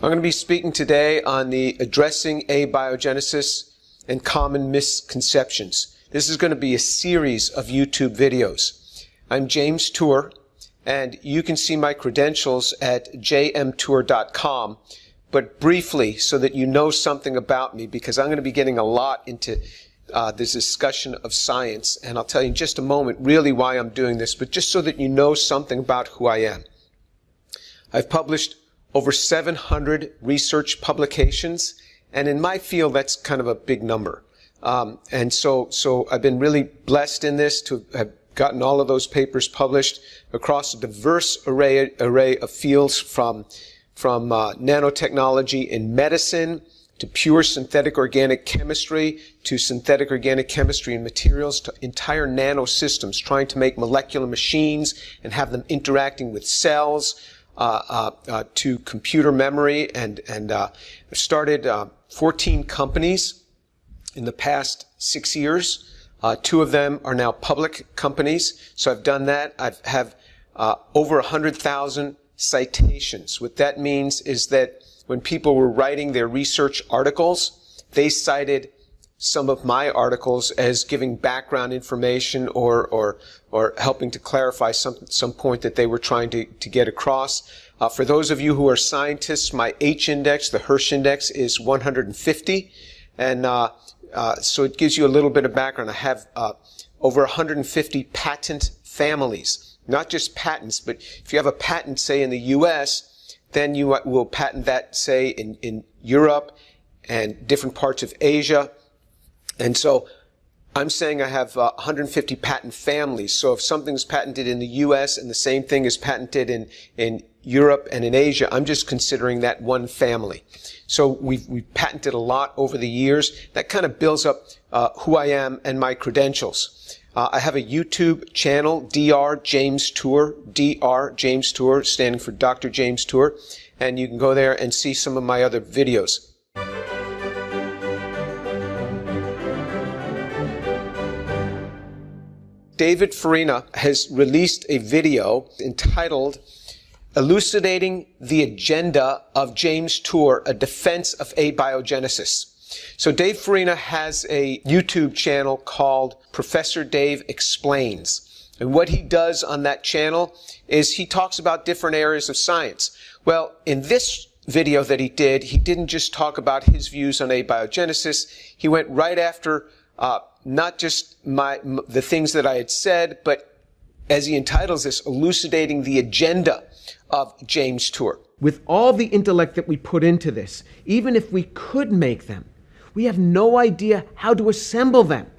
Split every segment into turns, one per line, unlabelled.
I'm going to be speaking today on the addressing abiogenesis and common misconceptions. This is going to be a series of YouTube videos. I'm James Tour, and you can see my credentials at jmtour.com. But briefly, so that you know something about me, because I'm going to be getting a lot into this discussion of science, and I'll tell you in just a moment really why I'm doing this, but just so that you know something about who I am. I've published over 700 research publications, and in my field, that's kind of a big number. And so I've been really blessed in this to have gotten all of those papers published across a diverse array of fields, from nanotechnology in medicine to pure synthetic organic chemistry to synthetic organic chemistry in materials to entire nanosystems, trying to make molecular machines and have them interacting with cells, to computer memory, and I've started 14 companies in the past 6 years. 2 of them are now public companies, so I've done that. I have over 100,000 citations. What that means is that when people were writing their research articles, they cited some of my articles as giving background information or helping to clarify some point that they were trying to get across. For those of you who are scientists, my H-index, the Hirsch index, is 150. And so it gives you a little bit of background. I have over 150 patent families. Not just patents, but if you have a patent, say, in the U.S., then you will patent that, say, in Europe and different parts of Asia. And so I'm saying I have 150 patent families. So if something's patented in the U.S. and the same thing is patented in Europe and in Asia, I'm just considering that one family. So we've patented a lot over the years. That kind of builds up who I am and my credentials. I have a YouTube channel, Dr. James Tour, Dr. James Tour, standing for Dr. James Tour. And you can go there and see some of my other videos. David Farina has released a video entitled Elucidating the Agenda of James Tour, a Defense of Abiogenesis. So Dave Farina has a YouTube channel called Professor Dave Explains. And what he does on that channel is he talks about different areas of science. Well, in this video that he didn't just talk about his views on abiogenesis. He went right after not just the things that I had said, but as he entitles this, elucidating the agenda of James Tour.
With all the intellect that we put into this, even if we could make them, we have no idea how to assemble them.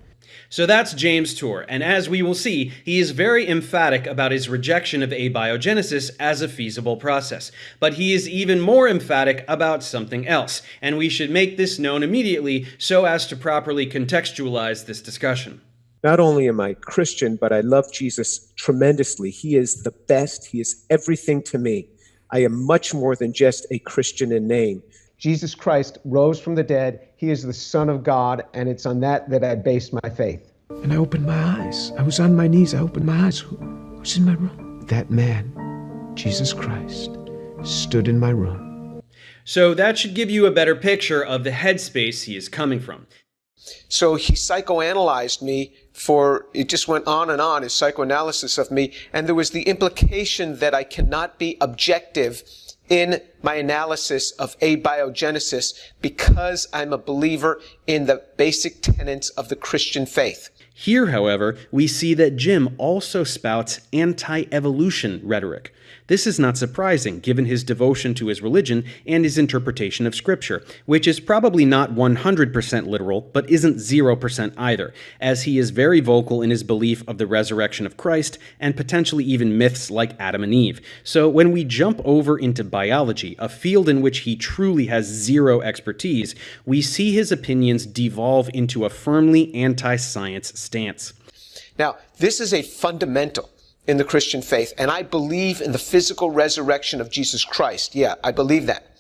So that's James Tour, and as we will see, he is very emphatic about his rejection of abiogenesis as a feasible process. But he is even more emphatic about something else, and we should make this known immediately so as to properly contextualize this discussion.
Not only am I Christian, but I love Jesus tremendously. He is the best. He is everything to me. I am much more than just a Christian in name.
Jesus Christ rose from the dead. He is the Son of God, and it's on that I based my faith.
And I opened my eyes. I was on my knees. I opened my eyes. Who's in my room? That man, Jesus Christ, stood in my room.
So that should give you a better picture of the headspace he is coming from.
So he psychoanalyzed me it just went on and on, his psychoanalysis of me, and there was the implication that I cannot be objective in my analysis of abiogenesis because I'm a believer in the basic tenets of the Christian faith.
Here, however, we see that Jim also spouts anti-evolution rhetoric. This is not surprising, given his devotion to his religion and his interpretation of Scripture, which is probably not 100% literal, but isn't 0% either, as he is very vocal in his belief of the resurrection of Christ and potentially even myths like Adam and Eve. So when we jump over into biology, a field in which he truly has zero expertise, we see his opinions devolve into a firmly anti-science stance.
Now, this is a fundamental in the Christian faith, and I believe in the physical resurrection of Jesus Christ. Yeah, I believe that.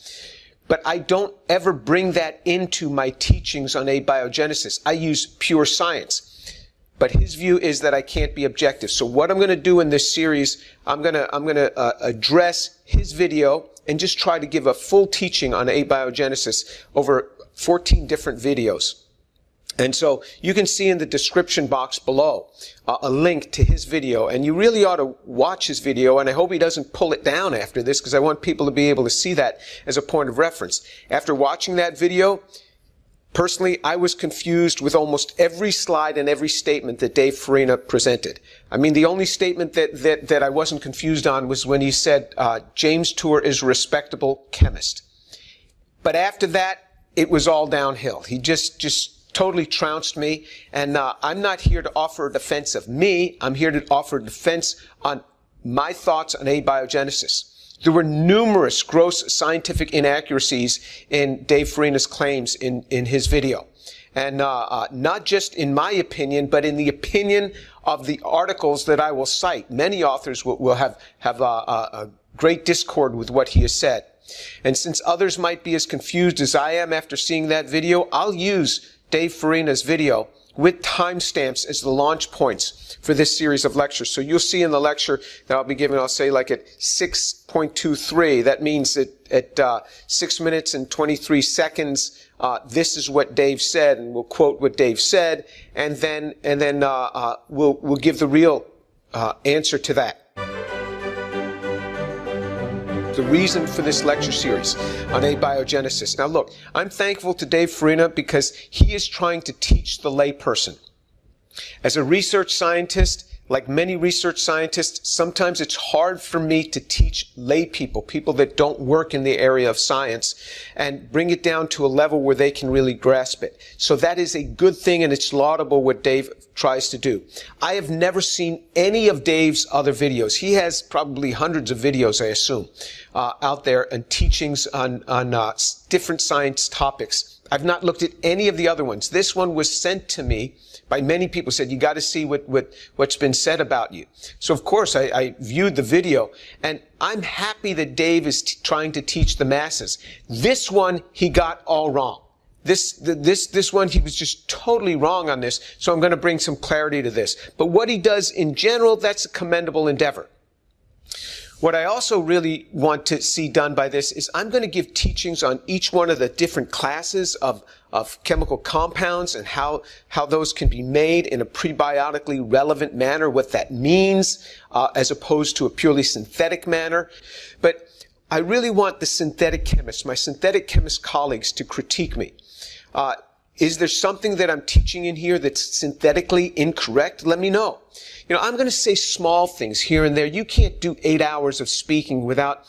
But I don't ever bring that into my teachings on abiogenesis. I use pure science. But his view is that I can't be objective. So what I'm going to do in this series, I'm going to address his video and just try to give a full teaching on abiogenesis over 14 different videos. And so you can see in the description box below a link to his video, and you really ought to watch his video, and I hope he doesn't pull it down after this, because I want people to be able to see that as a point of reference. After watching that video, personally, I was confused with almost every slide and every statement that Dave Farina presented. I mean, the only statement that I wasn't confused on was when he said, James Tour is a respectable chemist. But after that, it was all downhill. He just totally trounced me, and I'm not here to offer a defense of me. I'm here to offer a defense on my thoughts on abiogenesis. There were numerous gross scientific inaccuracies in Dave Farina's claims in his video. And not just in my opinion, but in the opinion of the articles that I will cite. Many authors will have a great discord with what he has said. And since others might be as confused as I am after seeing that video, I'll use Dave Farina's video with timestamps as the launch points for this series of lectures. So you'll see in the lecture that I'll be giving, I'll say like at 6.23, that means that at 6 minutes and 23 seconds, this is what Dave said, and we'll quote what Dave said, and then we'll give the real answer to that. The reason for this lecture series on abiogenesis. Now look, I'm thankful to Dave Farina because he is trying to teach the layperson. As a research scientist, like many research scientists, sometimes it's hard for me to teach lay people that don't work in the area of science, and bring it down to a level where they can really grasp it. So that is a good thing, and it's laudable what Dave tries to do. I have never seen any of Dave's other videos. He has probably hundreds of videos, I assume, out there, and teachings on different science topics. I've not looked at any of the other ones. This one was sent to me by many people, said, you got to see what's been said about you. So of course I viewed the video, and I'm happy that Dave is trying to teach the masses. This one he got all wrong. This one he was just totally wrong on this, so I'm going to bring some clarity to this. But what he does in general, that's a commendable endeavor. What I also really want to see done by this is I'm going to give teachings on each one of the different classes of chemical compounds and how those can be made in a prebiotically relevant manner, what that means, as opposed to a purely synthetic manner. But I really want the synthetic chemists, my synthetic chemist colleagues, to critique me. Is there something that I'm teaching in here that's synthetically incorrect? Let me know. You know, I'm going to say small things here and there. You can't do 8 hours of speaking without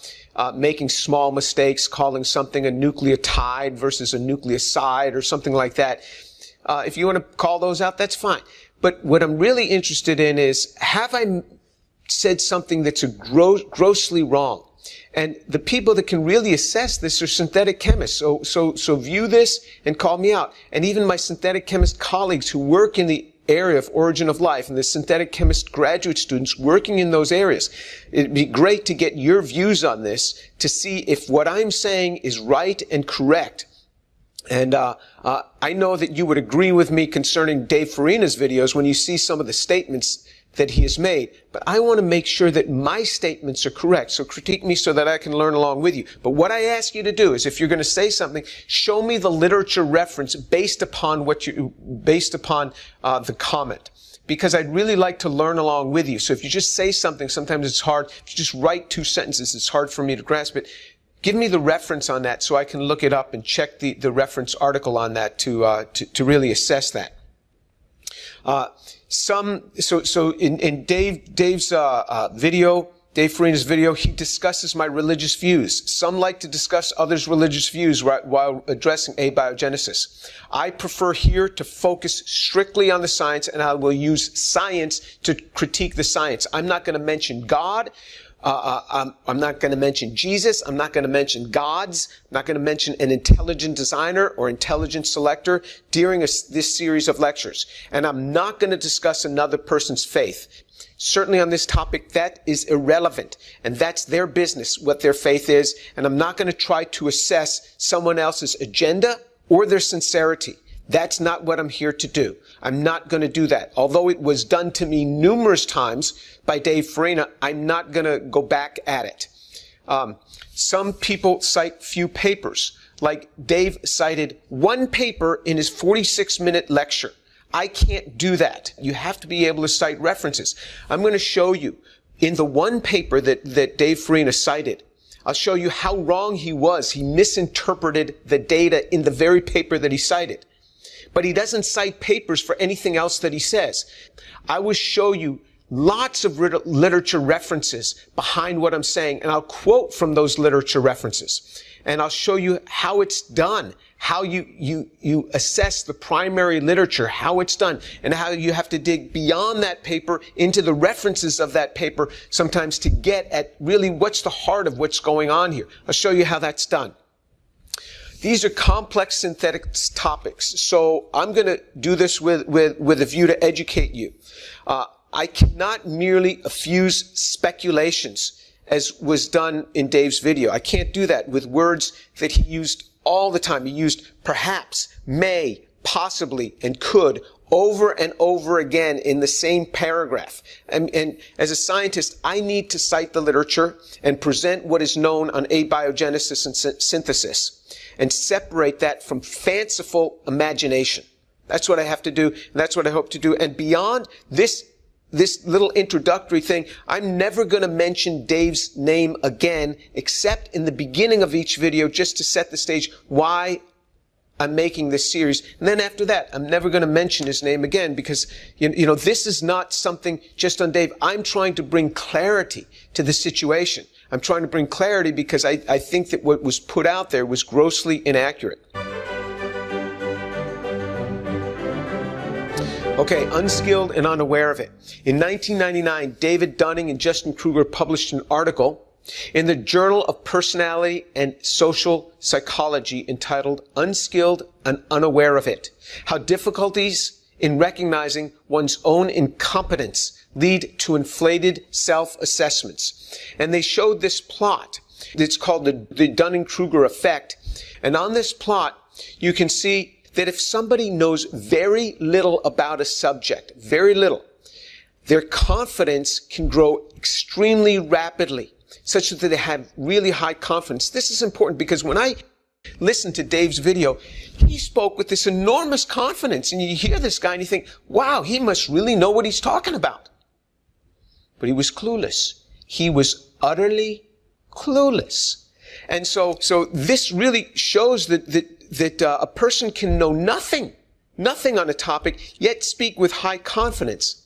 making small mistakes, calling something a nucleotide versus a nucleoside or something like that. If you want to call those out, that's fine. But what I'm really interested in is, have I said something that's grossly wrong? And the people that can really assess this are synthetic chemists. So view this and call me out. And even my synthetic chemist colleagues who work in the area of origin of life, and the synthetic chemist graduate students working in those areas. It'd be great to get your views on this to see if what I'm saying is right and correct. And I know that you would agree with me concerning Dave Farina's videos when you see some of the statements that he has made. But I want to make sure that my statements are correct. So critique me so that I can learn along with you. But what I ask you to do is, if you're going to say something, show me the literature reference based upon the comment. Because I'd really like to learn along with you. So if you just say something, sometimes it's hard. If you just write 2 sentences, it's hard for me to grasp it. Give me the reference on that so I can look it up and check the reference article on that to really assess that. In Dave's video, Dave Farina's video, he discusses my religious views. Some like to discuss others' religious views while addressing abiogenesis. I prefer here to focus strictly on the science, and I will use science to critique the science. I'm not going to mention God. I'm not going to mention Jesus. I'm not going to mention gods. I'm not going to mention an intelligent designer or intelligent selector during this series of lectures. And I'm not going to discuss another person's faith. Certainly on this topic, that is irrelevant. And that's their business, what their faith is. And I'm not going to try to assess someone else's agenda or their sincerity. That's not what I'm here to do. I'm not going to do that. Although it was done to me numerous times by Dave Farina, I'm not going to go back at it. Some people cite few papers. Like Dave cited one paper in his 46-minute lecture. I can't do that. You have to be able to cite references. I'm going to show you in the one paper that Dave Farina cited, I'll show you how wrong he was. He misinterpreted the data in the very paper that he cited. But he doesn't cite papers for anything else that he says. I will show you lots of literature references behind what I'm saying, and I'll quote from those literature references. And I'll show you how it's done, how you assess the primary literature, how it's done, and how you have to dig beyond that paper into the references of that paper sometimes to get at really what's the heart of what's going on here. I'll show you how that's done. These are complex synthetic topics, so I'm going to do this with a view to educate you. I cannot merely effuse speculations as was done in Dave's video. I can't do that with words that he used all the time. He used perhaps, may, possibly, and could over and over again in the same paragraph. And as a scientist, I need to cite the literature and present what is known on abiogenesis and synthesis and separate that from fanciful imagination. That's what I have to do, and that's what I hope to do. And beyond this little introductory thing, I'm never going to mention Dave's name again, except in the beginning of each video, just to set the stage why I'm making this series. And then after that, I'm never going to mention his name again, because, you know, this is not something just on Dave. I'm trying to bring clarity to the situation. I'm trying to bring clarity because I think that what was put out there was grossly inaccurate. Okay, unskilled and unaware of it. In 1999, David Dunning and Justin Kruger published an article in the Journal of Personality and Social Psychology entitled Unskilled and Unaware of It: How Difficulties in Recognizing One's Own Incompetence Lead to Inflated Self-Assessments. And they showed this plot. It's called the Dunning-Kruger effect. And on this plot, you can see that if somebody knows very little about a subject, very little, their confidence can grow extremely rapidly, such that they have really high confidence. This is important because when I listened to Dave's video, he spoke with this enormous confidence. And you hear this guy and you think, wow, he must really know what he's talking about. But he was clueless. He was utterly clueless. And so this really shows that a person can know nothing on a topic, yet speak with high confidence.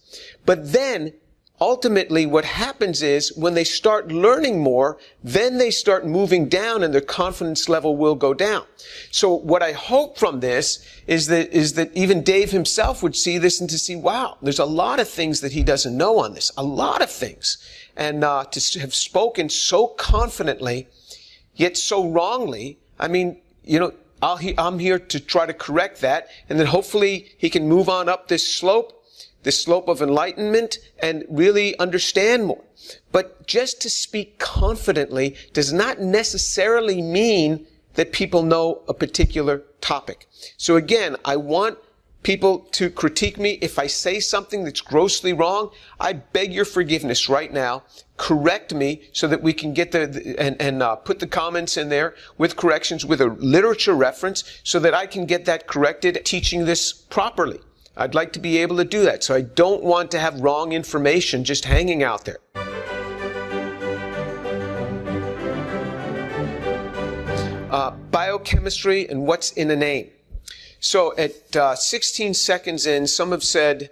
But then, ultimately, what happens is, when they start learning more, then they start moving down and their confidence level will go down. So what I hope from this is that even Dave himself would see this and to see, wow, there's a lot of things that he doesn't know on this, a lot of things. And to have spoken so confidently, yet so wrongly, I mean, you know, I'm here to try to correct that, and then hopefully he can move on up this slope of enlightenment, and really understand more. But just to speak confidently does not necessarily mean that people know a particular topic. So again, I want people to critique me. If I say something that's grossly wrong, I beg your forgiveness right now. Correct me so that we can get and put the comments in there with corrections, with a literature reference, so that I can get that corrected, teaching this properly. I'd like to be able to do that. So I don't want to have wrong information just hanging out there. Biochemistry and what's in a name. So at 16 seconds in, some have said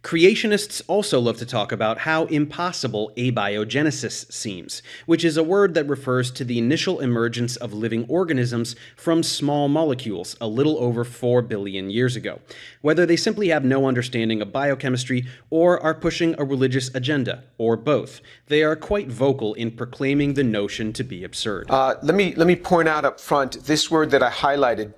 Creationists also love to talk about how impossible abiogenesis seems, which is a word that refers to the initial emergence of living organisms from small molecules a little over 4 billion years ago, whether they simply have no understanding of biochemistry or are pushing a religious agenda, or both. They are quite vocal in proclaiming the notion to be absurd.
Let me point out up front this word that I highlighted,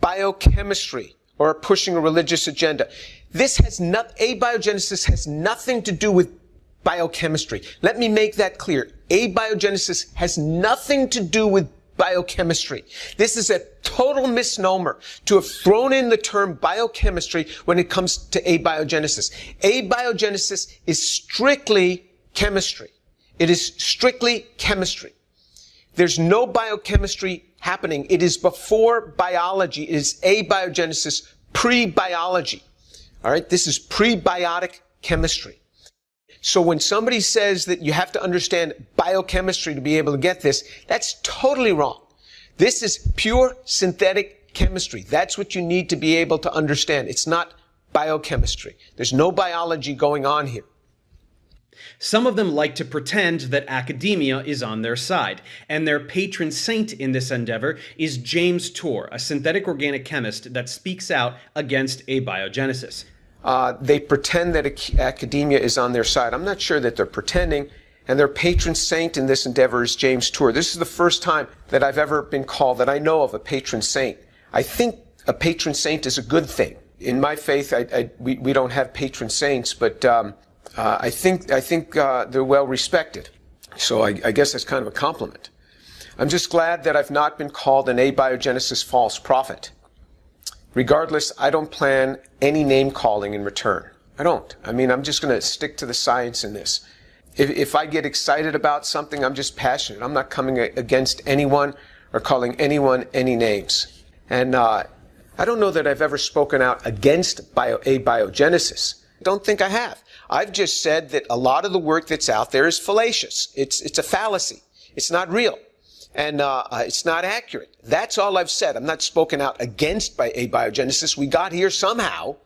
biochemistry, or pushing a religious agenda. Abiogenesis has nothing to do with biochemistry. Let me make that clear. Abiogenesis has nothing to do with biochemistry. This is a total misnomer to have thrown in the term biochemistry when it comes to abiogenesis. Abiogenesis is strictly chemistry. It is strictly chemistry. There's no biochemistry happening. It is before biology. It is abiogenesis, pre-biology. All right? This is prebiotic chemistry. So when somebody says that you have to understand biochemistry to be able to get this, that's totally wrong. This is pure synthetic chemistry. That's what you need to be able to understand. It's not biochemistry. There's no biology going on here.
Some of them like to pretend that academia is on their side, and their patron saint in this endeavor is James Tour, a synthetic organic chemist that speaks out against abiogenesis.
They pretend that academia is on their side. I'm not sure that they're pretending, and their patron saint in this endeavor is James Tour. This is the first time that I've ever been called, that I know of, a patron saint. I think a patron saint is a good thing. In my faith, we don't have patron saints, but I think they're well respected. So I guess that's kind of a compliment. I'm just glad that I've not been called an abiogenesis false prophet. Regardless, I don't plan any name calling in return. I don't. I mean, I'm just going to stick to the science in this. If I get excited about something, I'm just passionate. I'm not coming against anyone or calling anyone any names. And I don't know that I've ever spoken out against abiogenesis. I don't think I have. I've just said that a lot of the work that's out there is fallacious. It's a fallacy. It's not real. And it's not accurate. That's all I've said. I'm not spoken out against by abiogenesis. We got here somehow.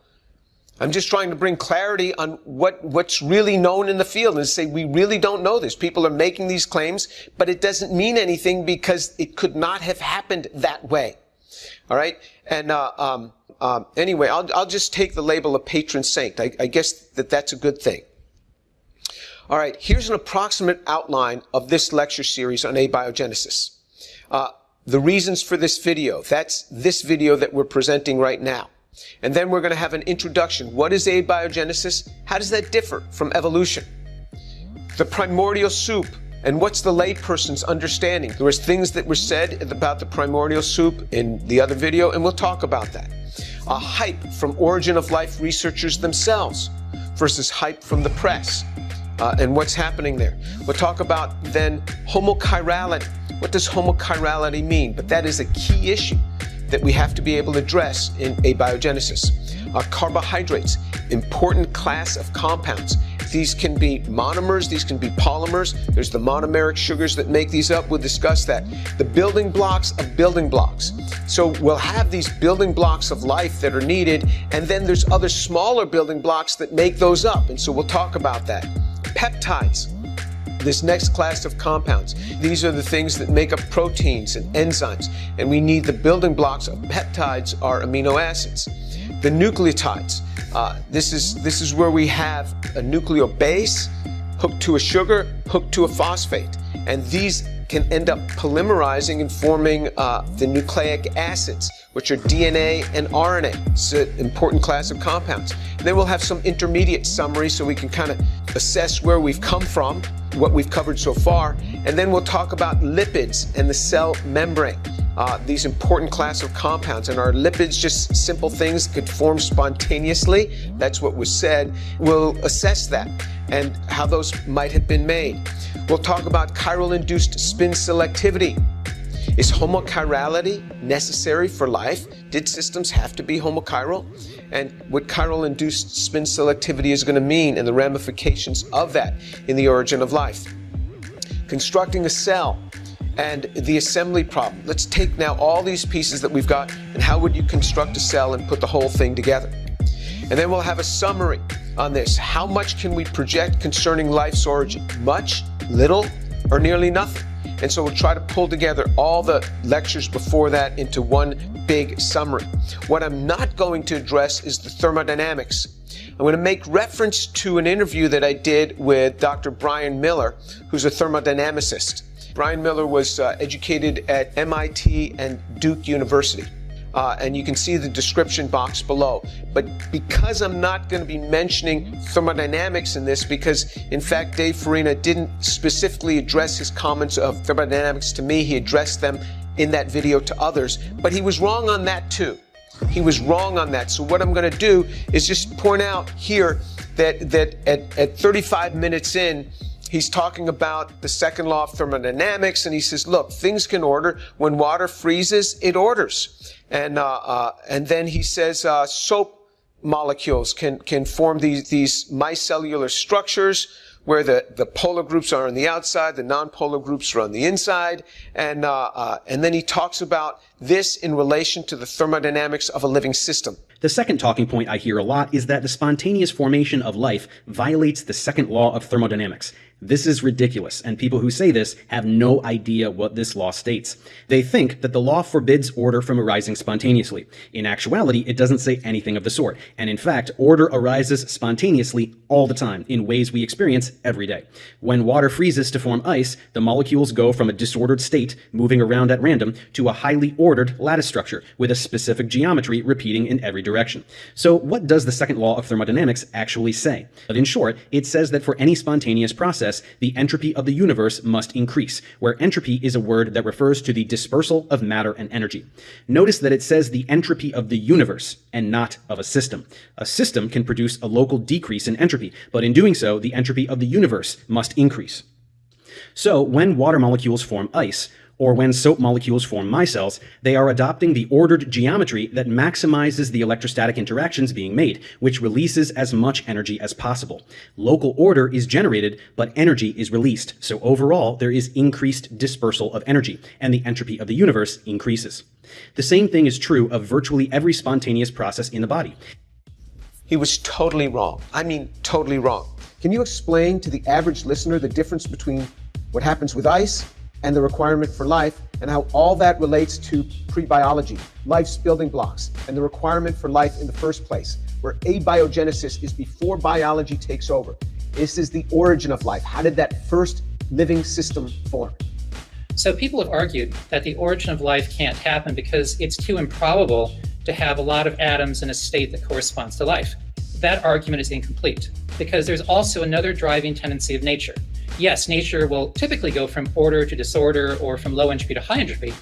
I'm just trying to bring clarity on what's really known in the field and say we really don't know this. People are making these claims, but it doesn't mean anything because it could not have happened that way. All right? And anyway, I'll just take the label of patron saint. I guess that's a good thing. All right, here's an approximate outline of this lecture series on abiogenesis. The reasons for this video, that's this video that we're presenting right now. And then we're going to have an introduction. What is abiogenesis? How does that differ from evolution? The primordial soup, and what's the layperson's understanding? There was things that were said about the primordial soup in the other video, and we'll talk about that. A hype from origin of life researchers themselves versus hype from the press. And what's happening there. We'll talk about then homochirality. What does homochirality mean? But that is a key issue that we have to be able to address in abiogenesis. Carbohydrates, important class of compounds. These can be monomers, these can be polymers. There's the monomeric sugars that make these up. We'll discuss that. The building blocks of building blocks. So we'll have these building blocks of life that are needed, and then there's other smaller building blocks that make those up. And so we'll talk about that. Peptides, this next class of compounds. These are the things that make up proteins and enzymes, and we need the building blocks of peptides are amino acids. The nucleotides, this is where we have a nucleobase hooked to a sugar, hooked to a phosphate, and these can end up polymerizing and forming the nucleic acids, which are DNA and RNA. It's an important class of compounds. And then we'll have some intermediate summary so we can kind of assess where we've come from, what we've covered so far, and then we'll talk about lipids and the cell membrane. These important class of compounds. And are lipids just simple things that could form spontaneously? That's what was said. We'll assess that and how those might have been made. We'll talk about chiral-induced spin selectivity. Is homochirality necessary for life? Did systems have to be homochiral? And what chiral-induced spin selectivity is going to mean and the ramifications of that in the origin of life. Constructing a cell and the assembly problem. Let's take now all these pieces that we've got and how would you construct a cell and put the whole thing together. And then we'll have a summary on this. How much can we project concerning life's origin? Much, little, or nearly nothing? And so we'll try to pull together all the lectures before that into one big summary. What I'm not going to address is the thermodynamics. I'm going to make reference to an interview that I did with Dr. Brian Miller, who's a thermodynamicist. Brian Miller was educated at MIT and Duke University. And you can see the description box below. But because I'm not going to be mentioning thermodynamics in this, because in fact Dave Farina didn't specifically address his comments of thermodynamics to me, he addressed them in that video to others, but he was wrong on that too. He was wrong on that. So what I'm going to do is just point out here that at 35 minutes in, he's talking about the second law of thermodynamics, and he says, look, things can order. When water freezes, it orders. And then he says soap molecules can form these micellular structures where the polar groups are on the outside, the non-polar groups are on the inside, and then he talks about this in relation to the thermodynamics of a living system.
The second talking point I hear a lot is that the spontaneous formation of life violates the second law of thermodynamics. This is ridiculous, and people who say this have no idea what this law states. They think that the law forbids order from arising spontaneously. In actuality, it doesn't say anything of the sort, and in fact, order arises spontaneously all the time in ways we experience every day. When water freezes to form ice, the molecules go from a disordered state, moving around at random, to a highly ordered lattice structure with a specific geometry repeating in every direction. So what does the second law of thermodynamics actually say? But in short, it says that for any spontaneous process, the entropy of the universe must increase, where entropy is a word that refers to the dispersal of matter and energy. Notice that it says the entropy of the universe and not of a system. A system can produce a local decrease in entropy, but in doing so, the entropy of the universe must increase. So when water molecules form ice, or when soap molecules form micelles, they are adopting the ordered geometry that maximizes the electrostatic interactions being made, which releases as much energy as possible. Local order is generated, but energy is released. So overall, there is increased dispersal of energy, and the entropy of the universe increases. The same thing is true of virtually every spontaneous process in the body.
He was totally wrong. I mean, totally wrong. Can you explain to the average listener the difference between what happens with ice and the requirement for life, and how all that relates to pre-biology, life's building blocks, and the requirement for life in the first place, where abiogenesis is before biology takes over. This is the origin of life. How did that first living system form?
So people have argued that the origin of life can't happen because it's too improbable to have a lot of atoms in a state that corresponds to life. That argument is incomplete, because there's also another driving tendency of nature. Yes, nature will typically go from order to disorder or from low entropy to high entropy,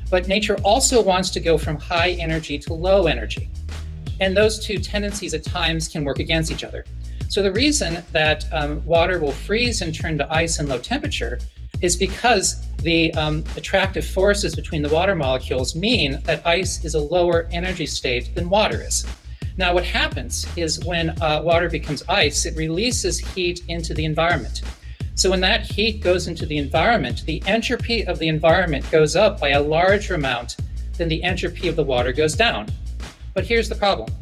but nature also wants to go from high energy to low energy. And those two tendencies at times can work against each other. So the reason that water will freeze and turn to ice in low temperature is because the attractive forces between the water molecules mean that ice is a lower energy state than water is. Now what happens is when water becomes ice, it releases heat into the environment. So when that heat goes into the environment, the entropy of the environment goes up by a larger amount than the entropy of the water goes down. But here's the problem.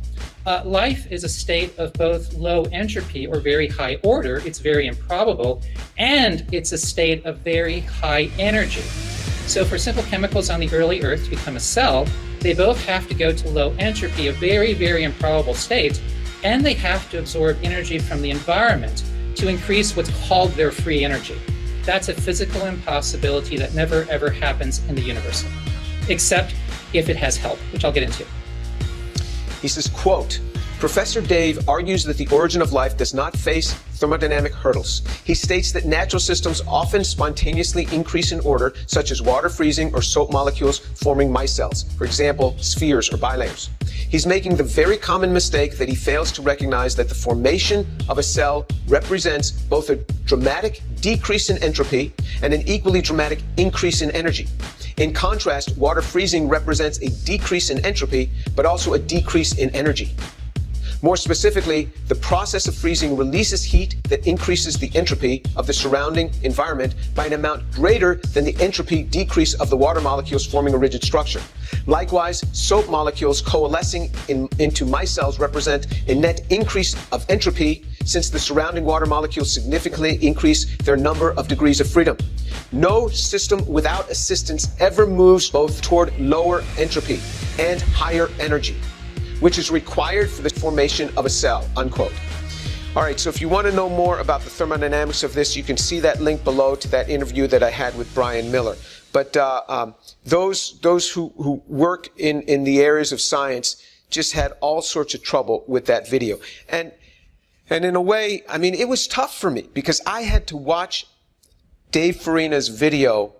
Life is a state of both low entropy or very high order, it's very improbable, and it's a state of very high energy. So for simple chemicals on the early Earth to become a cell, they both have to go to low entropy, a very, very improbable state, and they have to absorb energy from the environment to increase what's called their free energy. That's a physical impossibility that never ever happens in the universe, except if it has help, which I'll get into.
He says, quote, Professor Dave argues that the origin of life does not face thermodynamic hurdles. He states that natural systems often spontaneously increase in order, such as water freezing or soap molecules forming micelles, for example, spheres or bilayers. He's making the very common mistake that he fails to recognize that the formation of a cell represents both a dramatic decrease in entropy and an equally dramatic increase in energy. In contrast, water freezing represents a decrease in entropy, but also a decrease in energy. More specifically, the process of freezing releases heat that increases the entropy of the surrounding environment by an amount greater than the entropy decrease of the water molecules forming a rigid structure. Likewise, soap molecules coalescing into micelles represent a net increase of entropy since the surrounding water molecules significantly increase their number of degrees of freedom. No system without assistance ever moves both toward lower entropy and higher energy, which is required for the formation of a cell, unquote. All right, so if you want to know more about the thermodynamics of this, you can see that link below to that interview that I had with Brian Miller. But those who work in the areas of science just had all sorts of trouble with that video. And in a way, I mean, it was tough for me because I had to watch Dave Farina's video,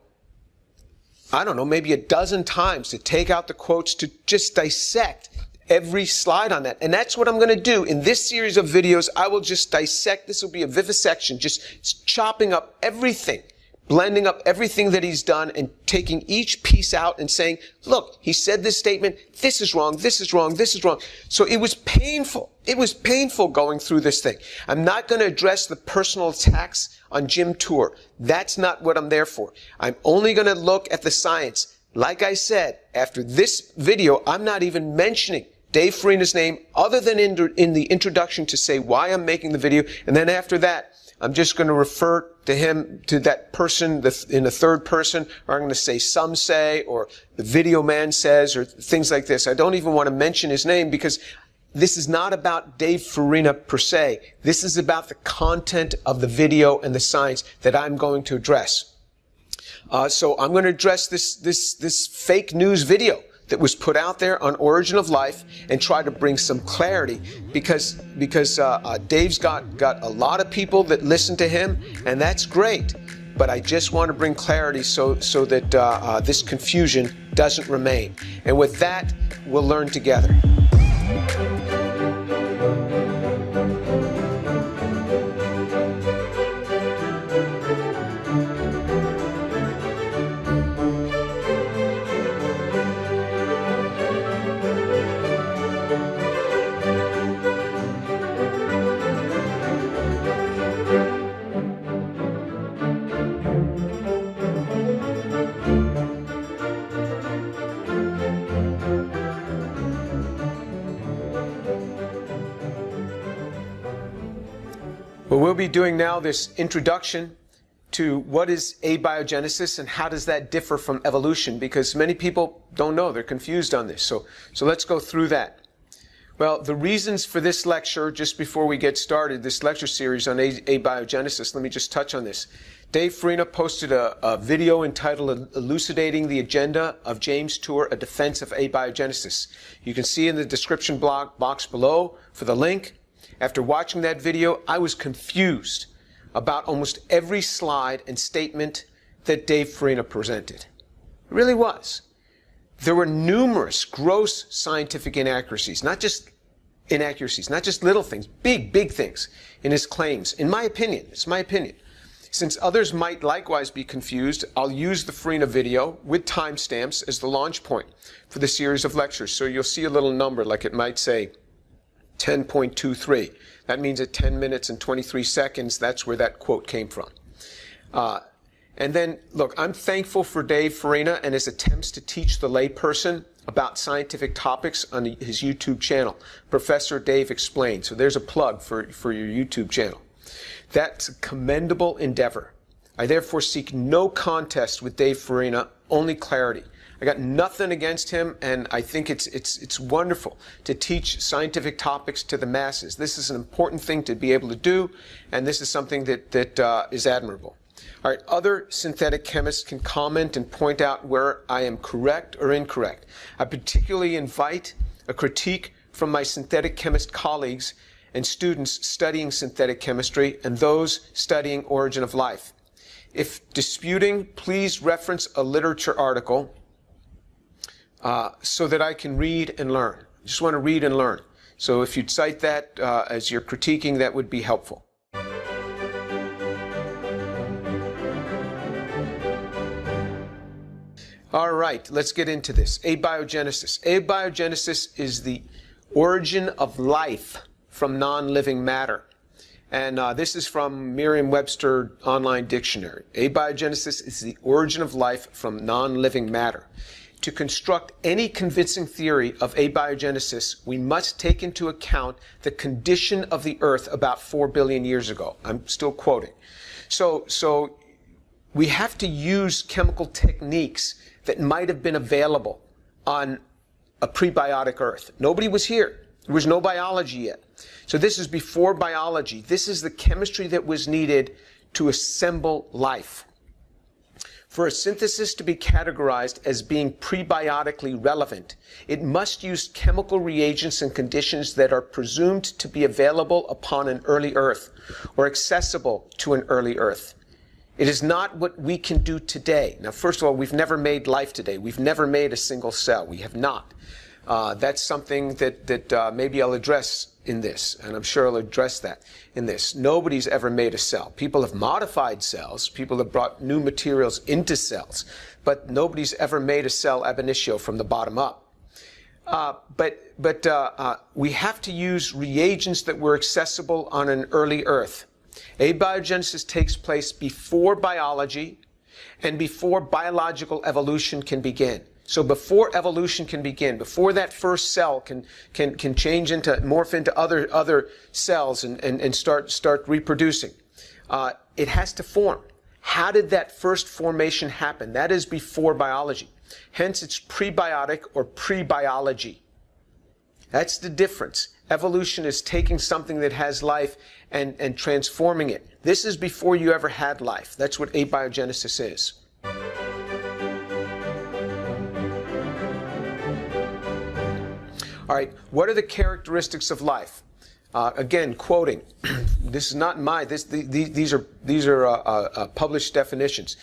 I don't know, maybe a dozen times to take out the quotes, to just dissect every slide on that. And that's what I'm going to do. In this series of videos, I will just dissect. This will be a vivisection, just chopping up everything, blending up everything that he's done and taking each piece out and saying, look, he said this statement, this is wrong, this is wrong, this is wrong. So it was painful. It was painful going through this thing. I'm not going to address the personal attacks on Jim Tour. That's not what I'm there for. I'm only going to look at the science. Like I said, after this video, I'm not even mentioning Dave Farina's name other than in the introduction to say why I'm making the video. And then after that, I'm just going to refer to him, to that person in the third person, or I'm going to say some say, or the video man says, or things like this. I don't even want to mention his name because this is not about Dave Farina per se. This is about the content of the video and the science that I'm going to address. So I'm going to address this fake news video that was put out there on Origin of Life and try to bring some clarity because Dave's got a lot of people that listen to him, and that's great. But I just want to bring clarity so that this confusion doesn't remain. And with that, we'll learn together. Well, we'll be doing now this introduction to what is abiogenesis and how does that differ from evolution, because many people don't know, they're confused on this. So let's go through that. Well, the reasons for this lecture, just before we get started, this lecture series on abiogenesis, let me just touch on this. Dave Farina posted a video entitled Elucidating the Agenda of James Tour, A Defense of Abiogenesis. You can see in the description box below for the link. After watching that video, I was confused about almost every slide and statement that Dave Farina presented. It really was. There were numerous gross scientific inaccuracies, not just little things, big things in his claims. In my opinion, it's my opinion. Since others might likewise be confused, I'll use the Farina video with timestamps as the launch point for the series of lectures. So you'll see a little number, like it might say 10.23. That means at 10 minutes and 23 seconds, that's where that quote came from. And then, look, I'm thankful for Dave Farina and his attempts to teach the layperson about scientific topics on his YouTube channel, Professor Dave Explains. So there's a plug for your YouTube channel. That's a commendable endeavor. I therefore seek no contest with Dave Farina, only clarity. I got nothing against him, and I think it's wonderful to teach scientific topics to the masses. This is an important thing to be able to do, and this is something that is admirable. All right, other synthetic chemists can comment and point out where I am correct or incorrect. I particularly invite a critique from my synthetic chemist colleagues and students studying synthetic chemistry and those studying Origin of Life. If disputing, please reference a literature article so that I can read and learn. I just want to read and learn. So if you'd cite that as you're critiquing, that would be helpful. All right, let's get into this. Abiogenesis. Abiogenesis is the origin of life from non-living matter. And this is from Merriam-Webster Online Dictionary. Abiogenesis is the origin of life from non-living matter. to construct any convincing theory of abiogenesis, we must take into account the condition of the earth about 4 billion years ago. I'm still quoting. So we have to use chemical techniques that might have been available on a prebiotic earth. Nobody was here. There was no biology yet. So this is before biology. This is the chemistry that was needed to assemble life. For a synthesis to be categorized as being prebiotically relevant, it must use chemical reagents and conditions that are presumed to be available upon an early Earth or accessible to an early Earth. It is not what we can do today. Now, first of all, we've never made life today. We've never made a single cell. We have not. That's something that maybe I'll address in this, and I'm sure I'll address that in this. Nobody's ever made a cell. People have modified cells. People have brought new materials into cells, but nobody's ever made a cell ab initio from the bottom up. But we have to use reagents that were accessible on an early Earth. Abiogenesis takes place before biology and before biological evolution can begin. So before evolution can begin, before that first cell can morph into other cells and start reproducing, it has to form. How did that first formation happen? That is before biology. Hence, it's prebiotic or prebiology. That's the difference. Evolution is taking something that has life and transforming it. This is before you ever had life. That's what abiogenesis is. All right, what are the characteristics of life? Again, quoting. This is not my. These are published definitions.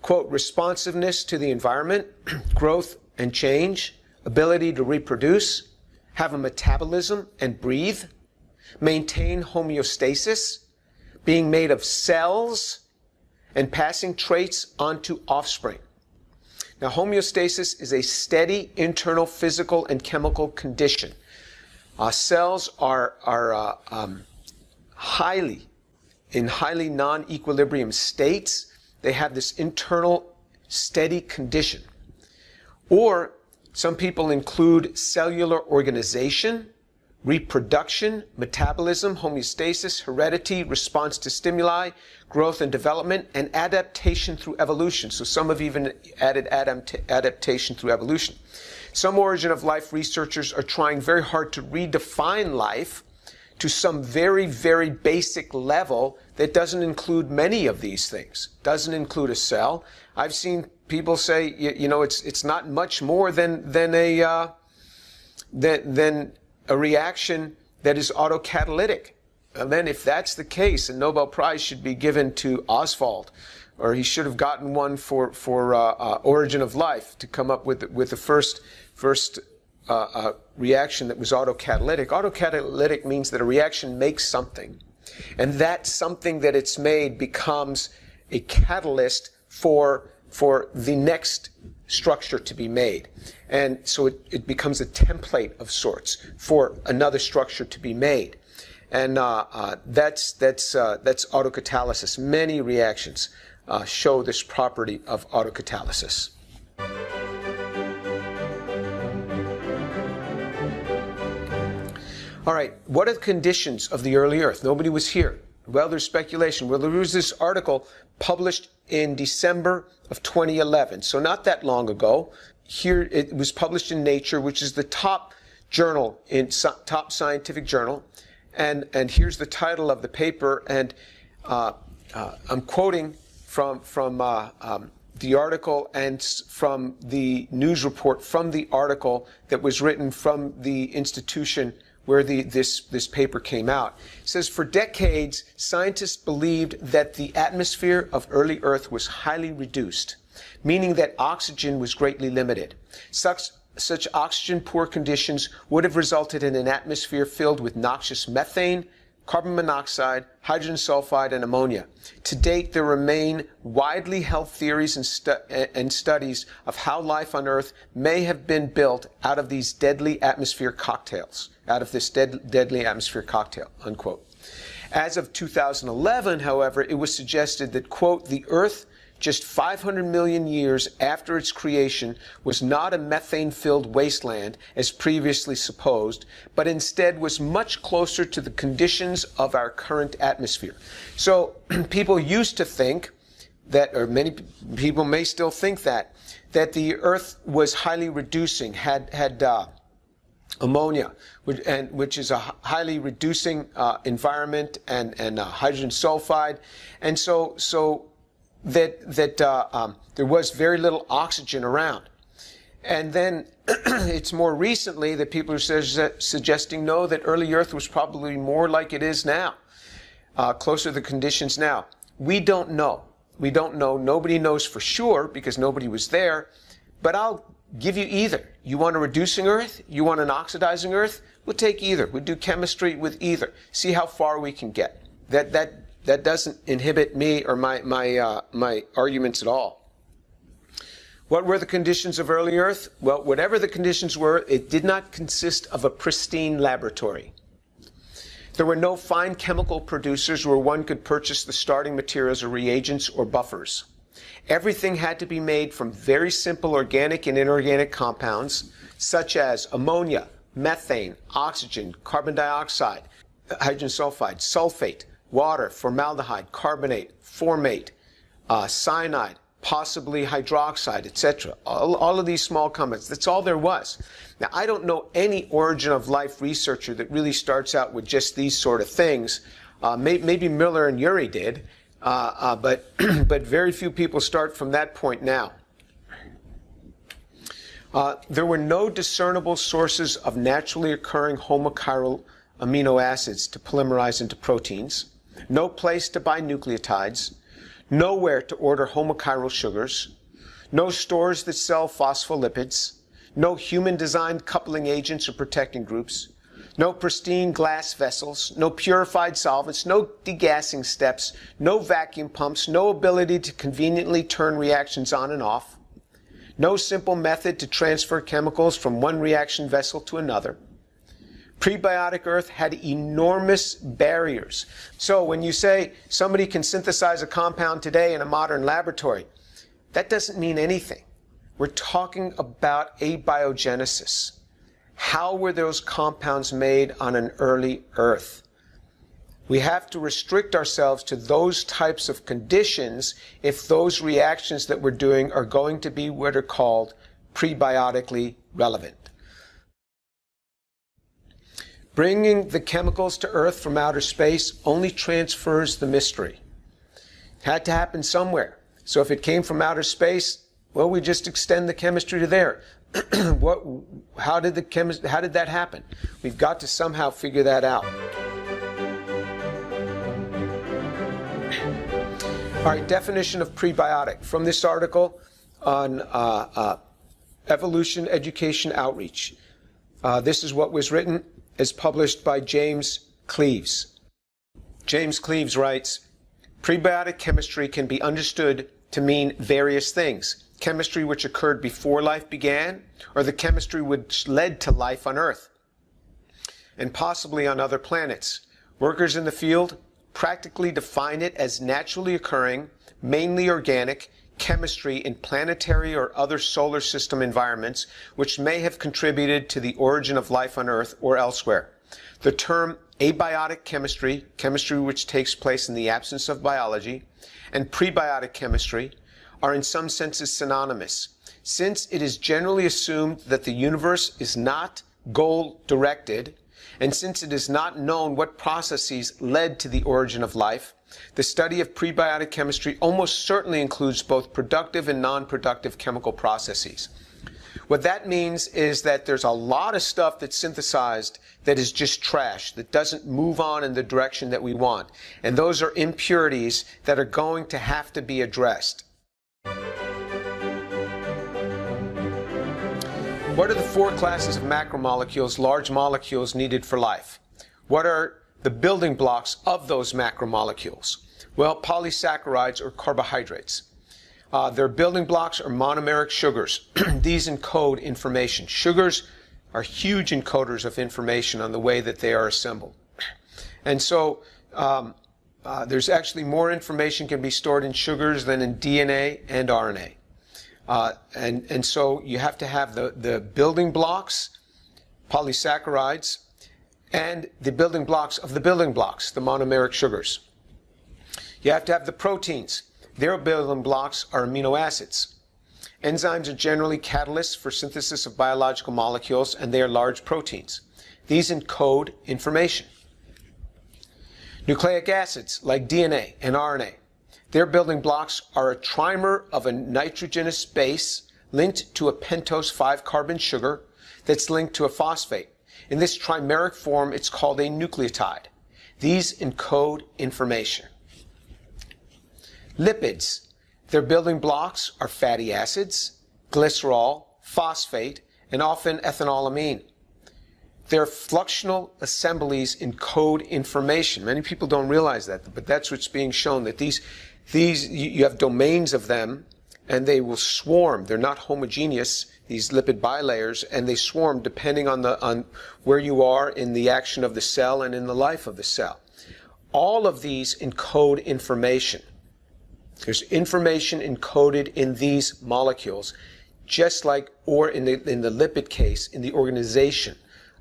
Quote: responsiveness to the environment, growth and change, ability to reproduce, have a metabolism and breathe, maintain homeostasis, being made of cells, and passing traits onto offspring. Now, homeostasis is a steady internal physical and chemical condition. Cells are highly non-equilibrium states. They have this internal steady condition. Or some people include cellular organization, reproduction, metabolism, homeostasis, heredity, response to stimuli, growth and development, and adaptation through evolution. So some have even added adaptation through evolution. Some origin of life researchers are trying very hard to redefine life to some very, very basic level that doesn't include many of these things. Doesn't include a cell. I've seen people say, it's not much more than a reaction that is autocatalytic. And then if that's the case, a Nobel Prize should be given to Oswald, or he should have gotten one for origin of life to come up with the first reaction that was autocatalytic. Autocatalytic means that a reaction makes something, and that something that it's made becomes a catalyst for the next structure to be made. And so it becomes a template of sorts for another structure to be made. And that's autocatalysis. Many reactions show this property of autocatalysis. All right, what are the conditions of the early Earth? Nobody was here. Well, there's speculation. Well, there was this article published in December of 2011, so not that long ago. Here, it was published in Nature, which is the top journal, top scientific journal. And here's the title of the paper, and I'm quoting from the article and from the news report from the article that was written from the institution where this paper came out. It says, for decades, scientists believed that the atmosphere of early Earth was highly reduced, meaning that oxygen was greatly limited. Such oxygen-poor conditions would have resulted in an atmosphere filled with noxious methane, carbon monoxide, hydrogen sulfide, and ammonia. To date, there remain widely held theories and studies of how life on Earth may have been built out of these deadly atmosphere cocktails, deadly atmosphere cocktail, unquote. As of 2011, however, it was suggested that, quote, the Earth just 500 million years after its creation, was not a methane-filled wasteland, as previously supposed, but instead was much closer to the conditions of our current atmosphere. So people used to think that, or many people may still think that the Earth was highly reducing, had ammonia, which is a highly reducing environment, and hydrogen sulfide, and so that there was very little oxygen around. And then it's more recently that people are suggesting no, that early Earth was probably more like it is now, closer to the conditions now. We don't know. We don't know. Nobody knows for sure because nobody was there. But I'll give you either. You want a reducing Earth? You want an oxidizing Earth? We'll take either. We'll do chemistry with either. See how far we can get. That doesn't inhibit me or my arguments at all. What were the conditions of early Earth? Well, whatever the conditions were, it did not consist of a pristine laboratory. There were no fine chemical producers where one could purchase the starting materials or reagents or buffers. Everything had to be made from very simple organic and inorganic compounds, such as ammonia, methane, oxygen, carbon dioxide, hydrogen sulfide, sulfate, water, formaldehyde, carbonate, formate, cyanide, possibly hydroxide, etc. All of these small compounds. That's all there was. Now, I don't know any origin of life researcher that really starts out with just these sort of things. Maybe Miller and Urey did, but very few people start from that point now. There were no discernible sources of naturally occurring homochiral amino acids to polymerize into proteins, no place to buy nucleotides, nowhere to order homochiral sugars, no stores that sell phospholipids, no human-designed coupling agents or protecting groups, no pristine glass vessels, no purified solvents, no degassing steps, no vacuum pumps, no ability to conveniently turn reactions on and off, no simple method to transfer chemicals from one reaction vessel to another. Prebiotic Earth had enormous barriers. So when you say somebody can synthesize a compound today in a modern laboratory, that doesn't mean anything. We're talking about abiogenesis. How were those compounds made on an early Earth? We have to restrict ourselves to those types of conditions if those reactions that we're doing are going to be what are called prebiotically relevant. Bringing the chemicals to Earth from outer space only transfers the mystery. It had to happen somewhere. So if it came from outer space, well, we just extend the chemistry to there. How did that happen? We've got to somehow figure that out. All right, definition of prebiotic from this article on Evolution Education Outreach. This is what was written, as published by James Cleaves. James Cleaves writes, prebiotic chemistry can be understood to mean various things. Chemistry which occurred before life began, or the chemistry which led to life on Earth, and possibly on other planets. Workers in the field practically define it as naturally occurring, mainly organic, chemistry in planetary or other solar system environments which may have contributed to the origin of life on Earth or elsewhere. The term abiotic chemistry, chemistry which takes place in the absence of biology, and prebiotic chemistry are in some senses synonymous, since it is generally assumed that the universe is not goal-directed, and since it is not known what processes led to the origin of life, the study of prebiotic chemistry almost certainly includes both productive and non-productive chemical processes. What that means is that there's a lot of stuff that's synthesized that is just trash, that doesn't move on in the direction that we want. And those are impurities that are going to have to be addressed. What are the four classes of macromolecules, large molecules, needed for life? What are the building blocks of those macromolecules? Well, polysaccharides or carbohydrates. Their building blocks are monomeric sugars. These encode information. Sugars are huge encoders of information on the way that they are assembled. And so There's actually more information can be stored in sugars than in DNA and RNA. And so you have to have the building blocks, polysaccharides, and the building blocks of the building blocks, the monomeric sugars. You have to have the proteins. Their building blocks are amino acids. Enzymes are generally catalysts for synthesis of biological molecules, and they are large proteins. These encode information. Nucleic acids, like DNA and RNA, their building blocks are a trimer of a nitrogenous base linked to a pentose 5-carbon sugar that's linked to a phosphate. In this trimeric form, it's called a nucleotide. These encode information. Lipids, their building blocks are fatty acids, glycerol, phosphate, and often ethynylamine. Their fluxional assemblies encode information. Many people don't realize that, but that's what's being shown, that these you have domains of them, and they will swarm. They're not homogeneous, these lipid bilayers, and they swarm depending on where you are in the action of the cell and in the life of the cell. All of these encode information. There's information encoded in these molecules, just like, or in the lipid case, in the organization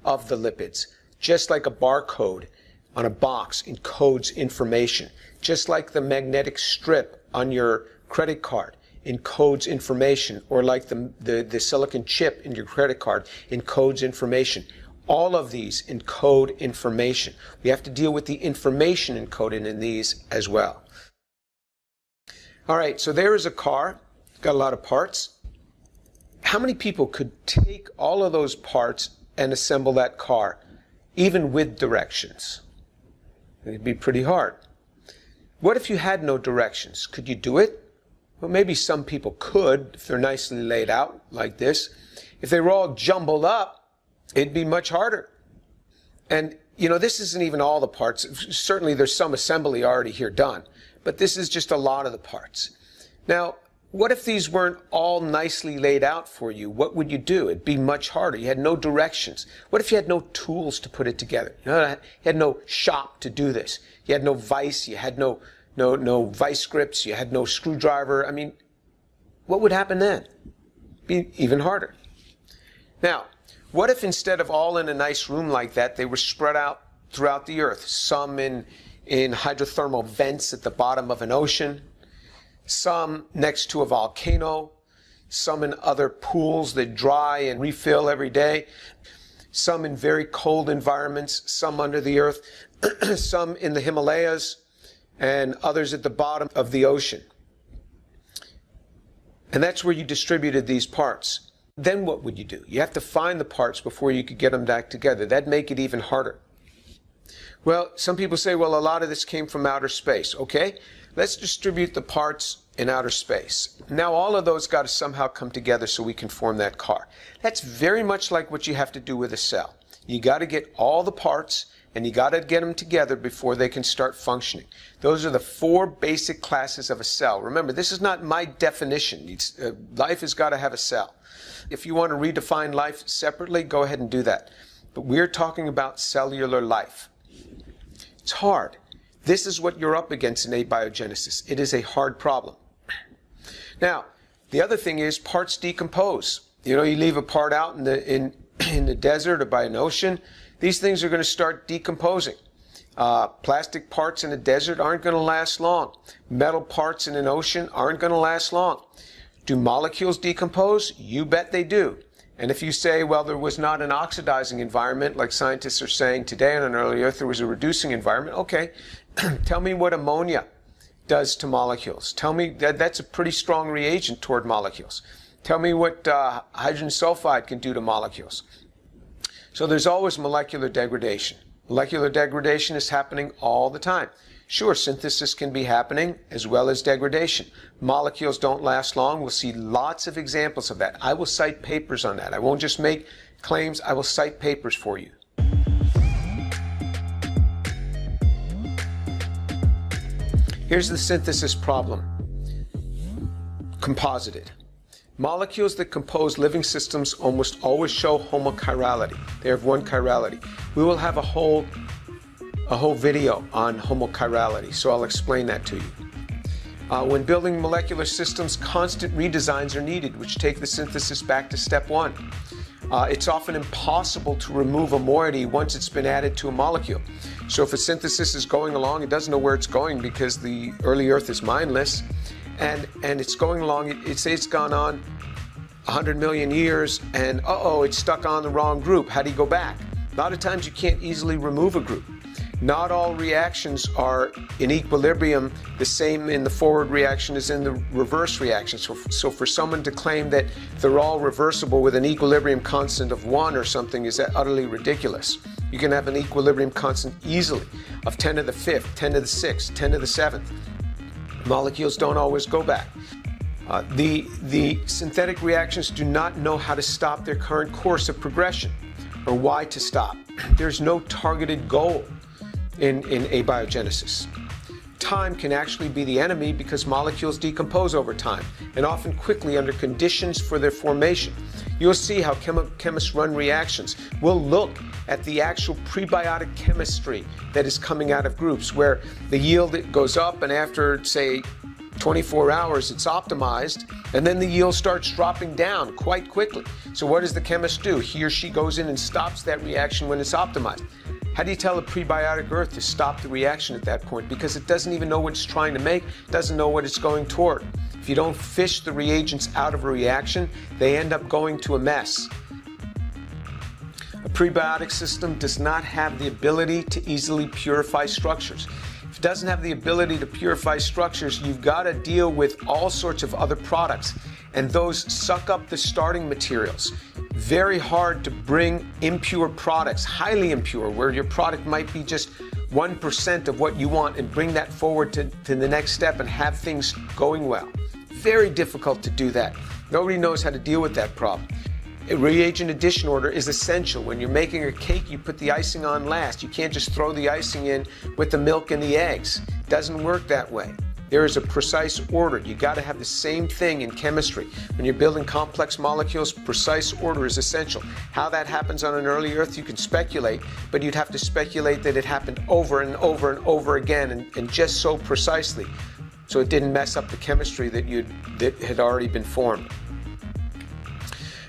of the lipids, just like a barcode on a box encodes information, just like the magnetic strip on your credit card encodes information, or like the silicon chip in your credit card encodes information. All of these encode information. We have to deal with the information encoded in these as well. All right, so there is a car, got a lot of parts. How many people could take all of those parts and assemble that car, even with directions? It'd be pretty hard. What if you had no directions? Could you do it? Well, maybe some people could, if they're nicely laid out like this. If they were all jumbled up, it'd be much harder. And, this isn't even all the parts. Certainly there's some assembly already here done, but this is just a lot of the parts. Now, what if these weren't all nicely laid out for you? What would you do? It'd be much harder. You had no directions. What if you had no tools to put it together? You had no shop to do this. You had no vise. You had no vice grips. You had no screwdriver. I mean, what would happen then? It'd be even harder. Now, what if instead of all in a nice room like that, they were spread out throughout the earth? Some in hydrothermal vents at the bottom of an ocean, some next to a volcano, some in other pools that dry and refill every day, some in very cold environments, some under the earth, some in the Himalayas, and others at the bottom of the ocean. And that's where you distributed these parts. Then what would you do? You have to find the parts before you could get them back together. That'd make it even harder. Well, some people say, well, a lot of this came from outer space. Okay, let's distribute the parts in outer space. Now all of those got to somehow come together so we can form that car. That's very much like what you have to do with a cell. You got to get all the parts, and you got to get them together before they can start functioning. Those are the 4 basic classes of a cell. Remember, this is not my definition. Life has got to have a cell. If you want to redefine life separately, go ahead and do that. But we're talking about cellular life. It's hard. This is what you're up against in abiogenesis. It is a hard problem. Now, the other thing is parts decompose. You leave a part out in the desert or by an ocean, these things are going to start decomposing. Plastic parts in a desert aren't going to last long. Metal parts in an ocean aren't going to last long. Do molecules decompose? You bet they do. And if you say, well, there was not an oxidizing environment, like scientists are saying today on an early Earth, there was a reducing environment, okay, tell me what ammonia does to molecules. Tell me that's a pretty strong reagent toward molecules. Tell me what hydrogen sulfide can do to molecules. So there's always molecular degradation. Molecular degradation is happening all the time. Sure, synthesis can be happening as well as degradation. Molecules don't last long. We'll see lots of examples of that. I will cite papers on that. I won't just make claims. I will cite papers for you. Here's the synthesis problem. Composited. Molecules that compose living systems almost always show homochirality. They have one chirality. We will have a whole a whole video on homochirality, so I'll explain that to you. When building molecular systems, constant redesigns are needed, which take the synthesis back to step one. It's often impossible to remove a moiety once it's been added to a molecule. So if a synthesis is going along, it doesn't know where it's going because the early Earth is mindless, and it's going along, it says it's gone on 100 million years, and it's stuck on the wrong group. How do you go back? A lot of times you can't easily remove a group. Not all reactions are in equilibrium the same in the forward reaction as in the reverse reaction. So for someone to claim that they're all reversible with an equilibrium constant of 1 or something is utterly ridiculous. You can have an equilibrium constant easily of 10 to the 5th, 10 to the 6th, 10 to the 7th. Molecules don't always go back. The synthetic reactions do not know how to stop their current course of progression or why to stop. There's no targeted goal in abiogenesis. Time can actually be the enemy because molecules decompose over time and often quickly under conditions for their formation. You'll see how chemists run reactions. We'll look at the actual prebiotic chemistry that is coming out of groups where the yield goes up, and after, say, 24 hours it's optimized, and then the yield starts dropping down quite quickly. So what does the chemist do? He or she goes in and stops that reaction when it's optimized. How do you tell a prebiotic earth to stop the reaction at that point? Because it doesn't even know what it's trying to make, doesn't know what it's going toward. If you don't fish the reagents out of a reaction, they end up going to a mess. A prebiotic system does not have the ability to easily purify structures. If it doesn't have the ability to purify structures, you've got to deal with all sorts of other products, and those suck up the starting materials. Very hard to bring impure products, highly impure, where your product might be just 1% of what you want, and bring that forward to the next step and have things going well. Very difficult to do that. Nobody knows how to deal with that problem. A reagent addition order is essential. When you're making a cake, you put the icing on last. You can't just throw the icing in with the milk and the eggs. It doesn't work that way. There is a precise order. You got to have the same thing in chemistry. When you're building complex molecules, precise order is essential. How that happens on an early Earth, you can speculate, but you'd have to speculate that it happened over and over and over again, and just so precisely, so it didn't mess up the chemistry that had already been formed.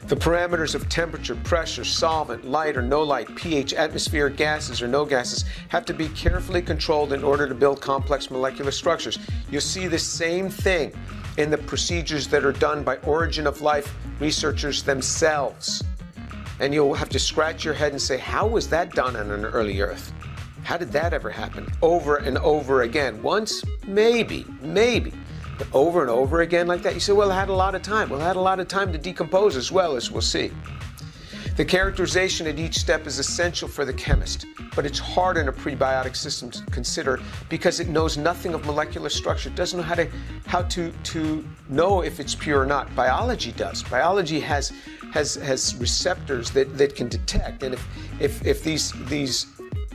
The parameters of temperature, pressure, solvent, light or no light, pH, atmospheric gases or no gases have to be carefully controlled in order to build complex molecular structures. You'll see the same thing in the procedures that are done by origin of life researchers themselves. And you'll have to scratch your head and say, how was that done on an early Earth? How did that ever happen? Over and over again. Once, maybe. But over and over again like that, you say, well, it had a lot of time. Well, it had a lot of time to decompose as well, as we'll see. The characterization at each step is essential for the chemist, but it's hard in a prebiotic system to consider because it knows nothing of molecular structure. It doesn't know how to know if it's pure or not. Biology does. Biology has receptors that can detect, and if these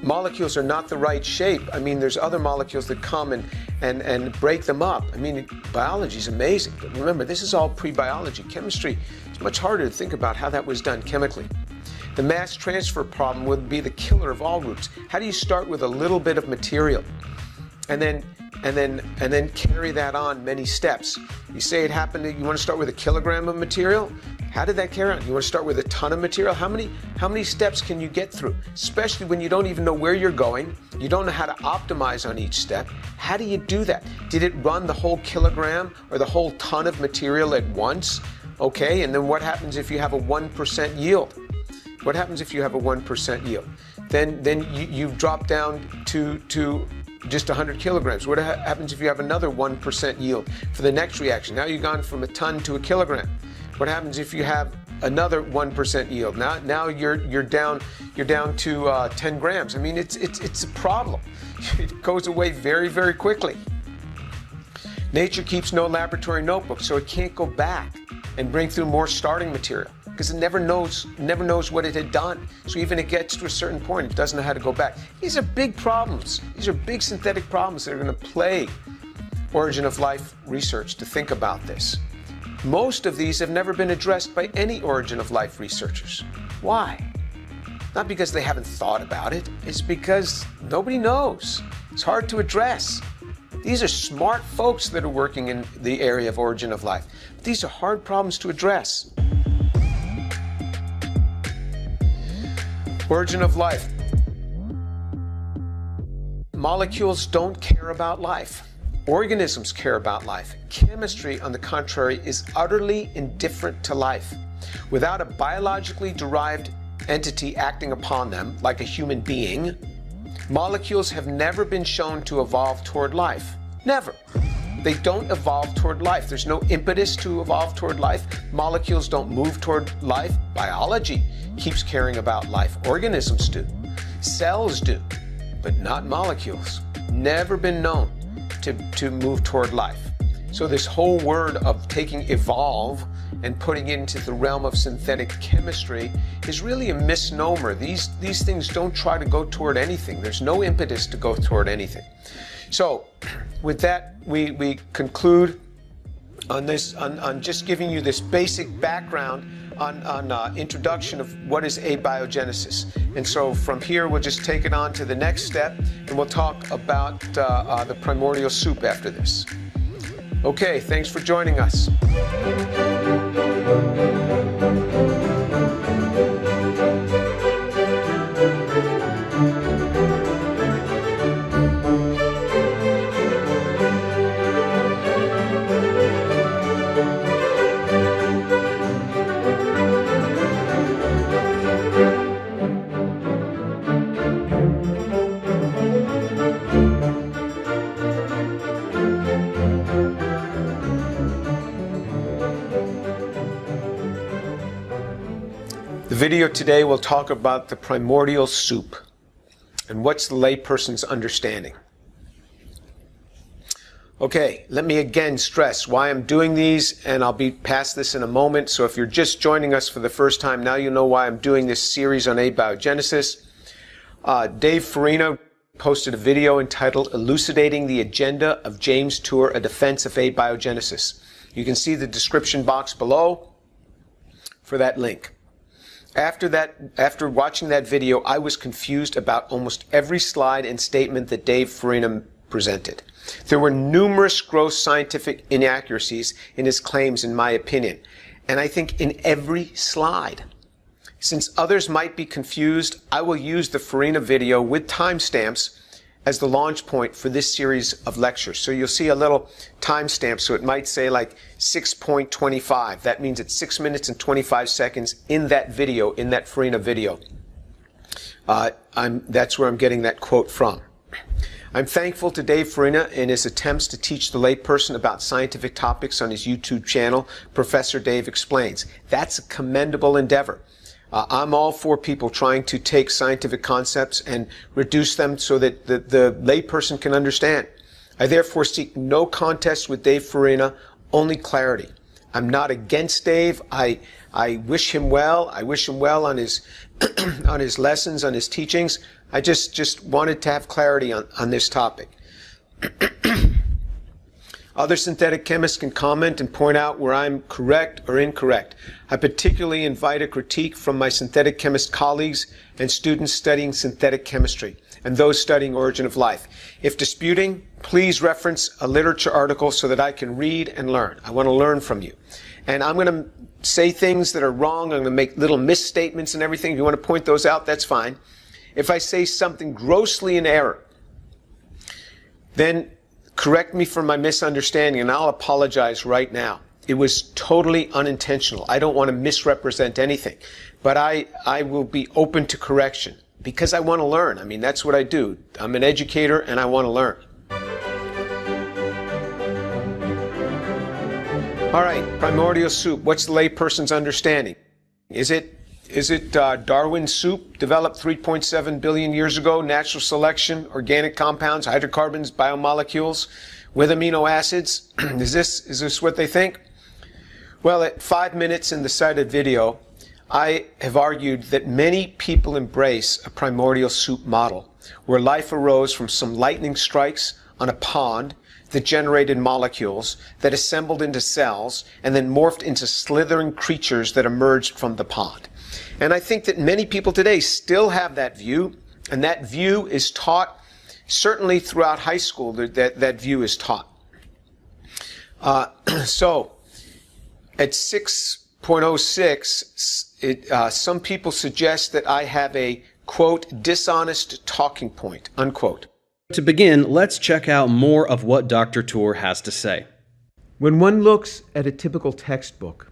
molecules are not the right shape, I mean, there's other molecules that come and break them up. I mean, biology is amazing. But remember, this is all pre-biology. Chemistry, it's much harder to think about how that was done chemically. The mass transfer problem would be the killer of all groups. How do you start with a little bit of material and then carry that on many steps? You say it happened, you want to start with a kilogram of material? How did that carry on? You want to start with a ton of material? How many steps can you get through? Especially when you don't even know where you're going. You don't know how to optimize on each step. How do you do that? Did it run the whole kilogram or the whole ton of material at once? Okay, and then what happens if you have a 1% yield? What happens if you have a 1% yield? Then you've dropped down to just 100 kilograms. What happens if you have another 1% yield for the next reaction? Now you've gone from a ton to a kilogram. What happens if you have another 1% yield? Now you're down to 10 grams. I mean, it's a problem. It goes away very, very quickly. Nature keeps no laboratory notebook, so it can't go back and bring through more starting material because it never knows what it had done. So even it gets to a certain point, it doesn't know how to go back. These are big problems. These are big synthetic problems that are going to plague origin of life research to think about this. Most of these have never been addressed by any origin of life researchers. Why? Not because they haven't thought about it, it's because nobody knows. It's hard to address. These are smart folks that are working in the area of origin of life. But these are hard problems to address. Origin of life. Molecules don't care about life. Organisms care about life. Chemistry, on the contrary, is utterly indifferent to life. Without a biologically derived entity acting upon them, like a human being, molecules have never been shown to evolve toward life. Never. They don't evolve toward life. There's no impetus to evolve toward life. Molecules don't move toward life. Biology keeps caring about life. Organisms do. Cells do, but not molecules. Never been known to move toward life. So this whole word of taking evolve and putting it into the realm of synthetic chemistry is really a misnomer. These things don't try to go toward anything. There's no impetus to go toward anything. So with that, we conclude on this, on just giving you this basic background on introduction of what is abiogenesis. And so from here, we'll just take it on to the next step, and we'll talk about the primordial soup after this. Okay, thanks for joining us. The video today will talk about the primordial soup and what's the layperson's understanding. Okay, let me again stress why I'm doing these, and I'll be past this in a moment. So if you're just joining us for the first time, now you know why I'm doing this series on abiogenesis. Dave Farina posted a video entitled Elucidating the Agenda of James Tour, A Defense of Abiogenesis. You can see the description box below for that link. After watching that video, I was confused about almost every slide and statement that Dave Farina presented. There were numerous gross scientific inaccuracies in his claims, in my opinion, and I think in every slide. Since others might be confused, I will use the Farina video with timestamps as the launch point for this series of lectures. So you'll see a little timestamp, so it might say like 6.25. That means it's 6 minutes and 25 seconds in that video, in that Farina video. That's where I'm getting that quote from. I'm thankful to Dave Farina in his attempts to teach the layperson about scientific topics on his YouTube channel, Professor Dave Explains. That's a commendable endeavor. I'm all for people trying to take scientific concepts and reduce them so that the layperson can understand. I therefore seek no contest with Dave Farina, only clarity. I'm not against Dave. I wish him well. I wish him well on his on his lessons, on his teachings. I just wanted to have clarity on this topic. Other synthetic chemists can comment and point out where I'm correct or incorrect. I particularly invite a critique from my synthetic chemist colleagues and students studying synthetic chemistry and those studying origin of life. If disputing, please reference a literature article so that I can read and learn. I want to learn from you. And I'm going to say things that are wrong. I'm going to make little misstatements and everything. If you want to point those out, that's fine. If I say something grossly in error, then correct me for my misunderstanding, and I'll apologize right now. It was totally unintentional. I don't want to misrepresent anything, but I will be open to correction because I want to learn. I mean, that's what I do. I'm an educator and I want to learn. All right, primordial soup. What's the layperson's understanding? Is it Darwin's soup developed 3.7 billion years ago, natural selection, organic compounds, hydrocarbons, biomolecules with amino acids? Is this what they think? Well, at 5 minutes in the cited video, I have argued that many people embrace a primordial soup model where life arose from some lightning strikes on a pond that generated molecules that assembled into cells and then morphed into slithering creatures that emerged from the pond. And I think that many people today still have that view, and that view is taught, certainly throughout high school, that view is taught. So, at 6.06, some people suggest that I have a, quote, dishonest talking point, unquote.
To begin, let's check out more of what Dr. Tour has to say.
When one looks at a typical textbook,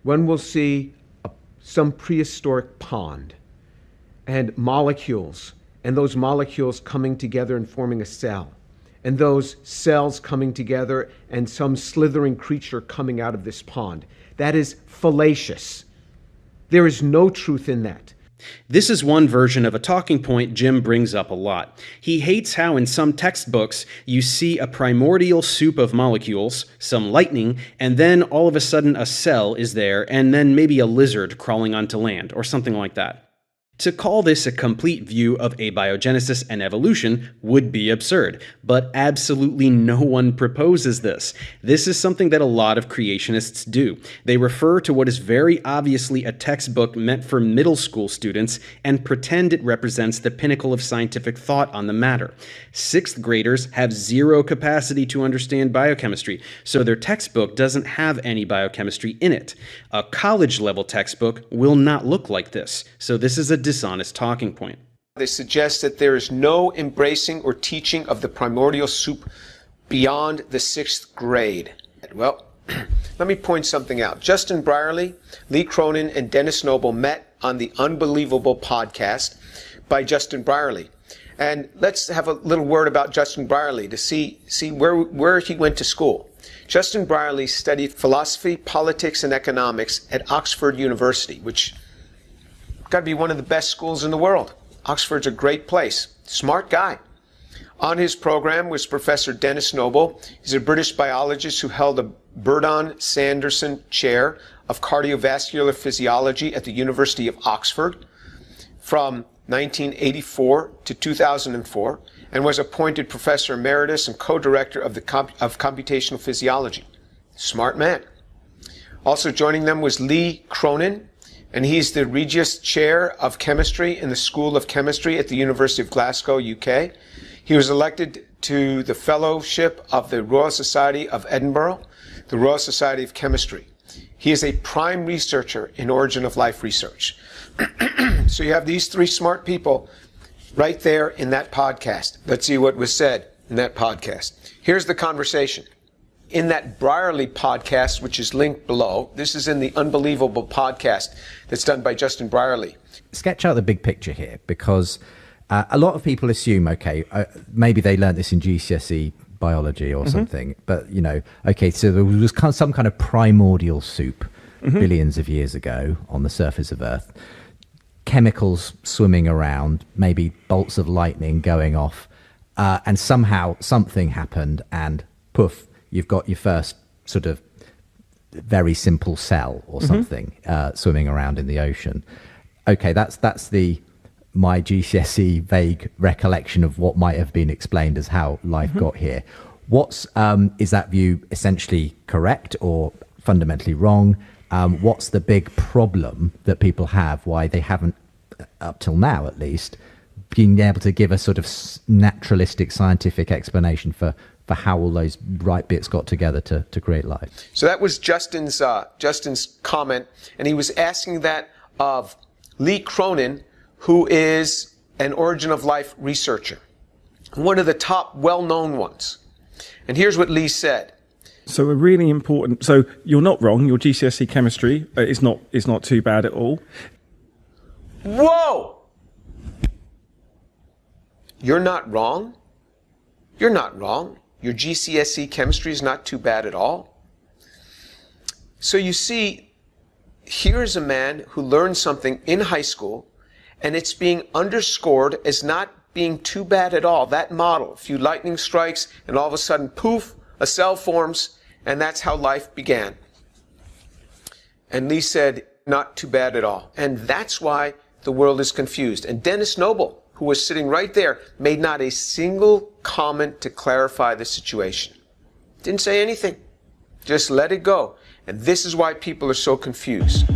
one will see some prehistoric pond and molecules, and those molecules coming together and forming a cell, and those cells coming together and some slithering creature coming out of this pond. That is fallacious. There is no truth in that.
This is one version of a talking point Jim brings up a lot. He hates how in some textbooks you see a primordial soup of molecules, some lightning, and then all of a sudden a cell is there, and then maybe a lizard crawling onto land, or something like that. To call this a complete view of abiogenesis and evolution would be absurd, but absolutely no one proposes this. This is something that a lot of creationists do. They refer to what is very obviously a textbook meant for middle school students and pretend it represents the pinnacle of scientific thought on the matter. Sixth graders have zero capacity to understand biochemistry, so their textbook doesn't have any biochemistry in it. A college-level textbook will not look like this, so this is a dishonest talking point.
They suggest that there is no embracing or teaching of the primordial soup beyond the 6th grade. Well, let me point something out. Justin Brierley, Lee Cronin, and Dennis Noble met on the Unbelievable podcast by Justin Brierley. And let's have a little word about Justin Brierley to see where he went to school. Justin Brierley studied philosophy, politics, and economics at Oxford University, which got to be one of the best schools in the world. Oxford's a great place. Smart guy. On his program was Professor Dennis Noble. He's a British biologist who held a Burdon Sanderson Chair of Cardiovascular Physiology at the University of Oxford from 1984 to 2004, and was appointed Professor Emeritus and Co-Director of Computational Physiology. Smart man. Also joining them was Lee Cronin, and he's the Regius Chair of Chemistry in the School of Chemistry at the University of Glasgow, UK. He was elected to the Fellowship of the Royal Society of Edinburgh, the Royal Society of Chemistry. He is a prime researcher in origin of life research. So you have these three smart people right there in that podcast. Let's see what was said in that podcast. Here's the conversation. In that Brierley podcast, which is linked below, this is in the Unbelievable podcast that's done by Justin Brierley.
Sketch out the big picture here, because a lot of people assume, okay, maybe they learned this in GCSE biology or something, but, you know, okay, so there was some kind of primordial soup billions of years ago on the surface of Earth, chemicals swimming around, maybe bolts of lightning going off, and somehow something happened and poof, you've got your first sort of very simple cell or something swimming around in the ocean. Okay, that's my GCSE vague recollection of what might have been explained as how life got here. Is that view essentially correct or fundamentally wrong? What's the big problem that people have, why they haven't, up till now at least, been able to give a sort of naturalistic scientific explanation for how all those right bits got together to create life?
So that was Justin's comment, and he was asking that of Lee Cronin, who is an origin of life researcher, one of the top well-known ones. And here's what Lee said.
So a really important, so you're not wrong, your GCSE chemistry is not too bad at all.
Whoa! You're not wrong? You're not wrong. Your GCSE chemistry is not too bad at all. So you see, here's a man who learned something in high school, and it's being underscored as not being too bad at all. That model, a few lightning strikes, and all of a sudden, poof, a cell forms, and that's how life began. And Lee said, not too bad at all. And that's why the world is confused. And Dennis Noble, who was sitting right there, made not a single comment to clarify the situation. Didn't say anything. Just let it go. And this is why people are so confused.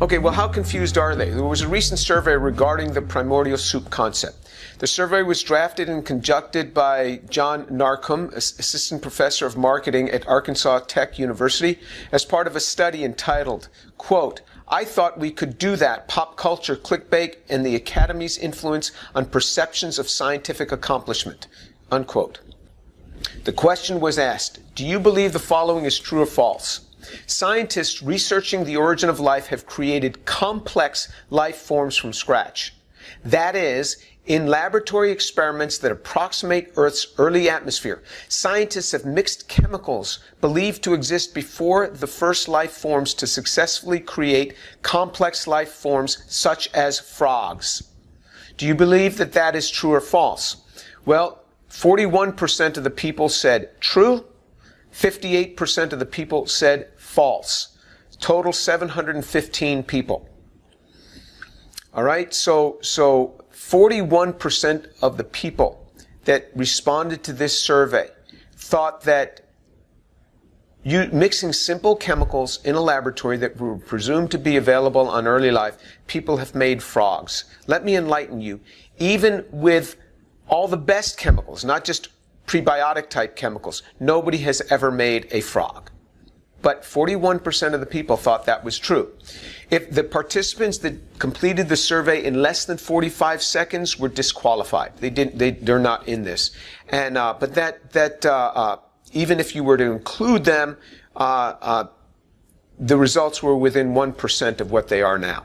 Okay, well, how confused are they? There was a recent survey regarding the primordial soup concept. The survey was drafted and conducted by John Narcombe, assistant professor of marketing at Arkansas Tech University, as part of a study entitled, quote, "I thought we could do that, pop culture, clickbait, and the Academy's influence on perceptions of scientific accomplishment," unquote. The question was asked, do you believe the following is true or false? Scientists researching the origin of life have created complex life forms from scratch. That is, in laboratory experiments that approximate Earth's early atmosphere, scientists have mixed chemicals believed to exist before the first life forms to successfully create complex life forms such as frogs. Do you believe that that is true or false? Well, 41% of the people said true, 58% of the people said false. Total 715 people. All right, so 41% of the people that responded to this survey thought that mixing simple chemicals in a laboratory that were presumed to be available on early life, people have made frogs. Let me enlighten you. Even with all the best chemicals, not just prebiotic type chemicals, nobody has ever made a frog. But 41% of the people thought that was true. If the participants that completed the survey in less than 45 seconds were disqualified, they're not in this. And but even if you were to include them, the results were within 1% of what they are now.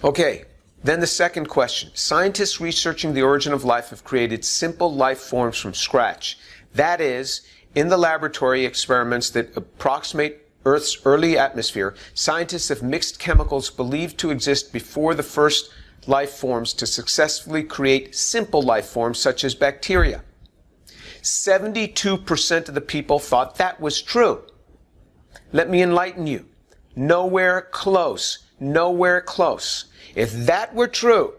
Okay. Then the second question. Scientists researching the origin of life have created simple life forms from scratch. That is, in the laboratory experiments that approximate Earth's early atmosphere, scientists have mixed chemicals believed to exist before the first life forms to successfully create simple life forms such as bacteria. 72% of the people thought that was true. Let me enlighten you. Nowhere close. Nowhere close. If that were true,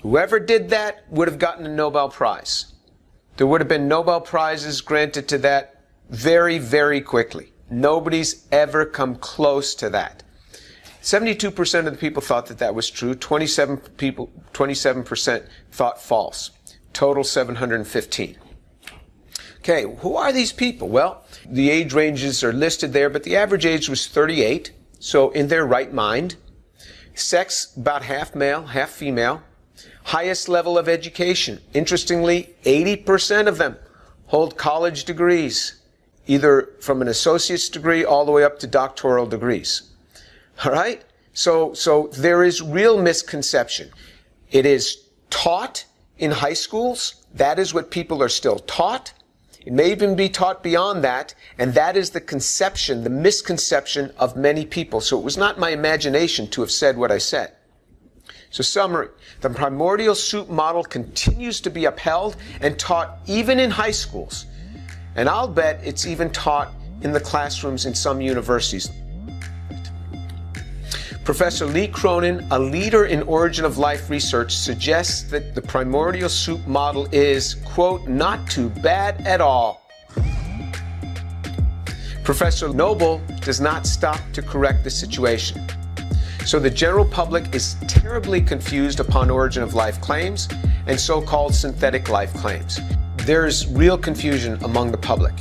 whoever did that would have gotten a Nobel Prize. There would have been Nobel Prizes granted to that very, very quickly. Nobody's ever come close to that. 72% of the people thought that that was true. 27% thought false. Total 715. Okay, who are these people? Well, the age ranges are listed there, but the average age was 38, so in their right mind. Sex, about half male, half female. Highest level of education. Interestingly, 80% of them hold college degrees, either from an associate's degree all the way up to doctoral degrees. All right? So there is real misconception. It is taught in high schools. That is what people are still taught. It may even be taught beyond that, and that is the conception, the misconception of many people. So it was not my imagination to have said what I said. So summary, the primordial soup model continues to be upheld and taught even in high schools. And I'll bet it's even taught in the classrooms in some universities. Professor Lee Cronin, a leader in origin of life research, suggests that the primordial soup model is, quote, not too bad at all. Professor Noble does not stop to correct the situation. So the general public is terribly confused upon origin of life claims and so-called synthetic life claims. There's real confusion among the public.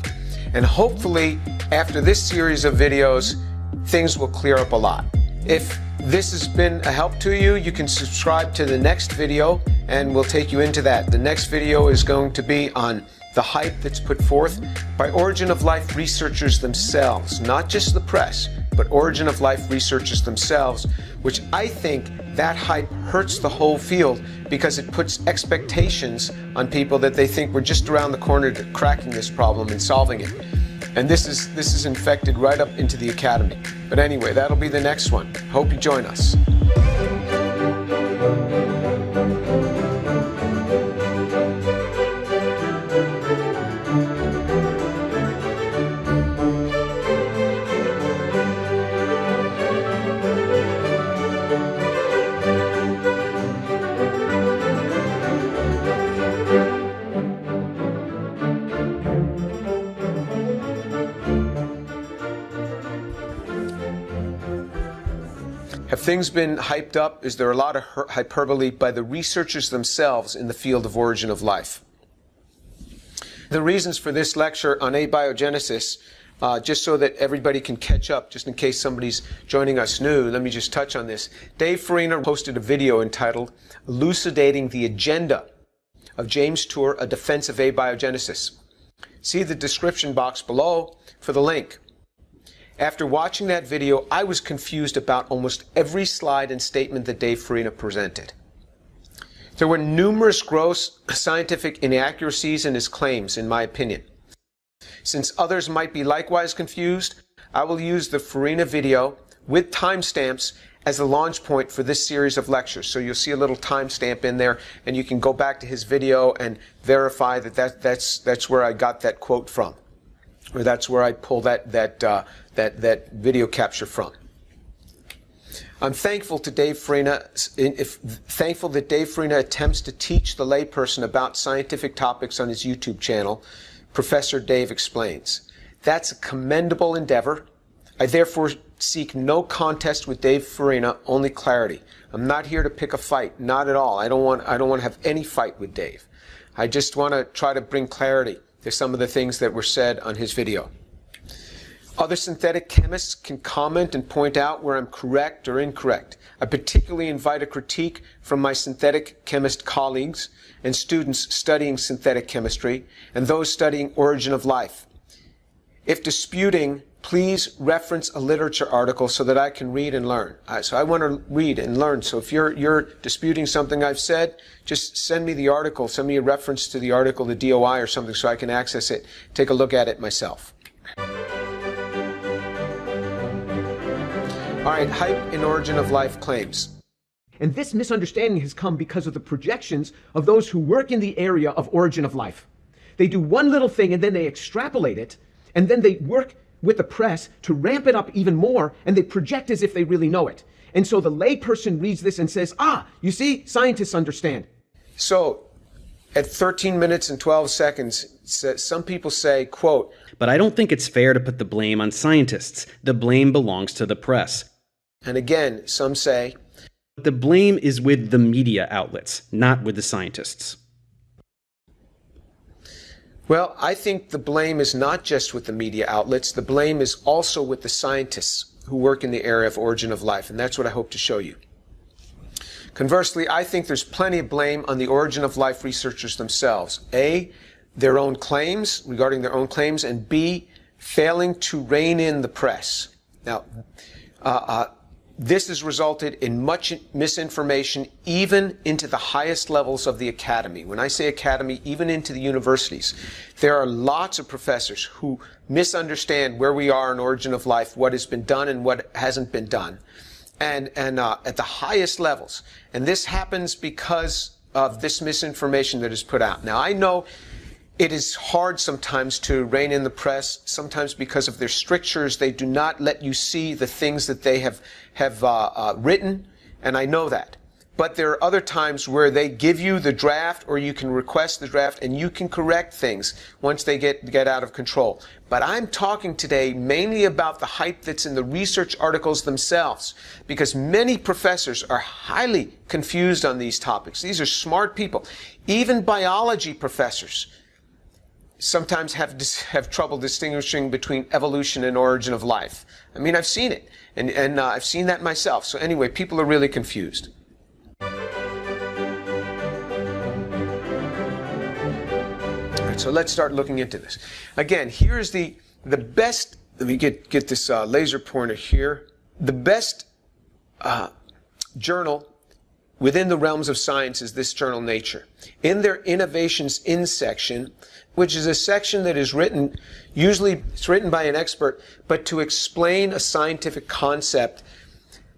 And hopefully, after this series of videos, things will clear up a lot. If this has been a help to you, you can subscribe to the next video and we'll take you into that. The next video is going to be on the hype that's put forth by origin of life researchers themselves, not just the press, but origin of life researchers themselves, which I think that hype hurts the whole field because it puts expectations on people that they think we're just around the corner to cracking this problem and solving it. And this is infected right up into the academy. But anyway, that'll be the next one. Hope you join us. Have things been hyped up? Is there a lot of hyperbole by the researchers themselves in the field of origin of life? The reasons for this lecture on abiogenesis, just so that everybody can catch up, just in case somebody's joining us new, let me just touch on this. Dave Farina posted a video entitled Elucidating the Agenda of James Tour, A Defense of Abiogenesis. See the description box below for the link. After watching that video, I was confused about almost every slide and statement that Dave Farina presented. There were numerous gross scientific inaccuracies in his claims, in my opinion. Since others might be likewise confused, I will use the Farina video with timestamps as the launch point for this series of lectures. So you'll see a little timestamp in there, and you can go back to his video and verify that that's where I got that quote from, or that's where I pulled that video capture from. I'm thankful to Dave Farina, thankful that Dave Farina attempts to teach the layperson about scientific topics on his YouTube channel, Professor Dave Explains. That's a commendable endeavor. I therefore seek no contest with Dave Farina, only clarity. I'm not here to pick a fight, not at all. I don't want to have any fight with Dave. I just want to try to bring clarity to some of the things that were said on his video. Other synthetic chemists can comment and point out where I'm correct or incorrect. I particularly invite a critique from my synthetic chemist colleagues and students studying synthetic chemistry and those studying origin of life. If disputing, please reference a literature article so that I can read and learn. So I want to read and learn. So if you're disputing something I've said, just send me the article, send me a reference to the article, the DOI or something, so I can access it, take a look at it myself. All right, hype in origin of life claims.
And this misunderstanding has come because of the projections of those who work in the area of origin of life. They do one little thing and then they extrapolate it, and then they work with the press to ramp it up even more, and they project as if they really know it. And so the layperson reads this and says, you see, scientists understand.
So, at 13 minutes and 12 seconds, some people say, quote,
But I don't think it's fair to put the blame on scientists. The blame belongs to the press.
And again, some say,
The blame is with the media outlets, not with the scientists.
Well, I think the blame is not just with the media outlets. The blame is also with the scientists who work in the area of origin of life, and that's what I hope to show you. Conversely, I think there's plenty of blame on the origin of life researchers themselves. A, their own claims, regarding their own claims, and B, failing to rein in the press. Now, this has resulted in much misinformation, even into the highest levels of the academy. When I say academy, even into the universities. There are lots of professors who misunderstand where we are in origin of life, what has been done and what hasn't been done, and at the highest levels. And this happens because of this misinformation that is put out. Now, I know it is hard sometimes to rein in the press. Sometimes because of their strictures, they do not let you see the things that they have written, and I know that. But there are other times where they give you the draft, or you can request the draft, and you can correct things once they get out of control. But I'm talking today mainly about the hype that's in the research articles themselves, because many professors are highly confused on these topics. These are smart people. Even biology professors sometimes have trouble distinguishing between evolution and origin of life. I mean, I've seen it, and I've seen that myself. So anyway, people are really confused. So let's start looking into this. Again, here's the best, let me get this laser pointer here. The best journal within the realms of science is this journal, Nature. In their Innovations In section, which is a section that is written, usually it's written by an expert, but to explain a scientific concept,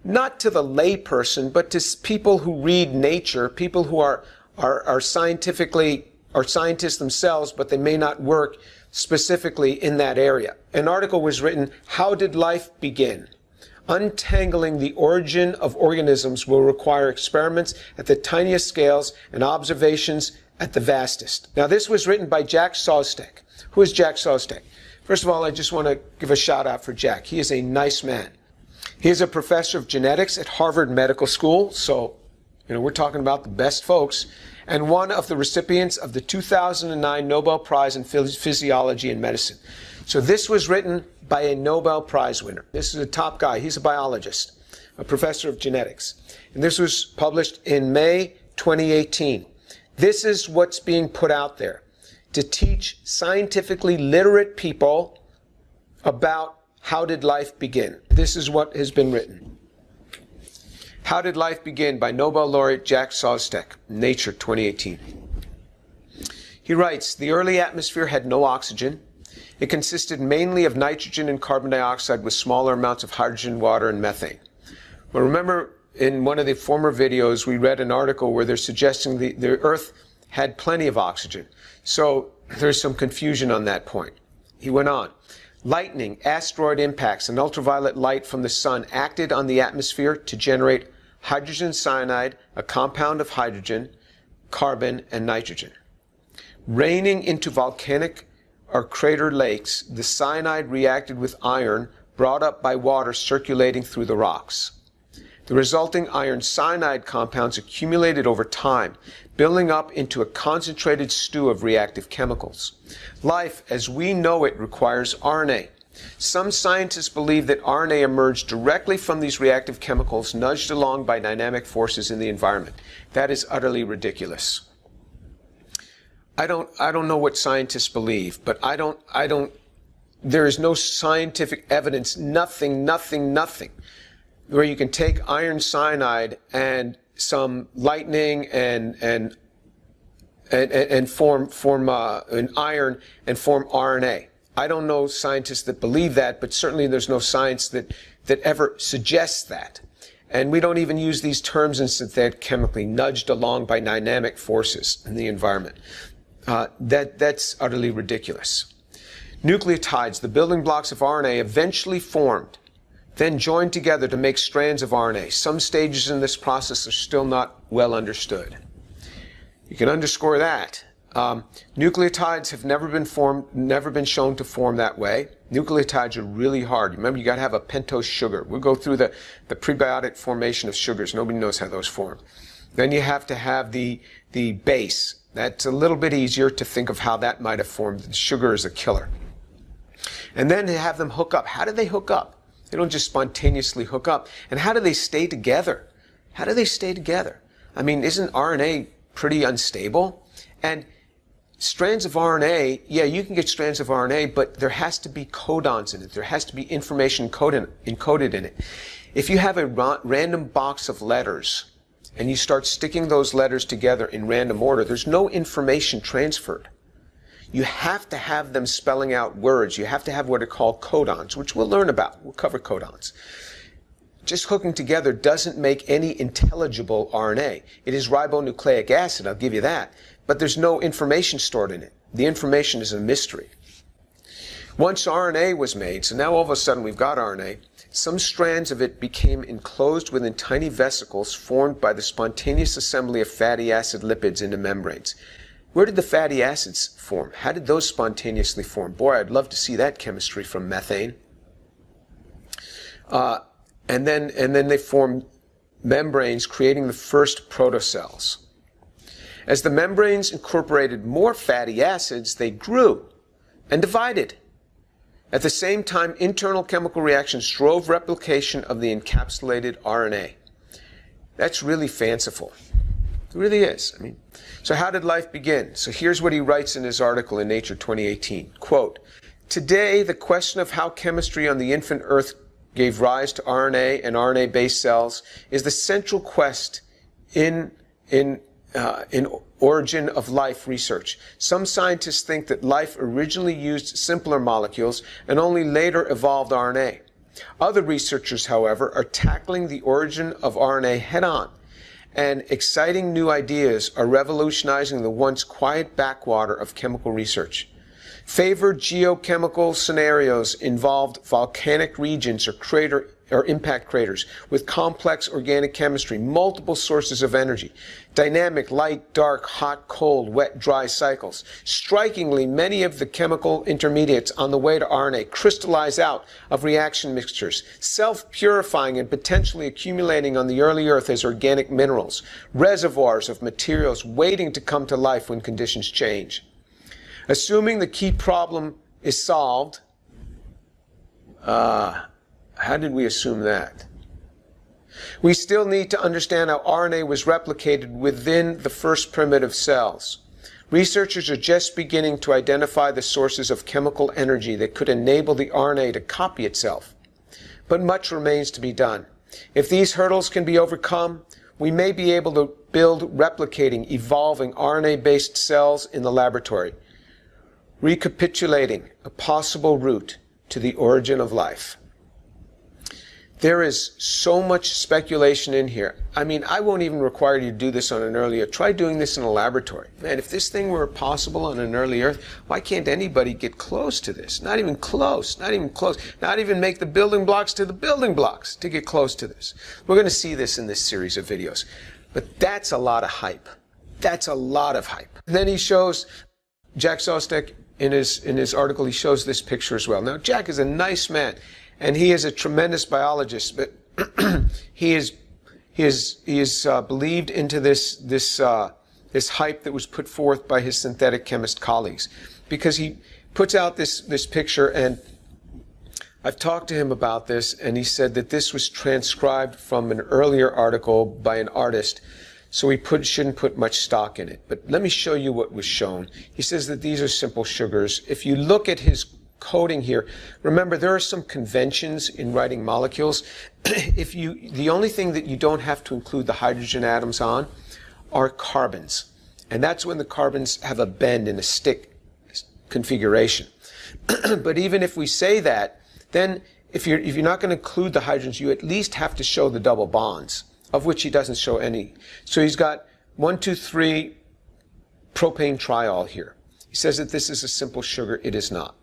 not to the layperson, but to people who read Nature, people who are scientists themselves, but they may not work specifically in that area. An article was written, How Did Life Begin? Untangling the origin of organisms will require experiments at the tiniest scales and observations at the vastest. Now, this was written by Jack Szostak. Who is Jack Szostak? First of all, I just want to give a shout out for Jack. He is a nice man. He is a professor of genetics at Harvard Medical School, so we're talking about the best folks, and one of the recipients of the 2009 Nobel Prize in Physiology and Medicine. So this was written by a Nobel Prize winner. This is a top guy. He's a biologist, a professor of genetics. And this was published in May 2018. This is what's being put out there to teach scientifically literate people about how did life begin. This is what has been written. How Did Life Begin by Nobel laureate Jack Szostak, Nature 2018. He writes, the early atmosphere had no oxygen. It consisted mainly of nitrogen and carbon dioxide with smaller amounts of hydrogen, water, and methane. Well, remember in one of the former videos we read an article where they're suggesting the Earth had plenty of oxygen. So there's some confusion on that point. He went on. Lightning, asteroid impacts, and ultraviolet light from the sun acted on the atmosphere to generate hydrogen cyanide, a compound of hydrogen, carbon, and nitrogen. Raining into volcanic or crater lakes, the cyanide reacted with iron brought up by water circulating through the rocks. The resulting iron cyanide compounds accumulated over time, building up into a concentrated stew of reactive chemicals. Life, as we know it, requires RNA. Some scientists believe that RNA emerged directly from these reactive chemicals nudged along by dynamic forces in the environment. That is utterly ridiculous. I don't know what scientists believe, but there is no scientific evidence, nothing, where you can take iron cyanide and some lightning and form an iron and form RNA. I don't know scientists that believe that, but certainly there's no science that ever suggests that. And we don't even use these terms in synthetic chemically, nudged along by dynamic forces in the environment. That's utterly ridiculous. Nucleotides, the building blocks of RNA, eventually formed, then joined together to make strands of RNA. Some stages in this process are still not well understood. You can underscore that. Nucleotides have never been shown to form that way. Nucleotides are really hard. Remember, you got to have a pentose sugar. We'll go through the prebiotic formation of sugars. Nobody knows how those form. Then you have to have the base. That's a little bit easier to think of how that might have formed. The sugar is a killer. And then to have them hook up. How do they hook up? They don't just spontaneously hook up. And how do they stay together? How do they stay together? I mean, isn't RNA pretty unstable? And strands of RNA, yeah, you can get strands of RNA, but there has to be codons in it. There has to be information encoded in it. If you have a random box of letters and you start sticking those letters together in random order, there's no information transferred. You have to have them spelling out words. You have to have what are called codons, which we'll learn about. We'll cover codons. Just hooking together doesn't make any intelligible RNA. It is ribonucleic acid, I'll give you that. But there's no information stored in it. The information is a mystery. Once RNA was made, so now all of a sudden we've got RNA, some strands of it became enclosed within tiny vesicles formed by the spontaneous assembly of fatty acid lipids into membranes. Where did the fatty acids form? How did those spontaneously form? Boy, I'd love to see that chemistry from methane. And then they formed membranes, creating the first protocells. As the membranes incorporated more fatty acids, they grew and divided. At the same time, internal chemical reactions drove replication of the encapsulated RNA. That's really fanciful. It really is. I mean, so how did life begin? So here's what he writes in his article in Nature 2018. Quote, today, the question of how chemistry on the infant Earth gave rise to RNA and RNA-based cells is the central quest in origin of life research. Some scientists think that life originally used simpler molecules and only later evolved RNA. Other researchers, however, are tackling the origin of RNA head-on, and exciting new ideas are revolutionizing the once quiet backwater of chemical research. Favored geochemical scenarios involved volcanic regions or or impact craters with complex organic chemistry, multiple sources of energy, dynamic light, dark, hot, cold, wet, dry cycles. Strikingly, many of the chemical intermediates on the way to RNA crystallize out of reaction mixtures, self-purifying and potentially accumulating on the early Earth as organic minerals, reservoirs of materials waiting to come to life when conditions change. Assuming the key problem is solved, how did we assume that? We still need to understand how RNA was replicated within the first primitive cells. Researchers are just beginning to identify the sources of chemical energy that could enable the RNA to copy itself. But much remains to be done. If these hurdles can be overcome, we may be able to build replicating, evolving RNA-based cells in the laboratory, recapitulating a possible route to the origin of life. There is so much speculation in here. I mean, I won't even require you to do this on an early Earth. Try doing this in a laboratory. Man, if this thing were possible on an early Earth, why can't anybody get close to this? Not even close, not even close. Not even make the building blocks to the building blocks to get close to this. We're going to see this in this series of videos. But that's a lot of hype. That's a lot of hype. And then he shows, Jack Szostak, in his article, he shows this picture as well. Now, Jack is a nice man, and he is a tremendous biologist, but he is believed into this hype that was put forth by his synthetic chemist colleagues, because he puts out this picture, and I've talked to him about this, and he said that this was transcribed from an earlier article by an artist, so we shouldn't put much stock in it. But let me show you what was shown. He says that these are simple sugars. If you look at his coding here, remember there are some conventions in writing molecules. The only thing that you don't have to include the hydrogen atoms on are carbons. And that's when the carbons have a bend in a stick configuration. But even if we say that, then if you're not going to include the hydrogens, you at least have to show the double bonds, of which he doesn't show any. So he's got 1, 2, 3 propane triol here. He says that this is a simple sugar. It is not.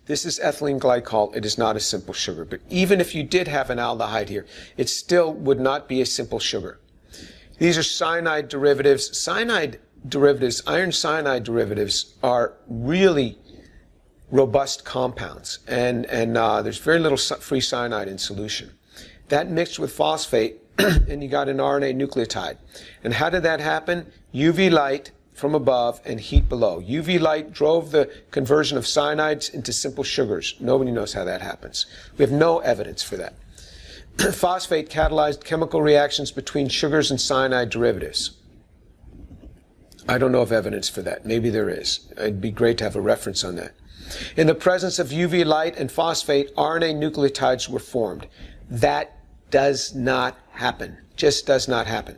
This is ethylene glycol. It is not a simple sugar. But even if you did have an aldehyde here, it still would not be a simple sugar. These are cyanide derivatives. Cyanide derivatives, iron cyanide derivatives, are really robust compounds. And there's very little free cyanide in solution. That mixed with phosphate, and you got an RNA nucleotide. And how did that happen? UV light from above and heat below. UV light drove the conversion of cyanides into simple sugars. Nobody knows how that happens. We have no evidence for that. Phosphate catalyzed chemical reactions between sugars and cyanide derivatives. I don't know of evidence for that. Maybe there is. It'd be great to have a reference on that. In the presence of UV light and phosphate, RNA nucleotides were formed. That does not happen. Just does not happen.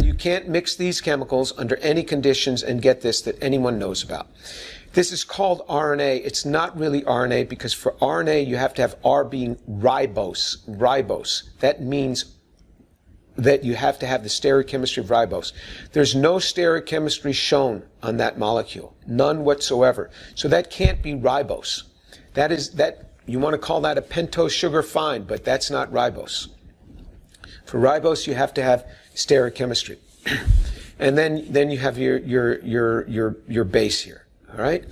You can't mix these chemicals under any conditions and get this that anyone knows about. This is called RNA. It's not really RNA because for RNA you have to have R being ribose. Ribose. That means that you have to have the stereochemistry of ribose. There's no stereochemistry shown on that molecule. None whatsoever. So that can't be ribose. You want to call that a pentose sugar, fine, but that's not ribose. For ribose, you have to have stereochemistry. And then you have your base here, all right?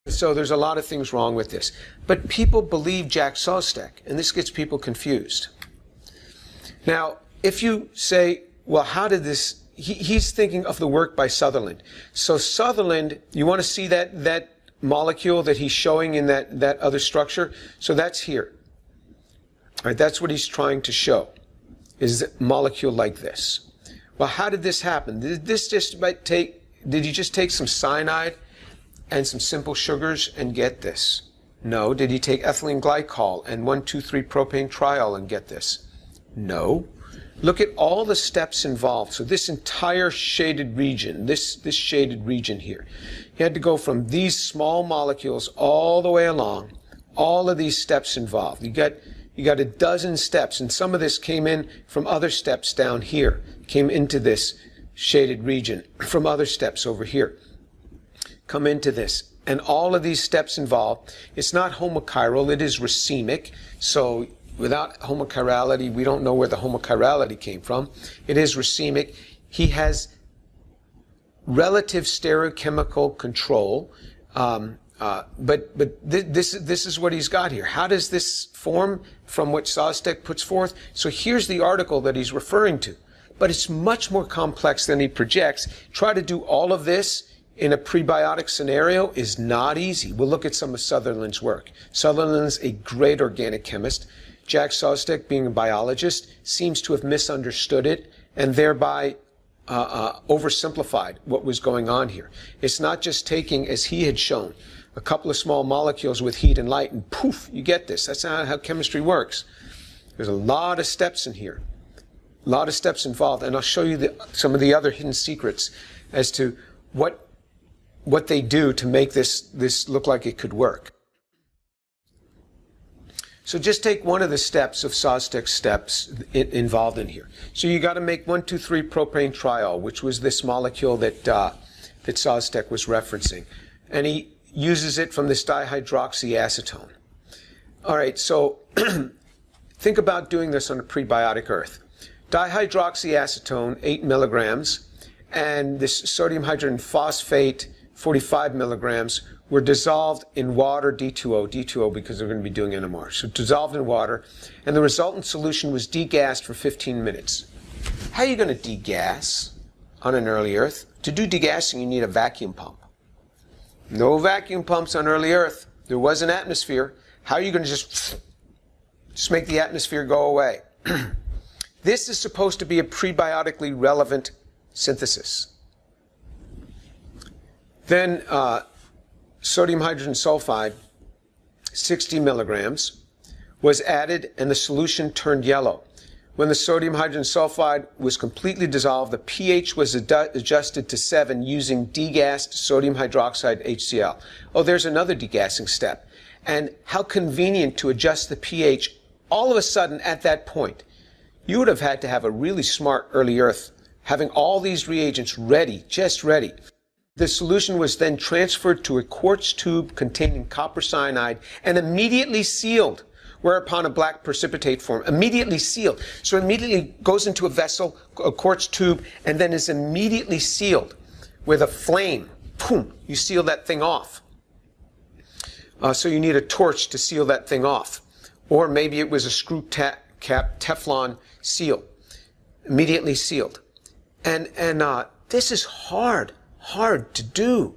So there's a lot of things wrong with this. But people believe Jack Szostak, and this gets people confused. Now, if you say, well, how did this, he's thinking of the work by Sutherland. So Sutherland, you want to see that molecule that he's showing in that other structure? So that's here. All right, that's what he's trying to show, is a molecule like this. Well, how did this happen? Did you just take some cyanide and some simple sugars and get this? No. Did you take ethylene glycol and 1, 2, 3 propane triol and get this? No. Look at all the steps involved. So this entire shaded region, this shaded region here, you had to go from these small molecules all the way along, all of these steps involved. You got a dozen steps, and some of this came in from other steps down here, came into this shaded region from other steps over here, come into this. And all of these steps involved, it's not homochiral, it is racemic. So without homochirality. We don't know where the homochirality came from. It is racemic. He has relative stereochemical control, but this is what he's got here. How does this form from what Sostek puts forth? So here's the article that he's referring to, but it's much more complex than he projects. Try to do all of this in a prebiotic scenario is not easy. We'll look at some of Sutherland's work. Sutherland's a great organic chemist. Jack Sostek, being a biologist, seems to have misunderstood it and thereby oversimplified what was going on here. It's not just taking, as he had shown, a couple of small molecules with heat and light and poof, you get this. That's not how chemistry works. There's a lot of steps in here, a lot of steps involved, and I'll show you some of the other hidden secrets as to what they do to make this look like it could work. So just take one of the steps of Sostek's steps involved in here. So you got to make 1,2,3-propane triol, which was this molecule that Sostek was referencing. And he uses it from this dihydroxyacetone. All right, so think about doing this on a prebiotic earth. Dihydroxyacetone, 8 milligrams, and this sodium hydrogen phosphate, 45 milligrams, were dissolved in water, D2O because they're going to be doing NMR. So dissolved in water, and the resultant solution was degassed for 15 minutes. How are you going to degas on an early Earth? To do degassing, you need a vacuum pump. No vacuum pumps on early Earth. There was an atmosphere. How are you going to just make the atmosphere go away? This is supposed to be a prebiotically relevant synthesis. Then sodium hydrogen sulfide, 60 milligrams, was added and the solution turned yellow. When the sodium hydrogen sulfide was completely dissolved, the pH was adjusted to 7 using degassed sodium hydroxide HCl. Oh, there's another degassing step. And how convenient to adjust the pH all of a sudden at that point. You would have had to have a really smart early Earth, having all these reagents ready, just ready. The solution was then transferred to a quartz tube containing copper cyanide and immediately sealed, whereupon a black precipitate formed. Immediately sealed. So it immediately goes into a vessel, a quartz tube, and then is immediately sealed with a flame. Boom, you seal that thing off. So you need a torch to seal that thing off. Or maybe it was a screw cap Teflon seal. Immediately sealed. And this is hard to do.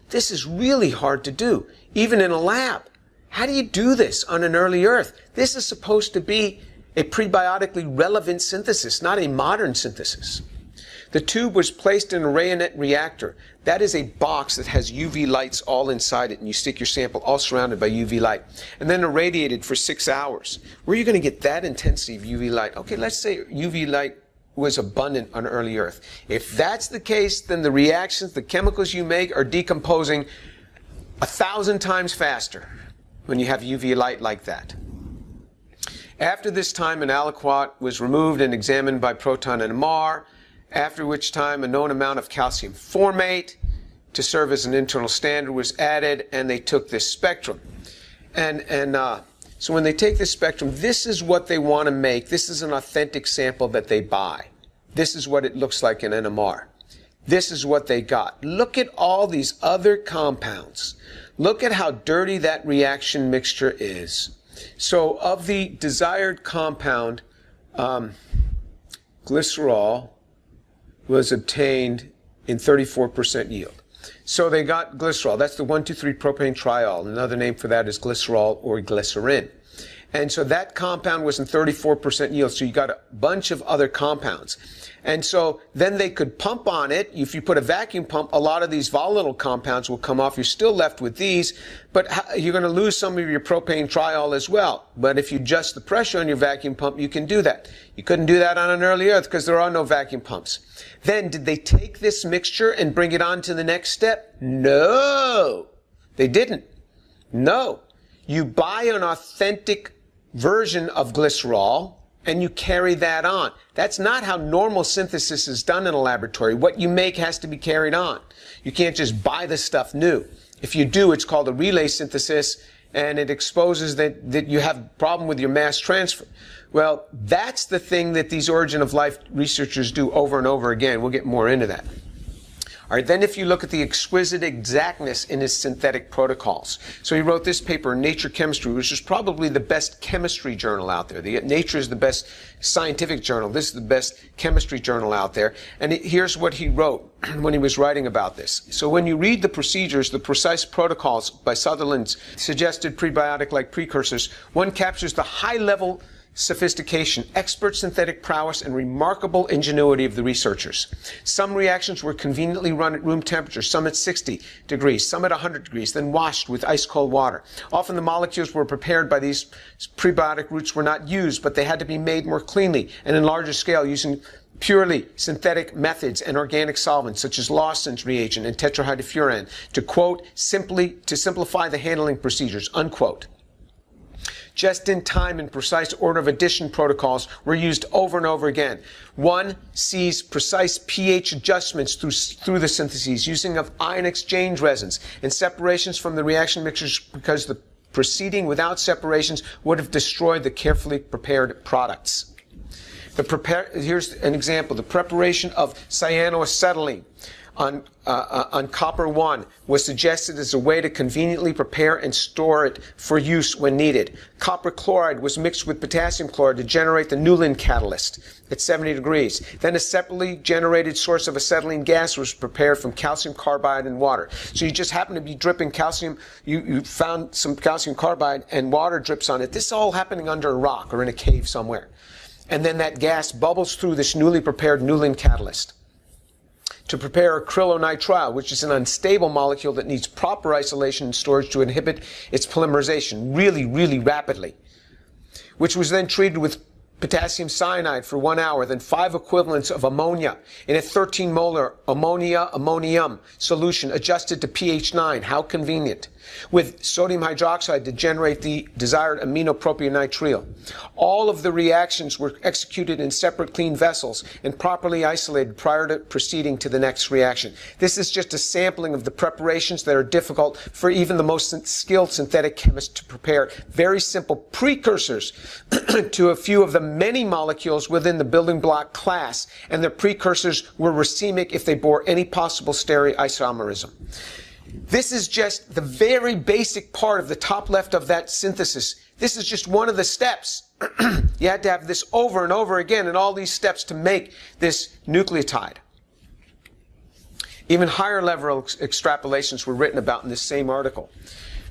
This is really hard to do, even in a lab. How do you do this on an early Earth? This is supposed to be a prebiotically relevant synthesis, not a modern synthesis. The tube was placed in a rayonette reactor. That is a box that has UV lights all inside it, and you stick your sample all surrounded by UV light. And then irradiated for 6 hours. Where are you going to get that intensity of UV light? Okay, let's say UV light was abundant on early Earth. If that's the case, then the reactions, the chemicals you make are decomposing 1,000 times faster when you have UV light like that. After this time, an aliquot was removed and examined by proton NMR, after which time a known amount of calcium formate to serve as an internal standard was added, and they took this spectrum. So when they take this spectrum, this is what they want to make. This is an authentic sample that they buy. This is what it looks like in NMR. This is what they got. Look at all these other compounds. Look at how dirty that reaction mixture is. So of the desired compound, glycerol was obtained in 34% yield. So they got glycerol. That's the 1,2,3-propane triol. Another name for that is glycerol or glycerin. And so that compound was in 34% yield. So you got a bunch of other compounds. And so then they could pump on it. If you put a vacuum pump, a lot of these volatile compounds will come off. You're still left with these, but you're going to lose some of your propane triol as well. But if you adjust the pressure on your vacuum pump, you can do that. You couldn't do that on an early Earth because there are no vacuum pumps. Then did they take this mixture and bring it on to the next step? No, they didn't. No. You buy an authentic version of glycerol and you carry that on. That's not how normal synthesis is done in a laboratory. What you make has to be carried on. You can't just buy the stuff new. If you do, it's called a relay synthesis, and it exposes that you have a problem with your mass transfer. Well, that's the thing that these origin of life researchers do over and over again. We'll get more into that. All right, then if you look at the exquisite exactness in his synthetic protocols. So he wrote this paper in Nature Chemistry, which is probably the best chemistry journal out there. Nature is the best scientific journal. This is the best chemistry journal out there. And here's what he wrote when he was writing about this. So when you read the procedures, the precise protocols by Sutherland's suggested prebiotic-like precursors, one captures the high-level sophistication, expert synthetic prowess, and remarkable ingenuity of the researchers. Some reactions were conveniently run at room temperature, some at 60 degrees, some at 100 degrees, then washed with ice-cold water. Often the molecules were prepared by these prebiotic routes were not used, but they had to be made more cleanly and in larger scale using purely synthetic methods and organic solvents such as Lawson's reagent and tetrahydrofuran to, quote, to simplify the handling procedures, unquote. Just-in-time and precise order of addition protocols were used over and over again. One sees precise pH adjustments through the syntheses, using of ion exchange resins and separations from the reaction mixtures because the proceeding without separations would have destroyed the carefully prepared products. Here's an example. The preparation of cyanoacetylene on copper 1 was suggested as a way to conveniently prepare and store it for use when needed. Copper chloride was mixed with potassium chloride to generate the Newland catalyst at 70 degrees. Then a separately generated source of acetylene gas was prepared from calcium carbide and water. So you just happen to be dripping calcium, you found some calcium carbide and water drips on it. This is all happening under a rock or in a cave somewhere. And then that gas bubbles through this newly prepared Newland catalyst to prepare acrylonitrile, which is an unstable molecule that needs proper isolation and storage to inhibit its polymerization really, really rapidly, which was then treated with potassium cyanide for 1 hour, then 5 equivalents of ammonia in a 13 molar ammonium solution adjusted to pH 9. How convenient. With sodium hydroxide to generate the desired aminopropionitrile. All of the reactions were executed in separate clean vessels and properly isolated prior to proceeding to the next reaction. This is just a sampling of the preparations that are difficult for even the most skilled synthetic chemist to prepare. Very simple precursors to a few of the many molecules within the building block class, and the precursors were racemic if they bore any possible stereoisomerism. This is just the very basic part of the top left of that synthesis. This is just one of the steps. You had to have this over and over again in all these steps to make this nucleotide. Even higher level extrapolations were written about in this same article.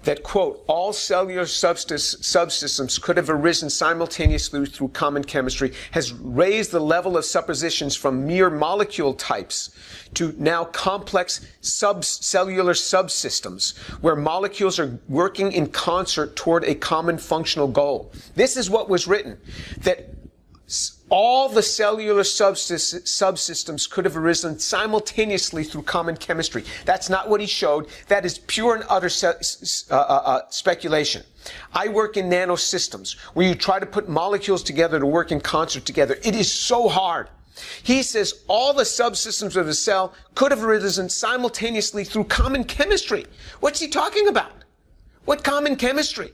That, quote, all cellular subsystems could have arisen simultaneously through common chemistry has raised the level of suppositions from mere molecule types to now complex cellular subsystems where molecules are working in concert toward a common functional goal. This is what was written, that all the cellular subsystems could have arisen simultaneously through common chemistry. That's not what he showed. That is pure and utter speculation. I work in nanosystems, where you try to put molecules together to work in concert together. It is so hard. He says all the subsystems of a cell could have arisen simultaneously through common chemistry. What's he talking about? What common chemistry?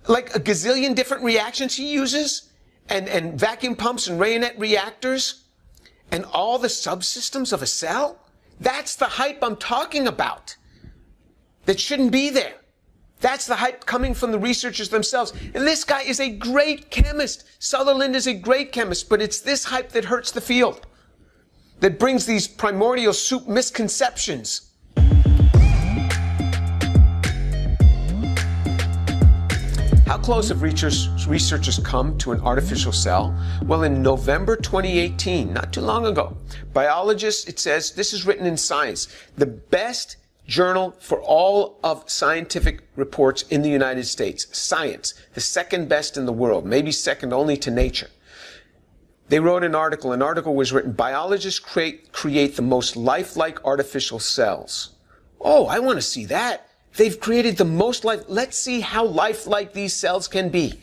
Like a gazillion different reactions he uses? And vacuum pumps and Rayonette reactors and all the subsystems of a cell? That's the hype I'm talking about. That shouldn't be there. That's the hype coming from the researchers themselves. And this guy is a great chemist. Sutherland is a great chemist, but it's this hype that hurts the field, that brings these primordial soup misconceptions. How close have researchers come to an artificial cell? Well, in November 2018, not too long ago, biologists, it says, this is written in Science, the best journal for all of scientific reports in the United States, Science, the second best in the world, maybe second only to Nature. They wrote an article was written, biologists create the most lifelike artificial cells. Oh, I want to see that. They've created the most life. Let's see how lifelike these cells can be.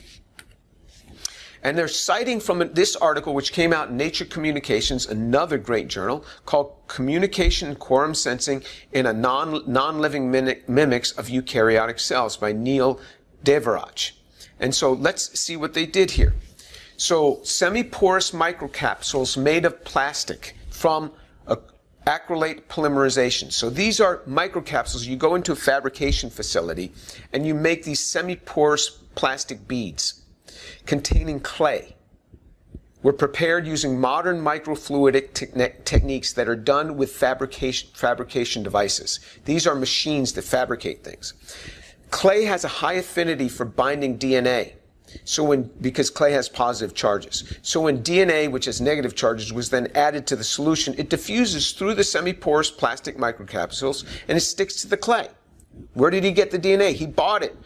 And they're citing from this article, which came out in Nature Communications, another great journal, called Communication and Quorum Sensing in a Non-Living Mimics of Eukaryotic Cells by Neil Devaraj. And so let's see what they did here. So semi-porous microcapsules made of plastic from acrylate polymerization. So these are microcapsules. You go into a fabrication facility and you make these semi-porous plastic beads containing clay. Were prepared using modern microfluidic techniques that are done with fabrication devices. These are machines that fabricate things. Clay has a high affinity for binding DNA. Because clay has positive charges. So when DNA, which has negative charges, was then added to the solution, it diffuses through the semi-porous plastic microcapsules and it sticks to the clay. Where did he get the DNA? He bought it.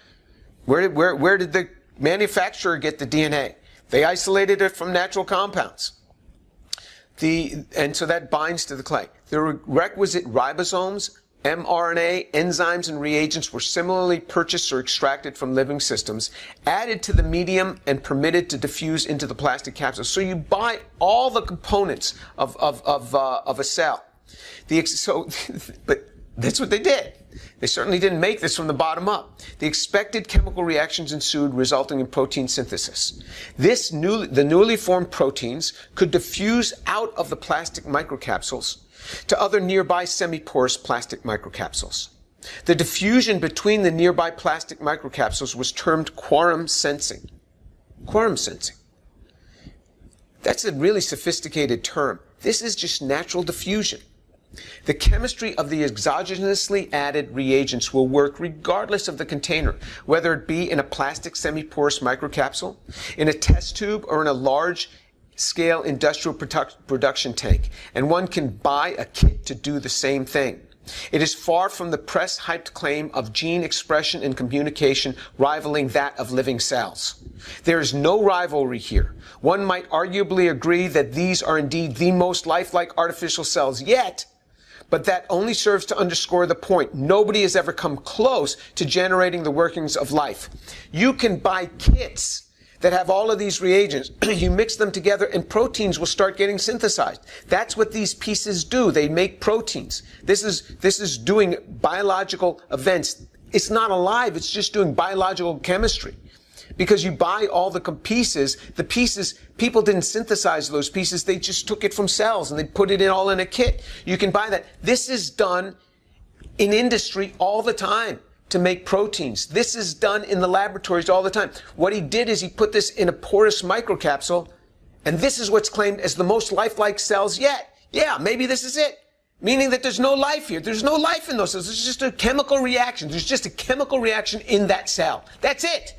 Where did the manufacturer get the DNA? They isolated it from natural compounds. And so that binds to the clay. The requisite ribosomes, mRNA, enzymes, and reagents were similarly purchased or extracted from living systems, added to the medium, and permitted to diffuse into the plastic capsule. So you buy all the components of a cell. But that's what they did. They certainly didn't make this from the bottom up. The expected chemical reactions ensued, resulting in protein synthesis. The newly formed proteins could diffuse out of the plastic microcapsules to other nearby semi-porous plastic microcapsules. The diffusion between the nearby plastic microcapsules was termed quorum sensing. Quorum sensing. That's a really sophisticated term. This is just natural diffusion. The chemistry of the exogenously added reagents will work regardless of the container, whether it be in a plastic semi-porous microcapsule, in a test tube, or in a large-scale industrial production tank, and one can buy a kit to do the same thing. It is far from the press-hyped claim of gene expression and communication rivaling that of living cells. There is no rivalry here. One might arguably agree that these are indeed the most lifelike artificial cells yet, but that only serves to underscore the point. Nobody has ever come close to generating the workings of life. You can buy kits that have all of these reagents. You mix them together and proteins will start getting synthesized. That's what these pieces do. They make proteins. This is doing biological events. It's not alive. It's just doing biological chemistry. Because you buy all the pieces, people didn't synthesize those pieces, they just took it from cells and they put it all in a kit. You can buy that. This is done in industry all the time to make proteins. This is done in the laboratories all the time. What he did is he put this in a porous microcapsule, and this is what's claimed as the most lifelike cells yet. Yeah, maybe this is it. Meaning that there's no life here. There's no life in those cells. There's just a chemical reaction. There's just a chemical reaction in that cell. That's it.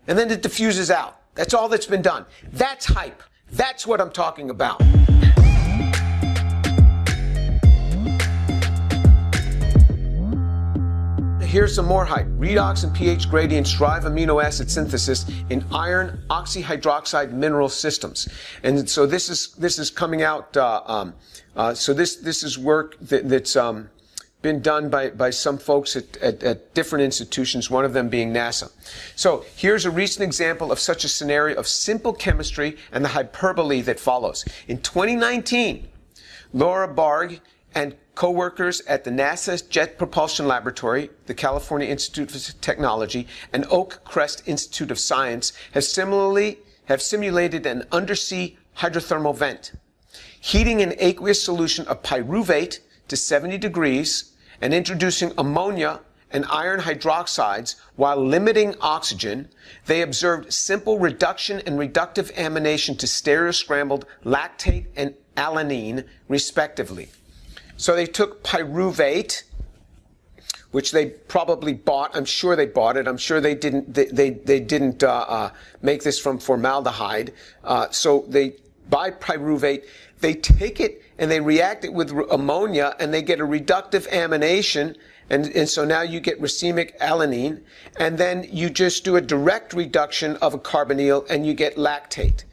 And then it diffuses out. That's all that's been done. That's hype. That's what I'm talking about. Here's some more hype. Redox and pH gradients drive amino acid synthesis in iron oxyhydroxide mineral systems. And so this is coming out. So this is work that's been done by some folks at different institutions, one of them being NASA. So here's a recent example of such a scenario of simple chemistry and the hyperbole that follows. In 2019, Laura Barg and co-workers at the NASA Jet Propulsion Laboratory, the California Institute for Technology, and Oak Crest Institute of Science have simulated an undersea hydrothermal vent, heating an aqueous solution of pyruvate to 70 degrees and introducing ammonia and iron hydroxides while limiting oxygen. They observed simple reduction and reductive amination to stereoscrambled lactate and alanine, respectively. So they took pyruvate, which they probably bought. I'm sure they bought it. I'm sure they didn't. They didn't make this from formaldehyde. So they buy pyruvate. They take it and they react it with ammonia, and they get a reductive amination. And so now you get racemic alanine, and then you just do a direct reduction of a carbonyl, and you get lactate.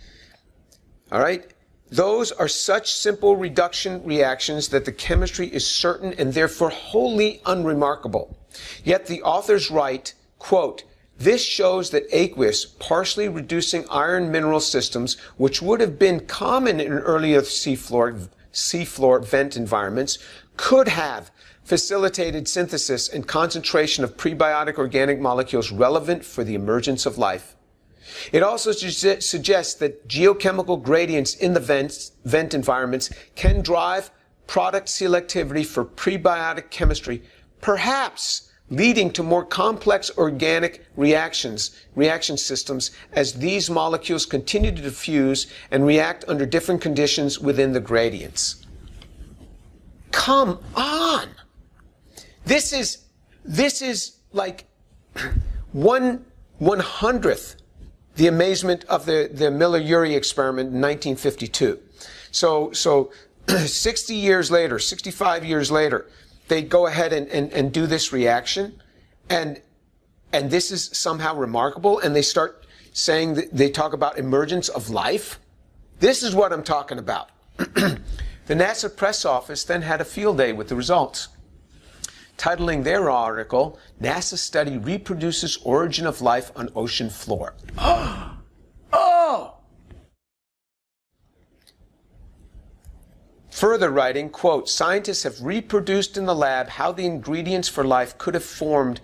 All right. Those are such simple reduction reactions that the chemistry is certain and therefore wholly unremarkable. Yet the authors write, quote, This shows that aqueous, partially reducing iron mineral systems, which would have been common in earlier seafloor vent environments, could have facilitated synthesis and concentration of prebiotic organic molecules relevant for the emergence of life. It also suggests that geochemical gradients in the vent environments can drive product selectivity for prebiotic chemistry, perhaps leading to more complex organic reaction systems as these molecules continue to diffuse and react under different conditions within the gradients. Come on! This is like 1/100th the amazement of the Miller-Urey experiment in 1952. So 60 years later, 65 years later, they go ahead and do this reaction, and this is somehow remarkable, and they start saying that they talk about emergence of life. This is what I'm talking about. The NASA press office then had a field day with the results, titling their article, NASA Study Reproduces Origin of Life on Ocean Floor. Oh! Further writing, quote, scientists have reproduced in the lab how the ingredients for life could have formed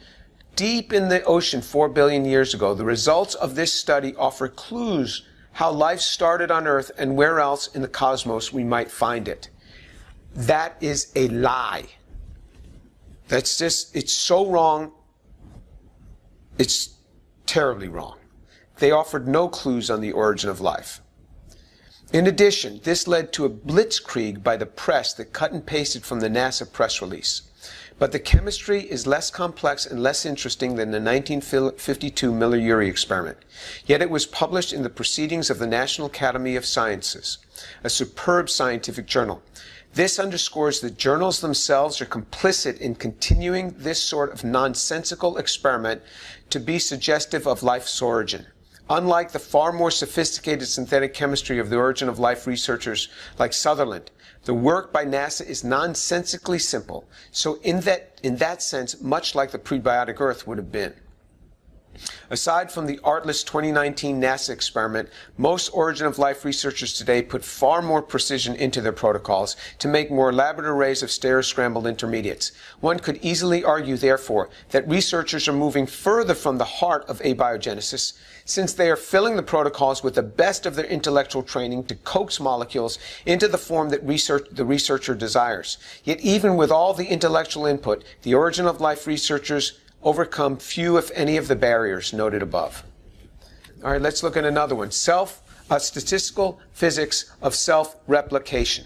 deep in the ocean 4 billion years ago. The results of this study offer clues how life started on Earth and where else in the cosmos we might find it. That is a lie. That's just, it's so wrong. It's terribly wrong. They offered no clues on the origin of life. In addition, this led to a blitzkrieg by the press that cut and pasted from the NASA press release. But the chemistry is less complex and less interesting than the 1952 Miller-Urey experiment. Yet it was published in the Proceedings of the National Academy of Sciences, a superb scientific journal. This underscores that journals themselves are complicit in continuing this sort of nonsensical experiment to be suggestive of life's origin. Unlike the far more sophisticated synthetic chemistry of the origin of life researchers like Sutherland, the work by NASA is nonsensically simple, so in that sense, much like the prebiotic Earth would have been. Aside from the artless 2019 NASA experiment, most origin of life researchers today put far more precision into their protocols to make more elaborate arrays of stereo-scrambled intermediates. One could easily argue, therefore, that researchers are moving further from the heart of abiogenesis, since they are filling the protocols with the best of their intellectual training to coax molecules into the form that the researcher desires. Yet even with all the intellectual input, the origin of life researchers overcome few, if any, of the barriers noted above. All right, let's look at another one. Statistical physics of self-replication.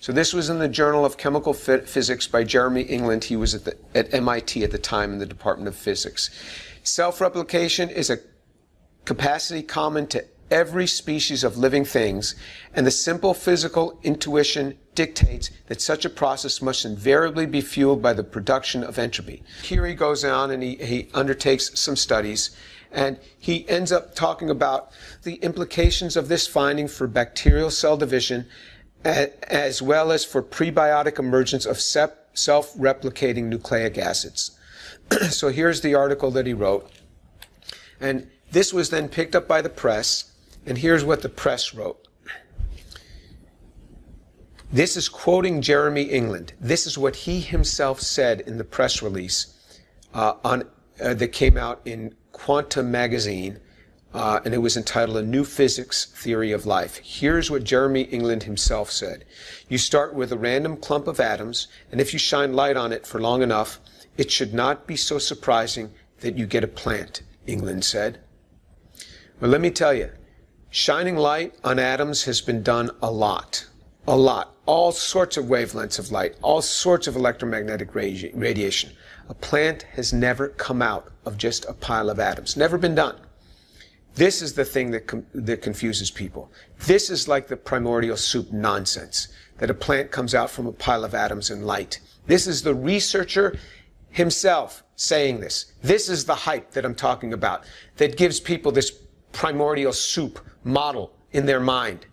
So this was in the Journal of Chemical Physics by Jeremy England. He was at MIT at the time in the Department of Physics. Self-replication is a capacity common to every species of living things, and the simple physical intuition dictates that such a process must invariably be fueled by the production of entropy. Here he goes on and he undertakes some studies, and he ends up talking about the implications of this finding for bacterial cell division as well as for prebiotic emergence of self-replicating nucleic acids. So here's the article that he wrote, and this was then picked up by the press, and here's what the press wrote. This is quoting Jeremy England. This is what he himself said in the press release that came out in Quantum magazine, and it was entitled A New Physics Theory of Life. Here's what Jeremy England himself said. You start with a random clump of atoms, and if you shine light on it for long enough, it should not be so surprising that you get a plant, England said. Well, let me tell you, shining light on atoms has been done a lot. All sorts of wavelengths of light, all sorts of electromagnetic radiation. A plant has never come out of just a pile of atoms. Never been done. This is the thing that confuses people. This is like the primordial soup nonsense, that a plant comes out from a pile of atoms and light. This is the researcher himself saying this. This is the hype that I'm talking about, that gives people this primordial soup model in their mind.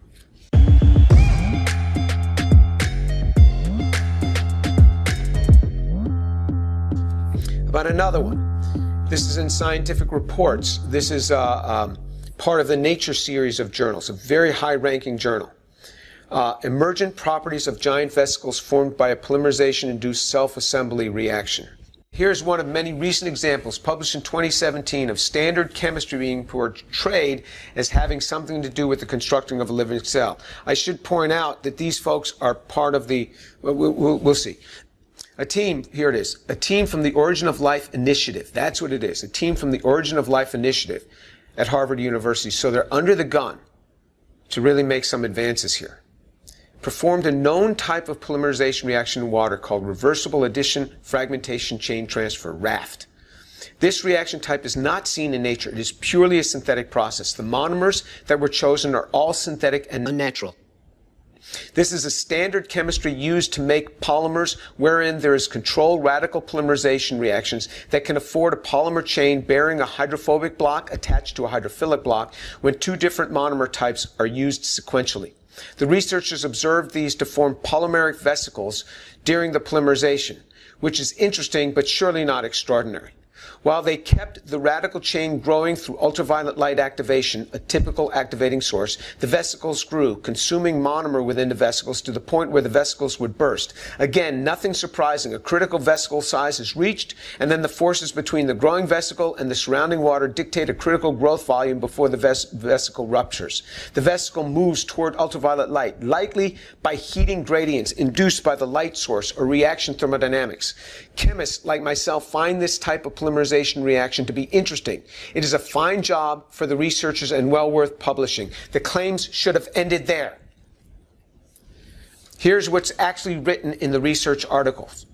About another one. This is in Scientific Reports. This is part of the Nature series of journals, a very high-ranking journal. Emergent properties of giant vesicles formed by a polymerization-induced self-assembly reaction. Here's one of many recent examples published in 2017 of standard chemistry being portrayed as having something to do with the constructing of a living cell. I should point out that these folks are part of the, we'll see. A team, here it is, a team from the Origin of Life Initiative. That's what it is, a team from the Origin of Life Initiative at Harvard University. So they're under the gun to really make some advances here. Performed a known type of polymerization reaction in water called reversible addition fragmentation chain transfer, RAFT. This reaction type is not seen in nature. It is purely a synthetic process. The monomers that were chosen are all synthetic and unnatural. This is a standard chemistry used to make polymers wherein there is controlled radical polymerization reactions that can afford a polymer chain bearing a hydrophobic block attached to a hydrophilic block when two different monomer types are used sequentially. The researchers observed these to form polymeric vesicles during the polymerization, which is interesting but surely not extraordinary. While they kept the radical chain growing through ultraviolet light activation, a typical activating source, the vesicles grew, consuming monomer within the vesicles to the point where the vesicles would burst. Again, nothing surprising. A critical vesicle size is reached, and then the forces between the growing vesicle and the surrounding water dictate a critical growth volume before the vesicle ruptures. The vesicle moves toward ultraviolet light, likely by heating gradients induced by the light source or reaction thermodynamics. Chemists, like myself, find this type of polymerization reaction to be interesting. It is a fine job for the researchers and well worth publishing. The claims should have ended there. Here's what's actually written in the research articles.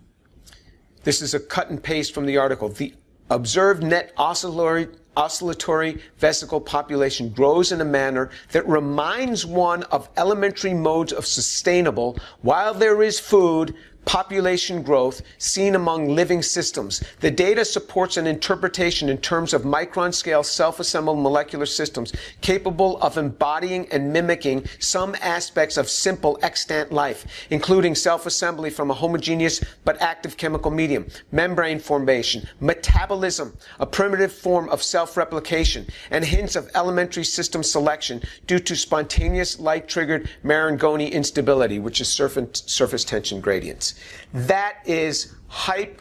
This is a cut and paste from the article. The observed net oscillatory vesicle population grows in a manner that reminds one of elementary modes of sustainable, while there is food, population growth seen among living systems. The data supports an interpretation in terms of micron-scale self-assembled molecular systems capable of embodying and mimicking some aspects of simple extant life, including self-assembly from a homogeneous but active chemical medium, membrane formation, metabolism, a primitive form of self-replication, and hints of elementary system selection due to spontaneous light-triggered Marangoni instability, which is surface tension gradients. That is hype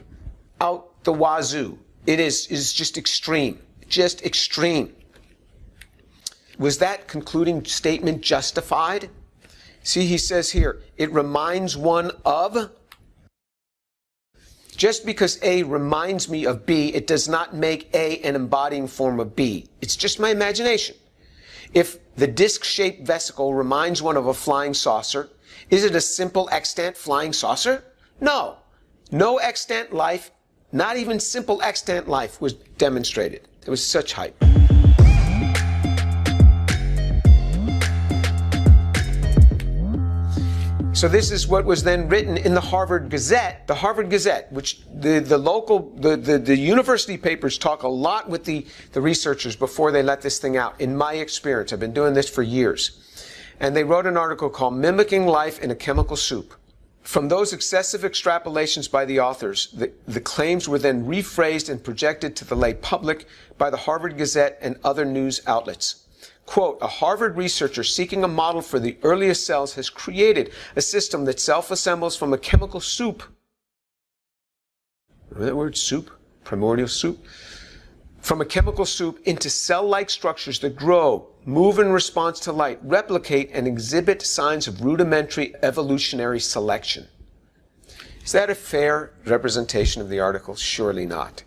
out the wazoo. It is just extreme. Just extreme. Was that concluding statement justified? See, he says here, it reminds one of. Just because A reminds me of B, it does not make A an embodying form of B. It's just my imagination. If the disc-shaped vesicle reminds one of a flying saucer, is it a simple extant flying saucer? No. No extant life, not even simple extant life, was demonstrated. There was such hype. So this is what was then written in the Harvard Gazette. The Harvard Gazette, which the university papers talk a lot with the researchers before they let this thing out. In my experience, I've been doing this for years. And they wrote an article called Mimicking Life in a Chemical Soup. From those excessive extrapolations by the authors, the claims were then rephrased and projected to the lay public by the Harvard Gazette and other news outlets. Quote, a Harvard researcher seeking a model for the earliest cells has created a system that self-assembles from a chemical soup. Remember that word, soup? Primordial soup? From a chemical soup into cell-like structures that grow, move in response to light, replicate, and exhibit signs of rudimentary evolutionary selection. Is that a fair representation of the article? Surely not.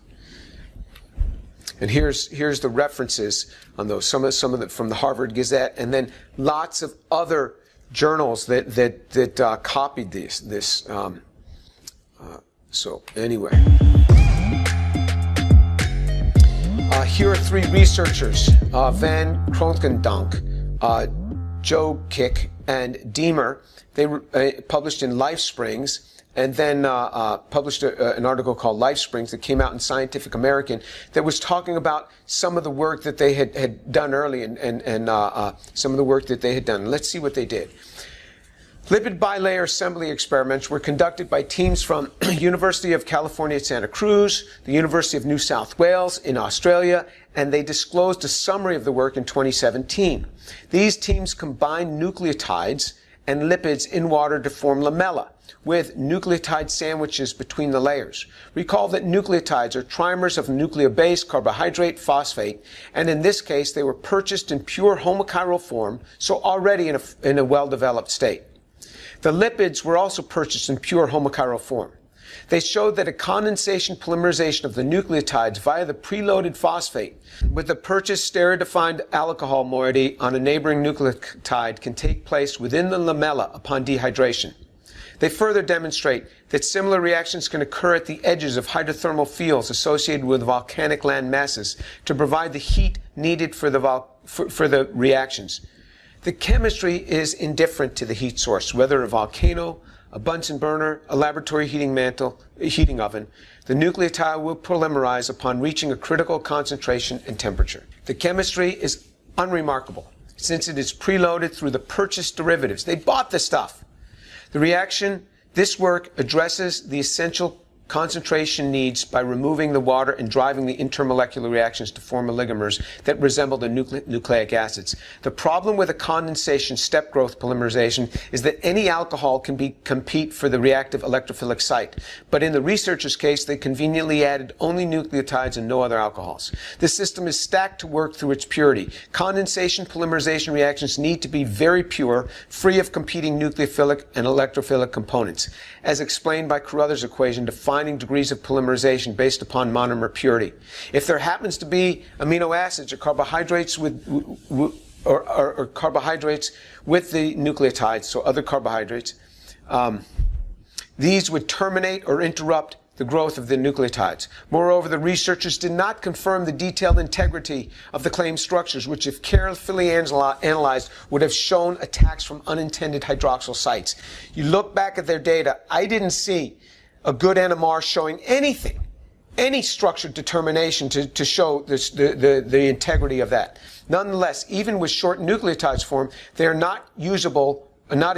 And here's the references on those, some of them from the Harvard Gazette, and then lots of other journals that copied this. So anyway. Here are three researchers, Van Kronkendonk, Joe Kick, and Deemer. They were published in Life Springs, and then published an article called Life Springs that came out in Scientific American that was talking about some of the work that they had done early and some of the work that they had done. Let's see what they did. Lipid bilayer assembly experiments were conducted by teams from University of California at Santa Cruz, the University of New South Wales in Australia, and they disclosed a summary of the work in 2017. These teams combined nucleotides and lipids in water to form lamella, with nucleotide sandwiches between the layers. Recall that nucleotides are trimers of nucleobase, carbohydrate, phosphate, and in this case they were purchased in pure homochiral form, so already in a well-developed state. The lipids were also purchased in pure homochiral form. They showed that a condensation polymerization of the nucleotides via the preloaded phosphate with the purchased stereodefined alcohol moiety on a neighboring nucleotide can take place within the lamella upon dehydration. They further demonstrate that similar reactions can occur at the edges of hydrothermal fields associated with volcanic land masses to provide the heat needed for the reactions. The chemistry is indifferent to the heat source, whether a volcano, a Bunsen burner, a laboratory heating oven. The nucleotide will polymerize upon reaching a critical concentration and temperature. The chemistry is unremarkable, since it is preloaded through the purchased derivatives. They bought the stuff. This work addresses the essential concentration needs by removing the water and driving the intermolecular reactions to form oligomers that resemble the nucleic acids. The problem with a condensation step growth polymerization is that any alcohol can compete for the reactive electrophilic site. But in the researchers' case, they conveniently added only nucleotides and no other alcohols. The system is stacked to work through its purity. Condensation polymerization reactions need to be very pure, free of competing nucleophilic and electrophilic components. As explained by Carruthers' equation, defining degrees of polymerization based upon monomer purity. If there happens to be amino acids or carbohydrates or carbohydrates with the nucleotides, so other carbohydrates, these would terminate or interrupt the growth of the nucleotides. Moreover, the researchers did not confirm the detailed integrity of the claimed structures, which, if carefully analyzed, would have shown attacks from unintended hydroxyl sites. You look back at their data, I didn't see a good NMR showing anything, any structured determination to show the integrity of that. Nonetheless, even with short nucleotides form, they are not a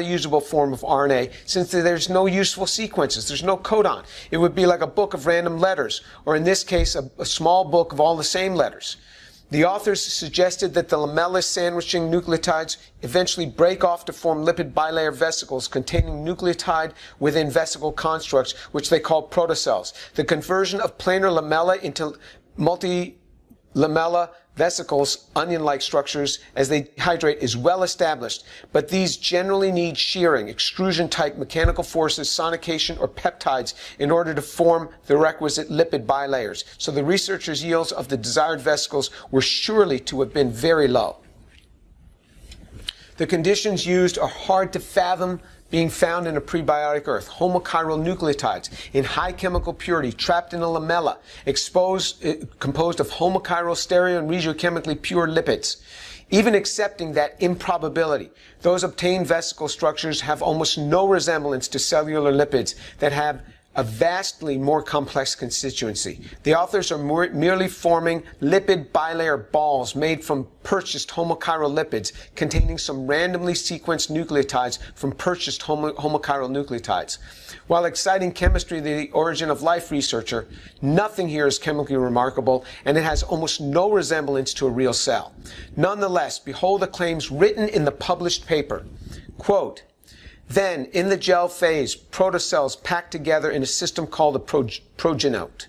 usable form of RNA, since there's no useful sequences, there's no codon. It would be like a book of random letters, or in this case, a small book of all the same letters. The authors suggested that the lamella sandwiching nucleotides eventually break off to form lipid bilayer vesicles containing nucleotide within vesicle constructs, which they call protocells. The conversion of planar lamella into multi-lamella vesicles, onion-like structures, as they hydrate, is well established, but these generally need shearing, extrusion-type mechanical forces, sonication, or peptides in order to form the requisite lipid bilayers. So the researchers' yields of the desired vesicles were surely to have been very low. The conditions used are hard to fathom, being found in a prebiotic earth. Homochiral nucleotides in high chemical purity, trapped in a lamella, composed of homochiral, stereo, and regiochemically pure lipids. Even accepting that improbability, those obtained vesicle structures have almost no resemblance to cellular lipids that have a vastly more complex constituency. The authors are merely forming lipid bilayer balls made from purchased homochiral lipids containing some randomly sequenced nucleotides from purchased homochiral nucleotides. While exciting chemistry the origin of life researcher, nothing here is chemically remarkable, and it has almost no resemblance to a real cell. Nonetheless, behold the claims written in the published paper. Quote, "Then, in the gel phase, protocells pack together in a system called a progenote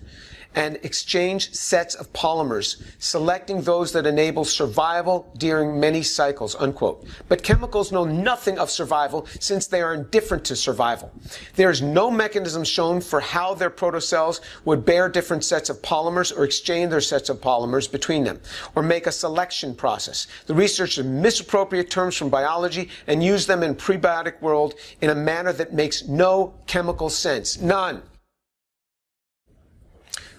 and exchange sets of polymers, selecting those that enable survival during many cycles," unquote. But chemicals know nothing of survival, since they are indifferent to survival. There is no mechanism shown for how their protocells would bear different sets of polymers or exchange their sets of polymers between them, or make a selection process. The researchers misappropriate terms from biology and use them in prebiotic world in a manner that makes no chemical sense. None.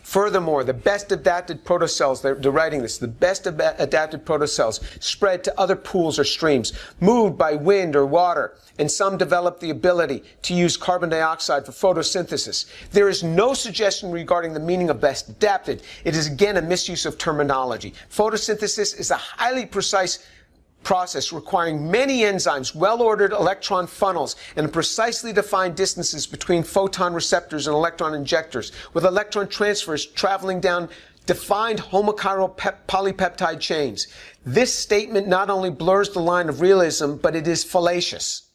Furthermore, the best adapted protocells, they're writing this, the best adapted protocells spread to other pools or streams, moved by wind or water, and some develop the ability to use carbon dioxide for photosynthesis. There is no suggestion regarding the meaning of best adapted. It is again a misuse of terminology. Photosynthesis is a highly precise process requiring many enzymes, well-ordered electron funnels, and precisely defined distances between photon receptors and electron injectors, with electron transfers traveling down defined homochiral polypeptide chains. This statement not only blurs the line of realism, but it is fallacious.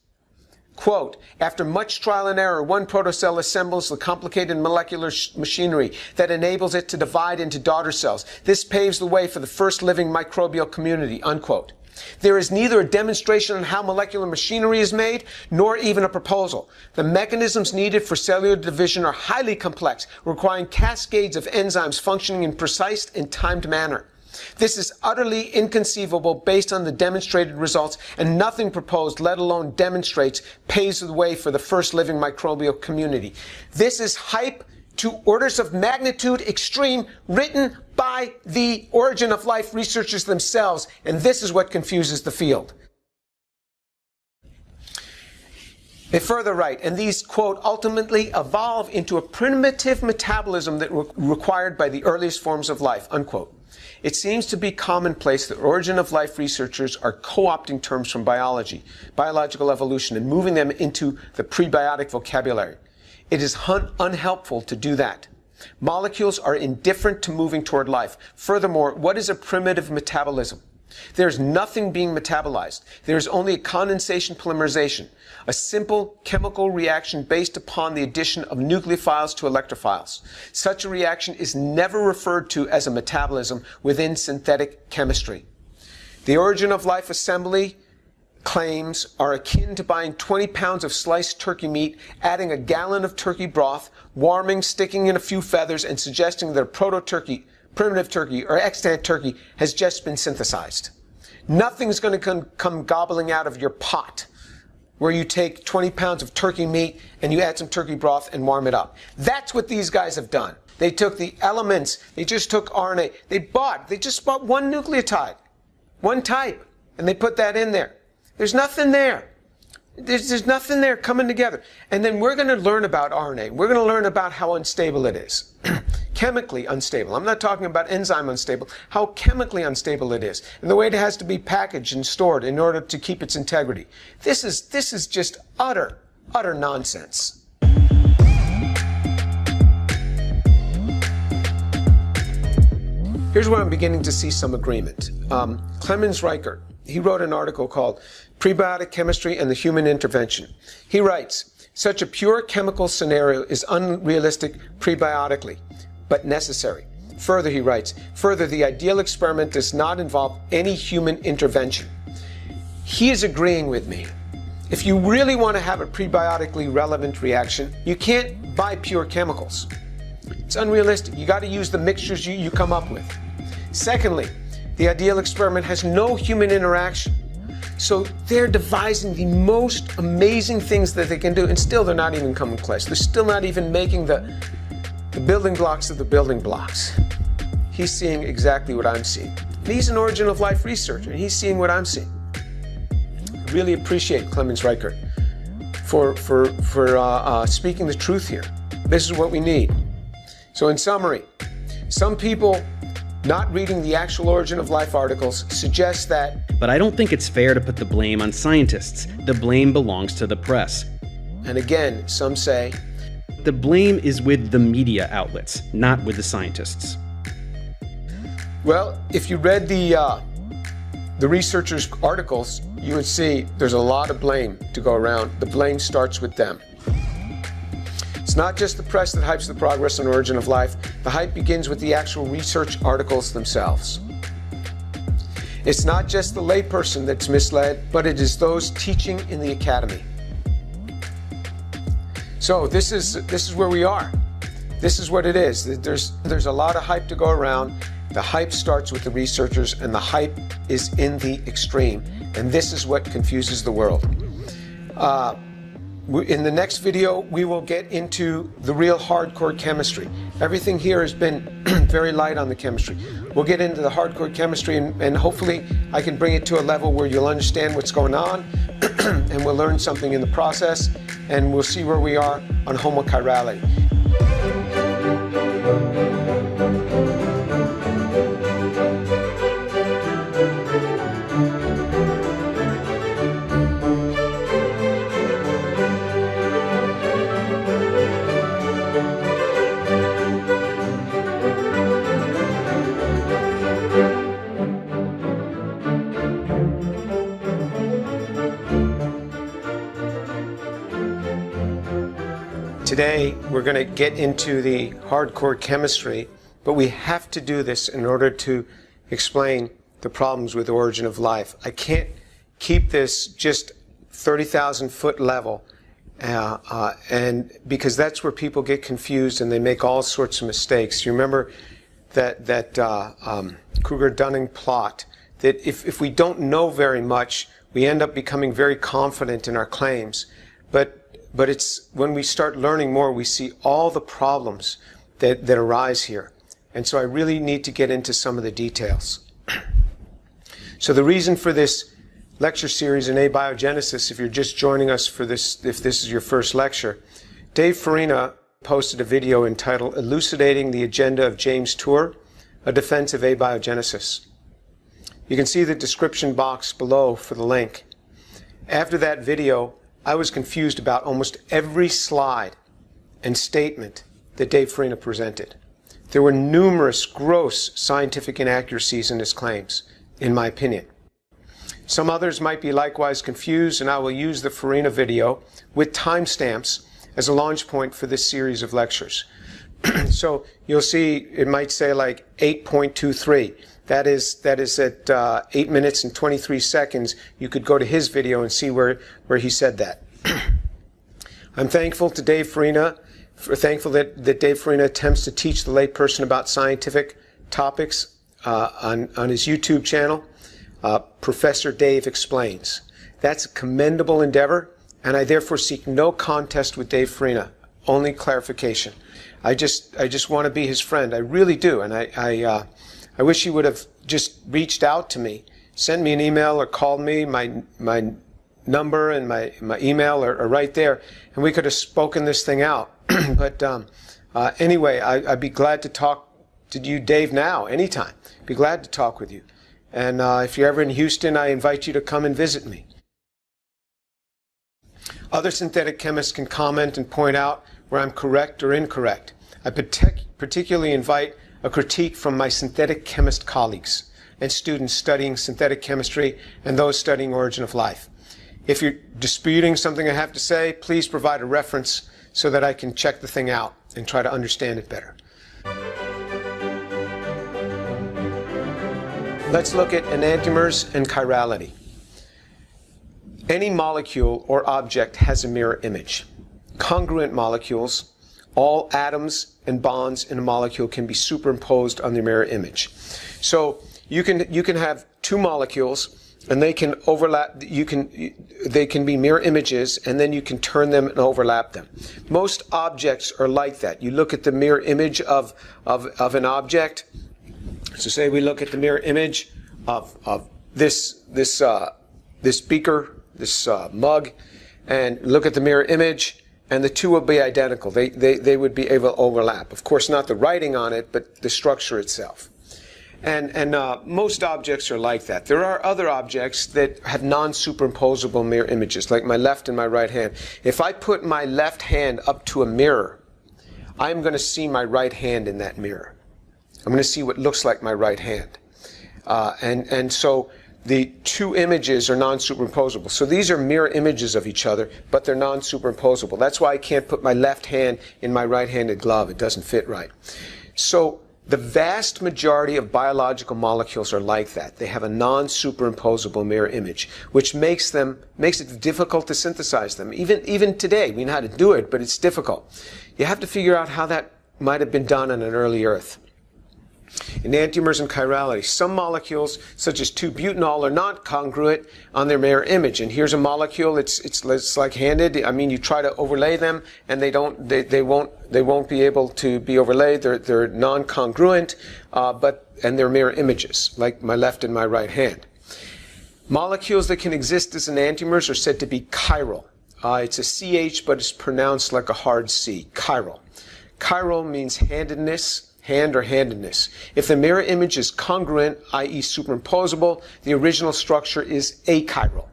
Quote, after much trial and error, one protocell assembles the complicated molecular machinery that enables it to divide into daughter cells. This paves the way for the first living microbial community, unquote. There is neither a demonstration on how molecular machinery is made, nor even a proposal. The mechanisms needed for cellular division are highly complex, requiring cascades of enzymes functioning in precise and timed manner. This is utterly inconceivable based on the demonstrated results, and nothing proposed, let alone demonstrates, paves the way for the first living microbial community. This is hype to orders of magnitude extreme, written by the origin of life researchers themselves, and this is what confuses the field. They further write, and these, quote, ultimately evolve into a primitive metabolism that required by the earliest forms of life, unquote. It seems to be commonplace that origin of life researchers are co-opting terms from biology, biological evolution, and moving them into the prebiotic vocabulary. It is unhelpful to do that. Molecules are indifferent to moving toward life. Furthermore, what is a primitive metabolism? There is nothing being metabolized. There is only a condensation polymerization, a simple chemical reaction based upon the addition of nucleophiles to electrophiles. Such a reaction is never referred to as a metabolism within synthetic chemistry. The origin of life assembly claims are akin to buying 20 pounds of sliced turkey meat, adding a gallon of turkey broth, warming, sticking in a few feathers, and suggesting that a proto-turkey, primitive turkey, or extant turkey has just been synthesized. Nothing's going to come gobbling out of your pot where you take 20 pounds of turkey meat and you add some turkey broth and warm it up. That's what these guys have done. They took the elements, they just took RNA, they just bought one nucleotide, one type, and they put that in there. There's nothing there. There's nothing there coming together. And then we're going to learn about RNA. We're going to learn about how unstable it is. Chemically unstable. I'm not talking about enzyme unstable. How chemically unstable it is. And the way it has to be packaged and stored in order to keep its integrity. This is just utter nonsense. Here's where I'm beginning to see some agreement. Clemens Reichert, he wrote an article called Prebiotic Chemistry and the Human Intervention. He writes, such a pure chemical scenario is unrealistic prebiotically, but necessary. Further, he writes, the ideal experiment does not involve any human intervention. He is agreeing with me. If you really want to have a prebiotically relevant reaction, you can't buy pure chemicals. It's unrealistic. You got to use the mixtures you come up with. Secondly, the ideal experiment has no human interaction. So they're devising the most amazing things that they can do, and still they're not even coming close. They're still not even making the building blocks of the building blocks. He's seeing exactly what I'm seeing. And he's an origin of life researcher, and he's seeing what I'm seeing. I really appreciate Clemens Reichert for speaking the truth here. This is what we need. So in summary, some people not reading the actual origin of life articles suggest that.
But I don't think it's fair to put the blame on scientists. The blame belongs to the press.
And again, some say.
The blame is with the media outlets, not with the scientists.
Well, if you read the researchers' articles, you would see there's a lot of blame to go around. The blame starts with them. It's not just the press that hypes the progress and origin of life. The hype begins with the actual research articles themselves. It's not just the layperson that's misled, but it is those teaching in the academy. So this is where we are. This is what it is. There's a lot of hype to go around. The hype starts with the researchers, and the hype is in the extreme. And this is what confuses the world. In the next video, we will get into the real hardcore chemistry. Everything here has been very light on the chemistry. We'll get into the hardcore chemistry, and hopefully I can bring it to a level where you'll understand what's going on, and we'll learn something in the process, and we'll see where we are on homochirality. Today, we're going to get into the hardcore chemistry, but we have to do this in order to explain the problems with origin of life. I can't keep this just 30,000 foot level, and because that's where people get confused and they make all sorts of mistakes. You remember that Kruger-Dunning plot, that if we don't know very much, we end up becoming very confident in our claims. But it's when we start learning more, we see all the problems that arise here. And so I really need to get into some of the details. So the reason for this lecture series in Abiogenesis, if you're just joining us for this, if this is your first lecture, Dave Farina posted a video entitled Elucidating the Agenda of James Tour, a Defense of Abiogenesis. You can see the description box below for the link. After that video, I was confused about almost every slide and statement that Dave Farina presented. There were numerous gross scientific inaccuracies in his claims, in my opinion. Some others might be likewise confused, and I will use the Farina video with timestamps as a launch point for this series of lectures. So you'll see it might say like 8.23. That is at 8 minutes and 23 seconds. You could go to his video and see where he said that. I'm thankful to Dave Farina, thankful that Dave Farina attempts to teach the layperson about scientific topics on his YouTube channel. Professor Dave Explains. That's a commendable endeavor, and I therefore seek no contest with Dave Farina, only clarification. I just want to be his friend. I really do, and I wish he would have just reached out to me, sent me an email or called me. My number and my email are right there, and we could have spoken this thing out. But anyway, I'd be glad to talk to you, Dave, now, anytime. Be glad to talk with you. And if you're ever in Houston, I invite you to come and visit me. Other synthetic chemists can comment and point out where I'm correct or incorrect. I particularly invite a critique from my synthetic chemist colleagues and students studying synthetic chemistry and those studying origin of life. If you're disputing something I have to say, please provide a reference so that I can check the thing out and try to understand it better. Let's look at enantiomers and chirality. Any molecule or object has a mirror image. Congruent molecules, all atoms and bonds in a molecule, can be superimposed on the mirror image. So you can have two molecules and they can overlap. They can be mirror images, and then you can turn them and overlap them. Most objects are like that. You look at the mirror image of an object. So say we look at the mirror image of this beaker, this mug, and look at the mirror image, and the two will be identical. They would be able to overlap. Of course, not the writing on it, but the structure itself. And most objects are like that. There are other objects that have non-superimposable mirror images, like my left and my right hand. If I put my left hand up to a mirror, I'm going to see my right hand in that mirror. I'm going to see what looks like my right hand. And so the two images are non-superimposable. So these are mirror images of each other, but they're non-superimposable. That's why I can't put my left hand in my right-handed glove. It doesn't fit right. So the vast majority of biological molecules are like that. They have a non-superimposable mirror image, which makes it difficult to synthesize them. Even today, we know how to do it, but it's difficult. You have to figure out how that might have been done on an early Earth. Enantiomers and chirality. Some molecules, such as 2-butanol, are not congruent on their mirror image. And here's a molecule. It's like handed. I mean, you try to overlay them, and they won't be able to be overlaid. They're non-congruent, and they're mirror images, like my left and my right hand. Molecules that can exist as enantiomers are said to be chiral. It's a CH, but it's pronounced like a hard C. Chiral. Chiral means handedness. Hand or handedness. If the mirror image is congruent, i.e. superimposable, the original structure is achiral.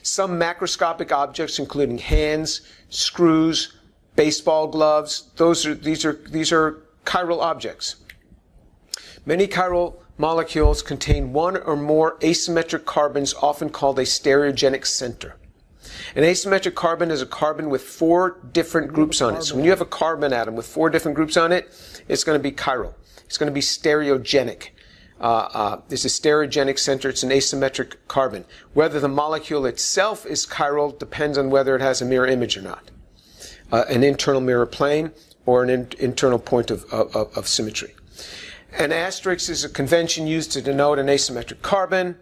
Some macroscopic objects, including hands, screws, baseball gloves, these are chiral objects. Many chiral molecules contain one or more asymmetric carbons, often called a stereogenic center. An asymmetric carbon is a carbon with 4 different groups on it. So when you have a carbon atom with 4 different groups on it, it's going to be chiral. It's going to be stereogenic. There's a stereogenic center. It's an asymmetric carbon. Whether the molecule itself is chiral depends on whether it has a mirror image or not. An internal mirror plane or an internal point of symmetry. An asterisk is a convention used to denote an asymmetric carbon.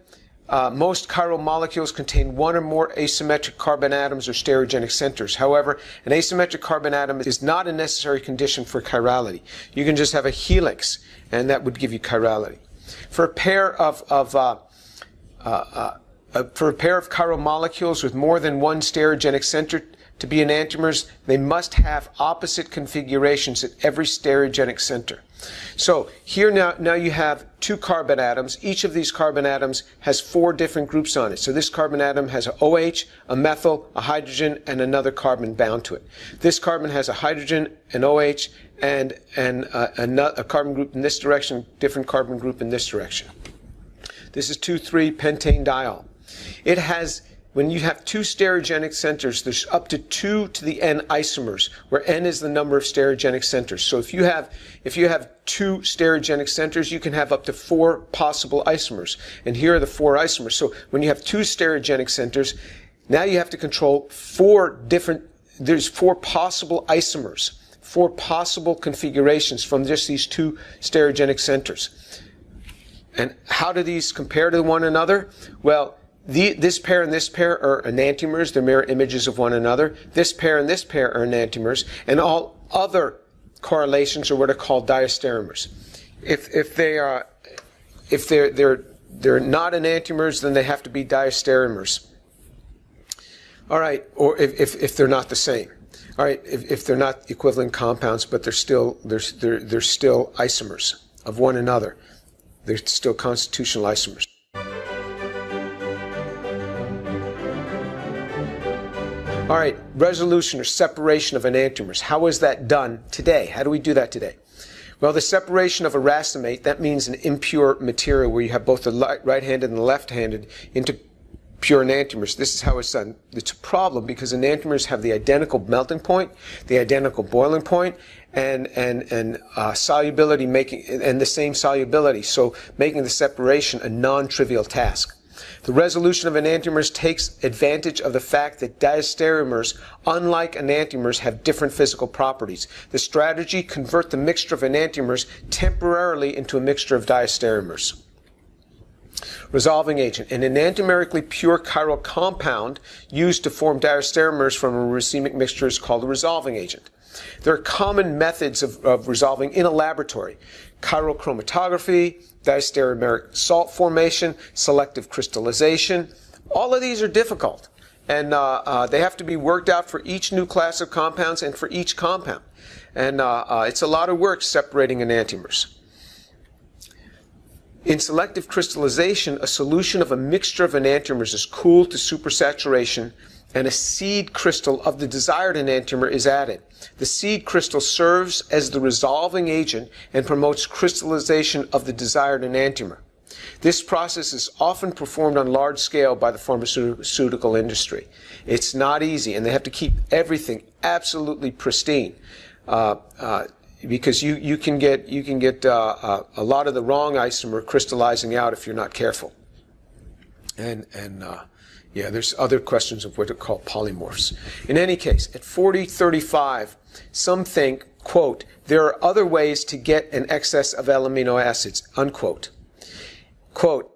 Most chiral molecules contain 1 or more asymmetric carbon atoms or stereogenic centers. However, an asymmetric carbon atom is not a necessary condition for chirality. You can just have a helix, and that would give you chirality. For a pair of chiral molecules with more than 1 stereogenic center to be enantiomers, they must have opposite configurations at every stereogenic center. So here now you have 2 carbon atoms. Each of these carbon atoms has 4 different groups on it. So this carbon atom has a OH, a methyl, a hydrogen, and another carbon bound to it. This carbon has a hydrogen, an OH, and a carbon group in this direction, different carbon group in this direction. This is 2,3-pentane diol. It has, when you have 2 stereogenic centers, there's up to 2 to the n isomers, where n is the number of stereogenic centers. So if you have 2 stereogenic centers, you can have up to 4 possible isomers. And here are the 4 isomers. So when you have 2 stereogenic centers, now you have to control 4 possible isomers, 4 possible configurations from just these 2 stereogenic centers. And how do these compare to one another? Well, this pair and this pair are enantiomers. They're mirror images of one another. This pair and this pair are enantiomers. And all other correlations are what are called diastereomers. If they're not enantiomers, then they have to be diastereomers. All right, or if they're not the same. All right, if they're not equivalent compounds, but they're still isomers of one another. They're still constitutional isomers. All right, resolution or separation of enantiomers. How is that done today? How do we do that today? Well, the separation of a racemate, that means an impure material where you have both the right-handed and the left-handed into pure enantiomers. This is how it's done. It's a problem because enantiomers have the identical melting point, the identical boiling point, and solubility and the same solubility. So making the separation a non-trivial task. The resolution of enantiomers takes advantage of the fact that diastereomers, unlike enantiomers, have different physical properties. The strategy: convert the mixture of enantiomers temporarily into a mixture of diastereomers. Resolving agent: an enantiomerically pure chiral compound used to form diastereomers from a racemic mixture is called a resolving agent. There are common methods of resolving in a laboratory: chiral chromatography, diastereomeric salt formation, selective crystallization. All of these are difficult, and they have to be worked out for each new class of compounds and for each compound. And it's a lot of work separating enantiomers. In selective crystallization, a solution of a mixture of enantiomers is cooled to supersaturation, and a seed crystal of the desired enantiomer is added. The seed crystal serves as the resolving agent and promotes crystallization of the desired enantiomer. This process is often performed on large scale by the pharmaceutical industry. It's not easy, and they have to keep everything absolutely pristine, because you can get a lot of the wrong isomer crystallizing out if you're not careful. Yeah, there's other questions of what are called polymorphs. In any case, at 4035, some think, quote, there are other ways to get an excess of L-amino acids, unquote. Quote,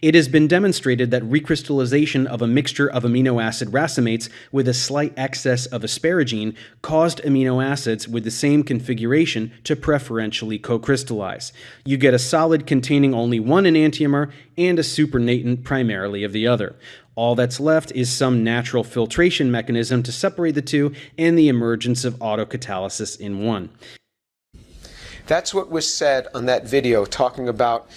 it has been demonstrated that recrystallization of a mixture of amino acid racemates with a slight excess of asparagine caused amino acids with the same configuration to preferentially co-crystallize. You get a solid containing only one enantiomer and a supernatant primarily of the other. All that's left is some natural filtration mechanism to separate the two and the emergence of autocatalysis in one.
That's what was said on that video talking about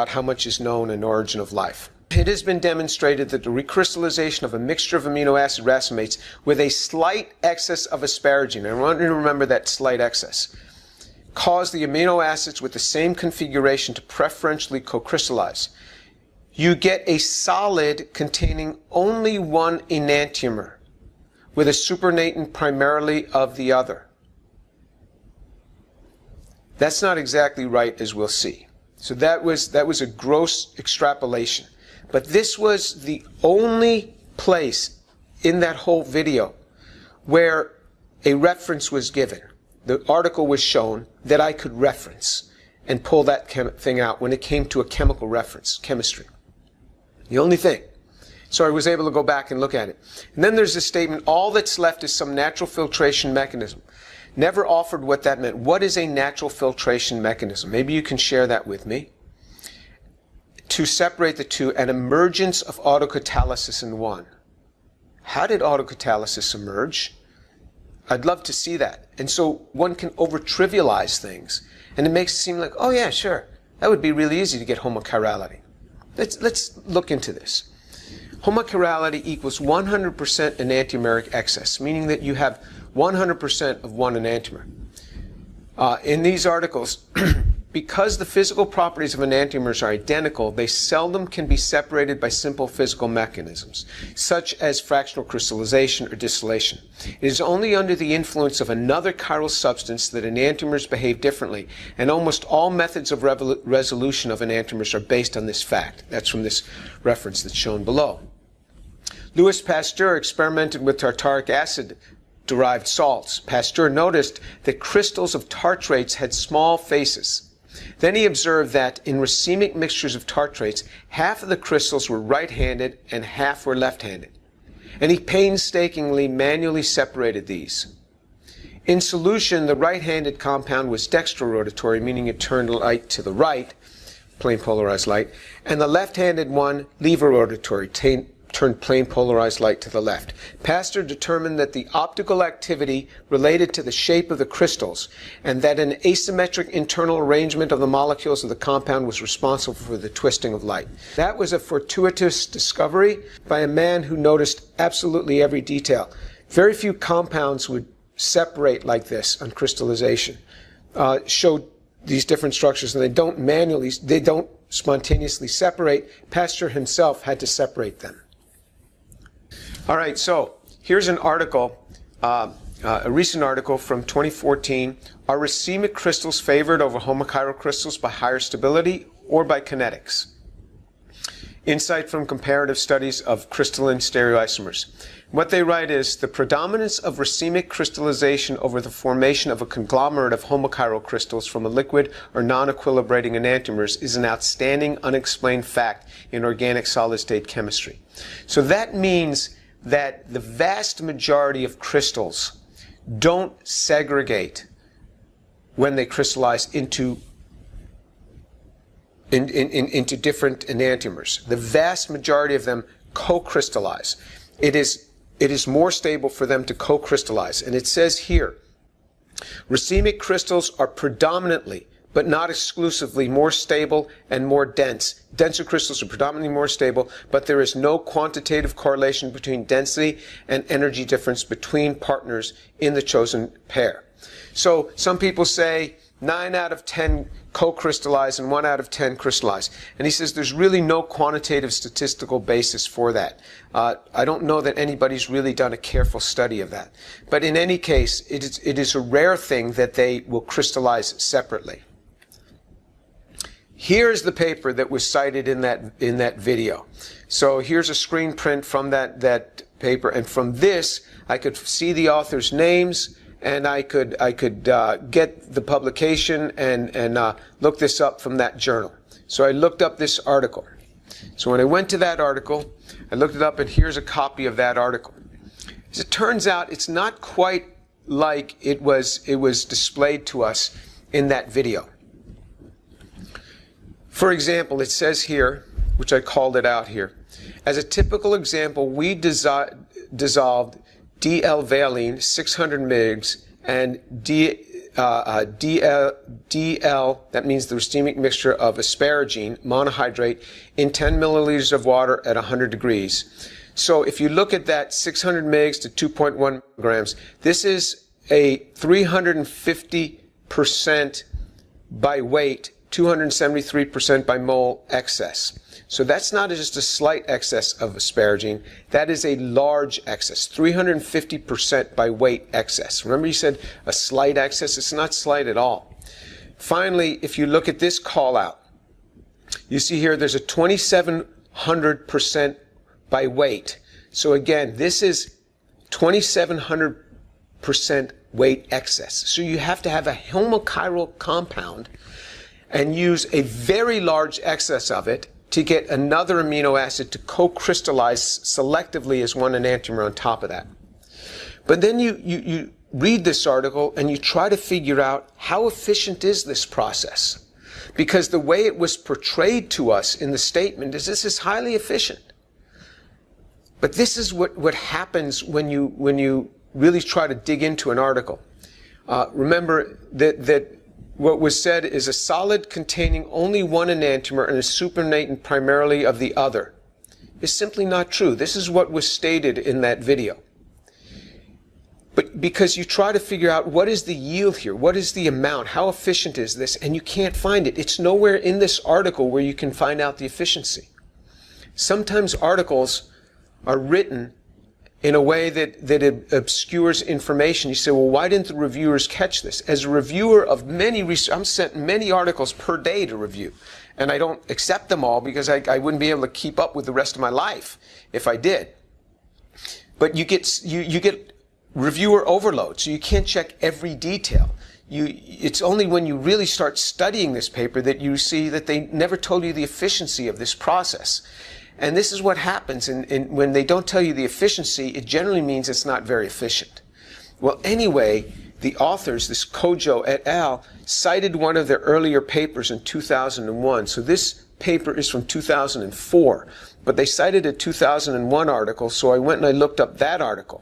how much is known in origin of life. It has been demonstrated that the recrystallization of a mixture of amino acid racemates with a slight excess of asparagine, and I want you to remember that slight excess, caused the amino acids with the same configuration to preferentially co-crystallize. You get a solid containing only one enantiomer. with a supernatant primarily of the other. That's not exactly right, as we'll see. So that was a gross extrapolation. But this was the only place in that whole video where a reference was given. The article was shown that I could reference and pull that thing out when it came to a chemical reference, chemistry. The only thing. So I was able to go back and look at it. And then there's this statement, all that's left is some natural filtration mechanism. Never offered what that meant. What is a natural filtration mechanism? Maybe you can share that with me. To separate the two, an emergence of autocatalysis in one. How did autocatalysis emerge? I'd love to see that. And so one can over-trivialize things. And it makes it seem like, oh yeah, sure, that would be really easy to get homochirality. Let's look into this. Homochirality equals 100% enantiomeric excess, meaning that you have 100% of one enantiomer. In these articles, because the physical properties of enantiomers are identical, they seldom can be separated by simple physical mechanisms, such as fractional crystallization or distillation. It is only under the influence of another chiral substance that enantiomers behave differently, and almost all methods of resolution of enantiomers are based on this fact. That's from this reference that's shown below. Louis Pasteur experimented with tartaric acid-derived salts. Pasteur noticed that crystals of tartrates had small faces. Then he observed that in racemic mixtures of tartrates, half of the crystals were right-handed and half were left-handed. And he painstakingly manually separated these. In solution, the right-handed compound was dextrorotatory, meaning it turned light to the right, plane polarized light, and the left-handed one levorotatory, turned plane polarized light to the left. Pasteur determined that the optical activity related to the shape of the crystals, and that an asymmetric internal arrangement of the molecules of the compound was responsible for the twisting of light. That was a fortuitous discovery by a man who noticed absolutely every detail. Very few compounds would separate like this on crystallization, show these different structures, and they don't spontaneously separate. Pasteur himself had to separate them. All right, so here's an article, a recent article from 2014. Are racemic crystals favored over homochiral crystals by higher stability or by kinetics? Insight from comparative studies of crystalline stereoisomers. What they write is, the predominance of racemic crystallization over the formation of a conglomerate of homochiral crystals from a liquid or non-equilibrating enantiomers is an outstanding unexplained fact in organic solid-state chemistry. So that means that the vast majority of crystals don't segregate when they crystallize into different enantiomers. The vast majority of them co-crystallize. It is more stable for them to co-crystallize. And it says here, racemic crystals are predominantly, but not exclusively, more stable and more dense. Denser crystals are predominantly more stable, but there is no quantitative correlation between density and energy difference between partners in the chosen pair. So some people say 9 out of 10 co-crystallize and 1 out of 10 crystallize. And he says there's really no quantitative statistical basis for that. I don't know that anybody's really done a careful study of that. But in any case, it is a rare thing that they will crystallize separately. Here's the paper that was cited in that video. So here's a screen print from that paper, and from this I could see the authors' names, and I could get the publication and look this up from that journal. So I looked up this article. So when I went to that article, I looked it up, and here's a copy of that article. As it turns out, it's not quite like it was displayed to us in that video. For example, it says here, which I called it out here, as a typical example, we dissolved DL-valine 600 mg and DL, that means the racemic mixture of asparagine, monohydrate, in 10 milliliters of water at 100 degrees. So if you look at that 600 mg to 2.1 grams, this is a 350% by weight 273% by mole excess. So that's not just a slight excess of asparagine, that is a large excess, 350% by weight excess. Remember you said a slight excess? It's not slight at all. Finally, if you look at this call out, you see here there's a 2,700% by weight. So again, this is 2,700% weight excess. So you have to have a homochiral compound and use a very large excess of it to get another amino acid to co-crystallize selectively as one enantiomer on top of that. But then you read this article and you try to figure out how efficient is this process. Because the way it was portrayed to us in the statement is this is highly efficient. But this is what happens when you really try to dig into an article. Remember that what was said is a solid containing only one enantiomer and a supernatant primarily of the other is simply not true. This is what was stated in that video. But because you try to figure out what is the yield here, what is the amount, how efficient is this, and you can't find it. It's nowhere in this article where you can find out the efficiency. Sometimes articles are written in a way that it obscures information. You say, well, why didn't the reviewers catch this? As a reviewer of many research, I'm sent many articles per day to review. And I don't accept them all because I wouldn't be able to keep up with the rest of my life if I did. But you get reviewer overload, so you can't check every detail. It's only when you really start studying this paper that you see that they never told you the efficiency of this process. And this is what happens when they don't tell you the efficiency, it generally means it's not very efficient. Well, anyway, the authors, this Kojo et al., cited one of their earlier papers in 2001. So this paper is from 2004, but they cited a 2001 article, so I went and I looked up that article.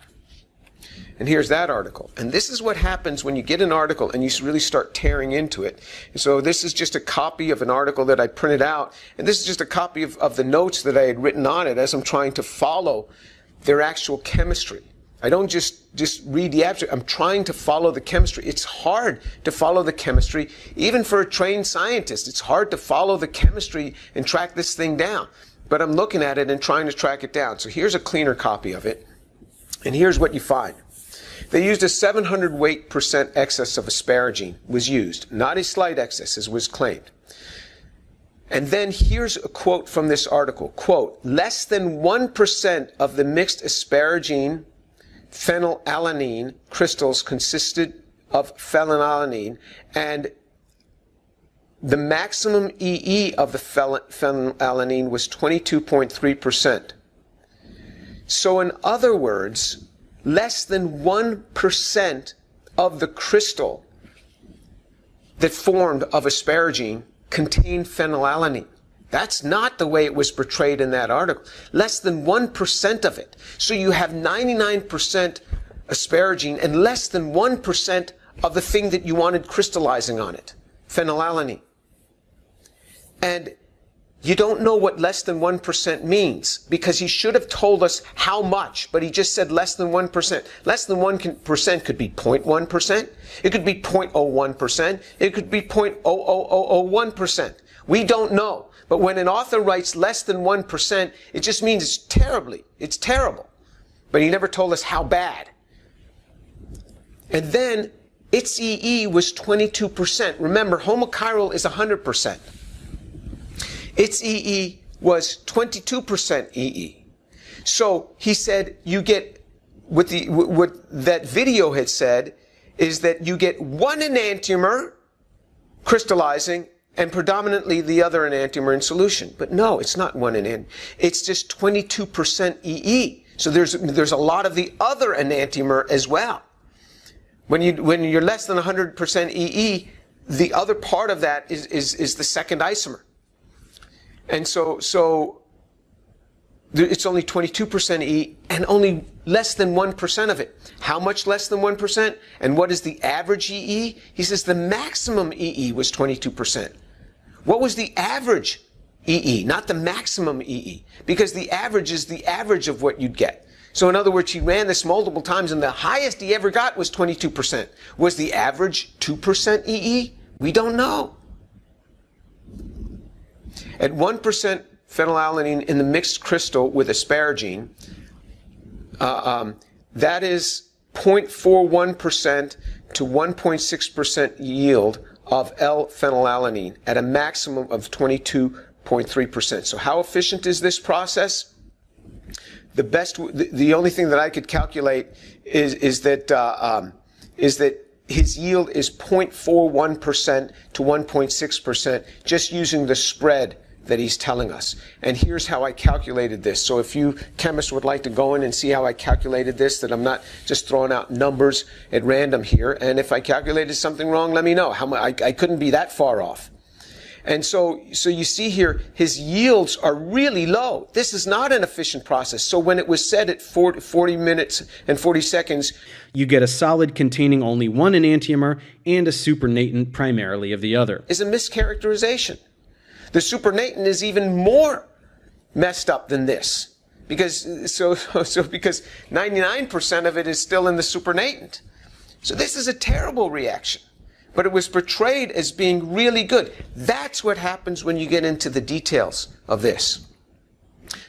And here's that article. And this is what happens when you get an article and you really start tearing into it. And so this is just a copy of an article that I printed out. And this is just a copy of the notes that I had written on it as I'm trying to follow their actual chemistry. I don't just read the abstract. I'm trying to follow the chemistry. It's hard to follow the chemistry. Even for a trained scientist, it's hard to follow the chemistry and track this thing down. But I'm looking at it and trying to track it down. So here's a cleaner copy of it. And here's what you find. They used a 700 weight % excess of asparagine was used, not a slight excess as was claimed. And then here's a quote from this article, quote, less than 1% of the mixed asparagine phenylalanine crystals consisted of phenylalanine, and the maximum EE of the phenylalanine was 22.3%. So in other words, less than 1% of the crystal that formed of asparagine contained phenylalanine. That's not the way it was portrayed in that article. Less than 1% of it. So you have 99% asparagine and less than 1% of the thing that you wanted crystallizing on it, phenylalanine. And you don't know what less than 1% means because he should have told us how much, but he just said less than 1%. Less than 1% could be 0.1%. It could be 0.01%. It could be 0.00001%. We don't know. But when an author writes less than 1%, it just means it's terrible. But he never told us how bad. And then its EE was 22%. Remember, homochiral is 100%. Its EE was 22% EE. So he said you get, what that video had said is that you get one enantiomer crystallizing and predominantly the other enantiomer in solution. But no, it's not one enantiomer. It's just 22% EE. So there's a lot of the other enantiomer as well. When you're less than 100% EE, the other part of that is the second isomer. And so it's only 22% E and only less than 1% of it. How much less than 1%? And what is the average EE? He says the maximum EE was 22%. What was the average EE? Not the maximum EE. Because the average is the average of what you'd get. So in other words, he ran this multiple times and the highest he ever got was 22%. Was the average 2% EE? We don't know. At 1% phenylalanine in the mixed crystal with asparagine, that is 0.41% to 1.6% yield of L-phenylalanine at a maximum of 22.3%. So how efficient is this process? The only thing that I could calculate is that his yield is 0.41% to 1.6% just using the spread that he's telling us. And here's how I calculated this. So if you chemists would like to go in and see how I calculated this, that I'm not just throwing out numbers at random here, and if I calculated something wrong, let me know. I couldn't be that far off. And so you see here, his yields are really low. This is not an efficient process. So when it was said at 40 minutes and 40 seconds,
you get a solid containing only one enantiomer and a supernatant primarily of the other.
Is a mischaracterization. The supernatant is even more messed up than this, because 99% of it is still in the supernatant. So this is a terrible reaction, but it was portrayed as being really good. That's what happens when you get into the details of this.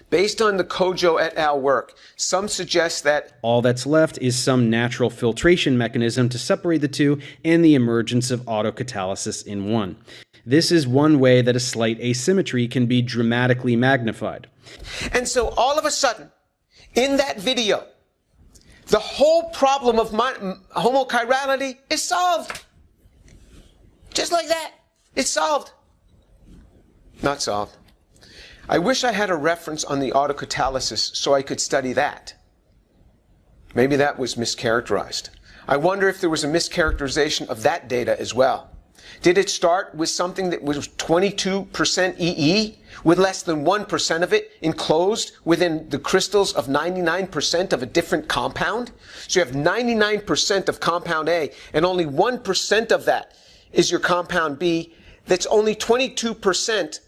Based on the Kojo et al. Work, some suggest that
all that's left is some natural filtration mechanism to separate the two and the emergence of autocatalysis in one. This is one way that a slight asymmetry can be dramatically magnified.
And so all of a sudden, in that video, the whole problem of homochirality is solved. Just like that. It's solved. Not solved. I wish I had a reference on the autocatalysis so I could study that. Maybe that was mischaracterized. I wonder if there was a mischaracterization of that data as well. Did it start with something that was 22% EE, with less than 1% of it enclosed within the crystals of 99% of a different compound? So you have 99% of compound A, and only 1% of that is your compound B. That's only 22%,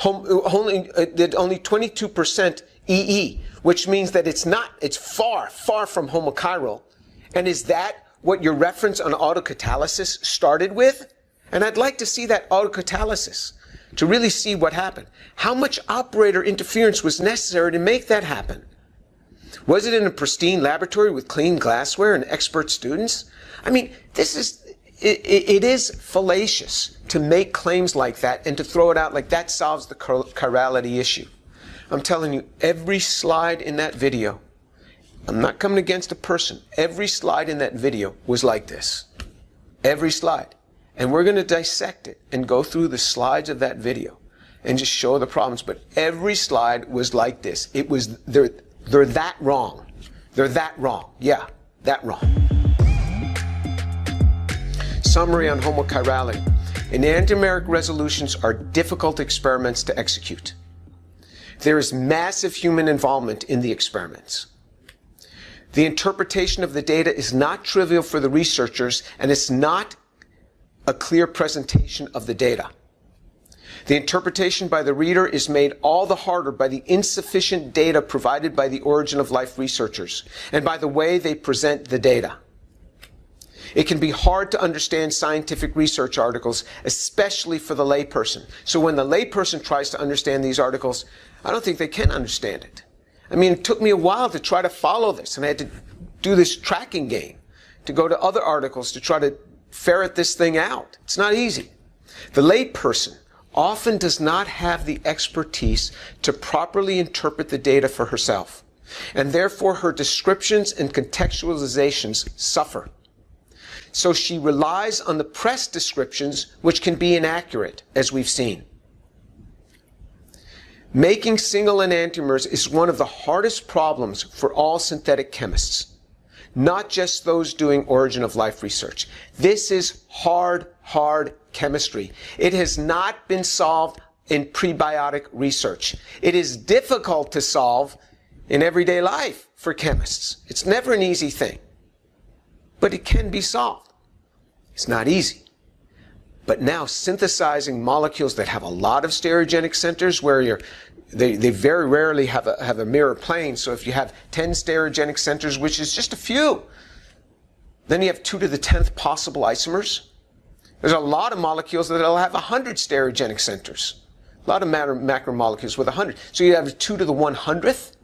only 22% EE, which means that it's far, far from homochiral. And is that what your reference on autocatalysis started with? And I'd like to see that autocatalysis to really see what happened. How much operator interference was necessary to make that happen? Was it in a pristine laboratory with clean glassware and expert students? I mean, it is fallacious to make claims like that and to throw it out like that solves the chirality issue. I'm telling you, every slide in that video, I'm not coming against a person, every slide in that video was like this. Every slide. And we're going to dissect it and go through the slides of that video and just show the problems. But every slide was like this. It was, they're that wrong. They're that wrong. Yeah, that wrong. Summary on homochirality. Enantiomeric resolutions are difficult experiments to execute. There is massive human involvement in the experiments. The interpretation of the data is not trivial for the researchers, and it's not a clear presentation of the data. The interpretation by the reader is made all the harder by the insufficient data provided by the origin of life researchers and by the way they present the data. It can be hard to understand scientific research articles, especially for the layperson. So when the layperson tries to understand these articles, I don't think they can understand it. I mean, it took me a while to try to follow this, and I had to do this tracking game to go to other articles to try to ferret this thing out. It's not easy. The layperson often does not have the expertise to properly interpret the data for herself, and therefore her descriptions and contextualizations suffer. So she relies on the press descriptions, which can be inaccurate, as we've seen. Making single enantiomers is one of the hardest problems for all synthetic chemists, not just those doing origin of life research. This is hard chemistry. It has not been solved in prebiotic research. It is difficult to solve in everyday life for chemists. It's never an easy thing, but it can be solved. It's not easy. But now synthesizing molecules that have a lot of stereogenic centers where they very rarely have a mirror plane. So if you have 10 stereogenic centers, which is just a few, then you have 2 to the 10th possible isomers. There's a lot of molecules that will have 100 stereogenic centers. A lot of macromolecules with 100. So you have 2 to the 100th.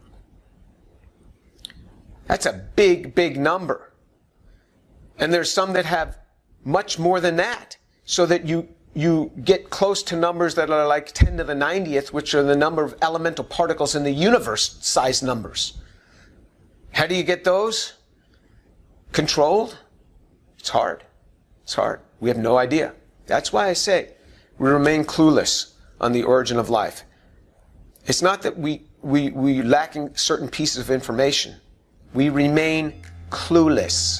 That's a big, big number. And there's some that have much more than that, so that you get close to numbers that are like 10 to the 90th, which are the number of elemental particles in the universe size numbers. How do you get those controlled? It's hard. It's hard. We have no idea. That's why I say we remain clueless on the origin of life. It's not that we lacking certain pieces of information. We remain clueless.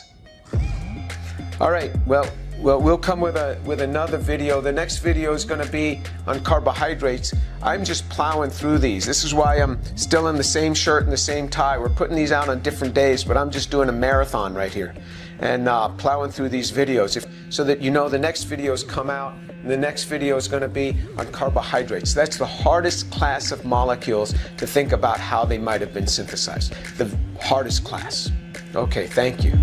All right, well, we'll come with another video. The next video is going to be on carbohydrates. I'm just plowing through these. This is why I'm still in the same shirt and the same tie. We're putting these out on different days, but I'm just doing a marathon right here and plowing through these videos so that you know the next videos come out. And the next video is going to be on carbohydrates. That's the hardest class of molecules to think about how they might have been synthesized. The hardest class. Okay, thank you.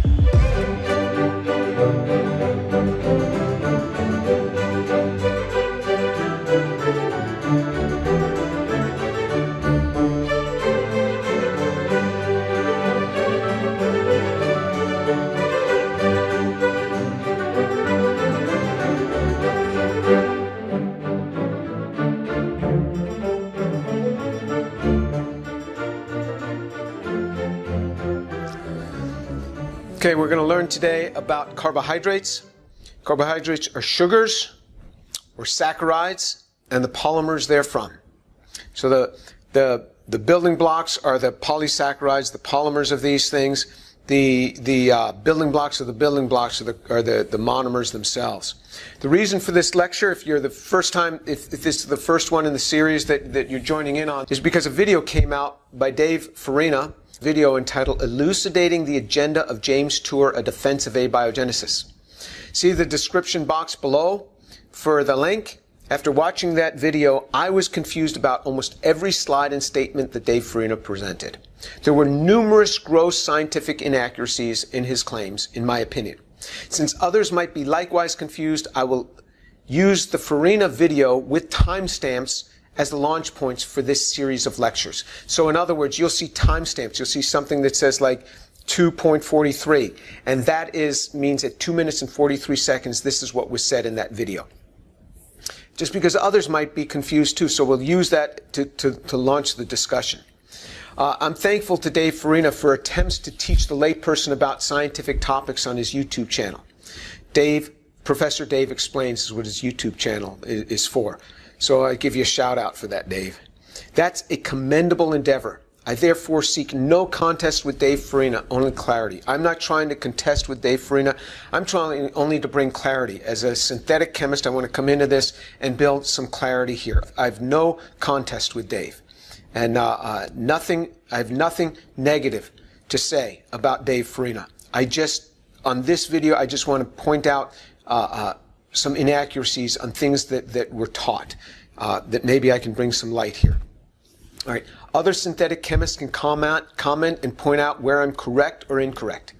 Okay, we're going to learn today about carbohydrates. Carbohydrates are sugars or saccharides and the polymers therefrom. So the building blocks are the polysaccharides, the polymers of these things. The building blocks of the building blocks are the monomers themselves. The reason for this lecture, if you're the first time, if this is the first one in the series that you're joining in on, is because a video came out by Dave Farina, video entitled Elucidating the Agenda of James Tour, A Defense of Abiogenesis. See the description box below for the link. After watching that video, I was confused about almost every slide and statement that Dave Farina presented. There were numerous gross scientific inaccuracies in his claims, in my opinion. Since others might be likewise confused, I will use the Farina video with timestamps as the launch points for this series of lectures. So in other words, you'll see timestamps. You'll see something that says like 2.43, and that means at 2 minutes and 43 seconds, this is what was said in that video. Just because others might be confused too, so we'll use that to launch the discussion. I'm thankful to Dave Farina for attempts to teach the layperson about scientific topics on his YouTube channel. Professor Dave Explains is what his YouTube channel is for. So I give you a shout out for that, Dave. That's a commendable endeavor. I therefore seek no contest with Dave Farina, only clarity. I'm not trying to contest with Dave Farina. I'm trying only to bring clarity. As a synthetic chemist, I want to come into this and build some clarity here. I have no contest with Dave. And I have nothing negative to say about Dave Farina. On this video, I just want to point out some inaccuracies on things that were taught, that maybe I can bring some light here. All right. Other synthetic chemists can comment and point out where I'm correct or incorrect.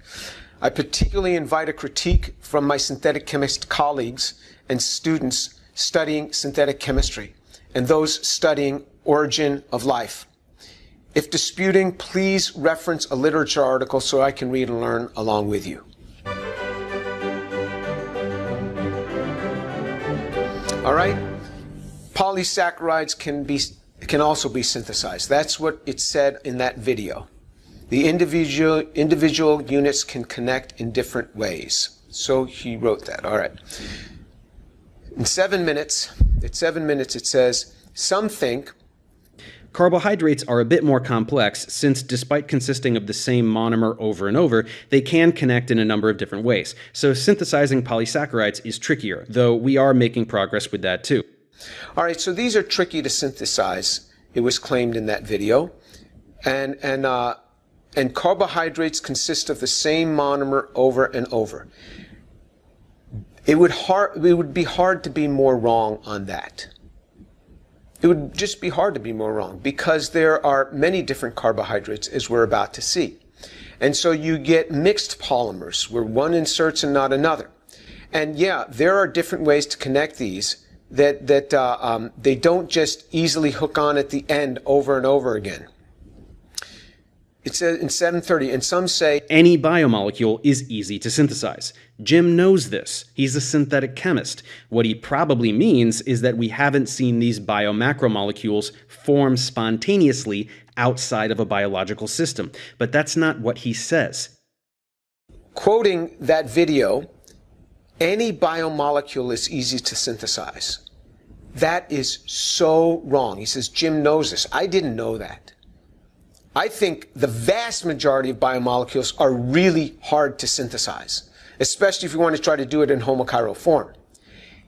I particularly invite a critique from my synthetic chemist colleagues and students studying synthetic chemistry and those studying origin of life. If disputing, please reference a literature article so I can read and learn along with you. All right? Polysaccharides can also be synthesized. That's what it said in that video. The individual units can connect in different ways. So he wrote that. All right. In 7 minutes, it says, some think
Carbohydrates are a bit more complex since despite consisting of the same monomer over and over, they can connect in a number of different ways. So synthesizing polysaccharides is trickier, though we are making progress with that too.
All right, so these are tricky to synthesize, it was claimed in that video. And carbohydrates consist of the same monomer over and over. It would be hard to be more wrong on that. It would just be hard to be more wrong because there are many different carbohydrates, as we're about to see. And so you get mixed polymers where one inserts and not another. And yeah, there are different ways to connect these, they don't just easily hook on at the end over and over again. It says in 730, and some say
any biomolecule is easy to synthesize. Jim knows this. He's a synthetic chemist. What he probably means is that we haven't seen these biomacromolecules form spontaneously outside of a biological system. But that's not what he says.
Quoting that video, any biomolecule is easy to synthesize. That is so wrong. He says, Jim knows this. I didn't know that. I think the vast majority of biomolecules are really hard to synthesize, especially if you want to try to do it in homochiral form.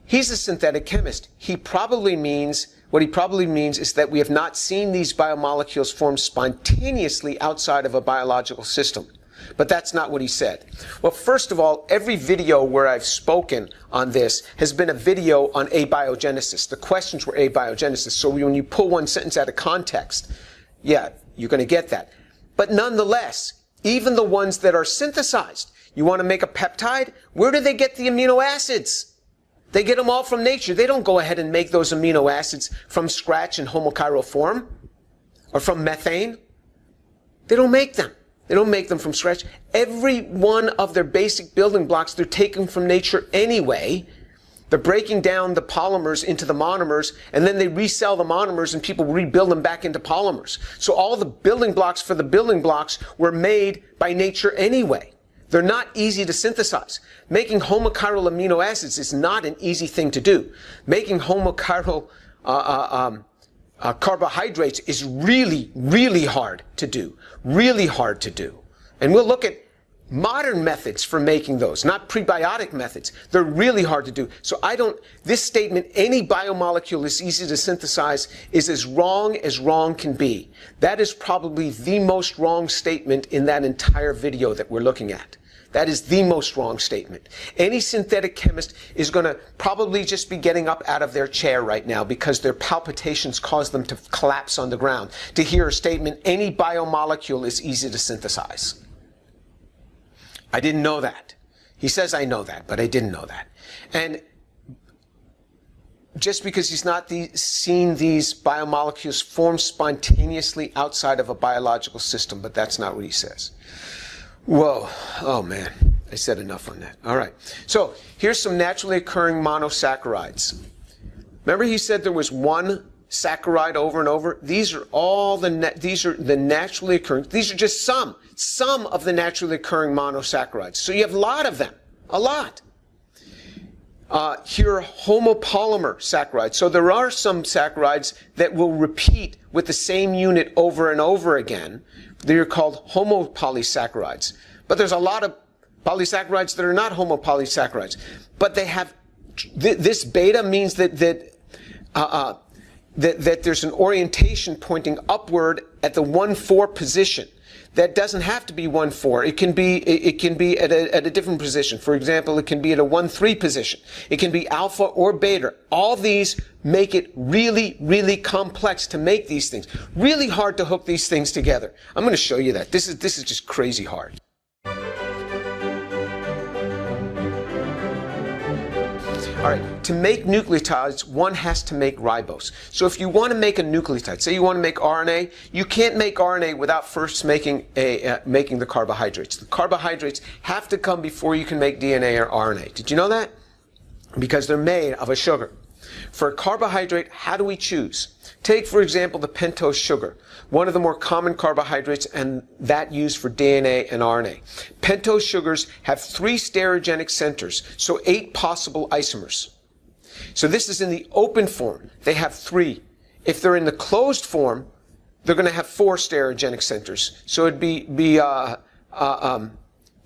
He's a synthetic chemist. What he probably means is that we have not seen these biomolecules form spontaneously outside of a biological system. But that's not what he said. Well, first of all, every video where I've spoken on this has been a video on abiogenesis. The questions were abiogenesis. So when you pull one sentence out of context, yeah, you're going to get that. But nonetheless, even the ones that are synthesized, you want to make a peptide? Where do they get the amino acids? They get them all from nature. They don't go ahead and make those amino acids from scratch in homochiral form or from methane. They don't make them. They don't make them from scratch. Every one of their basic building blocks, they're taken from nature anyway. They're breaking down the polymers into the monomers, and then they resell the monomers and people rebuild them back into polymers. So all the building blocks for the building blocks were made by nature anyway. They're not easy to synthesize. Making homochiral amino acids is not an easy thing to do. Making homochiral carbohydrates is really, really hard to do. Really hard to do. And we'll look at modern methods for making those, not prebiotic methods. They're really hard to do. So this statement, any biomolecule is easy to synthesize, is as wrong can be. That is probably the most wrong statement in that entire video that we're looking at. That is the most wrong statement. Any synthetic chemist is going to probably just be getting up out of their chair right now because their palpitations cause them to collapse on the ground to hear a statement, any biomolecule is easy to synthesize. I didn't know that. He says I know that, but I didn't know that. And just because he's not seen these biomolecules form spontaneously outside of a biological system, but that's not what he says. Whoa. Oh, man. I said enough on that. All right. So here's some naturally occurring monosaccharides. Remember he said there was one saccharide over and over? These are the naturally occurring. These are just some of the naturally occurring monosaccharides. So you have a lot of them. A lot. Here are homopolymer saccharides. So there are some saccharides that will repeat with the same unit over and over again. They're called homopolysaccharides. But there's a lot of polysaccharides that are not homopolysaccharides. But they have, this beta means that there's an orientation pointing upward at the 1,4 position. That doesn't have to be 1,4. It can be at a different position. For example, it can be at a 1,3 position. It can be alpha or beta. All these make it really, really complex to make these things. Really hard to hook these things together. I'm going to show you that. This is just crazy hard. All right, to make nucleotides, one has to make ribose. So if you want to make a nucleotide, say you want to make RNA, you can't make RNA without first making the carbohydrates. The carbohydrates have to come before you can make DNA or RNA. Did you know that? Because they're made of a sugar. For a carbohydrate, how do we choose? Take, for example, the pentose sugar, one of the more common carbohydrates and that used for DNA and RNA. Pentose sugars have 3 stereogenic centers, so 8 possible isomers. So this is in the open form. They have 3. If they're in the closed form, they're going to have 4 stereogenic centers. So it'd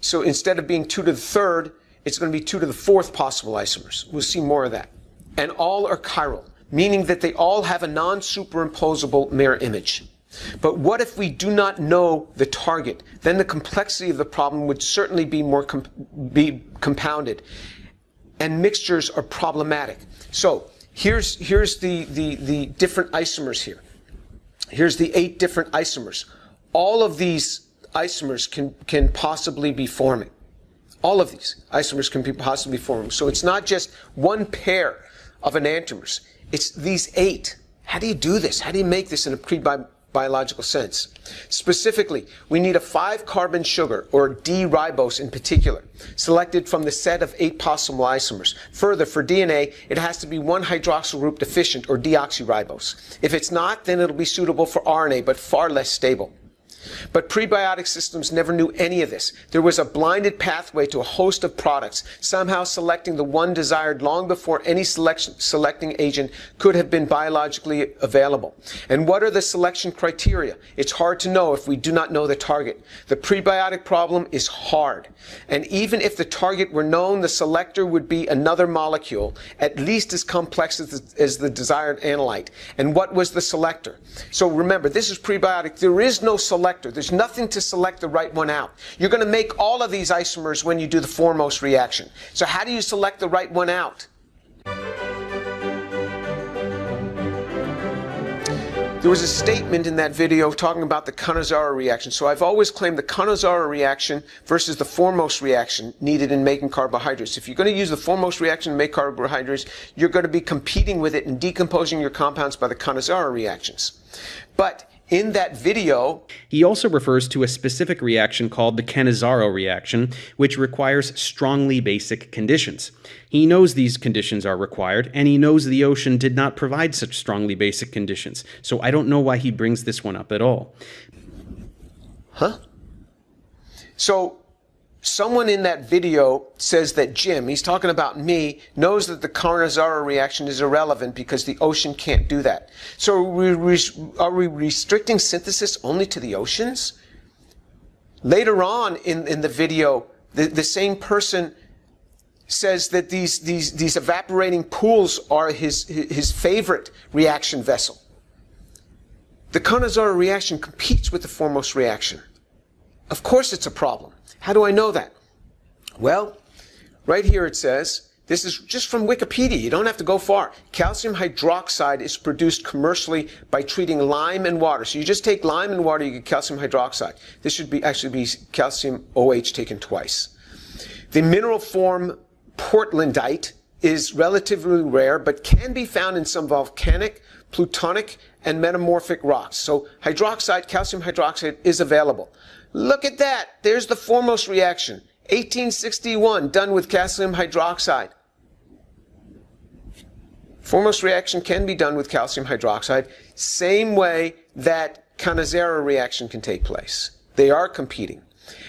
so instead of being 2 to the 3rd, it's going to be 2 to the 4th possible isomers. We'll see more of that. And all are chiral, meaning that they all have a non-superimposable mirror image. But what if we do not know the target? Then the complexity of the problem would certainly be compounded. And mixtures are problematic. So here's the different isomers here. Here's the 8 different isomers. All of these isomers can possibly be forming. All of these isomers can possibly be forming. So it's not just one pair of enantiomers. It's these 8. How do you do this? How do you make this in a pre-biological sense? Specifically, we need a 5-carbon sugar, or D-ribose in particular, selected from the set of 8 possible isomers. Further, for DNA, it has to be 1-hydroxyl group deficient, or deoxyribose. If it's not, then it'll be suitable for RNA, but far less stable. But prebiotic systems never knew any of this. There was a blinded pathway to a host of products, somehow selecting the one desired long before any selecting agent could have been biologically available. And what are the selection criteria? It's hard to know if we do not know the target. The prebiotic problem is hard. And even if the target were known, the selector would be another molecule, at least as complex as the desired analyte. And what was the selector? So remember, this is prebiotic. There is no selector. There's nothing to select the right one out. You're going to make all of these isomers when you do the foremost reaction. So how do you select the right one out? There was a statement in that video talking about the Cannizzaro reaction. So I've always claimed the Cannizzaro reaction versus the foremost reaction needed in making carbohydrates. If you're going to use the foremost reaction to make carbohydrates, you're going to be competing with it and decomposing your compounds by the Cannizzaro reactions. But in that video,
he also refers to a specific reaction called the Cannizzaro reaction, which requires strongly basic conditions. He knows these conditions are required, and he knows the ocean did not provide such strongly basic conditions. So I don't know why he brings this one up at all.
So someone in that video says that Jim, he's talking about me, knows that the Cannizzaro reaction is irrelevant because the ocean can't do that. So are we restricting synthesis only to the oceans? Later on in the video, the same person says that these evaporating pools are his favorite reaction vessel. The Cannizzaro reaction competes with the foremost reaction. Of course it's a problem. How do I know that? Well, right here it says, this is just from Wikipedia, you don't have to go far. Calcium hydroxide is produced commercially by treating lime and water. So you just take lime and water, you get calcium hydroxide. This should actually be calcium OH taken twice. The mineral form portlandite is relatively rare, but can be found in some volcanic, plutonic, and metamorphic rocks. So hydroxide, calcium hydroxide is available. Look at that. There's the foremost reaction. 1861, done with calcium hydroxide. Foremost reaction can be done with calcium hydroxide, same way that Cannizzaro reaction can take place. They are competing.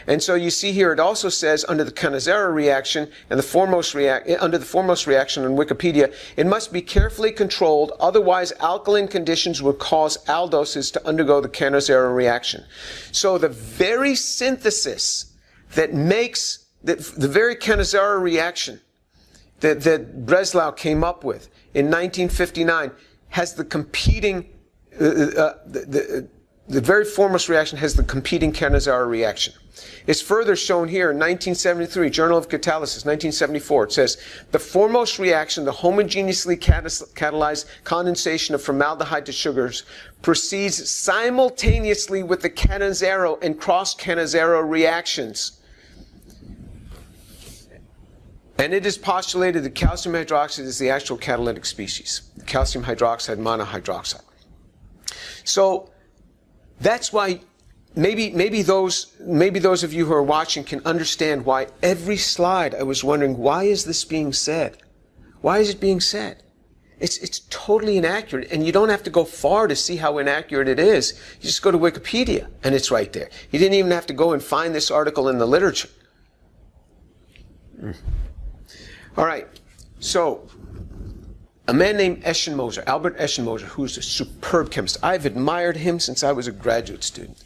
And so you see here, it also says under the Cannizzaro reaction and under the foremost reaction on Wikipedia, it must be carefully controlled, otherwise alkaline conditions will cause aldoses to undergo the Cannizzaro reaction. So the very synthesis that makes the very Cannizzaro reaction that Breslau came up with in 1959 has the competing the very foremost reaction has the competing Cannizzaro reaction. It's further shown here in 1973, Journal of Catalysis, 1974. It says, the foremost reaction, the homogeneously catalyzed condensation of formaldehyde to sugars, proceeds simultaneously with the Cannizzaro and cross-Cannizzaro reactions. And it is postulated that calcium hydroxide is the actual catalytic species, calcium hydroxide monohydroxide. So that's why maybe those of you who are watching can understand why every slide I was wondering, why is this being said? Why is it being said? It's totally inaccurate, and you don't have to go far to see how inaccurate it is. You just go to Wikipedia, and it's right there. You didn't even have to go and find this article in the literature. All right, so a man named Eschenmoser, Albert Eschenmoser, who's a superb chemist. I've admired him since I was a graduate student.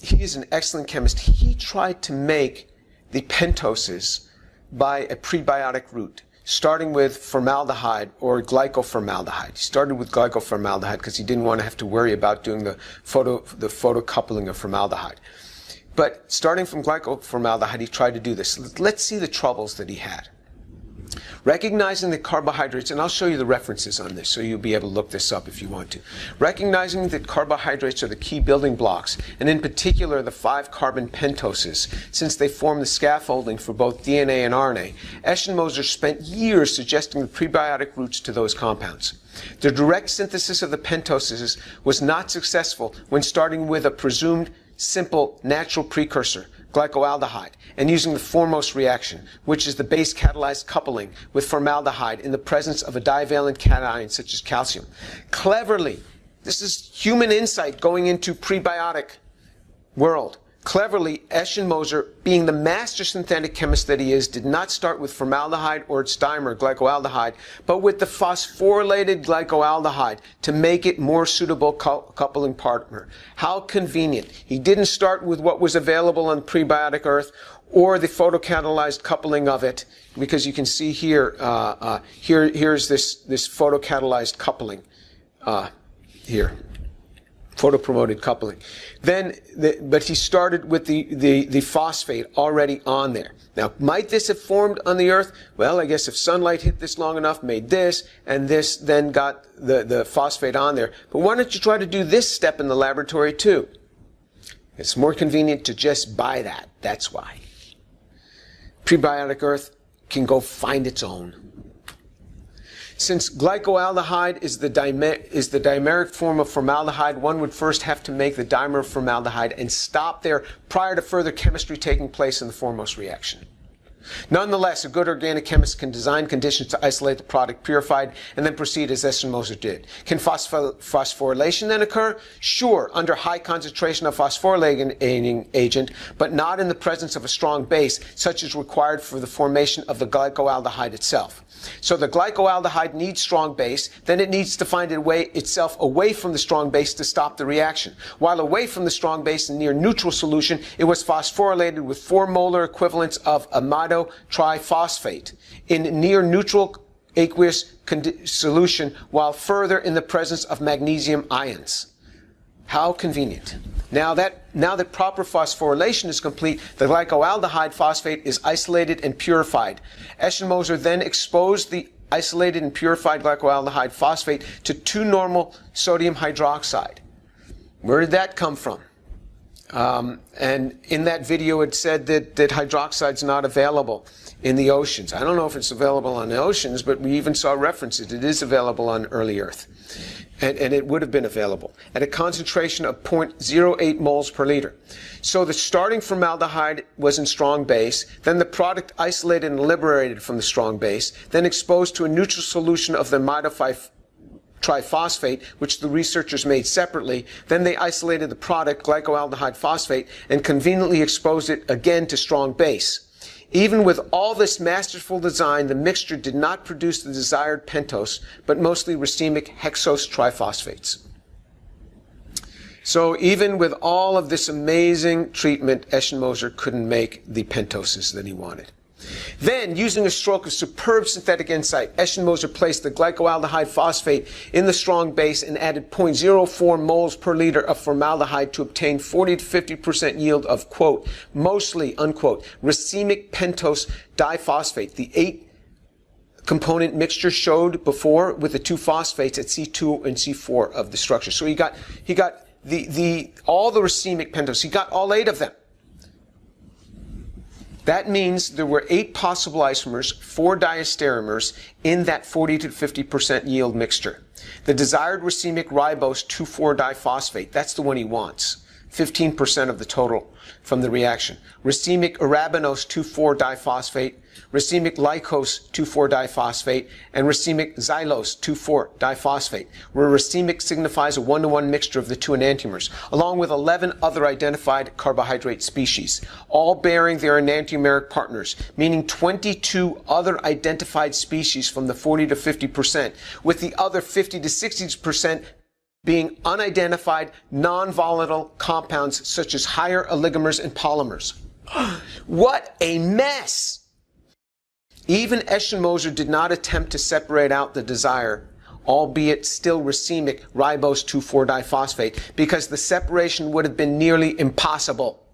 He is an excellent chemist. He tried to make the pentoses by a prebiotic route, starting with formaldehyde or glycoformaldehyde. He started with glycoformaldehyde because he didn't want to have to worry about doing the photocoupling of formaldehyde. But starting from glycoformaldehyde, he tried to do this. Let's see the troubles that he had. Recognizing that carbohydrates, and I'll show you the references on this so you'll be able to look this up if you want to. Recognizing that carbohydrates are the key building blocks, and in particular the 5-carbon pentoses, since they form the scaffolding for both DNA and RNA, Eschenmoser spent years suggesting the prebiotic roots to those compounds. The direct synthesis of the pentoses was not successful when starting with a presumed simple natural precursor, glycoaldehyde, and using the foremost reaction, which is the base-catalyzed coupling with formaldehyde in the presence of a divalent cation such as calcium. Cleverly, this is human insight going into prebiotic world. Cleverly, Eschenmoser, being the master synthetic chemist that he is, did not start with formaldehyde or its dimer, glycoaldehyde, but with the phosphorylated glycoaldehyde to make it more suitable coupling partner. How convenient. He didn't start with what was available on prebiotic earth or the photocatalyzed coupling of it, because you can see here, here's this photocatalyzed coupling here. Photopromoted coupling. But he started with the phosphate already on there. Now, might this have formed on the Earth? Well, I guess if sunlight hit this long enough, made this, and this then got the phosphate on there. But why don't you try to do this step in the laboratory too? It's more convenient to just buy that. That's why. Prebiotic Earth can go find its own. Since glycoaldehyde is the dimeric form of formaldehyde, one would first have to make the dimer of formaldehyde and stop there prior to further chemistry taking place in the foremost reaction. Nonetheless, a good organic chemist can design conditions to isolate the product purified and then proceed as Eschenmoser did. Can phosphorylation then occur? Sure, under high concentration of phosphorylating agent, but not in the presence of a strong base, such as required for the formation of the glycoaldehyde itself. So the glycoaldehyde needs strong base, then it needs to find itself away from the strong base to stop the reaction. While away from the strong base in near neutral solution, it was phosphorylated with 4 molar equivalents of amido triphosphate. In near neutral aqueous solution, while further in the presence of magnesium ions. How convenient. Now that proper phosphorylation is complete, the glycoaldehyde phosphate is isolated and purified. Eschenmoser then exposed the isolated and purified glycoaldehyde phosphate to 2 normal sodium hydroxide. Where did that come from? And in that video it said that hydroxide's not available in the oceans. I don't know if it's available on the oceans, but we even saw references. It is available on early Earth. And it would have been available at a concentration of 0.08 moles per liter. So the starting formaldehyde was in strong base, then the product isolated and liberated from the strong base, then exposed to a neutral solution of the amido triphosphate, which the researchers made separately. Then they isolated the product, glycoaldehyde phosphate, and conveniently exposed it again to strong base. Even with all this masterful design, the mixture did not produce the desired pentose, but mostly racemic hexose triphosphates. So even with all of this amazing treatment, Eschenmoser couldn't make the pentoses that he wanted. Then, using a stroke of superb synthetic insight, Eschenmoser placed the glycoaldehyde phosphate in the strong base and added 0.04 moles per liter of formaldehyde to obtain 40 to 50% yield of, quote, mostly, unquote, racemic pentose diphosphate, the 8-component mixture showed before with the 2 phosphates at C2 and C4 of the structure. So he got all the racemic pentose. He got all 8 of them. That means there were 8 possible isomers, 4 diastereomers in that 40 to 50% yield mixture. The desired racemic ribose 2,4-diphosphate, that's the one he wants. 15% of the total from the reaction. Racemic arabinose 2,4-diphosphate, racemic glycose 2,4-diphosphate, and racemic xylose 2,4-diphosphate, where racemic signifies a 1-to-1 mixture of the 2 enantiomers, along with 11 other identified carbohydrate species, all bearing their enantiomeric partners, meaning 22 other identified species from the 40 to 50%, with the other 50 to 60% being unidentified, non-volatile compounds such as higher oligomers and polymers. What a mess! Even Eschenmoser did not attempt to separate out the desired, albeit still racemic, ribose 2,4-diphosphate, because the separation would have been nearly impossible.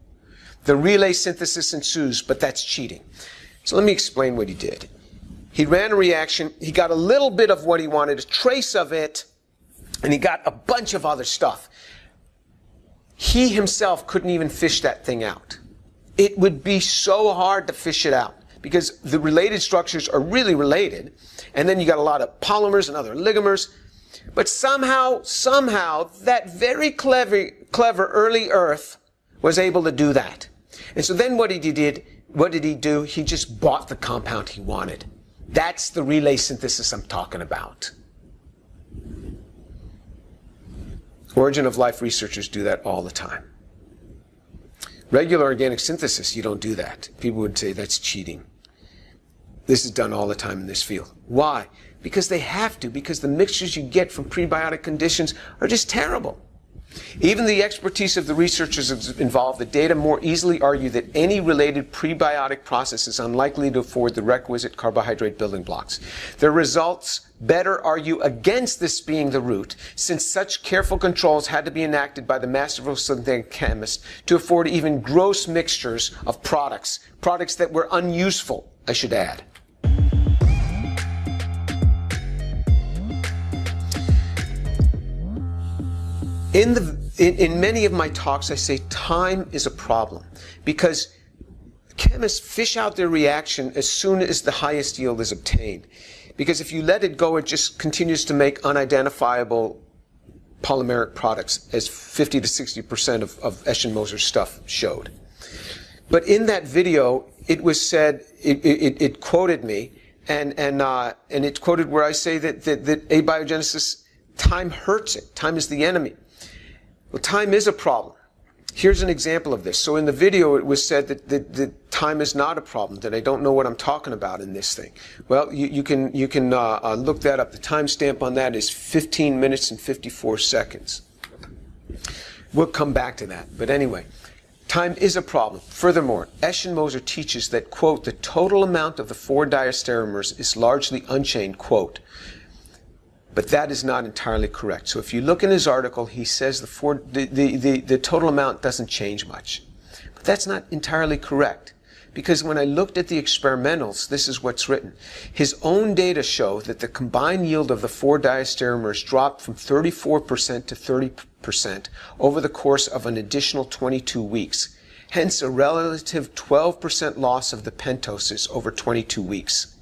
The relay synthesis ensues, but that's cheating. So let me explain what he did. He ran a reaction. He got a little bit of what he wanted, a trace of it, and he got a bunch of other stuff. He himself couldn't even fish that thing out. It would be so hard to fish it out because the related structures are really related. And then you got a lot of polymers and other oligomers. But somehow, that very clever early Earth was able to do that. And so then what did he do? He just bought the compound he wanted. That's the relay synthesis I'm talking about. Origin of life researchers do that all the time. Regular organic synthesis, you don't do that. People would say that's cheating. This is done all the time in this field. Why? Because they have to, because the mixtures you get from prebiotic conditions are just terrible. Even the expertise of the researchers involved, the data more easily argue that any related prebiotic process is unlikely to afford the requisite carbohydrate building blocks. Their results better argue against this being the root, since such careful controls had to be enacted by the masterful synthetic chemist to afford even gross mixtures of products that were unuseful, I should add. In many of my talks, I say time is a problem because chemists fish out their reaction as soon as the highest yield is obtained. Because if you let it go, it just continues to make unidentifiable polymeric products, as 50 to 60% of Eschen-Moser's stuff showed. But in that video, it was said, it quoted me, and it quoted where I say that abiogenesis, time hurts it. Time is the enemy. Well, time is a problem. Here's an example of this. So in the video, it was said that time is not a problem, that I don't know what I'm talking about in this thing. Well, you can look that up. The timestamp on that is 15 minutes and 54 seconds. We'll come back to that. But anyway, time is a problem. Furthermore, Eschen-Moser teaches that, quote, the total amount of the 4 diastereomers is largely unchanged, quote. But that is not entirely correct. So if you look in his article, he says the total amount doesn't change much. But that's not entirely correct. Because when I looked at the experimentals, this is what's written. His own data show that the combined yield of the 4 diastereomers dropped from 34% to 30% over the course of an additional 22 weeks. Hence a relative 12% loss of the pentoses over 22 weeks.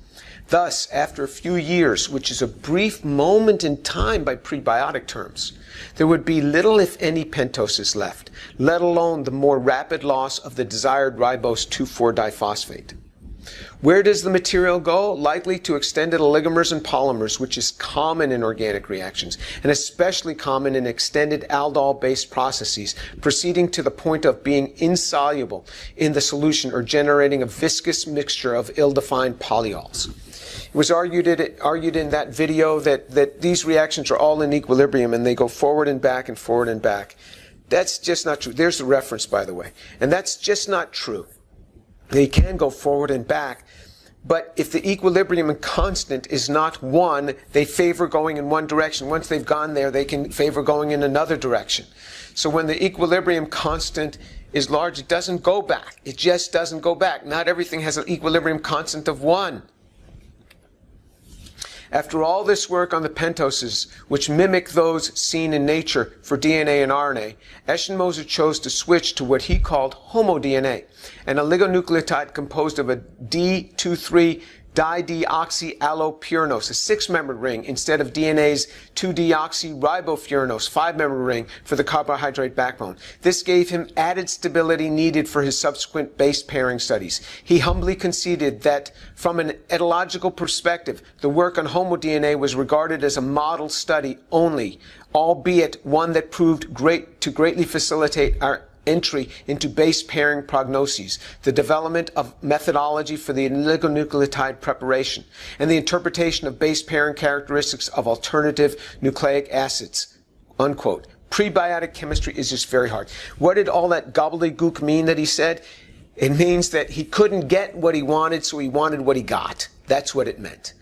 Thus, after a few years, which is a brief moment in time by prebiotic terms, there would be little, if any, pentoses left, let alone the more rapid loss of the desired ribose 2,4-diphosphate. Where does the material go? Likely to extended oligomers and polymers, which is common in organic reactions, and especially common in extended aldol-based processes, proceeding to the point of being insoluble in the solution or generating a viscous mixture of ill-defined polyols. It was argued in that video that these reactions are all in equilibrium and they go forward and back and forward and back. That's just not true. There's the reference, by the way. And that's just not true. They can go forward and back, but if the equilibrium constant is not 1, they favor going in one direction. Once they've gone there, they can favor going in another direction. So when the equilibrium constant is large, it doesn't go back. It just doesn't go back. Not everything has an equilibrium constant of 1. After all this work on the pentoses, which mimic those seen in nature for DNA and RNA, Eschen-Moser chose to switch to what he called homo-DNA, an oligonucleotide composed of a D23 dideoxyallopyranose, a 6-membered ring, instead of DNA's 2-deoxyribopyranose, 5-membered ring for the carbohydrate backbone. This gave him added stability needed for his subsequent base pairing studies. He humbly conceded that, from an etological perspective, the work on homo-DNA was regarded as a model study only, albeit one that proved to greatly facilitate our entry into base pairing prognoses, the development of methodology for the oligonucleotide preparation, and the interpretation of base pairing characteristics of alternative nucleic acids, unquote. Prebiotic chemistry is just very hard. What did all that gobbledygook mean that he said? It means that he couldn't get what he wanted, so he wanted what he got. That's what it meant.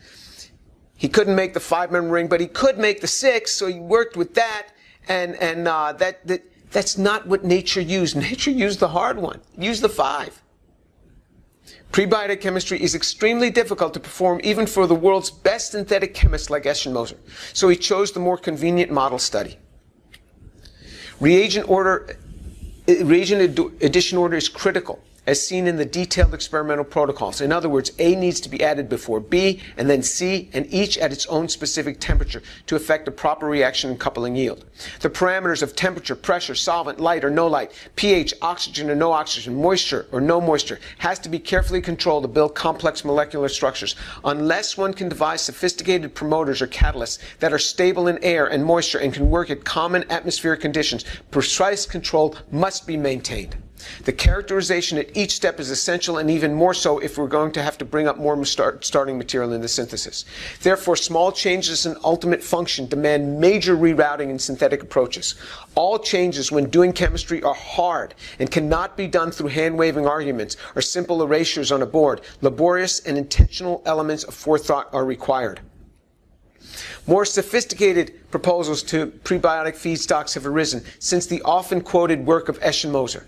He couldn't make the 5-member ring, but he could make the 6, so he worked with that, and that's not what nature used. Nature used the hard one, used the 5. Prebiotic chemistry is extremely difficult to perform even for the world's best synthetic chemists like Eschenmoser, so he chose the more convenient model study. Reagent addition order is critical, as seen in the detailed experimental protocols. In other words, A needs to be added before B, and then C, and each at its own specific temperature to effect a proper reaction and coupling yield. The parameters of temperature, pressure, solvent, light or no light, pH, oxygen or no oxygen, moisture or no moisture has to be carefully controlled to build complex molecular structures. Unless one can devise sophisticated promoters or catalysts that are stable in air and moisture and can work at common atmospheric conditions, precise control must be maintained. The characterization at each step is essential, and even more so if we're going to have to bring up more starting material in the synthesis. Therefore, small changes in ultimate function demand major rerouting in synthetic approaches. All changes when doing chemistry are hard and cannot be done through hand-waving arguments or simple erasures on a board. Laborious and intentional elements of forethought are required. More sophisticated proposals to prebiotic feedstocks have arisen since the often quoted work of Eschenmoser.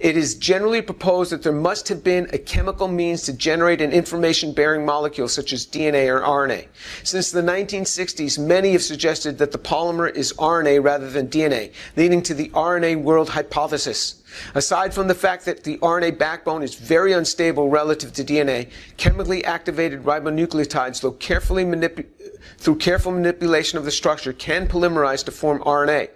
It is generally proposed that there must have been a chemical means to generate an information-bearing molecule such as DNA or RNA. Since the 1960s, many have suggested that the polymer is RNA rather than DNA, leading to the RNA world hypothesis. Aside from the fact that the RNA backbone is very unstable relative to DNA, chemically activated ribonucleotides, through careful manipulation of the structure, can polymerize to form RNA.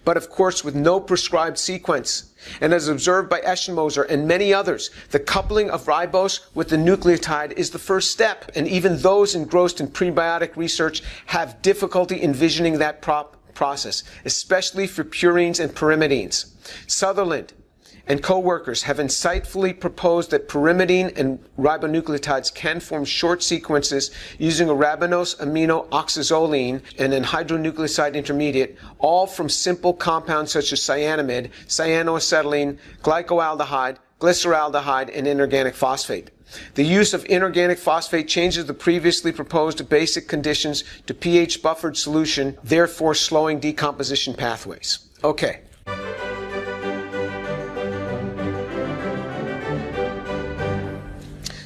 But of course, with no prescribed sequence. And as observed by Eschenmoser and many others, the coupling of ribose with the nucleotide is the first step, and even those engrossed in prebiotic research have difficulty envisioning that process, especially for purines and pyrimidines. Sutherland and co-workers have insightfully proposed that pyrimidine and ribonucleotides can form short sequences using a ribose amino oxazoline and an hydronucleoside intermediate, all from simple compounds such as cyanamide, cyanoacetylene, glycoaldehyde, glyceraldehyde, and inorganic phosphate. The use of inorganic phosphate changes the previously proposed basic conditions to pH-buffered solution, therefore slowing decomposition pathways. Okay.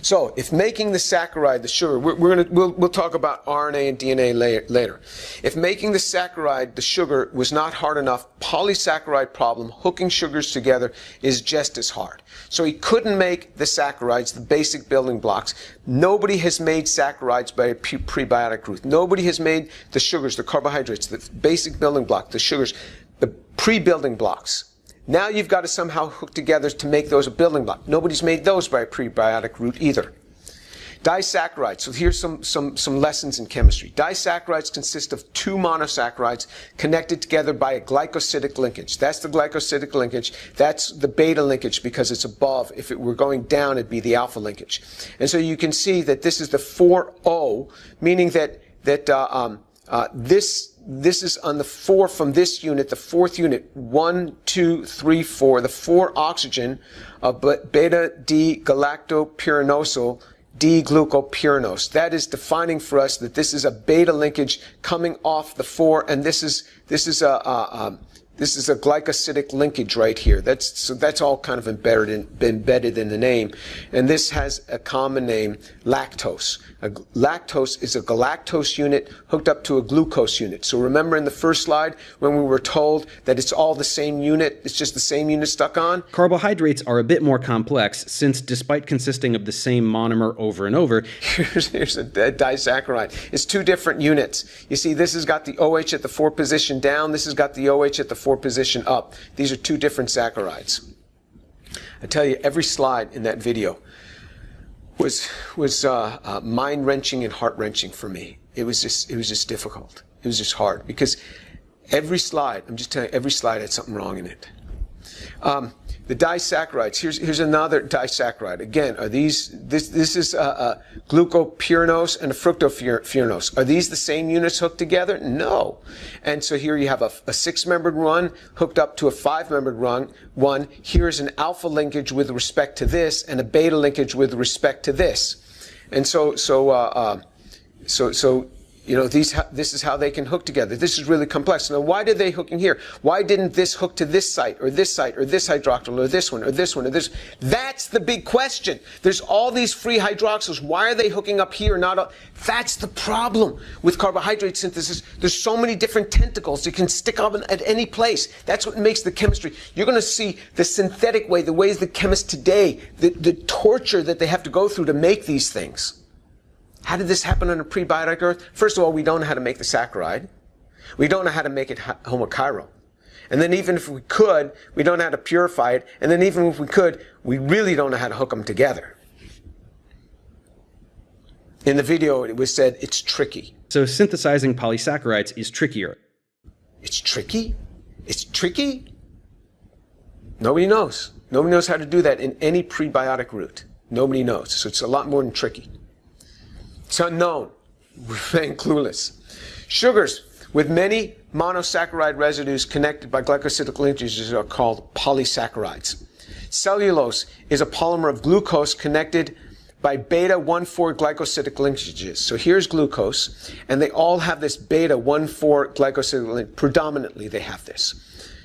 So, if making the saccharide, the sugar, we'll talk about RNA and DNA later. If making the saccharide, the sugar, was not hard enough, polysaccharide problem, hooking sugars together, is just as hard. So he couldn't make the saccharides, the basic building blocks. Nobody has made saccharides by a prebiotic route. Nobody has made the sugars, the carbohydrates, the basic building block, the sugars, the pre-building blocks. Now you've got to somehow hook together to make those a building block. Nobody's made those by a prebiotic route either. Disaccharides. So here's some lessons in chemistry. Disaccharides consist of two monosaccharides connected together by a glycosidic linkage. That's the glycosidic linkage. That's the beta linkage because it's above. If it were going down, it'd be the alpha linkage. And so you can see that this is the 4O, meaning that this is on the 4 from this unit, the fourth unit, 1, 2, 3, 4, the 4 oxygen of beta-D-galactopyrinosyl D-glucopyranose. That is defining for us that this is a beta linkage coming off the 4, and this is a glycosidic linkage right here. That's all kind of embedded in the name. And this has a common name, lactose. Lactose is a galactose unit hooked up to a glucose unit. So remember in the first slide when we were told that it's all the same unit, it's just the same unit stuck on?
Carbohydrates are a bit more complex since despite consisting of the same monomer over and over,
here's a disaccharide. It's two different units. You see, this has got the OH at the 4 position down, this has got the OH at the 4 position up. These are two different saccharides. I tell you, every slide in that video was mind-wrenching and heart-wrenching for me. It was just difficult. It was just hard because every slide, I'm just telling you, every slide had something wrong in it. The disaccharides. Here's another disaccharide. Again, are these? This is a glucopyranose and a fructopyranose. Are these the same units hooked together? No. And so here you have a 6-membered one hooked up to a 5-membered one. Here's an alpha linkage with respect to this, and a beta linkage with respect to this. And so this is how they can hook together. This is really complex. Now, why did they hook in here? Why didn't this hook to this site, or this hydroxyl, or this one, or this one, or this? That's the big question. There's all these free hydroxyls. Why are they hooking up here, That's the problem with carbohydrate synthesis. There's so many different tentacles. It can stick up at any place. That's what makes the chemistry. You're going to see the synthetic way, the ways the chemists today, the torture that they have to go through to make these things. How did this happen on a prebiotic Earth? First of all, we don't know how to make the saccharide. We don't know how to make it homochiral. And then even if we could, we don't know how to purify it. And then even if we could, we really don't know how to hook them together. In the video, it was said it's tricky.
So synthesizing polysaccharides is trickier.
It's tricky? It's tricky? Nobody knows. Nobody knows how to do that in any prebiotic route. Nobody knows. So it's a lot more than tricky. It's unknown. We remain clueless. Sugars with many monosaccharide residues connected by glycosidic linkages are called polysaccharides. Cellulose is a polymer of glucose connected by beta-1,4 glycosidic linkages. So here's glucose, and they all have this beta-1,4 glycosidic link. Predominantly, they have this.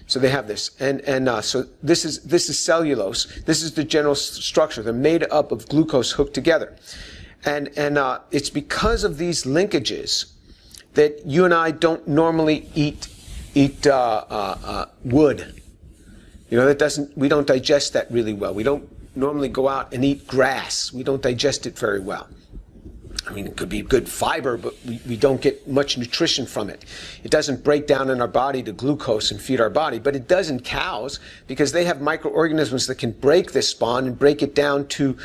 So they have this, so this is cellulose. This is the general structure. They're made up of glucose hooked together. And it's because of these linkages that you and I don't normally eat wood. We don't digest that really well. We don't normally go out and eat grass. We don't digest it very well. I mean, it could be good fiber, but we don't get much nutrition from it. It doesn't break down in our body to glucose and feed our body, but it does in cows because they have microorganisms that can break this spawn and break it down to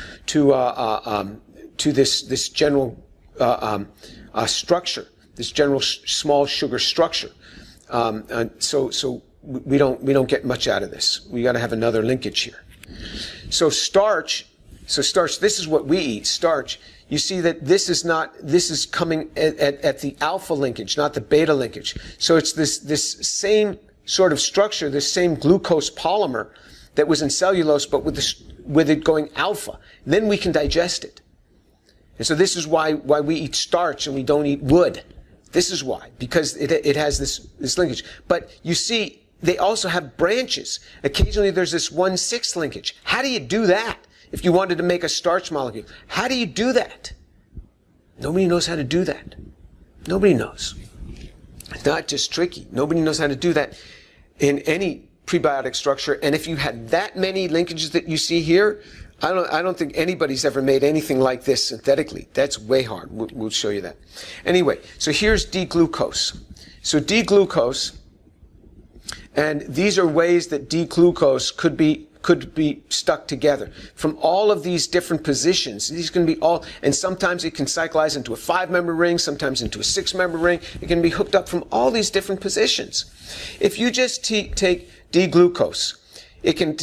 this general structure, this general small sugar structure. So we don't get much out of this. We got to have another linkage here. So starch, this is what we eat, starch. You see that this is coming at the alpha linkage, not the beta linkage. So it's this same sort of structure, this same glucose polymer that was in cellulose, but with it going alpha. Then we can digest it. And so this is why we eat starch and we don't eat wood. This is why, because it has this linkage. But you see, they also have branches. Occasionally there's this 1,6 linkage. How do you do that? If you wanted to make a starch molecule, how do you do that? Nobody knows how to do that. Nobody knows. It's not just tricky. Nobody knows how to do that in any prebiotic structure. And if you had that many linkages that you see here, I don't think anybody's ever made anything like this synthetically. That's way hard. We'll show you that. Anyway, so here's D-glucose. So D-glucose, and these are ways that D-glucose could be stuck together from all of these different positions. These can be all, and sometimes it can cyclize into a 5-member ring, sometimes into a 6-member ring. It can be hooked up from all these different positions. If you just take D-glucose, it can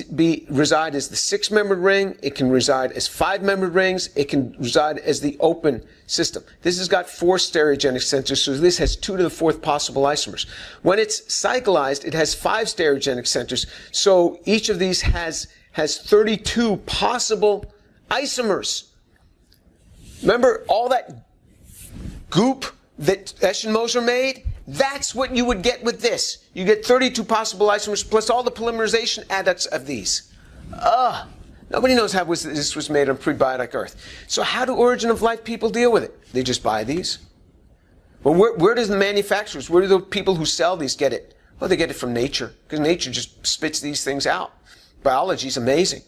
reside as the 6-member ring, it can reside as 5-member rings, it can reside as the open system. This has got 4 stereogenic centers, so this has 2 to the 4th possible isomers. When it's cyclized, it has 5 stereogenic centers, so each of these has 32 possible isomers. Remember all that goop that Eschenmoser made? That's what you would get with this. You get 32 possible isomers plus all the polymerization adducts of these. Nobody knows how this was made on prebiotic Earth. So how do origin of life people deal with it? They just buy these? Well, where does the manufacturers, where do the people who sell these get it? Well, they get it from nature, because nature just spits these things out. Biology is amazing.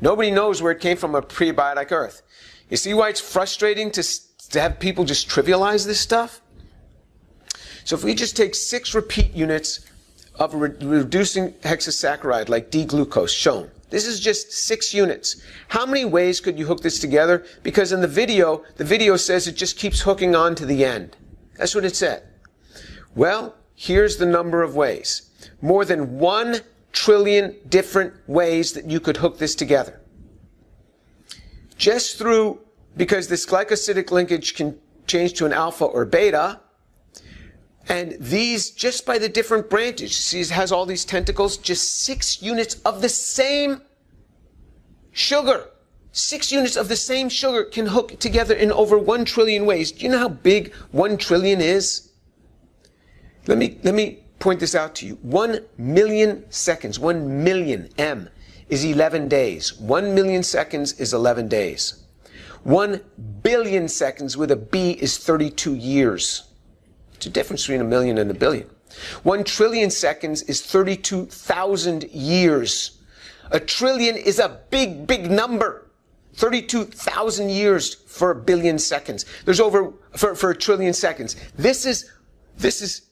Nobody knows where it came from on prebiotic Earth. You see why it's frustrating to have people just trivialize this stuff? So if we just take 6 repeat units of a reducing hexasaccharide like D-glucose shown, this is just 6 units. How many ways could you hook this together? Because in the video says it just keeps hooking on to the end. That's what it said. Well, here's the number of ways. More than 1 trillion different ways that you could hook this together. Just because this glycosidic linkage can change to an alpha or beta, and these, just by the different branches, see it has all these tentacles, just 6 units of the same sugar. 6 units of the same sugar can hook together in over 1 trillion ways. Do you know how big 1 trillion is? Let me point this out to you. 1 million seconds, 1 million M is 11 days. 1 million seconds is 11 days. 1 billion seconds with a B is 32 years. It's a difference between a million and a billion. 1 trillion seconds is 32,000 years. A trillion is a big, big number. 32,000 years for a billion seconds. There's over, for a trillion seconds. This is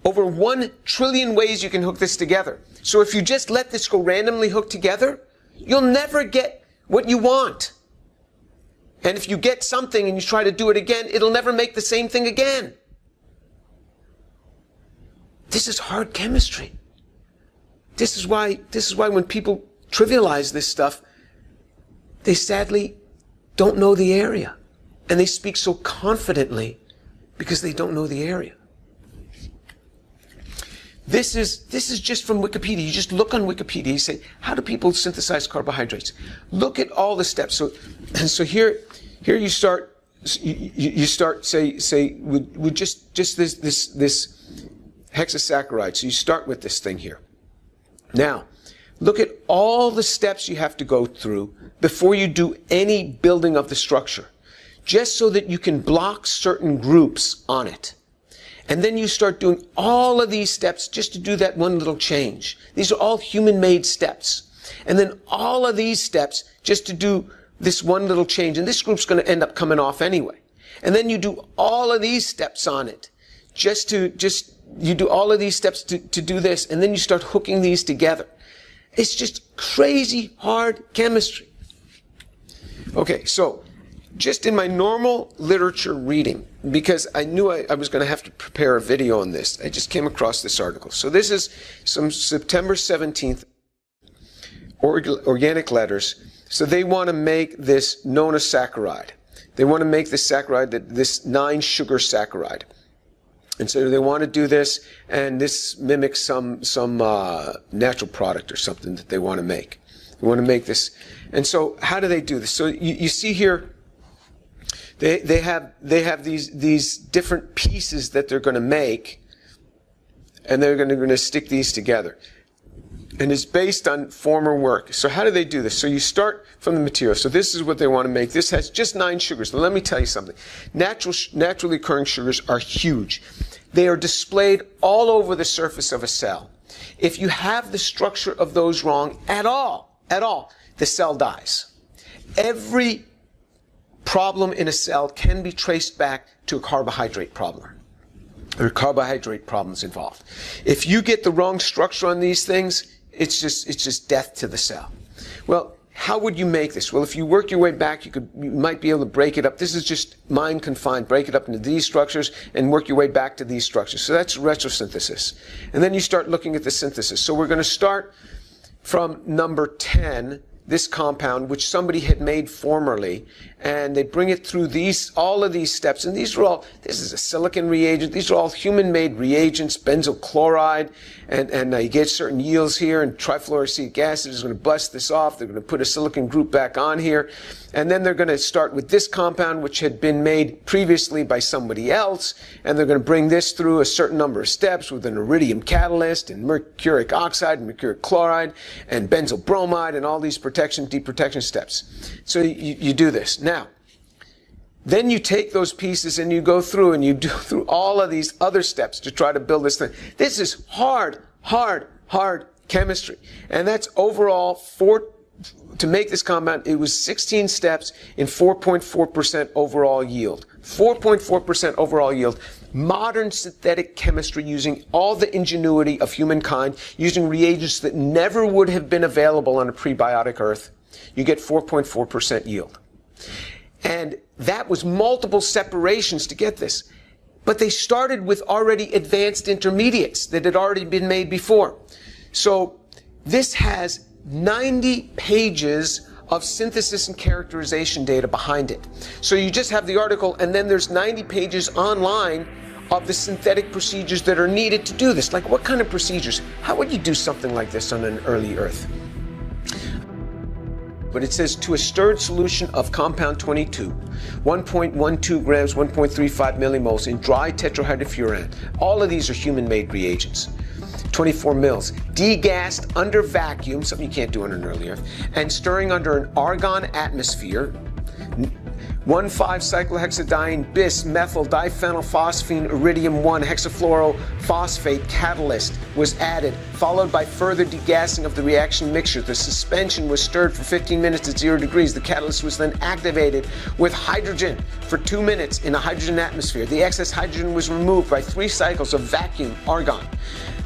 over 1 trillion ways you can hook this together. So if you just let this go randomly hooked together, you'll never get what you want. And if you get something and you try to do it again, it'll never make the same thing again. This is hard chemistry. This is why when people trivialize this stuff, they sadly don't know the area. And they speak so confidently because they don't know the area. This is just from Wikipedia. You just look on Wikipedia. You say, how do people synthesize carbohydrates? Look at all the steps. So here you start. You start say with just this hexasaccharide. So you start with this thing here. Now, look at all the steps you have to go through before you do any building of the structure, just so that you can block certain groups on it. And then you start doing all of these steps just to do that one little change. These are all human-made steps. And then all of these steps just to do this one little change. And this group's going to end up coming off anyway. And then you do all of these steps on it. You do all of these steps to do this. And then you start hooking these together. It's just crazy hard chemistry. Okay, so just in my normal literature reading, because I knew I was going to have to prepare a video on this, I just came across this article. So this is some September 17th organic letters. So they want to make this known as saccharide. They want to make this saccharide, this 9-sugar saccharide. And so they want to do this, and this mimics some natural product or something that they want to make. They want to make this. And so how do they do this? So you see here, they have these different pieces that they're going to make, and they're going to stick these together. And it's based on former work. So how do they do this? So you start from the material. So this is what they want to make. This has just 9 sugars. Now let me tell you something. Naturally occurring sugars are huge. They are displayed all over the surface of a cell. If you have the structure of those wrong at all, the cell dies. Every problem in a cell can be traced back to a carbohydrate problem. There are carbohydrate problems involved. If you get the wrong structure on these things, it's just death to the cell. Well, how would you make this? Well, if you work your way back, you might be able to break it up. This is just mind confined. Break it up into these structures and work your way back to these structures. So that's retrosynthesis. And then you start looking at the synthesis. So we're going to start from number 10, this compound, which somebody had made formerly, and they bring it through all of these steps. And this is a silicon reagent. These are all human-made reagents, benzyl chloride, and you get certain yields here, and trifluoroacetic acid is going to bust this off. They're going to put a silicon group back on here. And then they're going to start with this compound, which had been made previously by somebody else, and they're going to bring this through a certain number of steps with an iridium catalyst, and mercuric oxide, and mercuric chloride, and benzyl bromide, and all these deprotection steps. So you do this. Now, then you take those pieces and you go through and you do through all of these other steps to try to build this thing. This is hard chemistry. And that's overall to make this compound, it was 16 steps in 4.4% overall yield. 4.4% overall yield. Modern synthetic chemistry using all the ingenuity of humankind, using reagents that never would have been available on a prebiotic Earth. You get 4.4% yield. And that was multiple separations to get this. But they started with already advanced intermediates that had already been made before. So this has 90 pages of synthesis and characterization data behind it. So you just have the article, and then there's 90 pages online of the synthetic procedures that are needed to do this. Like, what kind of procedures? How would you do something like this on an early Earth? but it says to a stirred solution of compound 22, 1.12 grams, 1.35 millimoles in dry tetrahydrofuran. All of these are human-made reagents. 24 mils, degassed under vacuum, something you can't do under an early earth, and stirring under an argon atmosphere. 1,5-cyclohexadiene bis methyl diphenylphosphine iridium 1 hexafluorophosphate catalyst was added, followed by further degassing of the reaction mixture. The suspension was stirred for 15 minutes at 0 degrees. The catalyst was then activated with hydrogen for 2 minutes in a hydrogen atmosphere. The excess hydrogen was removed by 3 cycles of vacuum argon.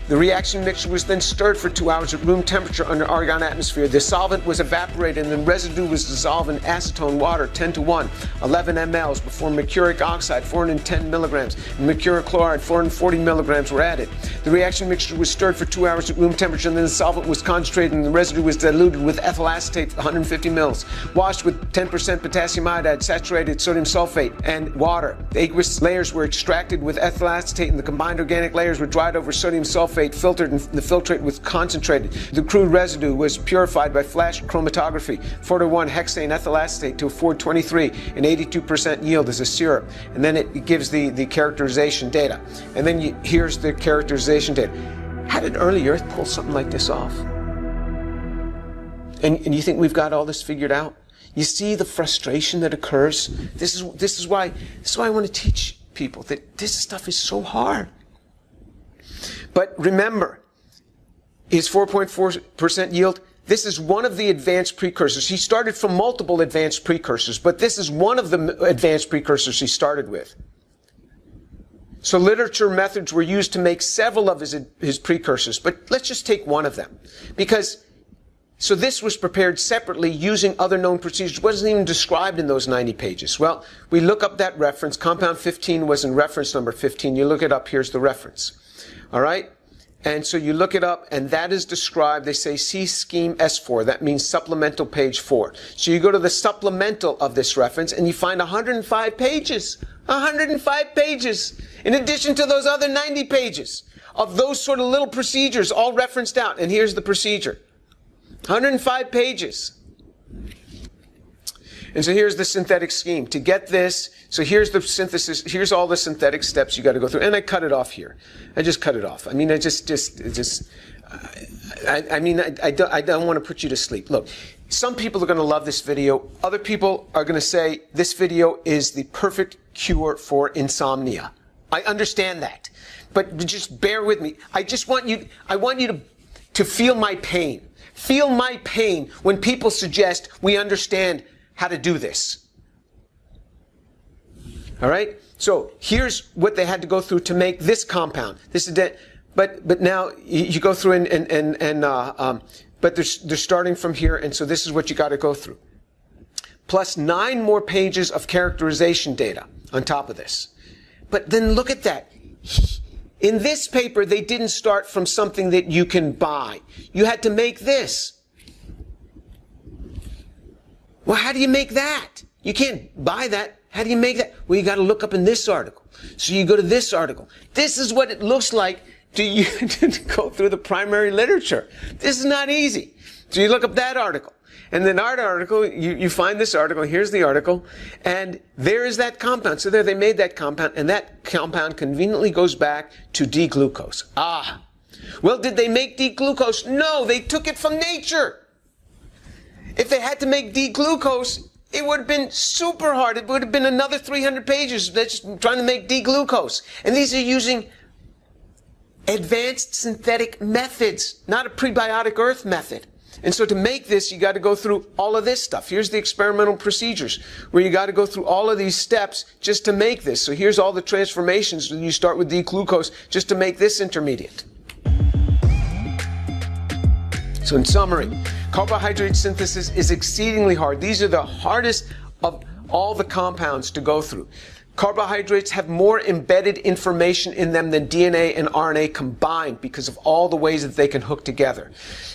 The reaction mixture was then stirred for 2 hours at room temperature under argon atmosphere. The solvent was evaporated and the residue was dissolved in acetone water 10:1, 11 mLs before mercuric oxide 410 milligrams and mercuric chloride 440 milligrams were added. The reaction mixture was stirred for 2 hours at room temperature and then the solvent was concentrated and the residue was diluted with ethyl acetate 150 mils, washed with 10% potassium iodide, saturated sodium sulfate, and water. The aqueous layers were extracted with ethyl acetate and the combined organic layers were dried over sodium sulfate, filtered, and the filtrate was concentrated. The crude residue was purified by flash chromatography, 4:1 hexane ethyl acetate to 423, and 82% yield as a syrup. And then it gives the characterization data. And then here's the characterization data. How did early Earth pull something like this off? And you think we've got all this figured out? You see the frustration that occurs? This is why I want to teach people that this stuff is so hard. But remember, his 4.4% yield, this is one of the advanced precursors. He started from multiple advanced precursors, but this is one of the advanced precursors he started with. So literature methods were used to make several of his precursors, but let's just take one of them. So this was prepared separately using other known procedures. It wasn't even described in those 90 pages. Well, we look up that reference. Compound 15 was in reference number 15. You look it up, here's the reference. All right? And so you look it up, and that is described. They say see scheme S4. That means supplemental page 4. So you go to the supplemental of this reference, and you find 105 pages. 105 pages. In addition to those other 90 pages of those sort of little procedures all referenced out. And here's the procedure. 105 pages. And so here's the synthetic scheme. To get this, so here's the synthesis, here's all the synthetic steps you got to go through. And I cut it off here. I just cut it off. I mean, I don't want to put you to sleep. Look, some people are going to love this video. Other people are going to say this video is the perfect cure for insomnia. I understand that. But just bear with me. I want you to feel my pain. Feel my pain when people suggest we understand how to do this. All right? So here's what they had to go through to make this compound. This is but now you go through but they're starting from here, and so this is what you got to go through. Plus 9 more pages of characterization data on top of this. But then look at that. In this paper, they didn't start from something that you can buy. You had to make this. Well, how do you make that? You can't buy that. How do you make that? Well, you got to look up in this article. So you go to this article. This is what it looks like to go through the primary literature. This is not easy. So you look up that article. And then our article, you find this article, here's the article, and there is that compound. So there they made that compound, and that compound conveniently goes back to D-glucose. Ah. Well, did they make D-glucose? No, they took it from nature. If they had to make D-glucose, it would have been super hard. It would have been another 300 pages that's trying to make D-glucose. And these are using advanced synthetic methods, not a prebiotic earth method. And so to make this, you got to go through all of this stuff. Here's the experimental procedures where you got to go through all of these steps just to make this. So here's all the transformations. You start with D-glucose just to make this intermediate. So in summary, carbohydrate synthesis is exceedingly hard. These are the hardest of all the compounds to go through. Carbohydrates have more embedded information in them than DNA and RNA combined because of all the ways that they can hook together.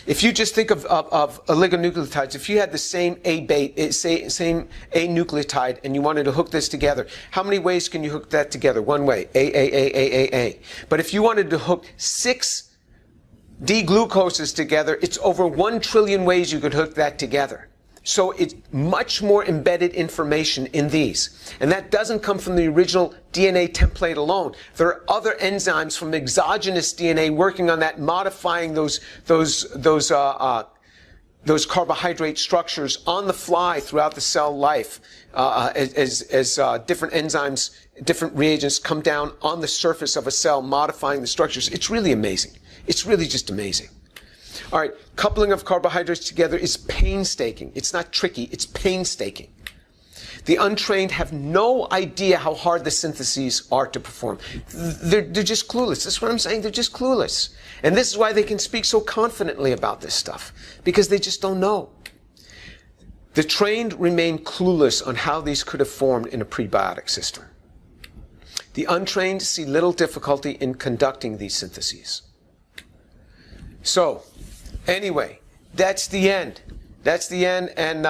If you just think of oligonucleotides, if you had the same same A nucleotide and you wanted to hook this together, how many ways can you hook that together? One way, A. But if you wanted to hook 6 D-glucoses together, it's over 1 trillion ways you could hook that together. So it's much more embedded information in these. And that doesn't come from the original DNA template alone. There are other enzymes from exogenous DNA working on that, modifying those carbohydrate structures on the fly throughout the cell life as different enzymes, different reagents come down on the surface of a cell, modifying the structures. It's really amazing. It's really just amazing. All right, coupling of carbohydrates together is painstaking. It's not tricky, it's painstaking. The untrained have no idea how hard the syntheses are to perform. They're just clueless. That's what I'm saying. They're just clueless. And this is why they can speak so confidently about this stuff, because they just don't know. The trained remain clueless on how these could have formed in a prebiotic system. The untrained see little difficulty in conducting these syntheses. So, anyway, that's the end. That's the end, and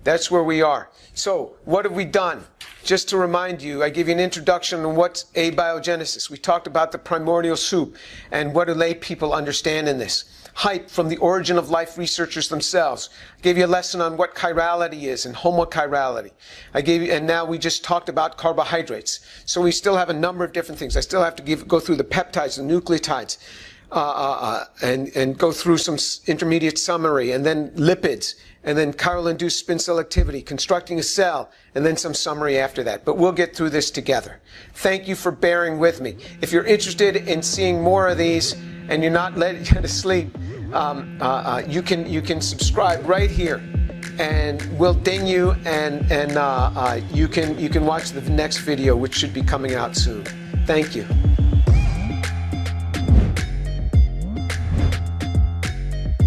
that's where we are. So, what have we done? Just to remind you, I gave you an introduction on what's abiogenesis. We talked about the primordial soup and what do lay people understand in this. Hype from the origin of life researchers themselves. I gave you a lesson on what chirality is and homochirality. I gave you, and now we just talked about carbohydrates. So we still have a number of different things. I still have to go through the peptides, the nucleotides, and go through some intermediate summary, and then lipids, and then chiral-induced spin selectivity, constructing a cell, and then some summary after that. But we'll get through this together. Thank you for bearing with me. If you're interested in seeing more of these and you're not letting to sleep, you can subscribe right here, and we'll ding you, and you can watch the next video, which should be coming out soon. Thank you.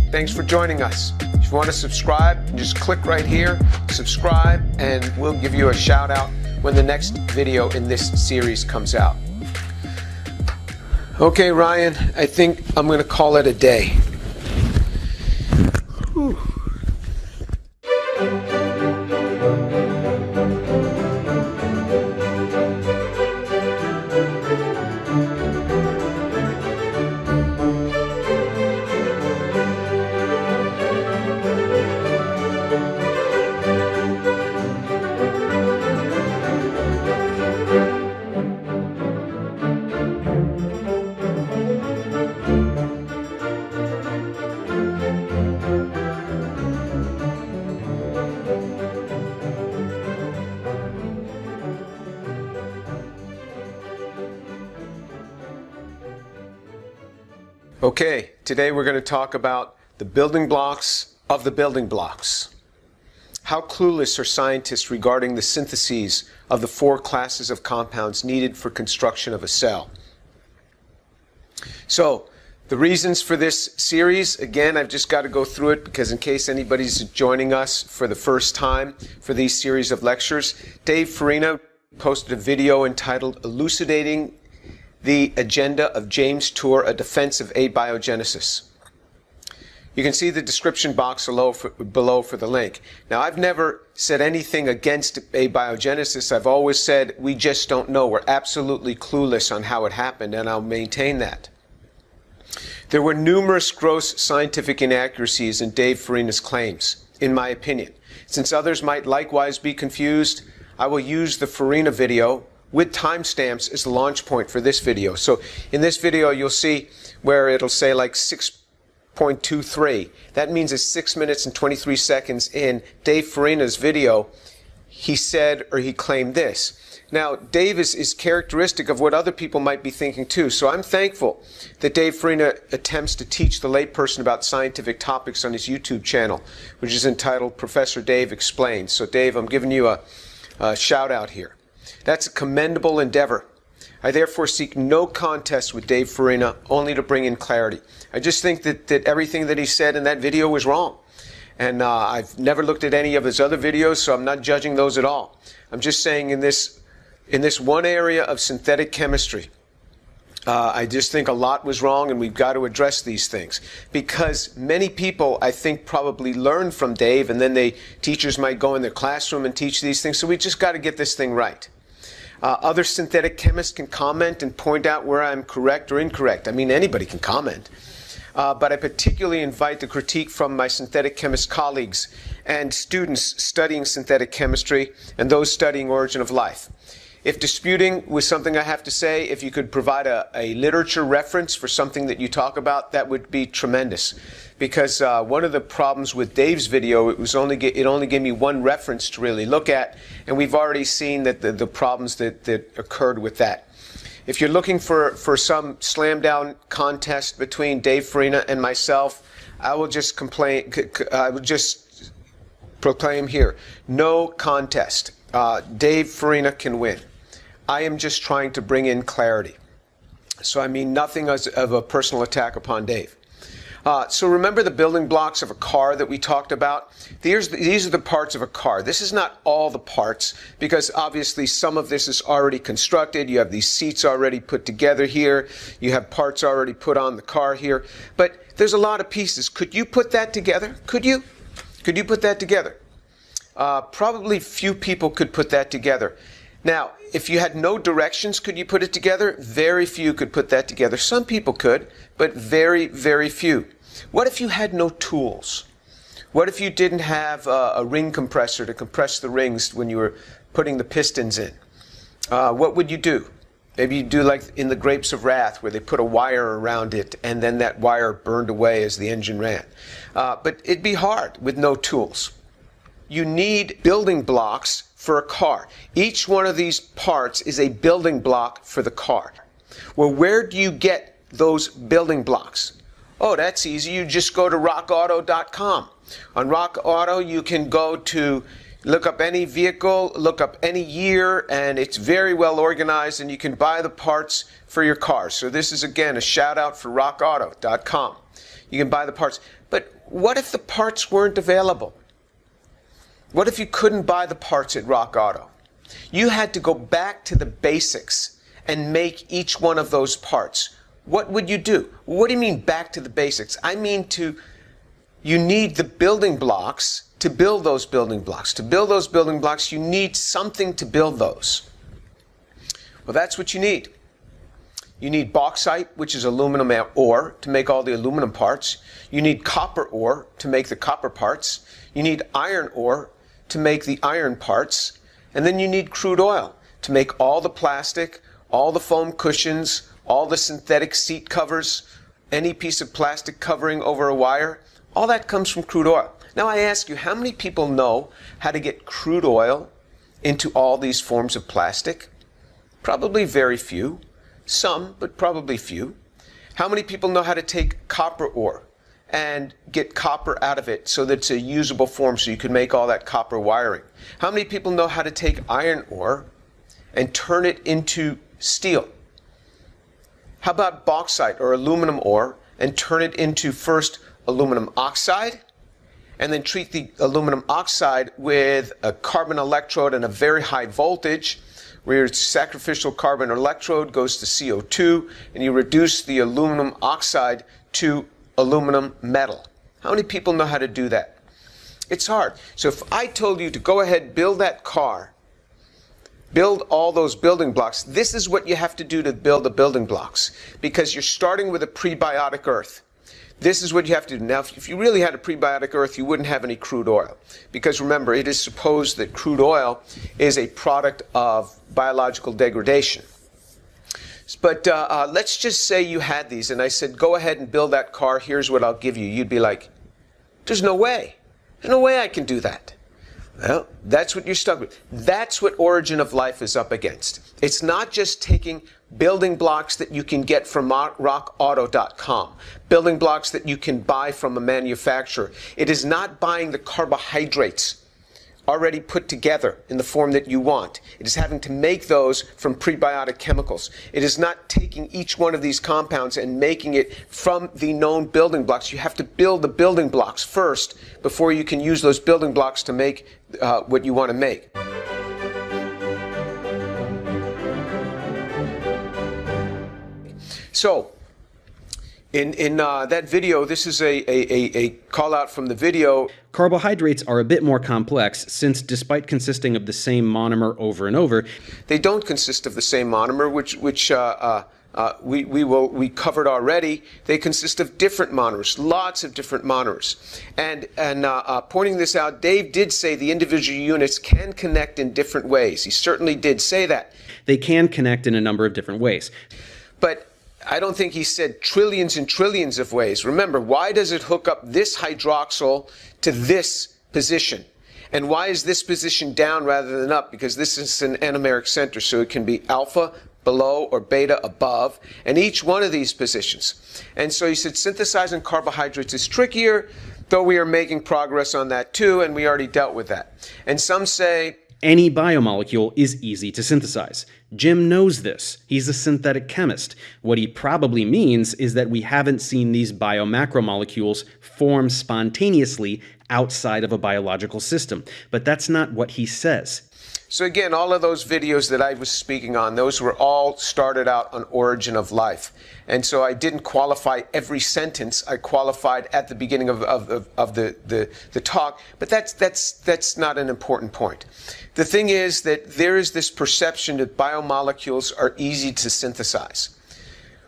Thanks for joining us. If you want to subscribe, just click right here, subscribe, and we'll give you a shout out when the next video in this series comes out. Okay, Ryan, I think I'm going to call it a day. Whew. Okay, today we're going to talk about the building blocks of the building blocks. How clueless are scientists regarding the syntheses of the 4 classes of compounds needed for construction of a cell? So, the reasons for this series, again, I've just got to go through it because in case anybody's joining us for the first time for these series of lectures, Dave Farina posted a video entitled Elucidating the Agenda of James Tour, A Defense of Abiogenesis. You can see the description box below for the link. Now, I've never said anything against abiogenesis. I've always said we just don't know. We're absolutely clueless on how it happened, and I'll maintain that. There were numerous gross scientific inaccuracies in Dave Farina's claims, in my opinion. Since others might likewise be confused, I will use the Farina video with timestamps as the launch point for this video. So in this video, you'll see where it'll say like 6.23. That means it's 6 minutes and 23 seconds in Dave Farina's video. He said or he claimed this. Now, Dave is characteristic of what other people might be thinking too. So I'm thankful that Dave Farina attempts to teach the layperson about scientific topics on his YouTube channel, which is entitled Professor Dave Explains. So Dave, I'm giving you a shout out here. That's a commendable endeavor. I therefore seek no contest with Dave Farina, only to bring in clarity. I just think that everything that he said in that video was wrong. And I've never looked at any of his other videos, so I'm not judging those at all. I'm just saying in this one area of synthetic chemistry, I just think a lot was wrong, and we've got to address these things. Because many people, I think, probably learn from Dave, and then teachers might go in their classroom and teach these things, so we just got to get this thing right. Other synthetic chemists can comment and point out where I'm correct or incorrect. I mean, anybody can comment. but I particularly invite the critique from my synthetic chemist colleagues and students studying synthetic chemistry and those studying origin of life. If disputing with something I have to say, if you could provide a literature reference for something that you talk about, that would be tremendous. Because one of the problems with Dave's video, it only gave me one reference to really look at, and we've already seen that the problems that occurred with that. If you're looking for some slam down contest between Dave Farina and myself, I will just proclaim here, no contest. Dave Farina can win. I am just trying to bring in clarity. So I mean nothing of a personal attack upon Dave. So remember the building blocks of a car that we talked about? These are the parts of a car. This is not all the parts, because obviously some of this is already constructed. You have these seats already put together here. You have parts already put on the car here. But there's a lot of pieces. Could you put that together? Could you? Could you put that together? Probably few people could put that together. Now, if you had no directions, could you put it together? Very few could put that together. Some people could, but very, very few. What if you had no tools? What if you didn't have a ring compressor to compress the rings when you were putting the pistons in? What would you do? Maybe you do like in the Grapes of Wrath, where they put a wire around it and then that wire burned away as the engine ran. But it'd be hard with no tools. You need building blocks for a car. Each one of these parts is a building block for the car. Well, where do you get those building blocks? Oh, that's easy. You just go to rockauto.com. On Rock Auto, you can go to look up any vehicle, look up any year, and it's very well organized, and you can buy the parts for your car. So this is, again, a shout out for rockauto.com. You can buy the parts. But what if the parts weren't available? What if you couldn't buy the parts at Rock Auto? You had to go back to the basics and make each one of those parts. What would you do? What do you mean back to the basics? I mean you need the building blocks to build those building blocks. To build those building blocks, you need something to build those. Well, that's what you need. You need bauxite, which is aluminum ore, to make all the aluminum parts. You need copper ore to make the copper parts. You need iron ore to make the iron parts. And then you need crude oil to make all the plastic, all the foam cushions, all the synthetic seat covers, any piece of plastic covering over a wire. All that comes from crude oil. Now I ask you, how many people know how to get crude oil into all these forms of plastic? Probably very few. Some, but probably few. How many people know how to take copper ore and get copper out of it so that it's a usable form so you can make all that copper wiring? How many people know how to take iron ore and turn it into steel? How about bauxite or aluminum ore and turn it into first aluminum oxide and then treat the aluminum oxide with a carbon electrode and a very high voltage, where your sacrificial carbon electrode goes to CO2 and you reduce the aluminum oxide to aluminum metal. How many people know how to do that? It's hard. So if I told you to go ahead, build that car, build all those building blocks, this is what you have to do to build the building blocks, because you're starting with a prebiotic earth. This is what you have to do. Now, if you really had a prebiotic earth, you wouldn't have any crude oil. Because remember, it is supposed that crude oil is a product of biological degradation. But let's just say you had these, and I said, go ahead and build that car, here's what I'll give you. You'd be like, there's no way. There's no way I can do that. Well, that's what you're stuck with. That's what origin of life is up against. It's not just taking building blocks that you can get from rockauto.com, building blocks that you can buy from a manufacturer. It is not buying the carbohydrates already put together in the form that you want. It is having to make those from prebiotic chemicals. It is not taking each one of these compounds and making it from the known building blocks. You have to build the building blocks first before you can use those building blocks to make what you want to make. So, in that video, this is a call out from the video.
Carbohydrates are a bit more complex, since despite consisting of the same monomer over and over,
they don't consist of the same monomer, which we covered already. They consist of different monomers, lots of different monomers. And pointing this out, Dave did say the individual units can connect in different ways. He certainly did say that.
They can connect in a number of different ways.
But I don't think he said trillions and trillions of ways. Remember, why does it hook up this hydroxyl to this position? And why is this position down rather than up? Because this is an anomeric center, so it can be alpha below or beta above, and each one of these positions. And so he said synthesizing carbohydrates is trickier, though we are making progress on that too, and we already dealt with that. And some say
any biomolecule is easy to synthesize. Jim knows this. He's a synthetic chemist. What he probably means is that we haven't seen these biomacromolecules form spontaneously outside of a biological system. But that's not what he says.
So again, all of those videos that I was speaking on, those were all started out on origin of life. And so I didn't qualify every sentence. I qualified at the beginning of the talk, but that's not an important point. The thing is that there is this perception that biomolecules are easy to synthesize.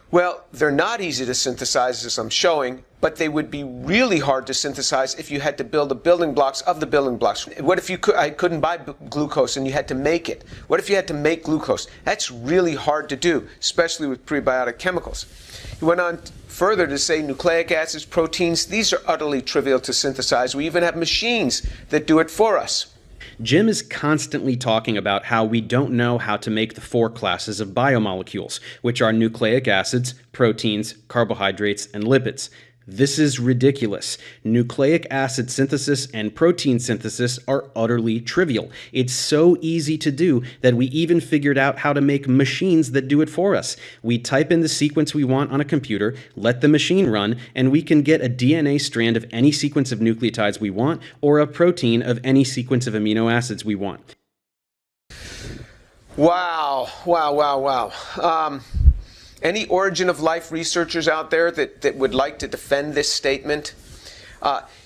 Well, they're not easy to synthesize, as I'm showing, but they would be really hard to synthesize if you had to build the building blocks of the building blocks. What if I couldn't buy glucose and you had to make it? What if you had to make glucose? That's really hard to do, especially with prebiotic chemicals. He went on further to say nucleic acids, proteins, these are utterly trivial to synthesize. We even have machines that do it for us.
Jim is constantly talking about how we don't know how to make the 4 classes of biomolecules, which are nucleic acids, proteins, carbohydrates, and lipids. This is ridiculous. Nucleic acid synthesis and protein synthesis are utterly trivial. It's so easy to do that we even figured out how to make machines that do it for us. We type in the sequence we want on a computer, let the machine run, and we can get a DNA strand of any sequence of nucleotides we want, or a protein of any sequence of amino acids we want.
Wow, wow, wow, wow. Any origin of life researchers out there that would like to defend this statement?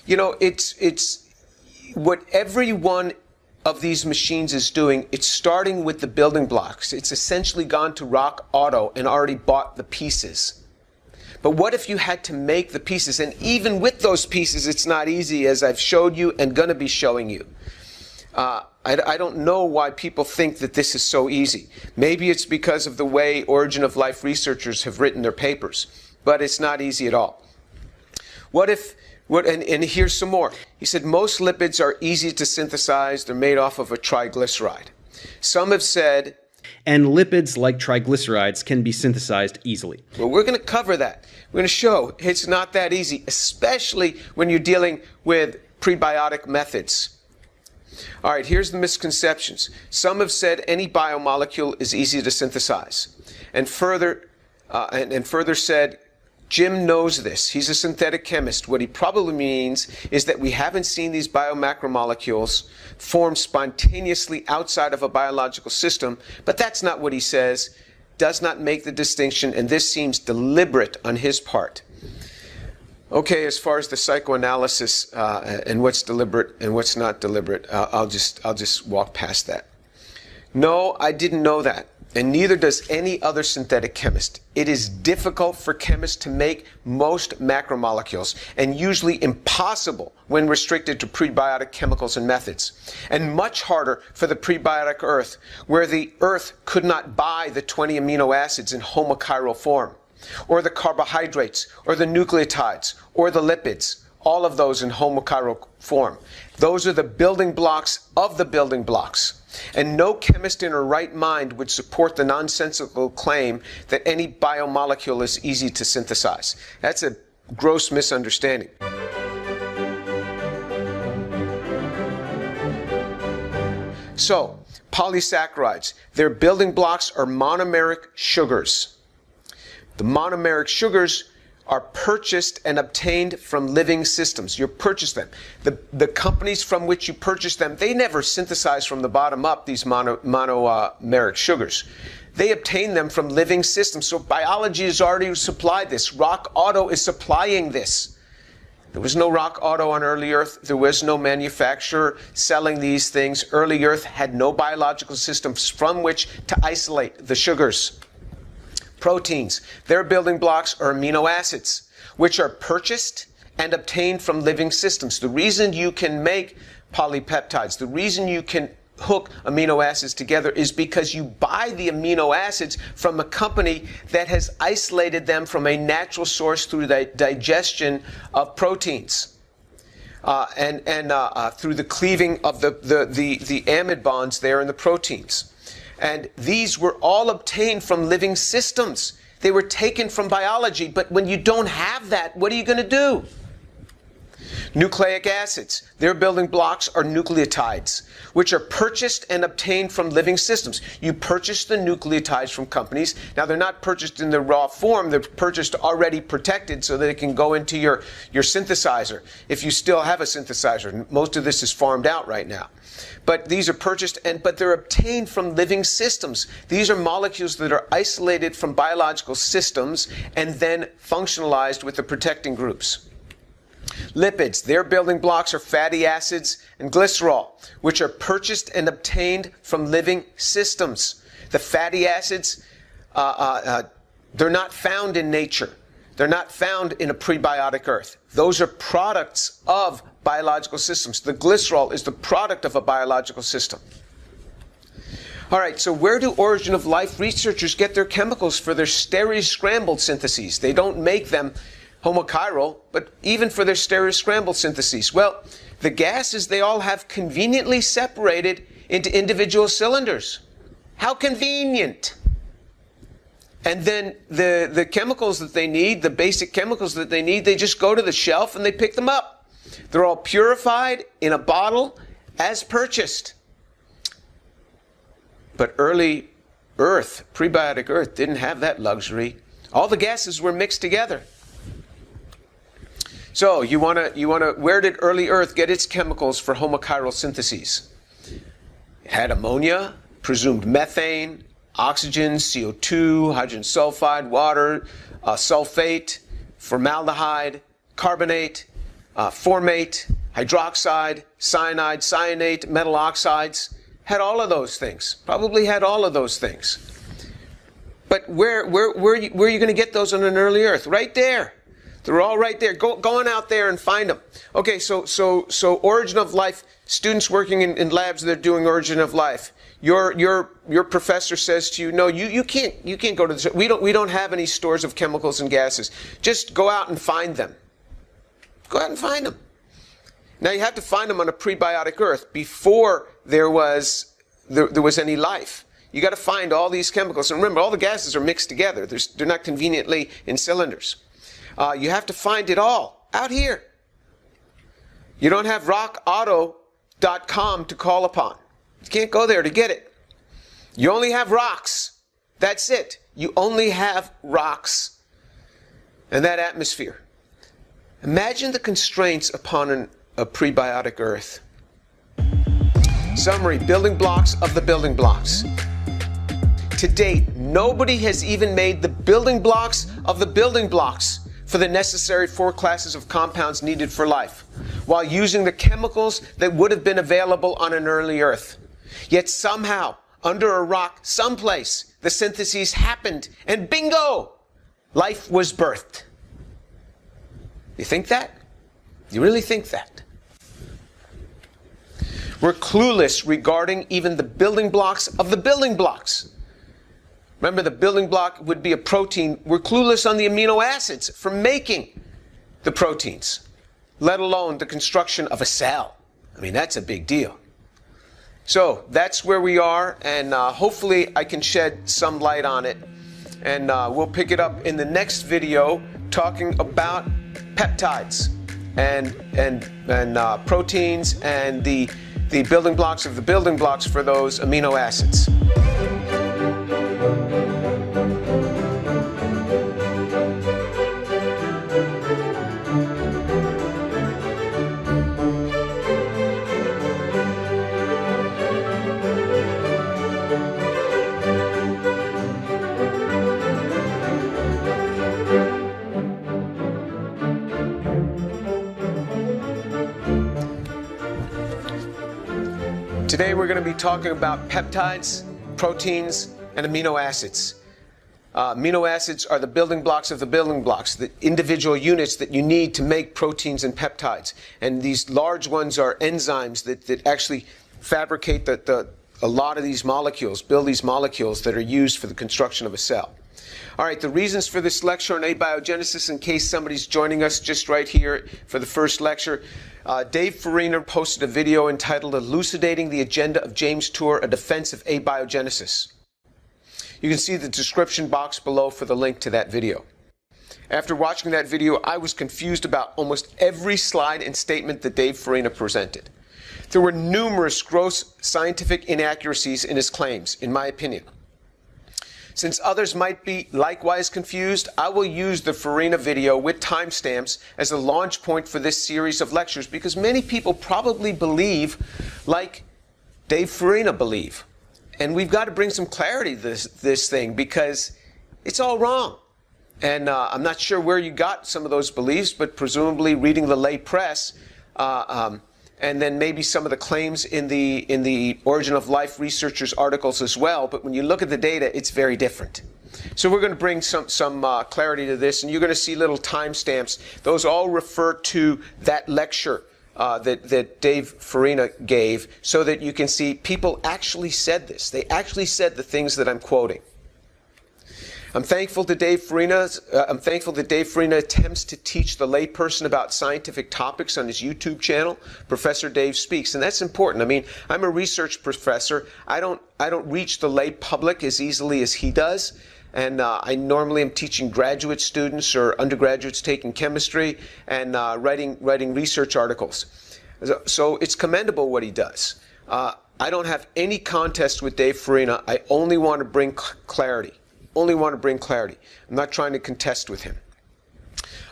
It's what every one of these machines is doing. It's starting with the building blocks. It's essentially gone to Rock Auto and already bought the pieces. But what if you had to make the pieces? And even with those pieces, it's not easy, as I've showed you and going to be showing you. I don't know why people think that this is so easy. Maybe it's because of the way origin of life researchers have written their papers, but it's not easy at all. And here's some more. He said most lipids are easy to synthesize. They're made off of a triglyceride. Some have said,
and lipids like triglycerides can be synthesized easily.
Well, we're going to cover that. We're going to show it's not that easy, especially when you're dealing with prebiotic methods. All right, here's the misconceptions. Some have said any biomolecule is easy to synthesize. And further said, Jim knows this. He's a synthetic chemist. What he probably means is that we haven't seen these biomacromolecules form spontaneously outside of a biological system, but that's not what he says. Does not make the distinction, and this seems deliberate on his part. Okay, as far as the psychoanalysis and what's deliberate and what's not deliberate, I'll just walk past that. No, I didn't know that, and neither does any other synthetic chemist. It is difficult for chemists to make most macromolecules, and usually impossible when restricted to prebiotic chemicals and methods, and much harder for the prebiotic Earth, where the Earth could not buy the 20 amino acids in homochiral form, or the carbohydrates, or the nucleotides, or the lipids, all of those in homochiral form. Those are the building blocks of the building blocks. And no chemist in her right mind would support the nonsensical claim that any biomolecule is easy to synthesize. That's a gross misunderstanding. So, polysaccharides, their building blocks are monomeric sugars. The monomeric sugars are purchased and obtained from living systems. You purchase them. The companies from which you purchase them, they never synthesize from the bottom up these monomeric sugars. They obtain them from living systems. So biology has already supplied this. Rock Auto is supplying this. There was no Rock Auto on early Earth. There was no manufacturer selling these things. Early Earth had no biological systems from which to isolate the sugars. Proteins, their building blocks are amino acids, which are purchased and obtained from living systems. The reason you can make polypeptides, the reason you can hook amino acids together is because you buy the amino acids from a company that has isolated them from a natural source through the digestion of proteins. And through the cleaving of the amide bonds there in the proteins. And these were all obtained from living systems. They were taken from biology, but when you don't have that, what are you going to do? Nucleic acids, their building blocks are nucleotides, which are purchased and obtained from living systems. You purchase the nucleotides from companies. Now, they're not purchased in the raw form. They're purchased already protected so that it can go into your synthesizer, if you still have a synthesizer. Most of this is farmed out right now. But these are purchased, but they're obtained from living systems. These are molecules that are isolated from biological systems and then functionalized with the protecting groups. Lipids, their building blocks are fatty acids and glycerol, which are purchased and obtained from living systems. The fatty acids, they're not found in nature. They're not found in a prebiotic earth. Those are products of biological systems. The glycerol is the product of a biological system. All right, so where do origin of life researchers get their chemicals for their stereoscrambled syntheses? They don't make them homochiral, but even for their stereoscrambled syntheses. Well, the gases, they all have conveniently separated into individual cylinders. How convenient! And then the chemicals that they need, the basic chemicals that they need, they just go to the shelf and they pick them up. They're all purified in a bottle as purchased. But early Earth, prebiotic Earth, didn't have that luxury. All the gases were mixed together. So where did early Earth get its chemicals for homochiral syntheses? It had ammonia, presumed methane, oxygen, CO2, hydrogen sulfide, water, sulfate, formaldehyde, carbonate, formate, hydroxide, cyanide, cyanate, metal oxides. Had all of those things. Probably had all of those things. But where are you going to get those on an early Earth? Right there. They're all right there. Go on out there and find them. Okay, so origin of life. Students working in labs that are doing origin of life. Your professor says to you, no, you can't go to this. We don't have any stores of chemicals and gases. Just go out and find them. Go out and find them. Now you have to find them on a prebiotic Earth before there was any life. You got to find all these chemicals, and remember, all the gases are mixed together. They're not conveniently in cylinders. You have to find it all out here. You don't have rockauto.com to call upon. You can't go there to get it. You only have rocks. That's it. You only have rocks and that atmosphere. Imagine the constraints upon a prebiotic Earth. Summary, building blocks of the building blocks. To date, nobody has even made the building blocks of the building blocks for the necessary 4 classes of compounds needed for life, while using the chemicals that would have been available on an early Earth. Yet somehow, under a rock, someplace, the syntheses happened, and bingo! Life was birthed. You think that? You really think that? We're clueless regarding even the building blocks of the building blocks. Remember, the building block would be a protein. We're clueless on the amino acids for making the proteins, let alone the construction of a cell. I mean, that's a big deal. So that's where we are, and hopefully I can shed some light on it. And we'll pick it up in the next video talking about peptides and proteins and the building blocks of the building blocks for those amino acids. Today we're going to be talking about peptides, proteins, and amino acids. Amino acids are the building blocks of the building blocks, the individual units that you need to make proteins and peptides. And these large ones are enzymes that actually fabricate a lot of these molecules, build these molecules that are used for the construction of a cell. All right, the reasons for this lecture on abiogenesis, in case somebody's joining us just right here for the first lecture. Dave Farina posted a video entitled Elucidating the Agenda of James Tour, A Defense of Abiogenesis. You can see the description box below for the link to that video. After watching that video, I was confused about almost every slide and statement that Dave Farina presented. There were numerous gross scientific inaccuracies in his claims, in my opinion. Since others might be likewise confused, I will use the Farina video with timestamps as a launch point for this series of lectures, because many people probably believe like Dave Farina believe. And we've got to bring some clarity to this thing, because it's all wrong. And I'm not sure where you got some of those beliefs, but presumably reading the lay press, and then maybe some of the claims in the Origin of Life researchers' articles as well. But when you look at the data, it's very different. So we're going to bring some clarity to this, and you're going to see little timestamps. Those all refer to that lecture that Dave Farina gave, so that you can see people actually said this. They actually said the things that I'm quoting. I'm thankful that Dave Farina attempts to teach the layperson about scientific topics on his YouTube channel, Professor Dave Speaks, and that's important. I mean, I'm a research professor. I don't reach the lay public as easily as he does. And I normally am teaching graduate students or undergraduates taking chemistry and writing research articles. So it's commendable what he does. I don't have any contest with Dave Farina. I only want to bring clarity. I'm not trying to contest with him.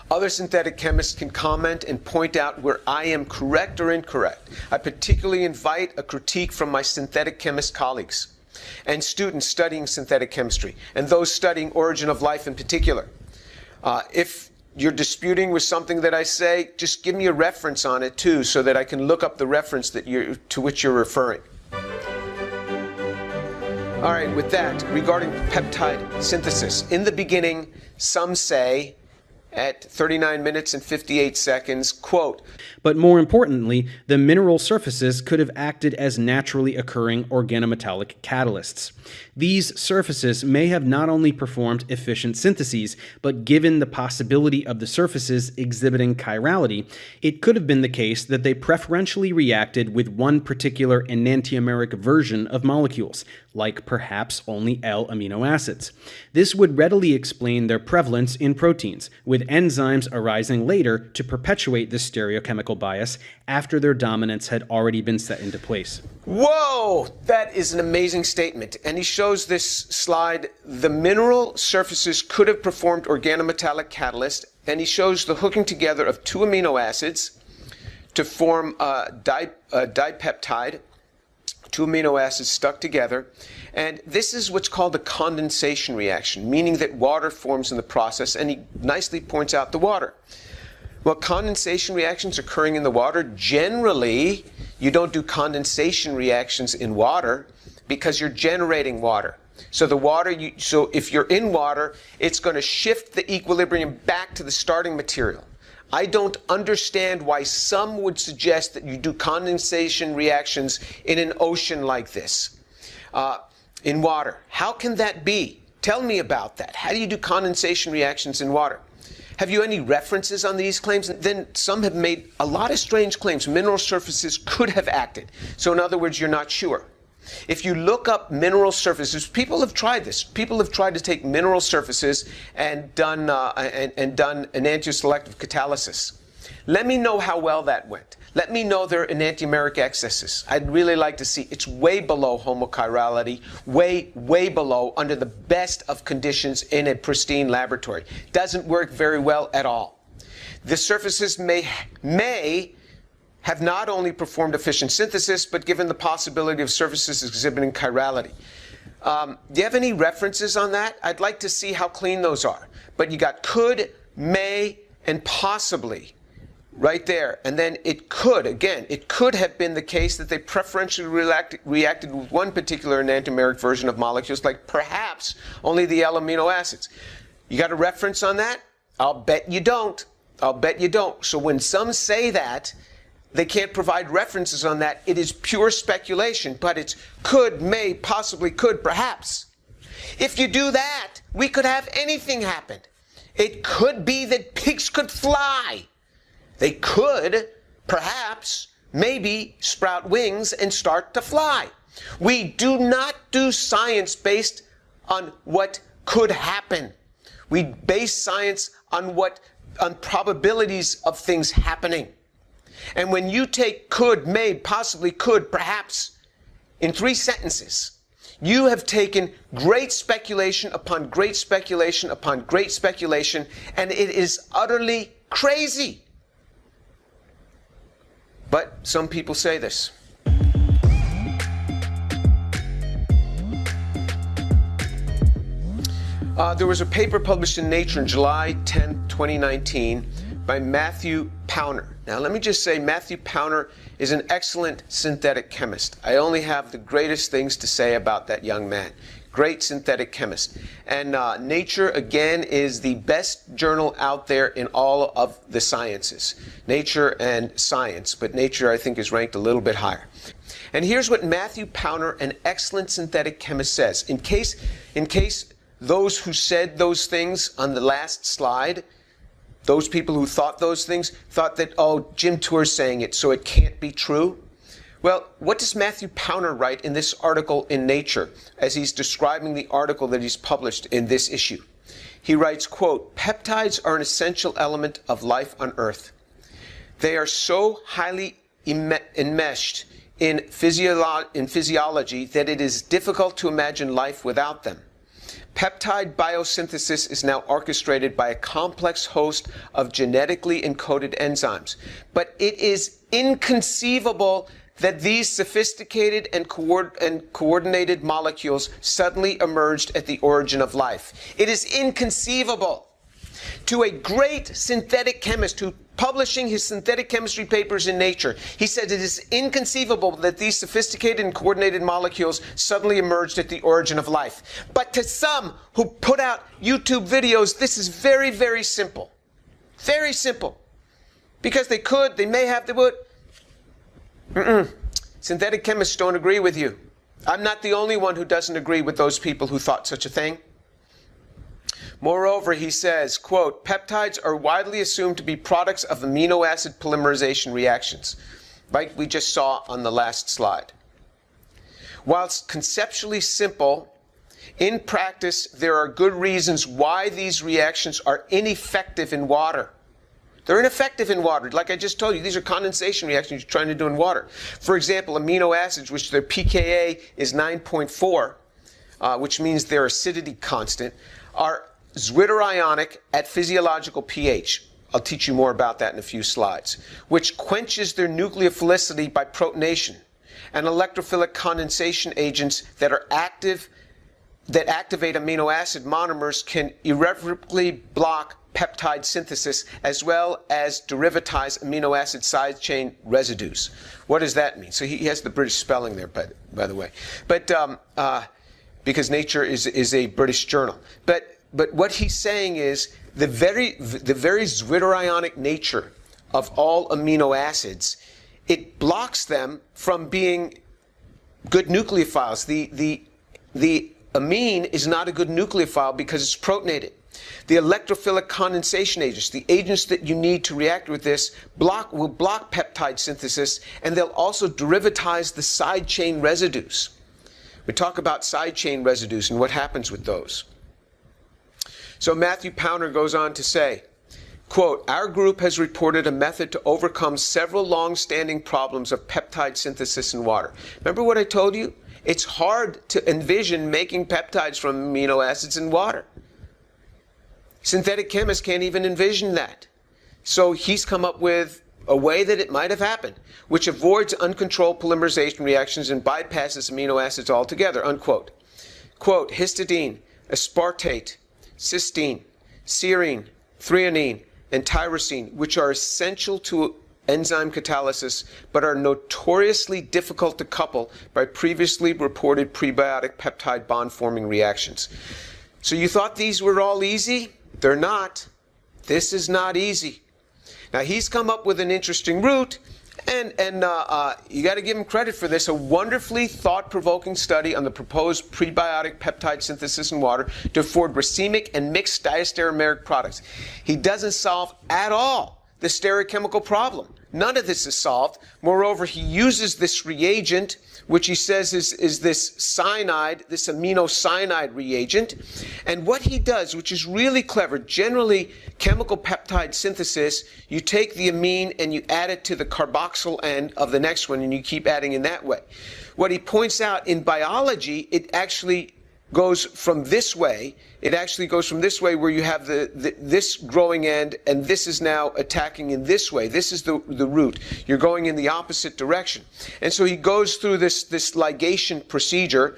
Other synthetic chemists can comment and point out where I am correct or incorrect. I particularly invite a critique from my synthetic chemist colleagues and students studying synthetic chemistry, and those studying Origin of Life in particular. If you're disputing with something that I say, just give me a reference on it too, so that I can look up the reference to which you're referring. All right, with that, regarding peptide synthesis, in the beginning, some say, at 39 minutes and 58 seconds, quote,
but more importantly, the mineral surfaces could have acted as naturally occurring organometallic catalysts. These surfaces may have not only performed efficient syntheses, but given the possibility of the surfaces exhibiting chirality, it could have been the case that they preferentially reacted with one particular enantiomeric version of molecules, like perhaps only L amino acids. This would readily explain their prevalence in proteins, with enzymes arising later to perpetuate this stereochemical bias after their dominance had already been set into place.
Whoa! That is an amazing statement. And he shows this slide. The mineral surfaces could have performed organometallic catalyst, and he shows the hooking together of two amino acids to form a dipeptide, two amino acids stuck together. And this is what's called a condensation reaction, meaning that water forms in the process, and he nicely points out the water. Well, condensation reactions occurring in the water, generally, you don't do condensation reactions in water because you're generating water. So the water, so if you're in water, it's going to shift the equilibrium back to the starting material. I don't understand why some would suggest that you do condensation reactions in an ocean like this, in water. How can that be? Tell me about that. How do you do condensation reactions in water? Have you any references on these claims? And then some have made a lot of strange claims. Mineral surfaces could have acted. So in other words, you're not sure. If you look up mineral surfaces, people have tried this. People have tried to take mineral surfaces and done enantioselective catalysis. Let me know how well that went. Let me know their enantiomeric excesses. I'd really like to see. It's way below homochirality, way below, under the best of conditions in a pristine laboratory. Doesn't work very well at all. The surfaces may have not only performed efficient synthesis, but given the possibility of surfaces exhibiting chirality. Do you have any references on that? I'd like to see how clean those are. But you got could, may, and possibly. right there. And then it could have been the case that they preferentially reacted with one particular enantiomeric version of molecules, like perhaps only the L amino acids. You got a reference on that? I'll bet you don't. I'll bet you don't. So when some say that, they can't provide references on that. It is pure speculation, but it's could, may, possibly, could, perhaps. If you do that, we could have anything happen. It could be that pigs could fly. They could, perhaps, maybe sprout wings and start to fly. We do not do science based on what could happen. We base science on probabilities of things happening. And when you take could, may, possibly, could, perhaps, in 3 sentences, you have taken great speculation upon great speculation upon great speculation, and it is utterly crazy. But some people say this. There was a paper published in Nature in July 10, 2019 by Matthew Pauner. Now let me just say Matthew Pauner is an excellent synthetic chemist. I only have the greatest things to say about that young man. Great synthetic chemist. And Nature, again, is the best journal out there in all of the sciences. Nature and Science, but Nature I think is ranked a little bit higher. And here's what Matthew Pauner, an excellent synthetic chemist, says. In case those who said those things on the last slide, those people who thought those things, thought that, oh, Jim Tour's saying it, so it can't be true. Well, what does Matthew Pauner write in this article in Nature as he's describing the article that he's published in this issue? He writes, quote, "Peptides are an essential element of life on Earth. They are so highly enmeshed in physiology that it is difficult to imagine life without them. Peptide biosynthesis is now orchestrated by a complex host of genetically encoded enzymes. But it is inconceivable that these sophisticated and coordinated molecules suddenly emerged at the origin of life. It is inconceivable." To a great synthetic chemist who publishing his synthetic chemistry papers in Nature, he said it is inconceivable that these sophisticated and coordinated molecules suddenly emerged at the origin of life. But to some who put out YouTube videos, this is very, very simple. Very simple. Because they could, they may have, they would. Synthetic chemists don't agree with you. I'm not the only one who doesn't agree with those people who thought such a thing. Moreover, he says, quote, "Peptides are widely assumed to be products of amino acid polymerization reactions," like we just saw on the last slide. Whilst conceptually simple, in practice, there are good reasons why these reactions are ineffective in water. They're ineffective in water. Like I just told you, these are condensation reactions you're trying to do in water. For example, amino acids, which their pKa is 9.4, which means their acidity constant, are zwitterionic at physiological pH. I'll teach you more about that in a few slides. Which quenches their nucleophilicity by protonation. And electrophilic condensation agents that are active, that activate amino acid monomers, can irrevocably block peptide synthesis as well as derivatize amino acid side chain residues. What does that mean? So he has the British spelling there, by the way. But because Nature is a British journal. But what he's saying is the very zwitterionic nature of all amino acids, it blocks them from being good nucleophiles. The amine is not a good nucleophile because it's protonated. The electrophilic condensation agents, the agents that you need to react with this, will block peptide synthesis, and they'll also derivatize the side chain residues. We talk about side chain residues and what happens with those. So Matthew Pauner goes on to say, quote, "Our group has reported a method to overcome several long-standing problems of peptide synthesis in water." Remember what I told you? It's hard to envision making peptides from amino acids in water. Synthetic chemists can't even envision that. So he's come up with a way that it might have happened, which avoids uncontrolled polymerization reactions and bypasses amino acids altogether, unquote. Quote, "Histidine, aspartate, cysteine, serine, threonine, and tyrosine, which are essential to enzyme catalysis, but are notoriously difficult to couple by previously reported prebiotic peptide bond-forming reactions. So you thought these were all easy? They're not. This is not easy. Now, he's come up with an interesting route, and you got to give him credit for this, a wonderfully thought-provoking study on the proposed prebiotic peptide synthesis in water to afford racemic and mixed diastereomeric products. He doesn't solve at all the stereochemical problem. None of this is solved. Moreover, he uses this reagent, which he says is this cyanide, this aminocyanide reagent. And what he does, which is really clever, generally chemical peptide synthesis, you take the amine and you add it to the carboxyl end of the next one, and you keep adding in that way. What he points out in biology, it actually goes from this way. It actually goes from this way, where you have this growing end, and this is now attacking in this way. This is the root. You're going in the opposite direction. And so he goes through this ligation procedure.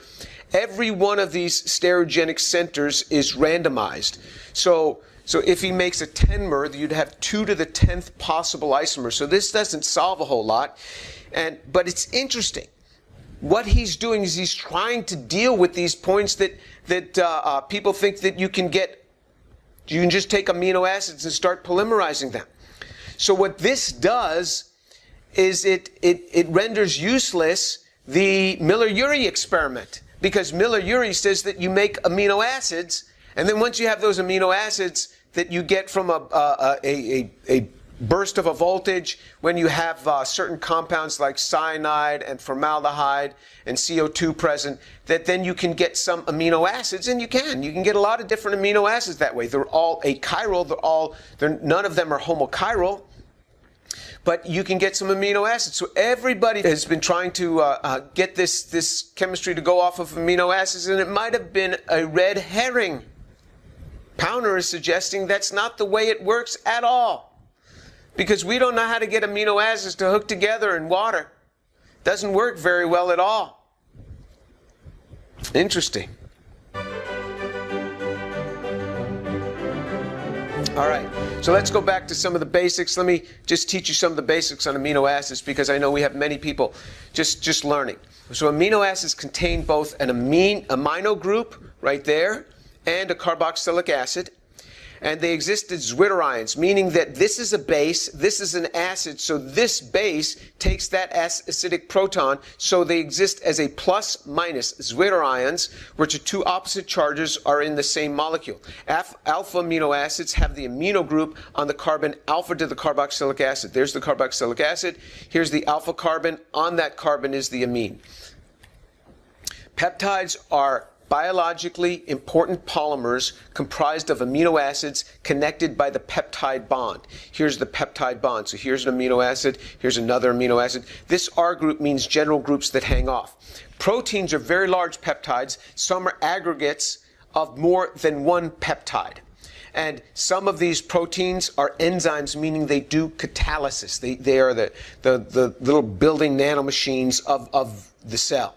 Every one of these stereogenic centers is randomized. So if he makes a 10-mer, you'd have 2 to the 10th possible isomers. So this doesn't solve a whole lot, but it's interesting. What he's doing is he's trying to deal with these points that people think that you can just take amino acids and start polymerizing them. So what this does is it renders useless the Miller-Urey experiment, because Miller-Urey says that you make amino acids, and then once you have those amino acids that you get from a burst of a voltage, when you have certain compounds like cyanide and formaldehyde and CO2 present, that then you can get some amino acids, and you can get a lot of different amino acids that way. They're all achiral, none of them are homochiral, but you can get some amino acids. So everybody has been trying to get this chemistry to go off of amino acids, and it might have been a red herring. Pounder is suggesting that's not the way it works at all, because we don't know how to get amino acids to hook together in water. Doesn't work very well at all. Interesting. All right, so let's go back to some of the basics. Let me just teach you some of the basics on amino acids, because I know we have many people just learning. So amino acids contain both an amino group right there and a carboxylic acid. And they exist as zwitterions, meaning that this is a base, this is an acid, so this base takes that acidic proton, so they exist as a plus-minus zwitterions, which are 2 opposite charges are in the same molecule. Alpha amino acids have the amino group on the carbon alpha to the carboxylic acid. There's the carboxylic acid, here's the alpha carbon, on that carbon is the amine. Peptides are biologically important polymers comprised of amino acids connected by the peptide bond. Here's the peptide bond. So here's an amino acid, here's another amino acid. This R group means general groups that hang off. Proteins are very large peptides. Some are aggregates of more than one peptide. And some of these proteins are enzymes, meaning they do catalysis. They are the little building nanomachines of the cell.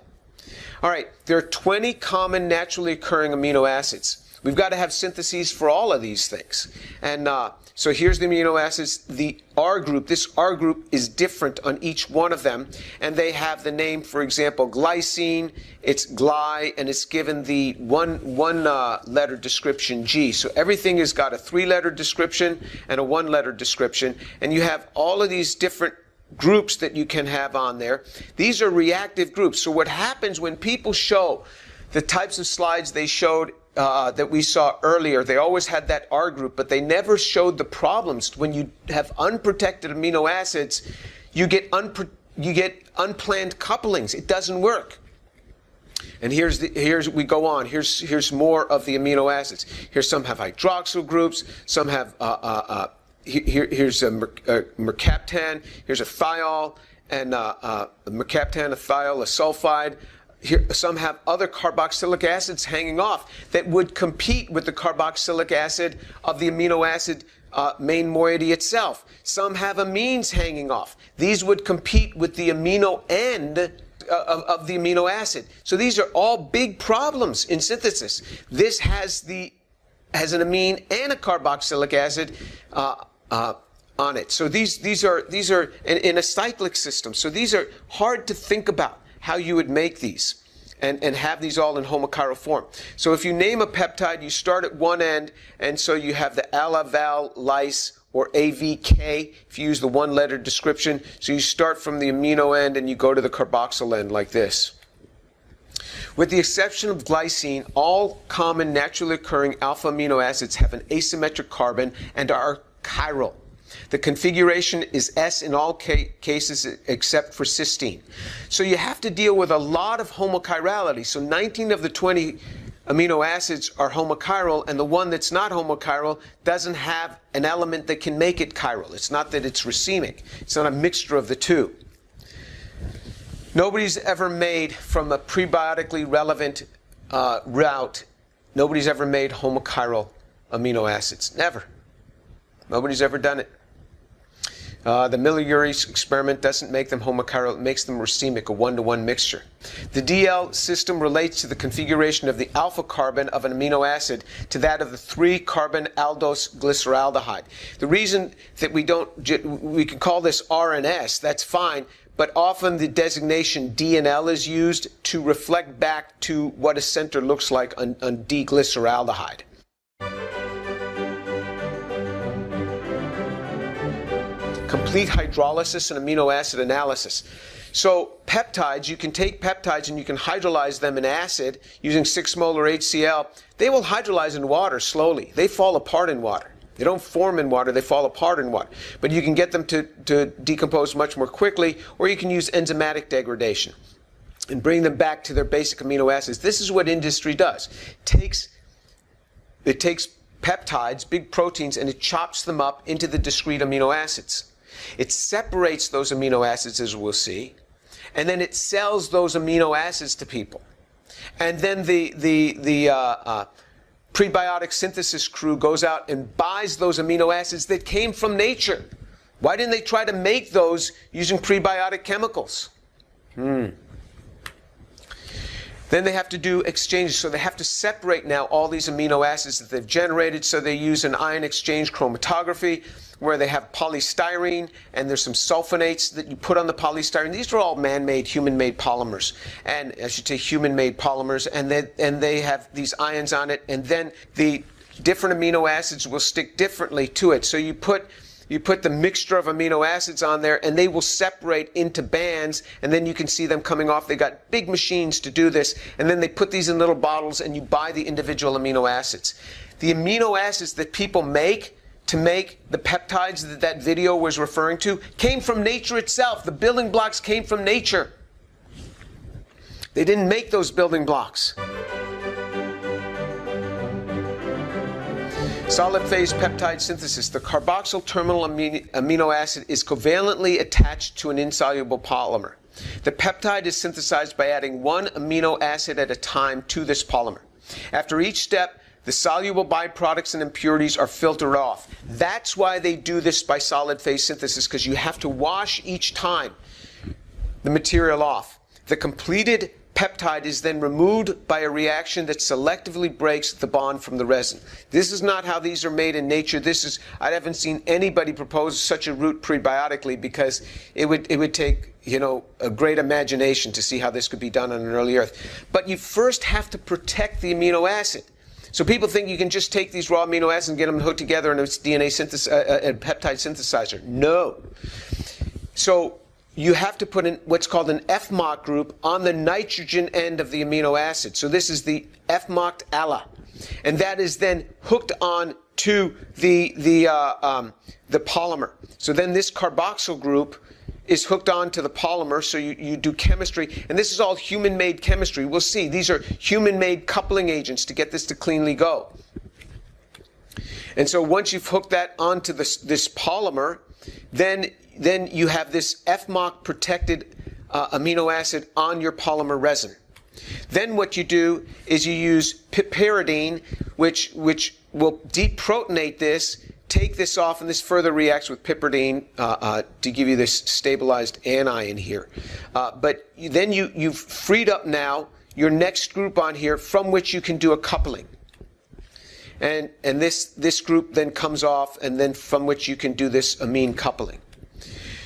All right, there are 20 common naturally occurring amino acids. We've got to have syntheses for all of these things. And so here's the amino acids. The R group, this R group is different on each one of them. And they have the name, for example, glycine, it's gly, and it's given the one letter description G. So everything has got a 3-letter description and a 1-letter description. And you have all of these different groups that you can have on there. These are reactive groups. So what happens when people show the types of slides they showed that we saw earlier, they always had that R group, but they never showed the problems. When you have unprotected amino acids, you get unplanned couplings. It doesn't work. And here's we go on. Here's more of the amino acids. Here's some have hydroxyl groups, some have here's a mercaptan, here's a thiol, and a mercaptan, a thiol, a sulfide. Here, some have other carboxylic acids hanging off that would compete with the carboxylic acid of the amino acid main moiety itself. Some have amines hanging off. These would compete with the amino end of the amino acid. So these are all big problems in synthesis. This has an amine and a carboxylic acid on it. So these are in a cyclic system. So these are hard to think about how you would make these and have these all in homochiral form. So if you name a peptide, you start at one end, and so you have the ala, val, lys, or AVK, if you use the one-letter description. So you start from the amino end and you go to the carboxyl end like this. With the exception of glycine, all common naturally occurring alpha amino acids have an asymmetric carbon and are chiral. The configuration is S in all cases except for cysteine. So you have to deal with a lot of homochirality. So 19 of the 20 amino acids are homochiral, and the one that's not homochiral doesn't have an element that can make it chiral. It's not that it's racemic. It's not a mixture of the two. Nobody's ever made, from a prebiotically relevant route, nobody's ever made homochiral amino acids. Never. Nobody's ever done it. The Miller-Urey experiment doesn't make them homochiral, it makes them racemic, a one-to-one mixture. The DL system relates to the configuration of the alpha carbon of an amino acid to that of the 3-carbon aldose glyceraldehyde. The reason that we can call this R and S, that's fine, but often the designation D and L is used to reflect back to what a center looks like on D-glyceraldehyde. Complete hydrolysis and amino acid analysis. So peptides, you can take peptides and you can hydrolyze them in acid using 6 molar HCl. They will hydrolyze in water slowly. They fall apart in water. They don't form in water, they fall apart in water. But you can get them to decompose much more quickly, or you can use enzymatic degradation and bring them back to their basic amino acids. This is what industry does. It takes peptides, big proteins, and it chops them up into the discrete amino acids. It separates those amino acids, as we'll see, and then it sells those amino acids to people. And then the prebiotic synthesis crew goes out and buys those amino acids that came from nature. Why didn't they try to make those using prebiotic chemicals? Then they have to do exchanges. So they have to separate now all these amino acids that they've generated. So they use an ion exchange chromatography where they have polystyrene, and there's some sulfonates that you put on the polystyrene. These are all man-made, human-made polymers, and I should say human-made polymers, and they have these ions on it, and then the different amino acids will stick differently to it. So you put the mixture of amino acids on there, and they will separate into bands, and then you can see them coming off. They got big machines to do this, and then they put these in little bottles, and you buy the individual amino acids. The amino acids that people make to make the peptides that that video was referring to came from nature itself. The building blocks came from nature. They didn't make those building blocks. Solid phase peptide synthesis. The carboxyl terminal amino acid is covalently attached to an insoluble polymer. The peptide is synthesized by adding one amino acid at a time to this polymer. After each step, the soluble byproducts and impurities are filtered off. That's why they do this by solid phase synthesis, because you have to wash each time the material off. The completed peptide is then removed by a reaction that selectively breaks the bond from the resin. This is not how these are made in nature. I haven't seen anybody propose such a route prebiotically, because it would take, a great imagination to see how this could be done on an early Earth. But you first have to protect the amino acid. So people think you can just take these raw amino acids and get them hooked together and it's DNA a peptide synthesizer. No. So you have to put in what's called an FMOC group on the nitrogen end of the amino acid. So this is the FMOCed ALA. And that is then hooked on to the polymer. So then this carboxyl group is hooked on to the polymer, so you do chemistry. And this is all human-made chemistry. We'll see. These are human-made coupling agents to get this to cleanly go. And so once you've hooked that onto this polymer, then you have this FMOC-protected amino acid on your polymer resin. Then what you do is you use piperidine, which will deprotonate this, take this off, and this further reacts with piperidine to give you this stabilized anion here. But then you've freed up now your next group on here from which you can do a coupling. And this group then comes off, and then from which you can do this amine coupling.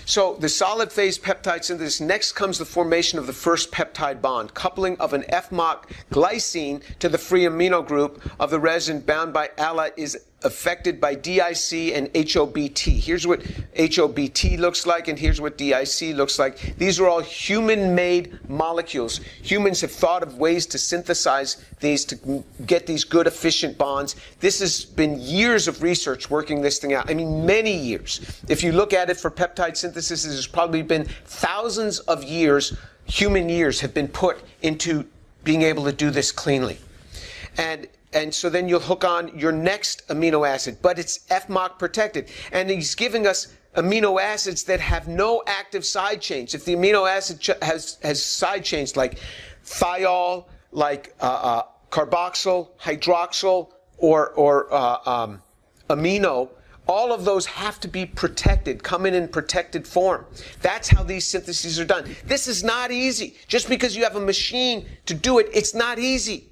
So the solid phase peptide synthesis, next comes the formation of the first peptide bond, coupling of an FMOC glycine to the free amino group of the resin bound by ALA is affected by DIC and HOBT. Here's what HOBT looks like, and here's what DIC looks like. These are all human-made molecules. Humans have thought of ways to synthesize these to get these good, efficient bonds. This has been years of research working this thing out. I mean, many years. If you look at it for peptide synthesis, there's probably been thousands of years, human years, have been put into being able to do this cleanly. And so then you'll hook on your next amino acid, but it's FMOC protected. And he's giving us amino acids that have no active side chains. If the amino acid has side chains like thiol, like carboxyl, hydroxyl, or amino, all of those have to be protected, come in protected form. That's how these syntheses are done. This is not easy. Just because you have a machine to do it, it's not easy.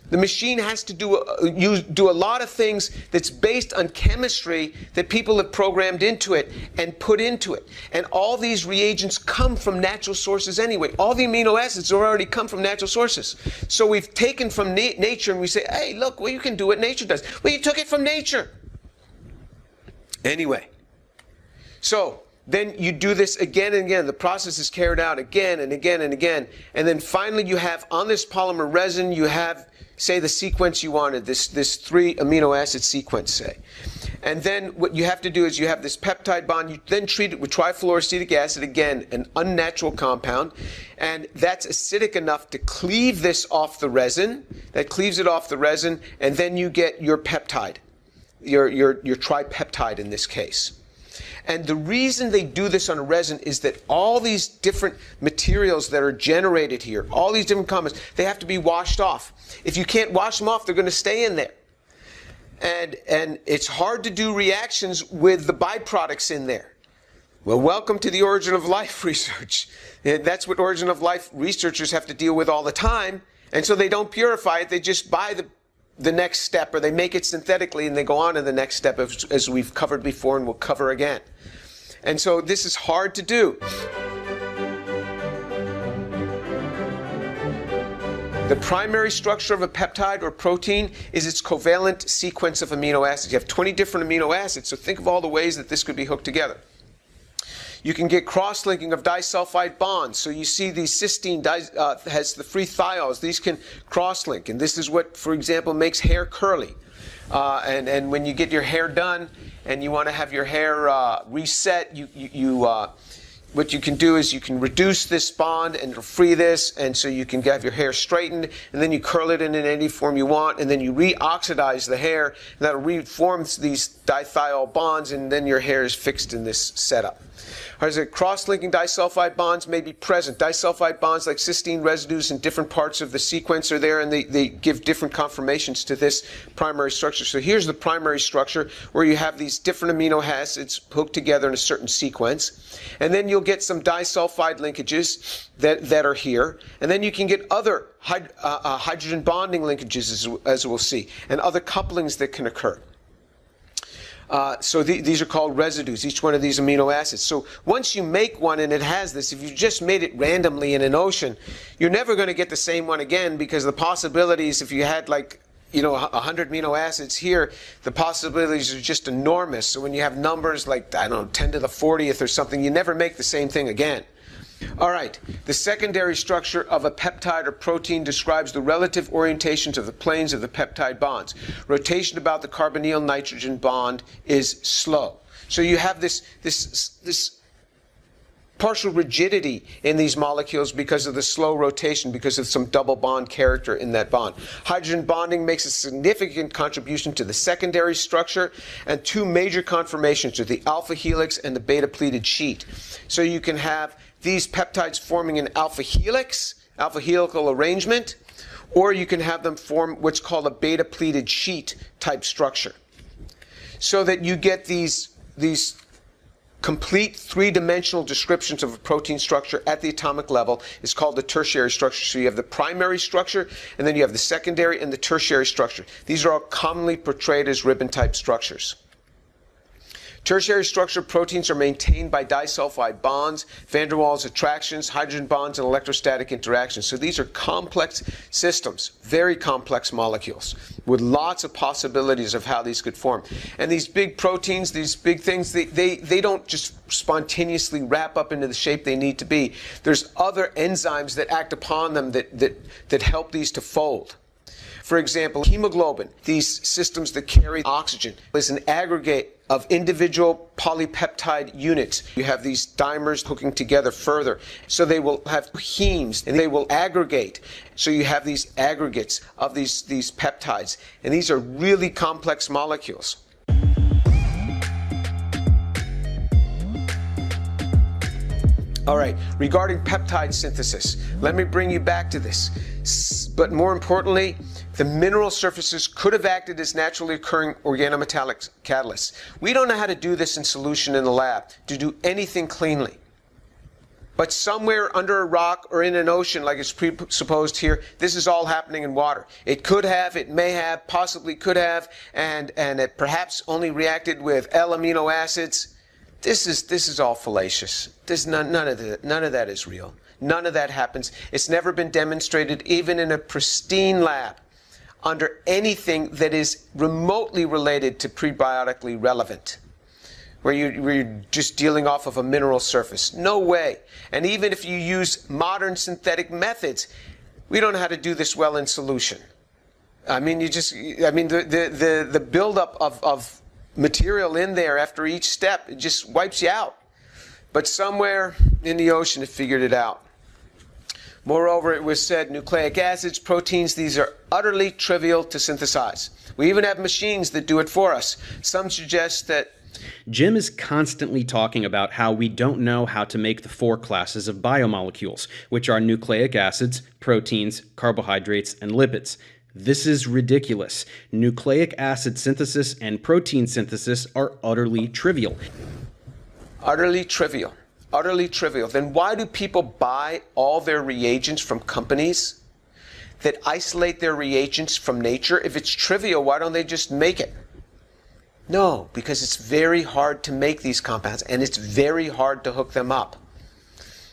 The machine has to do a lot of things that's based on chemistry that people have programmed into it and put into it. And all these reagents come from natural sources anyway. All the amino acids already come from natural sources. So we've taken from nature and we say, hey, look, well, you can do what nature does. Well, you took it from nature. Anyway, so then you do this again and again. The process is carried out again and again and again. And then finally you have, on this polymer resin, you have, say, the sequence you wanted, this 3 amino acid sequence, say. And then what you have to do is you have this peptide bond. You then treat it with trifluoroacetic acid, again, an unnatural compound. And that's acidic enough to cleave this off the resin. That cleaves it off the resin. And then you get your peptide, your tripeptide in this case. And the reason they do this on a resin is that all these different materials that are generated here, all these different compounds, they have to be washed off. If you can't wash them off, they're going to stay in there. And it's hard to do reactions with the byproducts in there. Well, welcome to the origin of life research. That's what origin of life researchers have to deal with all the time. And so they don't purify it, they just buy the next step, or they make it synthetically and they go on to the next step, as we've covered before and we'll cover again. And so this is hard to do. The primary structure of a peptide or protein is its covalent sequence of amino acids. You have 20 different amino acids, so think of all the ways that this could be hooked together. You can get cross-linking of disulfide bonds. So you see the cysteine has the free thiols. These can cross-link, and this is what, for example, makes hair curly. And when you get your hair done and you want to have your hair reset, what you can do is you can reduce this bond and it'll free this, and so you can have your hair straightened, and then you curl it in any form you want, and then you re-oxidize the hair, and that'll reform these dithiol bonds, and then your hair is fixed in this setup. Cross-linking disulfide bonds may be present. Disulfide bonds like cysteine residues in different parts of the sequence are there, and they give different conformations to this primary structure. So here's the primary structure where you have these different amino acids hooked together in a certain sequence. And then you'll get some disulfide linkages that are here. And then you can get other hydrogen bonding linkages, as we'll see, and other couplings that can occur. So these are called residues, each one of these amino acids. So once you make one and it has this, if you just made it randomly in an ocean, you're never going to get the same one again, because the possibilities, if you had 100 amino acids here, the possibilities are just enormous. So when you have numbers like, 10 to the 40th or something, you never make the same thing again. All right, the secondary structure of a peptide or protein describes the relative orientations of the planes of the peptide bonds. Rotation about the carbonyl nitrogen bond is slow. So you have this partial rigidity in these molecules because of the slow rotation, because of some double bond character in that bond. Hydrogen bonding makes a significant contribution to the secondary structure, and 2 major conformations are the alpha helix and the beta pleated sheet. So you can have these peptides forming an alpha helix, alpha helical arrangement, or you can have them form what's called a beta pleated sheet type structure. So that you get these complete three-dimensional descriptions of a protein structure at the atomic level is called the tertiary structure. So you have the primary structure, and then you have the secondary and the tertiary structure. These are all commonly portrayed as ribbon-type structures. Tertiary structure proteins are maintained by disulfide bonds, van der Waals attractions, hydrogen bonds, and electrostatic interactions. So these are complex systems, very complex molecules, with lots of possibilities of how these could form. And these big proteins, these big things, they don't just spontaneously wrap up into the shape they need to be. There's other enzymes that act upon them that help these to fold. For example, hemoglobin, these systems that carry oxygen, is an aggregate of individual polypeptide units. You have these dimers hooking together further. So they will have hemes, and they will aggregate. So you have these aggregates of these peptides. And these are really complex molecules. All right, regarding peptide synthesis, let me bring you back to this. But more importantly, the mineral surfaces could have acted as naturally occurring organometallic catalysts. We don't know how to do this in solution in the lab, to do anything cleanly. But somewhere under a rock or in an ocean, like it's presupposed here, this is all happening in water. It could have, it may have, possibly could have, and it perhaps only reacted with L-amino acids. This is all fallacious. None of that is real. None of that happens. It's never been demonstrated, even in a pristine lab, under anything that is remotely related to prebiotically relevant, where you're just dealing off of a mineral surface. No way. And even if you use modern synthetic methods, we don't know how to do this well in solution. I mean, the buildup of material in there after each step, it just wipes you out. But somewhere in the ocean it figured it out. Moreover, it was said nucleic acids, proteins, these are utterly trivial to synthesize. We even have machines that do it for us. Some suggest that
Jim is constantly talking about how we don't know how to make the four classes of biomolecules, which are nucleic acids, proteins, carbohydrates, and lipids. This is ridiculous. Nucleic acid synthesis and protein synthesis are utterly trivial.
Utterly trivial. Utterly trivial. Then why do people buy all their reagents from companies that isolate their reagents from nature? If it's trivial, why don't they just make it? No, because it's very hard to make these compounds, and it's very hard to hook them up.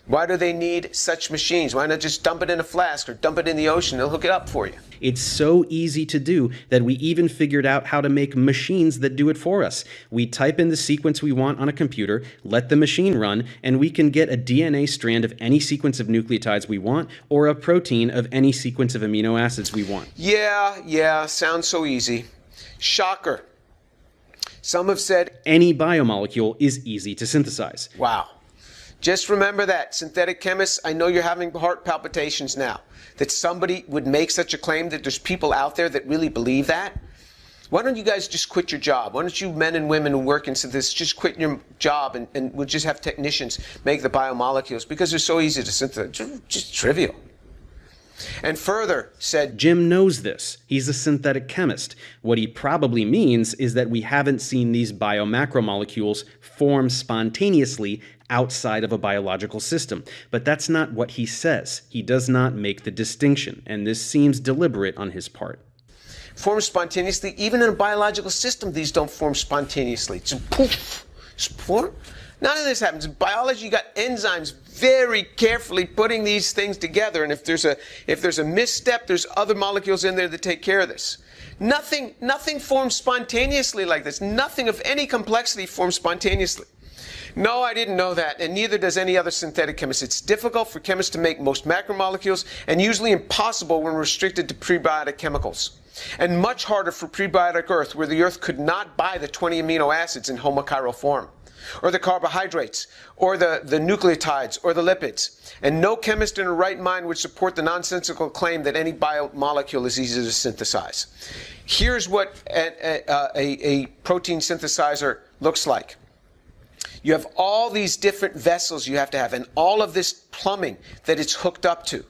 Why do they need such machines? Why not just dump it in a flask or dump it in the ocean? They'll hook it up for you.
It's so easy to do that we even figured out how to make machines that do it for us. We type in the sequence we want on a computer, let the machine run, and we can get a DNA strand of any sequence of nucleotides we want, or a protein of any sequence of amino acids we want.
Yeah, sounds so easy. Shocker. Some have said
any biomolecule is easy to synthesize.
Wow. Just remember that, synthetic chemists, I know you're having heart palpitations now, that somebody would make such a claim, that there's people out there that really believe that. Why don't you guys just quit your job? Why don't you men and women who work in synthesis just quit your job and we'll just have technicians make the biomolecules, because they're so easy to synthesize, just trivial. And further said,
Jim knows this. He's a synthetic chemist. What he probably means is that we haven't seen these biomacromolecules form spontaneously outside of a biological system. But that's not what he says. He does not make the distinction, and this seems deliberate on his part.
Form spontaneously, even in a biological system, these don't form spontaneously. Just poof, form. None of this happens. In biology, you got enzymes very carefully putting these things together, and if there's a misstep, there's other molecules in there that take care of this. Nothing forms spontaneously like this. Nothing of any complexity forms spontaneously. No, I didn't know that, and neither does any other synthetic chemist. It's difficult for chemists to make most macromolecules, and usually impossible when restricted to prebiotic chemicals. And much harder for prebiotic Earth, where the Earth could not buy the 20 amino acids in homochiral form, or the carbohydrates, or the nucleotides, or the lipids. And no chemist in her right mind would support the nonsensical claim that any biomolecule is easy to synthesize. Here's what a protein synthesizer looks like. You have all these different vessels you have to have, and all of this plumbing that it's hooked up to.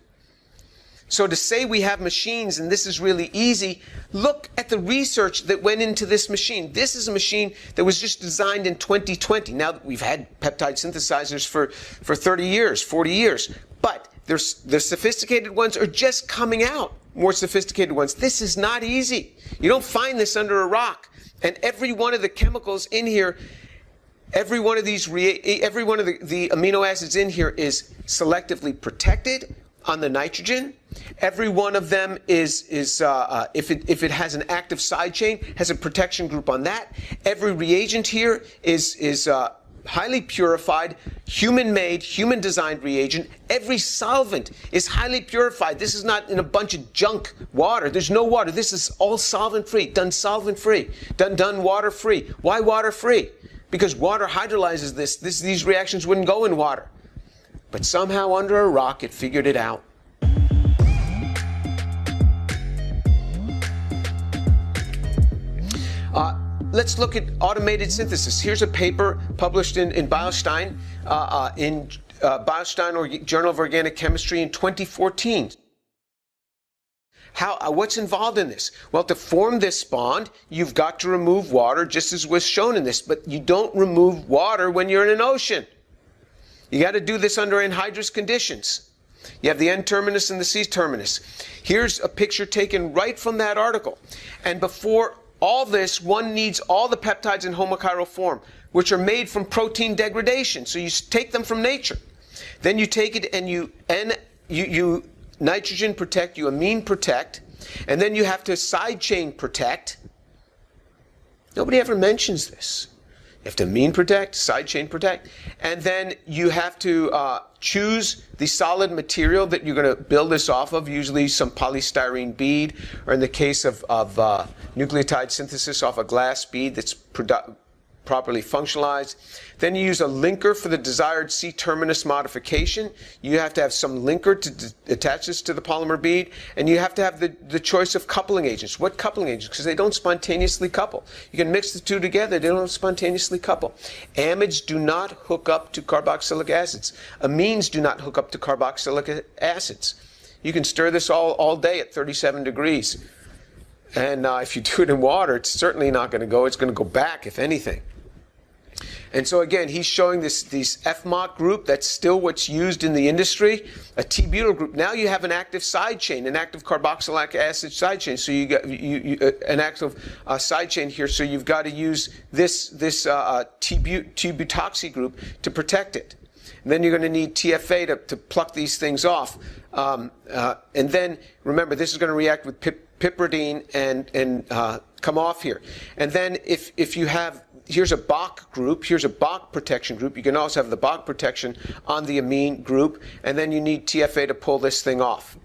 So to say we have machines and this is really easy, look at the research that went into this machine. This is a machine that was just designed in 2020. Now, we've had peptide synthesizers for 30 years, 40 years. But the sophisticated ones are just coming out, more sophisticated ones. This is not easy. You don't find this under a rock. And every one of the chemicals in here, every one of the amino acids in here is selectively protected on the nitrogen. Every one of them is if it has an active side chain, has a protection group on that. Every reagent here is highly purified, human-made, human-designed reagent. Every solvent is highly purified. This is not in a bunch of junk water. There's no water. This is all solvent-free, done solvent-free, done water-free. Why water-free? Because water hydrolyzes this. These reactions wouldn't go in water. But somehow under a rock, it figured it out. Let's look at automated synthesis. Here's a paper published in Biostein, Journal of Organic Chemistry in 2014. What's involved in this? Well, to form this bond, you've got to remove water, just as was shown in this. But you don't remove water when you're in an ocean. You got to do this under anhydrous conditions. You have the N-terminus and the C-terminus. Here's a picture taken right from that article. And before all this, one needs all the peptides in homochiral form, which are made from protein degradation. So you take them from nature. Then you take it and you nitrogen protect, you amine protect, and then you have to side chain protect. Nobody ever mentions this. You have to amine protect, side chain protect, and then you have to choose the solid material that you're going to build this off of, usually some polystyrene bead, or in the case of nucleotide synthesis, off a glass bead that's properly functionalized. Then you use a linker for the desired C-terminus modification. You have to have some linker to attach this to the polymer bead, and you have to have the choice of coupling agents. What coupling agents? Because they don't spontaneously couple. You can mix the two together, they don't spontaneously couple. Amides do not hook up to carboxylic acids. Amines do not hook up to carboxylic acids. You can stir this all day at 37 degrees. And if you do it in water, it's certainly not going to go. It's going to go back, if anything. And so again, he's showing this FMOC group. That's still what's used in the industry. A T-butyl group. Now you have an active side chain, an active carboxylic acid side chain. So you got an active side chain here. So you've got to use this T-butoxy group to protect it. And then you're going to need TFA to pluck these things off. And then remember, this is going to react with piperidine and come off here. And then if you have, here's a Bach group, here's a Bach protection group. You can also have the Bach protection on the amine group, and then you need TFA to pull this thing off.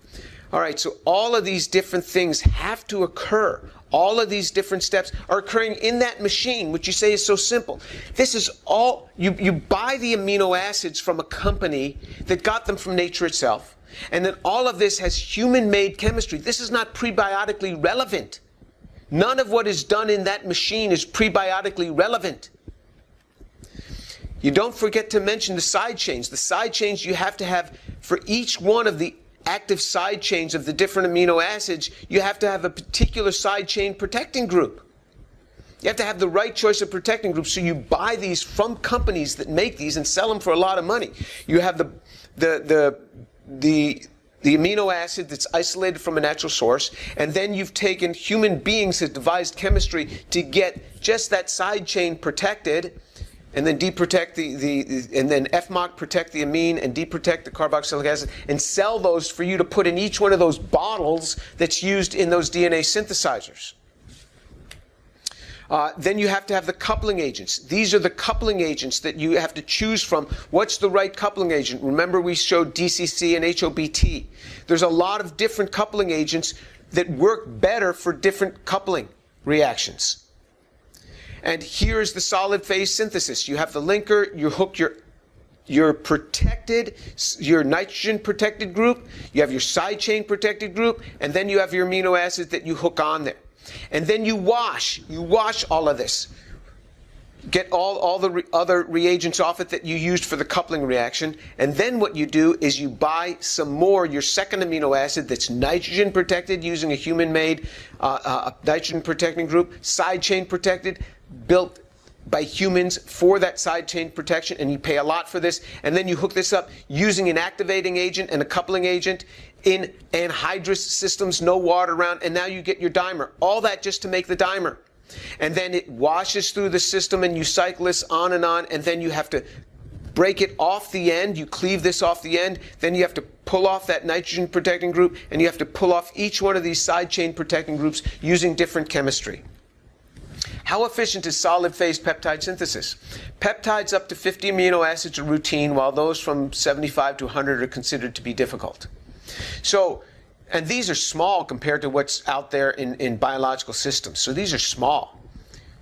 All right, so all of these different things have to occur. All of these different steps are occurring in that machine, which you say is so simple. This is all, you buy the amino acids from a company that got them from nature itself, and then all of this has human-made chemistry. This is not prebiotically relevant. None of what is done in that machine is prebiotically relevant. You don't forget to mention the side chains. The side chains you have to have for each one of the active side chains of the different amino acids, you have to have a particular side chain protecting group. You have to have the right choice of protecting groups, so you buy these from companies that make these and sell them for a lot of money. You have the amino acid that's isolated from a natural source, and then you've taken human beings have devised chemistry to get just that side chain protected, and then deprotect and then FMOC protect the amine and deprotect the carboxylic acid, and sell those for you to put in each one of those bottles that's used in those DNA synthesizers. Then you have to have the coupling agents. These are the coupling agents that you have to choose from. What's the right coupling agent? Remember, we showed DCC and HOBT. There's a lot of different coupling agents that work better for different coupling reactions. And here's the solid phase synthesis. You have the linker, you hook your protected, your nitrogen protected group, you have your side chain protected group, and then you have your amino acids that you hook on there. And then you wash all of this. get all the other reagents off it that you used for the coupling reaction, and then what you do is you buy some more, your second amino acid that's nitrogen protected using a human-made nitrogen protecting group, side chain protected, built by humans for that side chain protection, and you pay a lot for this, and then you hook this up using an activating agent and a coupling agent in anhydrous systems, no water around, and now you get your dimer. All that just to make the dimer. And then it washes through the system, and you cycle this on, and then you have to break it off the end. You cleave this off the end. Then you have to pull off that nitrogen protecting group, and you have to pull off each one of these side chain protecting groups using different chemistry. How efficient is solid phase peptide synthesis? Peptides up to 50 amino acids are routine, while those from 75 to 100 are considered to be difficult. So, and these are small compared to what's out there in biological systems. So these are small.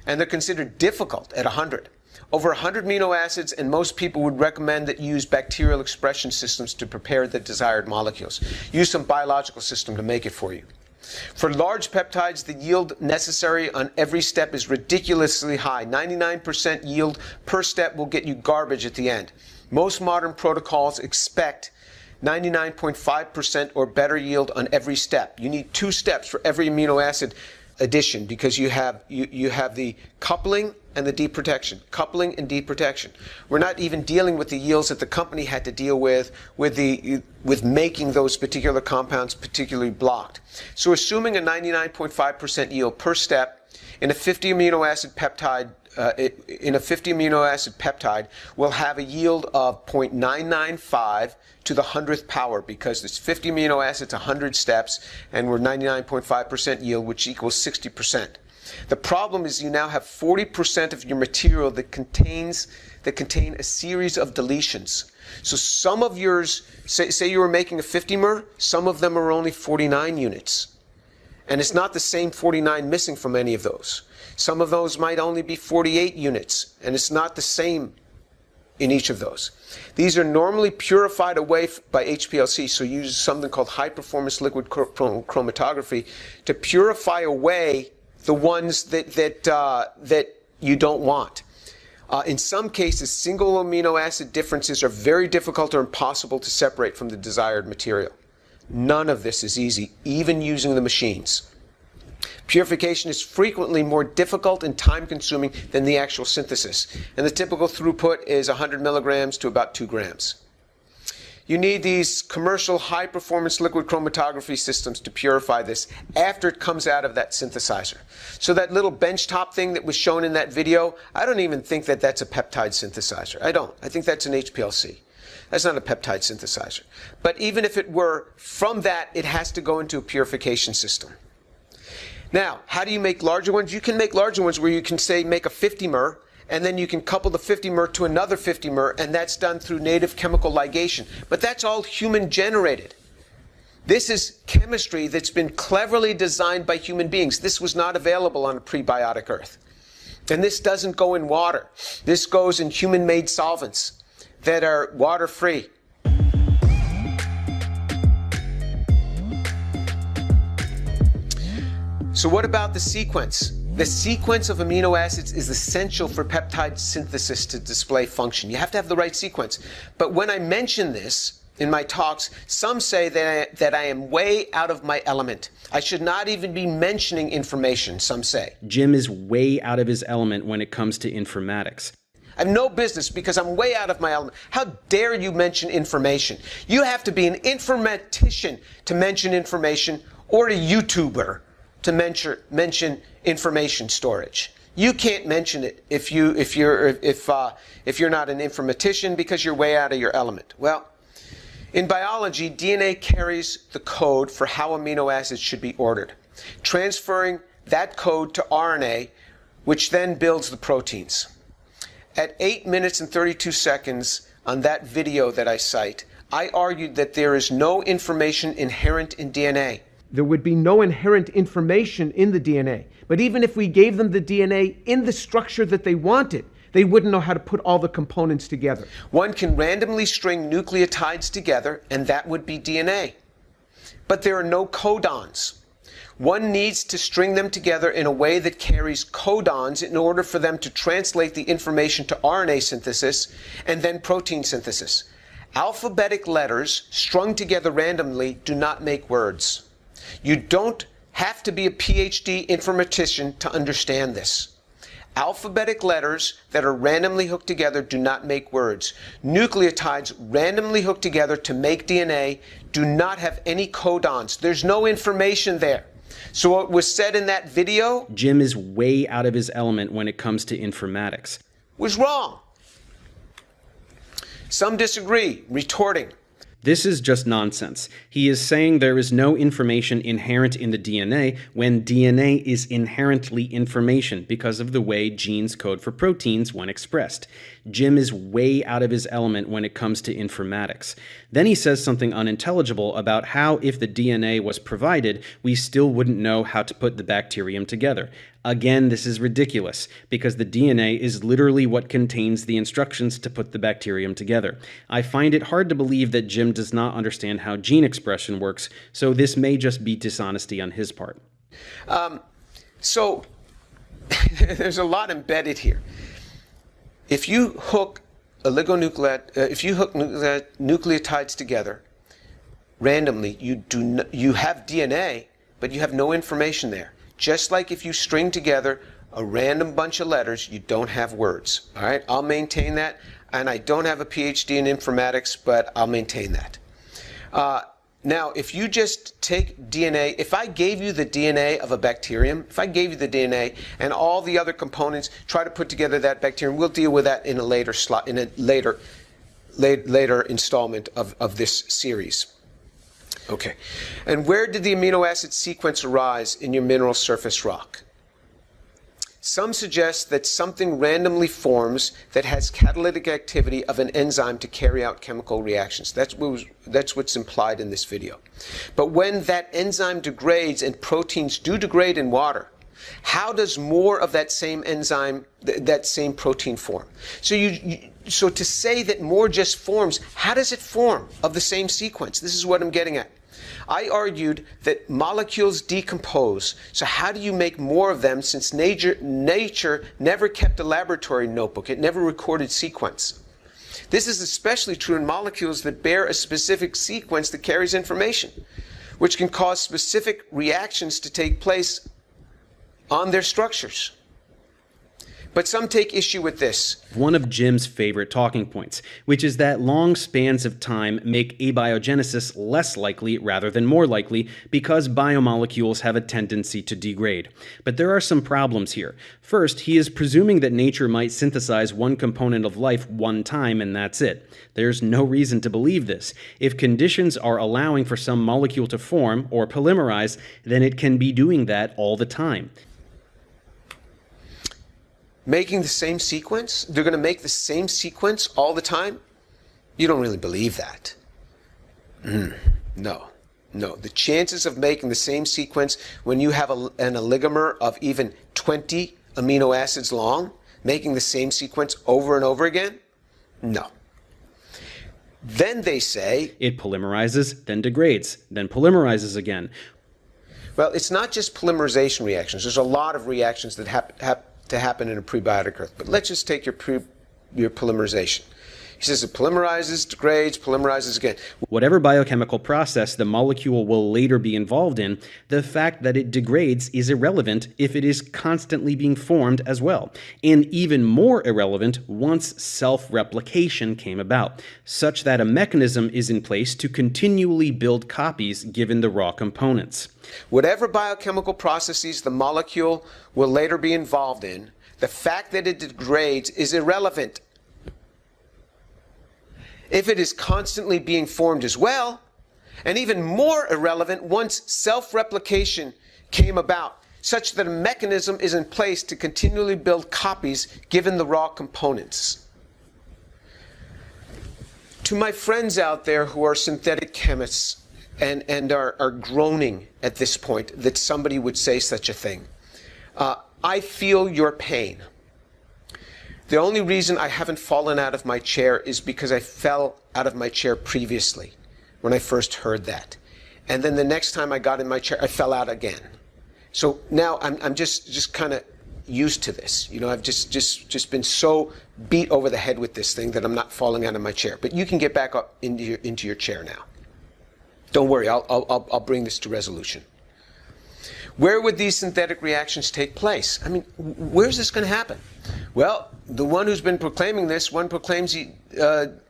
And they're considered difficult at 100. Over 100 amino acids, and most people would recommend that you use bacterial expression systems to prepare the desired molecules. Use some biological system to make it for you. For large peptides, the yield necessary on every step is ridiculously high. 99% yield per step will get you garbage at the end. Most modern protocols expect 99.5% or better yield on every step. You need 2 steps for every amino acid addition because you have the coupling and the deprotection. Coupling and deprotection. We're not even dealing with the yields that the company had to deal with making those particular compounds particularly blocked. So assuming a 99.5% yield per step in a 50 amino acid peptide, will have a yield of 0.995 to the 100th power because it's 50 amino acids, 100 steps, and we're 99.5% yield, which equals 60%. The problem is you now have 40% of your material that contain a series of deletions. So some of yours, say you were making a 50 mer, some of them are only 49 units. And it's not the same 49 missing from any of those. Some of those might only be 48 units, and it's not the same in each of those. These are normally purified away by HPLC, so you use something called high-performance liquid chromatography to purify away the ones that you don't want. In some cases, single amino acid differences are very difficult or impossible to separate from the desired material. None of this is easy, even using the machines. Purification is frequently more difficult and time-consuming than the actual synthesis, and the typical throughput is 100 milligrams to about 2 grams. You need these commercial high-performance liquid chromatography systems to purify this after it comes out of that synthesizer. So that little benchtop thing that was shown in that video, I don't even think that that's a peptide synthesizer. I don't. I think that's an HPLC. That's not a peptide synthesizer. But even if it were, from that, it has to go into a purification system. Now, how do you make larger ones? You can make larger ones where you can, say, make a 50 mer, and then you can couple the 50 mer to another 50 mer, and that's done through native chemical ligation. But that's all human-generated. This is chemistry that's been cleverly designed by human beings. This was not available on a prebiotic Earth. And this doesn't go in water. This goes in human-made solvents that are water-free. So what about the sequence? The sequence of amino acids is essential for peptide synthesis to display function. You have to have the right sequence. But when I mention this in my talks, some say that I am way out of my element. I should not even be mentioning information, some say.
Jim is way out of his element when it comes to informatics.
I have no business because I'm way out of my element. How dare you mention information? You have to be an informatician to mention information, or a YouTuber to mention information storage. You can't mention it if you're not an informatician because you're way out of your element. Well, in biology, DNA carries the code for how amino acids should be ordered, transferring that code to RNA, which then builds the proteins. At 8 minutes and 32 seconds on that video that I cite, I argued that there is no information inherent in DNA.
There would be no inherent information in the DNA. But even if we gave them the DNA in the structure that they wanted, they wouldn't know how to put all the components together.
One can randomly string nucleotides together, and that would be DNA. But there are no codons. One needs to string them together in a way that carries codons in order for them to translate the information to RNA synthesis and then protein synthesis. Alphabetic letters strung together randomly do not make words. You don't have to be a PhD informatician to understand this. Alphabetic letters that are randomly hooked together do not make words. Nucleotides randomly hooked together to make DNA do not have any codons. There's no information there. So what was said in that video
Jim is way out of his element when it comes to informatics.
was wrong. Some disagree, retorting,
This is just nonsense. He is saying there is no information inherent in the DNA when DNA is inherently information because of the way genes code for proteins when expressed. Jim is way out of his element when it comes to informatics. Then he says something unintelligible about how if the DNA was provided, we still wouldn't know how to put the bacterium together. Again, this is ridiculous, because the DNA is literally what contains the instructions to put the bacterium together. I find it hard to believe that Jim does not understand how gene expression works, so this may just be dishonesty on his part.
So there's a lot embedded here. If you hook nucleotides together randomly, you have DNA, but you have no information there. Just like if you string together a random bunch of letters, you don't have words. All right, I'll maintain that, and I don't have a PhD in informatics, but I'll maintain that. Now, if you just take DNA, if I gave you the DNA of a bacterium, if I gave you the DNA and all the other components, try to put together that bacterium, we'll deal with that in a later installment of this series. Okay. And where did the amino acid sequence arise in your mineral surface rock? Some suggest that something randomly forms that has catalytic activity of an enzyme to carry out chemical reactions. That's what's implied in this video. But when that enzyme degrades, and proteins do degrade in water, how does more of that same enzyme, that same protein form? So to say that more just forms, how does it form of the same sequence? This is what I'm getting at. I argued that molecules decompose. So how do you make more of them, since nature never kept a laboratory notebook? It never recorded sequence. This is especially true in molecules that bear a specific sequence that carries information, which can cause specific reactions to take place on their structures. But some take issue with this.
One of Jim's favorite talking points, which is that long spans of time make abiogenesis less likely rather than more likely because biomolecules have a tendency to degrade. But there are some problems here. First, he is presuming that nature might synthesize one component of life one time and that's it. There's no reason to believe this. If conditions are allowing for some molecule to form or polymerize, then it can be doing that all the time.
Making the same sequence? They're going to make the same sequence all the time? You don't really believe that. No. The chances of making the same sequence when you have an oligomer of even 20 amino acids long, making the same sequence over and over again? No. Then they say
it polymerizes, then degrades, then polymerizes again.
Well, it's not just polymerization reactions. There's a lot of reactions that to happen in a prebiotic earth. But let's just take your polymerization. He says it polymerizes, degrades, polymerizes again.
Whatever biochemical process the molecule will later be involved in, the fact that it degrades is irrelevant if it is constantly being formed as well. And even more irrelevant once self-replication came about, such that a mechanism is in place to continually build copies given the raw components.
Whatever biochemical processes the molecule will later be involved in, the fact that it degrades is irrelevant. If it is constantly being formed as well, and even more irrelevant once self-replication came about, such that a mechanism is in place to continually build copies given the raw components. To my friends out there who are synthetic chemists and are groaning at this point that somebody would say such a thing, I feel your pain. The only reason I haven't fallen out of my chair is because I fell out of my chair previously when I first heard that. And then the next time I got in my chair, I fell out again. So now I'm just kind of used to this. You know, I've just been so beat over the head with this thing that I'm not falling out of my chair. But you can get back up into your chair now. Don't worry, I'll bring this to resolution. Where would these synthetic reactions take place? I mean, where's this going to happen? Well, the one who's been proclaiming this, one proclaims he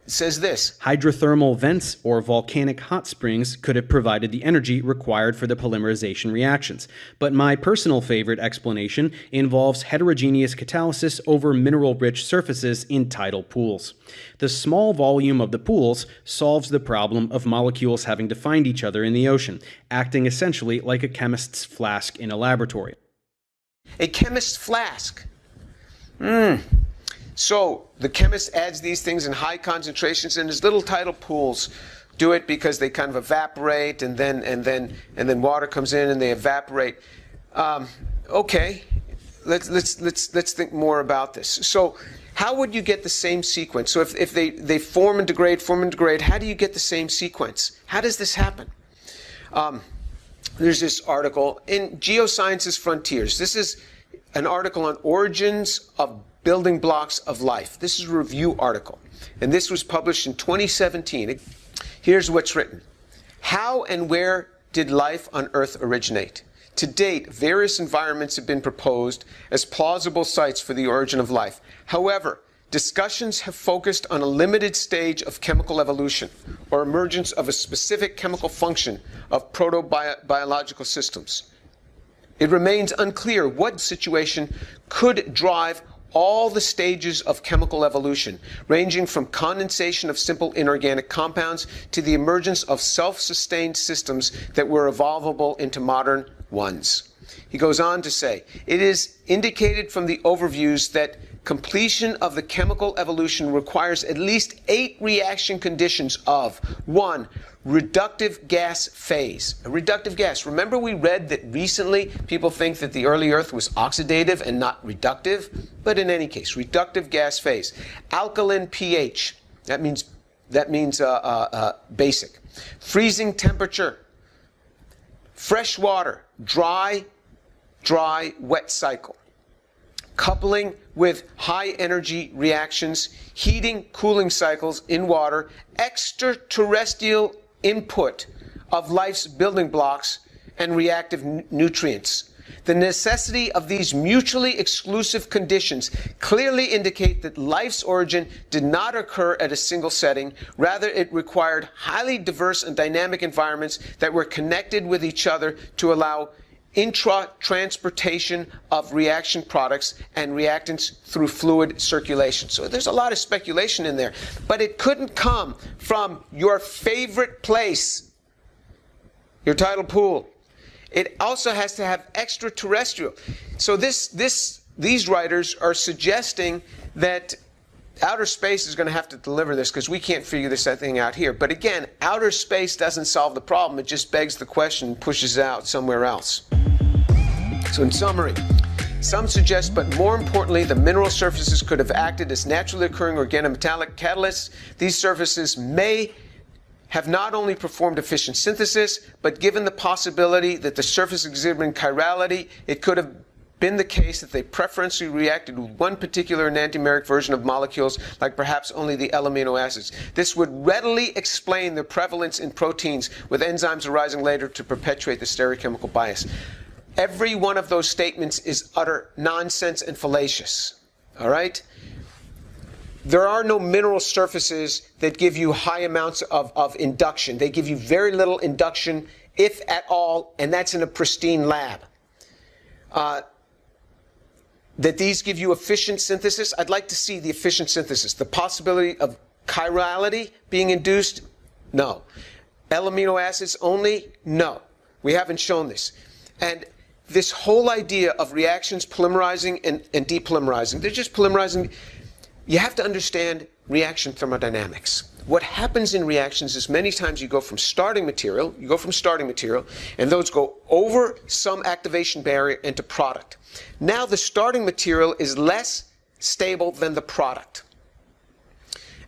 says this.
Hydrothermal vents or volcanic hot springs could have provided the energy required for the polymerization reactions. But my personal favorite explanation involves heterogeneous catalysis over mineral-rich surfaces in tidal pools. The small volume of the pools solves the problem of molecules having to find each other in the ocean, acting essentially like a chemist's flask in a laboratory.
A chemist's flask. So the chemist adds these things in high concentrations, and his little tidal pools do it because they kind of evaporate, and then water comes in and they evaporate. Okay, let's think more about this. So how would you get the same sequence? So if they form and degrade, how do you get the same sequence? How does this happen? There's this article in Geosciences Frontiers. This is an article on origins of building blocks of life. This is a review article, and this was published in 2017. Here's what's written. How and where did life on Earth originate? To date, various environments have been proposed as plausible sites for the origin of life. However, discussions have focused on a limited stage of chemical evolution or emergence of a specific chemical function of proto-biological systems. It remains unclear what situation could drive all the stages of chemical evolution, ranging from condensation of simple inorganic compounds to the emergence of self-sustained systems that were evolvable into modern ones. He goes on to say, it is indicated from the overviews that completion of the chemical evolution requires at least 8 reaction conditions of 1. Reductive gas phase. A reductive gas. Remember we read that recently people think that the early Earth was oxidative and not reductive? But in any case, reductive gas phase. Alkaline pH. That means basic. Freezing temperature. Fresh water. Dry, wet cycle. Coupling with high energy reactions, heating, cooling cycles in water, extraterrestrial input of life's building blocks and reactive nutrients. The necessity of these mutually exclusive conditions clearly indicate that life's origin did not occur at a single setting. Rather, it required highly diverse and dynamic environments that were connected with each other to allow intra-transportation of reaction products and reactants through fluid circulation. So there's a lot of speculation in there. But it couldn't come from your favorite place, your tidal pool. It also has to have extraterrestrial. So these writers are suggesting that outer space is going to have to deliver this because we can't figure this thing out here. But again, outer space doesn't solve the problem. It just begs the question and pushes it out somewhere else. So in summary, some suggest, but more importantly, the mineral surfaces could have acted as naturally occurring organometallic catalysts. These surfaces may have not only performed efficient synthesis, but given the possibility that the surface exhibiting chirality, it could have been the case that they preferentially reacted with one particular enantiomeric version of molecules, like perhaps only the L-amino acids. This would readily explain the prevalence in proteins, with enzymes arising later to perpetuate the stereochemical bias. Every one of those statements is utter nonsense and fallacious. All right? There are no mineral surfaces that give you high amounts of induction. They give you very little induction, if at all, and that's in a pristine lab. That these give you efficient synthesis, I'd like to see the efficient synthesis. The possibility of chirality being induced? No. L-amino acids only? No. We haven't shown this. And this whole idea of reactions polymerizing and depolymerizing, they're just polymerizing. You have to understand reaction thermodynamics. What happens in reactions is many times you go from starting material, and those go over some activation barrier into product. Now the starting material is less stable than the product.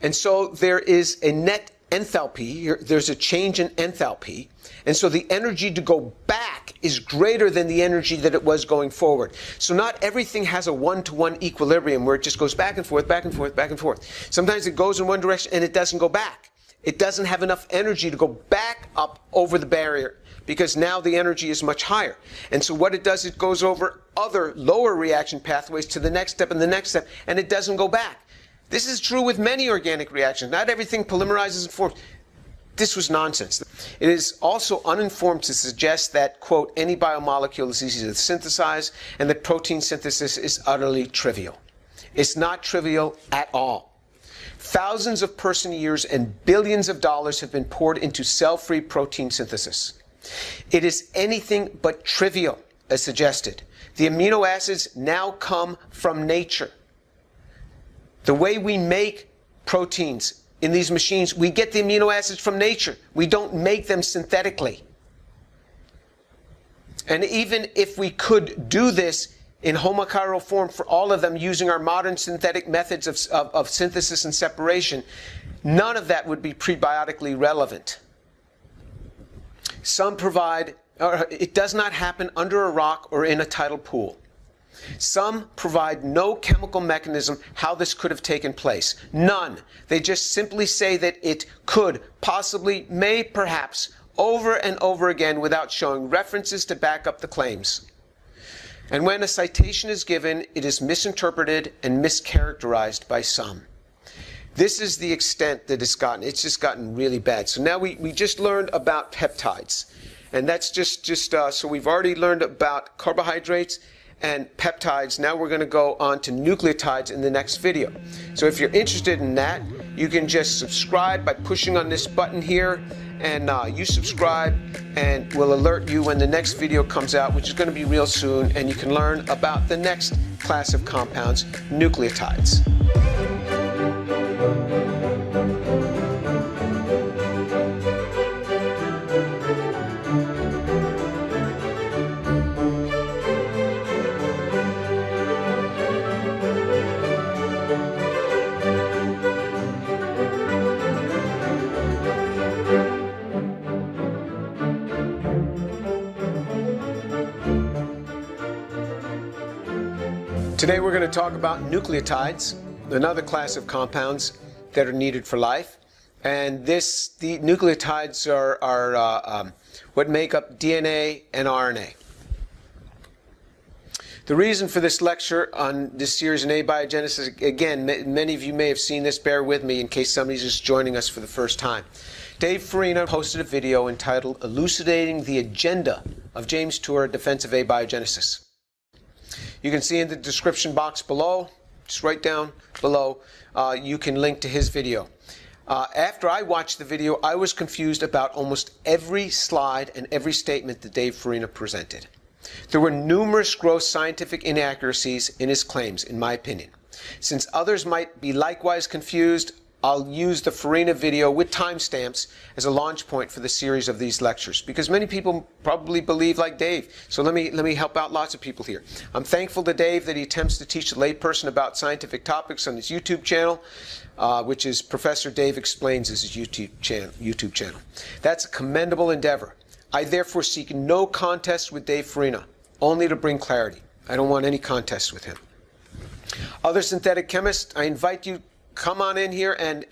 And so there is a net enthalpy, there's a change in enthalpy, and so the energy to go back is greater than the energy that it was going forward. So not everything has a one-to-one equilibrium where it just goes back and forth, back and forth, back and forth. Sometimes it goes in one direction and it doesn't go back. It doesn't have enough energy to go back up over the barrier because now the energy is much higher. And so what it does, it goes over other lower reaction pathways to the next step and the next step, and it doesn't go back. This is true with many organic reactions. Not everything polymerizes and forms. This was nonsense. It is also uninformed to suggest that, quote, any biomolecule is easy to synthesize and that protein synthesis is utterly trivial. It's not trivial at all. Thousands of person-years and billions of dollars have been poured into cell-free protein synthesis. It is anything but trivial, as suggested. The amino acids now come from nature. The way we make proteins in these machines, we get the amino acids from nature. We don't make them synthetically. And even if we could do this in homochiral form for all of them using our modern synthetic methods of synthesis and separation, none of that would be prebiotically relevant. Some provide, it does not happen under a rock or in a tidal pool. Some provide no chemical mechanism how this could have taken place. None. They just simply say that it could, possibly, may, perhaps, over and over again without showing references to back up the claims. And when a citation is given, it is misinterpreted and mischaracterized by some. This is the extent that it's gotten. It's just gotten really bad. So now we just learned about peptides. And that's just so we've already learned about carbohydrates and peptides. Now we're going to go on to nucleotides in the next video. So if you're interested in that, you can just subscribe by pushing on this button here, and you subscribe and we'll alert you when the next video comes out, which is going to be real soon, and you can learn about the next class of compounds, nucleotides. Today we're going to talk about nucleotides, another class of compounds that are needed for life. And the nucleotides are what make up DNA and RNA. The reason for this lecture on this series in abiogenesis, again, many of you may have seen this, bear with me in case somebody's just joining us for the first time. Dave Farina posted a video entitled Elucidating the Agenda of James Tour, Defense of Abiogenesis. You can see in the description box below, just right down below, you can link to his video. After I watched the video, I was confused about almost every slide and every statement that Dave Farina presented. There were numerous gross scientific inaccuracies in his claims, in my opinion. Since others might be likewise confused, I'll use the Farina video with timestamps as a launch point for the series of these lectures, because many people probably believe like Dave. So let me help out lots of people here. I'm thankful to Dave that he attempts to teach a layperson about scientific topics on his YouTube channel, which is Professor Dave Explains his YouTube channel. That's a commendable endeavor. I therefore seek no contest with Dave Farina, only to bring clarity. I don't want any contest with him. Other synthetic chemists, I invite you, come on in here and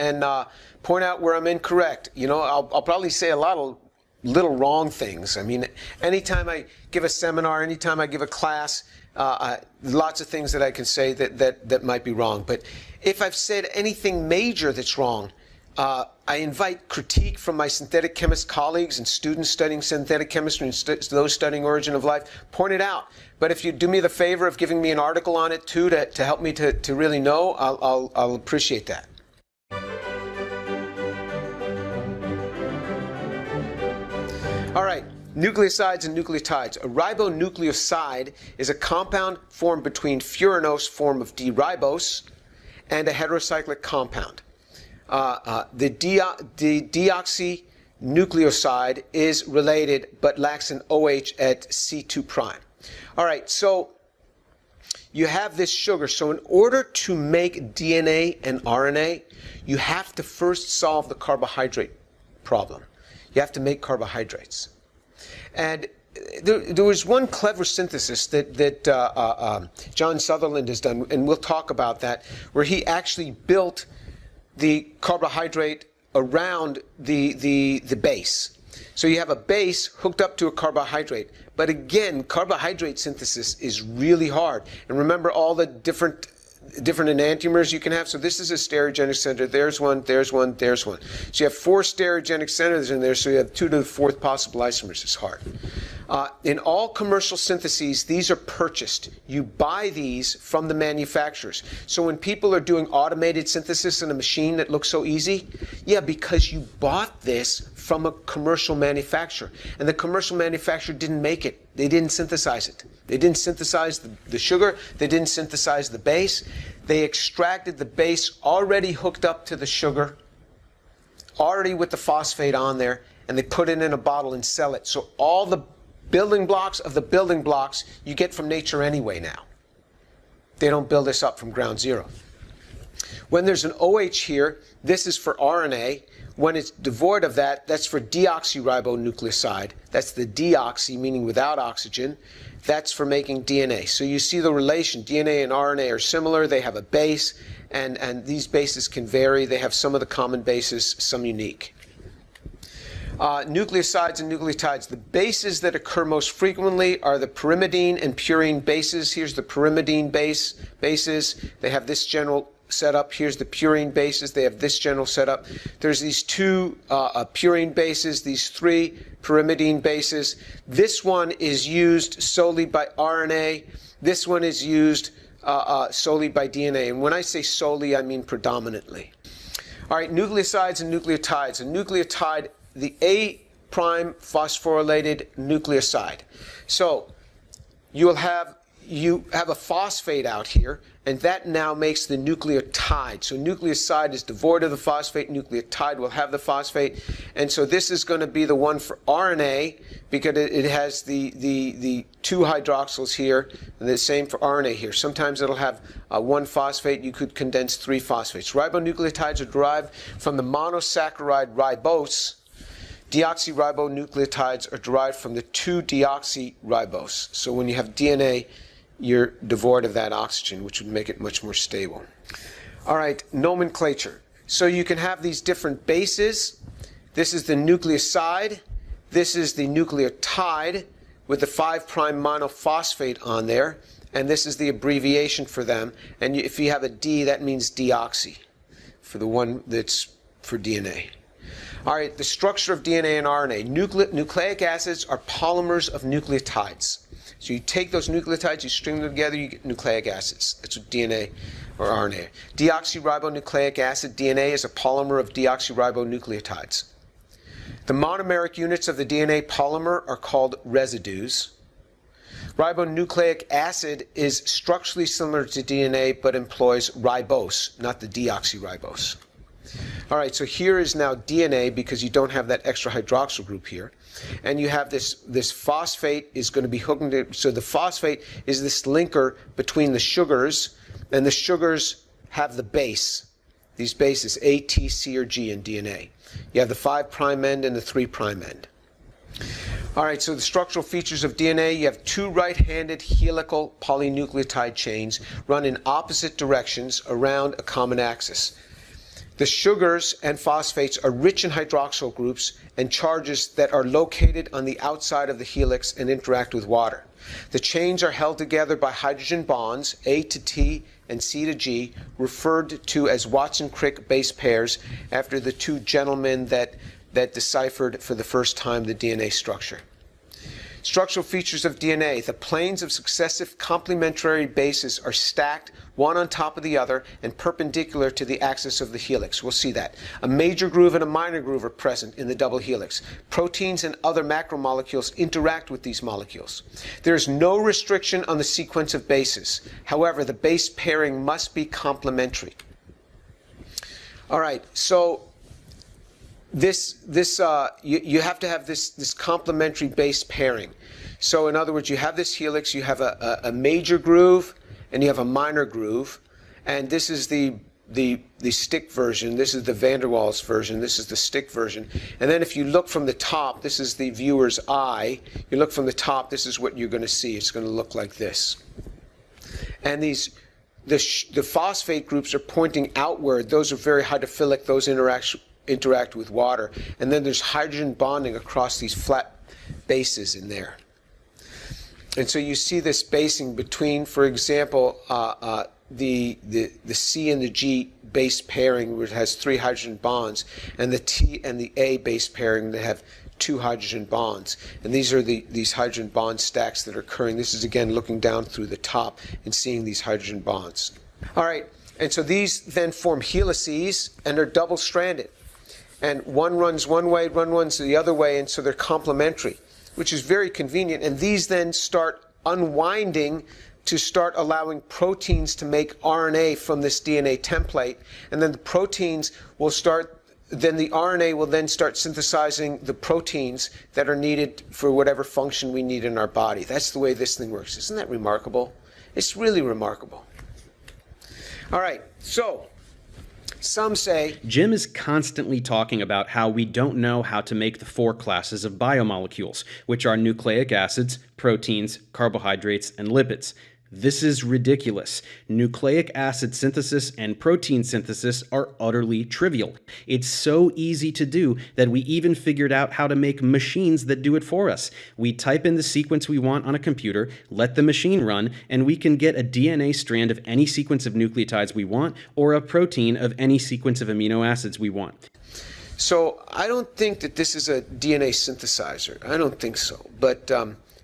point out where I'm incorrect. You know, I'll probably say a lot of little wrong things. I mean, anytime I give a seminar, anytime I give a class, lots of things that I can say that might be wrong. But if I've said anything major that's wrong, I invite critique from my synthetic chemist colleagues and students studying synthetic chemistry and those studying origin of life. Point it out. But if you do me the favor of giving me an article on it too to help me to really know, I'll appreciate that. All right, nucleosides and nucleotides. A ribonucleoside is a compound formed between furanose form of D-ribose and a heterocyclic compound. The deoxynucleoside is related but lacks an OH at C2'. All right, so you have this sugar. So in order to make DNA and RNA, you have to first solve the carbohydrate problem. You have to make carbohydrates. And there was one clever synthesis that John Sutherland has done, and we'll talk about that, where he actually built the carbohydrate around the base. So you have a base hooked up to a carbohydrate. But again, carbohydrate synthesis is really hard. And remember all the different enantiomers you can have. So this is a stereogenic center. There's one, there's one, there's one. So you have 4 stereogenic centers in there, so you have 2 to the 4th possible isomers. It's hard. In all commercial syntheses, these are purchased. You buy these from the manufacturers. So when people are doing automated synthesis in a machine that looks so easy, yeah, because you bought this from a commercial manufacturer. And the commercial manufacturer didn't make it. They didn't synthesize it. They didn't synthesize the sugar. They didn't synthesize the base. They extracted the base already hooked up to the sugar, already with the phosphate on there, and they put it in a bottle and sell it. So all the building blocks of the building blocks you get from nature anyway now. They don't build this up from ground zero. When there's an OH here, this is for RNA. When it's devoid of that, that's for deoxyribonucleoside. That's the deoxy, meaning without oxygen. That's for making DNA. So you see the relation. DNA and RNA are similar. They have a base, and these bases can vary. They have some of the common bases, some unique. Nucleosides and nucleotides. The bases that occur most frequently are the pyrimidine and purine bases. Here's the pyrimidine bases. They have this general setup. Here's the purine bases. They have this general setup. There's these 2 purine bases, these 3 pyrimidine bases. This one is used solely by RNA. This one is used solely by DNA. And when I say solely, I mean predominantly. All right, nucleosides and nucleotides. A nucleotide, the A' phosphorylated nucleoside. So you have a phosphate out here, and that now makes the nucleotide. So nucleoside is devoid of the phosphate. Nucleotide will have the phosphate. And so this is going to be the one for RNA because it has the 2 hydroxyls here, and the same for RNA here. Sometimes it'll have 1 phosphate. You could condense 3 phosphates. Ribonucleotides are derived from the monosaccharide ribose. Deoxyribonucleotides are derived from the 2-deoxyribose. So when you have DNA, you're devoid of that oxygen, which would make it much more stable. All right, nomenclature. So you can have these different bases. This is the nucleoside. This is the nucleotide with the 5' monophosphate on there. And this is the abbreviation for them. And if you have a D, that means deoxy for the one that's for DNA. All right, the structure of DNA and RNA. Nucleic acids are polymers of nucleotides. So you take those nucleotides, you string them together, you get nucleic acids. That's what DNA or RNA. Deoxyribonucleic acid, DNA, is a polymer of deoxyribonucleotides. The monomeric units of the DNA polymer are called residues. Ribonucleic acid is structurally similar to DNA but employs ribose, not the deoxyribose. All right, so here is now DNA because you don't have that extra hydroxyl group here. And you have this phosphate is going to be hooked into, so the phosphate is this linker between the sugars, and the sugars have the base. These bases, A, T, C, or G in DNA. You have the 5' end and the 3' end. All right, so the structural features of DNA, you have 2 right-handed helical polynucleotide chains run in opposite directions around a common axis. The sugars and phosphates are rich in hydroxyl groups and charges that are located on the outside of the helix and interact with water. The chains are held together by hydrogen bonds, A to T and C to G, referred to as Watson-Crick base pairs after the 2 gentlemen that deciphered for the first time the DNA structure. Structural features of DNA. The planes of successive complementary bases are stacked one on top of the other and perpendicular to the axis of the helix. We'll see that. A major groove and a minor groove are present in the double helix. Proteins and other macromolecules interact with these molecules. There is no restriction on the sequence of bases. However, the base pairing must be complementary. All right, so you have to have this complementary base pairing. So in other words, you have this helix, you have a major groove, and you have a minor groove, and this is the the stick version. This is the van der Waals version. This is the stick version. And then if you look from the top, this is the viewer's eye. You look from the top, this is what you're going to see. It's going to look like this. And the phosphate groups are pointing outward. Those are very hydrophilic. Those interact with water. And then there's hydrogen bonding across these flat bases in there. And so you see this spacing between, for example, the C and the G base pairing, which has 3 hydrogen bonds, and the T and the A base pairing that have 2 hydrogen bonds. And these are these hydrogen bond stacks that are occurring. This is, again, looking down through the top and seeing these hydrogen bonds. All right, and so these then form helices, and they're double-stranded. And one runs one way, one runs the other way, and so they're complementary, which is very convenient. And these then start unwinding to start allowing proteins to make RNA from this DNA template. And then the proteins will start, then the RNA will then start synthesizing the proteins that are needed for whatever function we need in our body. That's the way this thing works. Isn't that remarkable? It's really remarkable. All right, so some say...
Jim is constantly talking about how we don't know how to make the 4 classes of biomolecules, which are nucleic acids, proteins, carbohydrates, and lipids. This is ridiculous. Nucleic acid synthesis and protein synthesis are utterly trivial. It's so easy to do that we even figured out how to make machines that do it for us. We type in the sequence we want on a computer, let the machine run, and we can get a DNA strand of any sequence of nucleotides we want, or a protein of any sequence of amino acids we want.
So I don't think that this is a DNA synthesizer. I don't think so. But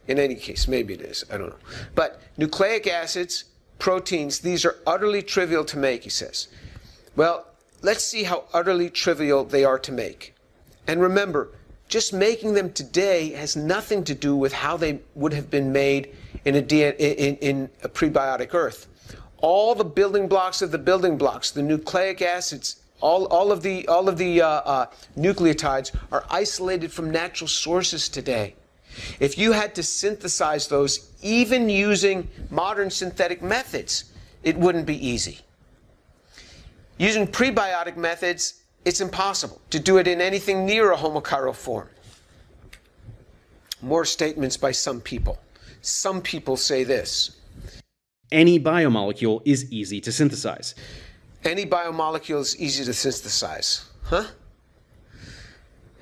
in any case, maybe it is. I don't know. But nucleic acids, proteins, these are utterly trivial to make, he says. Well, let's see how utterly trivial they are to make. And remember, just making them today has nothing to do with how they would have been made in a prebiotic Earth. All the building blocks of the building blocks, the nucleic acids, all of the nucleotides are isolated from natural sources today. If you had to synthesize those, even using modern synthetic methods, it wouldn't be easy. Using prebiotic methods, it's impossible to do it in anything near a homochiral form. More statements by some people. Some people say this.
Any biomolecule is easy to synthesize.
Any biomolecule is easy to synthesize. Huh?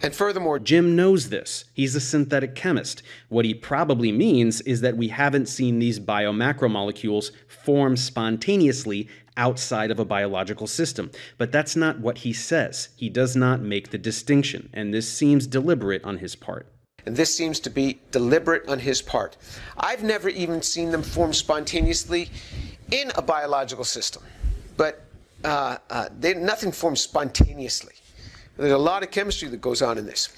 And furthermore,
Jim knows this. He's a synthetic chemist. What he probably means is that we haven't seen these biomacromolecules form spontaneously outside of a biological system. But that's not what he says. He does not make the distinction, and this seems deliberate on his part.
And this seems to be deliberate on his part. I've never even seen them form spontaneously in a biological system. But nothing forms spontaneously. There's a lot of chemistry that goes on in this.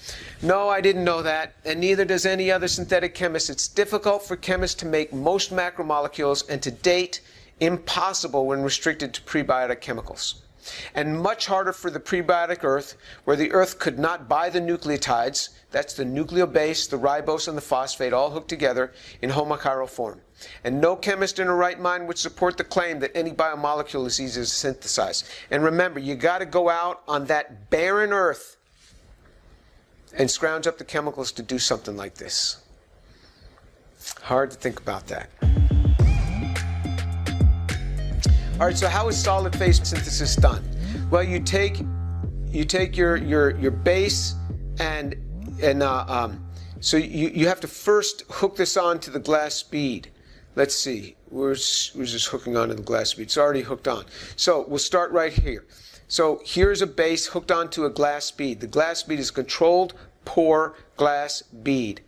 No, I didn't know that, and neither does any other synthetic chemist. It's difficult for chemists to make most macromolecules, and to date, impossible when restricted to prebiotic chemicals. And much harder for the prebiotic Earth, where the Earth could not buy the nucleotides, that's the nucleobase, the ribose, and the phosphate, all hooked together in homochiral form. And no chemist in her right mind would support the claim that any biomolecule is easy to synthesize. And remember, you got to go out on that barren Earth and scrounge up the chemicals to do something like this. Hard to think about that. All right, so how is solid phase synthesis done? Well, you take your base and so you have to first hook this on to the glass bead. Let's see, where's this hooking on to the glass bead? It's already hooked on. So we'll start right here. So here's a base hooked onto a glass bead. The glass bead is a controlled pour glass bead.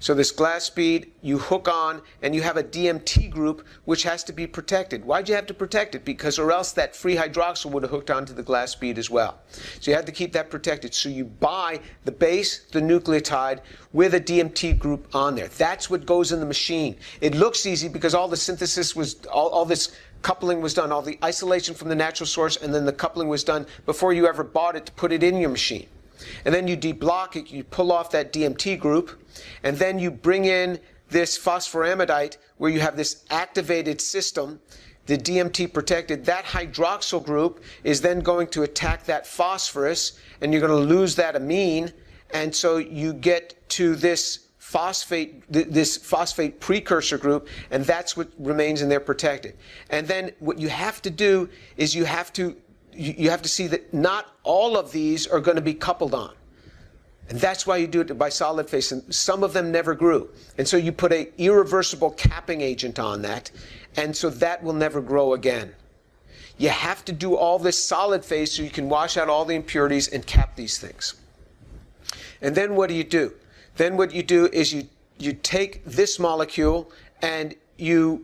So this glass bead you hook on, and you have a DMT group which has to be protected. Why'd you have to protect it? Because or else that free hydroxyl would have hooked onto the glass bead as well. So you had to keep that protected. So you buy the base, the nucleotide, with a DMT group on there. That's what goes in the machine. It looks easy because all the synthesis was, all this coupling was done, all the isolation from the natural source, and then the coupling was done before you ever bought it to put it in your machine. And then you deblock it, you pull off that DMT group, and then you bring in this phosphoramidite where you have this activated system, the DMT protected, that hydroxyl group is then going to attack that phosphorus, and you're going to lose that amine, and so you get to this phosphate precursor group, and that's what remains in there protected. And then what you have to do is you have to see that not all of these are going to be coupled on. And that's why you do it by solid phase. And some of them never grew. And so you put an irreversible capping agent on that, and so that will never grow again. You have to do all this solid phase so you can wash out all the impurities and cap these things. And then what do? Then what you do is you take this molecule and you've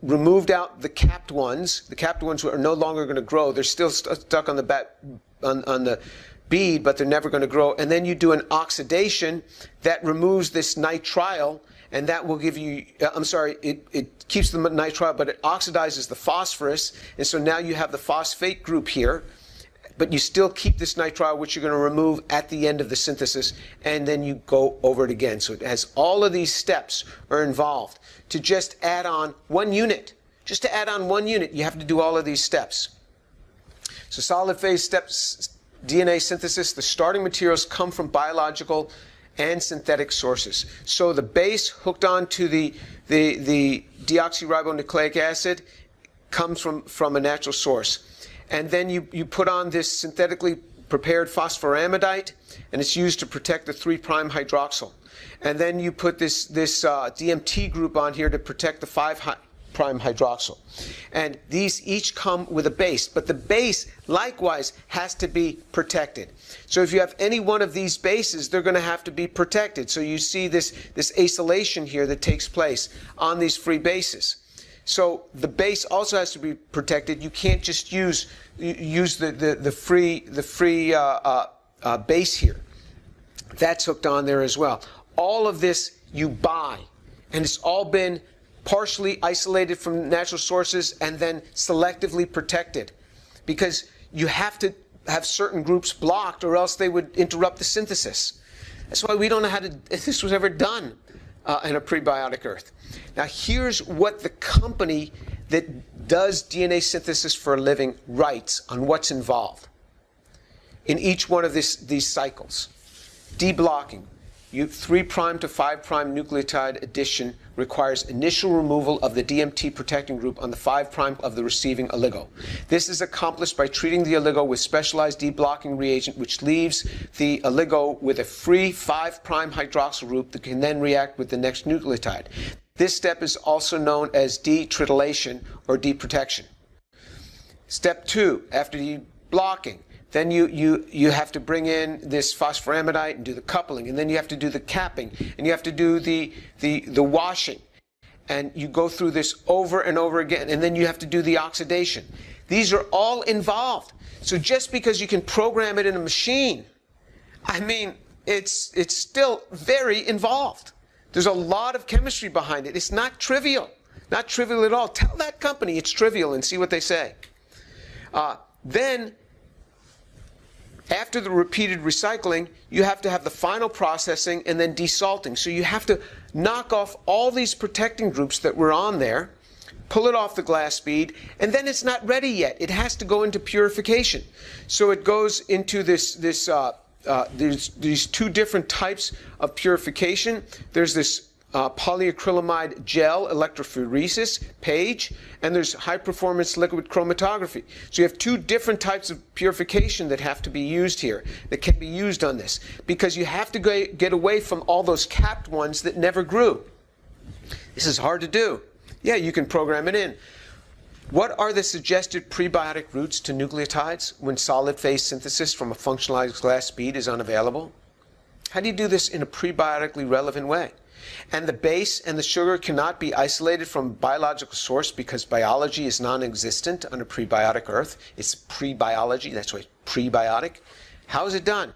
removed out the capped ones. The capped ones are no longer going to grow. They're still stuck on the bead, but they're never going to grow. And then you do an oxidation that removes this nitrile, and that will give you, it keeps the nitrile, but it oxidizes the phosphorus. And so now you have the phosphate group here, but you still keep this nitrile, which you're going to remove at the end of the synthesis, and then you go over it again. So it has all of these steps are involved. To just add on 1 unit, you have to do all of these steps. So solid phase steps, DNA synthesis, the starting materials come from biological and synthetic sources. So the base hooked onto the deoxyribonucleic acid comes from a natural source. And then you put on this synthetically prepared phosphoramidite, and it's used to protect the 3' hydroxyl. And then you put this DMT group on here to protect the 5' hydroxyl. And these each come with a base, but the base likewise has to be protected. So if you have any one of these bases, they're going to have to be protected. So you see this acylation here that takes place on these free bases. So the base also has to be protected. You can't just use the free base here. That's hooked on there as well. All of this you buy, and it's all been partially isolated from natural sources and then selectively protected, because you have to have certain groups blocked or else they would interrupt the synthesis. That's why we don't know if this was ever done in a prebiotic earth. Now here's what the company that does DNA synthesis for a living writes on what's involved in each one of these cycles. Deblocking. 3' to 5' nucleotide addition requires initial removal of the DMT protecting group on the 5' of the receiving oligo. This is accomplished by treating the oligo with specialized deblocking reagent, which leaves the oligo with a free 5' hydroxyl group that can then react with the next nucleotide. This step is also known as detritylation or deprotection. Step 2, after deblocking, then you have to bring in this phosphoramidite and do the coupling, and then you have to do the capping, and you have to do the washing, and you go through this over and over again, and then you have to do the oxidation. These are all involved. So just because you can program it in a machine, I mean, it's still very involved. There's a lot of chemistry behind it. It's not trivial at all. Tell that company it's trivial and see what they say. Then, after the repeated recycling, you have to have the final processing and then desalting. So you have to knock off all these protecting groups that were on there, pull it off the glass bead, and then it's not ready yet. It has to go into purification. So it goes into there's these 2 different types of purification. There's this polyacrylamide gel electrophoresis, PAGE, and there's high-performance liquid chromatography. So you have 2 different types of purification that have to be used here, that can be used on this, because you have to get away from all those capped ones that never grew. This is hard to do. Yeah, you can program it in. What are the suggested prebiotic routes to nucleotides when solid phase synthesis from a functionalized glass bead is unavailable? How do you do this in a prebiotically relevant way? And the base and the sugar cannot be isolated from biological source because biology is non-existent on a prebiotic earth. It's prebiology, that's why it's prebiotic. How is it done?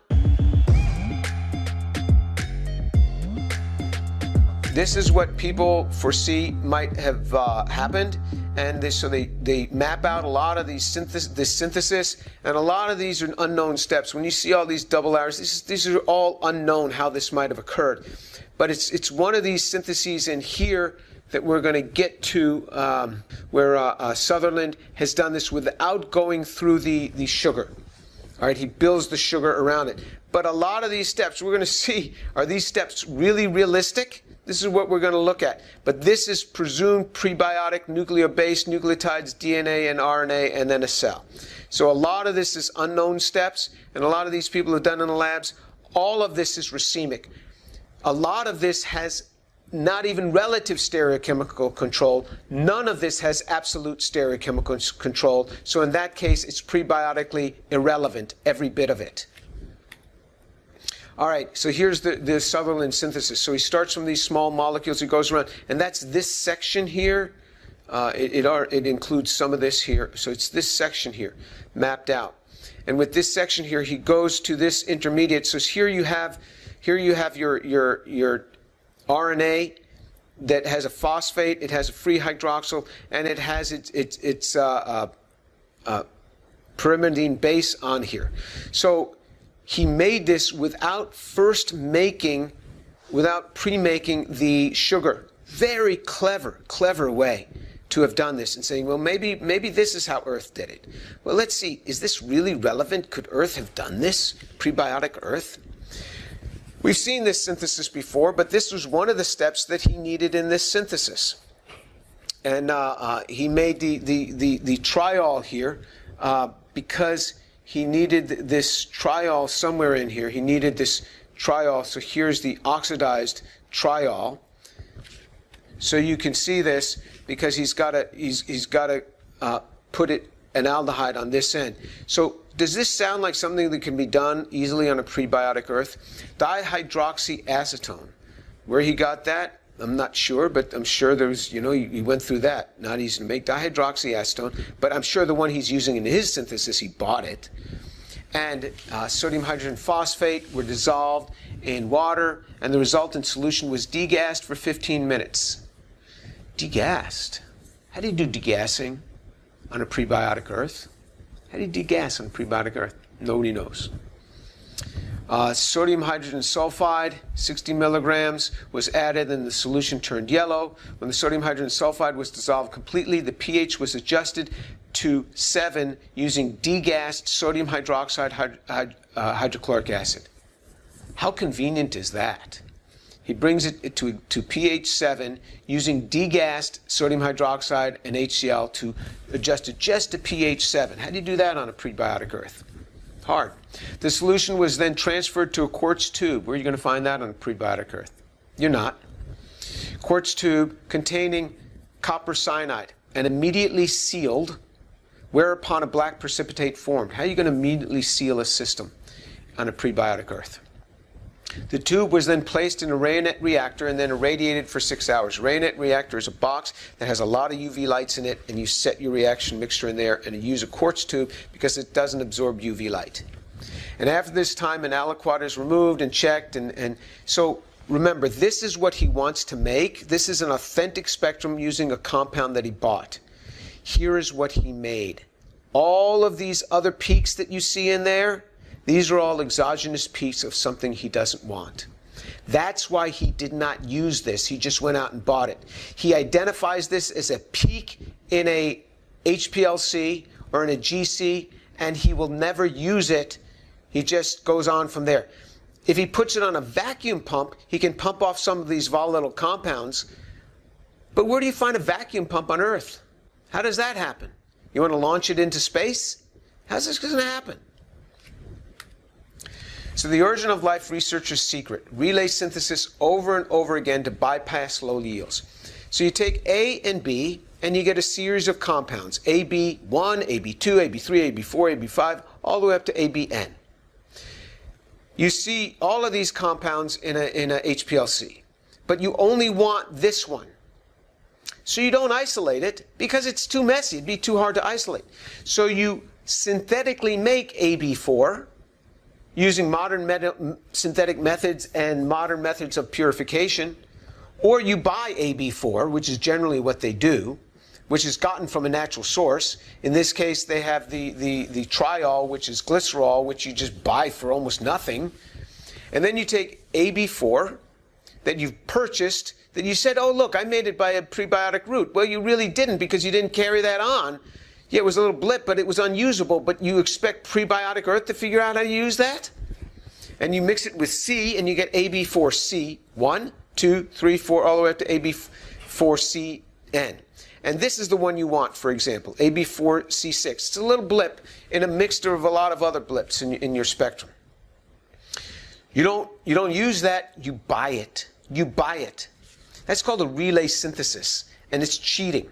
This is what people foresee might have happened, and they map out a lot of these synthesis, and a lot of these are unknown steps. When you see all these double arrows, these are all unknown how this might have occurred. But it's one of these syntheses in here that we're going to get to where Sutherland has done this without going through the sugar. All right, he builds the sugar around it. But a lot of these steps, we're going to see, are these steps really realistic? This is what we're going to look at. But this is presumed prebiotic, nucleobased, nucleotides, DNA, and RNA, and then a cell. So a lot of this is unknown steps, and a lot of these people have done in the labs. All of this is racemic. A lot of this has not even relative stereochemical control. None of this has absolute stereochemical control. So in that case, it's prebiotically irrelevant, every bit of it. All right, so here's the Sutherland synthesis. So he starts from these small molecules, he goes around, and that's this section here. It includes some of this here. So it's this section here, mapped out. And with this section here, he goes to this intermediate. So here you have your RNA that has a phosphate, it has a free hydroxyl, and it has its pyrimidine base on here. So he made this without pre-making the sugar. Very clever way to have done this and saying, well, maybe this is how Earth did it. Well, let's see, is this really relevant? Could Earth have done this? Prebiotic Earth? We've seen this synthesis before, but this was one of the steps that he needed in this synthesis. And he made the triol here because he needed this triol somewhere in here. He needed this triol. So here's the oxidized triol. So you can see this because he's got to put an aldehyde on this end. So does this sound like something that can be done easily on a prebiotic Earth? Dihydroxyacetone. Where he got that, I'm not sure, but I'm sure there's, he went through that. Not easy to make dihydroxyacetone, but I'm sure the one he's using in his synthesis, he bought it. And sodium hydrogen phosphate were dissolved in water, and the resultant solution was degassed for 15 minutes. Degassed? How do you do degassing on a prebiotic Earth? How do you degas on a prebiotic Earth? Nobody knows. Sodium hydrogen sulfide, 60 milligrams, was added and the solution turned yellow. When the sodium hydrogen sulfide was dissolved completely, the pH was adjusted to 7 using degassed sodium hydroxide hydrochloric acid. How convenient is that? He brings it to pH 7 using degassed sodium hydroxide and HCl to adjust it just to pH 7. How do you do that on a prebiotic Earth? Hard. The solution was then transferred to a quartz tube. Where are you going to find that on a prebiotic Earth? You're not. Quartz tube containing copper cyanide and immediately sealed, whereupon a black precipitate formed. How are you going to immediately seal a system on a prebiotic Earth? The tube was then placed in a Rayonette reactor and then irradiated for 6 hours. Rayonette reactor is a box that has a lot of UV lights in it, and you set your reaction mixture in there, and you use a quartz tube because it doesn't absorb UV light. And after this time, an aliquot is removed and checked, and so remember, this is what he wants to make. This is an authentic spectrum using a compound that he bought. Here is what he made. All of these other peaks that you see in there, these are all exogenous peaks of something he doesn't want. That's why he did not use this. He just went out and bought it. He identifies this as a peak in a HPLC or in a GC, and he will never use it. He just goes on from there. If he puts it on a vacuum pump, he can pump off some of these volatile compounds. But where do you find a vacuum pump on Earth? How does that happen? You want to launch it into space? How's this going to happen? So the origin of life researcher's secret, relay synthesis over and over again to bypass low yields. So you take A and B, and you get a series of compounds, AB1, AB2, AB3, AB4, AB5, all the way up to ABN. You see all of these compounds in a HPLC, but you only want this one. So you don't isolate it because it's too messy. It'd be too hard to isolate. So you synthetically make AB4, using modern synthetic methods and modern methods of purification, or you buy AB4, which is generally what they do, which is gotten from a natural source. In this case, they have the triol, which is glycerol, which you just buy for almost nothing. And then you take AB4 that you've purchased, that you said, oh, look, I made it by a prebiotic route. Well, you really didn't, because you didn't carry that on. Yeah, it was a little blip, but it was unusable. But you expect prebiotic earth to figure out how to use that? And you mix it with C, and you get AB4C, 1, 2, 3, 4, all the way up to AB4CN. And this is the one you want, for example, AB4C6. It's a little blip in a mixture of a lot of other blips in your spectrum. You don't use that, you buy it. You buy it. That's called a relay synthesis, and it's cheating.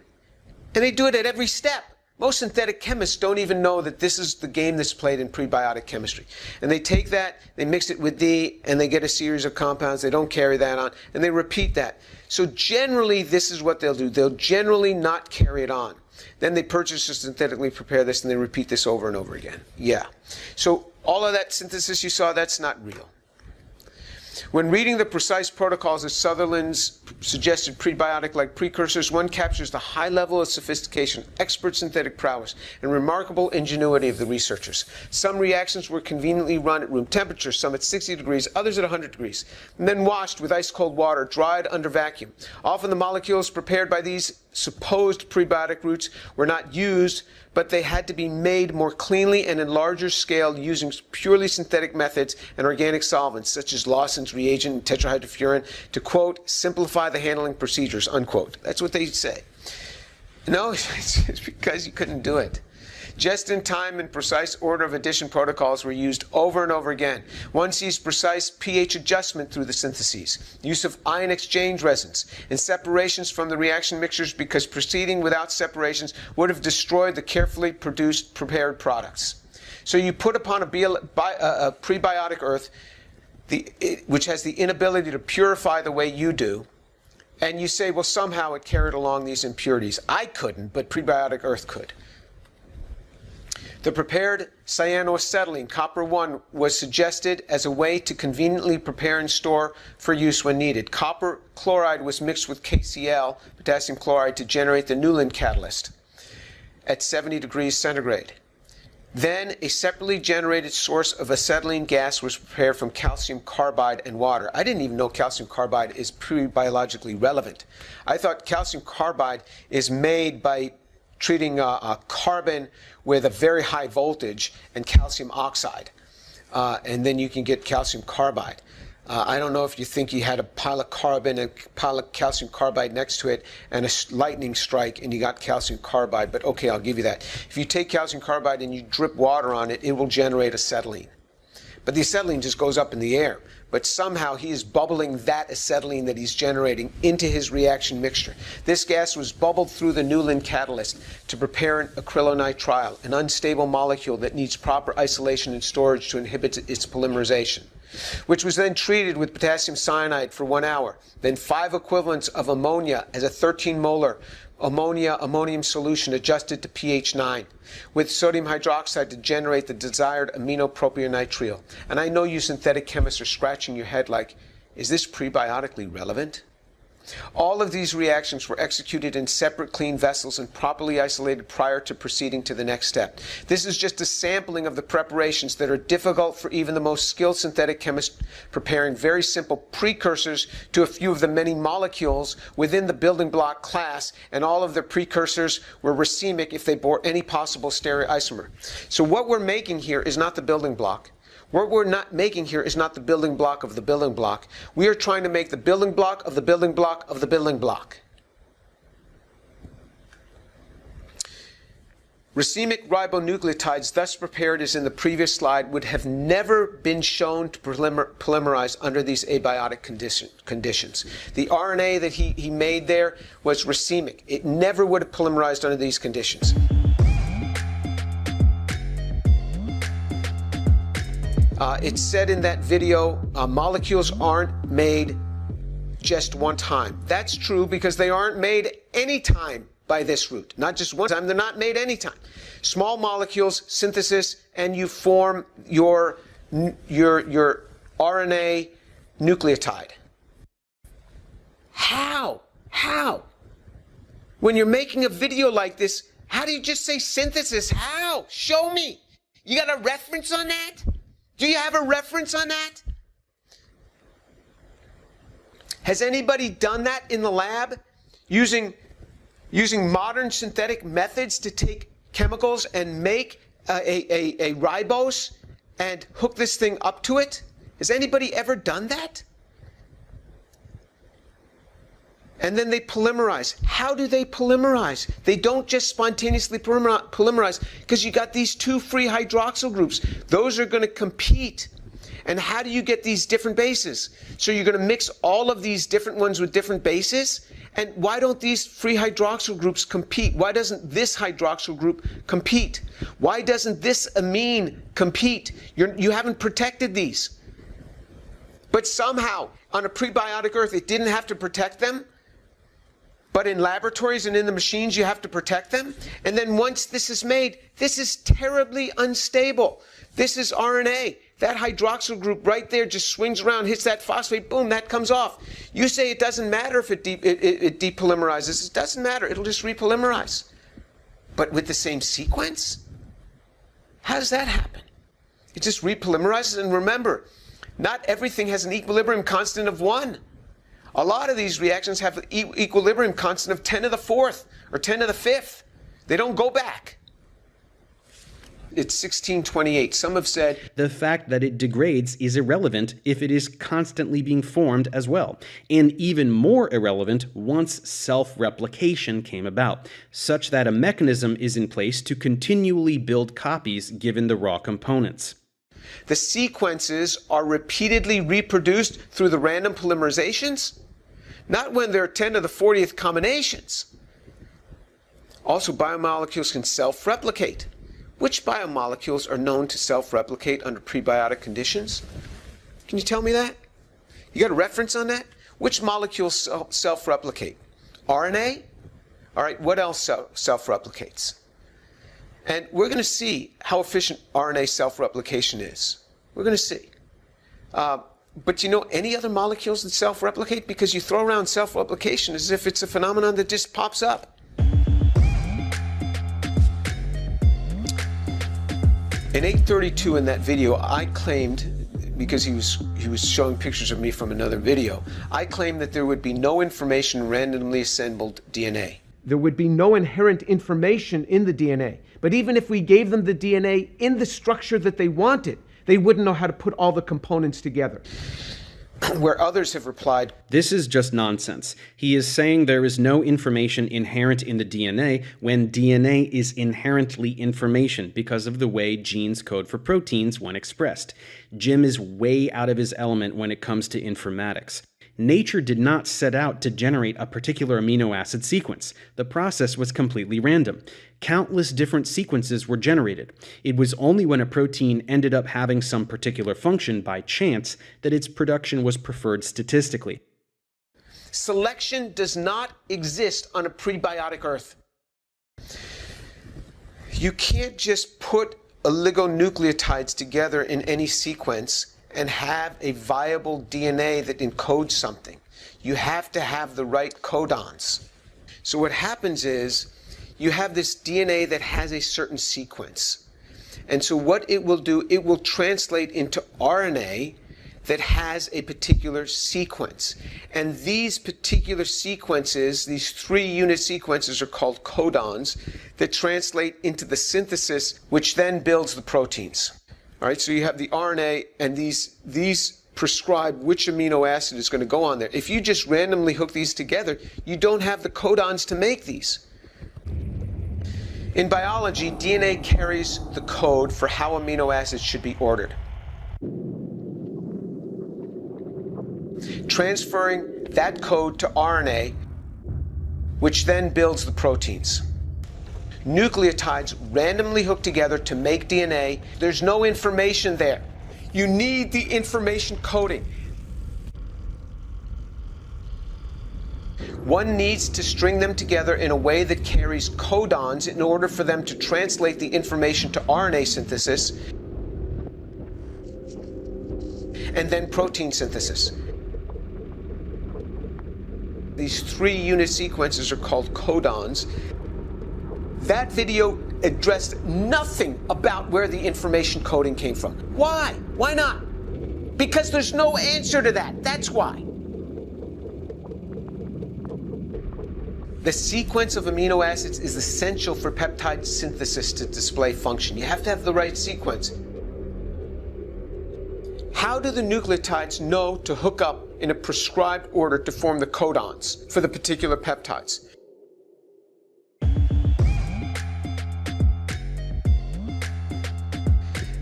And they do it at every step. Most synthetic chemists don't even know that this is the game that's played in prebiotic chemistry. And they take that, they mix it with D, and they get a series of compounds. They don't carry that on, and they repeat that. So generally, this is what they'll do. They'll generally not carry it on. Then they purchase or synthetically prepare this, and they repeat this over and over again. Yeah. So all of that synthesis you saw, that's not real. When reading the precise protocols of Sutherland's suggested prebiotic-like precursors, one captures the high level of sophistication, expert synthetic prowess, and remarkable ingenuity of the researchers. Some reactions were conveniently run at room temperature, some at 60 degrees, others at 100 degrees, and then washed with ice-cold water, dried under vacuum. Often the molecules prepared by these supposed prebiotic routes were not used, but they had to be made more cleanly and in larger scale using purely synthetic methods and organic solvents such as Lawson's reagent and tetrahydrofuran to, quote, simplify the handling procedures, unquote. That's what they say. No, it's because you couldn't do it. Just-in-time and precise order of addition protocols were used over and over again. One sees precise pH adjustment through the syntheses, use of ion exchange resins, and separations from the reaction mixtures, because proceeding without separations would have destroyed the carefully prepared products. So you put upon a prebiotic earth, which has the inability to purify the way you do, and you say, well, somehow it carried along these impurities. I couldn't, but prebiotic earth could. The prepared cyanoacetylene, copper 1, was suggested as a way to conveniently prepare and store for use when needed. Copper chloride was mixed with KCl, potassium chloride, to generate the Newland catalyst at 70 degrees centigrade. Then a separately generated source of acetylene gas was prepared from calcium carbide and water. I didn't even know calcium carbide is pre-biologically relevant. I thought calcium carbide is made by treating a carbon with a very high voltage and calcium oxide. And then you can get calcium carbide. I don't know if you think you had a pile of carbon and a pile of calcium carbide next to it and a lightning strike and you got calcium carbide, but okay, I'll give you that. If you take calcium carbide and you drip water on it, it will generate acetylene. But the acetylene just goes up in the air. But somehow he is bubbling that acetylene that he's generating into his reaction mixture. This gas was bubbled through the Newland catalyst to prepare an acrylonitrile, an unstable molecule that needs proper isolation and storage to inhibit its polymerization, which was then treated with potassium cyanide for 1 hour. Then 5 equivalents of ammonia as a 13 molar ammonium solution adjusted to pH 9 with sodium hydroxide to generate the desired aminopropionitrile. And I know you synthetic chemists are scratching your head like, is this prebiotically relevant? All of these reactions were executed in separate clean vessels and properly isolated prior to proceeding to the next step. This is just a sampling of the preparations that are difficult for even the most skilled synthetic chemist, preparing very simple precursors to a few of the many molecules within the building block class, and all of their precursors were racemic if they bore any possible stereoisomer. So what we're making here is not the building block. What we're not making here is not the building block of the building block. We are trying to make the building block of the building block of the building block. Racemic ribonucleotides thus prepared as in the previous slide would have never been shown to polymerize under these abiotic conditions. The RNA that he made there was racemic. It never would have polymerized under these conditions. It said in that video, molecules aren't made just one time. That's true because they aren't made any time by this route. Not just one time, they're not made any time. Small molecules, synthesis, and you form your RNA nucleotide. How? When you're making a video like this, how do you just say synthesis? How? Show me. You got a reference on that? Do you have a reference on that? Has anybody done that in the lab? Using modern synthetic methods to take chemicals and make a ribose and hook this thing up to it? Has anybody ever done that? And then they polymerize. How do they polymerize? They don't just spontaneously polymerize because you got these two free hydroxyl groups. Those are going to compete. And how do you get these different bases? So you're going to mix all of these different ones with different bases? And why don't these free hydroxyl groups compete? Why doesn't this hydroxyl group compete? Why doesn't this amine compete? You haven't protected these. But somehow, on a prebiotic earth, it didn't have to protect them. But in laboratories and in the machines, you have to protect them. And then once this is made, this is terribly unstable. This is RNA. That hydroxyl group right there just swings around, hits that phosphate, boom, that comes off. You say it doesn't matter if it depolymerizes. It doesn't matter. It'll just repolymerize. But with the same sequence? How does that happen? It just repolymerizes. And remember, not everything has an equilibrium constant of 1. A lot of these reactions have an equilibrium constant of 10 to the 4th or 10 to the 5th. They don't go back. It's 1628. Some have said
the fact that it degrades is irrelevant if it is constantly being formed as well, and even more irrelevant once self-replication came about, such that a mechanism is in place to continually build copies given the raw components.
The sequences are repeatedly reproduced through the random polymerizations, not when they're 10 to the 40th combinations. Also, biomolecules can self-replicate. Which biomolecules are known to self-replicate under prebiotic conditions? Can you tell me that? You got a reference on that? Which molecules self-replicate? RNA? All right, what else self-replicates? And we're going to see how efficient RNA self-replication is. We're going to see. But you know any other molecules that self-replicate? Because you throw around self-replication as if it's a phenomenon that just pops up. In 832 in that video, I claimed, because he was showing pictures of me from another video, I claimed that there would be no information in randomly assembled DNA.
There would be no inherent information in the DNA. But even if we gave them the DNA in the structure that they wanted, they wouldn't know how to put all the components together.
Where others have replied,
this is just nonsense. He is saying there is no information inherent in the DNA when DNA is inherently information because of the way genes code for proteins when expressed. Jim is way out of his element when it comes to informatics. Nature did not set out to generate a particular amino acid sequence. The process was completely random. Countless different sequences were generated. It was only when a protein ended up having some particular function by chance that its production was preferred statistically.
Selection does not exist on a prebiotic Earth. You can't just put oligonucleotides together in any sequence and have a viable DNA that encodes something. You have to have the right codons. So what happens is you have this DNA that has a certain sequence. And so what it will do, it will translate into RNA that has a particular sequence. And these particular sequences, these 3-unit sequences, are called codons that translate into the synthesis, which then builds the proteins. All right, so you have the RNA, and these prescribe which amino acid is going to go on there. If you just randomly hook these together, you don't have the codons to make these. In biology, DNA carries the code for how amino acids should be ordered. Transferring that code to RNA, which then builds the proteins. Nucleotides randomly hooked together to make DNA. There's no information there. You need the information coding. One needs to string them together in a way that carries codons in order for them to translate the information to RNA synthesis and then protein synthesis. These 3 unit sequences are called codons. That video addressed nothing about where the information coding came from. Why? Why not? Because there's no answer to that. That's why. The sequence of amino acids is essential for peptide synthesis to display function. You have to have the right sequence. How do the nucleotides know to hook up in a prescribed order to form the codons for the particular peptides?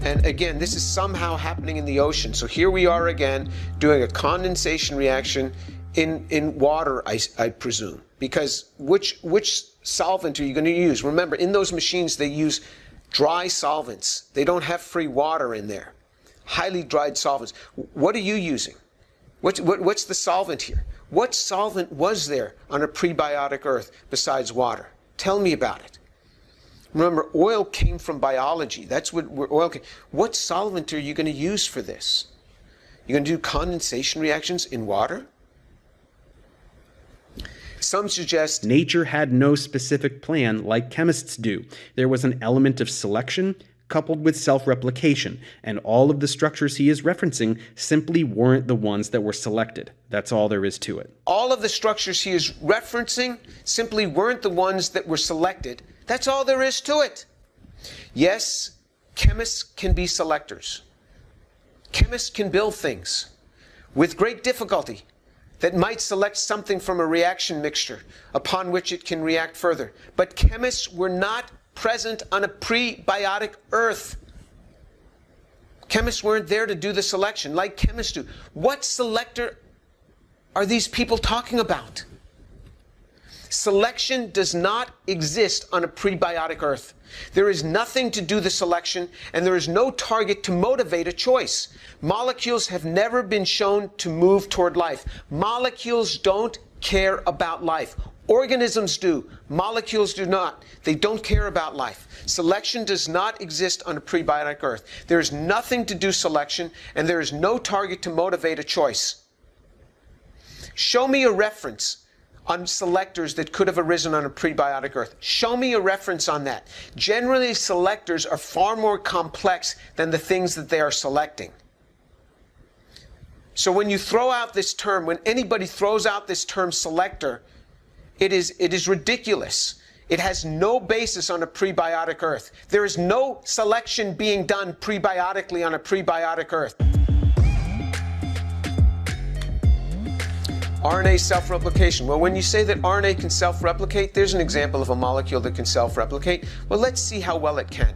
And again, this is somehow happening in the ocean. So here we are again doing a condensation reaction in water, I presume. Because which solvent are you going to use? Remember, in those machines, they use dry solvents. They don't have free water in there. Highly dried solvents. What are you using? What's the solvent here? What solvent was there on a prebiotic Earth besides water? Tell me about it. Remember, oil came from biology. That's where oil came. What solvent are you going to use for this? You're going to do condensation reactions in water? Some suggest
Nature had no specific plan like chemists do. There was an element of selection coupled with self-replication, and all of the structures he is referencing simply weren't the ones that were selected. That's all there is to it.
all of the structures he is referencing simply weren't the ones that were selected. That's all there is to it. Yes, chemists can be selectors. Chemists can build things with great difficulty that might select something from a reaction mixture upon which it can react further. But chemists were not present on a prebiotic Earth. Chemists weren't there to do the selection like chemists do. What selector are these people talking about? Selection does not exist on a prebiotic Earth. There is nothing to do the selection, and there is no target to motivate a choice. Molecules have never been shown to move toward life. Molecules don't care about life. Organisms do. Molecules do not. They don't care about life. Selection does not exist on a prebiotic Earth. There is nothing to do selection, and there is no target to motivate a choice. Show me a reference on selectors that could have arisen on a prebiotic Earth. Show me a reference on that. Generally, selectors are far more complex than the things that they are selecting. So when you throw out this term, when anybody throws out this term selector, it is ridiculous. It has no basis on a prebiotic Earth. There is no selection being done prebiotically on a prebiotic Earth. RNA self-replication. Well, when you say that RNA can self-replicate, there's an example of a molecule that can self-replicate. Well, let's see how well it can.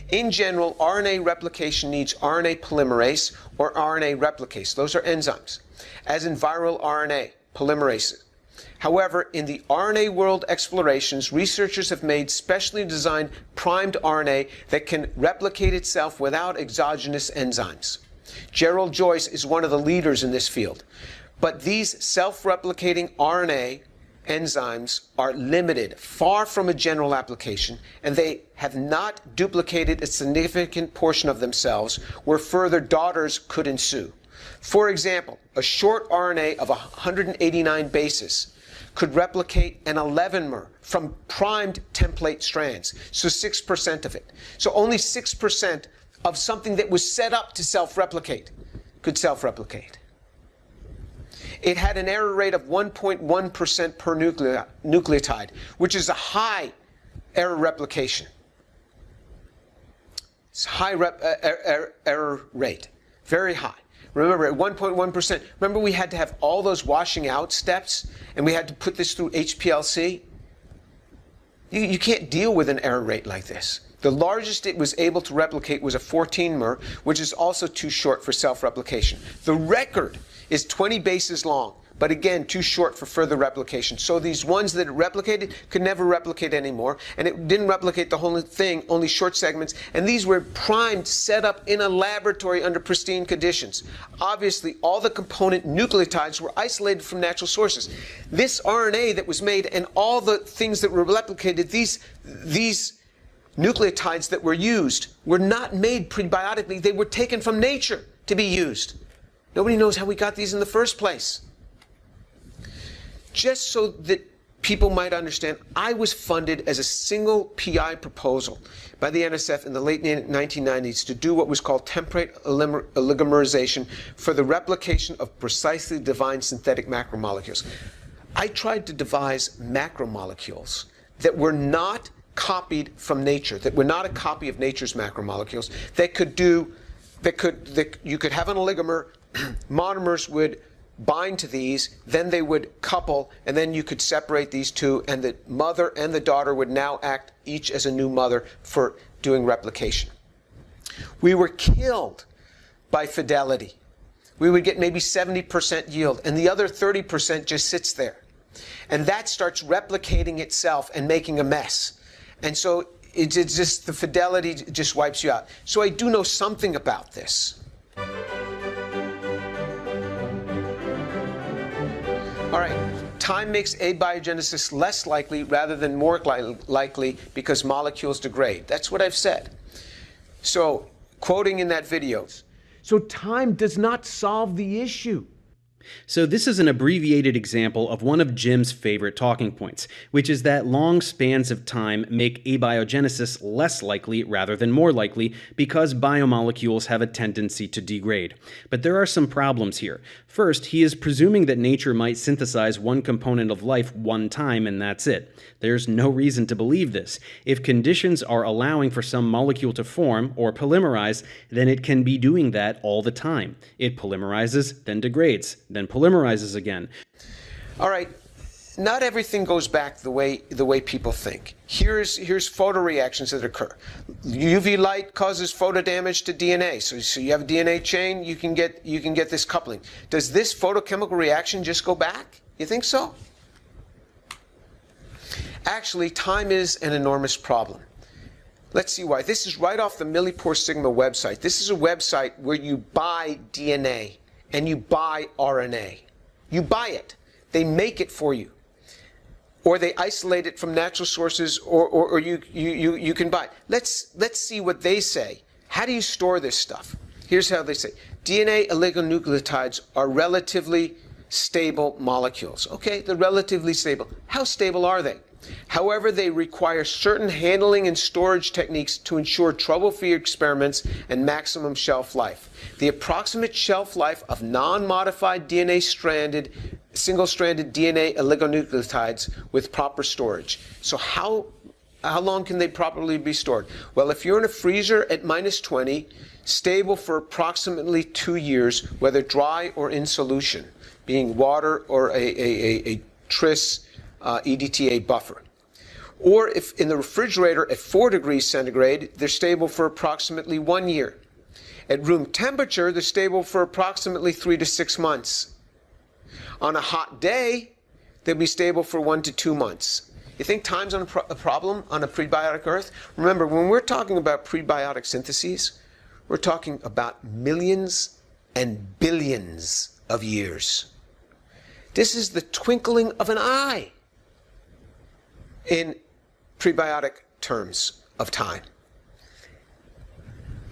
In general, RNA replication needs RNA polymerase or RNA replicase. Those are enzymes, as in viral RNA polymerases. However, in the RNA world explorations, researchers have made specially designed primed RNA that can replicate itself without exogenous enzymes. Gerald Joyce is one of the leaders in this field. But these self-replicating RNA enzymes are limited, far from a general application, and they have not duplicated a significant portion of themselves where further daughters could ensue. For example, a short RNA of 189 bases could replicate an 11-mer from primed template strands, so 6% of it. So only 6% of something that was set up to self-replicate could self-replicate. It had an error rate of 1.1% per nucleotide, which is a high error replication. It's high error rate, very high. Remember, at 1.1%, remember we had to have all those washing out steps, and we had to put this through HPLC? You can't deal with an error rate like this. The largest it was able to replicate was a 14-mer, which is also too short for self-replication. The record is 20 bases long, but again, too short for further replication. So these ones that it replicated could never replicate anymore, and it didn't replicate the whole thing, only short segments, and these were primed, set up in a laboratory under pristine conditions. Obviously, all the component nucleotides were isolated from natural sources. This RNA that was made and all the things that were replicated, these nucleotides that were used were not made prebiotically. They were taken from nature to be used. Nobody knows how we got these in the first place. Just so that people might understand, I was funded as a single PI proposal by the NSF in the late 1990s to do what was called template oligomerization for the replication of precisely defined synthetic macromolecules. I tried to devise macromolecules that were not copied from nature, that were not a copy of nature's macromolecules, that you could have an oligomer, monomers would bind to these, then they would couple, and then you could separate these two, and the mother and the daughter would now act each as a new mother for doing replication. We were killed by fidelity. We would get maybe 70% yield, and the other 30% just sits there. And that starts replicating itself and making a mess. And so it's just, the fidelity just wipes you out. So I do know something about this. All right, time makes abiogenesis less likely rather than more likely because molecules degrade. That's what I've said. So, quoting in that video.
So time does not solve the issue.
So this is an abbreviated example of one of Jim's favorite talking points, which is that long spans of time make abiogenesis less likely rather than more likely because biomolecules have a tendency to degrade. But there are some problems here. First, he is presuming that nature might synthesize one component of life one time and that's it. There's no reason to believe this. If conditions are allowing for some molecule to form or polymerize, then it can be doing that all the time. It polymerizes, then degrades, then polymerizes again.
All right, not everything goes back the way people think. Here's photoreactions that occur. UV light causes photo damage to DNA. So you have a DNA chain, you can get this coupling. Does this photochemical reaction just go back? You think so? Actually, time is an enormous problem. Let's see why. This is right off the Millipore Sigma website. This is a website where you buy DNA and you buy RNA. You buy it. They make it for you. Or they isolate it from natural sources, or you can buy it. Let's see what they say. How do you store this stuff? Here's how they say. DNA oligonucleotides are relatively stable molecules. Okay, they're relatively stable. How stable are they? However, they require certain handling and storage techniques to ensure trouble-free experiments and maximum shelf life. The approximate shelf life of non-modified single-stranded DNA oligonucleotides with proper storage. So how long can they properly be stored? Well, if you're in a freezer at -20, stable for approximately 2 years, whether dry or in solution, being water or a tris EDTA buffer. Or if in the refrigerator at 4 degrees centigrade, they're stable for approximately 1 year. At room temperature, they're stable for approximately 3 to 6 months. On a hot day, they'll be stable for 1 to 2 months. You think time's a problem on a prebiotic Earth? Remember, when we're talking about prebiotic syntheses, we're talking about millions and billions of years. This is the twinkling of an eye in prebiotic terms of time.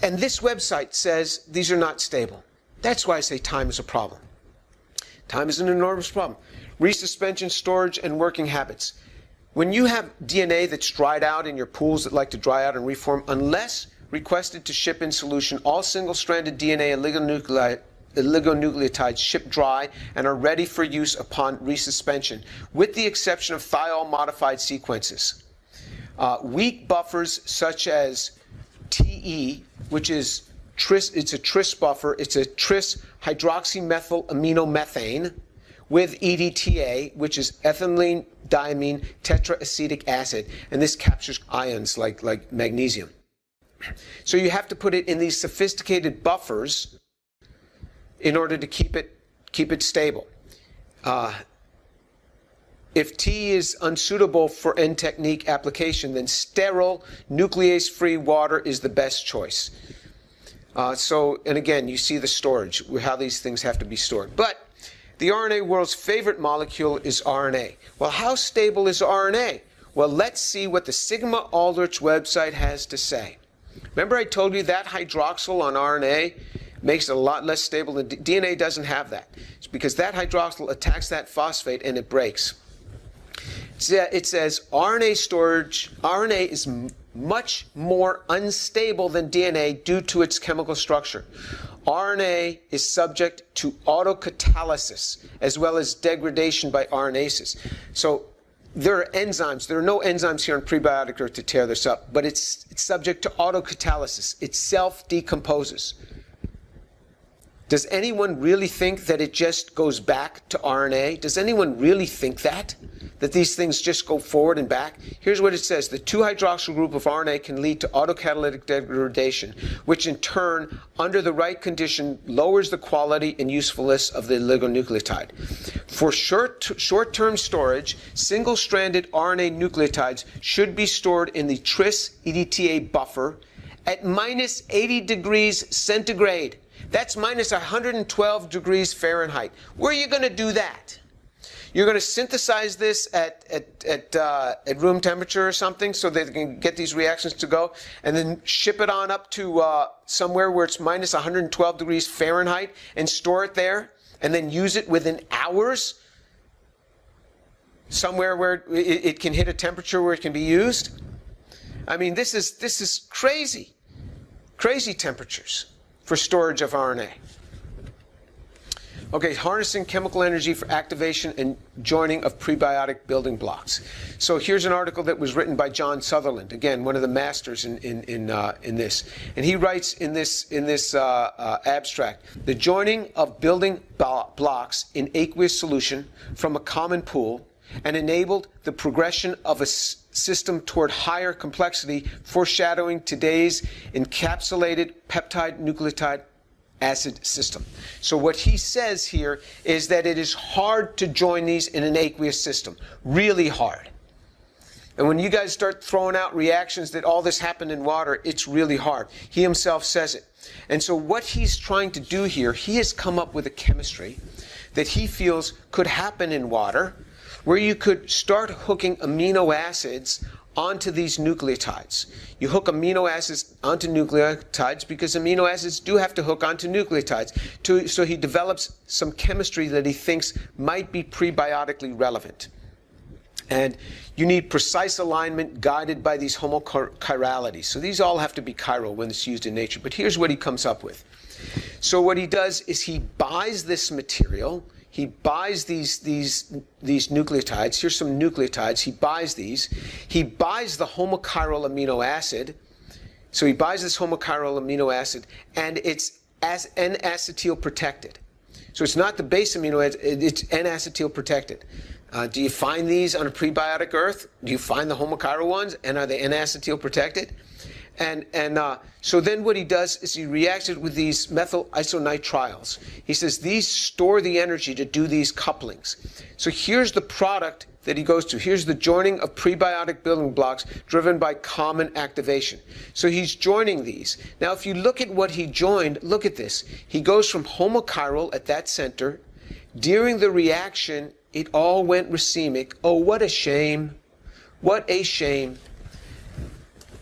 And this website says these are not stable. That's why I say time is a problem. Time is an enormous problem. Resuspension, storage, and working habits. When you have DNA that's dried out in your pools that like to dry out and reform, unless requested to ship in solution, all single-stranded DNA oligonucleotides ship dry and are ready for use upon resuspension, with the exception of thiol-modified sequences. Weak buffers such as TE, which is it's a tris buffer, it's a tris hydroxymethylamino-methane, with EDTA, which is ethylene diamine tetraacetic acid, and this captures ions like magnesium. So you have to put it in these sophisticated buffers in order to keep it stable. If T is unsuitable for N-technique application, then sterile, nuclease-free water is the best choice. And again, you see the storage, how these things have to be stored. But the RNA world's favorite molecule is RNA. Well, how stable is RNA? Well, let's see what the Sigma Aldrich website has to say. Remember I told you that hydroxyl on RNA makes it a lot less stable than DNA doesn't have that. It's because that hydroxyl attacks that phosphate and it breaks. It says RNA is much more unstable than DNA due to its chemical structure. RNA is subject to autocatalysis as well as degradation by RNases. So there are enzymes. There are no enzymes here in prebiotic earth to tear this up, but it's subject to autocatalysis. It self-decomposes. Does anyone really think that it just goes back to RNA? Does anyone really think that these things just go forward and back? Here's what it says. The 2-hydroxyl group of RNA can lead to autocatalytic degradation, which in turn, under the right condition, lowers the quality and usefulness of the oligonucleotide. For short-term storage, single-stranded RNA nucleotides should be stored in the tris-EDTA buffer at minus 80 degrees centigrade. That's minus 112 degrees Fahrenheit. Where are you going to do that? You're going to synthesize this at room temperature or something so they can get these reactions to go, and then ship it on up to somewhere where it's minus 112 degrees Fahrenheit and store it there, and then use it within hours somewhere where it can hit a temperature where it can be used. I mean, this is crazy temperatures for storage of RNA. Okay, harnessing chemical energy for activation and joining of prebiotic building blocks. So here's an article that was written by John Sutherland, again, one of the masters in this. And he writes in this abstract, the joining of building blocks in aqueous solution from a common pool and enabled the progression of a system toward higher complexity, foreshadowing today's encapsulated peptide nucleotide acid system. So what he says here is that it is hard to join these in an aqueous system, really hard. And when you guys start throwing out reactions that all this happened in water, it's really hard. He himself says it. And so what he's trying to do here, he has come up with a chemistry that he feels could happen in water, where you could start hooking amino acids onto these nucleotides. You hook amino acids onto nucleotides because amino acids do have to hook onto nucleotides. So he develops some chemistry that he thinks might be prebiotically relevant. And you need precise alignment guided by these homochiralities. So these all have to be chiral when it's used in nature. But here's what he comes up with. So what he does is he buys this material. He buys these nucleotides. Here's some nucleotides. He buys these. He buys the homochiral amino acid. So he buys this homochiral amino acid, and it's N-acetyl protected. So it's not the base amino acid, it's N-acetyl protected. Do you find these on a prebiotic earth? Do you find the homochiral ones, and are they N-acetyl protected? And so then what he does is he reacts it with these methyl isonitriles. He says these store the energy to do these couplings. So here's the product that he goes to. Here's the joining of prebiotic building blocks driven by common activation. So he's joining these. Now if you look at what he joined, look at this. He goes from homochiral at that center. During the reaction, it all went racemic. Oh, what a shame. What a shame.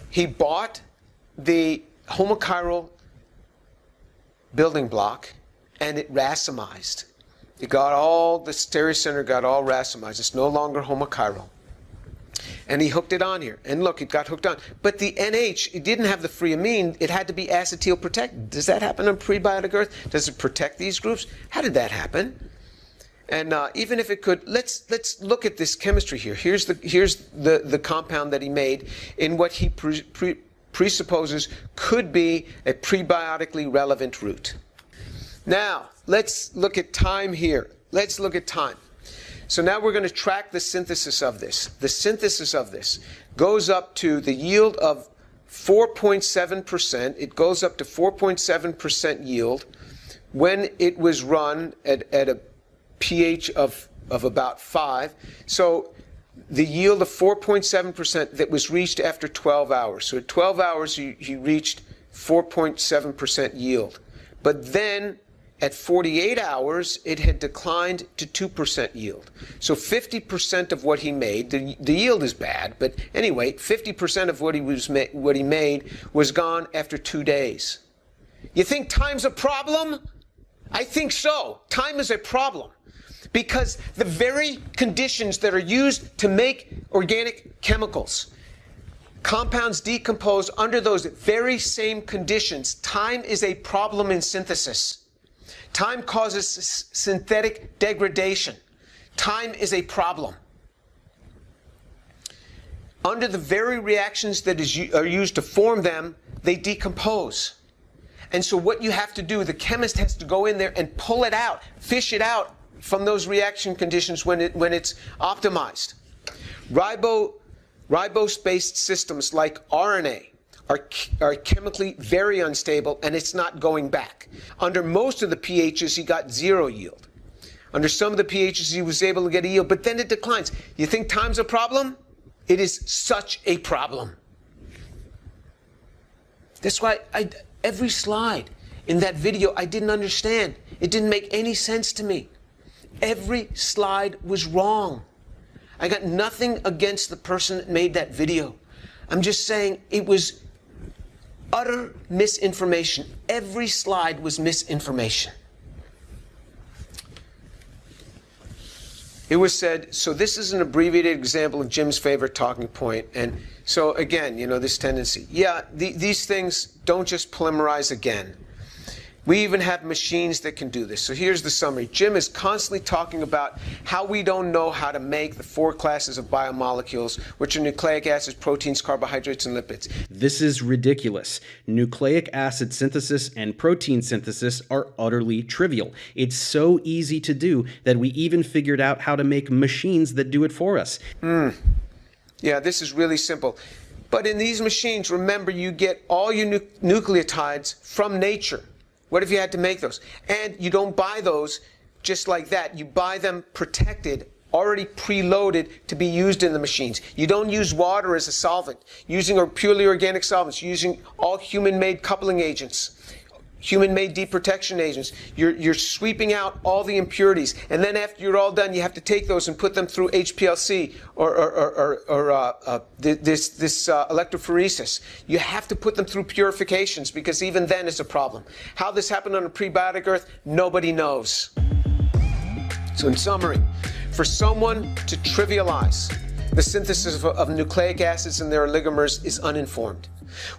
He bought the homochiral building block, and it racemized. It got all, the stereocenter got all racemized. It's no longer homochiral. And he hooked it on here. And look, it got hooked on. But the NH, it didn't have the free amine. It had to be acetyl protected. Does that happen on prebiotic earth? Does it protect these groups? How did that happen? And even if it could, let's look at this chemistry here. Here's the compound that he made in what he presupposes could be a prebiotically relevant route. Now, let's look at time here. Let's look at time. So now we're going to track the synthesis of this. The synthesis of this goes up to the yield of 4.7%. It goes up to 4.7% yield when it was run at a pH of about 5. So the yield of 4.7% that was reached after 12 hours. So at 12 hours, he reached 4.7% yield. But then at 48 hours, it had declined to 2% yield. So 50% of what he made, the yield is bad, but anyway, 50% of what he made was gone after 2 days. You think time's a problem? I think so. Time is a problem because the very conditions that are used to make organic chemicals, compounds decompose under those very same conditions. Time is a problem in synthesis. Time causes synthetic degradation. Time is a problem. Under the very reactions that are used to form them, they decompose. And so what you have to do, the chemist has to go in there and pull it out, fish it out from those reaction conditions when it's optimized. Ribose-based systems like RNA are chemically very unstable, and it's not going back. Under most of the pHs, he got 0 yield. Under some of the pHs, he was able to get a yield, but then it declines. You think time's a problem? It is such a problem. That's why every slide in that video I didn't understand. It didn't make any sense to me. Every slide was wrong. I got nothing against the person that made that video. I'm just saying it was utter misinformation. Every slide was misinformation. It was said, so this is an abbreviated example of Jim's favorite talking point. And so again, you know, this tendency. Yeah, these things don't just polymerize again. We even have machines that can do this. So here's the summary. Jim is constantly talking about how we don't know how to make the 4 classes of biomolecules, which are nucleic acids, proteins, carbohydrates, and lipids.
This is ridiculous. Nucleic acid synthesis and protein synthesis are utterly trivial. It's so easy to do that we even figured out how to make machines that do it for us.
Yeah, this is really simple. But in these machines, remember, you get all your nucleotides from nature. What if you had to make those? And you don't buy those just like that. You buy them protected, already preloaded to be used in the machines. You don't use water as a solvent. Using purely organic solvents, using all human-made coupling agents, human-made deprotection agents. You're sweeping out all the impurities. And then after you're all done, you have to take those and put them through HPLC or this electrophoresis. You have to put them through purifications because even then it's a problem. How this happened on a prebiotic Earth, nobody knows. So in summary, for someone to trivialize the synthesis of nucleic acids and their oligomers is uninformed.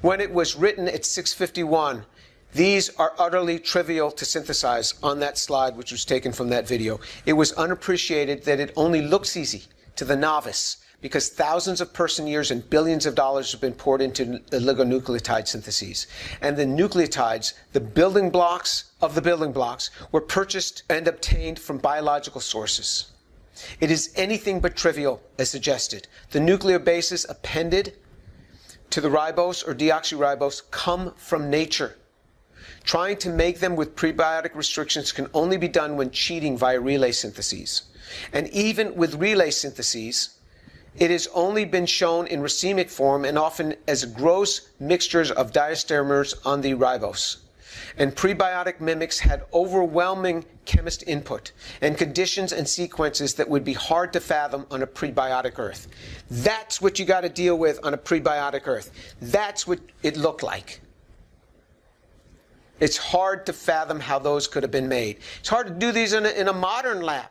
When it was written at 651, these are utterly trivial to synthesize on that slide, which was taken from that video. It was unappreciated that it only looks easy to the novice because thousands of person-years and billions of dollars have been poured into oligonucleotide syntheses. And the nucleotides, the building blocks of the building blocks, were purchased and obtained from biological sources. It is anything but trivial, as suggested. The nucleobases appended to the ribose or deoxyribose come from nature. Trying to make them with prebiotic restrictions can only be done when cheating via relay syntheses. And even with relay syntheses, it has only been shown in racemic form and often as gross mixtures of diastereomers on the ribose. And prebiotic mimics had overwhelming chemist input and conditions and sequences that would be hard to fathom on a prebiotic Earth. That's what you got to deal with on a prebiotic Earth. That's what it looked like. It's hard to fathom how those could have been made. It's hard to do these in a modern lab,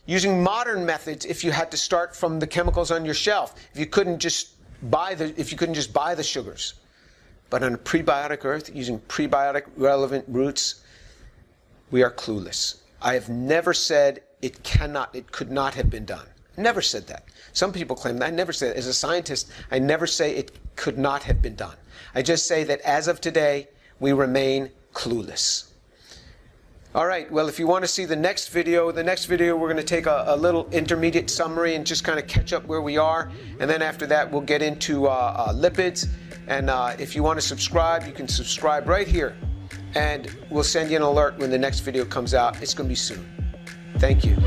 using modern methods if you had to start from the chemicals on your shelf, if you couldn't just buy the sugars. But on a prebiotic Earth, using prebiotic relevant roots, we are clueless. I have never said it could not have been done. Never said that. Some people claim that. I never said it. As a scientist, I never say it could not have been done. I just say that as of today, we remain clueless. All right, well, if you want to see the next video we're going to take a little intermediate summary and just kind of catch up where we are. And then after that, we'll get into lipids. And if you want to subscribe, you can subscribe right here. And we'll send you an alert when the next video comes out. It's going to be soon. Thank you.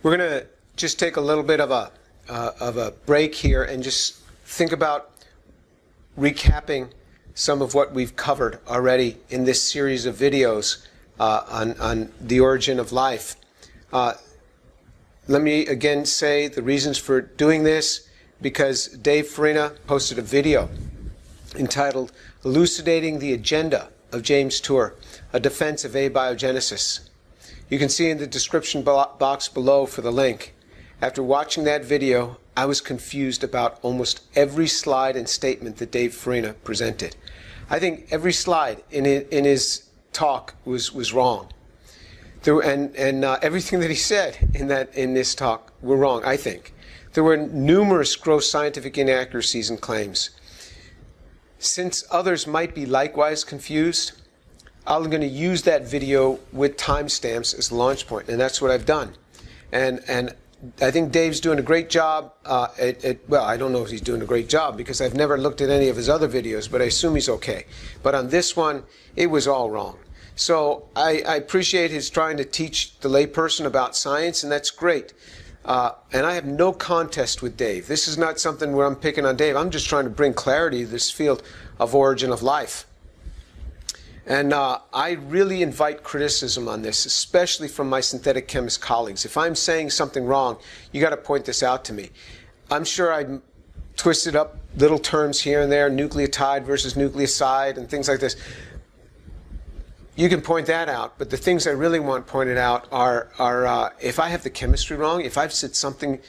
We're going to just take a little bit of a break here and just think about recapping some of what we've covered already in this series of videos on the origin of life. Let me again say the reasons for doing this, because Dave Farina posted a video entitled Elucidating the Agenda of James Tour, a Defense of Abiogenesis. You can see in the description box below for the link. After watching that video, I was confused about almost every slide and statement that Dave Farina presented. I think every slide in his talk was wrong. Everything that he said in this talk were wrong, I think. There were numerous gross scientific inaccuracies and claims. Since others might be likewise confused, I'm going to use that video with timestamps as the launch point, and that's what I've done. And I think Dave's doing a great job. Well, I don't know if he's doing a great job because I've never looked at any of his other videos, but I assume he's okay. But on this one, it was all wrong. So I appreciate his trying to teach the layperson about science, and that's great. And I have no contest with Dave. This is not something where I'm picking on Dave. I'm just trying to bring clarity to this field of origin of life. And I really invite criticism on this, especially from my synthetic chemist colleagues. If I'm saying something wrong, you got to point this out to me. I'm sure I twisted up little terms here and there, nucleotide versus nucleoside and things like this. You can point that out, but the things I really want pointed out are if I have the chemistry wrong, if I've said something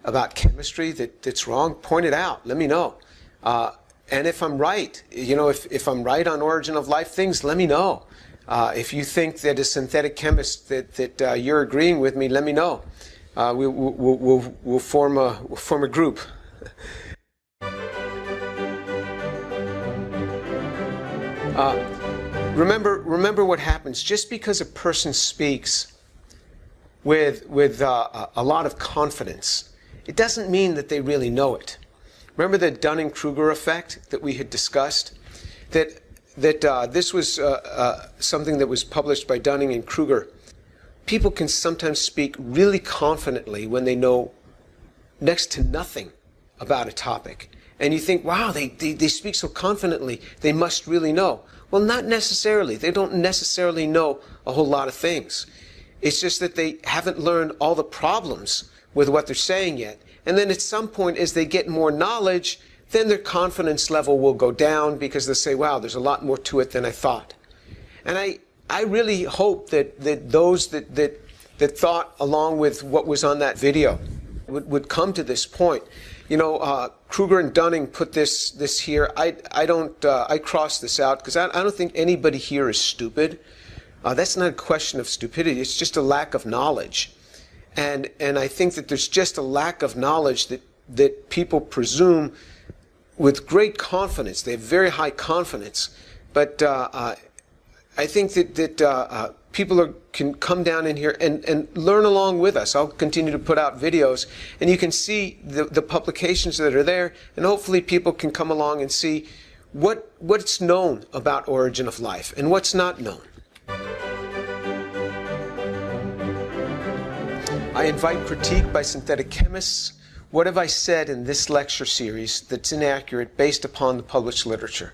about chemistry that's wrong, point it out. Let me know. And if I'm right, if I'm right on origin of life things, let me know. If you think that as synthetic chemist that you're agreeing with me, let me know. We'll form a group. Remember what happens. Just because a person speaks with a lot of confidence, it doesn't mean that they really know it. Remember the Dunning-Kruger effect that we had discussed? That this was something that was published by Dunning and Kruger. People can sometimes speak really confidently when they know next to nothing about a topic. And you think, wow, they speak so confidently, they must really know. Well, not necessarily. They don't necessarily know a whole lot of things. It's just that they haven't learned all the problems with what they're saying yet. And then at some point, as they get more knowledge, then their confidence level will go down because they'll say, wow, there's a lot more to it than I thought. And I really hope that those that thought along with what was on that video would come to this point. Kruger and Dunning put this here. I crossed this out because I don't think anybody here is stupid. That's not a question of stupidity. It's just a lack of knowledge. And I think that there's just a lack of knowledge that people presume with great confidence. They have very high confidence. But I think that people can come down in here and learn along with us. I'll continue to put out videos, and you can see the publications that are there, and hopefully people can come along and see what's known about origin of life and what's not known. I invite critique by synthetic chemists. What have I said in this lecture series that's inaccurate based upon the published literature?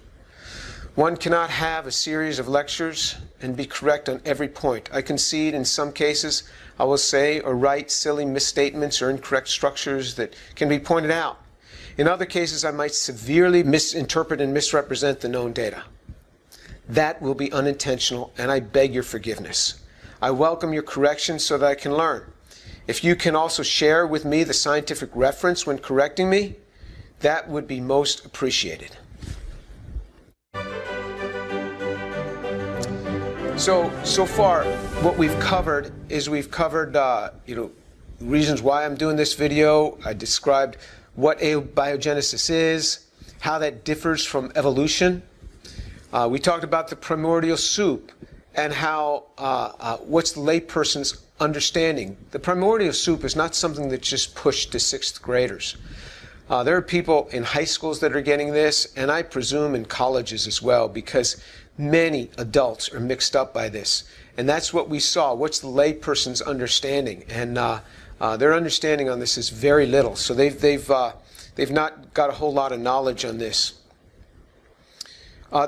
One cannot have a series of lectures and be correct on every point. I concede in some cases I will say or write silly misstatements or incorrect structures that can be pointed out. In other cases, I might severely misinterpret and misrepresent the known data. That will be unintentional, and I beg your forgiveness. I welcome your corrections so that I can learn. If you can also share with me the scientific reference when correcting me, that would be most appreciated. So far, what we've covered is reasons why I'm doing this video. I described what abiogenesis is, how that differs from evolution. We talked about the primordial soup and how what's the layperson's understanding. The primordial soup is not something that's just pushed to 6th graders. There are people in high schools that are getting this, and I presume in colleges as well, because many adults are mixed up by this. And that's what we saw. What's the layperson's understanding? And Their understanding on this is very little, so they've not got a whole lot of knowledge on this.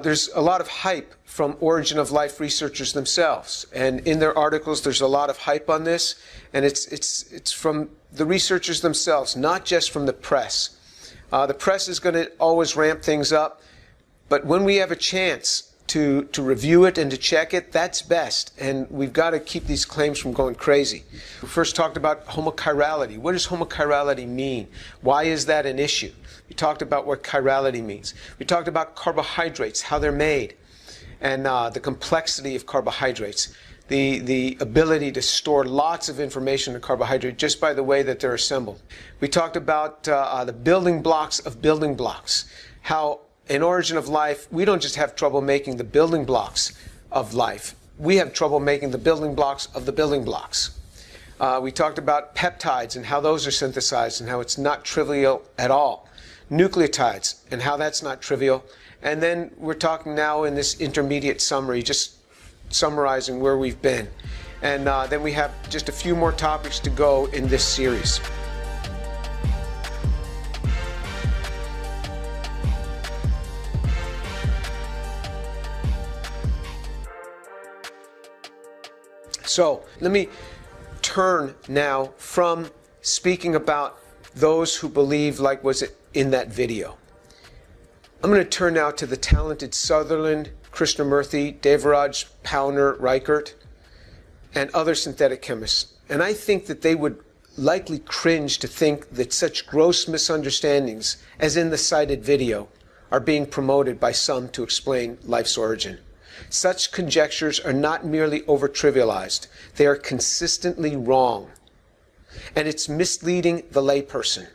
There's a lot of hype from origin of life researchers themselves, and in their articles there's a lot of hype on this, and it's from the researchers themselves, not just from the press. The press is going to always ramp things up, but when we have a chance to review it and to check it, that's best, and we've got to keep these claims from going crazy. We first talked about homochirality. What does homochirality mean? Why is that an issue? We talked about what chirality means. We talked about carbohydrates, how they're made, and the complexity of carbohydrates, the ability to store lots of information in carbohydrate just by the way that they're assembled. We talked about the building blocks of building blocks, how in origin of life, we don't just have trouble making the building blocks of life. We have trouble making the building blocks of the building blocks. We talked about peptides and how those are synthesized and how it's not trivial at all. Nucleotides and how that's not trivial. And then we're talking now in this intermediate summary, just summarizing where we've been. And then we have just a few more topics to go in this series. So let me turn now from speaking about those who believe like was it in that video. I'm going to turn now to the talented Sutherland, Krishnamurthy, Devaraj, Pauner, Reichert, and other synthetic chemists. And I think that they would likely cringe to think that such gross misunderstandings as in the cited video are being promoted by some to explain life's origin. Such conjectures are not merely over-trivialized, they are consistently wrong. And it's misleading the layperson.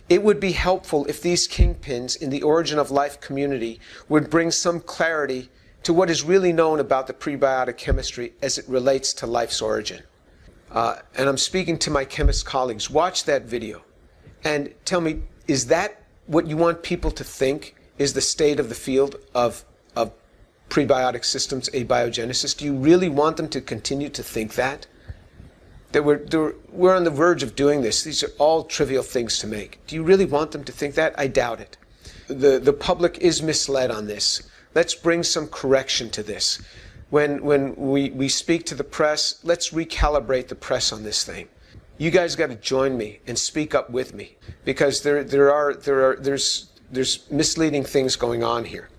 It would be helpful if these kingpins in the origin of life community would bring some clarity to what is really known about the prebiotic chemistry as it relates to life's origin. And I'm speaking to my chemist colleagues. Watch that video and tell me, is that what you want people to think is the state of the field of prebiotic systems, abiogenesis? Do you really want them to continue to think that? That we're on the verge of doing this. These are all trivial things to make. Do you really want them to think that? I doubt it. The public is misled on this. Let's bring some correction to this. When we speak to the press, let's recalibrate the press on this thing. You guys got to join me and speak up with me, because there's misleading things going on here.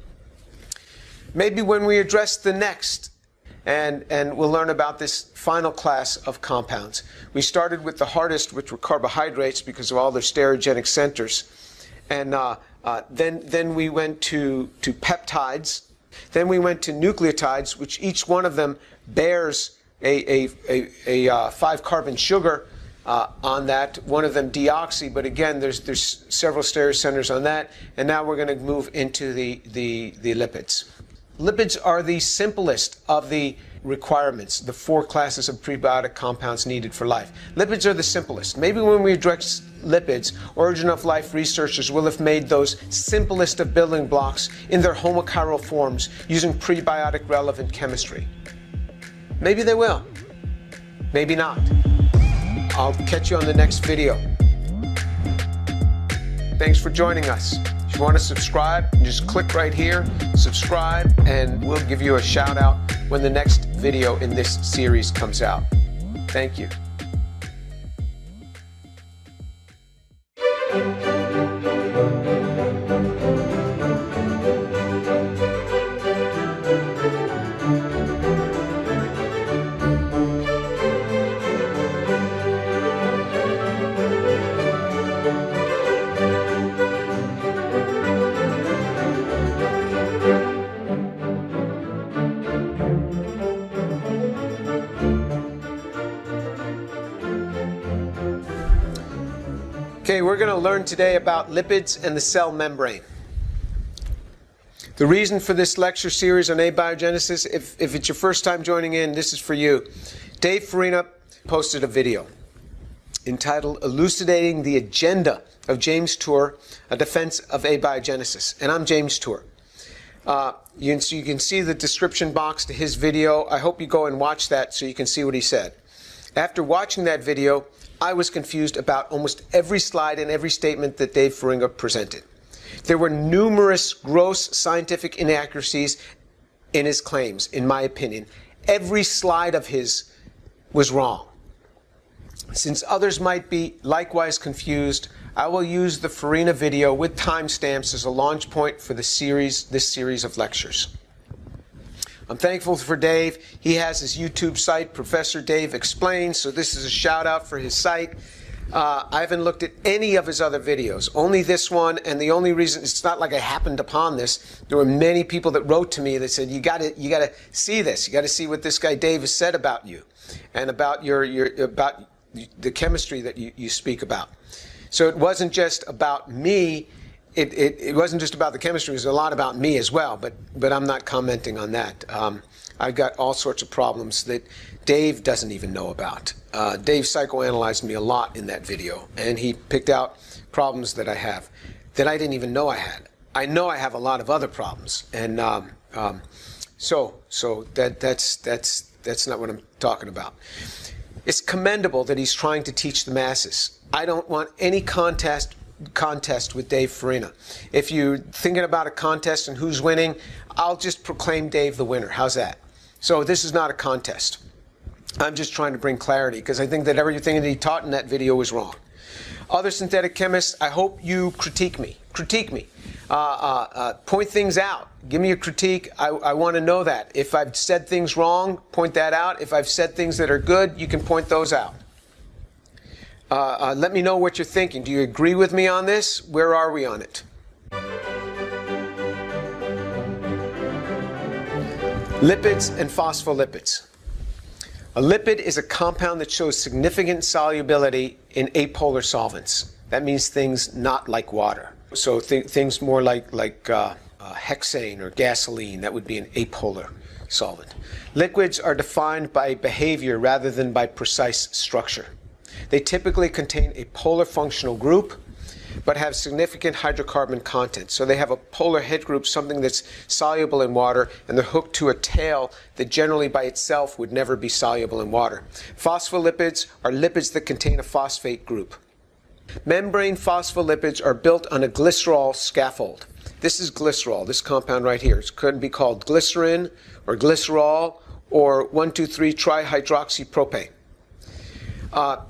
Maybe when we address the next, and we'll learn about this final class of compounds. We started with the hardest, which were carbohydrates because of all their stereogenic centers. And then we went to peptides. Then we went to nucleotides, which each one of them bears a 5-carbon sugar on that. One of them deoxy, but again, there's several stereocenters on that. And now we're going to move into the lipids. Lipids are the simplest of the requirements, the 4 classes of prebiotic compounds needed for life. Lipids are the simplest. Maybe when we address lipids, origin of life researchers will have made those simplest of building blocks in their homochiral forms using prebiotic relevant chemistry. Maybe they will. Maybe not. I'll catch you on the next video. Thanks for joining us. If you want to subscribe, just click right here, subscribe, and we'll give you a shout out when the next video in this series comes out. Thank you. Okay, we're going to learn today about lipids and the cell membrane. The reason for this lecture series on abiogenesis, if it's your first time joining in, this is for you. Dave Farina posted a video entitled Elucidating the Agenda of James Tour, A Defense of Abiogenesis. And I'm James Tour. You can see the description box to his video. I hope you go and watch that so you can see what he said. After watching that video, I was confused about almost every slide and every statement that Dave Farina presented. There were numerous gross scientific inaccuracies in his claims, in my opinion. Every slide of his was wrong. Since others might be likewise confused, I will use the Farina video with timestamps as a launch point for this series of lectures. I'm thankful for Dave. He has his YouTube site, Professor Dave Explains, so this is a shout out for his site. I haven't looked at any of his other videos, only this one, and the only reason, it's not like I happened upon this. There were many people that wrote to me that said, you gotta see this. You gotta see what this guy Dave has said about you and about about the chemistry that you speak about. So it wasn't just about me. It wasn't just about the chemistry. It was a lot about me as well, but I'm not commenting on that. I've got all sorts of problems that Dave doesn't even know about. Dave psychoanalyzed me a lot in that video, and he picked out problems that I have that I didn't even know I had. I know I have a lot of other problems, and so that's not what I'm talking about. It's commendable that he's trying to teach the masses. I don't want any contest with Dave Farina. If you're thinking about a contest and who's winning, I'll just proclaim Dave the winner. How's that? So this is not a contest. I'm just trying to bring clarity because I think that everything that he taught in that video was wrong. Other synthetic chemists, I hope you critique me. Point things out. Give me a critique. I want to know that. If I've said things wrong, point that out. If I've said things that are good, you can point those out. Let me know what you're thinking. Do you agree with me on this? Where are we on it? Lipids and phospholipids. A lipid is a compound that shows significant solubility in apolar solvents. That means things not like water. So things more like hexane or gasoline. That would be an apolar solvent. Liquids are defined by behavior rather than by precise structure. They typically contain a polar functional group, but have significant hydrocarbon content. So they have a polar head group, something that's soluble in water, and they're hooked to a tail that generally by itself would never be soluble in water. Phospholipids are lipids that contain a phosphate group. Membrane phospholipids are built on a glycerol scaffold. This is glycerol, this compound right here. It could be called glycerin or glycerol or 1,2,3-trihydroxypropane.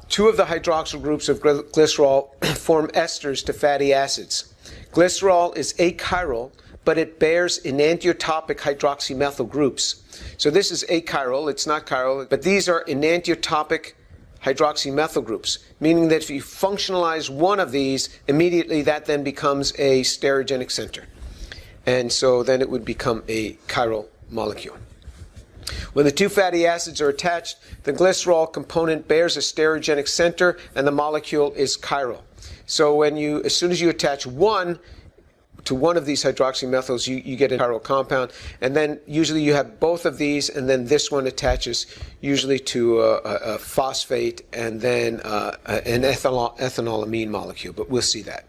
Two of the hydroxyl groups of glycerol form esters to fatty acids. Glycerol is achiral, but it bears enantiotopic hydroxymethyl groups. So this is achiral, it's not chiral, but these are enantiotopic hydroxymethyl groups, meaning that if you functionalize one of these, immediately that then becomes a stereogenic center. And so then it would become a chiral molecule. When the two fatty acids are attached, the glycerol component bears a stereogenic center and the molecule is chiral. So as soon as you attach one to one of these hydroxymethyls, you get a chiral compound. And then usually you have both of these, and then this one attaches usually to a phosphate and then an ethanolamine molecule, but we'll see that.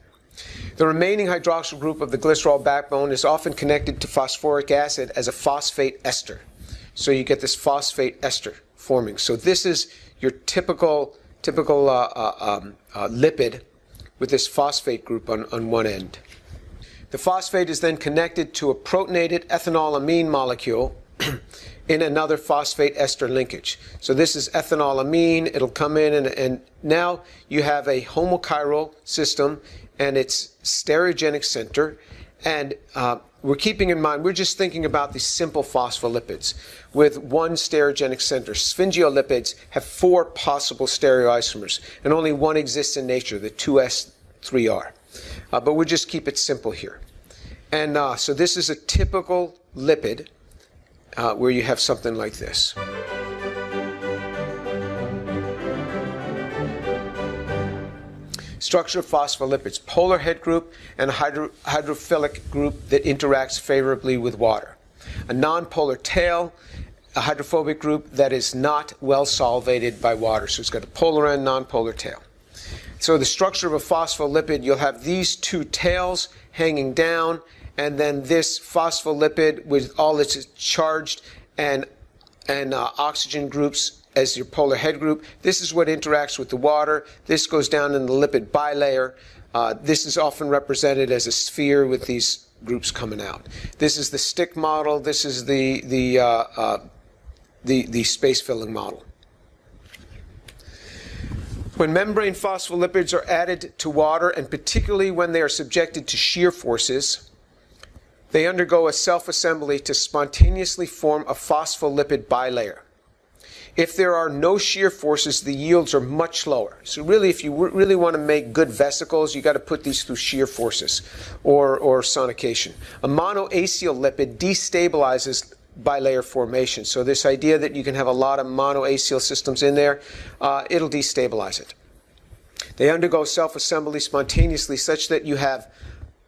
The remaining hydroxyl group of the glycerol backbone is often connected to phosphoric acid as a phosphate ester. So you get this phosphate ester forming. So this is your typical lipid with this phosphate group on one end. The phosphate is then connected to a protonated ethanolamine molecule in another phosphate ester linkage. So this is ethanolamine. It'll come in, and now you have a homochiral system and its stereogenic center. And we're keeping in mind, we're just thinking about these simple phospholipids with one stereogenic center. Sphingolipids have 4 possible stereoisomers, and only one exists in nature, the 2s3r. But we'll just keep it simple here. And so this is a typical lipid where you have something like this. Structure of phospholipids: polar head group and a hydrophilic group that interacts favorably with water. A nonpolar tail, a hydrophobic group that is not well solvated by water. So it's got a polar end, nonpolar tail. So the structure of a phospholipid, you'll have these two tails hanging down, and then this phospholipid with all its charged and and oxygen groups as your polar head group. This is what interacts with the water. This goes down in the lipid bilayer. This is often represented as a sphere with these groups coming out. This is the stick model. This is the space filling model. When membrane phospholipids are added to water, and particularly when they are subjected to shear forces, they undergo a self-assembly to spontaneously form a phospholipid bilayer. If there are no shear forces, the yields are much lower. So really, if you really want to make good vesicles, you got to put these through shear forces or sonication. A monoacyl lipid destabilizes bilayer formation. So this idea that you can have a lot of monoacyl systems in there, it'll destabilize it. They undergo self-assembly spontaneously such that you have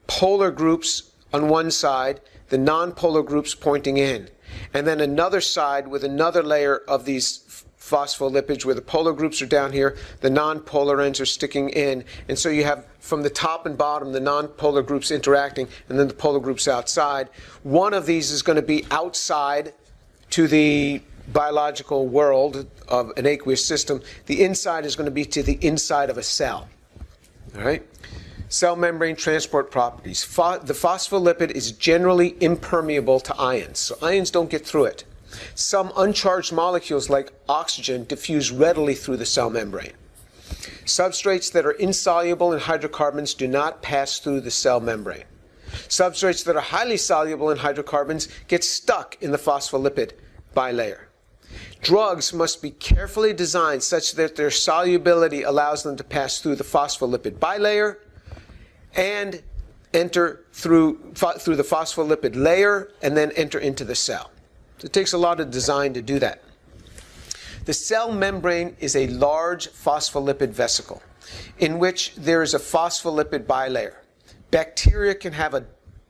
polar groups on one side, the non-polar groups pointing in, and then another side with another layer of these phospholipids where the polar groups are down here, the non-polar ends are sticking in, and so you have from the top and bottom the non-polar groups interacting and then the polar groups outside. One of these is going to be outside to the biological world of an aqueous system. The inside is going to be to the inside of a cell. All right? Cell membrane transport properties. The phospholipid is generally impermeable to ions, so ions don't get through it. Some uncharged molecules like oxygen diffuse readily through the cell membrane. Substrates that are insoluble in hydrocarbons do not pass through the cell membrane. Substrates that are highly soluble in hydrocarbons get stuck in the phospholipid bilayer. Drugs must be carefully designed such that their solubility allows them to pass through the phospholipid bilayer and enter through the phospholipid layer and then enter into the cell. So it takes a lot of design to do that. The cell membrane is a large phospholipid vesicle in which there is a phospholipid bilayer. Bacteria can have a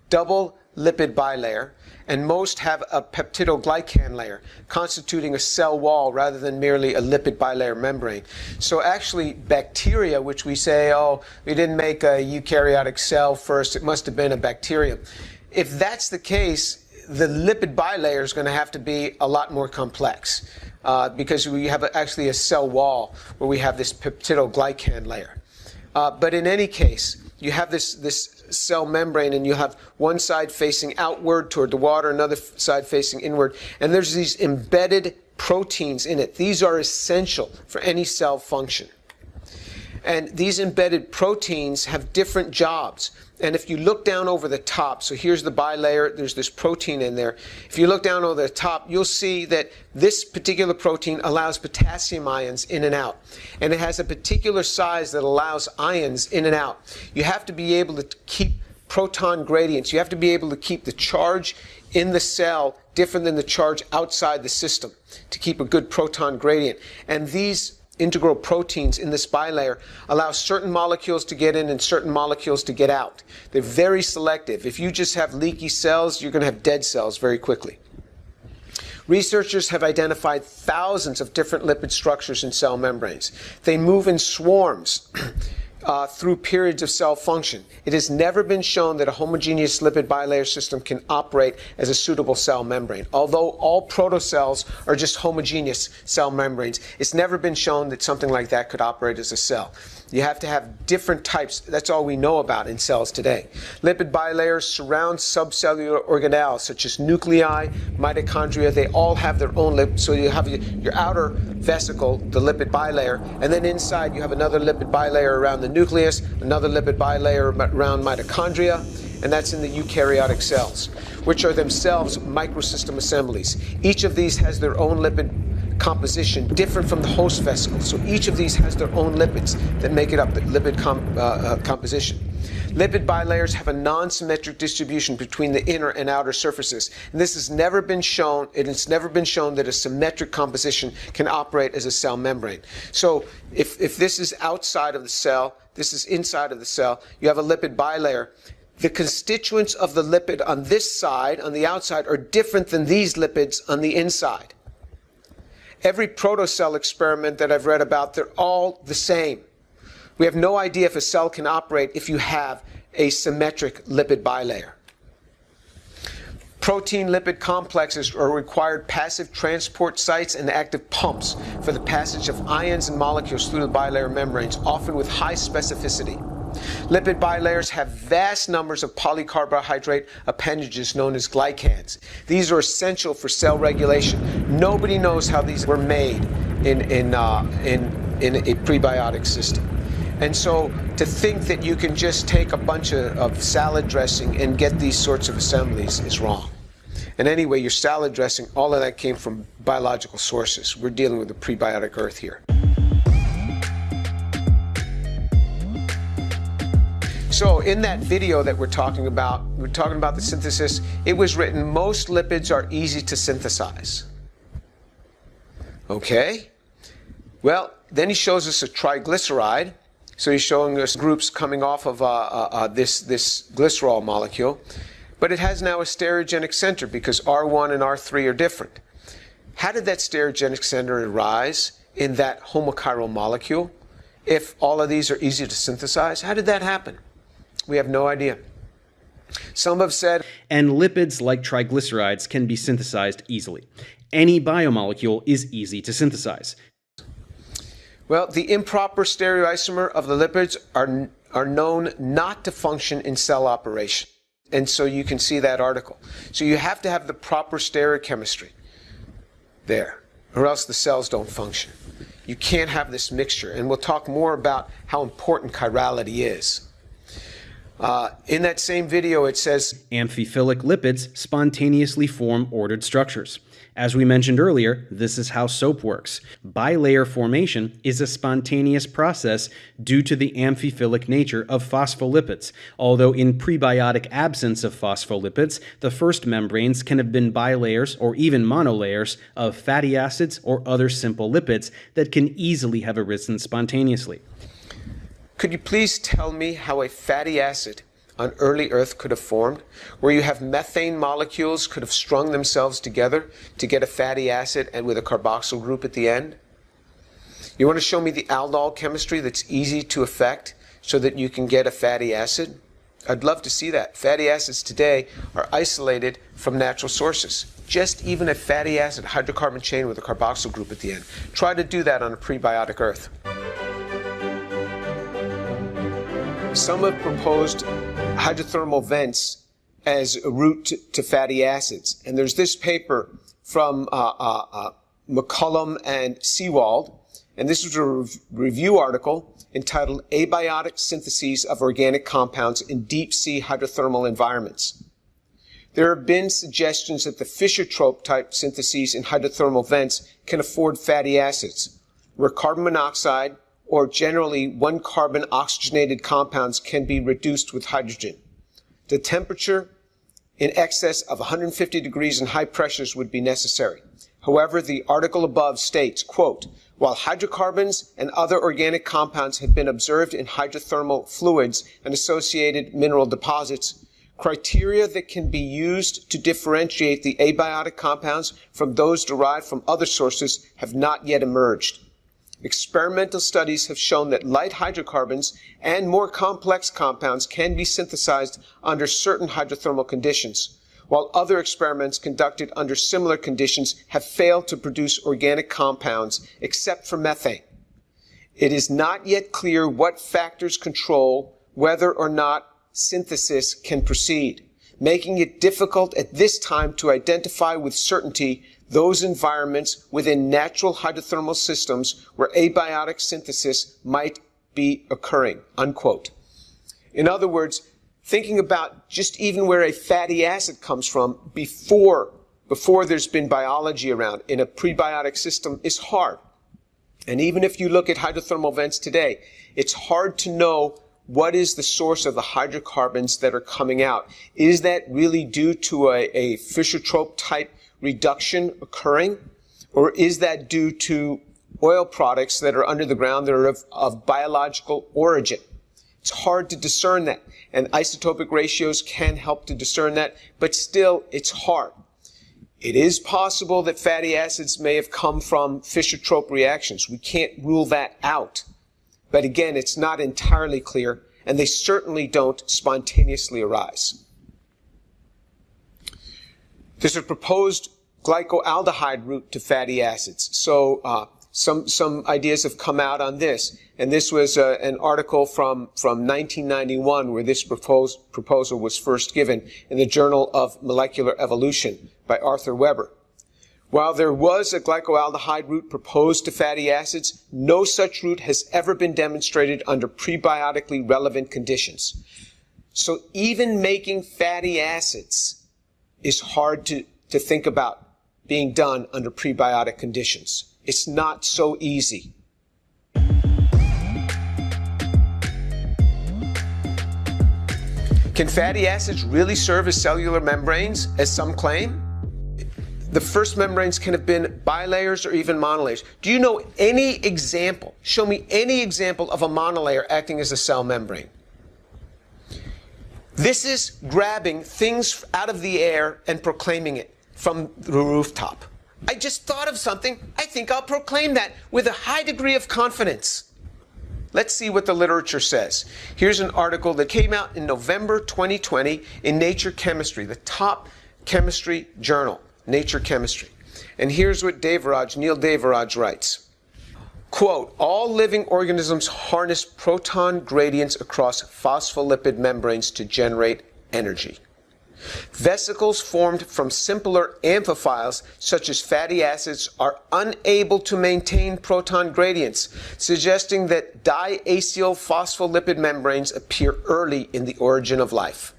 double lipid bilayer, and most have a peptidoglycan layer, constituting a cell wall rather than merely a lipid bilayer membrane. So actually, bacteria, which we say, oh, we didn't make a eukaryotic cell first, it must have been a bacterium. If that's the case, the lipid bilayer is going to have to be a lot more complex because we have actually a cell wall where we have this peptidoglycan layer. But in any case, you have this cell membrane, and you have one side facing outward toward the water, another side facing inward, and there's these embedded proteins in it. These are essential for any cell function. And these embedded proteins have different jobs. And if you look down over the top, so here's the bilayer, there's this protein in there. If you look down over the top, you'll see that this particular protein allows potassium ions in and out. And it has a particular size that allows ions in and out. You have to be able to keep proton gradients. You have to be able to keep the charge in the cell different than the charge outside the system to keep a good proton gradient. And these integral proteins in this bilayer allow certain molecules to get in and certain molecules to get out. They're very selective. If you just have leaky cells, you're going to have dead cells very quickly. Researchers have identified thousands of different lipid structures in cell membranes. They move in swarms through periods of cell function. It has never been shown that a homogeneous lipid bilayer system can operate as a suitable cell membrane. Although all protocells are just homogeneous cell membranes, it's never been shown that something like that could operate as a cell. You have to have different types. That's all we know about in cells today. Lipid bilayers surround subcellular organelles such as nuclei, mitochondria. They all have their own lipid. So you have your outer vesicle, the lipid bilayer, and then inside you have another lipid bilayer around the nucleus, another lipid bilayer around mitochondria, and that's in the eukaryotic cells, which are themselves microsystem assemblies. Each of these has their own lipid composition different from the host vesicle. So each of these has their own lipids that make it up, the lipid composition. Lipid bilayers have a non-symmetric distribution between the inner and outer surfaces. And this has never been shown, and it's never been shown that a symmetric composition can operate as a cell membrane. So if this is outside of the cell, this is inside of the cell, you have a lipid bilayer. The constituents of the lipid on this side, on the outside, are different than these lipids on the inside. Every protocell experiment that I've read about, they're all the same. We have no idea if a cell can operate if you have a symmetric lipid bilayer. Protein-lipid complexes are required passive transport sites and active pumps for the passage of ions and molecules through the bilayer membranes, often with high specificity. Lipid bilayers have vast numbers of polycarbohydrate appendages known as glycans. These are essential for cell regulation. Nobody knows how these were made in a prebiotic system. And so to think that you can just take a bunch of salad dressing and get these sorts of assemblies is wrong. And anyway, your salad dressing, all of that came from biological sources. We're dealing with the prebiotic earth here. So in that video that we're talking about the synthesis. It was written, most lipids are easy to synthesize. Okay? Well, then he shows us a triglyceride. So he's showing us groups coming off of this glycerol molecule. But it has now a stereogenic center because R1 and R3 are different. How did that stereogenic center arise in that homochiral molecule if all of these are easy to synthesize? How did that happen? We have no idea. Some have said...
And lipids like triglycerides can be synthesized easily. Any biomolecule is easy to synthesize.
Well, the improper stereoisomer of the lipids are known not to function in cell operation. And so you can see that article. So you have to have the proper stereochemistry there, or else the cells don't function. You can't have this mixture. And we'll talk more about how important chirality is. In that same video, it says,
amphiphilic lipids spontaneously form ordered structures. As we mentioned earlier, this is how soap works. Bilayer formation is a spontaneous process due to the amphiphilic nature of phospholipids, although in prebiotic absence of phospholipids, the first membranes can have been bilayers or even monolayers of fatty acids or other simple lipids that can easily have arisen spontaneously.
Could you please tell me how a fatty acid on early Earth could have formed, where you have methane molecules could have strung themselves together to get a fatty acid and with a carboxyl group at the end? You want to show me the aldol chemistry that's easy to affect so that you can get a fatty acid? I'd love to see that. Fatty acids today are isolated from natural sources. Just even a fatty acid hydrocarbon chain with a carboxyl group at the end. Try to do that on a prebiotic Earth. Some have proposed hydrothermal vents as a route to fatty acids. And there's this paper from McCullum and Seawald, and this was a review article entitled Abiotic Syntheses of Organic Compounds in Deep Sea Hydrothermal Environments. There have been suggestions that the Fischer-Tropsch type syntheses in hydrothermal vents can afford fatty acids, where carbon monoxide or generally one carbon oxygenated compounds can be reduced with hydrogen. The temperature in excess of 150 degrees and high pressures would be necessary. However, the article above states, quote, while hydrocarbons and other organic compounds have been observed in hydrothermal fluids and associated mineral deposits, criteria that can be used to differentiate the abiotic compounds from those derived from other sources have not yet emerged. Experimental studies have shown that light hydrocarbons and more complex compounds can be synthesized under certain hydrothermal conditions, while other experiments conducted under similar conditions have failed to produce organic compounds except for methane. It is not yet clear what factors control whether or not synthesis can proceed, making it difficult at this time to identify with certainty those environments within natural hydrothermal systems where abiotic synthesis might be occurring, unquote. In other words, thinking about just even where a fatty acid comes from before there's been biology around in a prebiotic system is hard. And even if you look at hydrothermal vents today, it's hard to know what is the source of the hydrocarbons that are coming out. Is that really due to a Fischer-Tropsch type reduction occurring, or is that due to oil products that are under the ground that are of biological origin? It's hard to discern that, and isotopic ratios can help to discern that, but still it's hard. It is possible that fatty acids may have come from Fischer-Tropsch reactions. We can't rule that out. But again, it's not entirely clear, and they certainly don't spontaneously arise. There's a proposed glycoaldehyde route to fatty acids. So some ideas have come out on this. And this was an article from 1991 where this proposal was first given in the Journal of Molecular Evolution by Arthur Weber. While there was a glycoaldehyde route proposed to fatty acids, no such route has ever been demonstrated under prebiotically relevant conditions. So even making fatty acids is hard to think about being done under prebiotic conditions. It's not so easy. Can fatty acids really serve as cellular membranes, as some claim? The first membranes can have been bilayers or even monolayers. Do you know any example, show me any example of a monolayer acting as a cell membrane? This is grabbing things out of the air and proclaiming it from the rooftop. I just thought of something. I think I'll proclaim that with a high degree of confidence. Let's see what the literature says. Here's an article that came out in November 2020 in Nature Chemistry, the top chemistry journal, Nature Chemistry. And here's what Neil Devaraj writes. Quote, all living organisms harness proton gradients across phospholipid membranes to generate energy. Vesicles formed from simpler amphiphiles, such as fatty acids, are unable to maintain proton gradients, suggesting that diacyl phospholipid membranes appear early in the origin of life.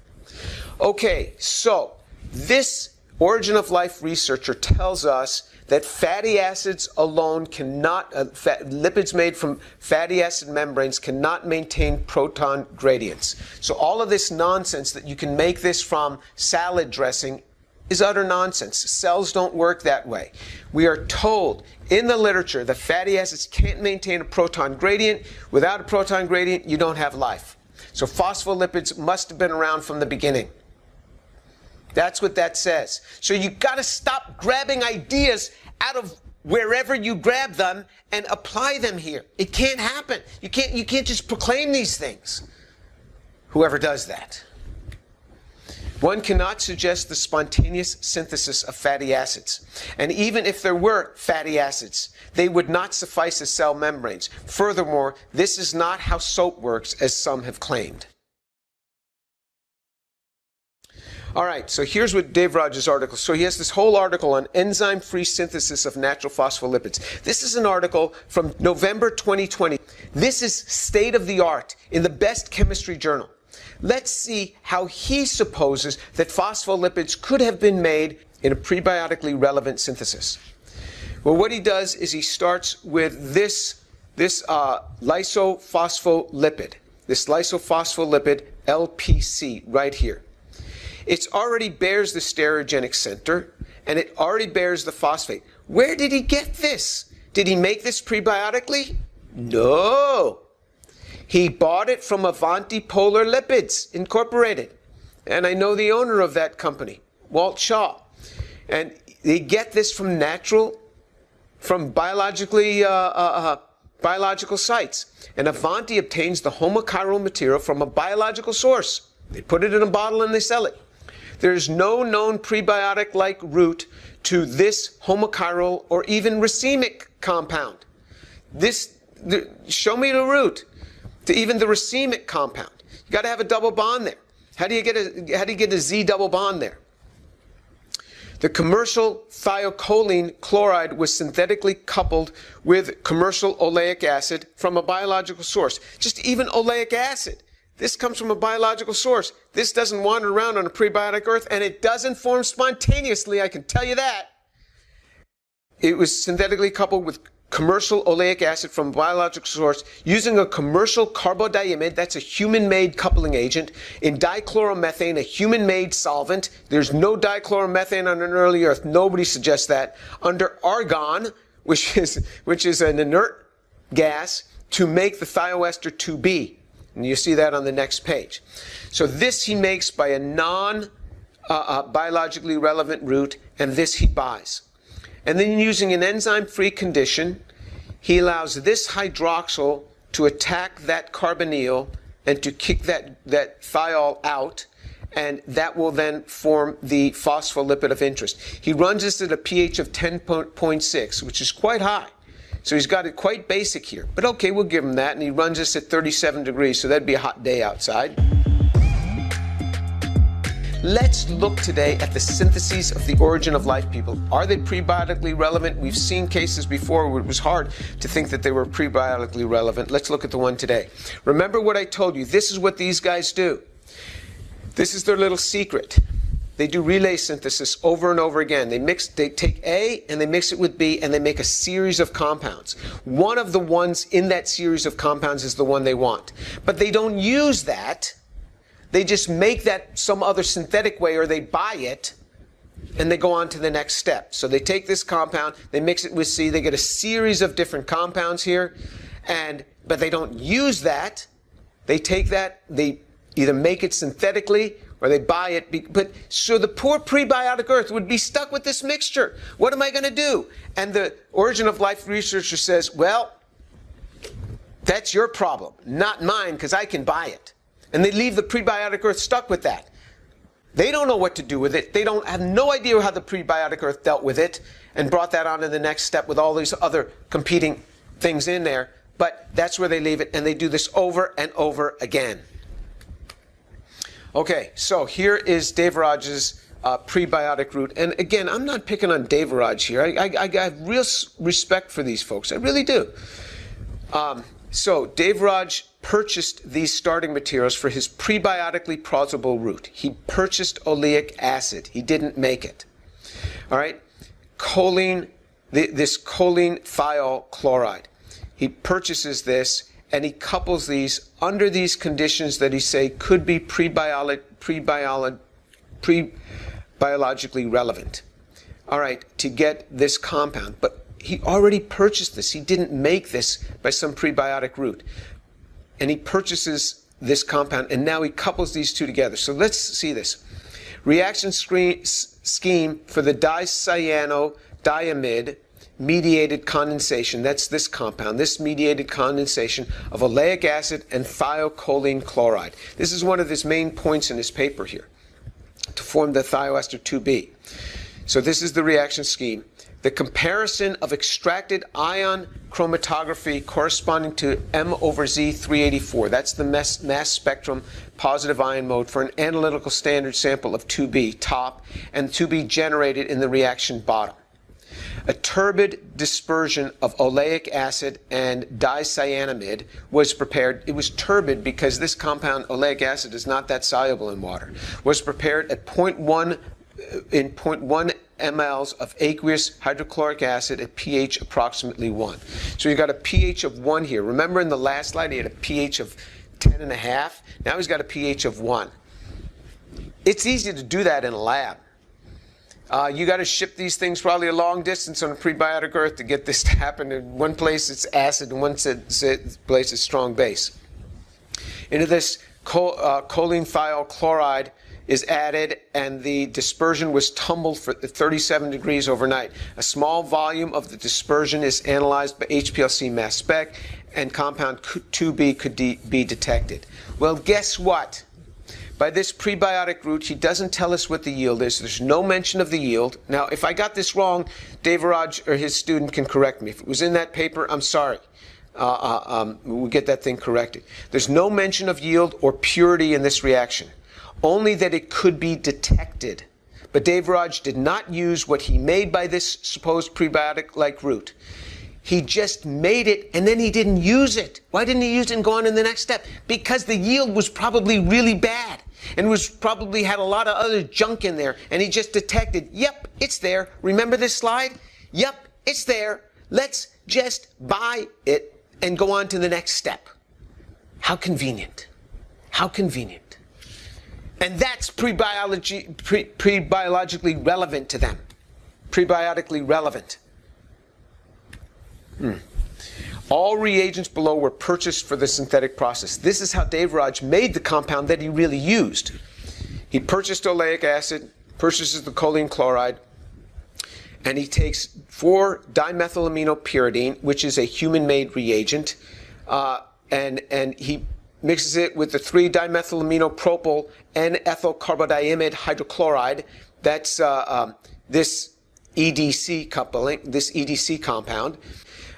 Okay, so this origin of life researcher tells us that fatty acids alone cannot, lipids made from fatty acid membranes cannot maintain proton gradients. So all of this nonsense that you can make this from salad dressing is utter nonsense. Cells don't work that way. We are told in the literature that fatty acids can't maintain a proton gradient. Without a proton gradient, you don't have life. So phospholipids must have been around from the beginning. That's what that says. So you got to stop grabbing ideas out of wherever you grab them and apply them here. It can't happen. You can't just proclaim these things. Whoever does that. One cannot suggest the spontaneous synthesis of fatty acids. And even if there were fatty acids, they would not suffice as cell membranes. Furthermore, this is not how soap works, as some have claimed. All right, so here's what Devaraj's article. So he has this whole article on enzyme-free synthesis of natural phospholipids. This is an article from November 2020. This is state-of-the-art in the best chemistry journal. Let's see how he supposes that phospholipids could have been made in a prebiotically relevant synthesis. Well, what he does is he starts with this lysophospholipid, LPC, right here. It already bears the stereogenic center, and it already bears the phosphate. Where did he get this? Did he make this prebiotically? No. He bought it from Avanti Polar Lipids Incorporated. And I know the owner of that company, Walt Shaw. And they get this from biological sites. And Avanti obtains the homochiral material from a biological source. They put it in a bottle and they sell it. There's no known prebiotic-like route to this homochiral or even racemic compound. Show me the route to even the racemic compound. You got to have a double bond there. How do you get a Z double bond there? The commercial thiacholine chloride was synthetically coupled with commercial oleic acid from a biological source. Just even oleic acid. This comes from a biological source. This doesn't wander around on a prebiotic earth, and it doesn't form spontaneously, I can tell you that. It was synthetically coupled with commercial oleic acid from a biological source using a commercial carbodiamide, that's a human-made coupling agent, in dichloromethane, a human-made solvent. There's no dichloromethane on an early earth. Nobody suggests that. Under argon, which is an inert gas, to make the thioester 2B. And you see that on the next page. So this he makes by a non-biologically relevant route, and this he buys. And then using an enzyme-free condition, he allows this hydroxyl to attack that carbonyl and to kick that thiol out. and that will then form the phospholipid of interest. He runs this at a pH of 10.6, which is quite high. So he's got it quite basic here. But okay, we'll give him that, and he runs this at 37 degrees, so that'd be a hot day outside. Let's look today at the syntheses of the origin of life, people. Are they prebiotically relevant? We've seen cases before where it was hard to think that they were prebiotically relevant. Let's look at the one today. Remember what I told you. This is what these guys do. This is their little secret. They do relay synthesis over and over again. They take A and they mix it with B and they make a series of compounds. One of the ones in that series of compounds is the one they want. But they don't use that. They just make that some other synthetic way, or they buy it and they go on to the next step. So they take this compound, they mix it with C, they get a series of different compounds here, but they don't use that. They take that, they either make it synthetically or they buy it. So the poor prebiotic earth would be stuck with this mixture. What am I going to do? And the origin of life researcher says, well, that's your problem, not mine, because I can buy it. And they leave the prebiotic earth stuck with that. They don't know what to do with it. They don't have no idea how the prebiotic earth dealt with it and brought that on to the next step with all these other competing things in there. But that's where they leave it, and they do this over and over again. Okay, so here is Devaraj's prebiotic route. And again, I'm not picking on Devaraj here. I have real respect for these folks. I really do. So Devaraj purchased these starting materials for his prebiotically plausible route. He purchased oleic acid. He didn't make it. All right? Choline, this choline thiol chloride. He purchases this, and he couples these under these conditions that he say could be prebiologically relevant. All right, to get this compound. But he already purchased this. He didn't make this by some prebiotic route. And he purchases this compound, and now he couples these two together. So let's see this. Reaction scheme for the dicyano-diamide mediated condensation. That's this compound, this mediated condensation of oleic acid and thiolcholine chloride. This is one of his main points in his paper here, to form the thioester 2B. So this is the reaction scheme. The comparison of extracted ion chromatography corresponding to M/Z 384. That's the mass spectrum positive ion mode for an analytical standard sample of 2B top and 2B generated in the reaction bottom. A turbid dispersion of oleic acid and dicyanamide was prepared. It was turbid because this compound, oleic acid, is not that soluble in water. Was prepared at 0.1 mLs of aqueous hydrochloric acid at pH approximately 1. So you've got a pH of 1 here. Remember in the last slide he had a pH of 10.5? Now he's got a pH of 1. It's easy to do that in a lab. You got to ship these things probably a long distance on a prebiotic earth to get this to happen. In one place it's acid, in one place it's strong base. Into this choline thiol chloride is added, and the dispersion was tumbled for 37 degrees overnight. A small volume of the dispersion is analyzed by HPLC mass spec, and compound 2B could be detected. Well, guess what? By this prebiotic route, he doesn't tell us what the yield is. There's no mention of the yield. Now, if I got this wrong, Devaraj or his student can correct me. If it was in that paper, I'm sorry. We'll get that thing corrected. There's no mention of yield or purity in this reaction, only that it could be detected. But Devaraj did not use what he made by this supposed prebiotic-like route. He just made it, and then he didn't use it. Why didn't he use it and go on in the next step? Because the yield was probably really bad, and was probably had a lot of other junk in there, and he just detected, yep, it's there. Remember this slide? Yep, it's there. Let's just buy it and go on to the next step. How convenient. How convenient. And that's prebiologically relevant to them. Prebiotically relevant. All reagents below were purchased for the synthetic process. This is how Devaraj made the compound that he really used. He purchased oleic acid, purchases the choline chloride, and he takes 4-dimethylaminopyridine, which is a human-made reagent, and he mixes it with the 3-dimethylamino-propyl N-ethylcarbodiamide hydrochloride. That's this EDC coupling, this EDC compound.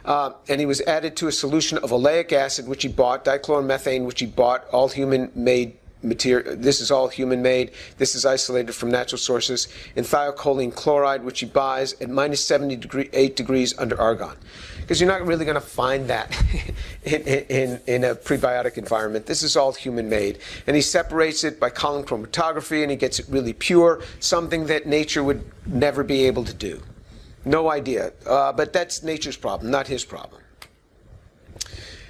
And he was added to a solution of oleic acid, which he bought, dichloromethane, which he bought, all human-made material. This is all human-made. This is isolated from natural sources. And thiolcholine chloride, which he buys at minus 78 degrees under argon. Because you're not really going to find that in a prebiotic environment. This is all human-made. And he separates it by column chromatography, and he gets it really pure, something that nature would never be able to do. No idea. But that's nature's problem, not his problem.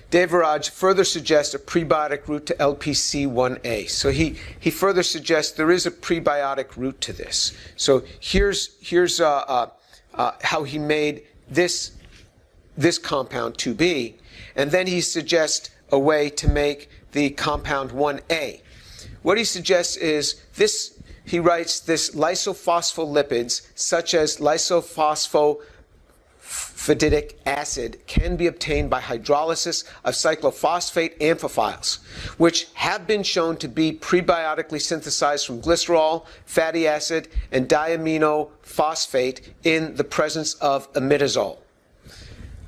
Devaraj further suggests a prebiotic route to LPC1A. So he further suggests there is a prebiotic route to this. So here's how he made this compound 2B, and then he suggests a way to make the compound 1A. What he suggests is this. He writes this lysophospholipids, such as lysophosphatidic acid, can be obtained by hydrolysis of cyclophosphate amphiphiles, which have been shown to be prebiotically synthesized from glycerol, fatty acid, and diaminophosphate in the presence of imidazole.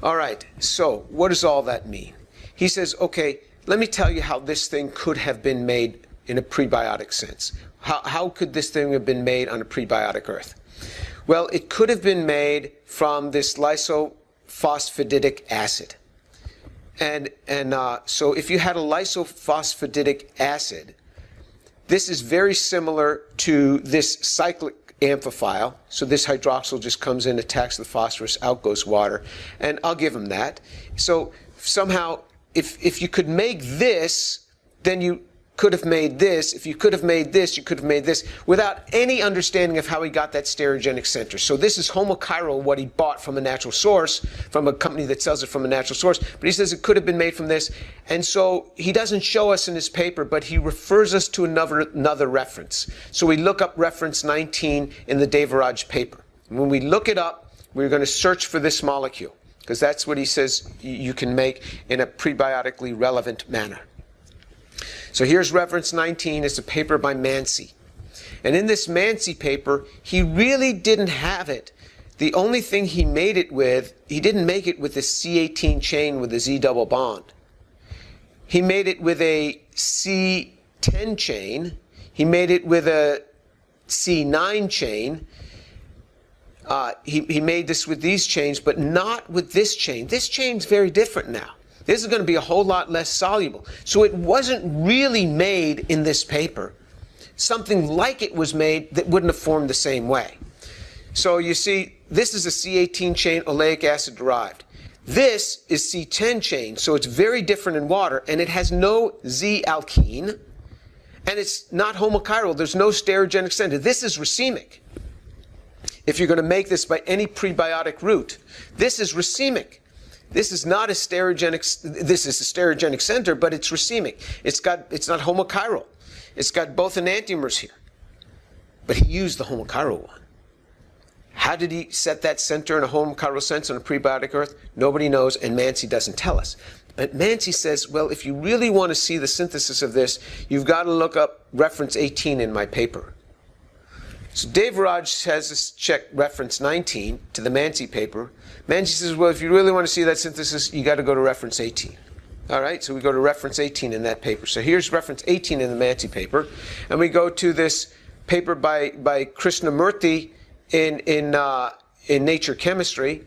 All right, so what does all that mean? He says, okay, let me tell you how this thing could have been made in a prebiotic sense. How could this thing have been made on a prebiotic earth? Well, it could have been made from this lysophosphatidic acid. And so if you had a lysophosphatidic acid, this is very similar to this cyclic amphiphile. So this hydroxyl just comes in, attacks the phosphorus, out goes water. And I'll give him that. So somehow, if you could make this, then you could have made this. If you could have made this, you could have made this, without any understanding of how he got that stereogenic center. So this is homochiral, what he bought from a natural source, from a company that sells it from a natural source. But he says it could have been made from this. And so he doesn't show us in his paper, but he refers us to another reference. So we look up reference 19 in the Devaraj paper. When we look it up, we're going to search for this molecule, because that's what he says you can make in a prebiotically relevant manner. So here's reference 19. It's a paper by Mansi. And in this Mansi paper, he really didn't have it. The only thing he made it with, he didn't make it with a C18 chain with a Z double bond. He made it with a C10 chain. He made it with a C9 chain. He made this with these chains, but not with this chain. This chain's very different now. This is going to be a whole lot less soluble. So it wasn't really made in this paper. Something like it was made that wouldn't have formed the same way. So you see, this is a C18 chain oleic acid derived. This is C10 chain, so it's very different in water, and it has no Z alkene, and it's not homochiral. There's no stereogenic center. This is racemic. If you're going to make this by any prebiotic route, this is racemic. This is not a stereogenic. This is a stereogenic center, but it's racemic. It's not homochiral. It's got both enantiomers here. But he used the homochiral one. How did he set that center in a homochiral sense on a prebiotic earth? Nobody knows, and Mansi doesn't tell us. But Mansi says, well, if you really want to see the synthesis of this, you've got to look up reference 18 in my paper. So Devaraj has us check reference 19 to the Mansi paper. Mansi says, well, if you really want to see that synthesis, you got to go to reference 18. All right, so we go to reference 18 in that paper. So here's reference 18 in the Mansi paper. And we go to this paper by Krishnamurti in Nature Chemistry.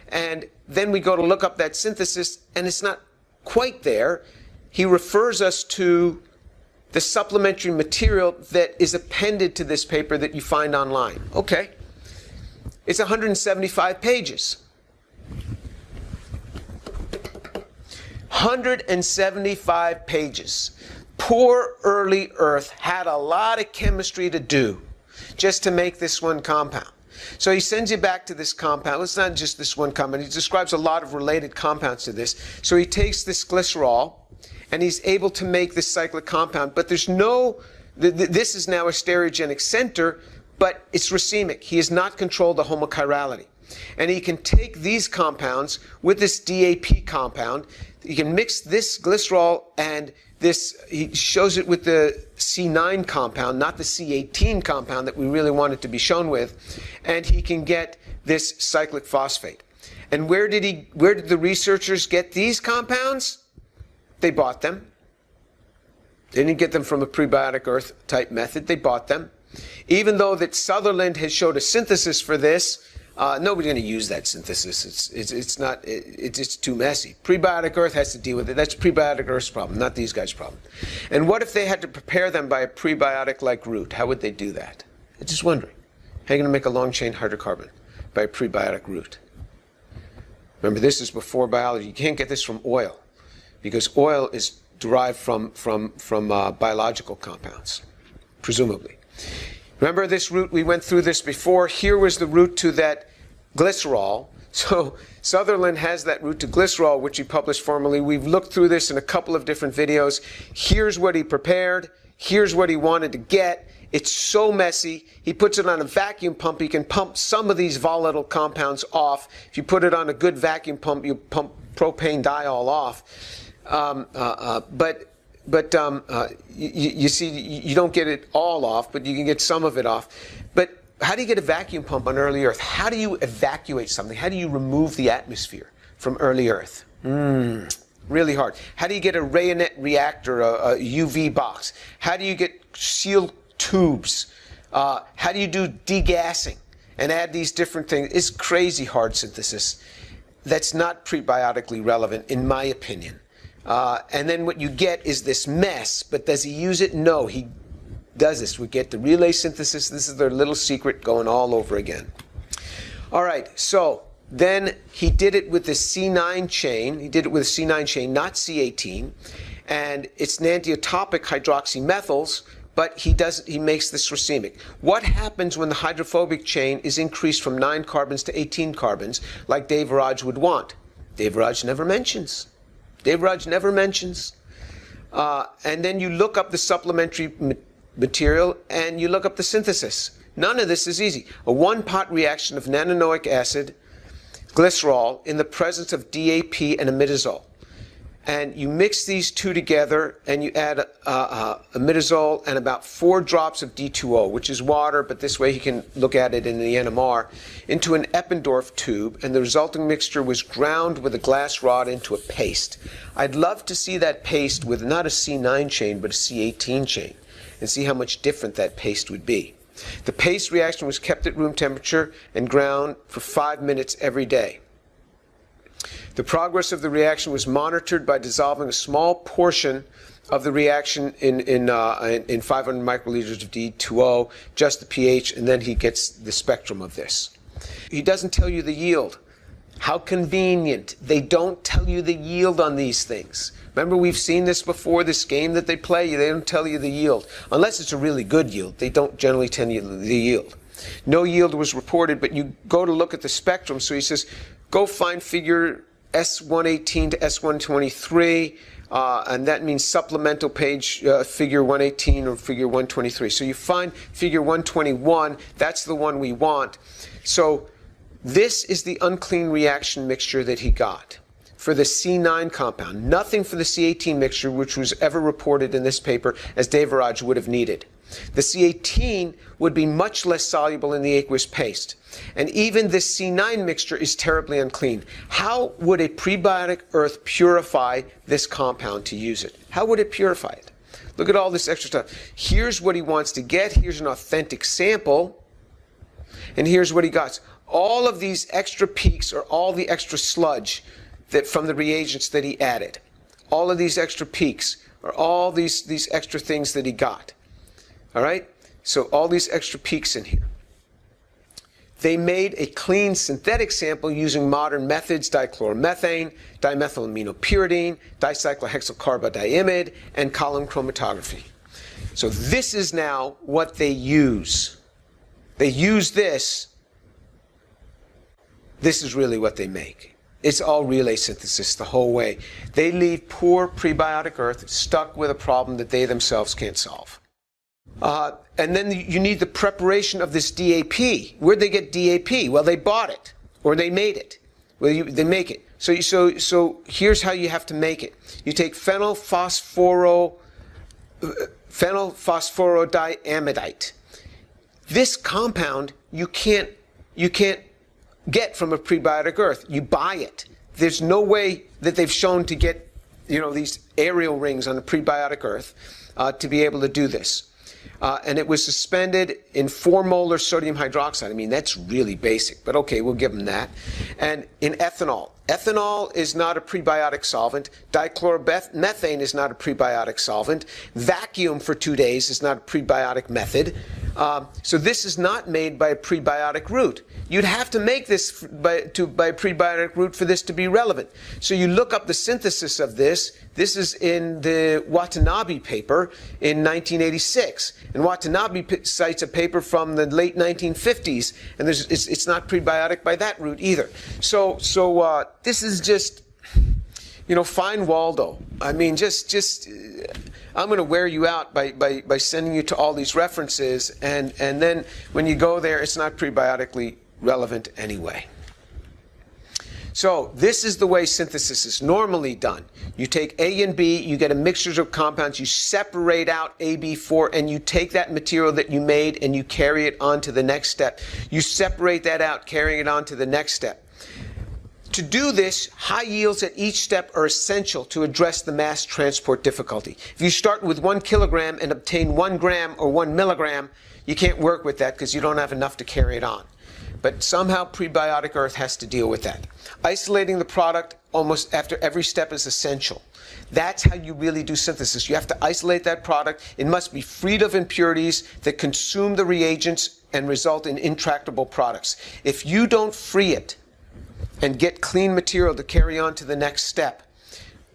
And then we go to look up that synthesis, and it's not quite there. He refers us to the supplementary material that is appended to this paper that you find online. Okay. It's 175 pages. 175 pages. Poor early Earth had a lot of chemistry to do just to make this one compound. So he sends you back to this compound. It's not just this one compound. He describes a lot of related compounds to this. So he takes this glycerol, and he's able to make this cyclic compound. But there's no, this is now a stereogenic center, but it's racemic. He has not controlled the homochirality. And he can take these compounds with this DAP compound. He can mix this glycerol and he shows it with the C9 compound, not the C18 compound that we really wanted to be shown with, and he can get this cyclic phosphate. And where did the researchers get these compounds? They bought them. They didn't get them from a prebiotic earth type method. They bought them. Even though that Sutherland has showed a synthesis for this, nobody's going to use that synthesis. It's too messy. Prebiotic earth has to deal with it. That's prebiotic earth's problem, not these guys' problem. And what if they had to prepare them by a prebiotic-like route? How would they do that? I'm just wondering. How are you going to make a long-chain hydrocarbon by a prebiotic route? Remember, this is before biology. You can't get this from oil, because oil is derived from biological compounds, presumably. Remember this route? We went through this before. Here was the route to that glycerol. So Sutherland has that route to glycerol, which he published formally. We've looked through this in a couple of different videos. Here's what he prepared. Here's what he wanted to get. It's so messy. He puts it on a vacuum pump. He can pump some of these volatile compounds off. If you put it on a good vacuum pump, you pump propane diol off. You see, you don't get it all off, but you can get some of it off. But how do you get a vacuum pump on early Earth? How do you evacuate something? How do you remove the atmosphere from early Earth? Really hard. How do you get a Rayonet reactor, a UV box? How do you get sealed tubes? How do you do degassing and add these different things? It's crazy hard synthesis. That's not prebiotically relevant, in my opinion. And then what you get is this mess, but does he use it? No, he does this. We get the relay synthesis. This is their little secret going all over again. All right, so then he did it with the C9 chain. He did it with a C9 chain, not C18. And it's nantiatopic hydroxymethyls, but he makes this racemic. What happens when the hydrophobic chain is increased from 9 carbons to 18 carbons, like Devaraj would want? Devaraj never mentions. Devaraj never mentions. And then you look up the supplementary material and you look up the synthesis. None of this is easy. A one-pot reaction of nanonoic acid, glycerol, in the presence of DAP and imidazole. And you mix these two together and you add imidazole and about 4 drops of D2O, which is water, but this way you can look at it in the NMR, into an Eppendorf tube, and the resulting mixture was ground with a glass rod into a paste. I'd love to see that paste with not a C9 chain, but a C18 chain, and see how much different that paste would be. The paste reaction was kept at room temperature and ground for 5 minutes every day. The progress of the reaction was monitored by dissolving a small portion of the reaction in 500 microliters of D2O, just the pH, and then he gets the spectrum of this. He doesn't tell you the yield. How convenient. They don't tell you the yield on these things. Remember, we've seen this before, this game that they play. They don't tell you the yield. Unless it's a really good yield. They don't generally tell you the yield. No yield was reported, but you go to look at the spectrum. So he says, go find figure S118 to S123, and that means supplemental page figure 118 or figure 123. So you find figure 121, that's the one we want. So this is the unclean reaction mixture that he got for the C9 compound. Nothing for the C18 mixture, which was ever reported in this paper as Devaraj would have needed. The C18 would be much less soluble in the aqueous paste. And even this C9 mixture is terribly unclean. How would a prebiotic earth purify this compound to use it? How would it purify it? Look at all this extra stuff. Here's what he wants to get. Here's an authentic sample. And here's what he got. All of these extra peaks are all the extra sludge that from the reagents that he added. All of these extra peaks are all these extra things that he got. All right? So all these extra peaks in here. They made a clean synthetic sample using modern methods, dichloromethane, dimethylaminopyridine, dicyclohexylcarbodiimide, and column chromatography. So this is now what they use. They use this. This is really what they make. It's all relay synthesis the whole way. They leave poor prebiotic earth stuck with a problem that they themselves can't solve. And then you need the preparation of this DAP. Where'd they get DAP? Well, they bought it, or they made it. Well, they make it. So here's how you have to make it. You take phenylphosphorodiamidite. This compound you can't get from a prebiotic earth. You buy it. There's no way that they've shown to get, these aerial rings on a prebiotic earth to be able to do this. And it was suspended in 4 molar sodium hydroxide. I mean, that's really basic, but okay, we'll give them that. And in ethanol. Ethanol is not a prebiotic solvent. Dichloromethane is not a prebiotic solvent. Vacuum for 2 days is not a prebiotic method. So this is not made by a prebiotic route. You'd have to make this by a prebiotic route for this to be relevant. So you look up the synthesis of this. This is in the Watanabe paper in 1986. And Watanabe cites a paper from the late 1950s, and it's not prebiotic by that route either. So this is just, find Waldo. I mean, just I'm going to wear you out by sending you to all these references, and then when you go there, it's not prebiotically relevant anyway. So this is the way synthesis is normally done. You take A and B, you get a mixture of compounds, you separate out AB4, and you take that material that you made and you carry it on to the next step. You separate that out, carrying it on to the next step. To do this, high yields at each step are essential to address the mass transport difficulty. If you start with 1 kilogram and obtain 1 gram or 1 milligram, you can't work with that because you don't have enough to carry it on. But somehow prebiotic earth has to deal with that. Isolating the product almost after every step is essential. That's how you really do synthesis. You have to isolate that product. It must be freed of impurities that consume the reagents and result in intractable products. If you don't free it and get clean material to carry on to the next step,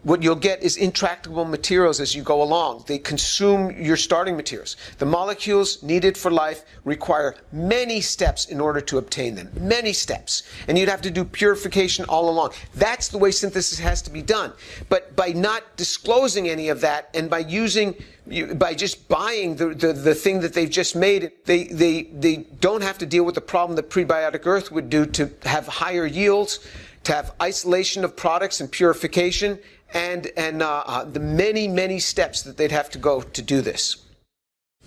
what you'll get is intractable materials as you go along. They consume your starting materials. The molecules needed for life require many steps in order to obtain them. Many steps. And you'd have to do purification all along. That's the way synthesis has to be done. But by not disclosing any of that and by just buying the thing that they've just made, they don't have to deal with the problem that prebiotic earth would do to have higher yields, to have isolation of products and purification, and the many steps that they'd have to go to do this.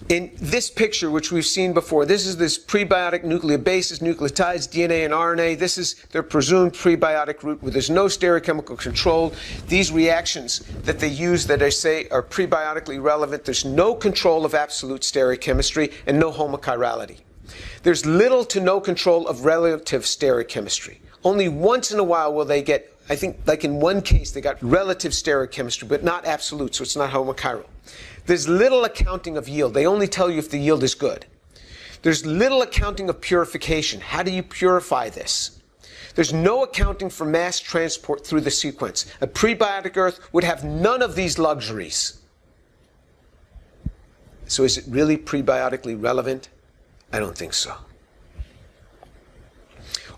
In this picture, which we've seen before, this is this prebiotic nucleobases, nucleotides, DNA and RNA. This is their presumed prebiotic route where there's no stereochemical control. These reactions that they use that I say are prebiotically relevant, there's no control of absolute stereochemistry and no homochirality. There's little to no control of relative stereochemistry. Only once in a while will they get, I think like in one case they got relative stereochemistry, but not absolute, so it's not homochiral. There's little accounting of yield. They only tell you if the yield is good. There's little accounting of purification. How do you purify this? There's no accounting for mass transport through the sequence. A prebiotic earth would have none of these luxuries. So is it really prebiotically relevant? I don't think so.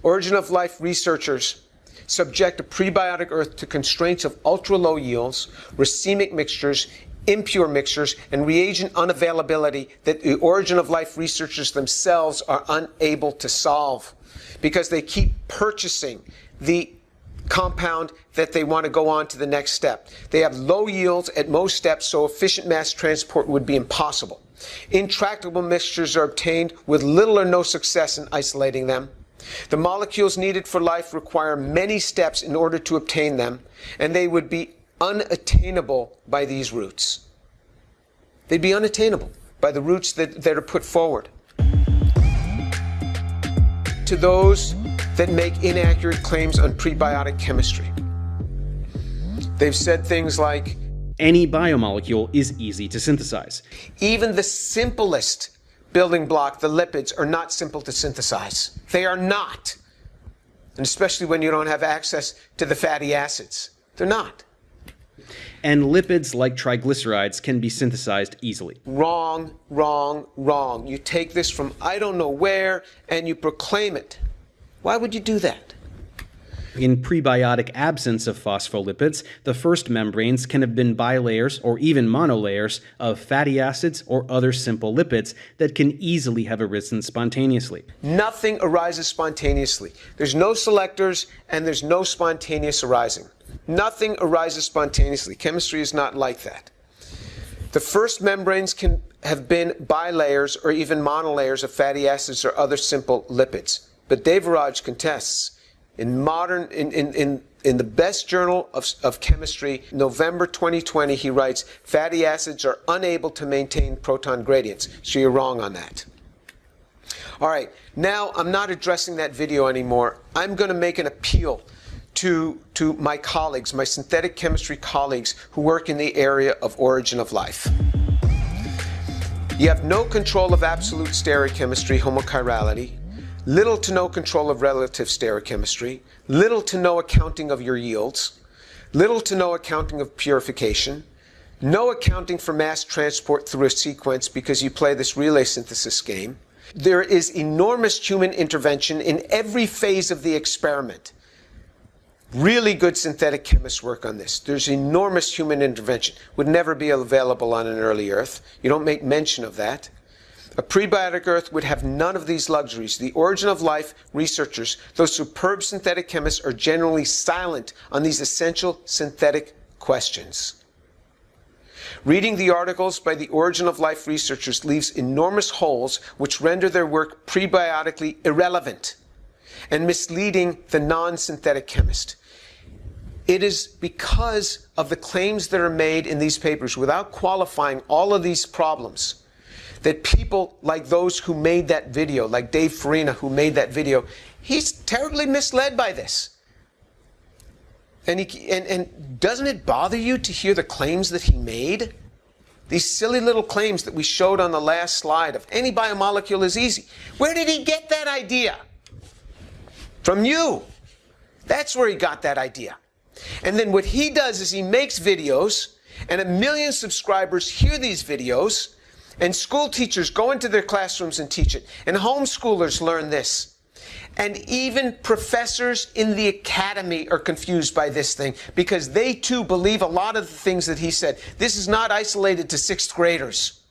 Origin of life researchers subject a prebiotic earth to constraints of ultra-low yields, racemic mixtures, impure mixtures, and reagent unavailability that the origin of life researchers themselves are unable to solve because they keep purchasing the compound that they want to go on to the next step. They have low yields at most steps, so efficient mass transport would be impossible. Intractable mixtures are obtained with little or no success in isolating them. The molecules needed for life require many steps in order to obtain them, and they would be unattainable by these routes. They'd be unattainable by the routes that are put forward. To those that make inaccurate claims on prebiotic chemistry, they've said things like,
any biomolecule is easy to synthesize.
Even the simplest building block, the lipids, are not simple to synthesize. They are not. And especially when you don't have access to the fatty acids. They're not.
And lipids like triglycerides can be synthesized easily.
Wrong, wrong, wrong. You take this from I don't know where and you proclaim it. Why would you do that?
In prebiotic absence of phospholipids, the first membranes can have been bilayers or even monolayers of fatty acids or other simple lipids that can easily have arisen spontaneously.
Nothing arises spontaneously. There's no selectors and there's no spontaneous arising. Nothing arises spontaneously. Chemistry is not like that. The first membranes can have been bilayers or even monolayers of fatty acids or other simple lipids. But Devaraj contests in the best journal of chemistry, November 2020, he writes, fatty acids are unable to maintain proton gradients. So you're wrong on that. All right, now I'm not addressing that video anymore. I'm going to make an appeal to my colleagues, my synthetic chemistry colleagues who work in the area of origin of life. You have no control of absolute stereochemistry, homochirality, little to no control of relative stereochemistry, little to no accounting of your yields, little to no accounting of purification, no accounting for mass transport through a sequence because you play this relay synthesis game. There is enormous human intervention in every phase of the experiment. Really good synthetic chemists work on this. There's enormous human intervention. Would never be available on an early Earth. You don't make mention of that. A prebiotic Earth would have none of these luxuries. The origin of life researchers, those superb synthetic chemists, are generally silent on these essential synthetic questions. Reading the articles by the origin of life researchers leaves enormous holes which render their work prebiotically irrelevant and misleading the non-synthetic chemist. It is because of the claims that are made in these papers without qualifying all of these problems that people like those who made that video, like Dave Farina who made that video, he's terribly misled by this. And doesn't it bother you to hear the claims that he made? These silly little claims that we showed on the last slide of any biomolecule is easy. Where did he get that idea? From you. That's where he got that idea. And then what he does is he makes videos, and 1 million subscribers hear these videos, and school teachers go into their classrooms and teach it, and homeschoolers learn this. And even professors in the academy are confused by this thing because they too believe a lot of the things that he said. This is not isolated to 6th graders.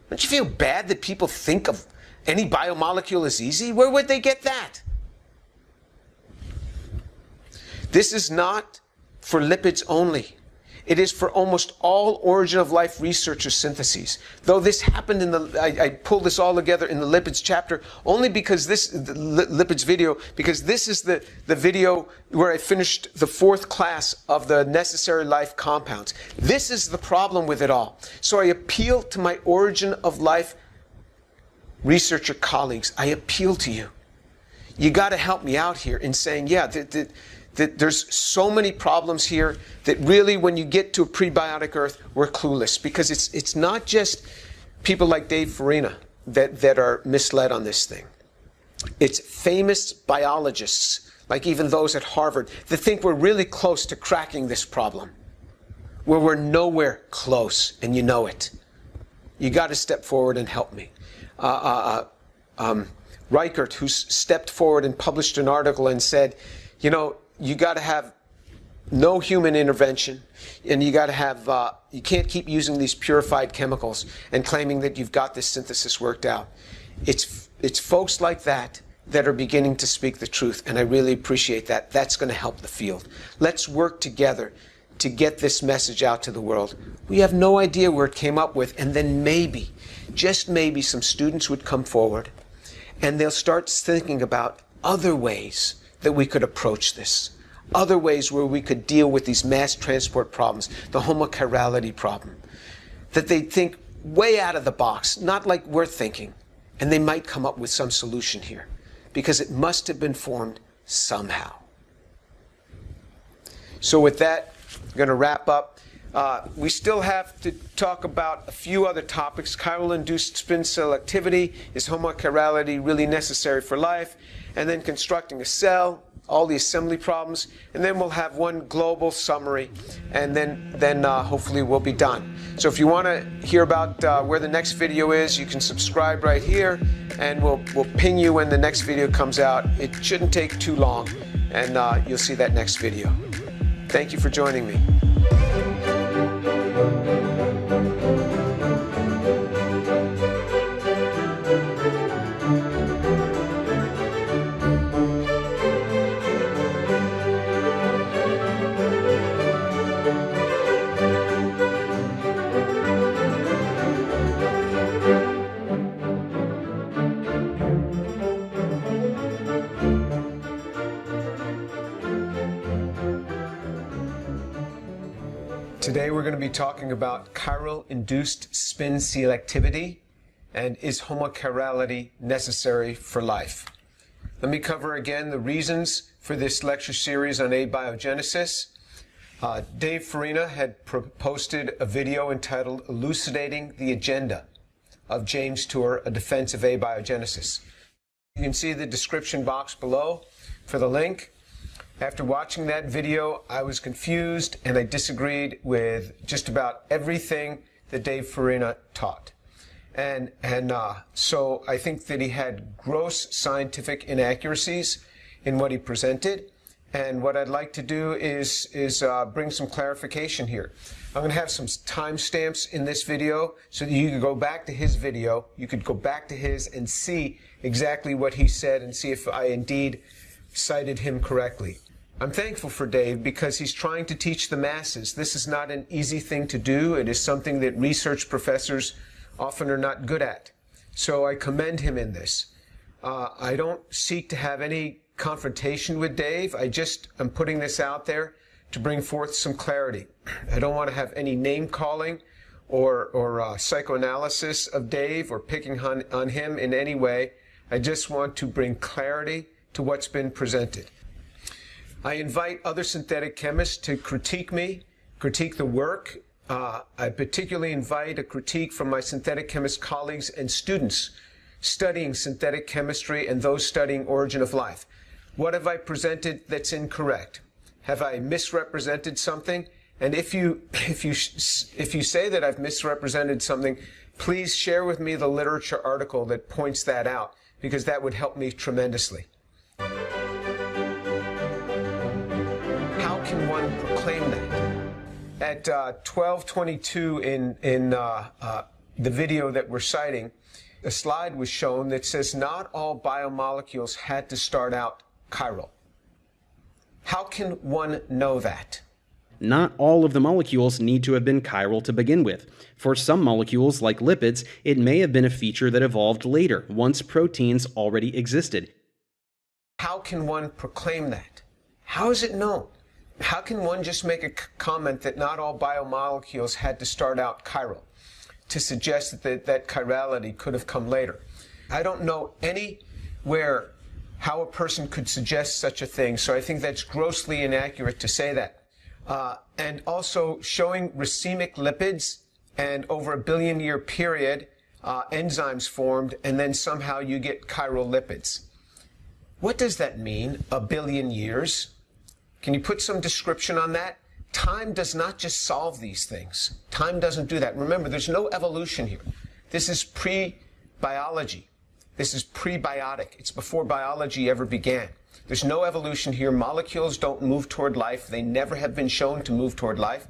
Don't you feel bad that people think of any biomolecule as easy? Where would they get that? This is not for lipids only. It is for almost all origin of life researcher syntheses. Though this happened in the, I pulled this all together in the lipids chapter only because this, the lipids video, because this is the video where I finished the 4th class of the necessary life compounds. This is the problem with it all. So I appeal to my origin of life researcher colleagues. I appeal to you. You got to help me out here in saying, yeah, that there's so many problems here that really when you get to a prebiotic Earth, we're clueless. Because it's not just people like Dave Farina that are misled on this thing. It's famous biologists, like even those at Harvard, that think we're really close to cracking this problem, where we're nowhere close, and you know it. You got to step forward and help me. Reichert, who stepped forward and published an article and said, you know, you got to have no human intervention, and you got to have, you can't keep using these purified chemicals and claiming that you've got this synthesis worked out. It's folks like that that are beginning to speak the truth, and I really appreciate that. That's going to help the field. Let's work together to get this message out to the world. We have no idea where it came up with, and then maybe, just maybe, some students would come forward, and they'll start thinking about other ways that we could approach this, other ways where we could deal with these mass transport problems, the homochirality problem, that they think way out of the box, not like we're thinking, and they might come up with some solution here, because it must have been formed somehow. So with that, I'm going to wrap up. We still have to talk about a few other topics. Chiral-induced spin selectivity. Is homochirality really necessary for life? And then constructing a cell, all the assembly problems, and then we'll have one global summary, and then hopefully we'll be done. So if you want to hear about where the next video is, you can subscribe right here, and we'll ping you when the next video comes out. It shouldn't take too long, and you'll see that next video. Thank you for joining me. Today we're going to be talking about chiral-induced spin selectivity and is homochirality necessary for life. Let me cover again the reasons for this lecture series on abiogenesis. Dave Farina had posted a video entitled Elucidating the Agenda of James Tour, A Defense of Abiogenesis. You can see the description box below for the link. After watching that video, I was confused and I disagreed with just about everything that Dave Farina taught. So I think that he had gross scientific inaccuracies in what he presented. And what I'd like to do is bring some clarification here. I'm going to have some timestamps in this video so that you can go back to his video. You could go back to his and see exactly what he said and see if I indeed cited him correctly. I'm thankful for Dave because he's trying to teach the masses. This is not an easy thing to do. It is something that research professors often are not good at. So I commend him in this. I don't seek to have any confrontation with Dave. I just am putting this out there to bring forth some clarity. I don't want to have any name calling or psychoanalysis of Dave or picking on him in any way. I just want to bring clarity to what's been presented. I invite other synthetic chemists to critique me, critique the work. I particularly invite a critique from my synthetic chemist colleagues and students studying synthetic chemistry and those studying origin of life. What have I presented that's incorrect? Have I misrepresented something? And if you say that I've misrepresented something, please share with me the literature article that points that out, because that would help me tremendously. How can one proclaim that? At 12:22 in the video that we're citing, a slide was shown that says not all biomolecules had to start out chiral. How can one know that?
Not all of the molecules need to have been chiral to begin with. For some molecules, like lipids, it may have been a feature that evolved later, once proteins already existed.
How can one proclaim that? How is it known? How can one just make a comment that not all biomolecules had to start out chiral to suggest that chirality could have come later? I don't know anywhere how a person could suggest such a thing, so I think that's grossly inaccurate to say that. And also showing racemic lipids, and over a billion-year period, enzymes formed, and then somehow you get chiral lipids. What does that mean, a billion years? Can you put some description on that? Time does not just solve these things. Time doesn't do that. Remember, there's no evolution here. This is pre-biology. This is prebiotic. It's before biology ever began. There's no evolution here. Molecules don't move toward life. They never have been shown to move toward life.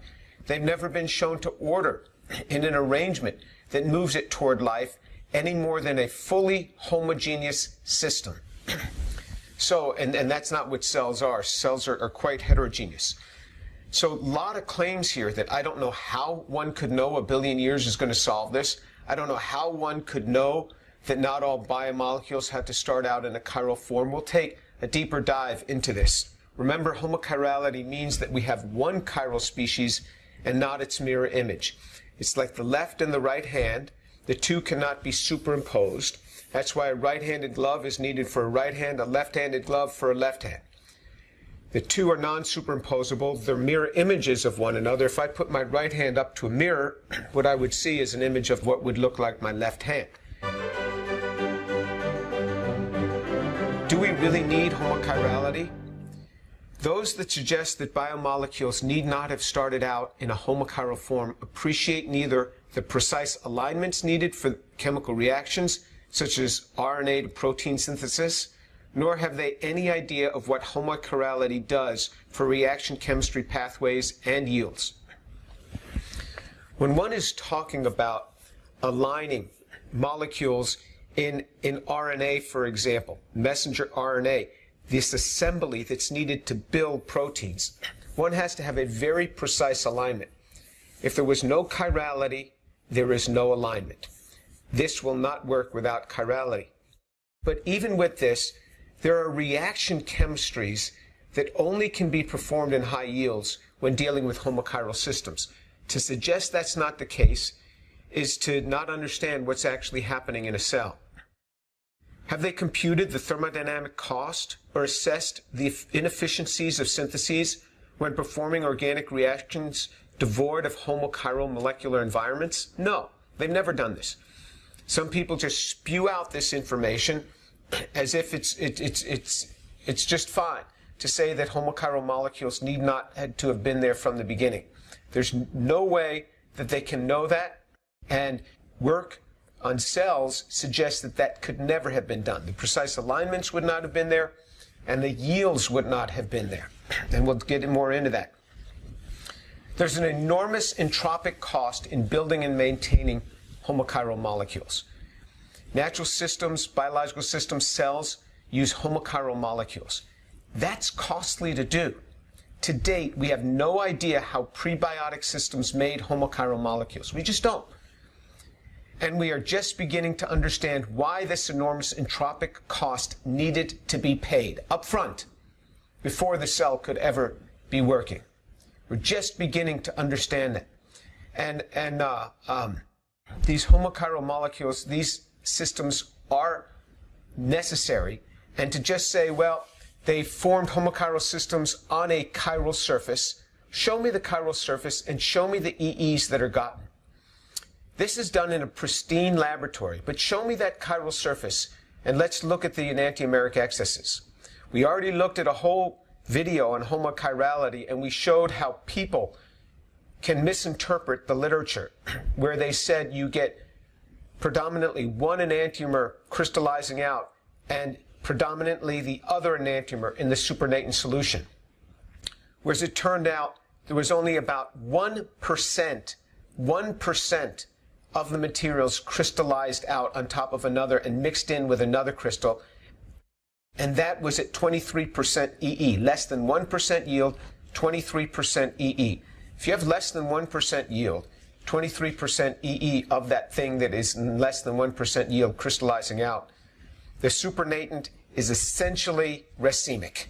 They've never been shown to order in an arrangement that moves it toward life any more than a fully homogeneous system. So, and that's not what cells are. Cells are quite heterogeneous. So a lot of claims here that I don't know how one could know a billion years is going to solve this. I don't know how one could know that not all biomolecules have to start out in a chiral form. We'll take a deeper dive into this. Remember, homochirality means that we have one chiral species and not its mirror image. It's like the left and the right hand. The two cannot be superimposed. That's why a right-handed glove is needed for a right hand, a left-handed glove for a left hand. The two are non-superimposable. They're mirror images of one another. If I put my right hand up to a mirror, what I would see is an image of what would look like my left hand. Do we really need homochirality? Those that suggest that biomolecules need not have started out in a homochiral form appreciate neither the precise alignments needed for chemical reactions, such as RNA to protein synthesis, nor have they any idea of what homochirality does for reaction chemistry pathways and yields. When one is talking about aligning molecules in RNA, for example, messenger RNA, this assembly that's needed to build proteins, one has to have a very precise alignment. If there was no chirality, there is no alignment. This will not work without chirality. But even with this, there are reaction chemistries that only can be performed in high yields when dealing with homochiral systems. To suggest that's not the case is to not understand what's actually happening in a cell. Have they computed the thermodynamic cost or assessed the inefficiencies of syntheses when performing organic reactions devoid of homochiral molecular environments? No, they've never done this. Some people just spew out this information as if it's just fine to say that homochiral molecules need not had to have been there from the beginning. There's no way that they can know that, and work on cells suggests that that could never have been done. The precise alignments would not have been there, and the yields would not have been there. And we'll get more into that. There's an enormous entropic cost in building and maintaining homochiral molecules. Natural systems, biological systems, cells use homochiral molecules. That's costly to do. To date, we have no idea how prebiotic systems made homochiral molecules. We just don't. And we are just beginning to understand why this enormous entropic cost needed to be paid up front before the cell could ever be working. We're just beginning to understand that. And these homochiral molecules, these systems are necessary. And to just say, well, they formed homochiral systems on a chiral surface, show me the chiral surface and show me the EEs that are gotten. This is done in a pristine laboratory, but show me that chiral surface and let's look at the enantiomeric excesses. We already looked at a whole video on homochirality, and we showed how people can misinterpret the literature where they said you get predominantly one enantiomer crystallizing out and predominantly the other enantiomer in the supernatant solution. Whereas it turned out there was only about 1% of the materials crystallized out on top of another and mixed in with another crystal. And that was at 23% EE, less than 1% yield, 23% EE. If you have less than 1% yield, 23% EE of that thing that is less than 1% yield crystallizing out, the supernatant is essentially racemic.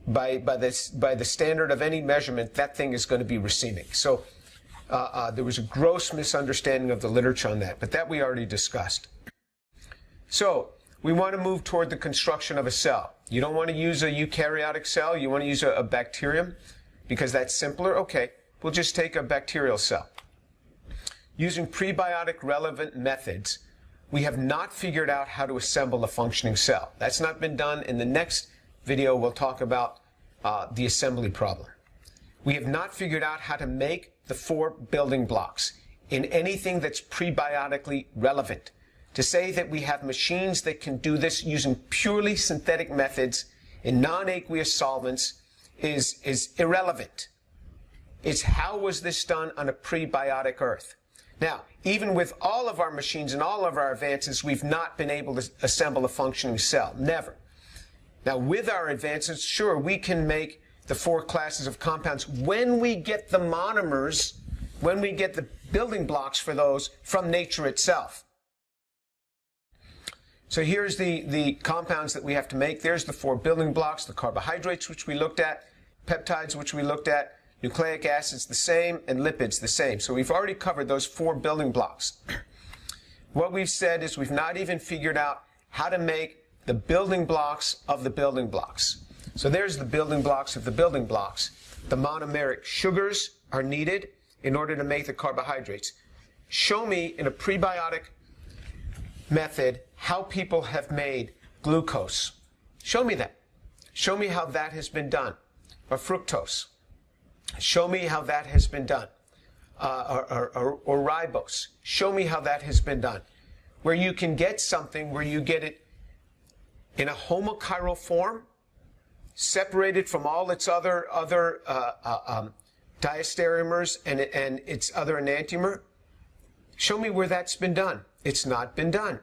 By the standard of any measurement, that thing is going to be racemic. So there was a gross misunderstanding of the literature on that, but that we already discussed. So we want to move toward the construction of a cell. You don't want to use a eukaryotic cell. You want to use a bacterium because that's simpler. Okay, we'll just take a bacterial cell. Using prebiotic relevant methods, we have not figured out how to assemble a functioning cell. That's not been done. In the next video, we'll talk about the assembly problem. We have not figured out how to make the 4 building blocks in anything that's prebiotically relevant. To say that we have machines that can do this using purely synthetic methods in non-aqueous solvents is irrelevant. It's how was this done on a prebiotic earth? Now, even with all of our machines and all of our advances, we've not been able to assemble a functioning cell. Never. Now, with our advances, sure, we can make the 4 classes of compounds when we get the monomers, when we get the building blocks for those from nature itself. So here's the compounds that we have to make. There's the 4 building blocks, the carbohydrates, which we looked at, peptides, which we looked at, nucleic acids the same, and lipids the same. So we've already covered those 4 building blocks. What we've said is we've not even figured out how to make the building blocks of the building blocks. So there's the building blocks of the building blocks. The monomeric sugars are needed in order to make the carbohydrates. Show me in a prebiotic method how people have made glucose. Show me that. Show me how that has been done. Or fructose. Show me how that has been done. Or ribose. Show me how that has been done. Where you can get something where you get it in a homochiral form, separated from all its other diastereomers and its other enantiomer? Show me where that's been done. It's not been done.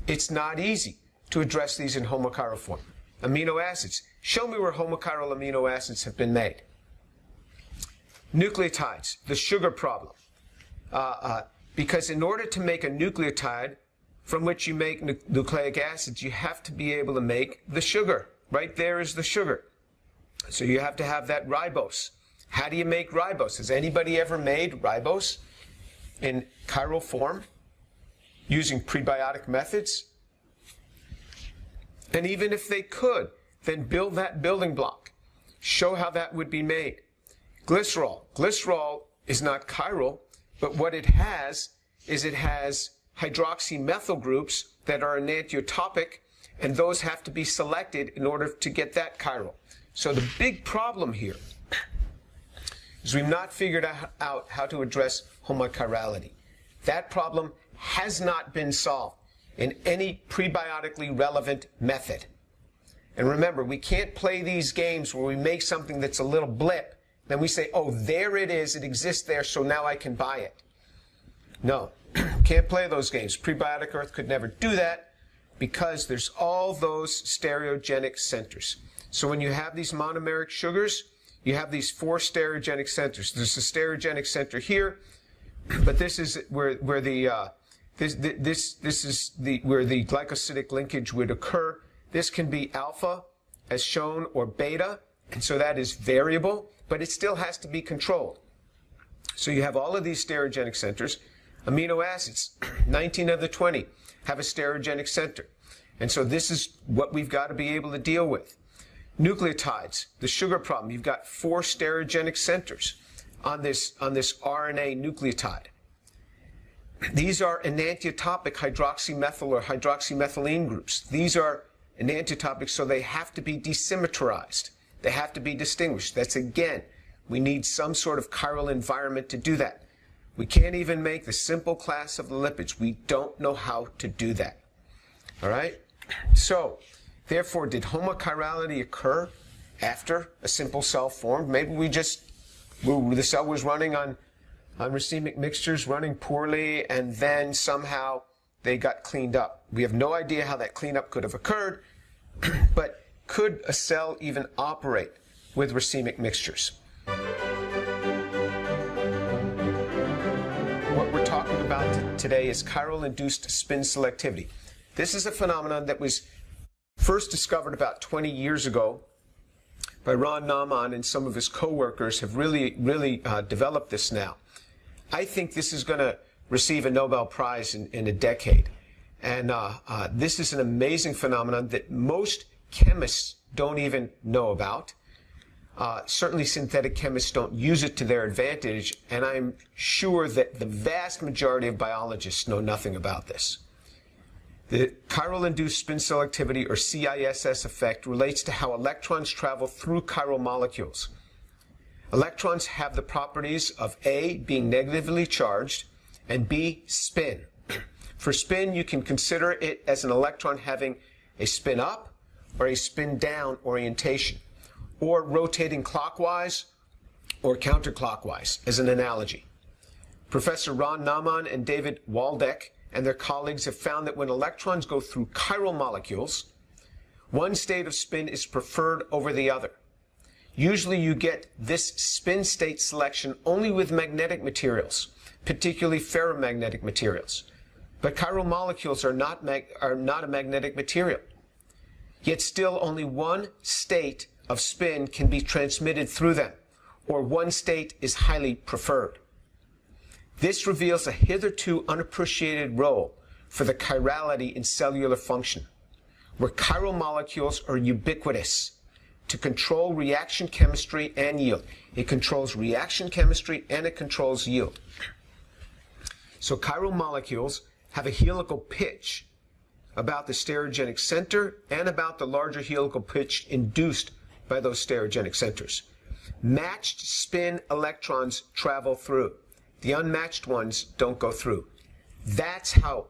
It's not easy to address these in homochiral form. Amino acids. Show me where homochiral amino acids have been made. Nucleotides, the sugar problem. Because in order to make a nucleotide from which you make nucleic acids, you have to be able to make the sugar. Right there is the sugar. So you have to have that ribose. How do you make ribose? Has anybody ever made ribose in chiral form using prebiotic methods? And even if they could, then build that building block. Show how that would be made. Glycerol. Glycerol is not chiral, but what it has is it has hydroxymethyl groups that are enantiotopic, and those have to be selected in order to get that chiral. So the big problem here is we've not figured out how to address homochirality. That problem has not been solved in any prebiotically relevant method. And remember, we can't play these games where we make something that's a little blip, then we say, oh, there it is, it exists there, so now I can buy it. No, can't play those games. Prebiotic Earth could never do that because there's all those stereogenic centers. So when you have these monomeric sugars, you have these 4 stereogenic centers. There's a stereogenic center here, but this is where the glycosidic linkage would occur. This can be alpha, as shown, or beta, and so that is variable, but it still has to be controlled. So you have all of these stereogenic centers. Amino acids, 19 of the 20, have a stereogenic center. And so this is what we've got to be able to deal with. Nucleotides, the sugar problem, you've got 4 stereogenic centers on this RNA nucleotide. These are enantiotopic hydroxymethyl or hydroxymethylene groups. These are enantiotopic, so they have to be desymmetrized. They have to be distinguished. That's, again, we need some sort of chiral environment to do that. We can't even make the simple class of the lipids. We don't know how to do that. All right? So, therefore, did homochirality occur after a simple cell formed? Maybe the cell was running on racemic mixtures, running poorly, and then somehow they got cleaned up. We have no idea how that cleanup could have occurred, but could a cell even operate with racemic mixtures? What we're talking about today is chiral-induced spin selectivity. This is a phenomenon that was first discovered about 20 years ago by Ron Naumann, and some of his co-workers have really developed this now. I think this is going to receive a Nobel Prize in a decade. And this is an amazing phenomenon that most chemists don't even know about. Certainly synthetic chemists don't use it to their advantage, and I'm sure that the vast majority of biologists know nothing about this. The chiral-induced spin selectivity, or CISS effect, relates to how electrons travel through chiral molecules. Electrons have the properties of A, being negatively charged, and B, spin. For spin, you can consider it as an electron having a spin up or a spin down orientation, or rotating clockwise or counterclockwise as an analogy. Professor Ron Naumann and David Waldeck and their colleagues have found that when electrons go through chiral molecules, one state of spin is preferred over the other. Usually you get this spin state selection only with magnetic materials, particularly ferromagnetic materials. But chiral molecules are not a magnetic material. Yet still only one state of spin can be transmitted through them, or one state is highly preferred. This reveals a hitherto unappreciated role for the chirality in cellular function, where chiral molecules are ubiquitous to control reaction chemistry and yield. It controls reaction chemistry and it controls yield. So chiral molecules have a helical pitch about the stereogenic center and about the larger helical pitch induced by those stereogenic centers. Matched spin electrons travel through. The unmatched ones don't go through. That's how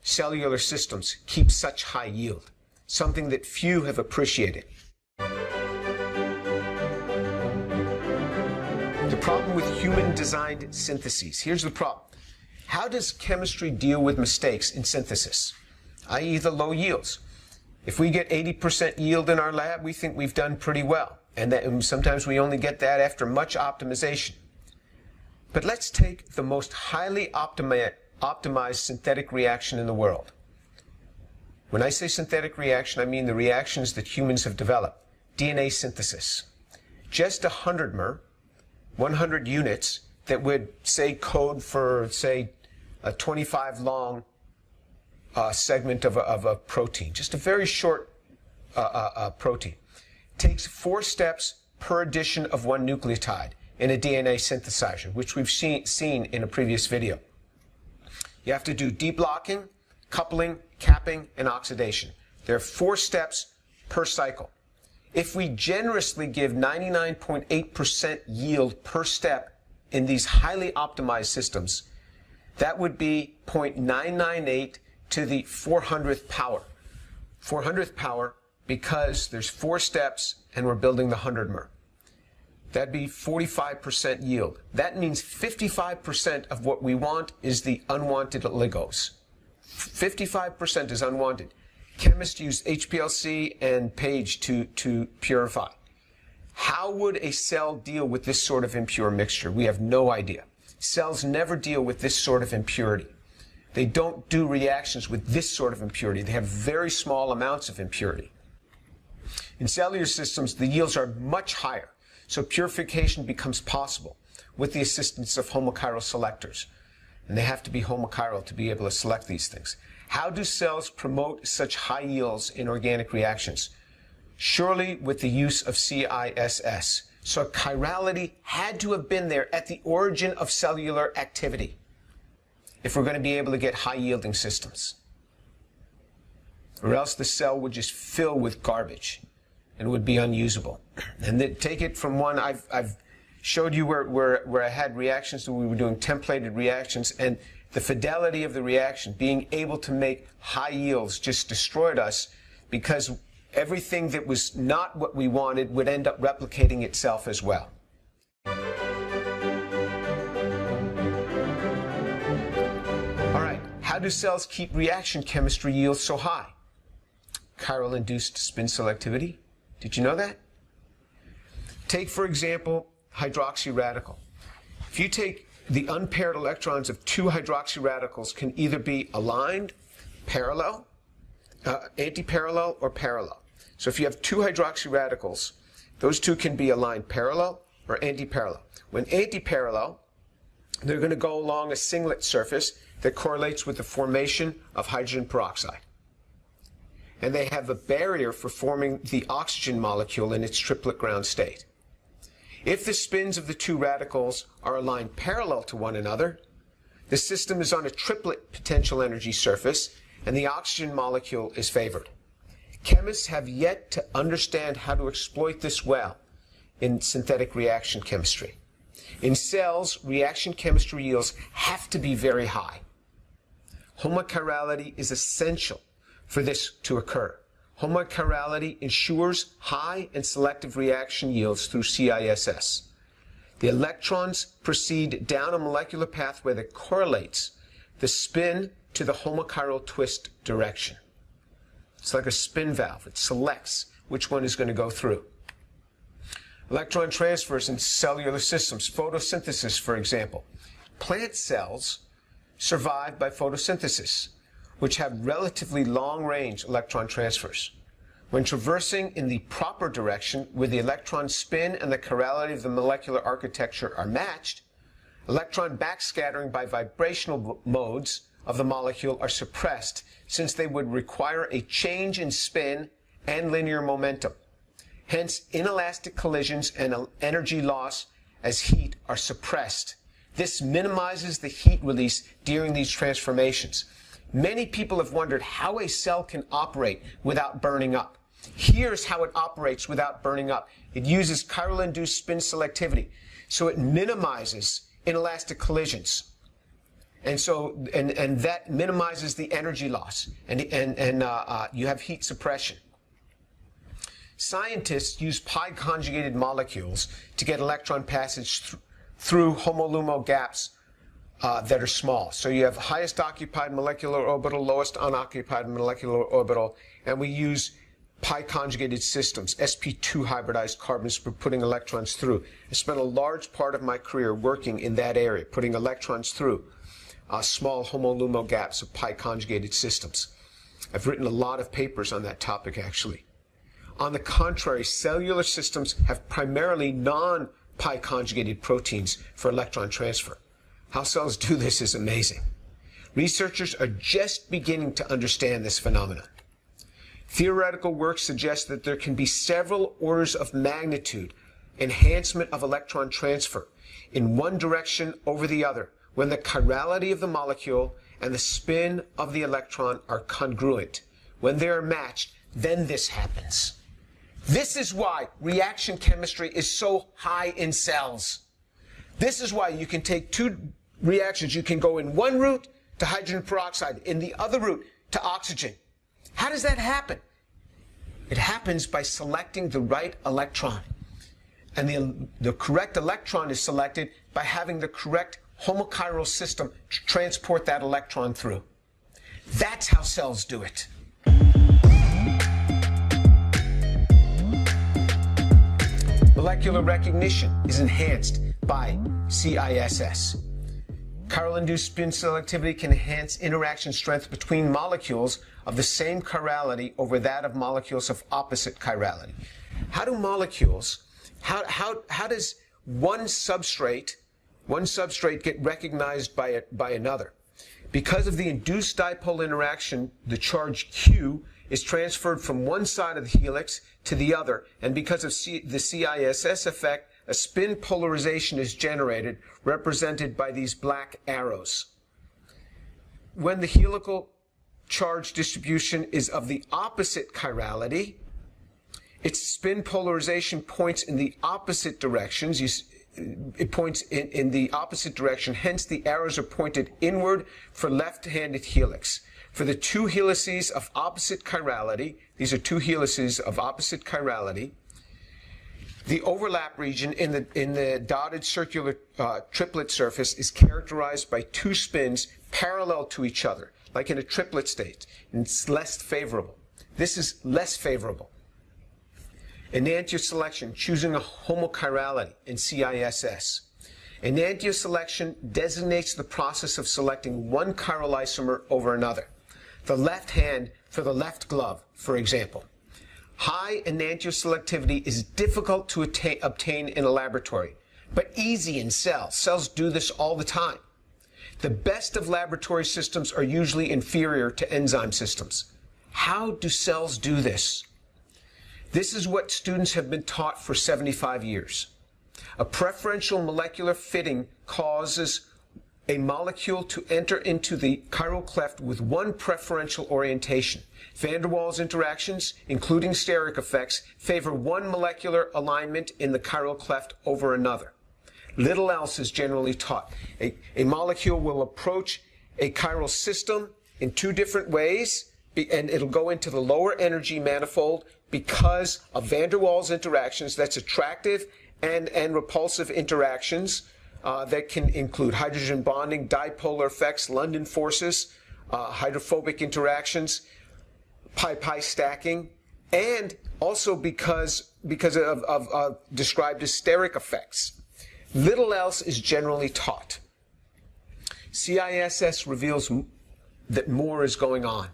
cellular systems keep such high yield. something that few have appreciated. The problem with human-designed syntheses. Here's the problem. How does chemistry deal with mistakes in synthesis, i.e. the low yields? If we get 80% yield in our lab, we think we've done pretty well. And sometimes we only get that after much optimization. But let's take the most highly optimized synthetic reaction in the world. When I say synthetic reaction, I mean the reactions that humans have developed. DNA synthesis. Just 100 mer, 100 units that would, say, code for, say, a 25 long segment of a protein, just a very short protein. Takes 4 steps per addition of one nucleotide in a DNA synthesizer, which we've seen in a previous video. You have to do deblocking, coupling, capping, and oxidation. There are 4 steps per cycle. If we generously give 99.8% yield per step in these highly optimized systems, that would be 0.998 to the 400th power. 400th power because there's 4 steps and we're building the 100 mer. That'd be 45% yield. That means 55% of what we want is the unwanted oligos. 55% is unwanted. Chemists use HPLC and PAGE to purify. How would a cell deal with this sort of impure mixture? We have no idea. Cells never deal with this sort of impurity. They don't do reactions with this sort of impurity. They have very small amounts of impurity. In cellular systems, the yields are much higher, so purification becomes possible with the assistance of homochiral selectors. And they have to be homochiral to be able to select these things. How do cells promote such high yields in organic reactions? Surely with the use of CISS. So chirality had to have been there at the origin of cellular activity if we're going to be able to get high-yielding systems. Or else the cell would just fill with garbage and would be unusable. And then take it from one, I've showed you where I had reactions, we were doing templated reactions, and the fidelity of the reaction, being able to make high yields, just destroyed us because everything that was not what we wanted would end up replicating itself as well. All right, how do cells keep reaction chemistry yields so high? Chiral-induced spin selectivity. Did you know that? Take, for example, hydroxy radical. If you take the unpaired electrons of 2 hydroxy radicals can either be aligned, parallel, anti-parallel, or parallel. So if you have 2 hydroxy radicals, those 2 can be aligned parallel or anti-parallel. When anti-parallel, they're going to go along a singlet surface that correlates with the formation of hydrogen peroxide. And they have a barrier for forming the oxygen molecule in its triplet ground state. If the spins of the 2 radicals are aligned parallel to one another, the system is on a triplet potential energy surface, and the oxygen molecule is favored. Chemists have yet to understand how to exploit this well in synthetic reaction chemistry. In cells, reaction chemistry yields have to be very high. Homochirality is essential for this to occur. Homochirality ensures high and selective reaction yields through CISS. The electrons proceed down a molecular pathway that correlates the spin to the homochiral twist direction. It's like a spin valve. It selects which one is going to go through. Electron transfers in cellular systems, photosynthesis, for example. Plant cells survive by photosynthesis, which have relatively long-range electron transfers. When traversing in the proper direction, where the electron spin and the chirality of the molecular architecture are matched, electron backscattering by vibrational modes of the molecule are suppressed, since they would require a change in spin and linear momentum. Hence, inelastic collisions and energy loss as heat are suppressed. This minimizes the heat release during these transformations. Many people have wondered how a cell can operate without burning up. Here's how it operates without burning up. It uses chiral-induced spin selectivity, so it minimizes inelastic collisions. And so, and that minimizes the energy loss, and you have heat suppression. Scientists use pi conjugated molecules to get electron passage through homolumo gaps that are small. So you have highest occupied molecular orbital, lowest unoccupied molecular orbital, and we use pi conjugated systems, sp2 hybridized carbons, for putting electrons through. I spent a large part of my career working in that area, putting electrons through small homolumo gaps of pi conjugated systems. I've written a lot of papers on that topic, actually. On the contrary, cellular systems have primarily non-pi conjugated proteins for electron transfer. How cells do this is amazing. Researchers are just beginning to understand this phenomenon. Theoretical work suggests that there can be several orders of magnitude enhancement of electron transfer in one direction over the other when the chirality of the molecule and the spin of the electron are congruent. When they are matched, then this happens. This is why reaction chemistry is so high in cells. This is why you can take two reactions. You can go in one route to hydrogen peroxide, in the other route to oxygen. How does that happen? It happens by selecting the right electron. And the correct electron is selected by having the correct homochiral system to transport that electron through. That's how cells do it. Molecular recognition is enhanced by CISS. Chiral-induced spin selectivity can enhance interaction strength between molecules of the same chirality over that of molecules of opposite chirality. How do molecules, how does one substrate get recognized by another? Because of the induced dipole interaction, the charge Q is transferred from one side of the helix to the other, and because of the CISS effect, a spin polarization is generated, represented by these black arrows. When the helical charge distribution is of the opposite chirality, its spin polarization points in the opposite directions. It points in the opposite direction, hence the arrows are pointed inward for left-handed helix. For the two helices of opposite chirality, these are two helices of opposite chirality, the overlap region in the dotted circular triplet surface is characterized by two spins parallel to each other, like in a triplet state, and it's less favorable. This is less favorable. Enantioselection, choosing a homochirality in CISS. Enantioselection designates the process of selecting one chiral isomer over another. The left hand for the left glove, for example. High enantioselectivity is difficult to obtain in a laboratory, but easy in cells. Cells do this all the time. The best of laboratory systems are usually inferior to enzyme systems. How do cells do this? This is what students have been taught for 75 years. A preferential molecular fitting causes a molecule to enter into the chiral cleft with one preferential orientation. Van der Waals interactions, including steric effects, favor one molecular alignment in the chiral cleft over another. Little else is generally taught. A molecule will approach a chiral system in two different ways, and it'll go into the lower energy manifold because of van der Waals interactions. That's attractive and repulsive interactions that can include hydrogen bonding, dipolar effects, London forces, hydrophobic interactions, pi-pi stacking, and also because of described as steric effects. Little else is generally taught. CISS reveals that more is going on,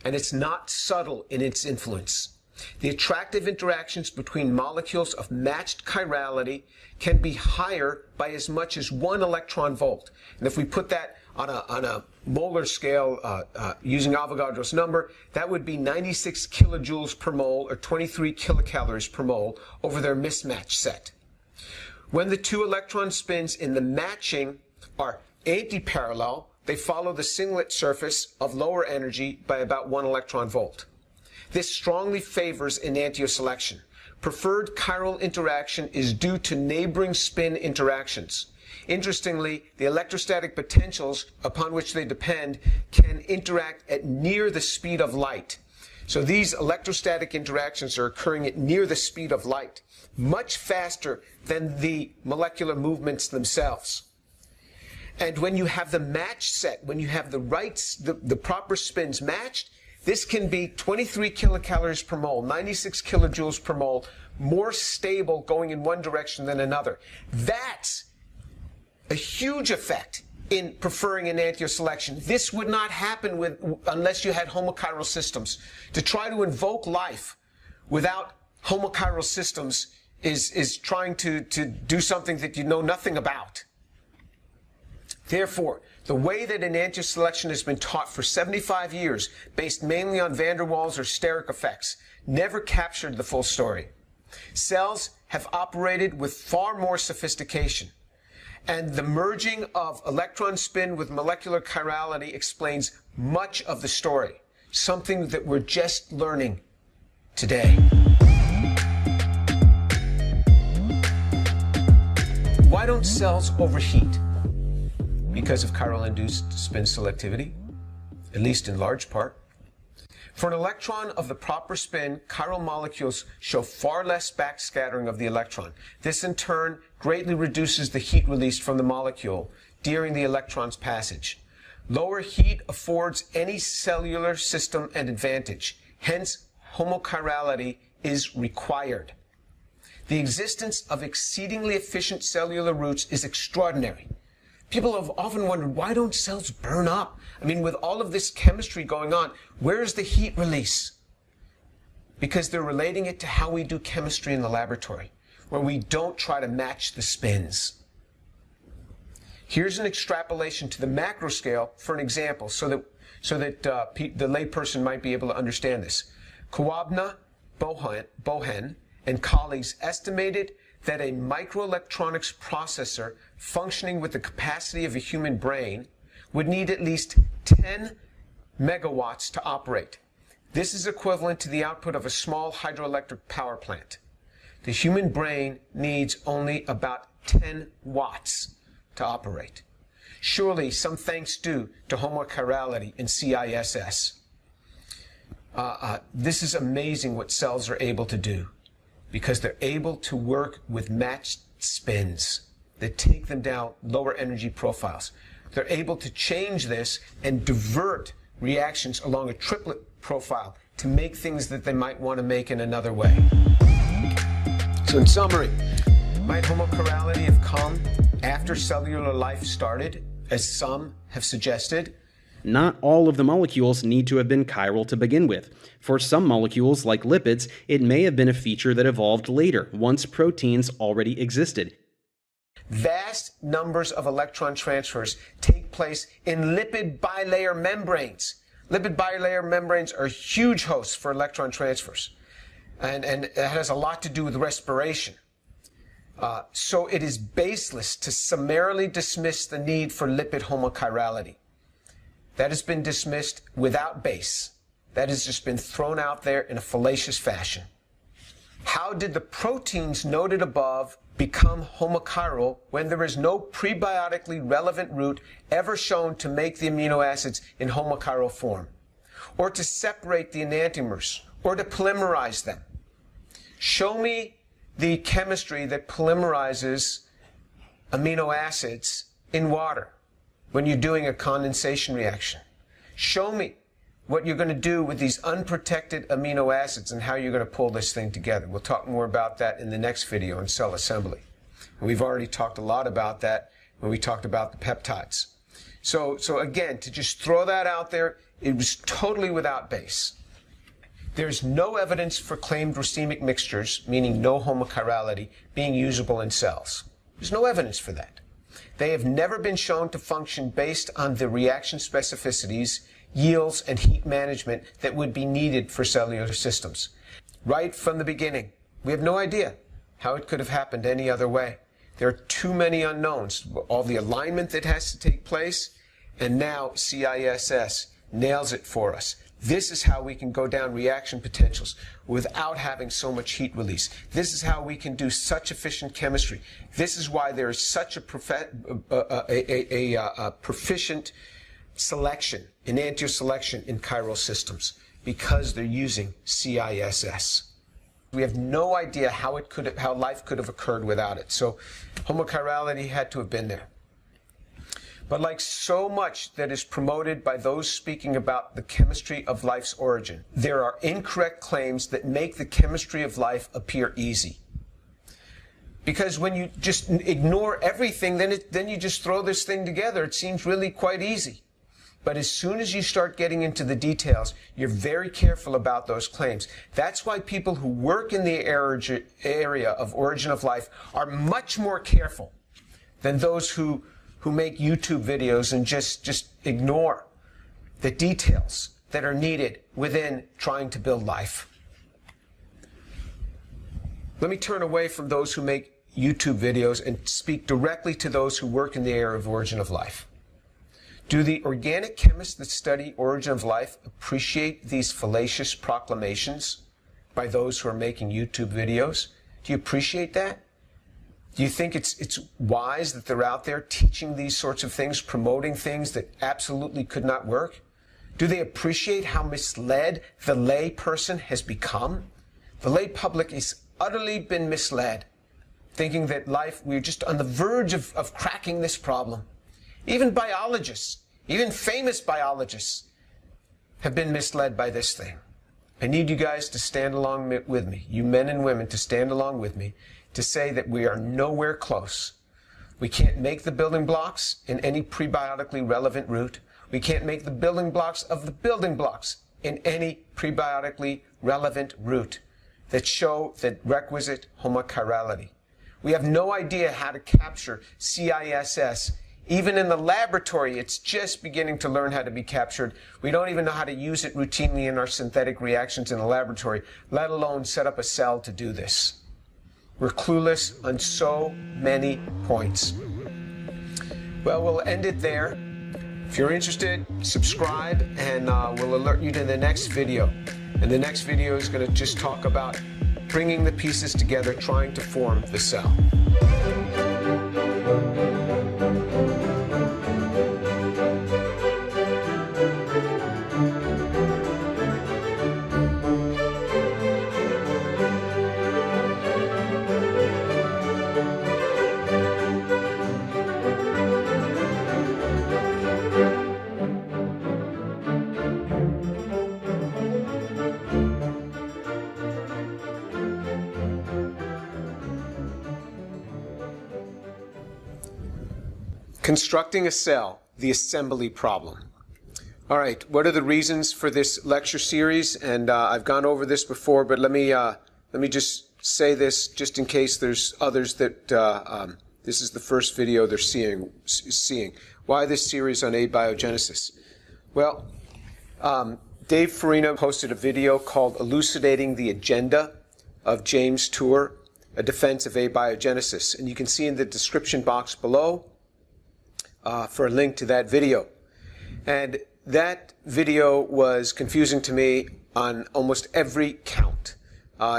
and it's not subtle in its influence. The attractive interactions between molecules of matched chirality can be higher by as much as 1 electron volt. And if we put that on a molar scale using Avogadro's number, that would be 96 kilojoules per mole or 23 kilocalories per mole over their mismatch set. When the two electron spins in the matching are antiparallel, they follow the singlet surface of lower energy by about 1 electron volt. This strongly favors enantioselection. Preferred chiral interaction is due to neighboring spin interactions. Interestingly, the electrostatic potentials upon which they depend can interact at near the speed of light. So these electrostatic interactions are occurring at near the speed of light, much faster than the molecular movements themselves. And when you have the match set, when you have the proper spins matched, this can be 23 kilocalories per mole, 96 kilojoules per mole, more stable going in one direction than another. That's a huge effect in preferring enantiomer selection. This would not happen unless you had homochiral systems. To try to invoke life without homochiral systems is trying to do something that you know nothing about. Therefore, the way that enantiomer selection has been taught for 75 years, based mainly on van der Waals or steric effects, never captured the full story. Cells have operated with far more sophistication, and the merging of electron spin with molecular chirality explains much of the story, something that we're just learning today. Why don't cells overheat? Because of chiral-induced spin selectivity, at least in large part. For an electron of the proper spin, chiral molecules show far less backscattering of the electron. This in turn greatly reduces the heat released from the molecule during the electron's passage. Lower heat affords any cellular system an advantage. Hence, homochirality is required. The existence of exceedingly efficient cellular routes is extraordinary. People have often wondered, why don't cells burn up? I mean, with all of this chemistry going on, where's the heat release? Because they're relating it to how we do chemistry in the laboratory, where we don't try to match the spins. Here's an extrapolation to the macro scale for an example, so that the layperson might be able to understand this. Kawabna, Bohen, and colleagues estimated that a microelectronics processor functioning with the capacity of a human brain would need at least 10 megawatts to operate. This is equivalent to the output of a small hydroelectric power plant. The human brain needs only about 10 watts to operate. Surely some thanks due to homochirality and CISS. This is amazing what cells are able to do, because they're able to work with matched spins that take them down lower energy profiles. They're able to change this and divert reactions along a triplet profile to make things that they might want to make in another way. So in summary, might homochirality have come after cellular life started, as some have suggested?
Not all of the molecules need to have been chiral to begin with. For some molecules, like lipids, it may have been a feature that evolved later, once proteins already existed.
Vast numbers of electron transfers take place in lipid bilayer membranes. Lipid bilayer membranes are huge hosts for electron transfers, and it has a lot to do with respiration. So it is baseless to summarily dismiss the need for lipid homochirality. That has been dismissed without base. That has just been thrown out there in a fallacious fashion. How did the proteins noted above become homochiral when there is no prebiotically relevant route ever shown to make the amino acids in homochiral form, or to separate the enantiomers, or to polymerize them? Show me the chemistry that polymerizes amino acids in water when you're doing a condensation reaction. Show me what you're going to do with these unprotected amino acids and how you're going to pull this thing together. We'll talk more about that in the next video on cell assembly. And we've already talked a lot about that when we talked about the peptides. So again, to just throw that out there, it was totally without base. There's no evidence for claimed racemic mixtures, meaning no homochirality, being usable in cells. There's no evidence for that. They have never been shown to function based on the reaction specificities, yields, and heat management that would be needed for cellular systems. Right from the beginning, we have no idea how it could have happened any other way. There are too many unknowns. All the alignment that has to take place, and now CISS nails it for us. This is how we can go down reaction potentials without having so much heat release. This is how we can do such efficient chemistry. This is why there is such a proficient selection, enantiomer selection in chiral systems, because they're using CISS. We have no idea how life could have occurred without it. So homochirality had to have been there. But like so much that is promoted by those speaking about the chemistry of life's origin, there are incorrect claims that make the chemistry of life appear easy. Because when you just ignore everything, then you just throw this thing together. It seems really quite easy. But as soon as you start getting into the details, you're very careful about those claims. That's why people who work in the area of origin of life are much more careful than those who make YouTube videos and just ignore the details that are needed within trying to build life. Let me turn away from those who make YouTube videos and speak directly to those who work in the area of origin of life. Do the organic chemists that study origin of life appreciate these fallacious proclamations by those who are making YouTube videos? Do you appreciate that? Do you think it's wise that they're out there teaching these sorts of things, promoting things that absolutely could not work? Do they appreciate how misled the lay person has become? The lay public has utterly been misled, thinking that we're just on the verge of cracking this problem. Even biologists, even famous biologists, have been misled by this thing. I need you guys to stand along with me, you men and women, to stand along with me, to say that we are nowhere close. We can't make the building blocks in any prebiotically relevant route. We can't make the building blocks of the building blocks in any prebiotically relevant route that show the requisite homochirality. We have no idea how to capture CISS. Even in the laboratory, it's just beginning to learn how to be captured. We don't even know how to use it routinely in our synthetic reactions in the laboratory, let alone set up a cell to do this. We're clueless on so many points. Well, we'll end it there. If you're interested, subscribe, and we'll alert you to the next video. And the next video is going to just talk about bringing the pieces together, trying to form the cell. Constructing a cell, the assembly problem. All right, what are the reasons for this lecture series? And I've gone over this before, but let me just say this just in case there's others that this is the first video they're seeing. Why this series on abiogenesis? Well, Dave Farina posted a video called Elucidating the Agenda of James Tour, a Defense of Abiogenesis. And you can see in the description box below for a link to that video. And that video was confusing to me on almost every count.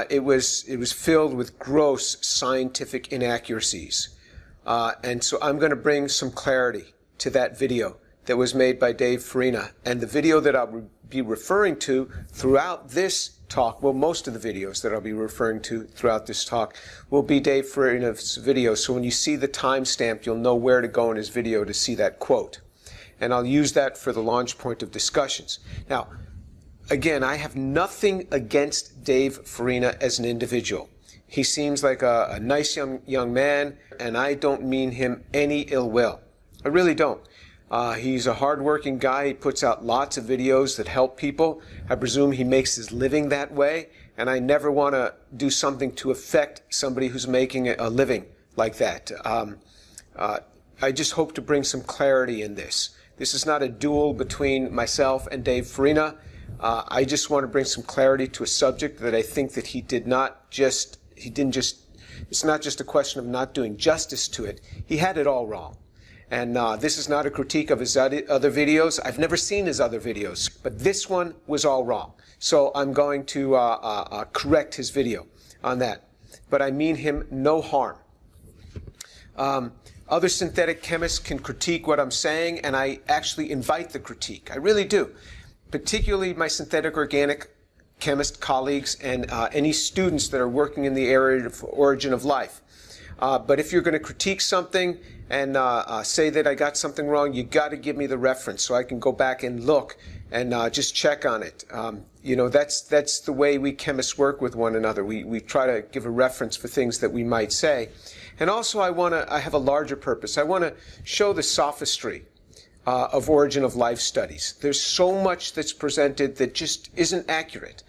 It was filled with gross scientific inaccuracies. And so I'm going to bring some clarity to that video that was made by Dave Farina. And the video that I'll be referring to throughout this talk, well, most of the videos that I'll be referring to throughout this talk will be Dave Farina's video. So when you see the timestamp, you'll know where to go in his video to see that quote. And I'll use that for the launch point of discussions. Now, again, I have nothing against Dave Farina as an individual. He seems like a nice young man, and I don't mean him any ill will. I really don't. He's a hardworking guy. He puts out lots of videos that help people. I presume he makes his living that way, and I never want to do something to affect somebody who's making a living like that. I just hope to bring some clarity in this. This is not a duel between myself and Dave Farina. I just want to bring some clarity to a subject that I think that it's not just a question of not doing justice to it. He had it all wrong. And this is not a critique of his other videos. I've never seen his other videos, but this one was all wrong. So I'm going to correct his video on that. But I mean him no harm. Other synthetic chemists can critique what I'm saying, and I actually invite the critique. I really do. Particularly my synthetic organic chemist colleagues and any students that are working in the area of origin of life. But if you're going to critique something and say that I got something wrong, you got to give me the reference so I can go back and look and just check on it. You know, that's the way we chemists work with one another. We try to give a reference for things that we might say. And also I have a larger purpose. I want to show the sophistry of origin of life studies. There's so much that's presented that just isn't accurate,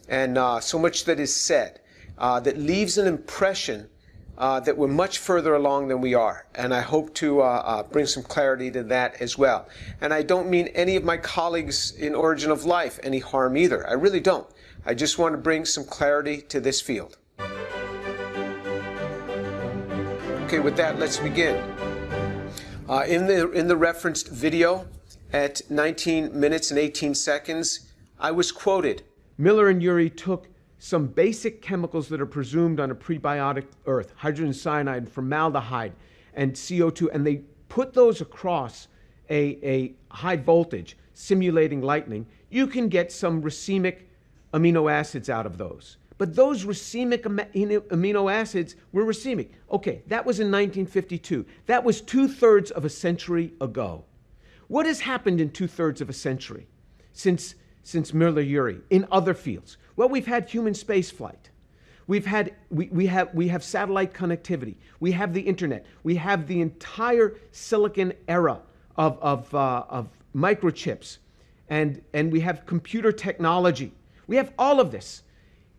and so much that is said that leaves an impression that we're much further along than we are. And I hope to bring some clarity to that as well. And I don't mean any of my colleagues in origin of life any harm either. I really don't. I just want to bring some clarity to this field. Okay, with that, let's begin. In the referenced video at 19 minutes and 18 seconds, I was quoted.
Miller and Urey took some basic chemicals that are presumed on a prebiotic earth, hydrogen cyanide, formaldehyde, and CO2, and they put those across a high voltage, simulating lightning. You can get some racemic amino acids out of those. But those racemic amino acids were racemic. Okay, that was in 1952. That was 2/3 of a century ago. What has happened in 2/3 of a century since Miller-Urey in other fields? Well, we've had human space flight. We have satellite connectivity. We have the internet. We have the entire silicon era of microchips, and we have computer technology. We have all of this.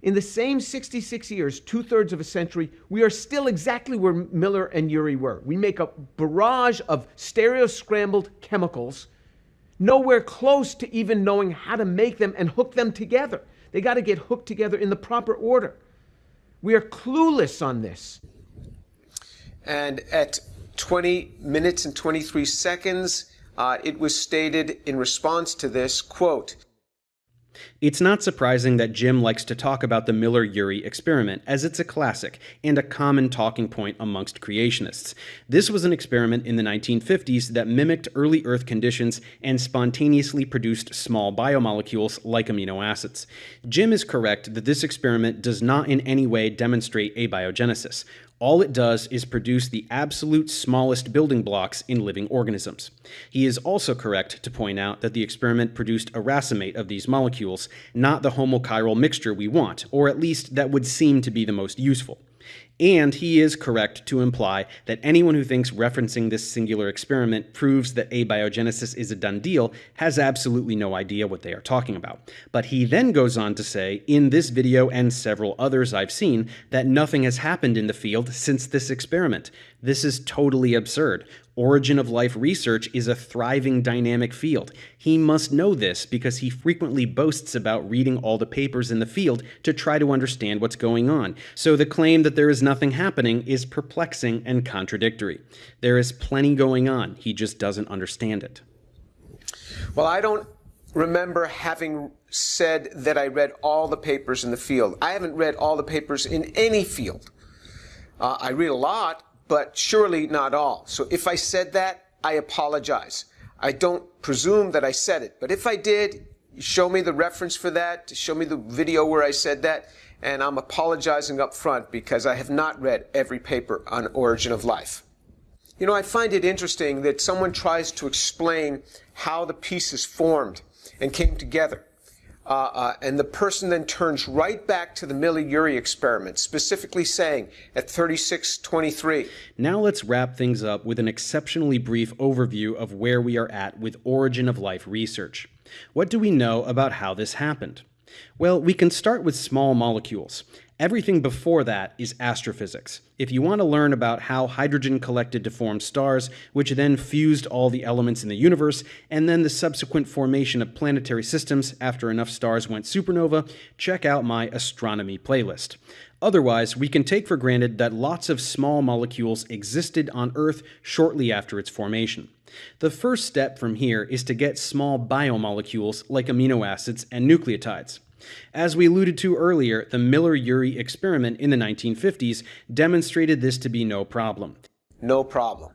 In the same 66 years, 2/3 of a century, we are still exactly where Miller and Urey were. We make a barrage of stereo-scrambled chemicals, nowhere close to even knowing how to make them and hook them together. They got to get hooked together in the proper order. We are clueless on this.
And at 20 minutes and 23 seconds, it was stated in response to this, quote,
It's not surprising that Jim likes to talk about the Miller-Urey experiment, as it's a classic and a common talking point amongst creationists. This was an experiment in the 1950s that mimicked early Earth conditions and spontaneously produced small biomolecules like amino acids. Jim is correct that this experiment does not in any way demonstrate abiogenesis. All it does is produce the absolute smallest building blocks in living organisms. He is also correct to point out that the experiment produced a racemate of these molecules, not the homochiral mixture we want, or at least that would seem to be the most useful. And he is correct to imply that anyone who thinks referencing this singular experiment proves that abiogenesis is a done deal has absolutely no idea what they are talking about. But he then goes on to say, in this video and several others I've seen, that nothing has happened in the field since this experiment. This is totally absurd. Origin of life research is a thriving dynamic field. He must know this because he frequently boasts about reading all the papers in the field to try to understand what's going on. So the claim that there is nothing happening is perplexing and contradictory. There is plenty going on. He just doesn't understand it.
Well, I don't remember having said that I read all the papers in the field. I haven't read all the papers in any field. I read a lot, but surely not all. So if I said that, I apologize. I don't presume that I said it, but if I did, show me the reference for that, show me the video where I said that, and I'm apologizing up front because I have not read every paper on origin of life. You know, I find it interesting that someone tries to explain how the pieces formed and came together. And the person then turns right back to the Miller-Urey experiment, specifically saying at 36:23.
Now let's wrap things up with an exceptionally brief overview of where we are at with origin of life research. What do we know about how this happened? Well, we can start with small molecules. Everything before that is astrophysics. If you want to learn about how hydrogen collected to form stars, which then fused all the elements in the universe, and then the subsequent formation of planetary systems after enough stars went supernova, check out my astronomy playlist. Otherwise, we can take for granted that lots of small molecules existed on Earth shortly after its formation. The first step from here is to get small biomolecules like amino acids and nucleotides. As we alluded to earlier, the Miller-Urey experiment in the 1950s demonstrated this to be no problem.
No problem.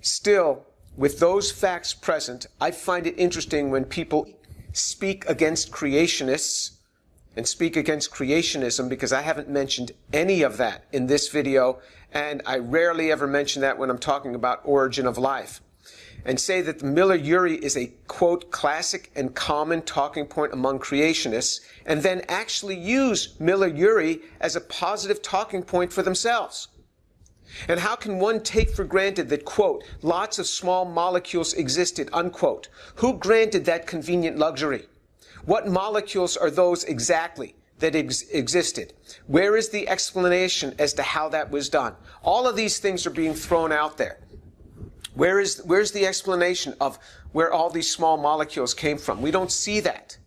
Still, with those facts present, I find it interesting when people speak against creationists and speak against creationism, because I haven't mentioned any of that in this video, and I rarely ever mention that when I'm talking about origin of life, and say that the Miller-Urey is a, quote, classic and common talking point among creationists, and then actually use Miller-Urey as a positive talking point for themselves. And how can one take for granted that, quote, lots of small molecules existed, unquote? Who granted that convenient luxury? What molecules are those exactly that existed? Where is the explanation as to how that was done? All of these things are being thrown out there. Where's the explanation of where all these small molecules came from? We don't see that.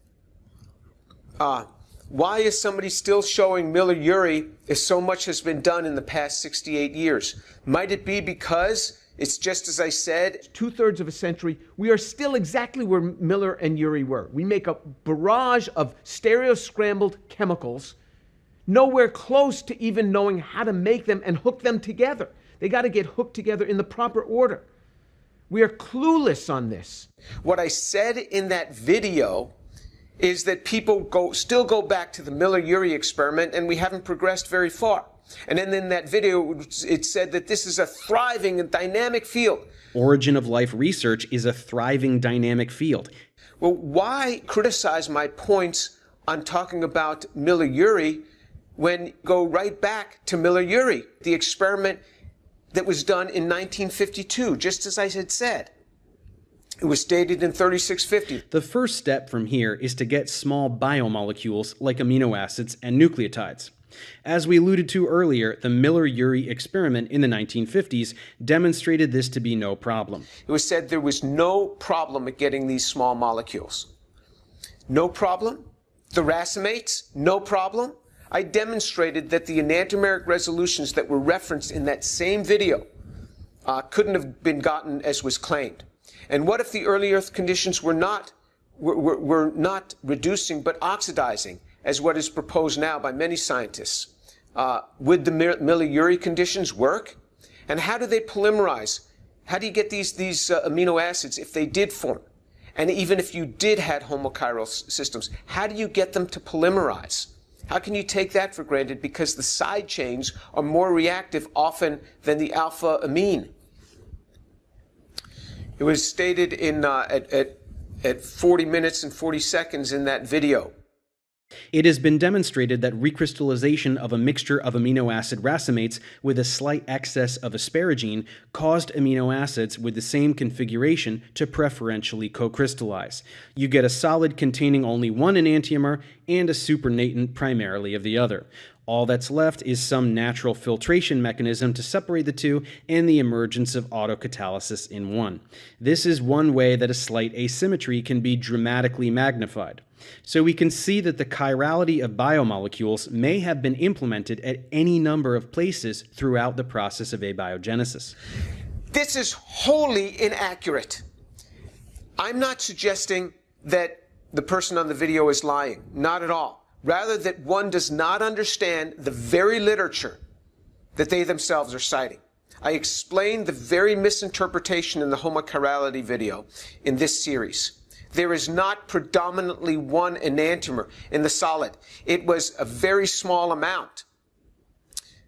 Why is somebody still showing Miller-Urey if so much has been done in the past 68 years? Might it be because it's just as I said?
2/3 of a century, we are still exactly where Miller and Urey were. We make a barrage of stereo-scrambled chemicals, nowhere close to even knowing how to make them and hook them together. They got to get hooked together in the proper order. We are clueless on this.
What I said in that video is that people still go back to the Miller-Urey experiment, and we haven't progressed very far. And then in that video, it said that this is a thriving and dynamic field.
Origin of life research is a thriving, dynamic field.
Well, why criticize my points on talking about Miller-Urey when you go right back to Miller-Urey, the experiment that was done in 1952, just as I had said? It was dated in 3650.
The first step from here is to get small biomolecules like amino acids and nucleotides. As we alluded to earlier, the Miller-Urey experiment in the 1950s demonstrated this to be no problem.
It was said there was no problem at getting these small molecules. No problem. The racemates, no problem. I demonstrated that the enantiomeric resolutions that were referenced in that same video couldn't have been gotten as was claimed. And what if the early Earth conditions were not reducing but oxidizing, as what is proposed now by many scientists? Would the Miller-Urey conditions work? And how do they polymerize? How do you get these amino acids if they did form? And even if you did have homochiral systems, how do you get them to polymerize? How can you take that for granted? Because the side chains are more reactive often than the alpha amine. It was stated in at 40 minutes and 40 seconds in that video.
It has been demonstrated that recrystallization of a mixture of amino acid racemates with a slight excess of asparagine caused amino acids with the same configuration to preferentially co-crystallize. You get a solid containing only one enantiomer and a supernatant primarily of the other. All that's left is some natural filtration mechanism to separate the two and the emergence of autocatalysis in one. This is one way that a slight asymmetry can be dramatically magnified. So we can see that the chirality of biomolecules may have been implemented at any number of places throughout the process of abiogenesis.
This is wholly inaccurate. I'm not suggesting that the person on the video is lying. Not at all. Rather, that one does not understand the very literature that they themselves are citing. I explained the very misinterpretation in the homochirality video in this series. There is not predominantly one enantiomer in the solid. It was a very small amount,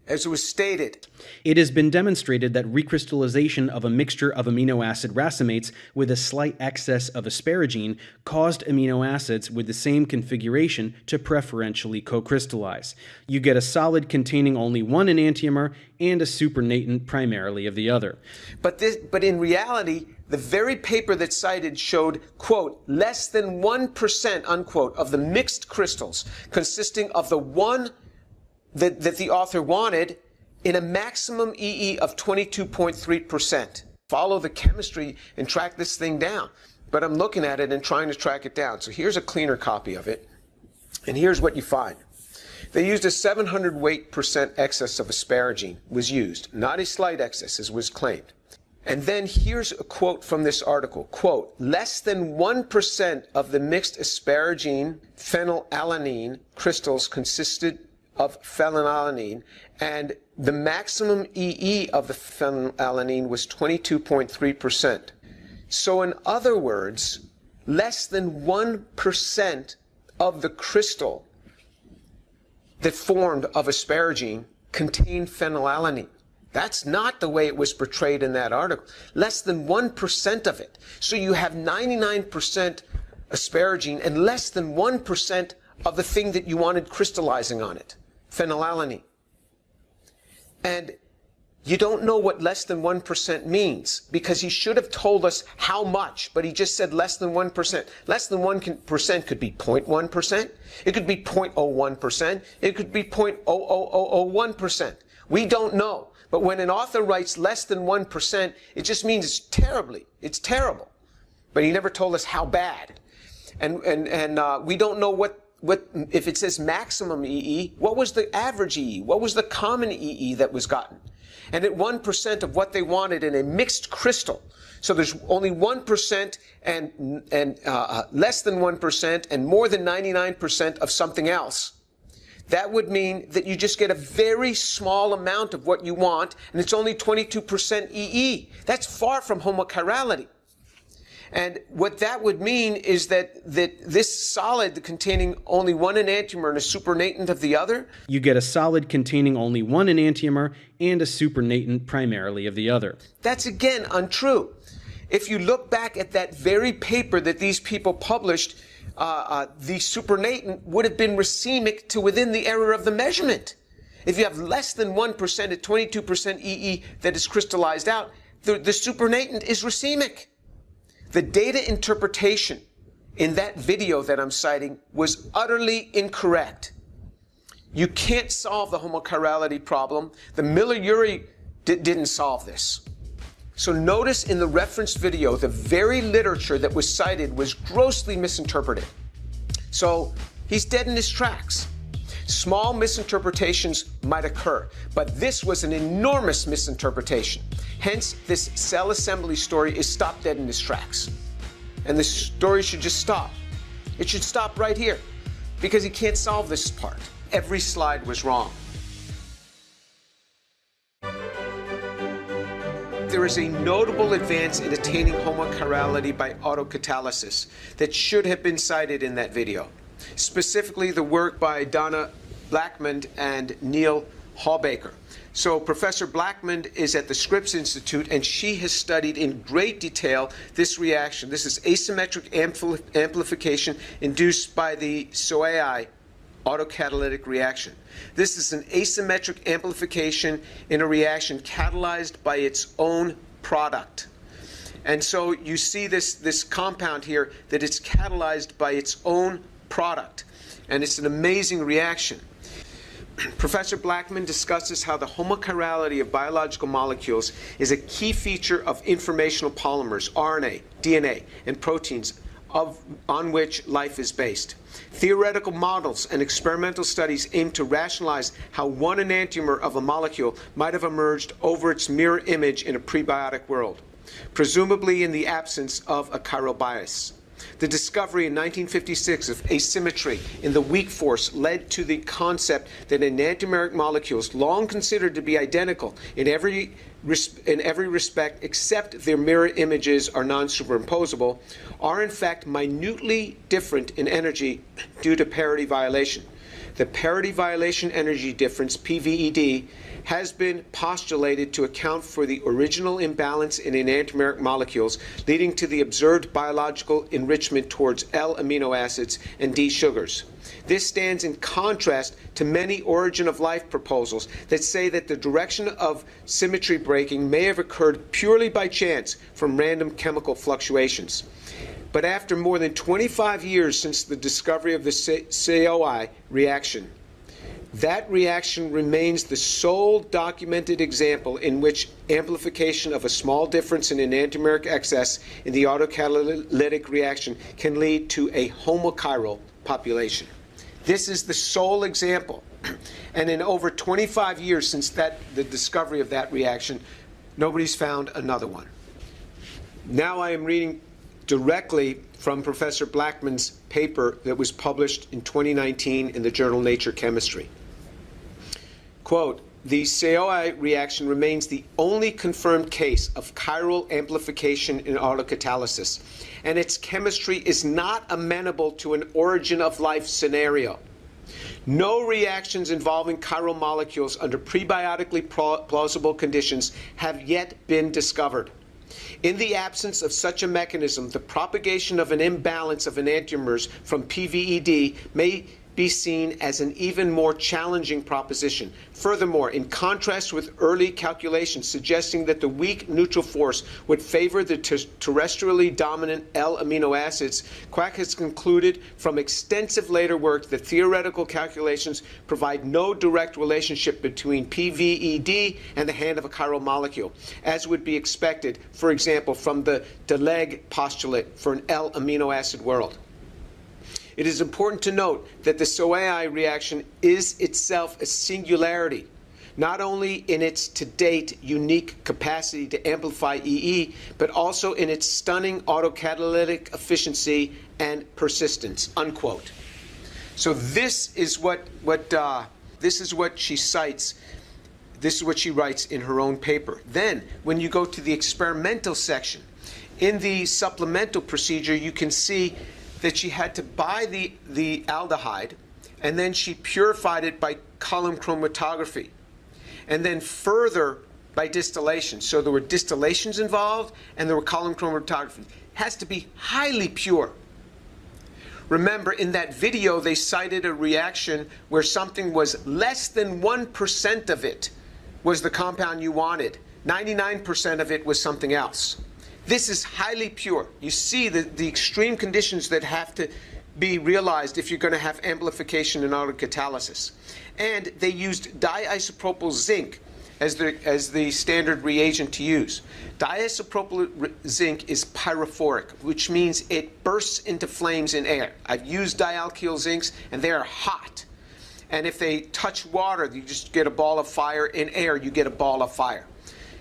as it was stated.
It has been demonstrated that recrystallization of a mixture of amino acid racemates with a slight excess of asparagine caused amino acids with the same configuration to preferentially co-crystallize. You get a solid containing only one enantiomer and a supernatant primarily of the other.
But in reality, the very paper that's cited showed, quote, less than 1%, unquote, of the mixed crystals consisting of the one that the author wanted in a maximum EE of 22.3%. Follow the chemistry and track this thing down. But I'm looking at it and trying to track it down. So here's a cleaner copy of it. And here's what you find. They used a 700 weight percent excess of asparagine was used, not a slight excess as was claimed. And then here's a quote from this article, quote, less than 1% of the mixed asparagine phenylalanine crystals consisted of phenylalanine, and the maximum EE of the phenylalanine was 22.3%. So in other words, less than 1% of the crystal that formed of asparagine contained phenylalanine. That's not the way it was portrayed in that article. Less than 1% of it. So you have 99% asparagine and less than 1% of the thing that you wanted crystallizing on it, phenylalanine. And you don't know what less than 1% means, because he should have told us how much, but he just said less than 1%. Less than 1% could be 0.1%. It could be 0.01%. It could be 0.00001%. We don't know. But when an author writes less than 1%, it just means it's terrible. But he never told us how bad. And we don't know what if it says maximum EE, what was the average EE? What was the common EE that was gotten? And at 1% of what they wanted in a mixed crystal. So there's only 1% and less than 1% and more than 99% of something else. That would mean that you just get a very small amount of what you want, and it's only 22% EE. That's far from homochirality. And what that would mean is that this solid containing only one enantiomer and a supernatant of the other,
You get a solid containing only one enantiomer and a supernatant primarily of the other.
that's again untrue. If you look back at that very paper that these people published, the supernatant would have been racemic to within the error of the measurement. If you have less than 1% at 22% EE that is crystallized out, the supernatant is racemic. The data interpretation in that video that I'm citing was utterly incorrect. You can't solve the homochirality problem. The Miller-Urey didn't solve this. So notice in the reference video, the very literature that was cited was grossly misinterpreted. So he's dead in his tracks. Small misinterpretations might occur, but this was an enormous misinterpretation. Hence, this cell assembly story is stopped dead in its tracks. And the story should just stop. It should stop right here, because he can't solve this part. Every slide was wrong. There is a notable advance in attaining homochirality by autocatalysis that should have been cited in that video. Specifically, the work by Donna Blackman and Neil Hallbaker. So Professor Blackman is at the Scripps Institute, and she has studied in great detail this reaction. This is asymmetric amplification induced by the SOAI autocatalytic reaction. This is an asymmetric amplification in a reaction catalyzed by its own product. And so you see this compound here, that it's catalyzed by its own product. And it's an amazing reaction. Professor Blackman discusses how the homochirality of biological molecules is a key feature of informational polymers, RNA, DNA, and proteins on which life is based. Theoretical models and experimental studies aim to rationalize how one enantiomer of a molecule might have emerged over its mirror image in a prebiotic world, presumably in the absence of a chiral bias. The discovery in 1956 of asymmetry in the weak force led to the concept that enantiomeric molecules, long considered to be identical in every respect except their mirror images are non-superimposable, are in fact minutely different in energy due to parity violation. The parity violation energy difference, PVED, has been postulated to account for the original imbalance in enantiomeric molecules, leading to the observed biological enrichment towards L amino acids and D sugars. This stands in contrast to many origin of life proposals that say that the direction of symmetry breaking may have occurred purely by chance from random chemical fluctuations. But after more than 25 years since the discovery of the SOAI reaction, that reaction remains the sole documented example in which amplification of a small difference in enantiomeric excess in the autocatalytic reaction can lead to a homochiral population. This is the sole example. And in over 25 years since the discovery of that reaction, nobody's found another one. Now I am reading directly from Professor Blackman's paper that was published in 2019 in the journal Nature Chemistry. Quote, the COI reaction remains the only confirmed case of chiral amplification in autocatalysis, and its chemistry is not amenable to an origin of life scenario. No reactions involving chiral molecules under prebiotically plausible conditions have yet been discovered. In the absence of such a mechanism, the propagation of an imbalance of enantiomers from PVED may be seen as an even more challenging proposition. Furthermore, in contrast with early calculations suggesting that the weak neutral force would favor the terrestrially dominant L amino acids, Quack has concluded from extensive later work that theoretical calculations provide no direct relationship between PVED and the hand of a chiral molecule, as would be expected, for example, from the Delegg postulate for an L amino acid world. It is important to note that the SOAI reaction is itself a singularity, not only in its to-date unique capacity to amplify EE, but also in its stunning autocatalytic efficiency and persistence, unquote. So this is what she cites. This is what she writes in her own paper. Then, when you go to the experimental section, in the supplemental procedure, you can see that she had to buy the aldehyde, and then she purified it by column chromatography, and then further by distillation. So there were distillations involved, and there were column chromatography. It has to be highly pure. Remember, in that video, they cited a reaction where something was less than 1% of it was the compound you wanted. 99% of it was something else. This is highly pure. You see the extreme conditions that have to be realized if you're going to have amplification in autocatalysis. And they used diisopropyl zinc as the standard reagent to use. Diisopropyl zinc is pyrophoric, which means it bursts into flames in air. I've used dialkyl zincs, and they are hot. And if they touch water, you just get a ball of fire. In air, you get a ball of fire.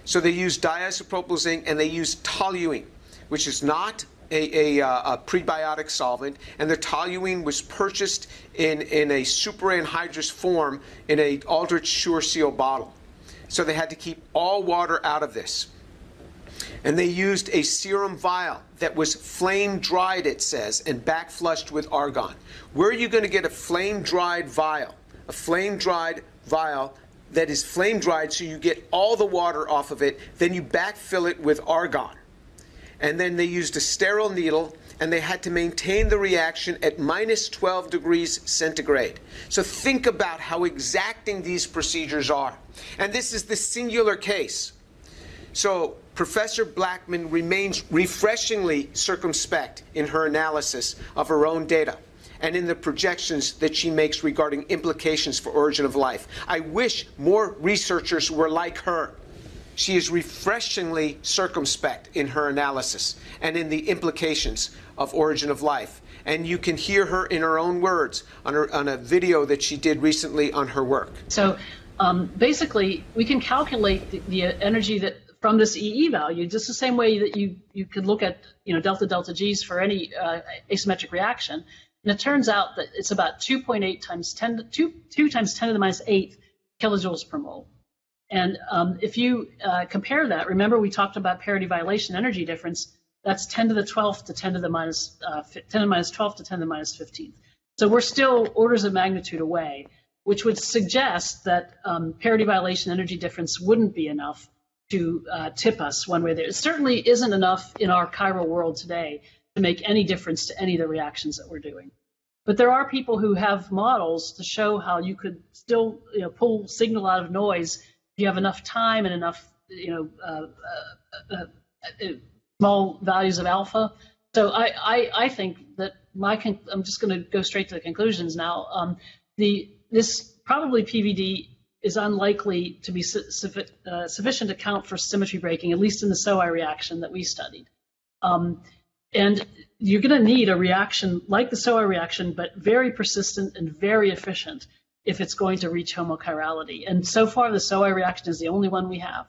So they use diisopropyl zinc, and they use toluene, which is not a prebiotic solvent, and the toluene was purchased in a superanhydrous form in an Aldrich Sure Seal bottle. So they had to keep all water out of this. And they used a serum vial that was flame-dried, it says, and back-flushed with argon. Where are you going to get a flame-dried vial? A flame-dried vial that is flame-dried so you get all the water off of it, then you backfill it with argon. And then they used a sterile needle, and they had to maintain the reaction at minus 12 degrees centigrade. So think about how exacting these procedures are. And this is the singular case. So Professor Blackman remains refreshingly circumspect in her analysis of her own data and in the projections that she makes regarding implications for origin of life. I wish more researchers were like her. She is refreshingly circumspect in her analysis and in the implications of origin of life. And you can hear her in her own words on a video that she did recently on her work.
So basically, we can calculate the energy that from this EE value, just the same way that you could look at delta delta G's for any asymmetric reaction. And it turns out that it's about 2.8 times 10 times 10 to the minus 8 kilojoules per mole. And if you compare that, remember we talked about parity violation energy difference. That's 10 to the 12th to 10 to the minus 10 to the minus 12th to 10 to the minus 15th. So we're still orders of magnitude away, which would suggest that parity violation energy difference wouldn't be enough to tip us one way or the other. It certainly isn't enough in our chiral world today to make any difference to any of the reactions that we're doing. But there are people who have models to show how you could still pull signal out of noise if you have enough time and enough small values of alpha. So I think that I'm just going to go straight to the conclusions now. This probably PVD is unlikely to be sufficient to count for symmetry breaking, at least in the SOI reaction that we studied. And you're going to need a reaction like the SOI reaction, but very persistent and very efficient if it's going to reach homochirality. And so far, the SOI reaction is the only one we have.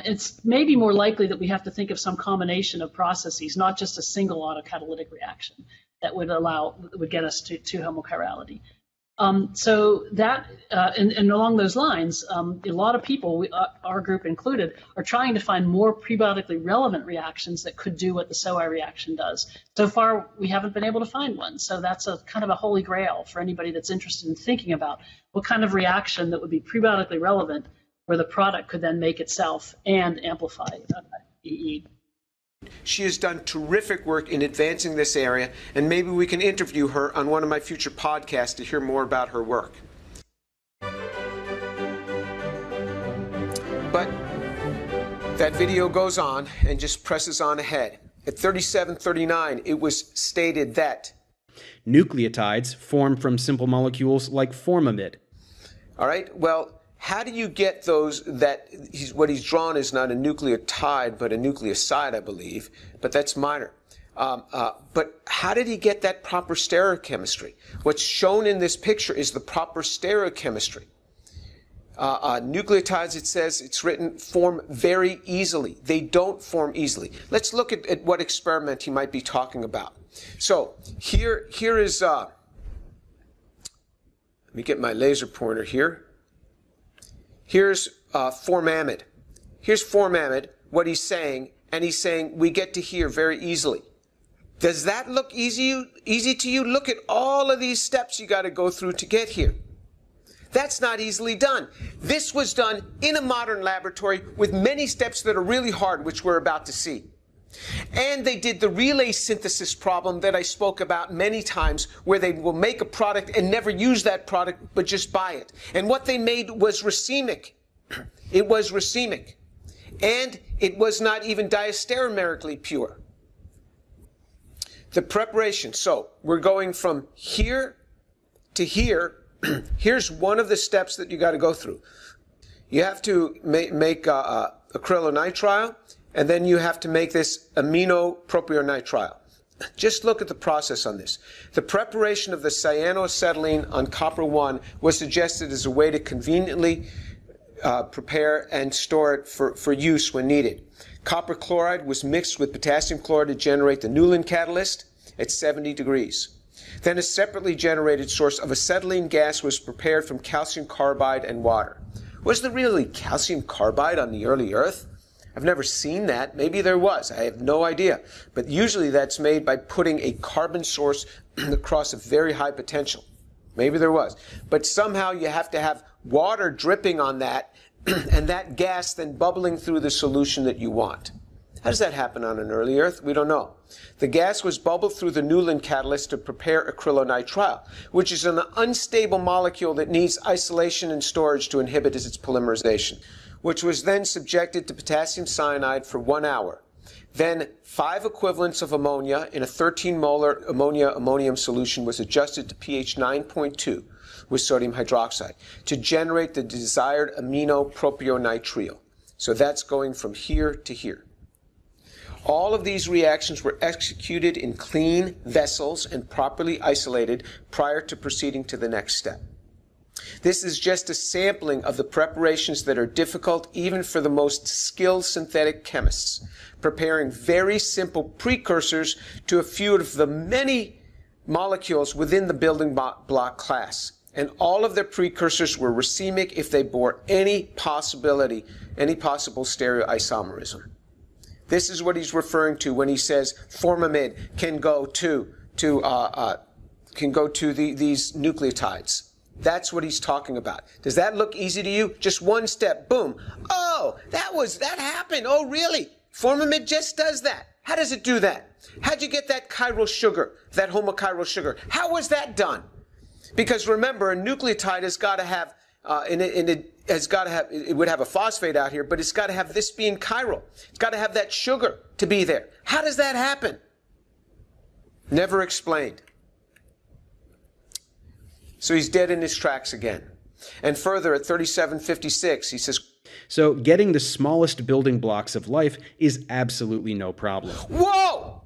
It's maybe more likely that we have to think of some combination of processes, not just a single autocatalytic reaction that would get us to homochirality. So that, and along those lines, a lot of people, our group included, are trying to find more prebiotically relevant reactions that could do what the SOI reaction does. So far, we haven't been able to find one. So that's a kind of a holy grail for anybody that's interested in thinking about what kind of reaction that would be prebiotically relevant where the product could then make itself and amplify EE.
She has done terrific work in advancing this area, and maybe we can interview her on one of my future podcasts to hear more about her work. But that video goes on and just presses on ahead. At 3739, it was stated that
nucleotides form from simple molecules like formamide.
All right, well, how do you get those what he's drawn is not a nucleotide, but a nucleoside, I believe, but that's minor. But how did he get that proper stereochemistry? What's shown in this picture is the proper stereochemistry. Nucleotides, it says, it's written, form very easily. They don't form easily. Let's look at what experiment he might be talking about. So here is, let me get my laser pointer here. Here's formamide. Here's formamide, what he's saying, and he's saying we get to here very easily. Does that look easy to you? Look at all of these steps you got to go through to get here. That's not easily done. This was done in a modern laboratory with many steps that are really hard, which we're about to see. And they did the relay synthesis problem that I spoke about many times, where they will make a product and never use that product, but just buy it. And what they made was racemic. It was racemic. And it was not even diastereomerically pure. The preparation, so we're going from here to here. Here's one of the steps that you got to go through. You have to make acrylonitrile, and then you have to make this aminopropionitrile. Just look at the process on this. The preparation of the cyanoacetylene on copper 1 was suggested as a way to conveniently prepare and store it for use when needed. Copper chloride was mixed with potassium chloride to generate the Newland catalyst at 70 degrees. Then a separately generated source of acetylene gas was prepared from calcium carbide and water. Was there really calcium carbide on the early Earth? I've never seen that. Maybe there was. I have no idea. But usually that's made by putting a carbon source across a very high potential. Maybe there was. But somehow you have to have water dripping on that and that gas then bubbling through the solution that you want. How does that happen on an early Earth? We don't know. The gas was bubbled through the Newland catalyst to prepare acrylonitrile, which is an unstable molecule that needs isolation and storage to inhibit its polymerization, which was then subjected to potassium cyanide for 1 hour. Then 5 equivalents of ammonia in a 13 molar ammonium solution was adjusted to pH 9.2 with sodium hydroxide to generate the desired aminopropionitrile. So that's going from here to here. All of these reactions were executed in clean vessels and properly isolated prior to proceeding to the next step. This is just a sampling of the preparations that are difficult even for the most skilled synthetic chemists, preparing very simple precursors to a few of the many molecules within the building block class. And all of their precursors were racemic if they bore any possible stereoisomerism. This is what he's referring to when he says formamide can go to these nucleotides. That's what he's talking about. Does that look easy to you? Just one step, boom. Oh, that happened. Oh, really? Formamide just does that. How does it do that? How'd you get that chiral sugar, that homochiral sugar? How was that done? Because remember, a nucleotide has got to have, it would have a phosphate out here, but it's got to have this being chiral. It's got to have that sugar to be there. How does that happen? Never explained. So he's dead in his tracks again. And further, at 3756, he says,
so getting the smallest building blocks of life is absolutely no problem.
Whoa!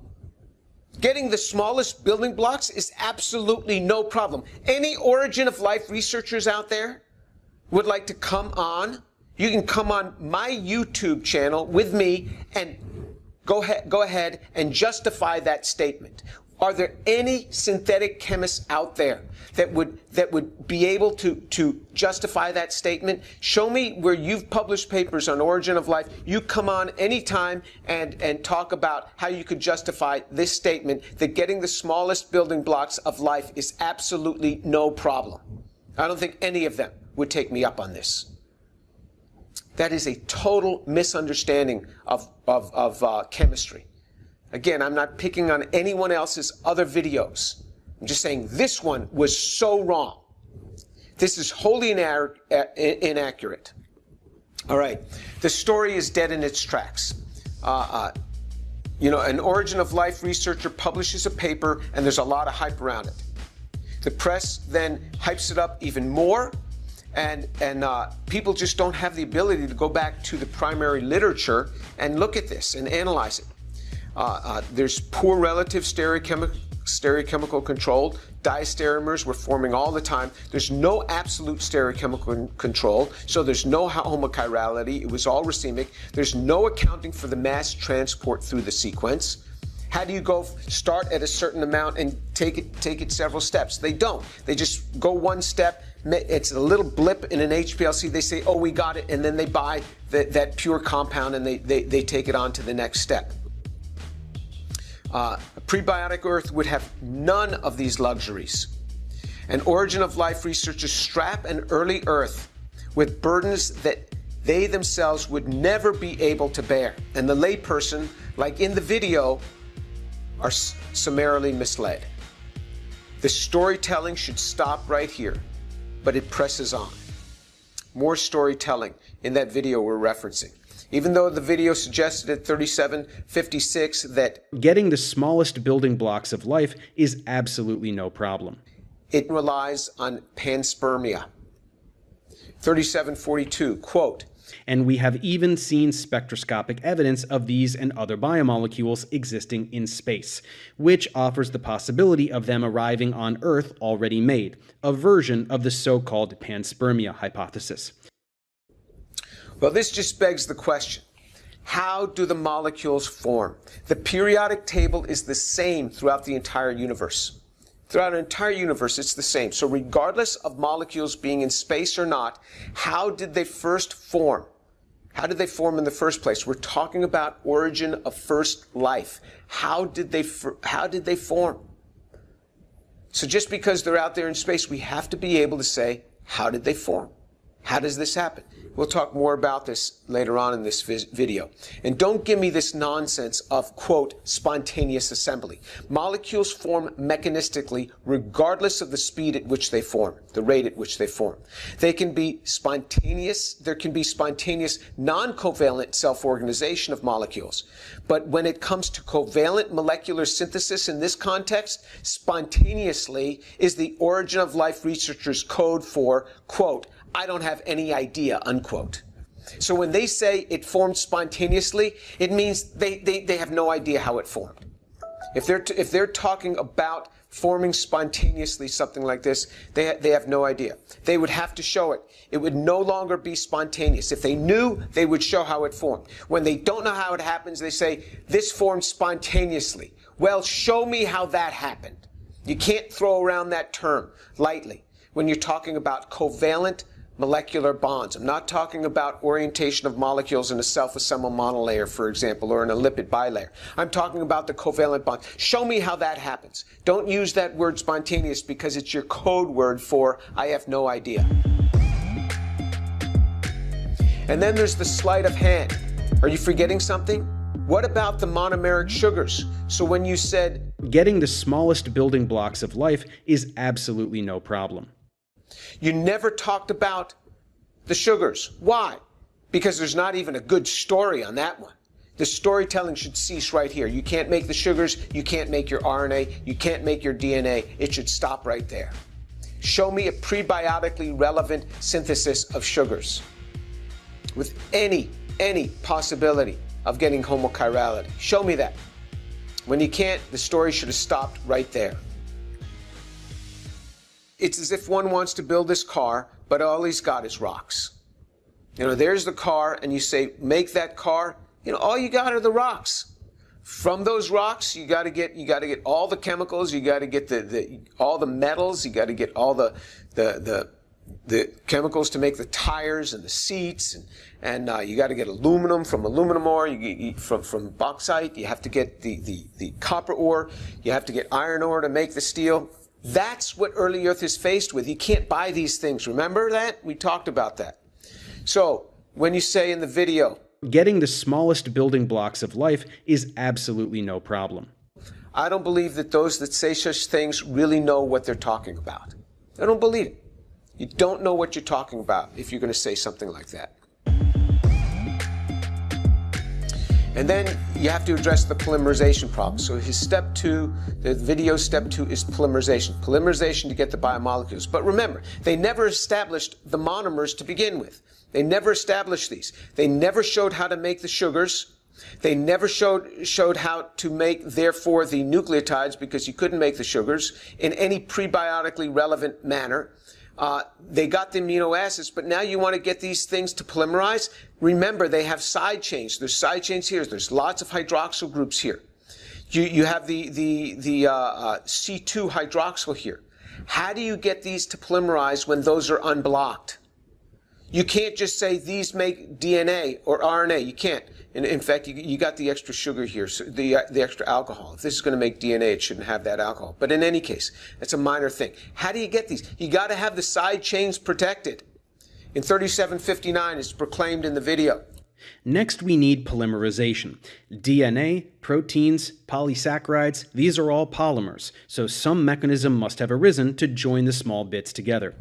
Getting the smallest building blocks is absolutely no problem. Any origin of life researchers out there would like to come on, you can come on my YouTube channel with me and go ahead and justify that statement. Are there any synthetic chemists out there that would be able to justify that statement? Show me where you've published papers on origin of life. You come on anytime and talk about how you could justify this statement that getting the smallest building blocks of life is absolutely no problem. I don't think any of them would take me up on this. That is a total misunderstanding of chemistry. Again, I'm not picking on anyone else's other videos. I'm just saying this one was so wrong. This is wholly inaccurate. All right, the story is dead in its tracks. An origin of life researcher publishes a paper and there's a lot of hype around it. The press then hypes it up even more, and people just don't have the ability to go back to the primary literature and look at this and analyze it. There's poor relative stereochemical control. Diastereomers were forming all the time. There's no absolute stereochemical control, so there's no homochirality. It was all racemic. There's no accounting for the mass transport through the sequence. How do you start at a certain amount and take it several steps? They don't. They just go one step. It's a little blip in an HPLC. They say, oh, we got it, and then they buy that pure compound and they take it on to the next step. A prebiotic Earth would have none of these luxuries. An origin of life researchers strap an early Earth with burdens that they themselves would never be able to bear. And the layperson, like in the video, are summarily misled. The storytelling should stop right here, but it presses on. More storytelling in that video we're referencing. Even though the video suggested at 37:56 that
getting the smallest building blocks of life is absolutely no problem.
It relies on panspermia. 37:42, quote,
and we have even seen spectroscopic evidence of these and other biomolecules existing in space, which offers the possibility of them arriving on Earth already made, a version of the so-called panspermia hypothesis.
Well, this just begs the question, how do the molecules form? The periodic table is the same throughout the entire universe. Throughout an entire universe, it's the same. So regardless of molecules being in space or not, how did they first form? How did they form in the first place? We're talking about origin of first life. How did they form? So just because they're out there in space, we have to be able to say, how did they form? How does this happen? We'll talk more about this later on in this video. And don't give me this nonsense of, quote, spontaneous assembly. Molecules form mechanistically regardless of the speed at which they form, the rate at which they form. They can be spontaneous, there can be spontaneous non-covalent self-organization of molecules. But when it comes to covalent molecular synthesis in this context, spontaneously is the origin of life researchers' code for, quote, I don't have any idea, unquote. So when they say it formed spontaneously, it means they have no idea how it formed. If they're talking about forming spontaneously something like this, they have no idea. They would have to show it. It would no longer be spontaneous. If they knew, they would show how it formed. When they don't know how it happens, they say, this formed spontaneously. Well, show me how that happened. You can't throw around that term lightly when you're talking about covalent molecular bonds. I'm not talking about orientation of molecules in a self-assembled monolayer, for example, or in a lipid bilayer. I'm talking about the covalent bond. Show me how that happens. Don't use that word spontaneous because it's your code word for I have no idea. And then there's the sleight of hand. Are you forgetting something? What about the monomeric sugars? So when you said
getting the smallest building blocks of life is absolutely no problem,
you never talked about the sugars. Why? Because there's not even a good story on that one. The storytelling should cease right here. You can't make the sugars, you can't make your RNA, you can't make your DNA. It should stop right there. Show me a prebiotically relevant synthesis of sugars with any possibility of getting homochirality. Show me that. When you can't, the story should have stopped right there. It's as if one wants to build this car, but all he's got is rocks. There's the car, and you say, make that car. All you got are the rocks. From those rocks, you got to get all the chemicals. You got to get all the metals. You got to get all the chemicals to make the tires and the seats, and you got to get aluminum from aluminum ore. From bauxite. You have to get the copper ore. You have to get iron ore to make the steel. That's what early Earth is faced with. You can't buy these things. Remember that? We talked about that. So when you say in the video,
getting the smallest building blocks of life is absolutely no problem.
I don't believe that those that say such things really know what they're talking about. I don't believe it. You don't know what you're talking about if you're going to say something like that. And then you have to address the polymerization problem. So his step 2, the video step 2 is polymerization. Polymerization to get the biomolecules. But remember, they never established the monomers to begin with. They never established these. They never showed how to make the sugars. They never showed how to make, therefore, the nucleotides, because you couldn't make the sugars in any prebiotically relevant manner. They got the amino acids, but now you want to get these things to polymerize. Remember, they have side chains. There's side chains here. There's lots of hydroxyl groups here. You have the C2 hydroxyl here. How do you get these to polymerize when those are unblocked? You can't just say these make DNA or RNA. You can't. In fact, you got the extra sugar here, so the extra alcohol. If this is going to make DNA, it shouldn't have that alcohol. But in any case, that's a minor thing. How do you get these? You got to have the side chains protected. In 3759, it's proclaimed in the video.
Next, we need polymerization. DNA, proteins, polysaccharides, these are all polymers, so some mechanism must have arisen to join the small bits together.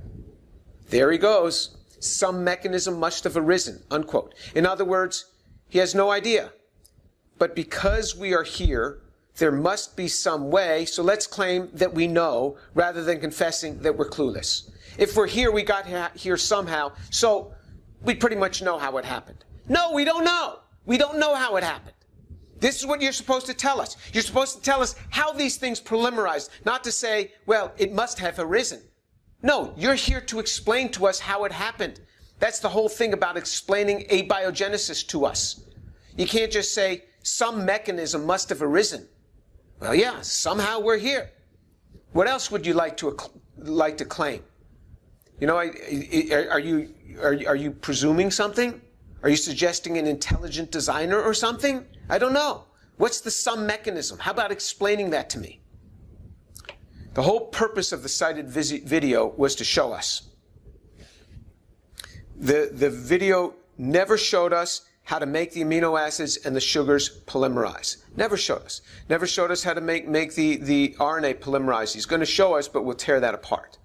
There he goes. Some mechanism must have arisen, unquote. In other words, he has no idea. But because we are here, there must be some way, so let's claim that we know rather than confessing that we're clueless. If we're here, we got here somehow, so we pretty much know how it happened. No, we don't know. We don't know how it happened. This is what you're supposed to tell us. You're supposed to tell us how these things polymerized, not to say, well, it must have arisen. No, you're here to explain to us how it happened. That's the whole thing about explaining abiogenesis to us. You can't just say, some mechanism must have arisen. Well, yeah, somehow we're here. What else would you like to claim? Are you presuming something? Are you suggesting an intelligent designer or something? I don't know. What's the some mechanism? How about explaining that to me? The whole purpose of the cited video was to show us. The video never showed us how to make the amino acids and the sugars polymerize. Never showed us. Never showed us how to make the RNA polymerize. He's going to show us, but we'll tear that apart.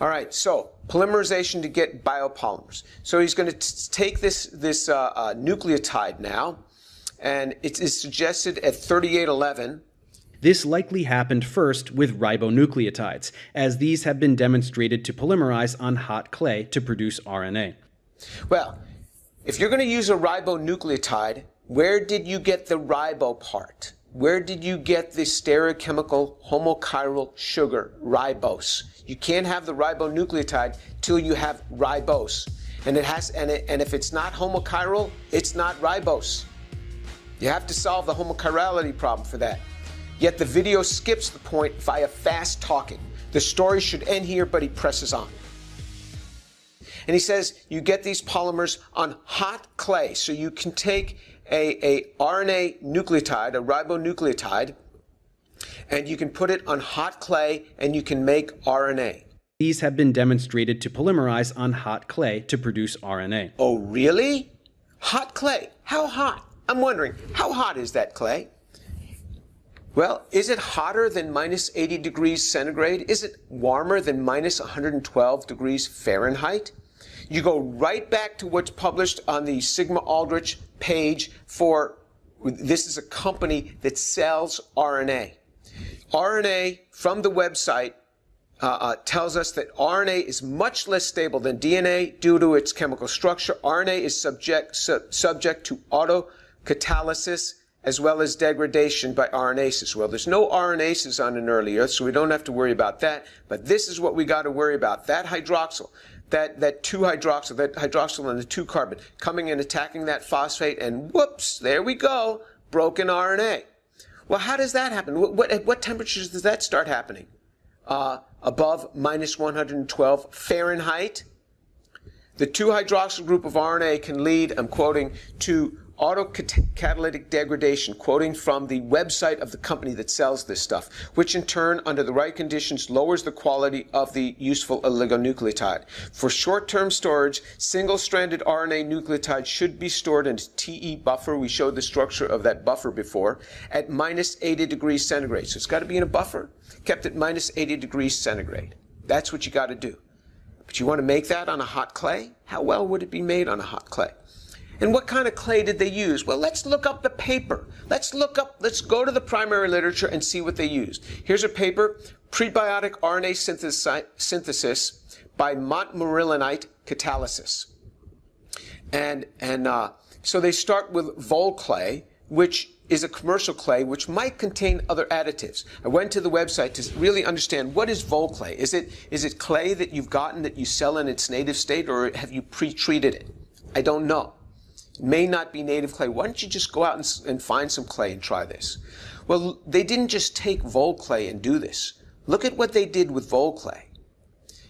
All right, so polymerization to get biopolymers. So he's going to take this nucleotide now, and it is suggested at 3811.
This likely happened first with ribonucleotides, as these have been demonstrated to polymerize on hot clay to produce RNA.
Well, if you're going to use a ribonucleotide, where did you get the ribo part? Where did you get the stereochemical homochiral sugar, ribose? You can't have the ribonucleotide till you have ribose. And if it's not homochiral, it's not ribose. You have to solve the homochirality problem for that. Yet the video skips the point via fast talking. The story should end here, but he presses on. And he says you get these polymers on hot clay. So you can take a RNA nucleotide, a ribonucleotide, and you can put it on hot clay and you can make RNA.
These have been demonstrated to polymerize on hot clay to produce RNA.
Oh, really? Hot clay? How hot? I'm wondering, how hot is that clay? Well, is it hotter than minus 80 degrees centigrade? Is it warmer than minus 112 degrees Fahrenheit? You go right back to what's published on the Sigma Aldrich page for, this is a company that sells RNA. RNA from the website tells us that RNA is much less stable than DNA due to its chemical structure. RNA is subject to autocatalysis as well as degradation by RNases. Well, there's no RNases on an early Earth, so we don't have to worry about that. But this is what we got to worry about. That hydroxyl, that 2-hydroxyl, that hydroxyl and the 2-carbon coming and attacking that phosphate, and whoops, there we go, broken RNA. Well, how does that happen? At what temperatures does that start happening? Above minus 112 Fahrenheit. The 2-hydroxyl group of RNA can lead, I'm quoting, to autocatalytic degradation, quoting from the website of the company that sells this stuff, which in turn, under the right conditions, lowers the quality of the useful oligonucleotide. For short-term storage, single-stranded RNA nucleotides should be stored in a TE buffer. We showed the structure of that buffer before, at minus 80 degrees centigrade. So it's got to be in a buffer, kept at minus 80 degrees centigrade. That's what you got to do. But you want to make that on a hot clay? How well would it be made on a hot clay? And what kind of clay did they use? Well, let's look up the paper. Let's go to the primary literature and see what they used. Here's a paper, Prebiotic RNA Synthesis by Montmorillonite Catalysis. And so they start with vol clay, which is a commercial clay which might contain other additives. I went to the website to really understand, what is vol clay? Is it clay that you've gotten that you sell in its native state, or have you pre-treated it? I don't know. It may not be native clay. Why don't you just go out and find some clay and try this? Well, they didn't just take vol clay and do this. Look at what they did with vol clay.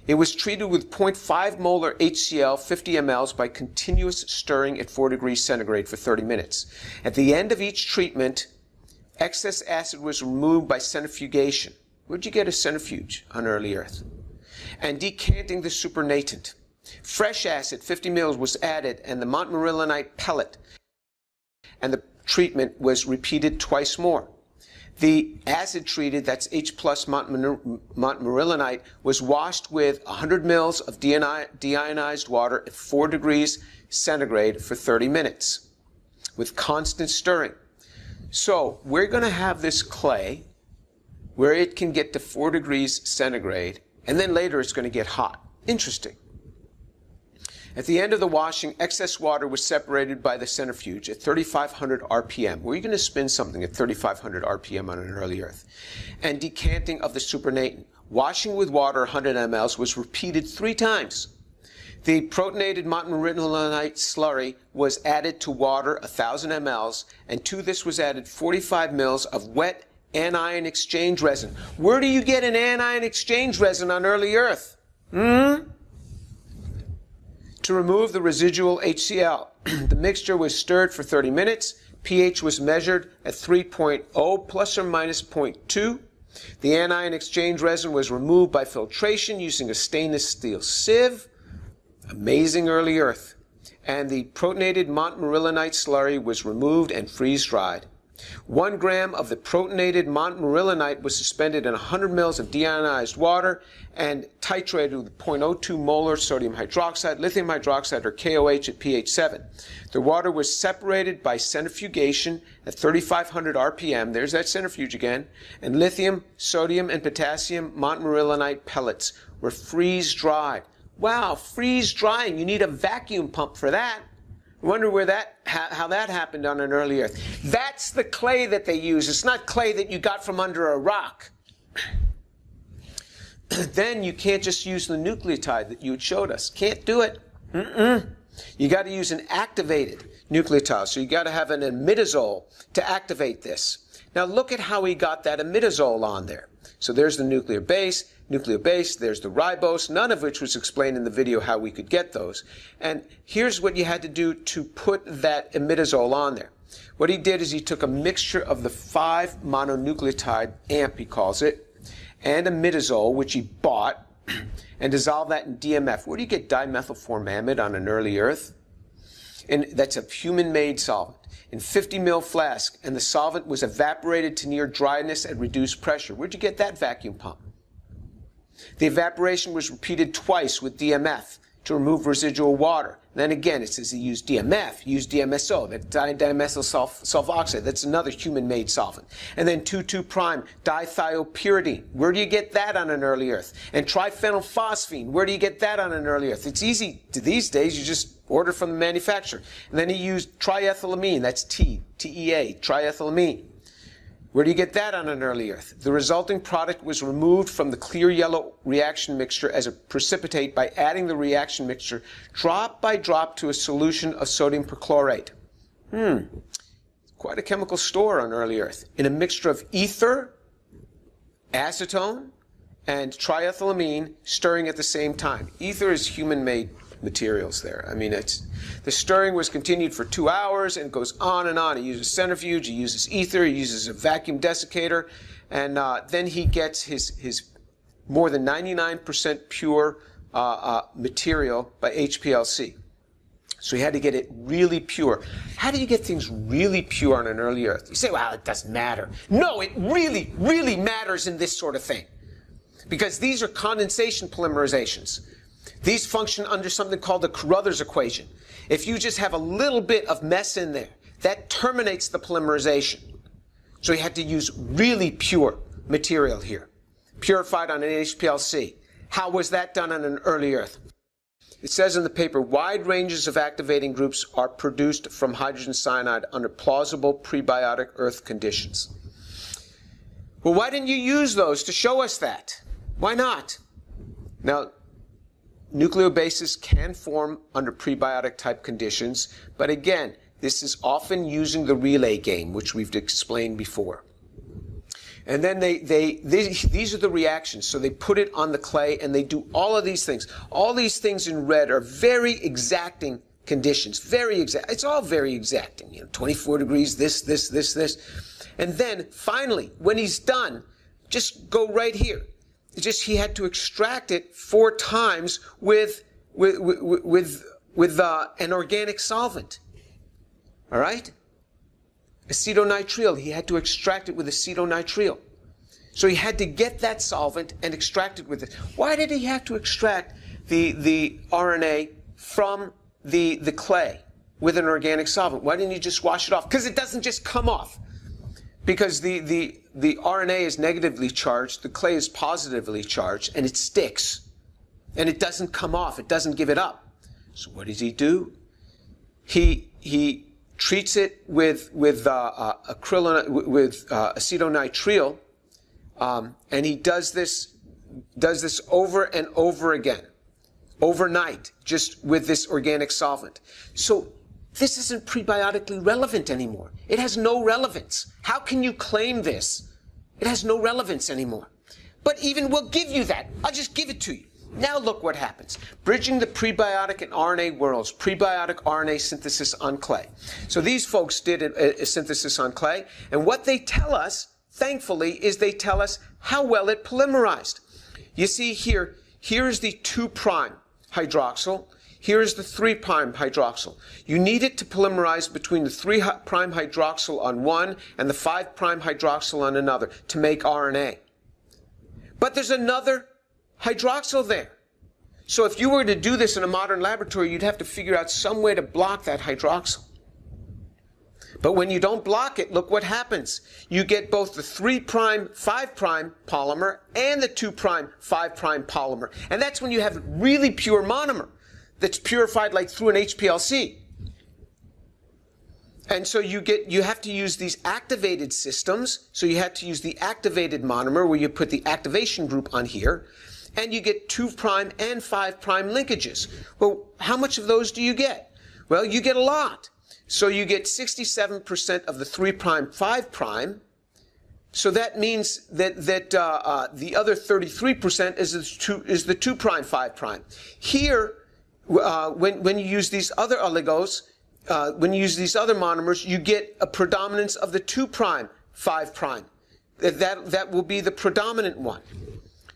It was treated with 0.5 molar HCl 50 mLs by continuous stirring at 4 degrees centigrade for 30 minutes. At the end of each treatment, excess acid was removed by centrifugation. Where'd you get a centrifuge on early Earth? And decanting the supernatant. Fresh acid, 50 mL, was added, and the Montmorillonite pellet, and the treatment was repeated twice more. The acid treated, that's H plus Montmorillonite, was washed with 100 mL of deionized water at 4 degrees centigrade for 30 minutes with constant stirring. So we're going to have this clay where it can get to 4 degrees centigrade, and then later it's going to get hot. Interesting. At the end of the washing, excess water was separated by the centrifuge at 3,500 RPM. Were you going to spin something at 3,500 RPM on an early Earth? And decanting of the supernatant. Washing with water 100 mL was repeated 3 times. The protonated Montmorillonite slurry was added to water 1,000 mL, and to this was added 45 mL of wet anion exchange resin. Where do you get an anion exchange resin on early Earth? To remove the residual HCl. The mixture was stirred for 30 minutes. pH was measured at 3.0 plus or minus 0.2. The anion exchange resin was removed by filtration using a stainless steel sieve. Amazing early Earth. And the protonated Montmorillonite slurry was removed and freeze-dried. 1 gram of the protonated Montmorillonite was suspended in 100 mL of deionized water and titrated with 0.02 molar sodium hydroxide, lithium hydroxide, or KOH at pH 7. The water was separated by centrifugation at 3,500 RPM, there's that centrifuge again, and lithium, sodium, and potassium Montmorillonite pellets were freeze-dried. Wow, freeze-drying, you need a vacuum pump for that. I wonder how that happened on an early Earth. That's the clay that they use. It's not clay that you got from under a rock. Then you can't just use the nucleotide that you had showed us. Can't do it. You got to use an activated nucleotide. So you got to have an imidazole to activate this. Now look at how he got that imidazole on there. So there's the nucleobase, there's the ribose, none of which was explained in the video how we could get those. And here's what you had to do to put that imidazole on there. What he did is he took a mixture of the 5-mononucleotide, AMP he calls it, and imidazole, which he bought, and dissolved that in DMF. Where do you get dimethylformamide on an early Earth? And that's a human-made solvent. In 50 ml flask, and the solvent was evaporated to near dryness at reduced pressure. Where'd you get that vacuum pump? The evaporation was repeated twice with DMF to remove residual water. Then again, it says he used DMF, used DMSO, that's dimethyl sulfoxide, that's another human-made solvent. And then 2,2' dithiopyridine. Where do you get that on an early Earth? And triphenylphosphine, where do you get that on an early Earth? It's easy these days, you just ordered from the manufacturer. And then he used triethylamine, that's TEA, triethylamine. Where do you get that on an early Earth? The resulting product was removed from the clear yellow reaction mixture as a precipitate by adding the reaction mixture drop by drop to a solution of sodium perchlorate. Quite a chemical store on early Earth. In a mixture of ether, acetone, and triethylamine stirring at the same time. Ether is human-made materials there. I mean, the stirring was continued for 2 hours and goes on and on. He uses centrifuge, he uses ether, he uses a vacuum desiccator, and then he gets his more than 99% pure material by HPLC. So he had to get it really pure. How do you get things really pure on an early Earth? You say, well, it doesn't matter. No, it really, really matters in this sort of thing. Because these are condensation polymerizations. These function under something called the Carruthers equation. If you just have a little bit of mess in there, that terminates the polymerization. So he had to use really pure material here, purified on an HPLC. How was that done on an early Earth? It says in the paper, wide ranges of activating groups are produced from hydrogen cyanide under plausible prebiotic Earth conditions. Well, why didn't you use those to show us that? Why not? Now, nucleobases can form under prebiotic type conditions, but again, this is often using the relay game, which we've explained before. And then these are the reactions. So they put it on the clay and they do all of these things. All these things in red are very exacting conditions. Very exact. It's all very exacting. 24 degrees, this. And then finally, when he's done, just go right here. He had to extract it 4 times with an organic solvent. All right? Acetonitrile, he had to extract it with acetonitrile. So he had to get that solvent and extract it with it. Why did he have to extract the RNA from the clay with an organic solvent? Why didn't he just wash it off? Because it doesn't just come off. Because the RNA is negatively charged, the clay is positively charged, and it sticks. And it doesn't come off, it doesn't give it up. So what does he do? He treats it with acetonitrile, and he does this over and over again, overnight, just with this organic solvent. So this isn't prebiotically relevant anymore. It has no relevance. How can you claim this? It has no relevance anymore. But even we'll give you that. I'll just give it to you. Now look what happens. Bridging the prebiotic and RNA worlds, prebiotic RNA synthesis on clay. So these folks did a synthesis on clay, and what they tell us, thankfully, is they tell us how well it polymerized. You see here, here's the 2' hydroxyl, here's the 3' hydroxyl. You need it to polymerize between the 3' hydroxyl on one and the 5' hydroxyl on another to make RNA. But there's another hydroxyl there. So if you were to do this in a modern laboratory, you'd have to figure out some way to block that hydroxyl. But when you don't block it, look what happens. You get both the 3' 5' polymer and the 2' 5' polymer. And that's when you have really pure monomer that's purified like through an HPLC. And so you have to use these activated systems. So you have to use the activated monomer where you put the activation group on here. And you get 2' and 5' linkages. Well, how much of those do you get? Well, you get a lot. So you get 67% of the 3' 5'. So that means that the other 33% is the 2' 5'. Here, when you use these other oligos, when you use these other monomers, you get a predominance of the 2' 5'. That will be the predominant one.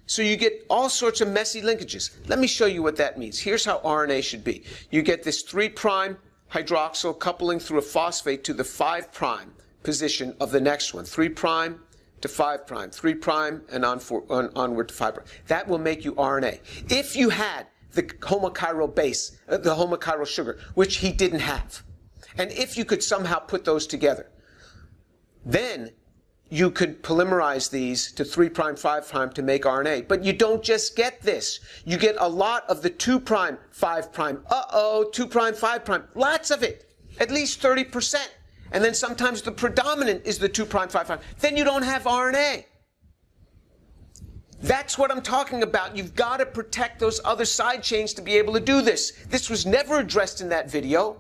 So you get all sorts of messy linkages. Let me show you what that means. Here's how RNA should be. You get this 3' hydroxyl coupling through a phosphate to the 5' position of the next one. 3' to 5', 3' and onward to 5'. That will make you RNA. If you had the homochiral base, the homochiral sugar, which he didn't have, and if you could somehow put those together, then you could polymerize these to 3', 5' to make RNA. But you don't just get this. You get a lot of the 2', 5', 2', 5', lots of it, at least 30%. And then sometimes the predominant is the 2', 5'. Then you don't have RNA. That's what I'm talking about. You've got to protect those other side chains to be able to do this. This was never addressed in that video,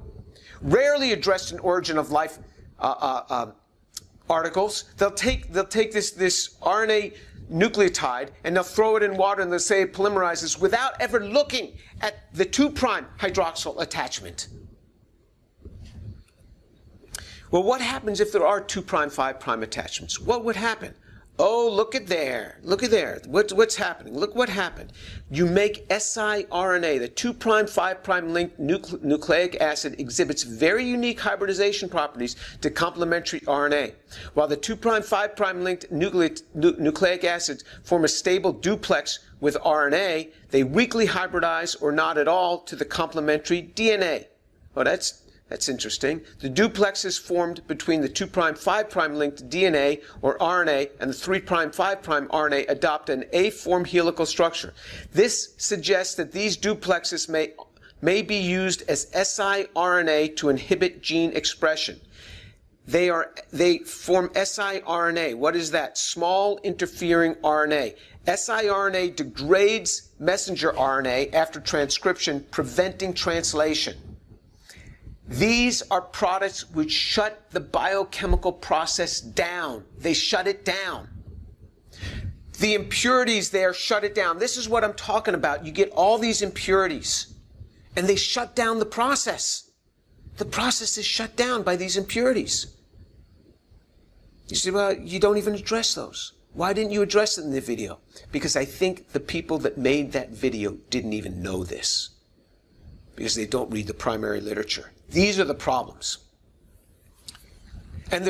rarely addressed in Origin of Life articles. They'll take this RNA nucleotide and they'll throw it in water and they'll say it polymerizes without ever looking at the 2' hydroxyl attachment. Well, what happens if there are 2', 5' attachments? What would happen? Oh, look at there. Look at there. What's happening? Look what happened. You make siRNA, the 2', 5' linked nucleic acid exhibits very unique hybridization properties to complementary RNA. While the 2', 5' linked nucleic acids form a stable duplex with RNA, they weakly hybridize or not at all to the complementary DNA. Well, that's interesting. The duplex is formed between the 2', 5' linked DNA or RNA and the 3', 5' RNA adopt an A-form helical structure. This suggests that these duplexes may be used as siRNA to inhibit gene expression. They form siRNA. What is that? Small interfering RNA. siRNA degrades messenger RNA after transcription, preventing translation. These are products which shut the biochemical process down. They shut it down. The impurities there shut it down. This is what I'm talking about. You get all these impurities, and they shut down the process. The process is shut down by these impurities. You say, well, you don't even address those. Why didn't you address it in the video? Because I think the people that made that video didn't even know this, because they don't read the primary literature. These are the problems. And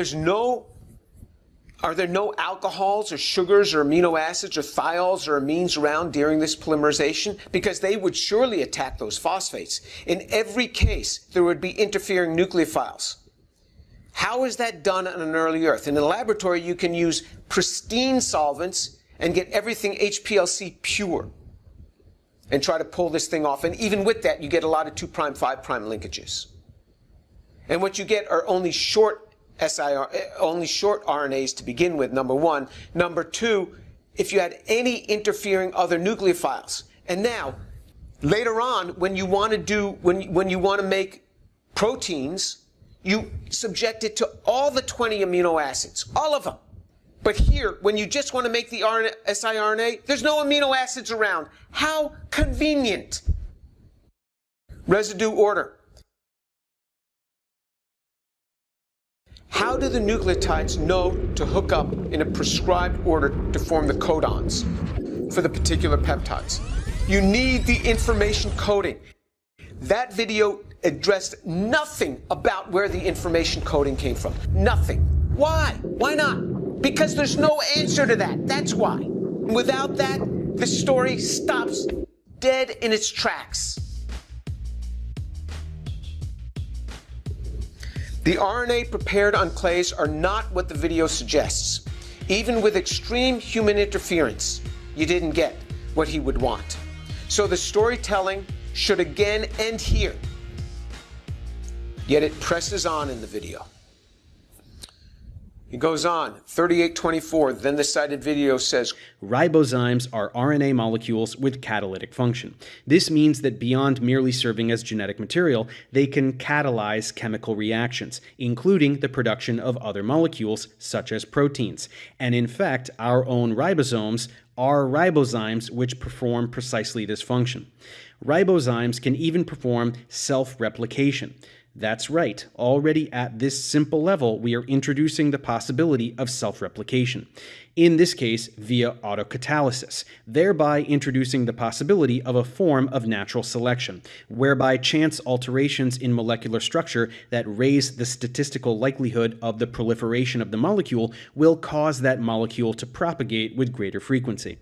are there no alcohols or sugars or amino acids or thiols or amines around during this polymerization? Because they would surely attack those phosphates. In every case, there would be interfering nucleophiles. How is that done on an early Earth? In the laboratory, you can use pristine solvents and get everything HPLC pure and try to pull this thing off. And even with that, you get a lot of 2', 5' linkages. And what you get are only short RNAs to begin with, number one. Number two, if you had any interfering other nucleophiles. And now, later on, when you want to make proteins, you subject it to all the 20 amino acids, all of them. But here, when you just want to make the siRNA, there's no amino acids around. How convenient. Residue order. How do the nucleotides know to hook up in a prescribed order to form the codons for the particular peptides? You need the information coding. That video addressed nothing about where the information coding came from. Nothing. Why? Why not? Because there's no answer to that. That's why. Without that, the story stops dead in its tracks. The RNA prepared enclaves are not what the video suggests. Even with extreme human interference, you didn't get what he would want. So the storytelling should again end here. Yet it presses on in the video. He goes on, 3824, then the cited video says,
ribozymes are RNA molecules with catalytic function. This means that beyond merely serving as genetic material, they can catalyze chemical reactions, including the production of other molecules, such as proteins. And in fact, our own ribosomes are ribozymes which perform precisely this function. Ribozymes can even perform self-replication. That's right, already at this simple level, we are introducing the possibility of self-replication. In this case, via autocatalysis, thereby introducing the possibility of a form of natural selection, whereby chance alterations in molecular structure that raise the statistical likelihood of the proliferation of the molecule will cause that molecule to propagate with greater frequency.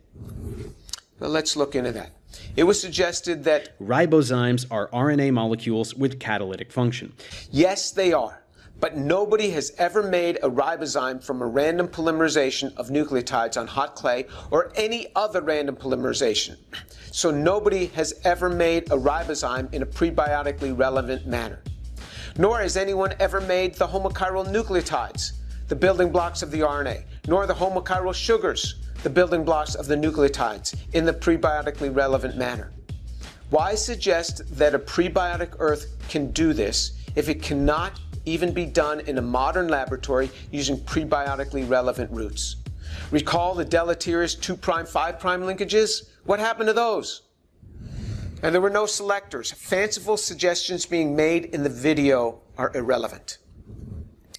Well, let's look into that. It was suggested that
ribozymes are RNA molecules with catalytic function.
Yes, they are. But nobody has ever made a ribozyme from a random polymerization of nucleotides on hot clay or any other random polymerization. So nobody has ever made a ribozyme in a prebiotically relevant manner. Nor has anyone ever made the homochiral nucleotides, the building blocks of the RNA, nor the homochiral sugars, the building blocks of the nucleotides, in the prebiotically relevant manner. Why suggest that a prebiotic Earth can do this if it cannot even be done in a modern laboratory using prebiotically relevant routes? Recall the deleterious 2', 5' linkages? What happened to those? And there were no selectors. Fanciful suggestions being made in the video are irrelevant.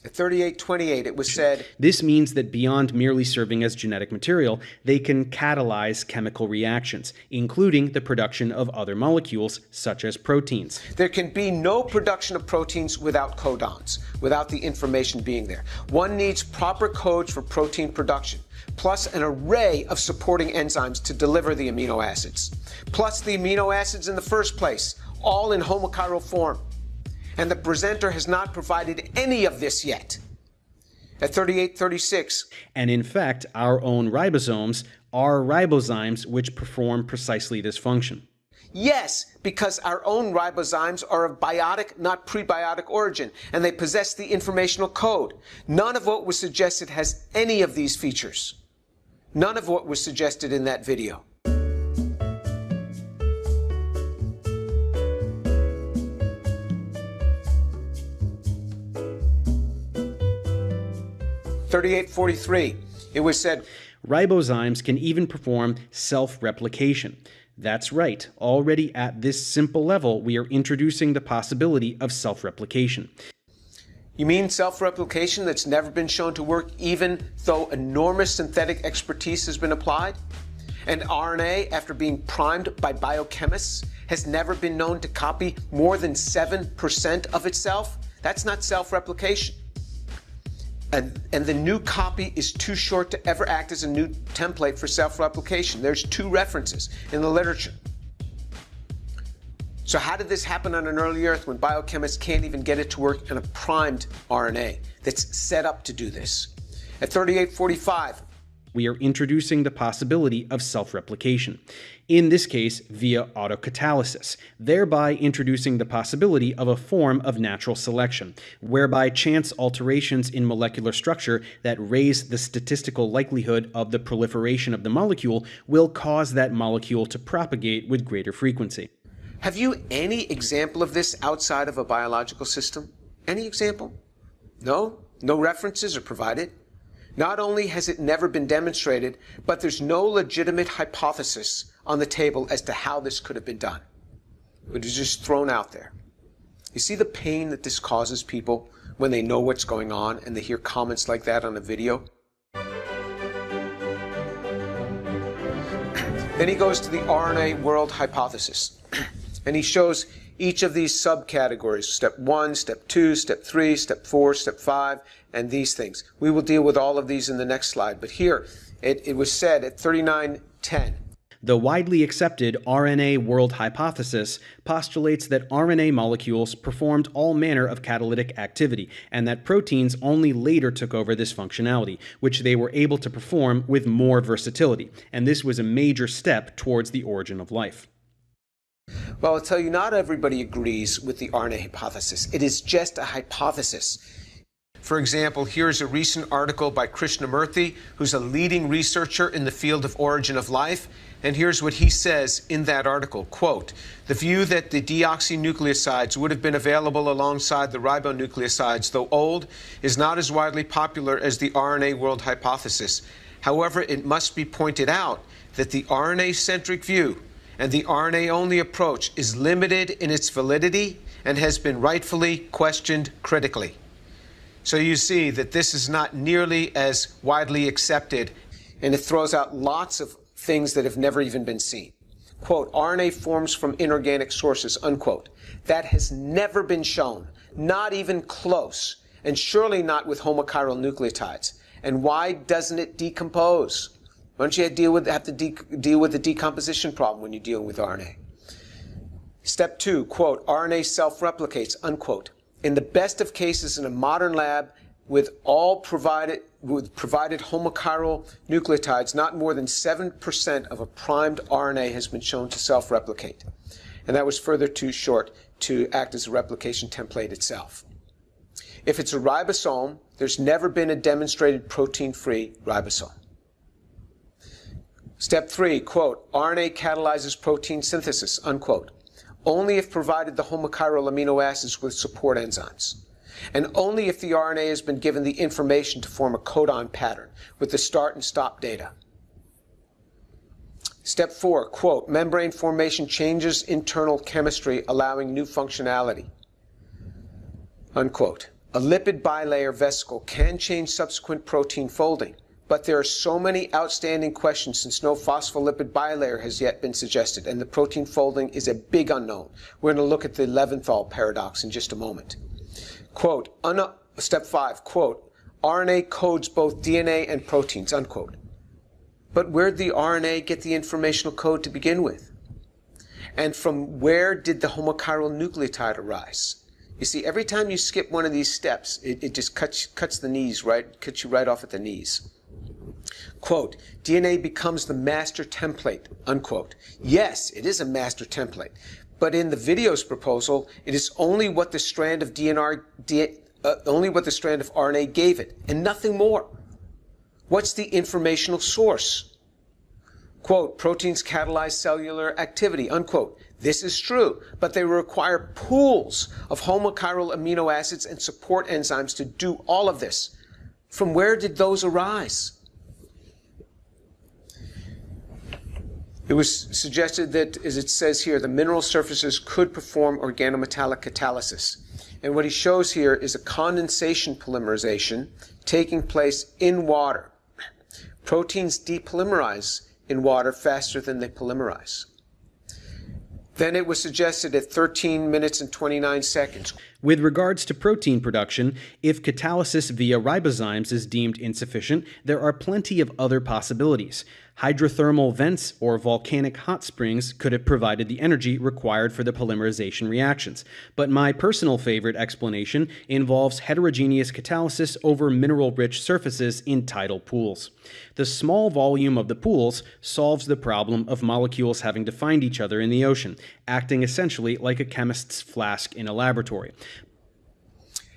At 3828, it was said,
This means that beyond merely serving as genetic material, they can catalyze chemical reactions, including the production of other molecules, such as proteins.
there can be no production of proteins without codons, without the information being there. One needs proper codes for protein production, plus an array of supporting enzymes to deliver the amino acids, plus the amino acids in the first place, all in homochiral form. And the presenter has not provided any of this yet. At 3836,
And in fact, our own ribosomes are ribozymes which perform precisely this function.
yes, because our own ribozymes are of biotic, not prebiotic origin, and they possess the informational code. None of what was suggested has any of these features. None of what was suggested in that video. .3843, it was said,
Ribozymes can even perform self-replication. That's right. Already at this simple level, we are introducing the possibility of self-replication.
you mean self-replication that's never been shown to work even though enormous synthetic expertise has been applied? And RNA, after being primed by biochemists, has never been known to copy more than 7% of itself? That's not self-replication. And the new copy is too short to ever act as a new template for self-replication. There's 2 references in the literature. So how did this happen on an early Earth when biochemists can't even get it to work in a primed RNA that's set up to do this? At 3845,
We are introducing the possibility of self-replication, in this case via autocatalysis, thereby introducing the possibility of a form of natural selection, whereby chance alterations in molecular structure that raise the statistical likelihood of the proliferation of the molecule will cause that molecule to propagate with greater frequency.
have you any example of this outside of a biological system? Any example? No? No references are provided? Not only has it never been demonstrated, but there's no legitimate hypothesis on the table as to how this could have been done. It was just thrown out there. You see the pain that this causes people when they know what's going on and they hear comments like that on a video? Then he goes to the RNA world hypothesis, and he shows each of these subcategories, step 1, step 2, step 3, step 4, step 5, and these things. We will deal with all of these in the next slide, but here it was said at 3910,
The widely accepted RNA world hypothesis postulates that RNA molecules performed all manner of catalytic activity, and that proteins only later took over this functionality, which they were able to perform with more versatility, and this was a major step towards the origin of life.
Well, I'll tell you, not everybody agrees with the RNA hypothesis. It is just a hypothesis. For example, here's a recent article by Krishnamurthy, who's a leading researcher in the field of origin of life, and here's what he says in that article, quote, "The view that the deoxynucleosides would have been available alongside the ribonucleosides, though old, is not as widely popular as the RNA world hypothesis. However, it must be pointed out that the RNA-centric view and the RNA-only approach is limited in its validity and has been rightfully questioned critically." So you see that this is not nearly as widely accepted, and it throws out lots of things that have never even been seen. Quote, "RNA forms from inorganic sources," unquote. That has never been shown, not even close, and surely not with homochiral nucleotides. And why doesn't it decompose? Why don't you have to deal with the decomposition problem when you're dealing with RNA? Step 2, quote, "RNA self-replicates," unquote. In the best of cases, in a modern lab, with provided homochiral nucleotides, not more than 7% of a primed RNA has been shown to self-replicate. And that was further too short to act as a replication template itself. If it's a ribosome, there's never been a demonstrated protein-free ribosome. Step 3, quote, RNA catalyzes protein synthesis, unquote, only if provided the homochiral amino acids with support enzymes, and only if the RNA has been given the information to form a codon pattern with the start and stop data. Step 4, quote, membrane formation changes internal chemistry, allowing new functionality, unquote. A lipid bilayer vesicle can change subsequent protein folding, but there are so many outstanding questions since no phospholipid bilayer has yet been suggested, and the protein folding is a big unknown. We're going to look at the Leventhal paradox in just a moment. Quote, step 5, quote, RNA codes both DNA and proteins, unquote. But where did the RNA get the informational code to begin with? And from where did the homochiral nucleotide arise? You see, every time you skip one of these steps, it just cuts the knees, right? Cuts you right off at the knees. Quote, DNA becomes the master template, unquote. Yes, it is a master template. But in the video's proposal, it is only what the strand of RNA gave it, and nothing more. What's the informational source? Quote, proteins catalyze cellular activity, unquote. This is true, but they require pools of homochiral amino acids and support enzymes to do all of this. From where did those arise? It was suggested that, as it says here, the mineral surfaces could perform organometallic catalysis. And what he shows here is a condensation polymerization taking place in water. Proteins depolymerize in water faster than they polymerize. Then it was suggested at 13 minutes and 29 seconds.
With regards to protein production, if catalysis via ribozymes is deemed insufficient, there are plenty of other possibilities. Hydrothermal vents or volcanic hot springs could have provided the energy required for the polymerization reactions. But my personal favorite explanation involves heterogeneous catalysis over mineral-rich surfaces in tidal pools. The small volume of the pools solves the problem of molecules having to find each other in the ocean, acting essentially like a chemist's flask in a laboratory.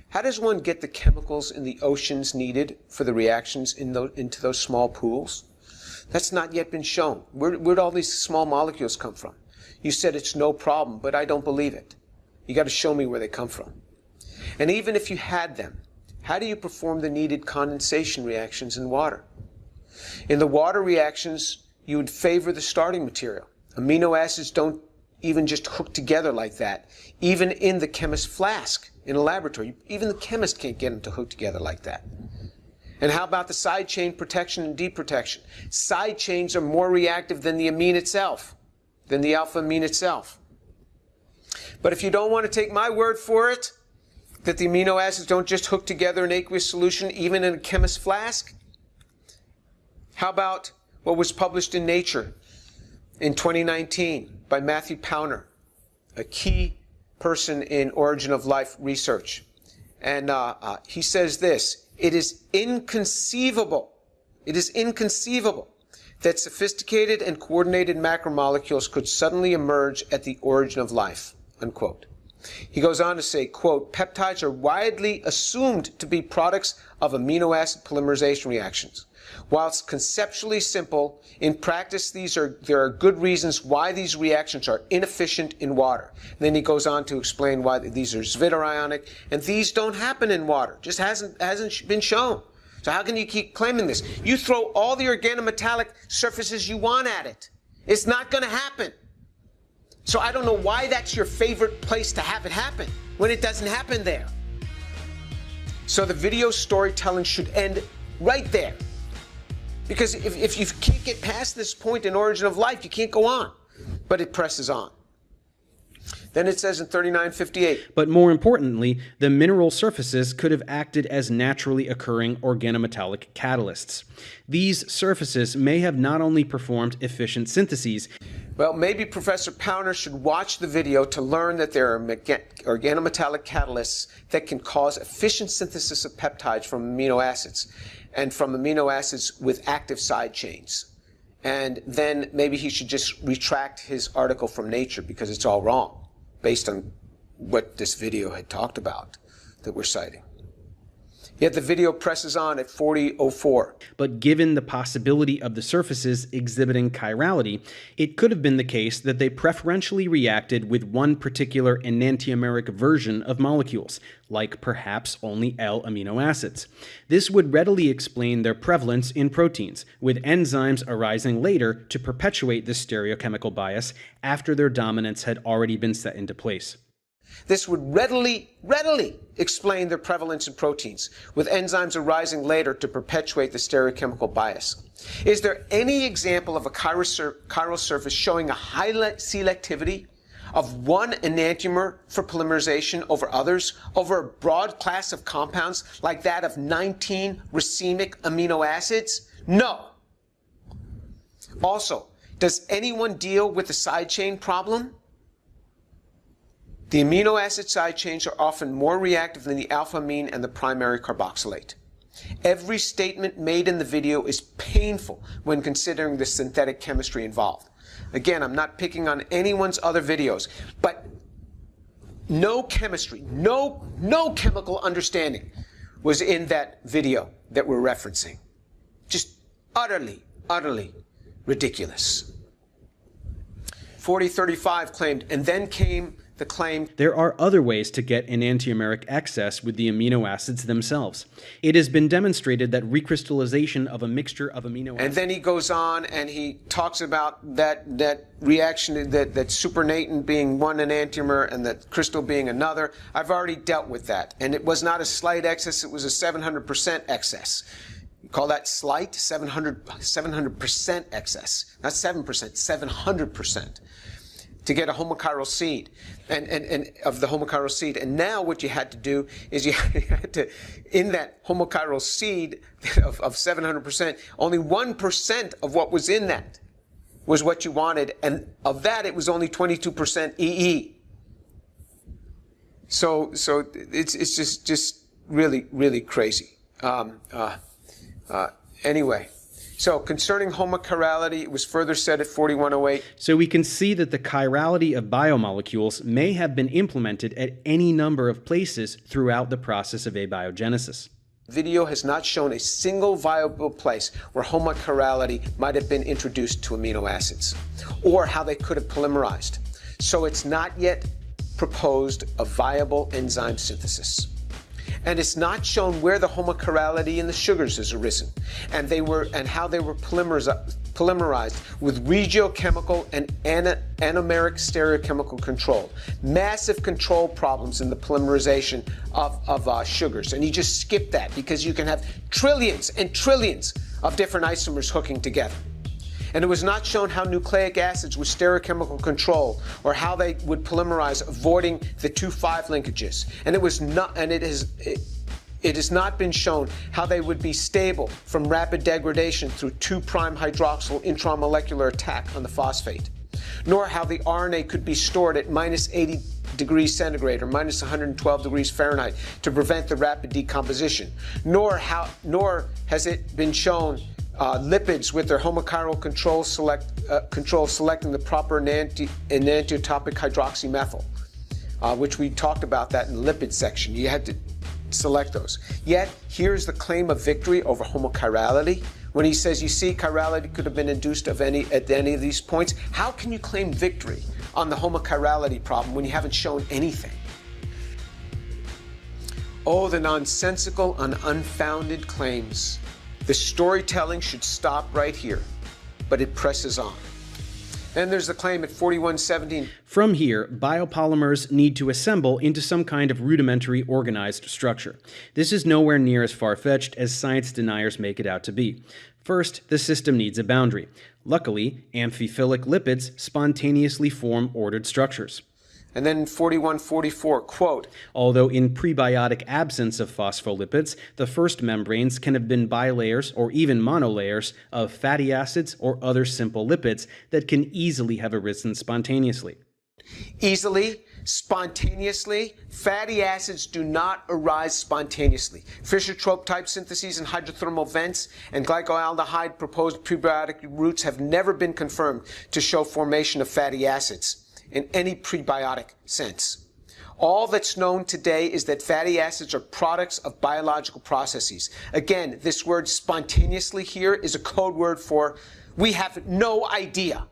How does one get the chemicals in the oceans needed for the reactions into those small pools? That's not yet been shown. Where'd all these small molecules come from? You said it's no problem, but I don't believe it. You got to show me where they come from. And even if you had them, how do you perform the needed condensation reactions in water? In the water reactions, you would favor the starting material. Amino acids don't even just hook together like that. Even in the chemist's flask in a laboratory, even the chemist can't get them to hook together like that. And how about the side chain protection and deprotection? Side chains are more reactive than the amine itself, than the alpha amine itself. But if you don't want to take my word for it, that the amino acids don't just hook together in aqueous solution, even in a chemist's flask, how about what was published in Nature in 2019 by Matthew Pauner, a key person in origin of life research? And he says this: it is inconceivable that sophisticated and coordinated macromolecules could suddenly emerge at the origin of life, unquote. He goes on to say, quote, peptides are widely assumed to be products of amino acid polymerization reactions. Whilst conceptually simple, in practice there are good reasons why these reactions are inefficient in water. And then he goes on to explain why these are zwitterionic, and these don't happen in water. Just hasn't been shown. So how can you keep claiming this? You throw all the organometallic surfaces you want at it. It's not going to happen. So I don't know why that's your favorite place to have it happen when it doesn't happen there. So the video storytelling should end right there. Because if you can't get past this point in origin of life, you can't go on. But it presses on. Then it says in 3958.
But more importantly, the mineral surfaces could have acted as naturally occurring organometallic catalysts. These surfaces may have not only performed efficient syntheses,
Well, maybe Professor Pauner should watch the video to learn that there are organometallic catalysts that can cause efficient synthesis of peptides from amino acids, and from amino acids with active side chains. And then maybe he should just retract his article from Nature because it's all wrong based on what this video had talked about that we're citing. Yet the video presses on at 40:04.
But given the possibility of the surfaces exhibiting chirality, it could have been the case that they preferentially reacted with one particular enantiomeric version of molecules, like perhaps only L amino acids. This would readily explain their prevalence in proteins, with enzymes arising later to perpetuate this stereochemical bias after their dominance had already been set into place.
This would readily explain their prevalence in proteins, with enzymes arising later to perpetuate the stereochemical bias. Is there any example of a chiral surface showing a high selectivity of one enantiomer for polymerization over others, over a broad class of compounds like that of 19 racemic amino acids? No. Also, does anyone deal with the side chain problem? The amino acid side chains are often more reactive than the alphamine and the primary carboxylate. Every statement made in the video is painful when considering the synthetic chemistry involved. Again, I'm not picking on anyone's other videos, but no chemistry, no chemical understanding was in that video that we're referencing. Just utterly ridiculous. 4035 claimed, and then came the claim.
There are other ways to get enantiomeric excess with the amino acids themselves. It has been demonstrated that recrystallization of a mixture of amino acids.
And then he goes on and he talks about that reaction, that supernatant being one enantiomer and that crystal being another. I've already dealt with that. And it was not a slight excess, it was a 700% excess. You call that slight? 700% excess. Not 7%, 700%. To get a homochiral seed and of the homochiral seed. And now what you had to do is you had to, in that homochiral seed of 700%, only 1% of what was in that was what you wanted. And of that, it was only 22% EE. So it's just really crazy. Anyway. So, concerning homochirality, it was further said at 4108.
So we can see that the chirality of biomolecules may have been implemented at any number of places throughout the process of abiogenesis.
Video has not shown a single viable place where homochirality might have been introduced to amino acids, or how they could have polymerized. So it's not yet proposed a viable enzyme synthesis. And it's not shown where the homochirality in the sugars has arisen, and how they were polymerized with regiochemical and anomeric stereochemical control. Massive control problems in the polymerization of sugars, and you just skip that because you can have trillions and trillions of different isomers hooking together. And it was not shown how nucleic acids with stereochemical control, or how they would polymerize, avoiding the 2,5 linkages. And it has not been shown how they would be stable from rapid degradation through 2' hydroxyl intramolecular attack on the phosphate, nor how the RNA could be stored at minus 80 degrees centigrade or minus 112 degrees Fahrenheit to prevent the rapid decomposition, nor has it been shown lipids with their homochiral control selecting the proper enantiotopic hydroxymethyl, which we talked about that in the lipid section. You had to select those. Yet, here's the claim of victory over homochirality. When he says, you see, chirality could have been induced at any of these points. How can you claim victory on the homochirality problem when you haven't shown anything? Oh, the nonsensical and unfounded claims. The storytelling should stop right here, but it presses on. Then there's the claim at 4117.
From here, biopolymers need to assemble into some kind of rudimentary organized structure. This is nowhere near as far-fetched as science deniers make it out to be. First, the system needs a boundary. Luckily, amphiphilic lipids spontaneously form ordered structures.
And then in 4144, quote,
Although in prebiotic absence of phospholipids, the first membranes can have been bilayers or even monolayers of fatty acids or other simple lipids that can easily have arisen spontaneously.
easily, spontaneously. Fatty acids do not arise spontaneously. Fischer-Tropsch type syntheses and hydrothermal vents and glycoaldehyde proposed prebiotic routes have never been confirmed to show formation of fatty acids in any prebiotic sense. All that's known today is that fatty acids are products of biological processes. Again, this word spontaneously here is a code word for we have no idea.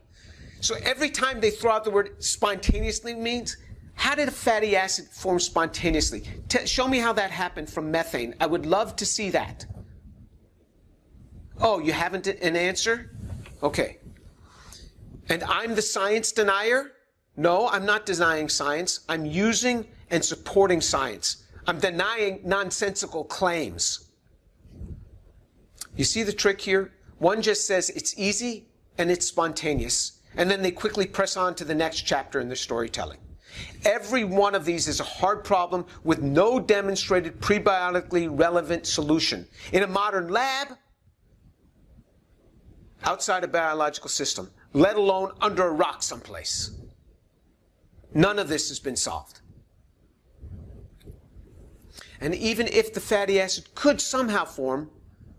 So every time they throw out the word spontaneously means, how did a fatty acid form spontaneously? Show me how that happened from methane. I would love to see that. Oh, you haven't an answer? Okay. And I'm the science denier? No, I'm not denying science. I'm using and supporting science. I'm denying nonsensical claims. You see the trick here? One just says it's easy and it's spontaneous, and then they quickly press on to the next chapter in their storytelling. Every one of these is a hard problem with no demonstrated prebiotically relevant solution. In a modern lab, outside a biological system, let alone under a rock someplace. None of this has been solved. And even if the fatty acid could somehow form,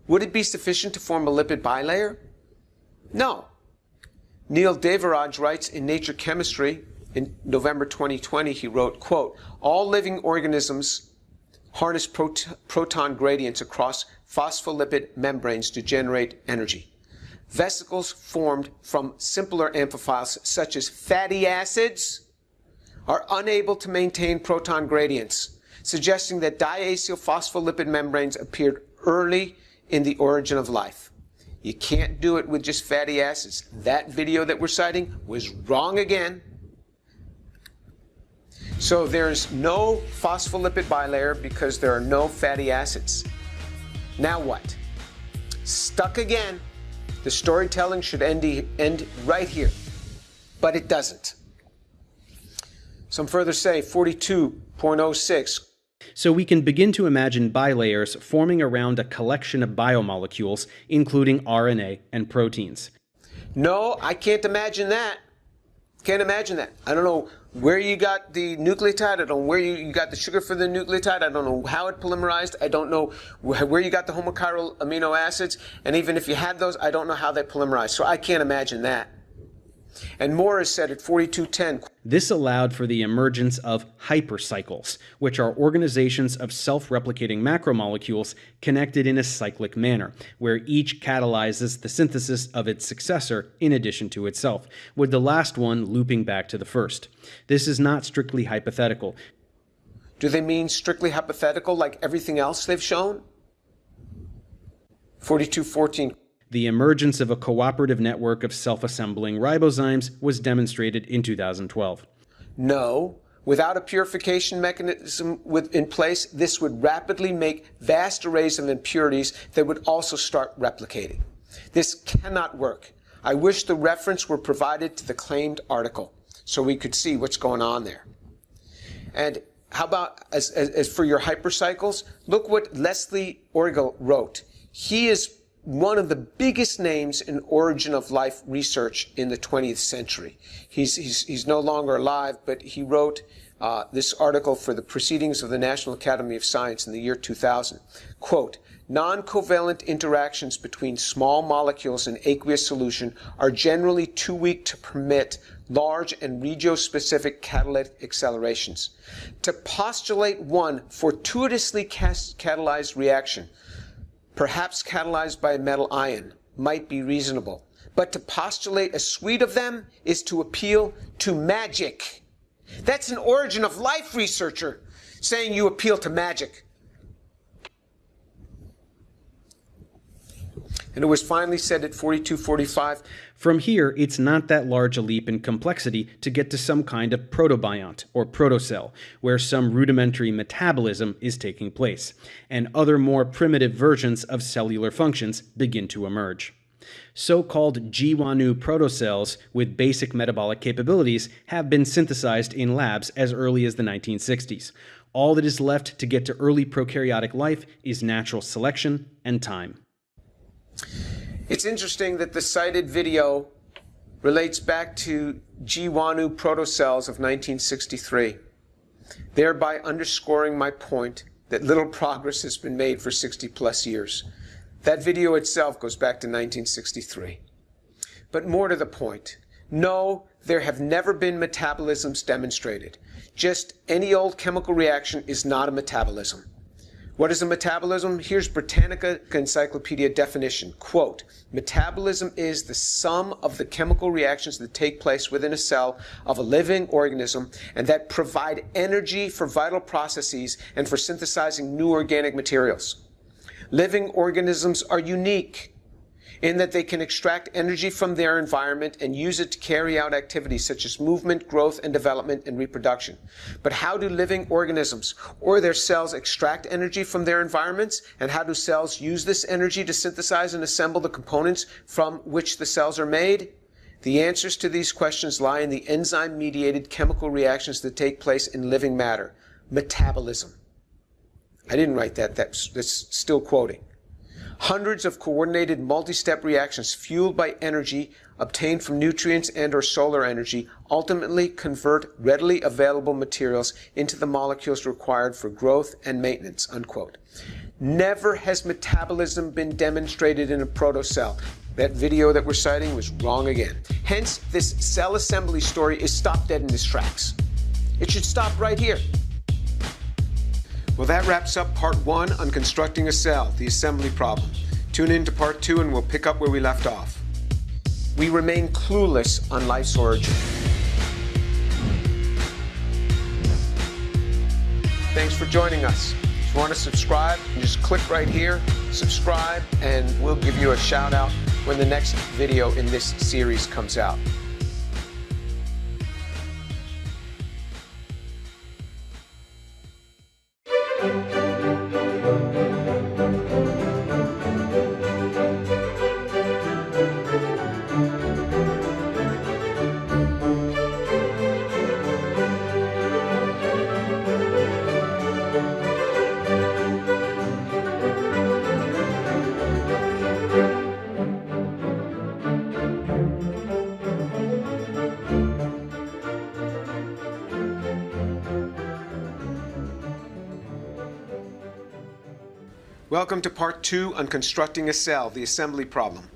would it be sufficient to form a lipid bilayer? No. Neil Devaraj writes in Nature Chemistry in November 2020, he wrote, quote, all living organisms harness proton gradients across phospholipid membranes to generate energy. Vesicles formed from simpler amphiphiles, such as fatty acids, are unable to maintain proton gradients, suggesting that diacyl phospholipid membranes appeared early in the origin of life. You can't do it with just fatty acids. That video that we're citing was wrong again. So there's no phospholipid bilayer because there are no fatty acids. Now what? Stuck again. The storytelling should end right here, but it doesn't. Some further say 42.06.
So we can begin to imagine bilayers forming around a collection of biomolecules, including RNA and proteins.
No, I can't imagine that. Can't imagine that. I don't know where you got the nucleotide. I don't know where you got the sugar for the nucleotide. I don't know how it polymerized. I don't know where you got the homochiral amino acids. And even if you had those, I don't know how they polymerized. So I can't imagine that. And Moore has said at 4210.
This allowed for the emergence of hypercycles, which are organizations of self-replicating macromolecules connected in a cyclic manner, where each catalyzes the synthesis of its successor in addition to itself, with the last one looping back to the first. This is not strictly hypothetical.
Do they mean strictly hypothetical like everything else they've shown? 4214.
The emergence of a cooperative network of self-assembling ribozymes was demonstrated in 2012.
No. Without a purification mechanism in place, this would rapidly make vast arrays of impurities that would also start replicating. This cannot work. I wish the reference were provided to the claimed article so we could see what's going on there. And how about, as for your hypercycles, look what Leslie Orgel wrote. He is one of the biggest names in origin of life research in the 20th century. He's no longer alive, but he wrote this article for the Proceedings of the National Academy of Science in the year 2000. Quote, non-covalent interactions between small molecules in aqueous solution are generally too weak to permit large and regiospecific catalytic accelerations. To postulate one fortuitously catalyzed reaction, perhaps catalyzed by a metal ion, might be reasonable. But to postulate a suite of them is to appeal to magic. That's an origin of life researcher saying you appeal to magic. And it was finally said at 4245.
From here, it's not that large a leap in complexity to get to some kind of protobiont or protocell, where some rudimentary metabolism is taking place, and other more primitive versions of cellular functions begin to emerge. So-called Jiwanu protocells with basic metabolic capabilities have been synthesized in labs as early as the 1960s. All that is left to get to early prokaryotic life is natural selection and time.
It's interesting that the cited video relates back to Jiwanu protocells of 1963, thereby underscoring my point that little progress has been made for 60 plus years. That video itself goes back to 1963. But more to the point, no, there have never been metabolisms demonstrated. Just any old chemical reaction is not a metabolism. What is a metabolism? Here's Britannica Encyclopedia definition. Quote, metabolism is the sum of the chemical reactions that take place within a cell of a living organism and that provide energy for vital processes and for synthesizing new organic materials. Living organisms are unique in that they can extract energy from their environment and use it to carry out activities such as movement, growth, and development and reproduction. But how do living organisms or their cells extract energy from their environments? And how do cells use this energy to synthesize and assemble the components from which the cells are made? The answers to these questions lie in the enzyme-mediated chemical reactions that take place in living matter. Metabolism. I didn't write that. That's still quoting. Hundreds of coordinated multi-step reactions fueled by energy obtained from nutrients and or solar energy ultimately convert readily available materials into the molecules required for growth and maintenance, unquote. Never has metabolism been demonstrated in a protocell. That video that we're citing was wrong again. Hence, this cell assembly story is stopped dead in its tracks. It should stop right here. Well, that wraps up part 1 on constructing a cell, the assembly problem. Tune in to part 2 and we'll pick up where we left off. We remain clueless on life's origin. Thanks for joining us. If you want to subscribe, you just click right here, subscribe, and we'll give you a shout out when the next video in this series comes out. Welcome to part 2 on constructing a cell, the assembly problem.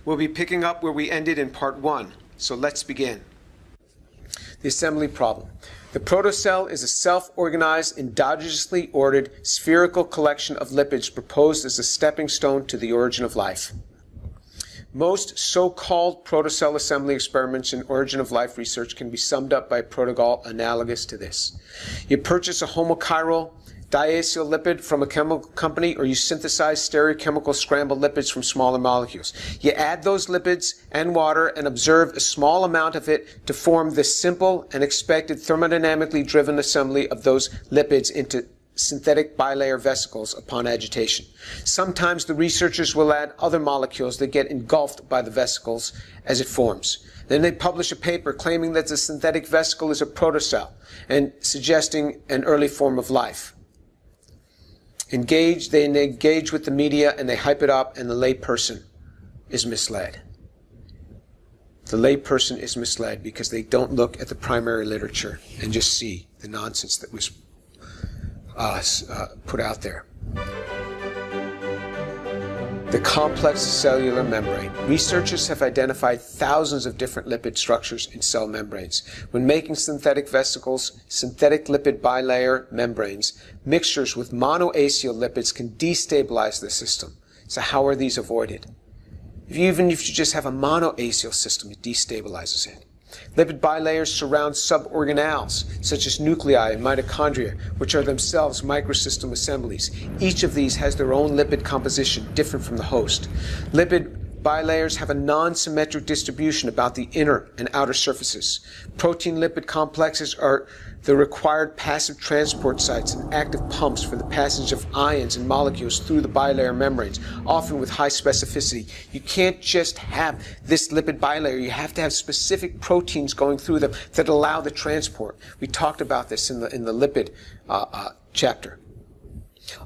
We'll be picking up where we ended in part 1, so let's begin. The assembly problem. The protocell is a self-organized, endogenously ordered, spherical collection of lipids proposed as a stepping stone to the origin of life. Most so-called protocell assembly experiments in origin of life research can be summed up by a protocol analogous to this. You purchase a homochiral diacyl lipid from a chemical company, or you synthesize stereochemical scrambled lipids from smaller molecules. You add those lipids and water and observe a small amount of it to form this simple and expected thermodynamically driven assembly of those lipids into synthetic bilayer vesicles upon agitation. Sometimes the researchers will add other molecules that get engulfed by the vesicles as it forms. Then they publish a paper claiming that the synthetic vesicle is a protocell and suggesting an early form of life. They engage with the media and they hype it up, and the layperson is misled. The layperson is misled because they don't look at the primary literature and just see the nonsense that was put out there. The complex cellular membrane. Researchers have identified thousands of different lipid structures in cell membranes. When making synthetic vesicles, synthetic lipid bilayer membranes, mixtures with monoacyl lipids can destabilize the system. So how are these avoided? Even if you just have a monoacyl system, it destabilizes it. Lipid bilayers surround suborganelles, such as nuclei and mitochondria, which are themselves microsystem assemblies. Each of these has their own lipid composition, different from the host. Lipid bilayers have a non-symmetric distribution about the inner and outer surfaces. Protein-lipid complexes are the required passive transport sites and active pumps for the passage of ions and molecules through the bilayer membranes, often with high specificity. You can't just have this lipid bilayer. You have to have specific proteins going through them that allow the transport. We talked about this in the lipid chapter.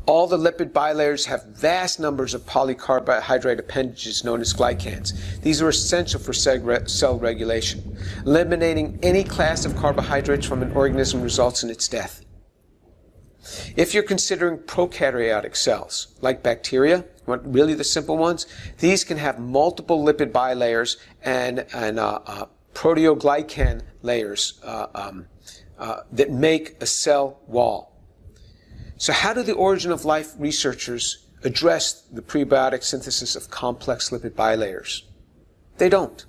All the lipid bilayers have vast numbers of polycarbohydrate appendages known as glycans. These are essential for cell regulation. Eliminating any class of carbohydrates from an organism results in its death. If you're considering prokaryotic cells, like bacteria, really the simple ones, these can have multiple lipid bilayers and proteoglycan layers that make a cell wall. So how do the origin of life researchers address the prebiotic synthesis of complex lipid bilayers? They don't.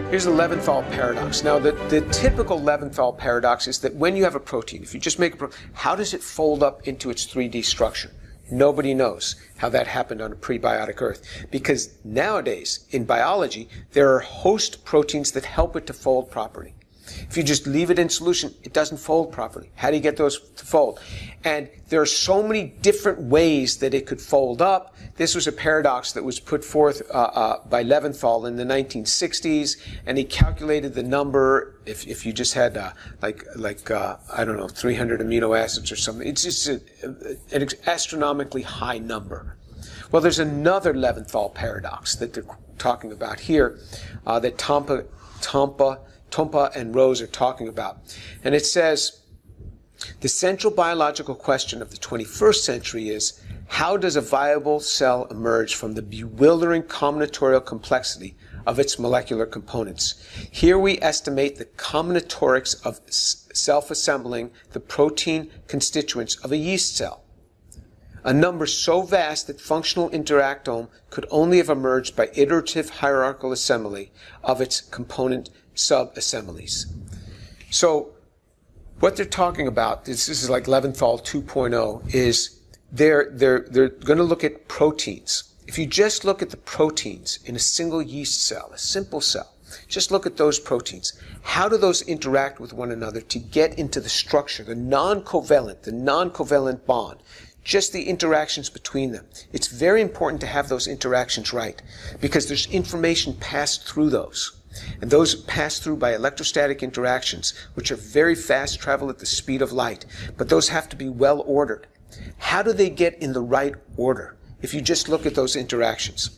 Here's the Leventhal paradox. Now, the typical Leventhal paradox is that when you have a protein, if you just make a protein, how does it fold up into its 3D structure? Nobody knows how that happened on a prebiotic Earth, because nowadays, in biology, there are host proteins that help it to fold properly. If you just leave it in solution, it doesn't fold properly. How do you get those to fold? And there are so many different ways that it could fold up. This was a paradox that was put forth by Leventhal in the 1960s, and he calculated the number. If you just had I don't know, 300 amino acids or something, it's just an astronomically high number. Well, there's another Leventhal paradox that they're talking about here that Tompa and Rose are talking about. And it says, the central biological question of the 21st century is, how does a viable cell emerge from the bewildering combinatorial complexity of its molecular components? Here we estimate the combinatorics of self-assembling the protein constituents of a yeast cell, a number so vast that functional interactome could only have emerged by iterative hierarchical assembly of its component sub-assemblies. So what they're talking about, this is like Leventhal 2.0, is they're going to look at proteins. If you just look at the proteins in a single yeast cell, a simple cell, just look at those proteins. How do those interact with one another to get into the structure, the non-covalent bond, just the interactions between them? It's very important to have those interactions right, because there's information passed through those. And those pass through by electrostatic interactions, which are very fast, travel at the speed of light. But those have to be well ordered. How do they get in the right order if you just look at those interactions?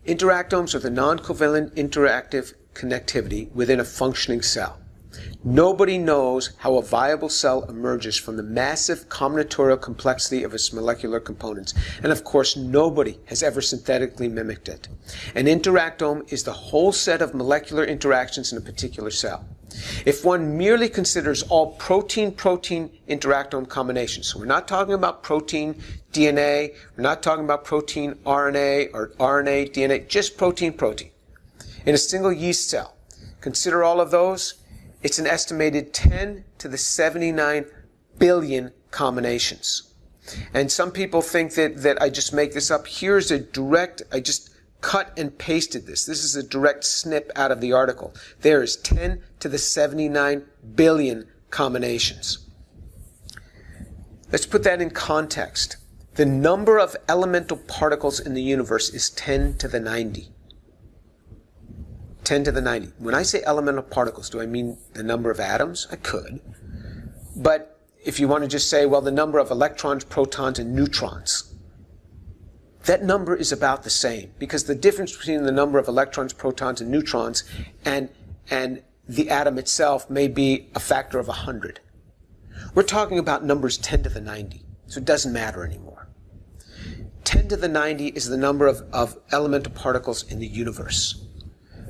Interactomes are the non-covalent interactive connectivity within a functioning cell. Nobody knows how a viable cell emerges from the massive combinatorial complexity of its molecular components. And of course, nobody has ever synthetically mimicked it. An interactome is the whole set of molecular interactions in a particular cell. If one merely considers all protein-protein interactome combinations, so we're not talking about protein DNA, we're not talking about protein RNA or RNA DNA, just protein-protein. In a single yeast cell, consider all of those. It's an estimated 10 to the 79 billion combinations. And some people think that I just make this up. Here's a direct, I just cut and pasted this. This is a direct snip out of the article. There is 10 to the 79 billion combinations. Let's put that in context. The number of elemental particles in the universe is 10 to the 90. 10 to the 90. When I say elemental particles, do I mean the number of atoms? I could. But if you want to just say, well, the number of electrons, protons, and neutrons, that number is about the same, because the difference between the number of electrons, protons, and neutrons and the atom itself may be a factor of 100. We're talking about numbers 10 to the 90, so it doesn't matter anymore. 10 to the 90 is the number of elemental particles in the universe.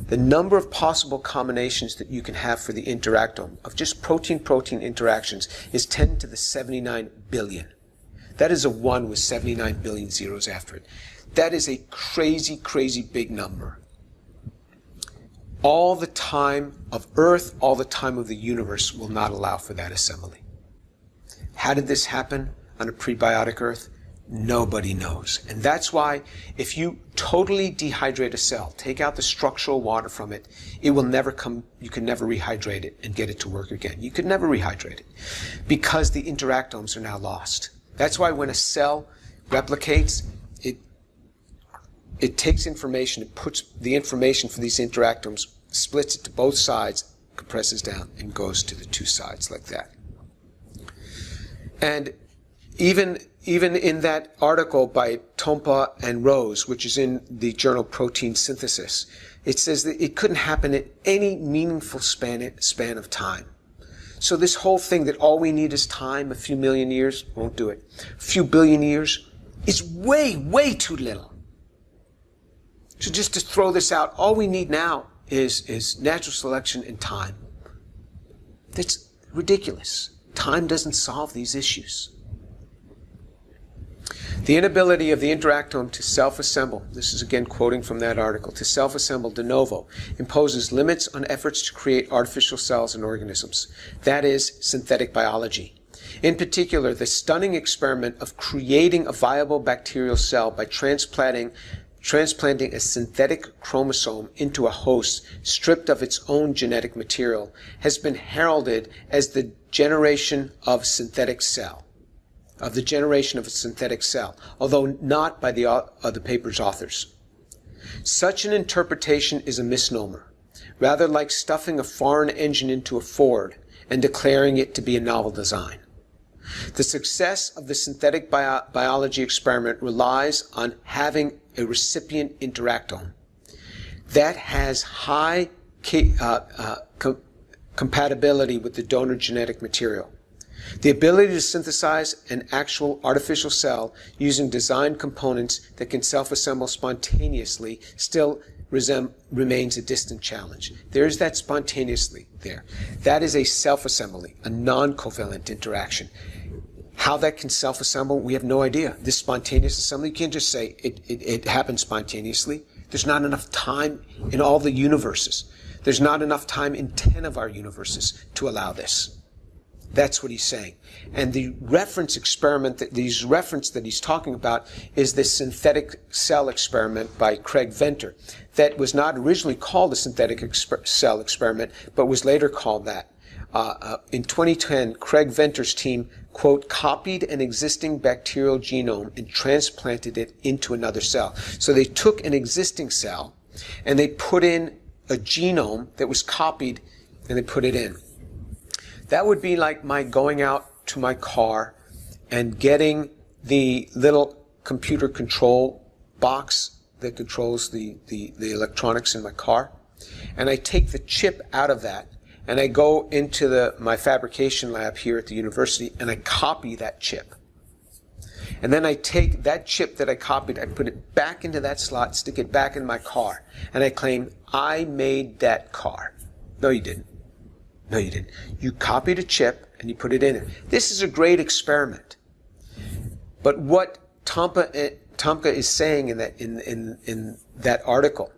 The number of possible combinations that you can have for the interactome of just protein-protein interactions is 10 to the 79 billion. That is a 1 with 79 billion zeros after it. That is a crazy, crazy big number. All the time of Earth, all the time of the universe will not allow for that assembly. How did this happen on a prebiotic Earth? Nobody knows. And that's why if you totally dehydrate a cell, take out the structural water from it, it will never come, you can never rehydrate it and get it to work again. You could never rehydrate it because the interactomes are now lost. That's why when a cell replicates, it takes information, it puts the information for these interactomes, splits it to both sides, compresses down, and goes to the two sides like that. And even in that article by Tompa and Rose, which is in the journal Protein Synthesis, it says that it couldn't happen at any meaningful span of time. So this whole thing that all we need is time, a few million years, won't do it. A few billion years is way, way too little. So just to throw this out, all we need now is natural selection and time. That's ridiculous. Time doesn't solve these issues. The inability of the interactome to self-assemble, this is again quoting from that article, to self-assemble de novo imposes limits on efforts to create artificial cells and organisms. That is synthetic biology. In particular, the stunning experiment of creating a viable bacterial cell by transplanting a synthetic chromosome into a host stripped of its own genetic material has been heralded as the generation of a synthetic cell, although not by the paper's authors. Such an interpretation is a misnomer, rather like stuffing a foreign engine into a Ford and declaring it to be a novel design. The success of the synthetic biology experiment relies on having a recipient interactome that has high compatibility with the donor genetic material. The ability to synthesize an actual artificial cell using designed components that can self-assemble spontaneously still remains a distant challenge. There is that spontaneously there. That is a self-assembly, a non-covalent interaction. How that can self-assemble, we have no idea. This spontaneous assembly, you can't just say it happens spontaneously. There's not enough time in all the universes. There's not enough time in 10 of our universes to allow this. That's what he's saying. And the reference experiment, that he's talking about is this synthetic cell experiment by Craig Venter that was not originally called a synthetic cell experiment, but was later called that. In 2010, Craig Venter's team, quote, copied an existing bacterial genome and transplanted it into another cell. So they took an existing cell and they put in a genome that was copied and they put it in. That would be like my going out to my car and getting the little computer control box that controls the electronics in my car. And I take the chip out of that and I go into my fabrication lab here at the university and I copy that chip. And then I take that chip that I copied, I put it back into that slot, stick it back in my car, and I claim, I made that car. No, you didn't. No, you didn't. You copied a chip and you put it in there. This is a great experiment. But what Tomka is saying in that article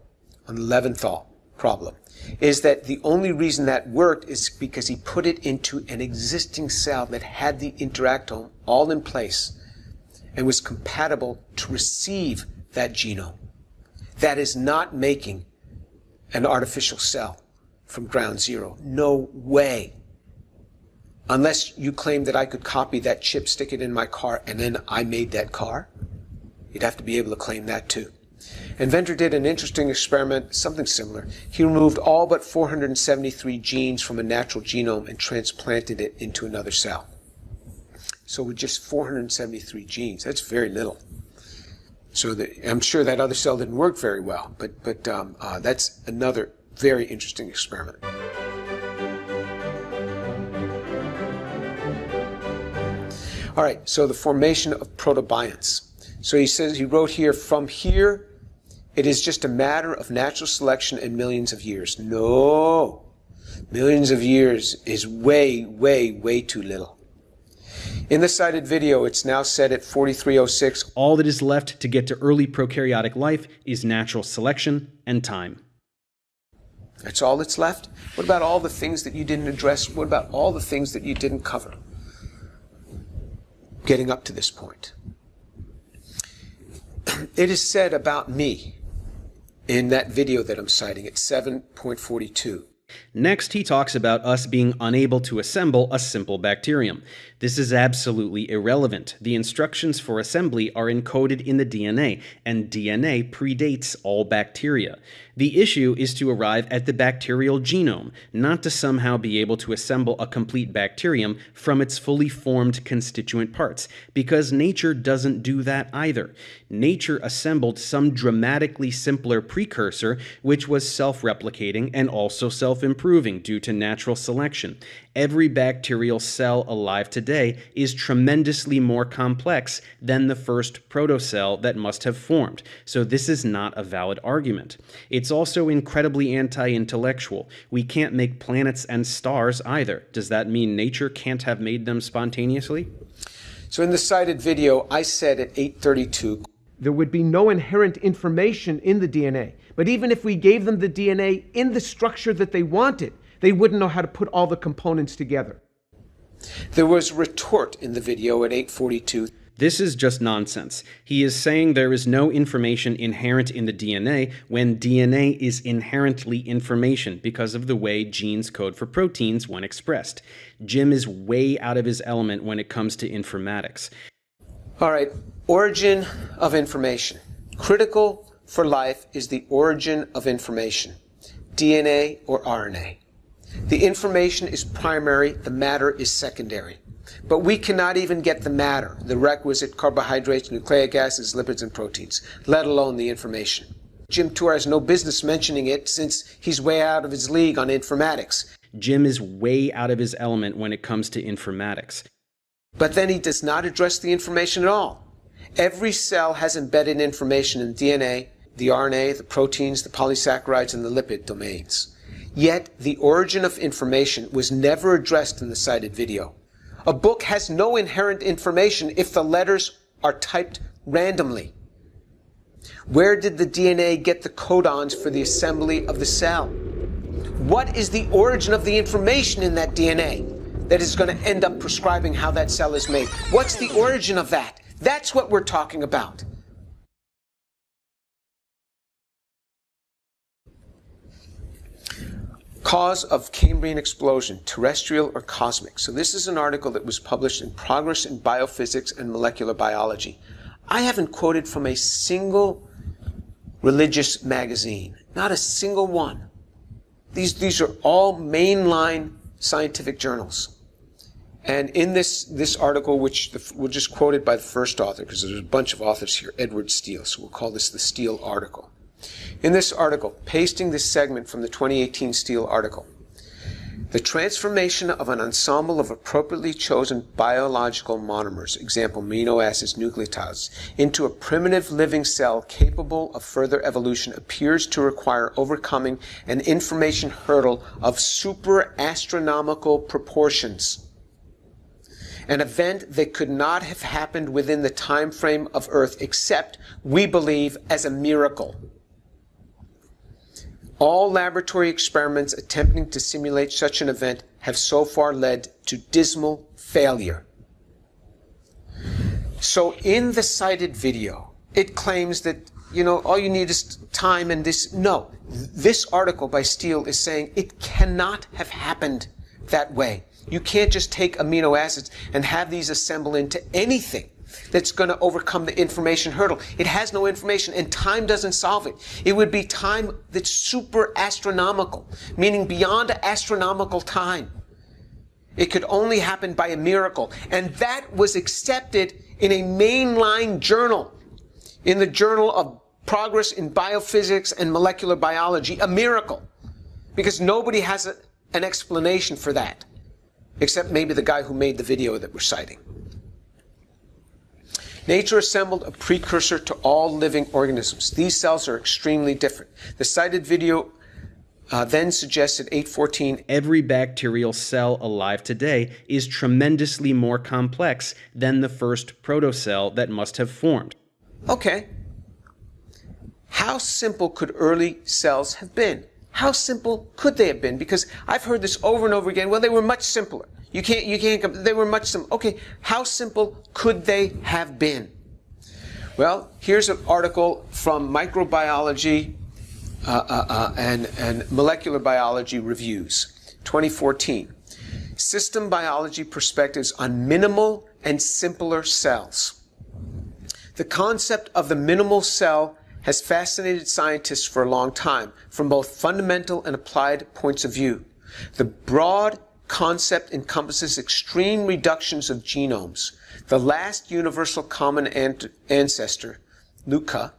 on the Leventhal problem is that the only reason that worked is because he put it into an existing cell that had the interactome all in place and was compatible to receive that genome. That is not making an artificial cell from ground zero. No way. Unless you claim that I could copy that chip, stick it in my car, and then I made that car. You'd have to be able to claim that too. And Venter did an interesting experiment, something similar. He removed all but 473 genes from a natural genome and transplanted it into another cell. So with just 473 genes, that's very little. So I'm sure that other cell didn't work very well, but that's another very interesting experiment. All right, so the formation of protobionts. So he wrote here, from here, it is just a matter of natural selection and millions of years. No, millions of years is way, way, way too little. In the cited video, it's now set at 4306.
All that is left to get to early prokaryotic life is natural selection and time.
That's all that's left? What about all the things that you didn't address? What about all the things that you didn't cover? Getting up to this point. It is said about me in that video that I'm citing at 7.42.
Next, he talks about us being unable to assemble a simple bacterium. This is absolutely irrelevant. The instructions for assembly are encoded in the DNA, and DNA predates all bacteria. The issue is to arrive at the bacterial genome, not to somehow be able to assemble a complete bacterium from its fully formed constituent parts, because nature doesn't do that either. Nature assembled some dramatically simpler precursor, which was self-replicating and also self-improving due to natural selection. Every bacterial cell alive today is tremendously more complex than the first protocell that must have formed, so this is not a valid argument. It's also incredibly anti-intellectual. We can't make planets and stars either. Does that mean nature can't have made them spontaneously?
So in the cited video, I said at 8:32,
there would be no inherent information in the DNA. But even if we gave them the DNA in the structure that they wanted, they wouldn't know how to put all the components together.
there was a retort in the video at 8:42.
This is just nonsense. He is saying there is no information inherent in the DNA when DNA is inherently information because of the way genes code for proteins when expressed. Jim is way out of his element when it comes to informatics.
All right, origin of information. Critical for life is the origin of information, DNA or RNA. The information is primary, the matter is secondary. But we cannot even get the matter, the requisite carbohydrates, nucleic acids, lipids, and proteins, let alone the information. Jim Tour has no business mentioning it since he's way out of his league on informatics.
Jim is way out of his element when it comes to informatics.
But then he does not address the information at all. Every cell has embedded information in DNA, the RNA, the proteins, the polysaccharides, and the lipid domains. Yet the origin of information was never addressed in the cited video. A book has no inherent information if the letters are typed randomly. Where did the DNA get the codons for the assembly of the cell? What is the origin of the information in that DNA that is going to end up prescribing how that cell is made? What's the origin of that? That's what we're talking about. Cause of Cambrian explosion, terrestrial or cosmic. So this is an article that was published in Progress in Biophysics and Molecular Biology. I haven't quoted from a single religious magazine, not a single one. These are all mainline scientific journals. And in this article, which we'll just quote it by the first author, because there's a bunch of authors here, Edward Steele, so we'll call this the Steele article. In this article, pasting this segment from the 2018 Steele article, the transformation of an ensemble of appropriately chosen biological monomers, example amino acids, nucleotides, into a primitive living cell capable of further evolution appears to require overcoming an information hurdle of super-astronomical proportions. An event that could not have happened within the time frame of Earth except, we believe, as a miracle. All laboratory experiments attempting to simulate such an event have so far led to dismal failure. So in the cited video, it claims that, all you need is time and this. No, this article by Steele is saying it cannot have happened that way. You can't just take amino acids and have these assemble into anything that's going to overcome the information hurdle. It has no information, and time doesn't solve it. It would be time that's super astronomical, meaning beyond astronomical time. It could only happen by a miracle. And that was accepted in a mainline journal, in the Journal of Progress in Biophysics and Molecular Biology, a miracle. Because nobody has an explanation for that, except maybe the guy who made the video that we're citing. Nature assembled a precursor to all living organisms. These cells are extremely different. The cited video then suggested 8:14.
Every bacterial cell alive today is tremendously more complex than the first protocell that must have formed.
Okay. How simple could early cells have been? How simple could they have been? Because I've heard this over and over again. Well, they were much simpler. You can't, they were much simpler. Okay, how simple could they have been? Well, here's an article from Microbiology and Molecular Biology Reviews, 2014. System Biology Perspectives on Minimal and Simpler Cells. The concept of the minimal cell has fascinated scientists for a long time, from both fundamental and applied points of view. The broad concept encompasses extreme reductions of genomes, the last universal common ancestor, LUCA,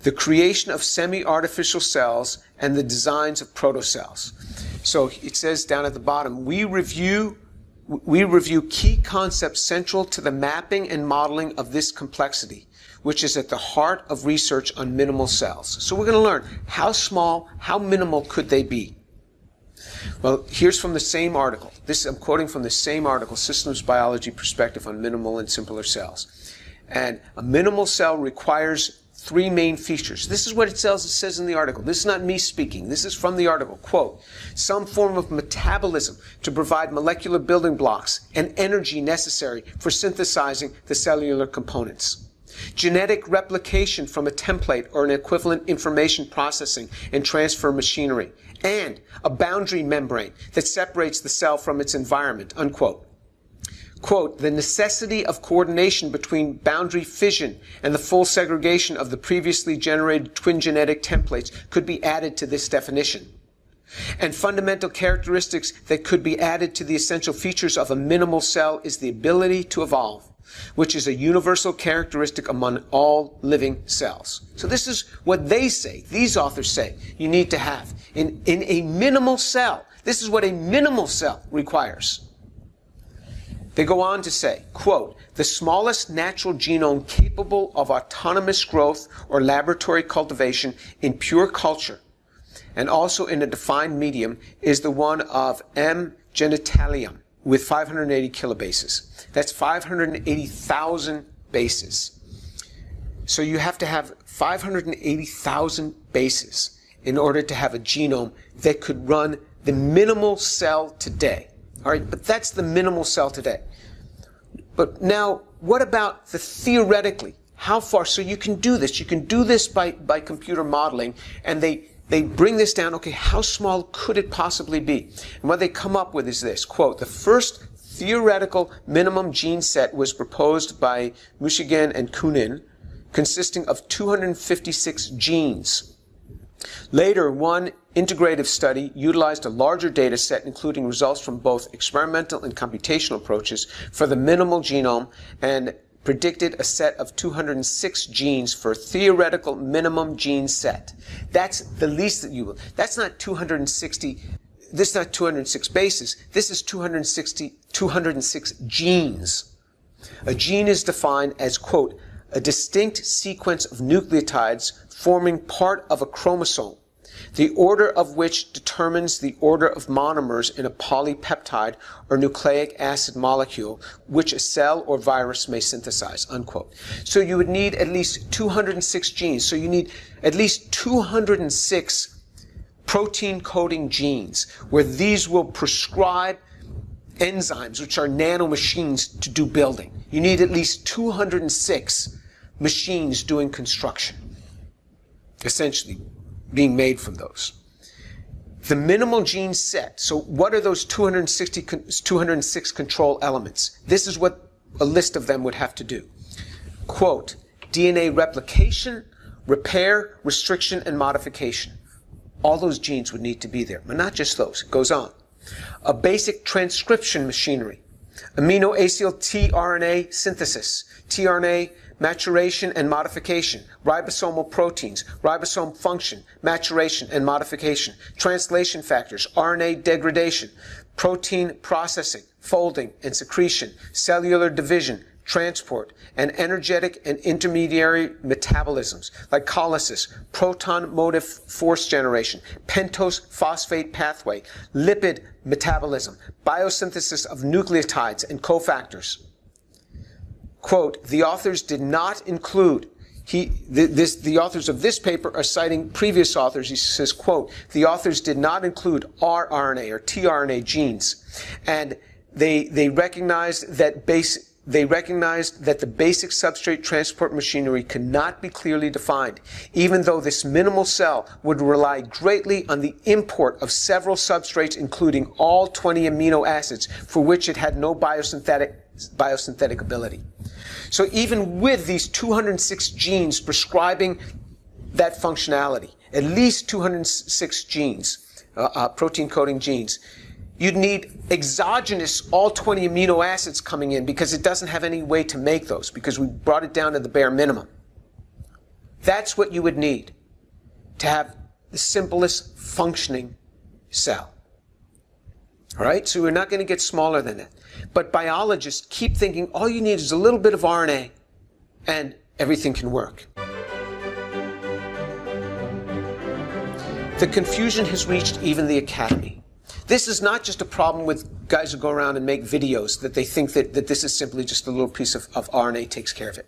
the creation of semi-artificial cells, and the designs of protocells. So it says down at the bottom, we review key concepts central to the mapping and modeling of this complexity, which is at the heart of research on minimal cells. So we're going to learn how small, how minimal could they be. Well, here's from the same article. I'm quoting from the same article, Systems Biology Perspective on Minimal and Simpler Cells. And a minimal cell requires three main features. This is what it says in the article. This is not me speaking. This is from the article. Quote, some form of metabolism to provide molecular building blocks and energy necessary for synthesizing the cellular components. Genetic replication from a template or an equivalent information processing and transfer machinery. And a boundary membrane that separates the cell from its environment, unquote. Quote, the necessity of coordination between boundary fission and the full segregation of the previously generated twin genetic templates could be added to this definition. And fundamental characteristics that could be added to the essential features of a minimal cell is the ability to evolve, which is a universal characteristic among all living cells. So this is what they say, these authors say, you need to have. In a minimal cell, this is what a minimal cell requires. They go on to say, quote, the smallest natural genome capable of autonomous growth or laboratory cultivation in pure culture, and also in a defined medium, is the one of M. genitalium, with 580 kilobases. That's 580,000 bases. So you have to have 580,000 bases in order to have a genome that could run the minimal cell today. All right, but that's the minimal cell today. But now, what about the theoretically? How far? So you can do this. You can do this by computer modeling, and they bring this down. Okay, how small could it possibly be? And what they come up with is this, quote, the first theoretical minimum gene set was proposed by Mushigan and Kunin, consisting of 256 genes. Later, one integrative study utilized a larger data set, including results from both experimental and computational approaches for the minimal genome, and predicted a set of 206 genes for a theoretical minimum gene set. That's the least that you will. That's not 260. This is not 206 bases. This is 206 genes. A gene is defined as, quote, a distinct sequence of nucleotides forming part of a chromosome, the order of which determines the order of monomers in a polypeptide or nucleic acid molecule, which a cell or virus may synthesize, unquote. So you would need at least 206 genes. So you need at least 206 protein coding genes, where these will prescribe enzymes, which are nanomachines, to do building. You need at least 206 machines doing construction, essentially being made from those. The minimal gene set, so what are those 206 control elements? This is what a list of them would have to do. Quote, DNA replication, repair, restriction, and modification. All those genes would need to be there, but not just those. It goes on. A basic transcription machinery, amino-acyl tRNA synthesis, tRNA maturation and modification, ribosomal proteins, ribosome function, maturation and modification, translation factors, RNA degradation, protein processing, folding and secretion, cellular division, transport, and energetic and intermediary metabolisms, glycolysis, proton motive force generation, pentose phosphate pathway, lipid metabolism, biosynthesis of nucleotides and cofactors. Quote, the authors did not include, the authors of this paper are citing previous authors. He says, quote, the authors did not include rRNA or tRNA genes. And they recognized that they recognized that the basic substrate transport machinery could not be clearly defined, even though this minimal cell would rely greatly on the import of several substrates, including all 20 amino acids, for which it had no biosynthetic ability. So even with these 206 genes prescribing that functionality, at least 206 genes, protein coding genes, you'd need exogenous all 20 amino acids coming in because it doesn't have any way to make those because we brought it down to the bare minimum. That's what you would need to have the simplest functioning cell. All right? So we're not going to get smaller than that. But biologists keep thinking all you need is a little bit of RNA and everything can work. The confusion has reached even the academy. This is not just a problem with guys who go around and make videos that they think that this is simply just a little piece of RNA takes care of it.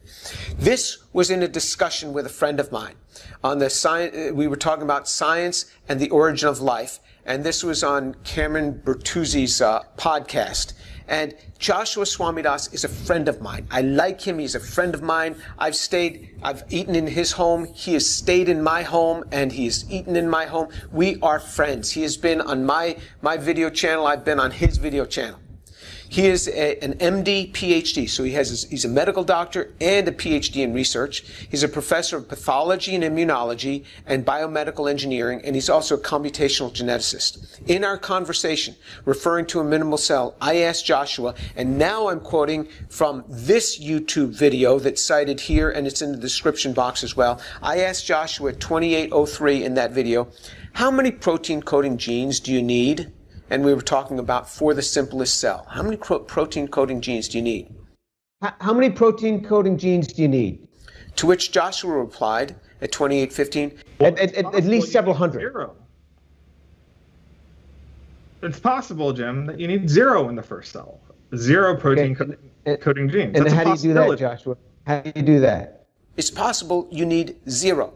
This was in a discussion with a friend of mine on the science. We were talking about science and the origin of life, and this was on Cameron Bertuzzi's podcast. And Joshua Swamidas is a friend of mine. I like him. He's a friend of mine. I've eaten in his home. He has stayed in my home, and he has eaten in my home. We are friends. He has been on my video channel. I've been on his video channel. He is an MD, PhD, so he's a medical doctor and a PhD in research. He's a professor of pathology and immunology and biomedical engineering, and he's also a computational geneticist. In our conversation, referring to a minimal cell, I asked Joshua, and now I'm quoting from this YouTube video that's cited here, and it's in the description box as well. I asked Joshua at 28:03 in that video, how many protein coding genes do you need? And we were talking about for the simplest cell. How many protein coding genes do you need?
How many protein coding genes do you need?
To which Joshua replied at 28:15,
At least several hundred.
Zero. It's possible, Jim, that you need zero in the first cell. Zero protein coding genes.
And
That's
how do you do that, Joshua? How do you do that?
It's possible you need zero.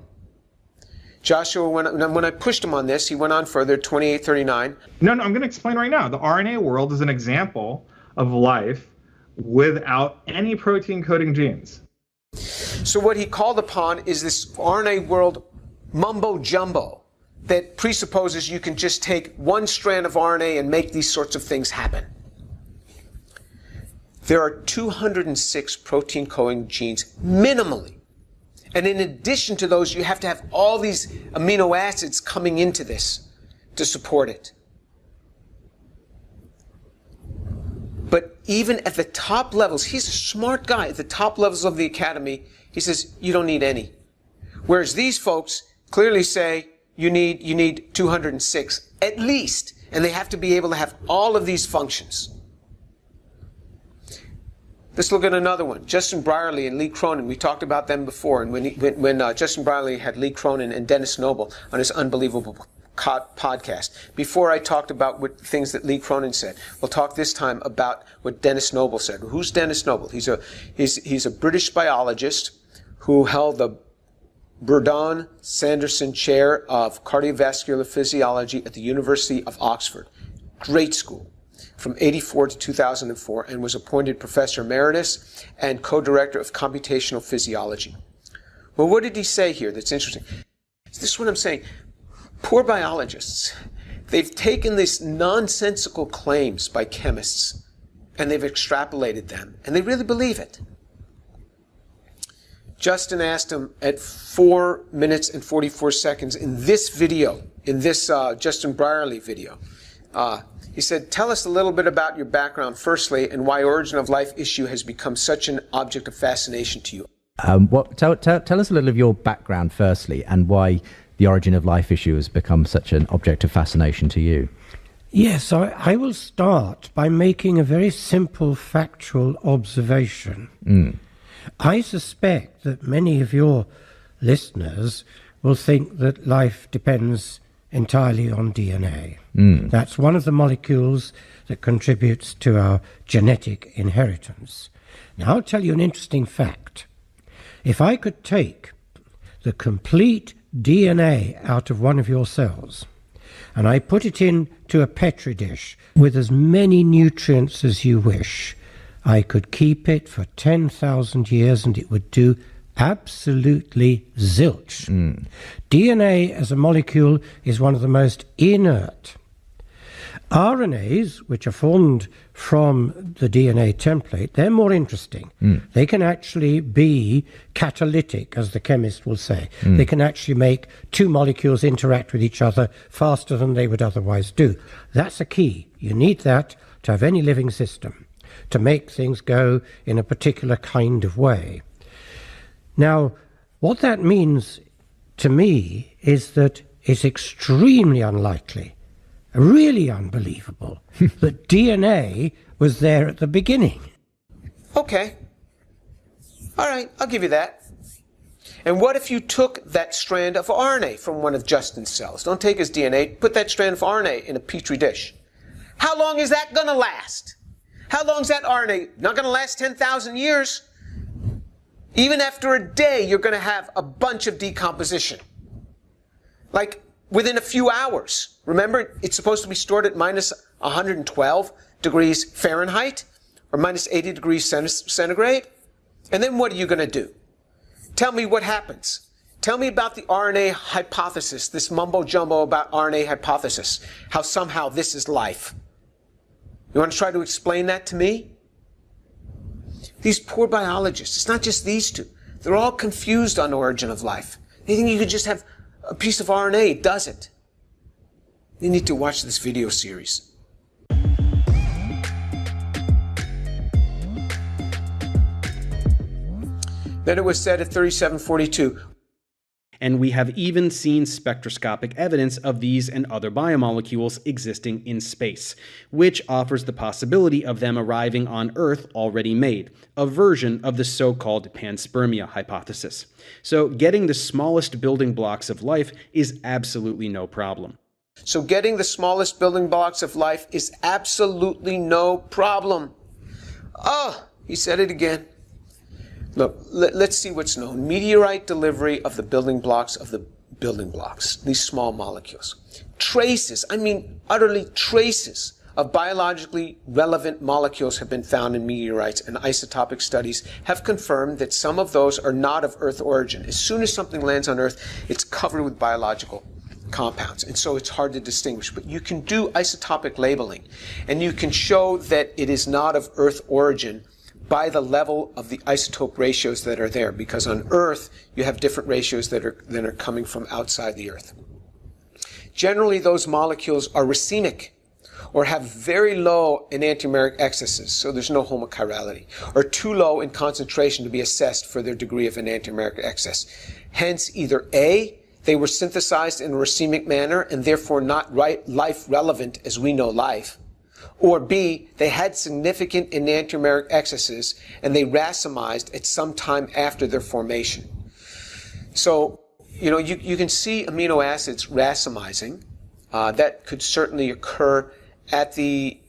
Joshua, when I pushed him on this, he went on further, 28:39.
No, I'm going to explain right now. The RNA world is an example of life without any protein coding genes.
So what he called upon is this RNA world mumbo jumbo that presupposes you can just take one strand of RNA and make these sorts of things happen. There are 206 protein coding genes minimally. And in addition to those, you have to have all these amino acids coming into this to support it. But even at the top levels, he's a smart guy. At the top levels of the academy, he says, you don't need any. Whereas these folks clearly say, you need 206 at least. And they have to be able to have all of these functions. Let's look at another one. Justin Brierley and Lee Cronin. We talked about them before. And when Justin Brierley had Lee Cronin and Dennis Noble on his unbelievable podcast. Before I talked about what things that Lee Cronin said, we'll talk this time about what Dennis Noble said. Who's Dennis Noble? He's a British biologist who held the Burdon Sanderson Chair of Cardiovascular Physiology at the University of Oxford. Great school. From 1984 to 2004, and was appointed Professor Emeritus and Co-Director of Computational Physiology. Well, what did he say here that's interesting? This is what I'm saying. Poor biologists. They've taken these nonsensical claims by chemists, and they've extrapolated them, and they really believe it. Justin asked him at 4 minutes and 44 seconds in this video, in this Justin Brierley video, he said, tell us a little bit about your background, firstly, and why origin of life issue has become such an object of fascination to you.
Tell us a little of your background, firstly, and why the origin of life issue has become such an object of fascination to you.
Yes, I will start by making a very simple factual observation. I suspect that many of your listeners will think that life depends entirely on DNA. That's one of the molecules that contributes to our genetic inheritance. Now, I'll tell you an interesting fact. If I could take the complete DNA out of one of your cells and I put it into a petri dish with as many nutrients as you wish, I could keep it for 10,000 years and it would do absolutely zilch. DNA as a molecule is one of the most inert. RNAs, which are formed from the DNA template, they're more interesting. They can actually be catalytic, as the chemist will say. They can actually make two molecules interact with each other faster than they would otherwise do. That's a key. You need that to have any living system, to make things go in a particular kind of way. Now, what that means to me is that it's extremely unlikely, really unbelievable, that DNA was there at the beginning.
Okay. All right, I'll give you that. And what if you took that strand of RNA from one of Justin's cells? Don't take his DNA, put that strand of RNA in a petri dish. How long is that going to last? How long is that RNA? Not going to last 10,000 years. Even after a day, you're going to have a bunch of decomposition. Like within a few hours. Remember, it's supposed to be stored at minus 112 degrees Fahrenheit or minus 80 degrees centigrade. And then what are you going to do? Tell me what happens. Tell me about the RNA hypothesis, this mumbo-jumbo about RNA hypothesis, how somehow this is life. You want to try to explain that to me? These poor biologists, it's not just these two. They're all confused on the origin of life. They think you could just have a piece of RNA. It doesn't. You need to watch this video series. Then it was said at 3742,
and we have even seen spectroscopic evidence of these and other biomolecules existing in space, which offers the possibility of them arriving on Earth already made, a version of the so-called panspermia hypothesis. So getting the smallest building blocks of life is absolutely no problem.
So getting the smallest building blocks of life is absolutely no problem. Oh, he said it again. Look, let's see what's known. Meteorite delivery of the building blocks of the building blocks, these small molecules. Traces, I mean utterly traces of biologically relevant molecules have been found in meteorites, and isotopic studies have confirmed that some of those are not of Earth origin. As soon as something lands on Earth, it's covered with biological compounds, and so it's hard to distinguish. But you can do isotopic labeling, and you can show that it is not of Earth origin by the level of the isotope ratios that are there, because on Earth you have different ratios that are coming from outside the Earth. Generally, those molecules are racemic or have very low enantiomeric excesses, so there's no homochirality, or too low in concentration to be assessed for their degree of enantiomeric excess. Hence, either A, they were synthesized in a racemic manner and therefore not life relevant as we know life, or B, they had significant enantiomeric excesses and they racemized at some time after their formation. So, you can see amino acids racemizing. That could certainly occur at the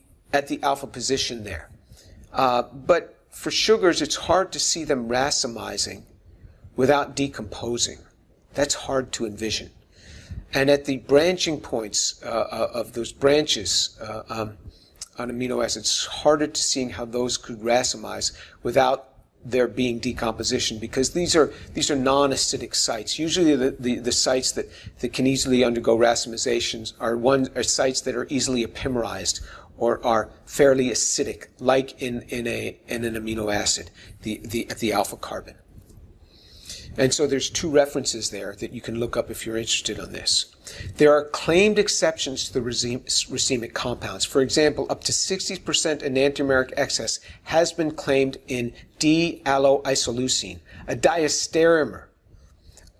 alpha position there. But for sugars, it's hard to see them racemizing without decomposing. That's hard to envision. And at the branching points of those branches on amino acids, it's harder to see how those could racemize without there being decomposition, because these are non-acidic sites. Usually the sites that can easily undergo racemizations are sites that are easily epimerized or are fairly acidic, like in an amino acid, at the alpha carbon. And so there's two references there that you can look up if you're interested on this. There are claimed exceptions to the racemic compounds. For example, up to 60% enantiomeric excess has been claimed in D-alloisoleucine, a diastereomer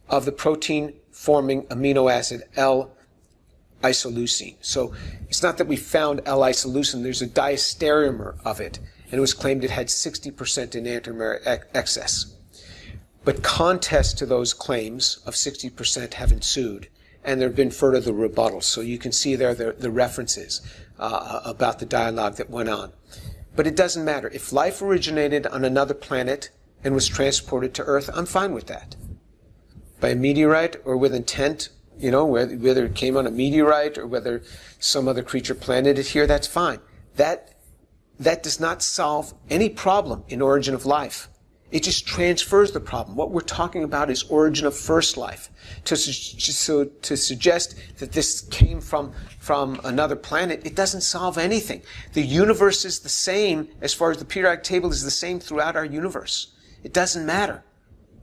of the protein-forming amino acid L-isoleucine. So it's not that we found L-isoleucine, there's a diastereomer of it, and it was claimed it had 60% enantiomeric excess. But contests to those claims of 60% have ensued, and there have been further rebuttals. So you can see there the references about the dialogue that went on. But it doesn't matter. If life originated on another planet and was transported to Earth, I'm fine with that. By a meteorite or with intent, whether it came on a meteorite or whether some other creature planted it here, that's fine. That that does not solve any problem in origin of life. It just transfers the problem. What we're talking about is origin of first life. To suggest that this came from another planet, it doesn't solve anything. The universe is the same, as far as the periodic table is the same throughout our universe. It doesn't matter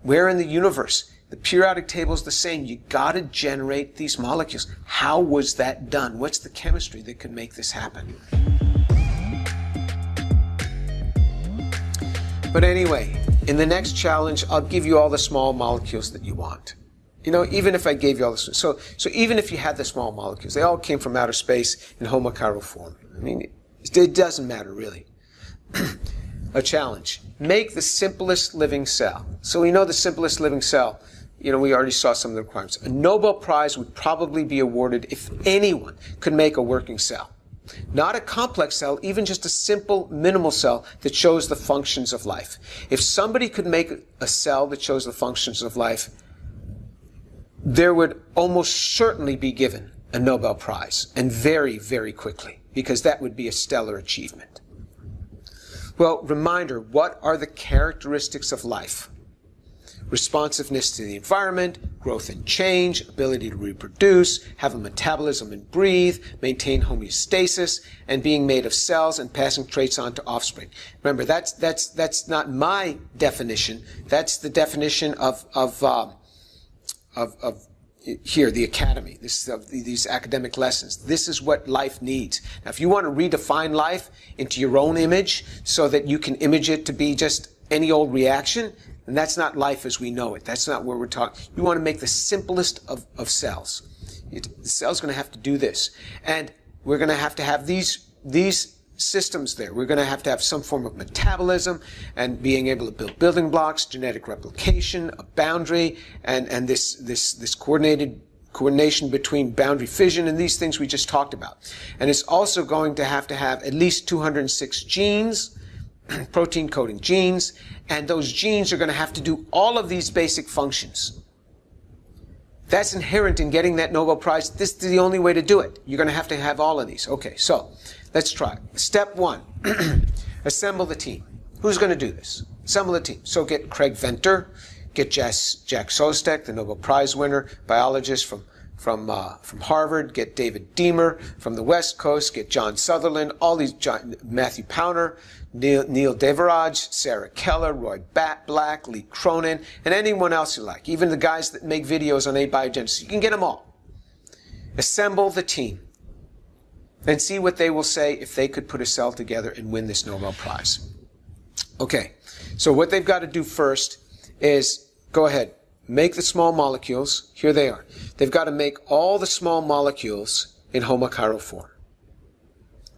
where in the universe. The periodic table is the same. You got to generate these molecules. How was that done? What's the chemistry that could make this happen? But anyway, in the next challenge, I'll give you all the small molecules that you want. You know, even if I gave you all this, so even if you had the small molecules, they all came from outer space in homochiral form. I mean, it doesn't matter really. A challenge: make the simplest living cell. So we know the simplest living cell. You know, we already saw some of the requirements. A Nobel Prize would probably be awarded if anyone could make a working cell. Not a complex cell, even just a simple, minimal cell that shows the functions of life. If somebody could make a cell that shows the functions of life, there would almost certainly be given a Nobel Prize, and very, very quickly, because that would be a stellar achievement. Well, reminder, what are the characteristics of life? Responsiveness to the environment, growth and change, ability to reproduce, have a metabolism and breathe, maintain homeostasis, and being made of cells and passing traits on to offspring. Remember, that's not my definition. That's the definition of here, the academy. This of these academic lessons. This is what life needs. Now, if you want to redefine life into your own image so that you can image it to be just any old reaction, and that's not life as we know it. That's not where we're talking. You want to make the simplest of cells. The cell's going to have to do this. And we're going to have these systems there. We're going to have some form of metabolism and being able to build building blocks, genetic replication, a boundary, and this coordination between boundary fission and these things we just talked about. And it's also going to have at least 206 genes, protein coding genes, and those genes are going to have to do all of these basic functions. That's inherent in getting that Nobel Prize. This is the only way to do it. You're going to have all of these. Okay, so let's try. Step one, assemble the team. Who's going to do this? Assemble the team. So get Craig Venter, get Jack Szostak, the Nobel Prize winner, biologist from Harvard, get David Deamer from the West Coast, get John Sutherland, Matthew Pauner, Neil Devaraj, Sarah Keller, Roy Black, Lee Cronin, and anyone else you like, even the guys that make videos on abiogenesis. You can get them all. Assemble the team and see what they will say if they could put a cell together and win this Nobel Prize. Okay, so what they've got to do first is go ahead, make the small molecules. Here they are. They've got to make all the small molecules in homochiral form.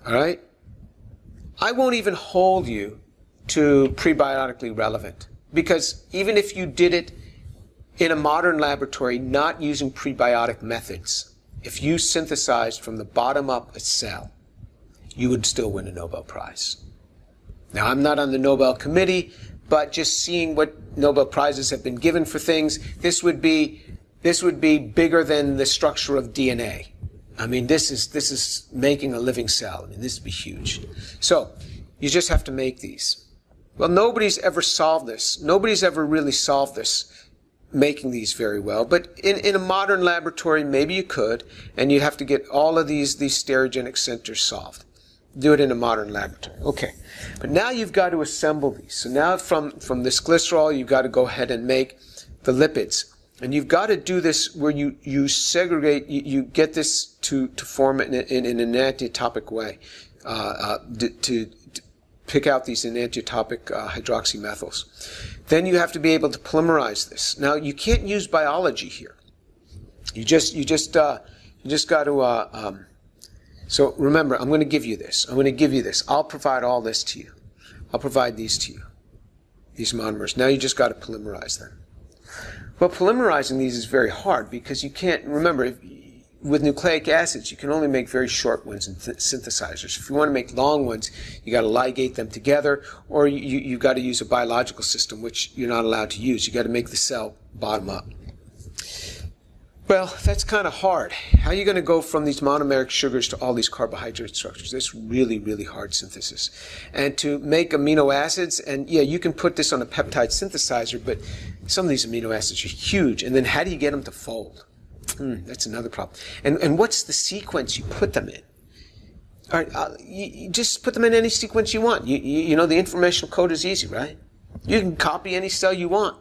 All right? I won't even hold you to prebiotically relevant, because even if you did it in a modern laboratory not using prebiotic methods, if you synthesized from the bottom up a cell, you would still win a Nobel Prize. Now, I'm not on the Nobel Committee, but just seeing what Nobel Prizes have been given for things, this would be bigger than the structure of DNA. I mean, this is making a living cell. I mean, this would be huge. So, you just have to make these. Well, nobody's ever solved this. Nobody's ever really solved this, making these very well. But in a modern laboratory, maybe you could, and you'd have to get all of these stereogenic centers solved. Do it in a modern laboratory. Okay. But now you've got to assemble these. So now from this glycerol, you've got to go ahead and make the lipids. And you've got to do this where you segregate, you get this to form in an enantiotopic way, to pick out these enantiotopic hydroxymethyls. Then you have to be able to polymerize this. Now, you can't use biology here. You just got to. So remember, I'm going to give you this. I'm going to give you this. I'll provide all this to you. I'll provide these to you, these monomers. Now you just got to polymerize them. Well, polymerizing these is very hard because you can't, remember, with nucleic acids, you can only make very short ones in synthesizers. If you want to make long ones, you got to ligate them together, or you've got to use a biological system, which you're not allowed to use. You got to make the cell bottom up. Well, that's kind of hard. How are you going to go from these monomeric sugars to all these carbohydrate structures? It's really, really hard synthesis. And to make amino acids, and yeah, you can put this on a peptide synthesizer, but some of these amino acids are huge. And then how do you get them to fold? That's another problem. And what's the sequence you put them in? All right, you just put them in any sequence you want. You know, the informational code is easy, right? You can copy any cell you want.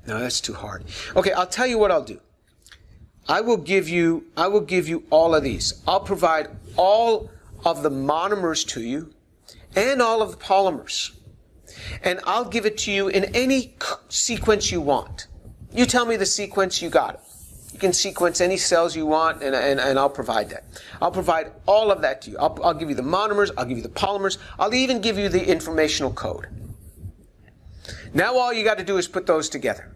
No, that's too hard. Okay, I'll tell you what I'll do. I will give you all of these. I'll provide all of the monomers to you and all of the polymers. And I'll give it to you in any sequence you want. You tell me the sequence, you got it. You can sequence any cells you want, and I'll provide that. I'll provide all of that to you. I'll give you the monomers, I'll give you the polymers, I'll even give you the informational code. Now all you got to do is put those together.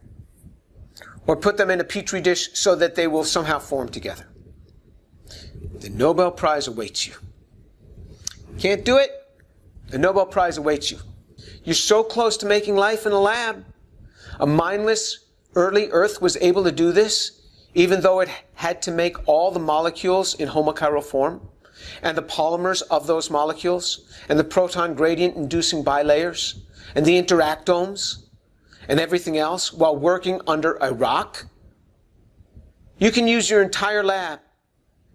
Or put them in a petri dish so that they will somehow form together. The Nobel Prize awaits you. Can't do it? The Nobel Prize awaits you. You're so close to making life in a lab. A mindless early Earth was able to do this, even though it had to make all the molecules in homochiral form, and the polymers of those molecules, and the proton gradient inducing bilayers, and the interactomes, and everything else while working under a rock. You can use your entire lab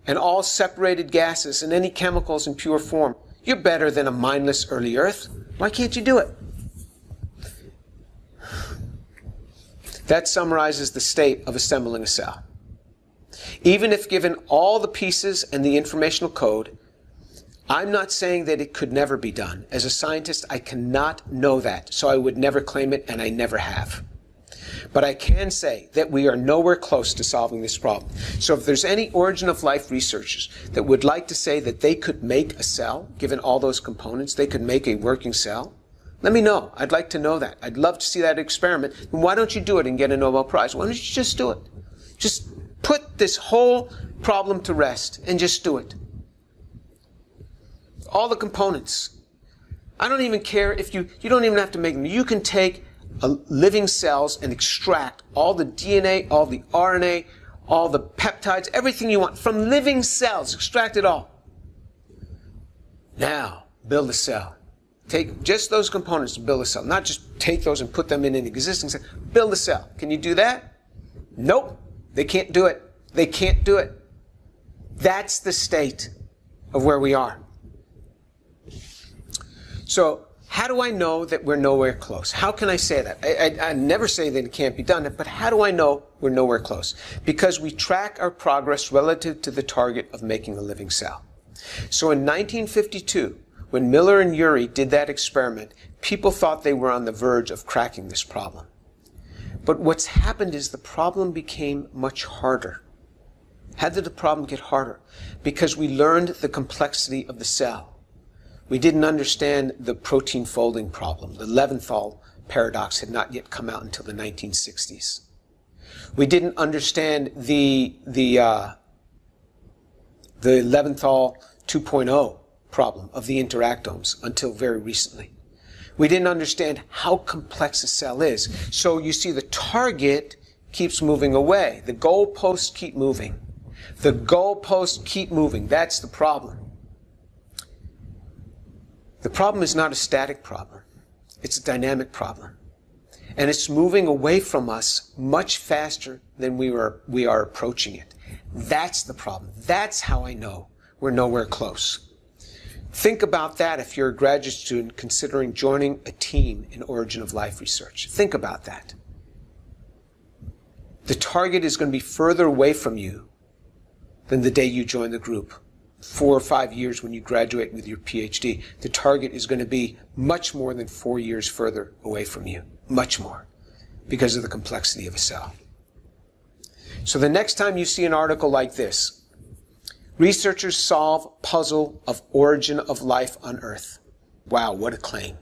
and all separated gases and any chemicals in pure form. You're better than a mindless early Earth. Why can't you do it? That summarizes the state of assembling a cell. Even if given all the pieces and the informational code, I'm not saying that it could never be done. As a scientist, I cannot know that, so I would never claim it, and I never have. But I can say that we are nowhere close to solving this problem. So if there's any origin of life researchers that would like to say that they could make a cell, given all those components, they could make a working cell, let me know. I'd like to know that. I'd love to see that experiment. And why don't you do it and get a Nobel Prize? Why don't you just do it? Just put this whole problem to rest and just do it. All the components. I don't even care if you don't even have to make them. You can take living cells and extract all the DNA, all the RNA, all the peptides, everything you want from living cells. Extract it all. Now, build a cell. Take just those components to build a cell. Not just take those and put them in an existing cell. Build a cell. Can you do that? Nope. They can't do it. They can't do it. That's the state of where we are. So how do I know that we're nowhere close? How can I say that? I never say that it can't be done, but how do I know we're nowhere close? Because we track our progress relative to the target of making a living cell. So in 1952, when Miller and Urey did that experiment, people thought they were on the verge of cracking this problem. But what's happened is the problem became much harder. How did the problem get harder? Because we learned the complexity of the cell. We didn't understand the protein folding problem. The Leventhal paradox had not yet come out until the 1960s. We didn't understand the Leventhal 2.0 problem of the interactomes until very recently. We didn't understand how complex a cell is. So you see the target keeps moving away. The goalposts keep moving. The goalposts keep moving. That's the problem. The problem is not a static problem. It's a dynamic problem. And it's moving away from us much faster than we are approaching it. That's the problem. That's how I know we're nowhere close. Think about that if you're a graduate student considering joining a team in origin of life research. Think about that. The target is going to be further away from you than the day you join the group. 4 or 5 years when you graduate with your PhD, the target is going to be much more than 4 years further away from you. Much more. Because of the complexity of a cell. So the next time you see an article like this, researchers solve puzzle of origin of life on Earth. Wow, what a claim.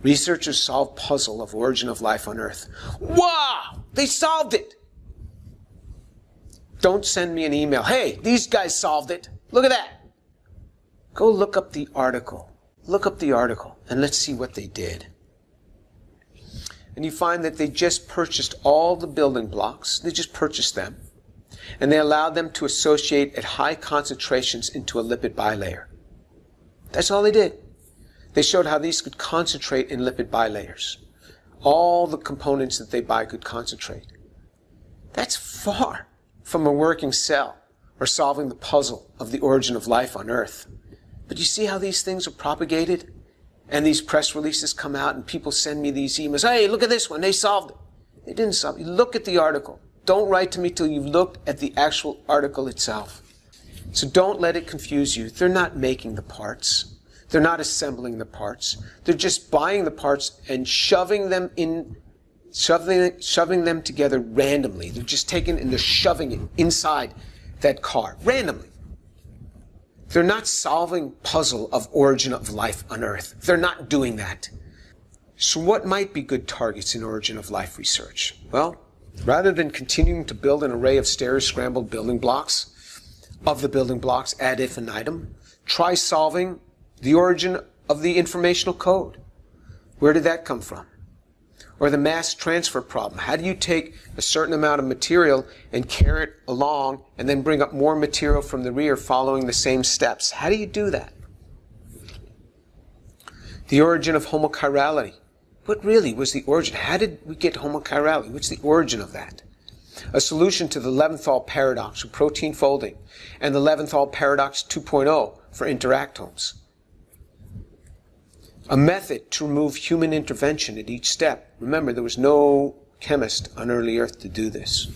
Researchers solve puzzle of origin of life on Earth. Wow! They solved it! Don't send me an email. Hey, these guys solved it. Look at that. Go look up the article. Look up the article and let's see what they did. And you find that they just purchased all the building blocks. They just purchased them. And they allowed them to associate at high concentrations into a lipid bilayer. That's all they did. They showed how these could concentrate in lipid bilayers. All the components that they buy could concentrate. That's far from a working cell or solving the puzzle of the origin of life on Earth. But you see how these things are propagated? And these press releases come out and people send me these emails. Hey, look at this one. They solved it. They didn't solve it. Look at the article. Don't write to me till you've looked at the actual article itself. So don't let it confuse you. They're not making the parts. They're not assembling the parts. They're just buying the parts and shoving them together randomly. They're just taking and they're shoving it inside that car randomly. They're not solving puzzle of origin of life on Earth. They're not doing that. So what might be good targets in origin of life research? Well, rather than continuing to build an array of stereo-scrambled building blocks, of the building blocks ad infinitum, try solving the origin of the informational code. Where did that come from? Or the mass transfer problem. How do you take a certain amount of material and carry it along and then bring up more material from the rear following the same steps? How do you do that? The origin of homochirality. What really was the origin? How did we get homochirality? What's the origin of that? A solution to the Leventhal paradox for protein folding and the Leventhal paradox 2.0 for interactomes. A method to remove human intervention at each step. Remember, there was no chemist on early Earth to do this.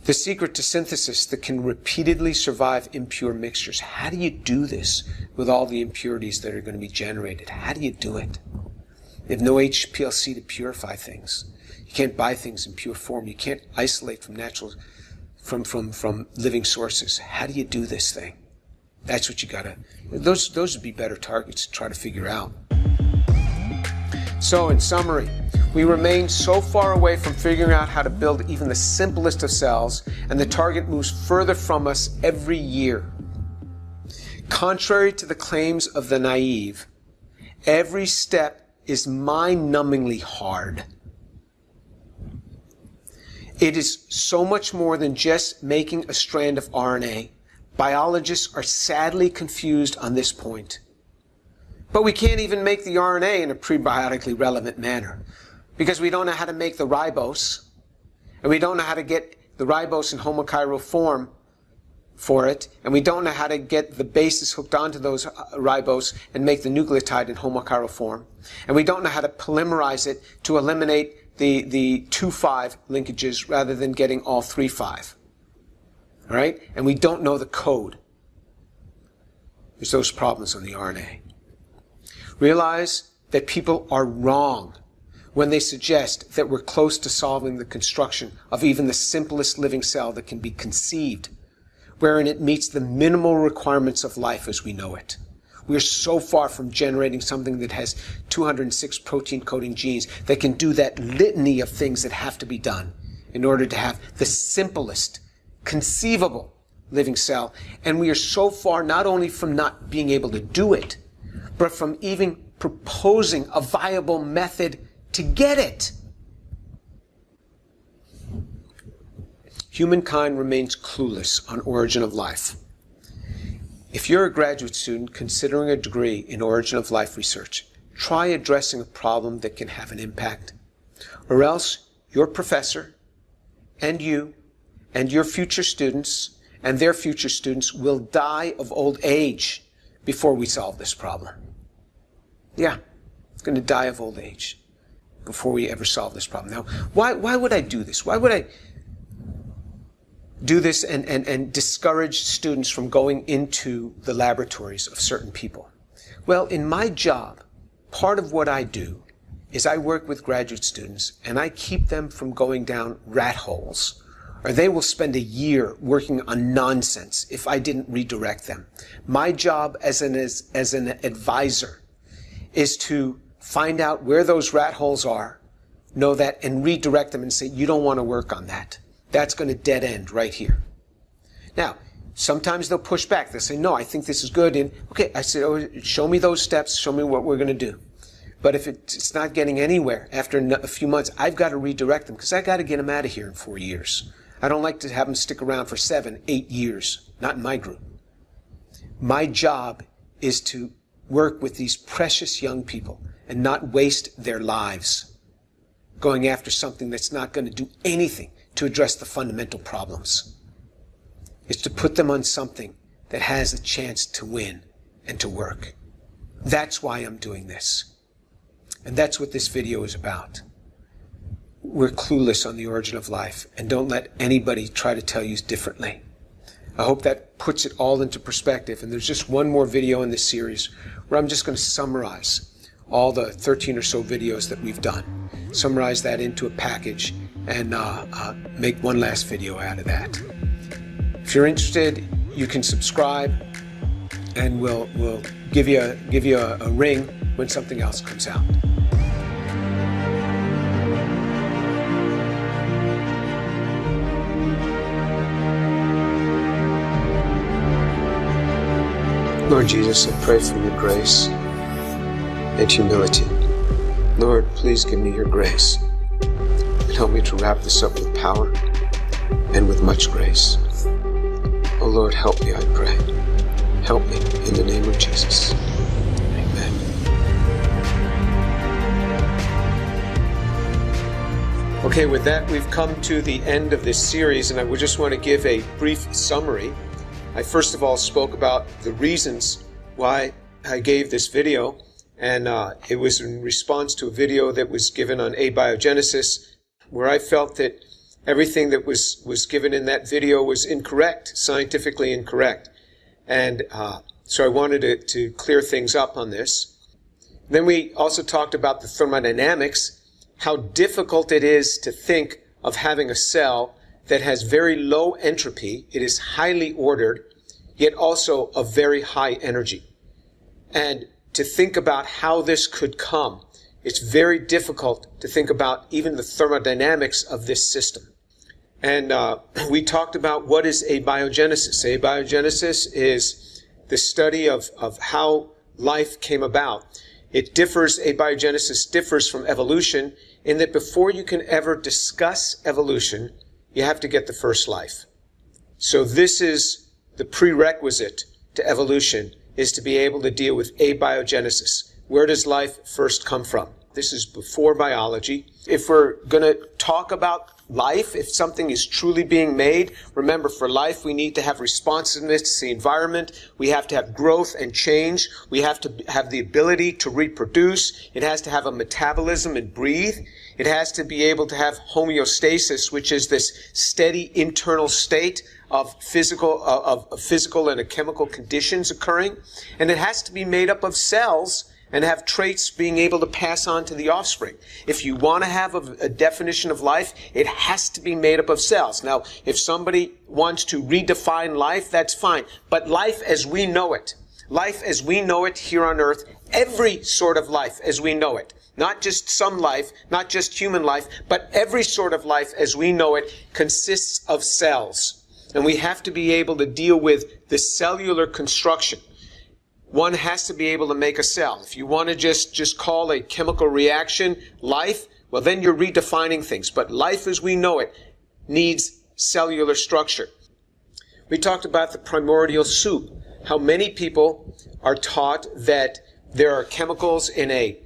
The secret to synthesis that can repeatedly survive impure mixtures. How do you do this with all the impurities that are going to be generated? How do you do it? You have no HPLC to purify things. You can't buy things in pure form. You can't isolate from natural, from living sources. How do you do this thing? That's what you gotta, those would be better targets to try to figure out. So in summary, we remain so far away from figuring out how to build even the simplest of cells, and the target moves further from us every year. Contrary to the claims of the naive, every step is mind-numbingly hard. It is so much more than just making a strand of RNA. Biologists are sadly confused on this point. But we can't even make the RNA in a prebiotically relevant manner because we don't know how to make the ribose, and we don't know how to get the ribose in homochiral form for it, and we don't know how to get the bases hooked onto those ribose and make the nucleotide in homochiral form, and we don't know how to polymerize it to eliminate the 2,5 linkages rather than getting all 3,5. All right? And we don't know the code. There's those problems on the RNA. Realize that people are wrong when they suggest that we're close to solving the construction of even the simplest living cell that can be conceived, wherein it meets the minimal requirements of life as we know it. We're so far from generating something that has 206 protein coding genes that can do that litany of things that have to be done in order to have the simplest conceivable living cell. And we are so far not only from not being able to do it, but from even proposing a viable method to get it. Humankind remains clueless on origin of life. If you're a graduate student considering a degree in origin of life research, try addressing a problem that can have an impact. Or else your professor and you and your future students and their future students will die of old age before we solve this problem. Yeah, it's going to die of old age before we ever solve this problem. Now, why would I do this? Why would I do this and discourage students from going into the laboratories of certain people? Well, in my job, part of what I do is I work with graduate students and I keep them from going down rat holes, or they will spend a year working on nonsense if I didn't redirect them. My job as an advisor is to find out where those rat holes are, know that, and redirect them and say, you don't want to work on that. That's going to dead end right here. Now, sometimes they'll push back. They'll say, no, I think this is good. And okay, I said, oh, show me those steps. Show me what we're going to do. But if it's not getting anywhere after a few months, I've got to redirect them because I've got to get them out of here in 4 years. I don't like to have them stick around for 7, 8 years. Not in my group. My job is to work with these precious young people and not waste their lives going after something that's not going to do anything to address the fundamental problems. It's to put them on something that has a chance to win and to work. That's why I'm doing this. And that's what this video is about. We're clueless on the origin of life, and don't let anybody try to tell you differently. I hope that puts it all into perspective. And there's just one more video in this series where I'm just going to summarize all the 13 or so videos that we've done. Summarize that into a package and make one last video out of that. If you're interested, you can subscribe, and we'll give you a ring when something else comes out. Lord Jesus, I pray for your grace and humility. Lord, please give me your grace and help me to wrap this up with power and with much grace. Oh Lord, help me, I pray. Help me in the name of Jesus. Amen. Okay, with that, we've come to the end of this series, and I would just want to give a brief summary. I first of all spoke about the reasons why I gave this video, and it was in response to a video that was given on abiogenesis, where I felt that everything that was given in that video was incorrect, scientifically incorrect. And so I wanted to clear things up on this. Then we also talked about the thermodynamics, how difficult it is to think of having a cell that has very low entropy. It is highly ordered, yet also of very high energy. And to think about how this could come, it's very difficult to think about even the thermodynamics of this system. And we talked about what is abiogenesis. Abiogenesis is the study of how life came about. Abiogenesis differs from evolution in that before you can ever discuss evolution, you have to get the first life. So this is the prerequisite to evolution, is to be able to deal with abiogenesis. Where does life first come from? This is before biology. If we're going to talk about life, if something is truly being made, remember, for life we need to have responsiveness to the environment. We have to have growth and change. We have to have the ability to reproduce. It has to have a metabolism and breathe. It has to be able to have homeostasis, which is this steady internal state of physical and chemical conditions occurring. And it has to be made up of cells and have traits being able to pass on to the offspring. If you want to have a definition of life, it has to be made up of cells. Now, if somebody wants to redefine life, that's fine. But life as we know it here on earth, every sort of life as we know it, not just some life, not just human life, but every sort of life as we know it consists of cells. And we have to be able to deal with the cellular construction. One has to be able to make a cell. If you want to just call a chemical reaction life, well, then you're redefining things. But life as we know it needs cellular structure. We talked about the primordial soup, how many people are taught that there are chemicals in a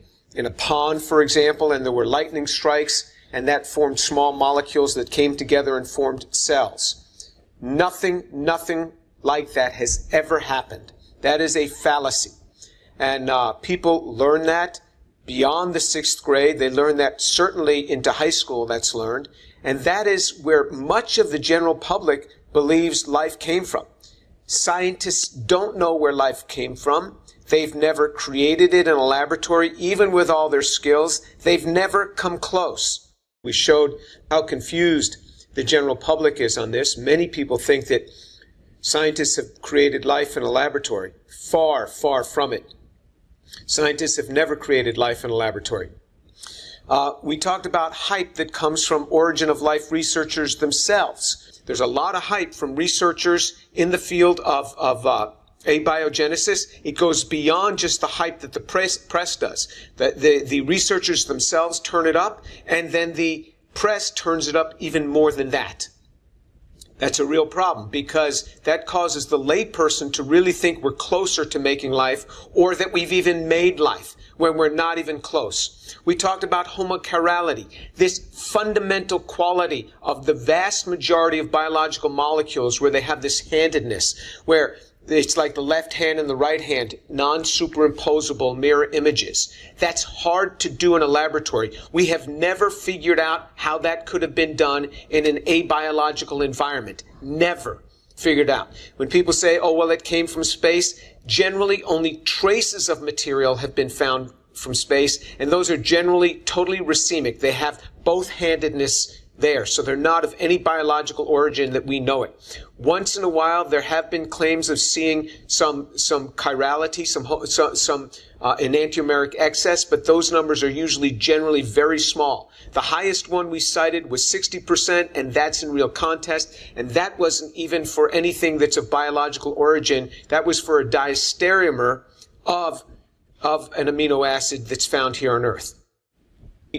pond, for example, and there were lightning strikes, and that formed small molecules that came together and formed cells. Nothing like that has ever happened. That is a fallacy. And people learn that beyond the 6th grade. They learn that certainly into high school, that's learned. And that is where much of the general public believes life came from. Scientists don't know where life came from. They've never created it in a laboratory. Even with all their skills, they've never come close. We showed how confused the general public is on this. Many people think that scientists have created life in a laboratory. Far, far from it. Scientists have never created life in a laboratory. We talked about hype that comes from origin of life researchers themselves. There's a lot of hype from researchers in the field of abiogenesis. It goes beyond just the hype that the press does. The researchers themselves turn it up, and then the press turns it up even more than that. That's a real problem, because that causes the layperson to really think we're closer to making life, or that we've even made life when we're not even close. We talked about homochirality, this fundamental quality of the vast majority of biological molecules where they have this handedness, where it's like the left hand and the right hand, non-superimposable mirror images. That's hard to do in a laboratory. We have never figured out how that could have been done in an abiological environment. Never figured out. When people say, oh, well, it came from space, generally only traces of material have been found from space, and those are generally totally racemic. They have both-handedness there, so they're not of any biological origin that we know it. Once in a while, there have been claims of seeing some chirality, some enantiomeric excess, but those numbers are usually generally very small. The highest one we cited was 60%, and that's in real contest, and that wasn't even for anything that's of biological origin. That was for a diastereomer of an amino acid that's found here on Earth.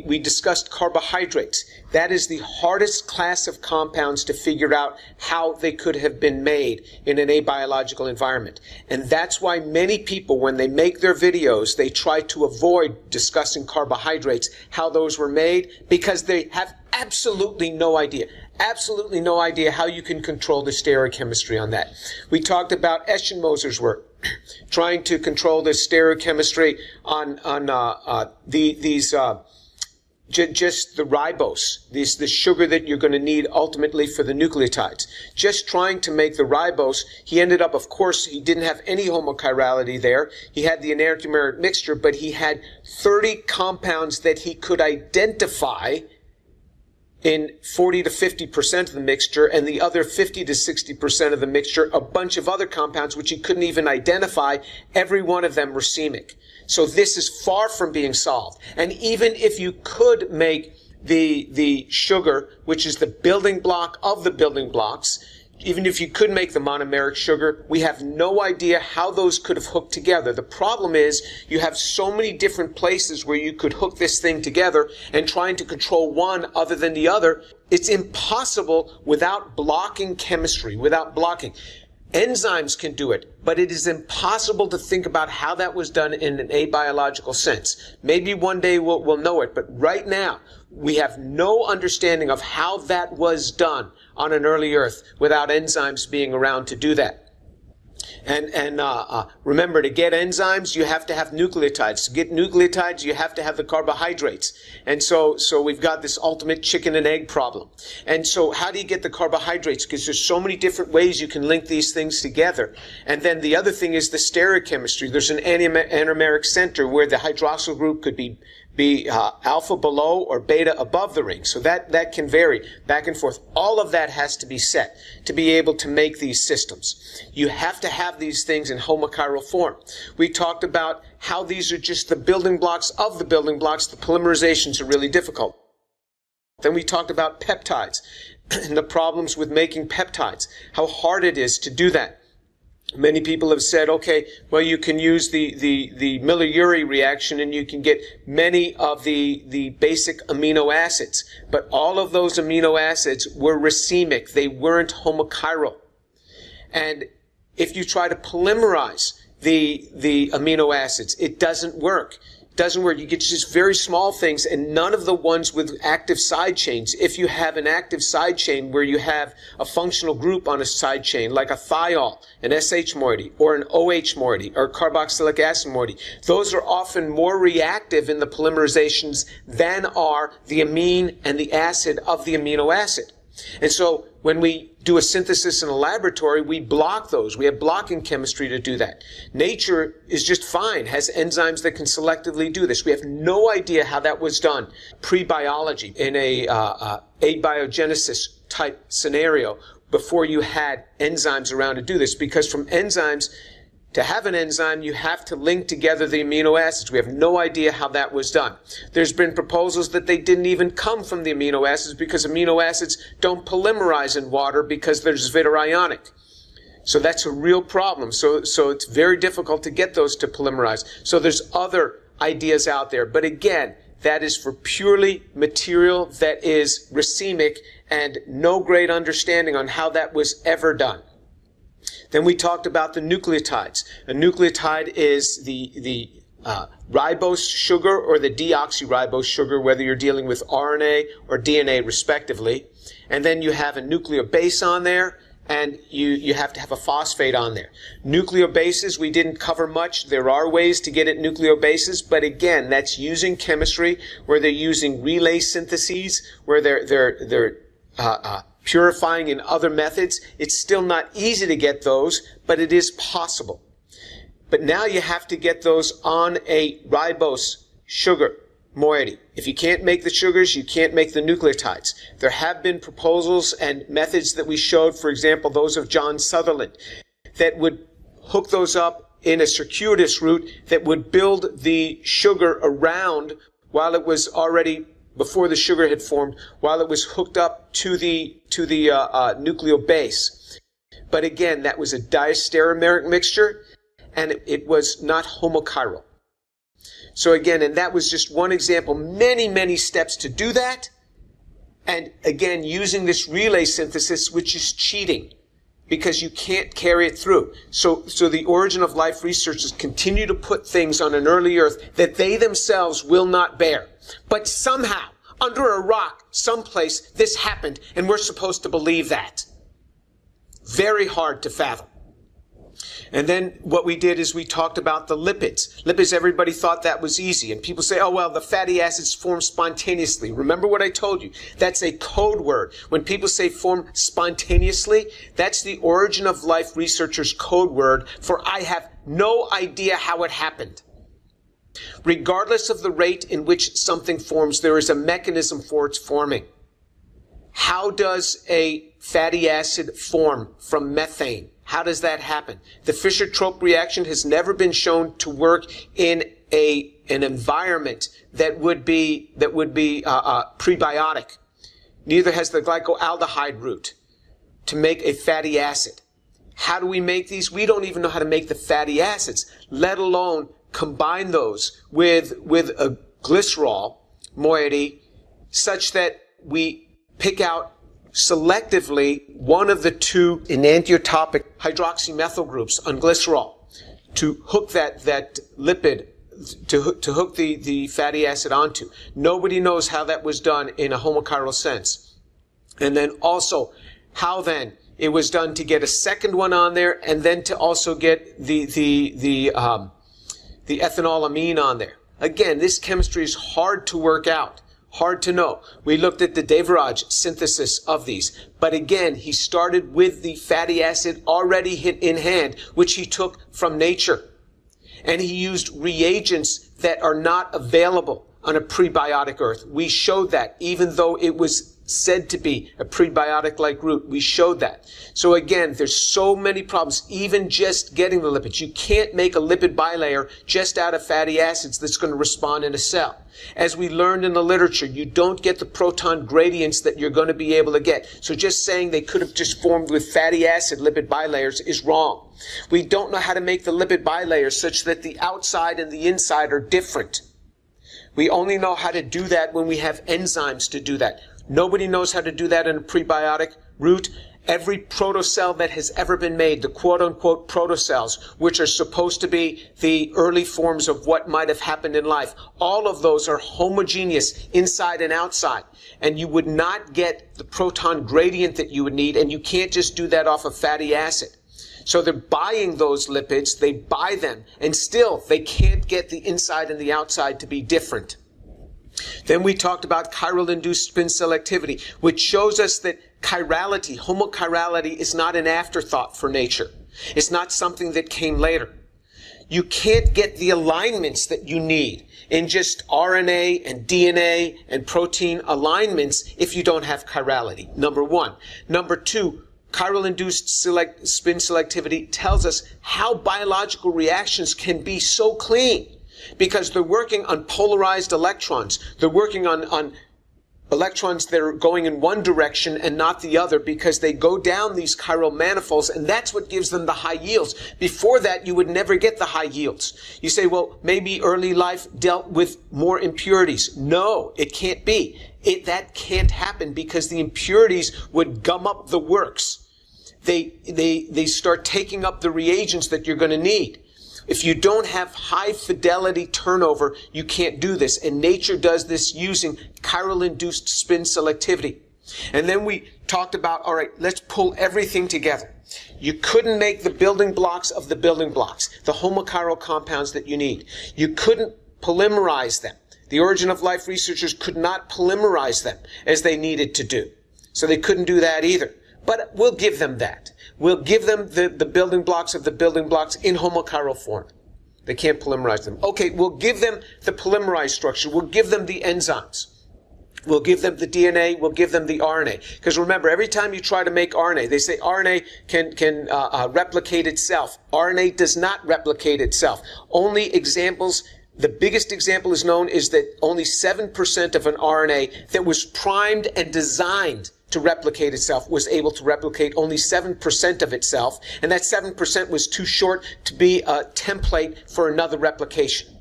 We discussed carbohydrates. That is the hardest class of compounds to figure out how they could have been made in an abiological environment. And that's why many people, when they make their videos, they try to avoid discussing carbohydrates, how those were made, because they have absolutely no idea how you can control the stereochemistry on that. We talked about Eschenmoser's work, trying to control the stereochemistry on just the ribose, the sugar that you're going to need ultimately for the nucleotides. Just trying to make the ribose, he ended up, of course, he didn't have any homochirality there. He had the enantiomeric mixture, but he had 30 compounds that he could identify in 40 to 50% of the mixture, and the other 50 to 60% of the mixture, a bunch of other compounds which he couldn't even identify, every one of them racemic. So this is far from being solved. And even if you could make the sugar, which is the building block of the building blocks, even if you could make the monomeric sugar, we have no idea how those could have hooked together. The problem is you have so many different places where you could hook this thing together, and trying to control one other than the other, it's impossible without blocking chemistry, without blocking. Enzymes can do it, but it is impossible to think about how that was done in an abiological sense. Maybe one day we'll know it, but right now we have no understanding of how that was done on an early Earth without enzymes being around to do that. And remember, to get enzymes, you have to have nucleotides. To get nucleotides, you have to have the carbohydrates. And so we've got this ultimate chicken and egg problem. And so how do you get the carbohydrates? Because there's so many different ways you can link these things together. And then the other thing is the stereochemistry. There's an anomeric center where the hydroxyl group could be alpha below or beta above the ring. So that can vary back and forth. All of that has to be set to be able to make these systems. You have to have these things in homochiral form. We talked about how these are just the building blocks of the building blocks. The polymerizations are really difficult. Then we talked about peptides and the problems with making peptides, how hard it is to do that. Many people have said, okay, well, you can use the Miller-Urey reaction and you can get many of the basic amino acids. But all of those amino acids were racemic. They weren't homochiral. And if you try to polymerize the amino acids, it doesn't work. Doesn't work. You get just very small things, and none of the ones with active side chains. If you have an active side chain where you have a functional group on a side chain, like a thiol, an SH moiety, or an OH moiety, or carboxylic acid moiety, those are often more reactive in the polymerizations than are the amine and the acid of the amino acid. And so when we do a synthesis in a laboratory, we block those. We have blocking chemistry to do that. Nature is just fine, has enzymes that can selectively do this. We have no idea how that was done pre-biology in a abiogenesis type scenario before you had enzymes around to do this, because from enzymes, to have an enzyme, you have to link together the amino acids. We have no idea how that was done. There's been proposals that they didn't even come from the amino acids because amino acids don't polymerize in water because they're zwitterionic. So that's a real problem. So it's very difficult to get those to polymerize. So there's other ideas out there. But again, that is for purely material that is racemic and no great understanding on how that was ever done. Then we talked about the nucleotides. A nucleotide is the ribose sugar or the deoxyribose sugar, whether you're dealing with RNA or DNA respectively. And then you have a nucleobase on there, and you have to have a phosphate on there. Nucleobases, we didn't cover much. There are ways to get at nucleobases, but again, that's using chemistry, where they're using relay syntheses, where they're purifying in other methods. It's still not easy to get those, but it is possible. But now you have to get those on a ribose sugar moiety. If you can't make the sugars, you can't make the nucleotides. There have been proposals and methods that we showed, for example, those of John Sutherland, that would hook those up in a circuitous route that would build the sugar around while it was already, before the sugar had formed, while it was hooked up to the nucleobase. But again, that was a diastereomeric mixture, and it was not homochiral. So again, and that was just one example, many, many steps to do that. And again, using this relay synthesis, which is cheating, because you can't carry it through. So the origin of life researchers continue to put things on an early Earth that they themselves will not bear. But somehow, under a rock, someplace, this happened, and we're supposed to believe that. Very hard to fathom. And then what we did is we talked about the lipids. Lipids, everybody thought that was easy. And people say, oh, well, the fatty acids form spontaneously. Remember what I told you. That's a code word. When people say form spontaneously, that's the origin of life researchers' code word for I have no idea how it happened. Regardless of the rate in which something forms, there is a mechanism for its forming. How does a fatty acid form from methane? How does that happen? The Fischer-Tropsch reaction has never been shown to work in an environment that would be prebiotic. Neither has the glycoaldehyde route to make a fatty acid. How do we make these? We don't even know how to make the fatty acids, let alone combine those with a glycerol moiety such that we pick out selectively one of the two enantiotopic hydroxymethyl groups on glycerol to hook that lipid, to hook the fatty acid onto. Nobody knows how that was done in a homochiral sense. And then also, how then it was done to get a second one on there, and then to also get the ethanolamine on there. Again, this chemistry is hard to work out. Hard to know. We looked at the Devaraj synthesis of these. But again, he started with the fatty acid already in hand, which he took from nature. And he used reagents that are not available on a prebiotic Earth. We showed that, even though it was said to be a prebiotic-like route. We showed that. So again, there's so many problems, even just getting the lipids. You can't make a lipid bilayer just out of fatty acids that's going to respond in a cell. As we learned in the literature, you don't get the proton gradients that you're going to be able to get. So just saying they could have just formed with fatty acid lipid bilayers is wrong. We don't know how to make the lipid bilayers such that the outside and the inside are different. We only know how to do that when we have enzymes to do that. Nobody knows how to do that in a prebiotic route. Every protocell that has ever been made, the quote-unquote protocells, which are supposed to be the early forms of what might have happened in life, all of those are homogeneous inside and outside. And you would not get the proton gradient that you would need, and you can't just do that off of fatty acid. So they're buying those lipids, they buy them, and still they can't get the inside and the outside to be different. Then we talked about chiral-induced spin selectivity, which shows us that chirality, homochirality, is not an afterthought for nature. It's not something that came later. You can't get the alignments that you need in just RNA and DNA and protein alignments if you don't have chirality, number one. Number two, chiral-induced spin selectivity tells us how biological reactions can be so clean, because they're working on polarized electrons. They're working on electrons that are going in one direction and not the other, because they go down these chiral manifolds, and that's what gives them the high yields. Before that, you would never get the high yields. You say, well, maybe early life dealt with more impurities. No, it can't be. That can't happen because the impurities would gum up the works. They start taking up the reagents that you're going to need. If you don't have high fidelity turnover, you can't do this. And nature does this using chiral-induced spin selectivity. And then we talked about, all right, let's pull everything together. You couldn't make the building blocks of the building blocks, the homochiral compounds that you need. You couldn't polymerize them. The Origin of Life researchers could not polymerize them as they needed to do. So they couldn't do that either. But we'll give them that. We'll give them the building blocks of the building blocks in homochiral form. They can't polymerize them. Okay, we'll give them the polymerized structure. We'll give them the enzymes. We'll give them the DNA. We'll give them the RNA. Because remember, every time you try to make RNA, they say RNA can replicate itself. RNA does not replicate itself. Only examples, the biggest example is known is that only 7% of an RNA that was primed and designed to replicate itself was able to replicate only 7% of itself, and that 7% was too short to be a template for another replication.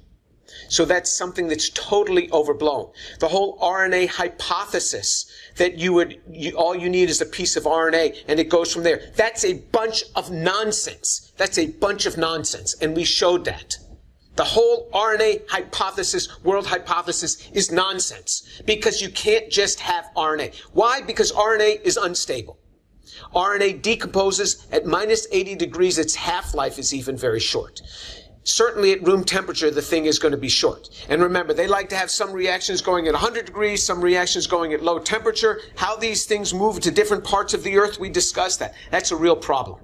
So that's something that's totally overblown. The whole RNA hypothesis that all you need is a piece of RNA and it goes from there. That's a bunch of nonsense. That's a bunch of nonsense, and we showed that. The whole RNA hypothesis, world hypothesis, is nonsense because you can't just have RNA. Why? Because RNA is unstable. RNA decomposes at minus 80 degrees. Its half-life is even very short. Certainly at room temperature, the thing is going to be short. And remember, they like to have some reactions going at 100 degrees, some reactions going at low temperature. How these things move to different parts of the Earth, we discussed that. That's a real problem.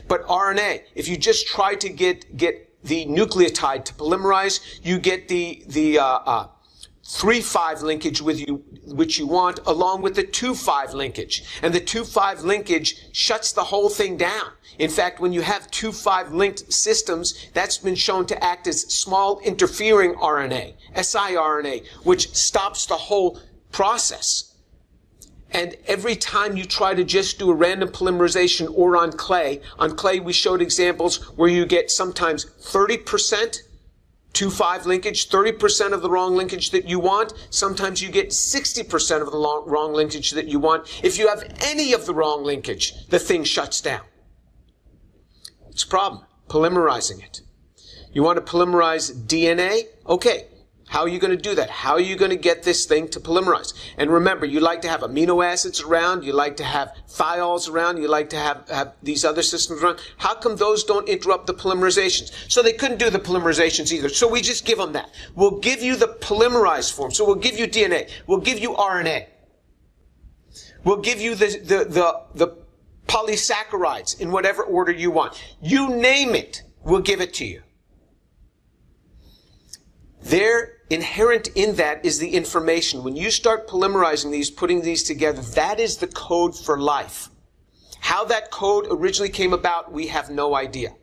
But RNA, if you just try to get the nucleotide to polymerize, you get the 3,5 linkage which you want, along with the 2,5 linkage. And the 2,5 linkage shuts the whole thing down. In fact, when you have 2,5 linked systems, that's been shown to act as small interfering RNA, siRNA, which stops the whole process. And every time you try to just do a random polymerization or on clay we showed examples where you get sometimes 30% 2,5 linkage, 30% of the wrong linkage that you want. Sometimes you get 60% of the wrong linkage that you want. If you have any of the wrong linkage, the thing shuts down. It's a problem, polymerizing it. You want to polymerize DNA? Okay. How are you going to do that? How are you going to get this thing to polymerize? And remember, you like to have amino acids around, you like to have thiols around, you like to have these other systems around. How come those don't interrupt the polymerizations? So they couldn't do the polymerizations either. So we just give them that. We'll give you the polymerized form. So we'll give you DNA. We'll give you RNA. We'll give you the polysaccharides in whatever order you want. You name it, we'll give it to you. Inherent in that is the information. When you start polymerizing these, putting these together, that is the code for life. How that code originally came about, we have no idea.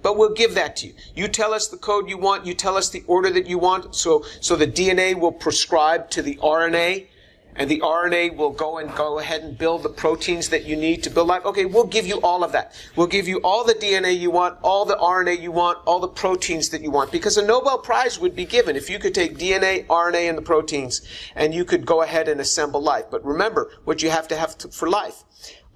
But we'll give that to you. You tell us the code you want, you tell us the order that you want, so the DNA will prescribe to the RNA, and the RNA will go ahead and build the proteins that you need to build life. Okay, we'll give you all of that. We'll give you all the DNA you want, all the RNA you want, all the proteins that you want. Because a Nobel Prize would be given if you could take DNA, RNA, and the proteins, and you could go ahead and assemble life. But remember what you have to have for life.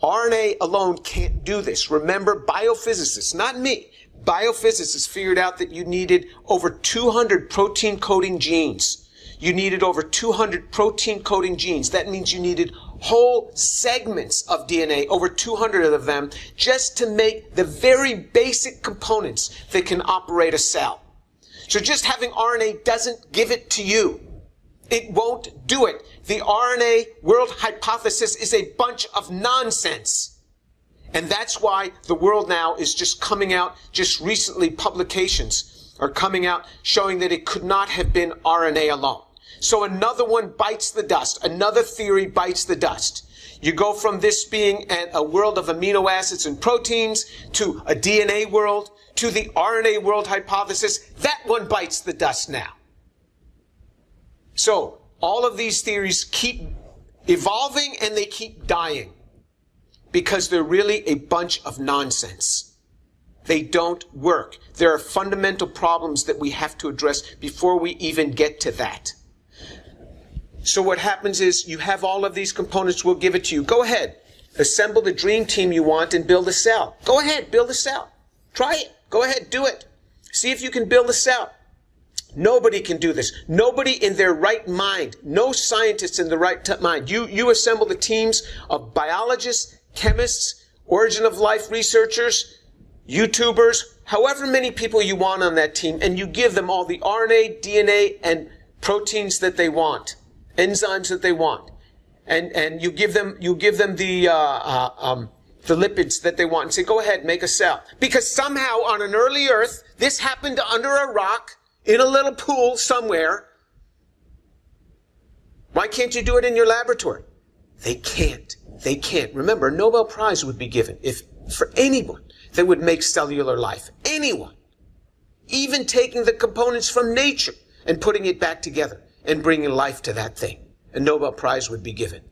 RNA alone can't do this. Remember, biophysicists, not me, biophysicists figured out that you needed over 200 protein-coding genes. You needed over 200 protein-coding genes. That means you needed whole segments of DNA, over 200 of them, just to make the very basic components that can operate a cell. So just having RNA doesn't give it to you. It won't do it. The RNA world hypothesis is a bunch of nonsense. And that's why the world now is just coming out, just recently publications are coming out showing that it could not have been RNA alone. So another one bites the dust. Another theory bites the dust. You go from this being a world of amino acids and proteins to a DNA world to the RNA world hypothesis. That one bites the dust now. So all of these theories keep evolving and they keep dying because they're really a bunch of nonsense. They don't work. There are fundamental problems that we have to address before we even get to that. So what happens is you have all of these components, we'll give it to you. Go ahead. Assemble the dream team you want and build a cell. Go ahead, build a cell. Try it. Go ahead, do it. See if you can build a cell. Nobody can do this. Nobody in their right mind, no scientists in the right mind. You assemble the teams of biologists, chemists, origin of life researchers, YouTubers, however many people you want on that team, and you give them all the RNA, DNA, and proteins that they want, enzymes that they want, and you give them the lipids that they want, and say, go ahead, make a cell. Because somehow on an early Earth, this happened under a rock, in a little pool somewhere. Why can't you do it in your laboratory? They can't. They can't. Remember, a Nobel Prize would be given for anyone that would make cellular life. Anyone. Even taking the components from nature and putting it back together and bringing life to that thing. A Nobel Prize would be given.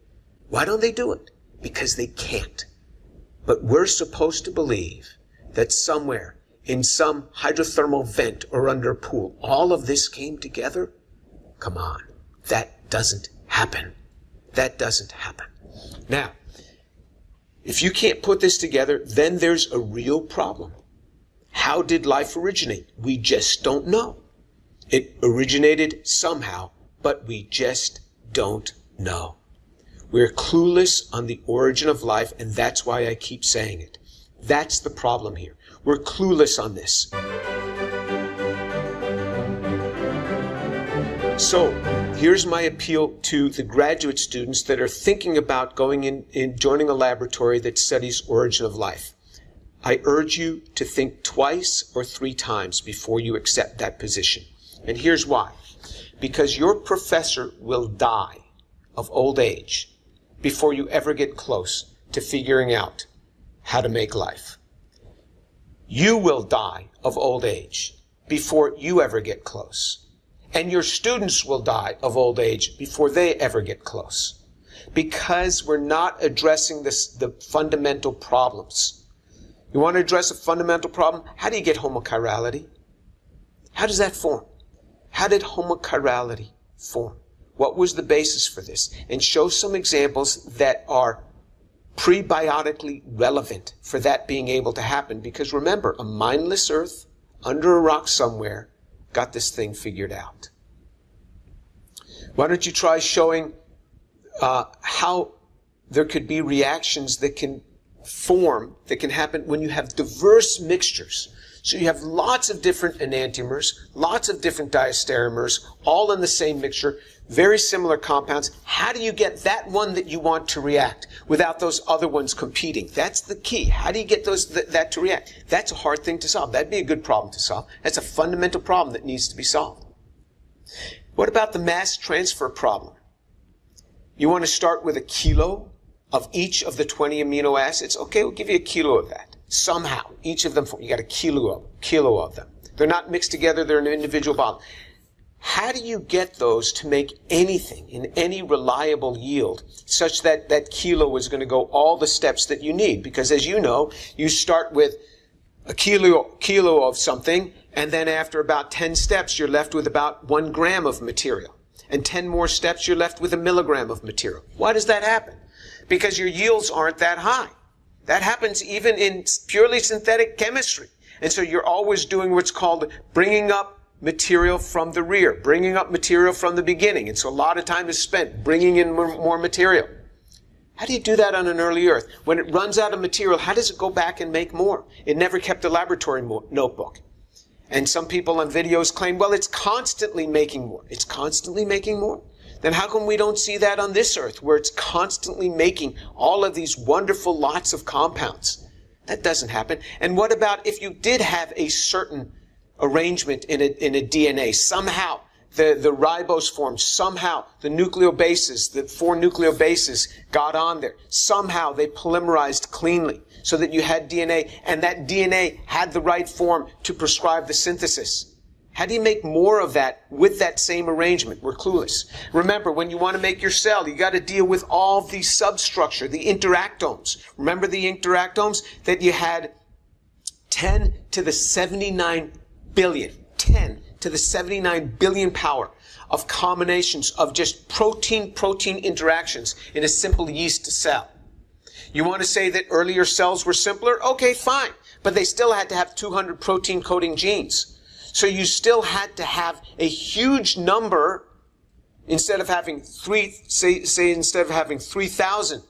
Why don't they do it? Because they can't. But we're supposed to believe that somewhere in some hydrothermal vent or under a pool, all of this came together? Come on. That doesn't happen. That doesn't happen. Now, if you can't put this together, then there's a real problem. How did life originate? We just don't know. It originated somehow, but we just don't know. We're clueless on the origin of life, and that's why I keep saying it. That's the problem here. We're clueless on this. So, here's my appeal to the graduate students that are thinking about going in joining a laboratory that studies origin of life. I urge you to think twice or 3 times before you accept that position. And here's why. Because your professor will die of old age before you ever get close to figuring out how to make life. You will die of old age before you ever get close. And your students will die of old age before they ever get close. Because we're not addressing the fundamental problems. You want to address a fundamental problem? How do you get homochirality? How does that form? How did homochirality form? What was the basis for this? And show some examples that are prebiotically relevant for that being able to happen. Because remember, a mindless Earth under a rock somewhere got this thing figured out. Why don't you try showing how there could be reactions that can form, that can happen when you have diverse mixtures. So you have lots of different enantiomers, lots of different diastereomers, all in the same mixture, very similar compounds. How do you get that one that you want to react without those other ones competing? That's the key. How do you get that to react? That's a hard thing to solve. That'd be a good problem to solve. That's a fundamental problem that needs to be solved. What about the mass transfer problem? You want to start with a kilo of each of the 20 amino acids? Okay, we'll give you a kilo of that. Somehow, each of them, you got a kilo of them. They're not mixed together, they're in an individual bottle. How do you get those to make anything in any reliable yield such that that kilo is going to go all the steps that you need? Because as you know, you start with a kilo of something, and then after about 10 steps, you're left with about 1 gram of material. And 10 more steps, you're left with a milligram of material. Why does that happen? Because your yields aren't that high. That happens even in purely synthetic chemistry. And so you're always doing what's called bringing up material from the rear, bringing up material from the beginning. And so a lot of time is spent bringing in more material. How do you do that on an early Earth? When it runs out of material, how does it go back and make more? It never kept a laboratory notebook. And some people on videos claim, well, it's constantly making more. It's constantly making more. Then how come we don't see that on this Earth, where it's constantly making all of these wonderful lots of compounds? That doesn't happen. And what about if you did have a certain arrangement in a DNA? Somehow the ribose formed, somehow the nucleobases, the 4 nucleobases got on there. Somehow they polymerized cleanly so that you had DNA, and that DNA had the right form to prescribe the synthesis. How do you make more of that with that same arrangement? We're clueless. Remember, when you want to make your cell, you got to deal with all the substructure, the interactomes. Remember the interactomes that you had 10 to the 79 billion. 10 to the 79 billion power of combinations of just protein-protein interactions in a simple yeast cell. You want to say that earlier cells were simpler? Okay, fine. But they still had to have 200 protein coding genes. So you still had to have a huge number instead of having instead of having 3,000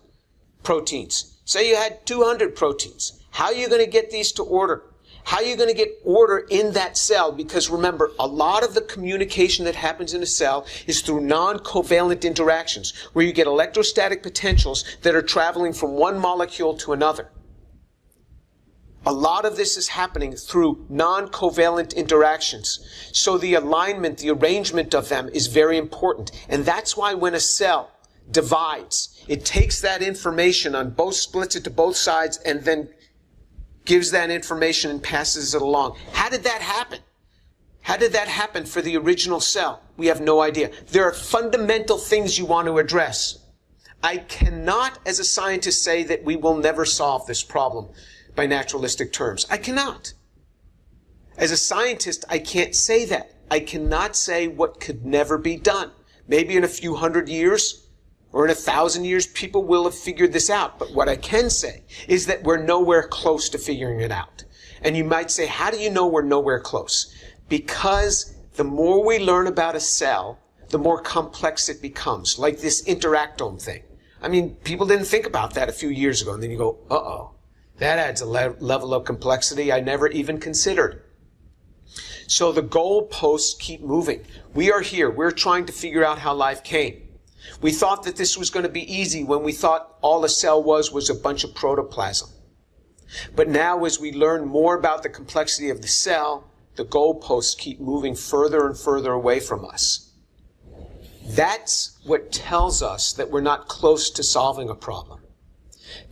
proteins. Say you had 200 proteins. How are you going to get these to order? How are you going to get order in that cell? Because remember, a lot of the communication that happens in a cell is through non-covalent interactions, where you get electrostatic potentials that are traveling from one molecule to another. A lot of this is happening through non-covalent interactions. So the alignment, the arrangement of them is very important. And that's why when a cell divides, it takes that information on both, splits it to both sides, and then gives that information and passes it along. How did that happen? How did that happen for the original cell? We have no idea. There are fundamental things you want to address. I cannot, as a scientist, say that we will never solve this problem by naturalistic terms. I cannot. As a scientist, I can't say that. I cannot say what could never be done. Maybe in a few hundred years, or in 1,000 years, people will have figured this out. But what I can say is that we're nowhere close to figuring it out. And you might say, how do you know we're nowhere close? Because the more we learn about a cell, the more complex it becomes, like this interactome thing. I mean, people didn't think about that a few years ago. And then you go, uh-oh, that adds a level of complexity I never even considered. So the goalposts keep moving. We are here. We're trying to figure out how life came. We thought that this was going to be easy when we thought all a cell was a bunch of protoplasm. But now as we learn more about the complexity of the cell, the goalposts keep moving further and further away from us. That's what tells us that we're not close to solving a problem.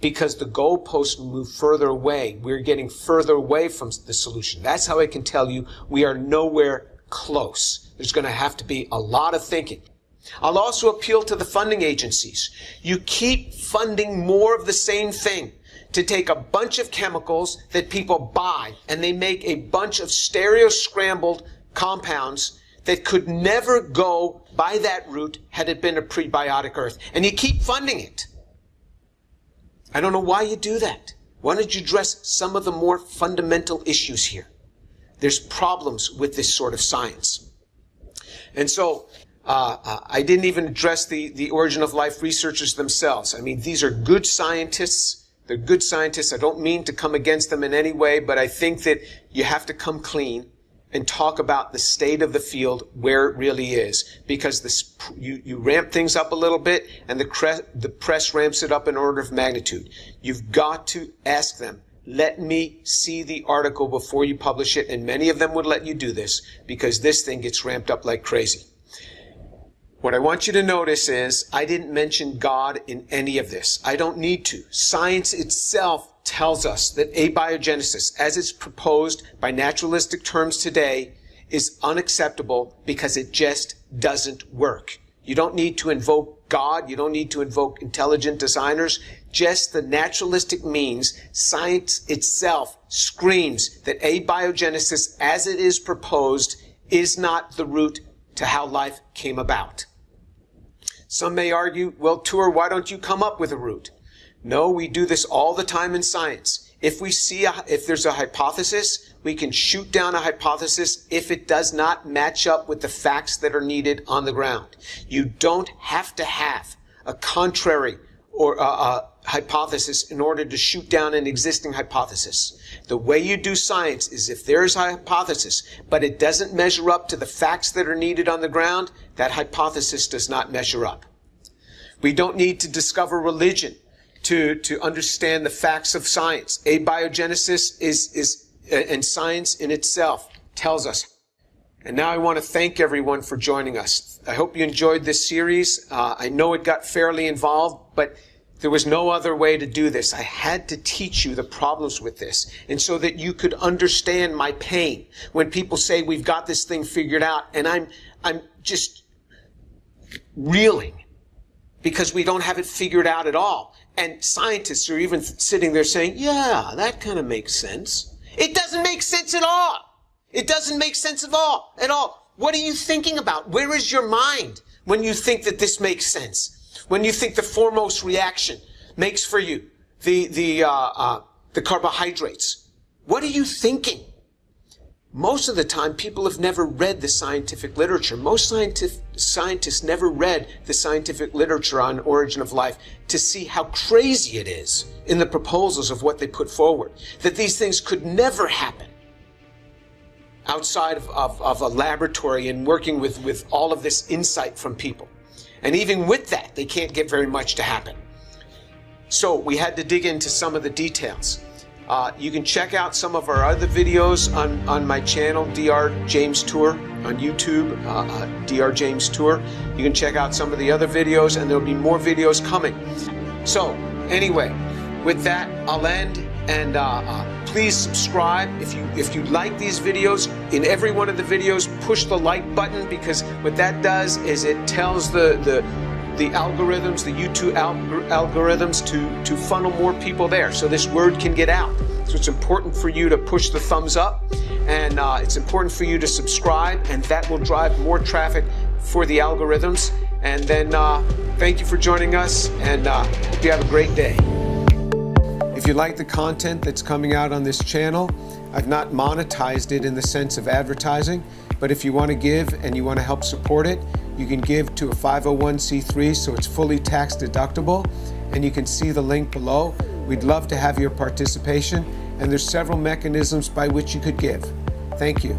Because the goalposts move further away. We're getting further away from the solution. That's how I can tell you we are nowhere close. There's going to have to be a lot of thinking. I'll also appeal to the funding agencies. You keep funding more of the same thing to take a bunch of chemicals that people buy, and they make a bunch of stereo-scrambled compounds that could never go by that route had it been a prebiotic earth. And you keep funding it. I don't know why you do that. Why don't you address some of the more fundamental issues here? There's problems with this sort of science. And so, I didn't even address the origin of life researchers themselves. I mean, these are good scientists. They're good scientists. I don't mean to come against them in any way, but I think that you have to come clean and talk about the state of the field where it really is. Because you ramp things up a little bit, and the press ramps it up in order of magnitude. You've got to ask them, let me see the article before you publish it, and many of them would let you do this, because this thing gets ramped up like crazy. What I want you to notice is I didn't mention God in any of this. I don't need to. Science itself tells us that abiogenesis, as it's proposed by naturalistic terms today, is unacceptable because it just doesn't work. You don't need to invoke God. You don't need to invoke intelligent designers. Just the naturalistic means, science itself screams that abiogenesis, as it is proposed, is not the route to how life came about. Some may argue, well, Tour, why don't you come up with a route? No, we do this all the time in science. If there's a hypothesis, we can shoot down a hypothesis if it does not match up with the facts that are needed on the ground. You don't have to have a contrary or a hypothesis in order to shoot down an existing hypothesis. The way you do science is if there's a hypothesis, but it doesn't measure up to the facts that are needed on the ground, that hypothesis does not measure up. We don't need to discover religion to understand the facts of science. Abiogenesis and science in itself tells us. And now I want to thank everyone for joining us. I hope you enjoyed this series. I know it got fairly involved, but there was no other way to do this. I had to teach you the problems with this, and so that you could understand my pain when people say we've got this thing figured out, and I'm just reeling because we don't have it figured out at all. And scientists are even sitting there saying, yeah, that kind of makes sense. It doesn't make sense at all. It doesn't make sense at all. What are you thinking about? Where is your mind when you think that this makes sense? When you think the foremost reaction makes for you the carbohydrates? What are you thinking? Most of the time, people have never read the scientific literature. Most scientists never read the scientific literature on origin of life to see how crazy it is in the proposals of what they put forward. That these things could never happen outside of a laboratory and working with all of this insight from people. And even with that, they can't get very much to happen. So we had to dig into some of the details. You can check out some of our other videos on my channel, Dr. James Tour, on YouTube, Dr. James Tour. You can check out some of the other videos, and there'll be more videos coming. So, anyway, with that, I'll end, and please subscribe. If you like these videos, in every one of the videos, push the like button, because what that does is it tells the algorithms, the YouTube algorithms to funnel more people there, so this word can get out. So it's important for you to push the thumbs up, and it's important for you to subscribe, and that will drive more traffic for the algorithms. And then thank you for joining us, and hope you have a great day. If you like the content that's coming out on this channel, I've not monetized it in the sense of advertising, but if you want to give and you want to help support it, you can give to a 501c3, so it's fully tax deductible, and you can see the link below. We'd love to have your participation, and there's several mechanisms by which you could give. Thank you.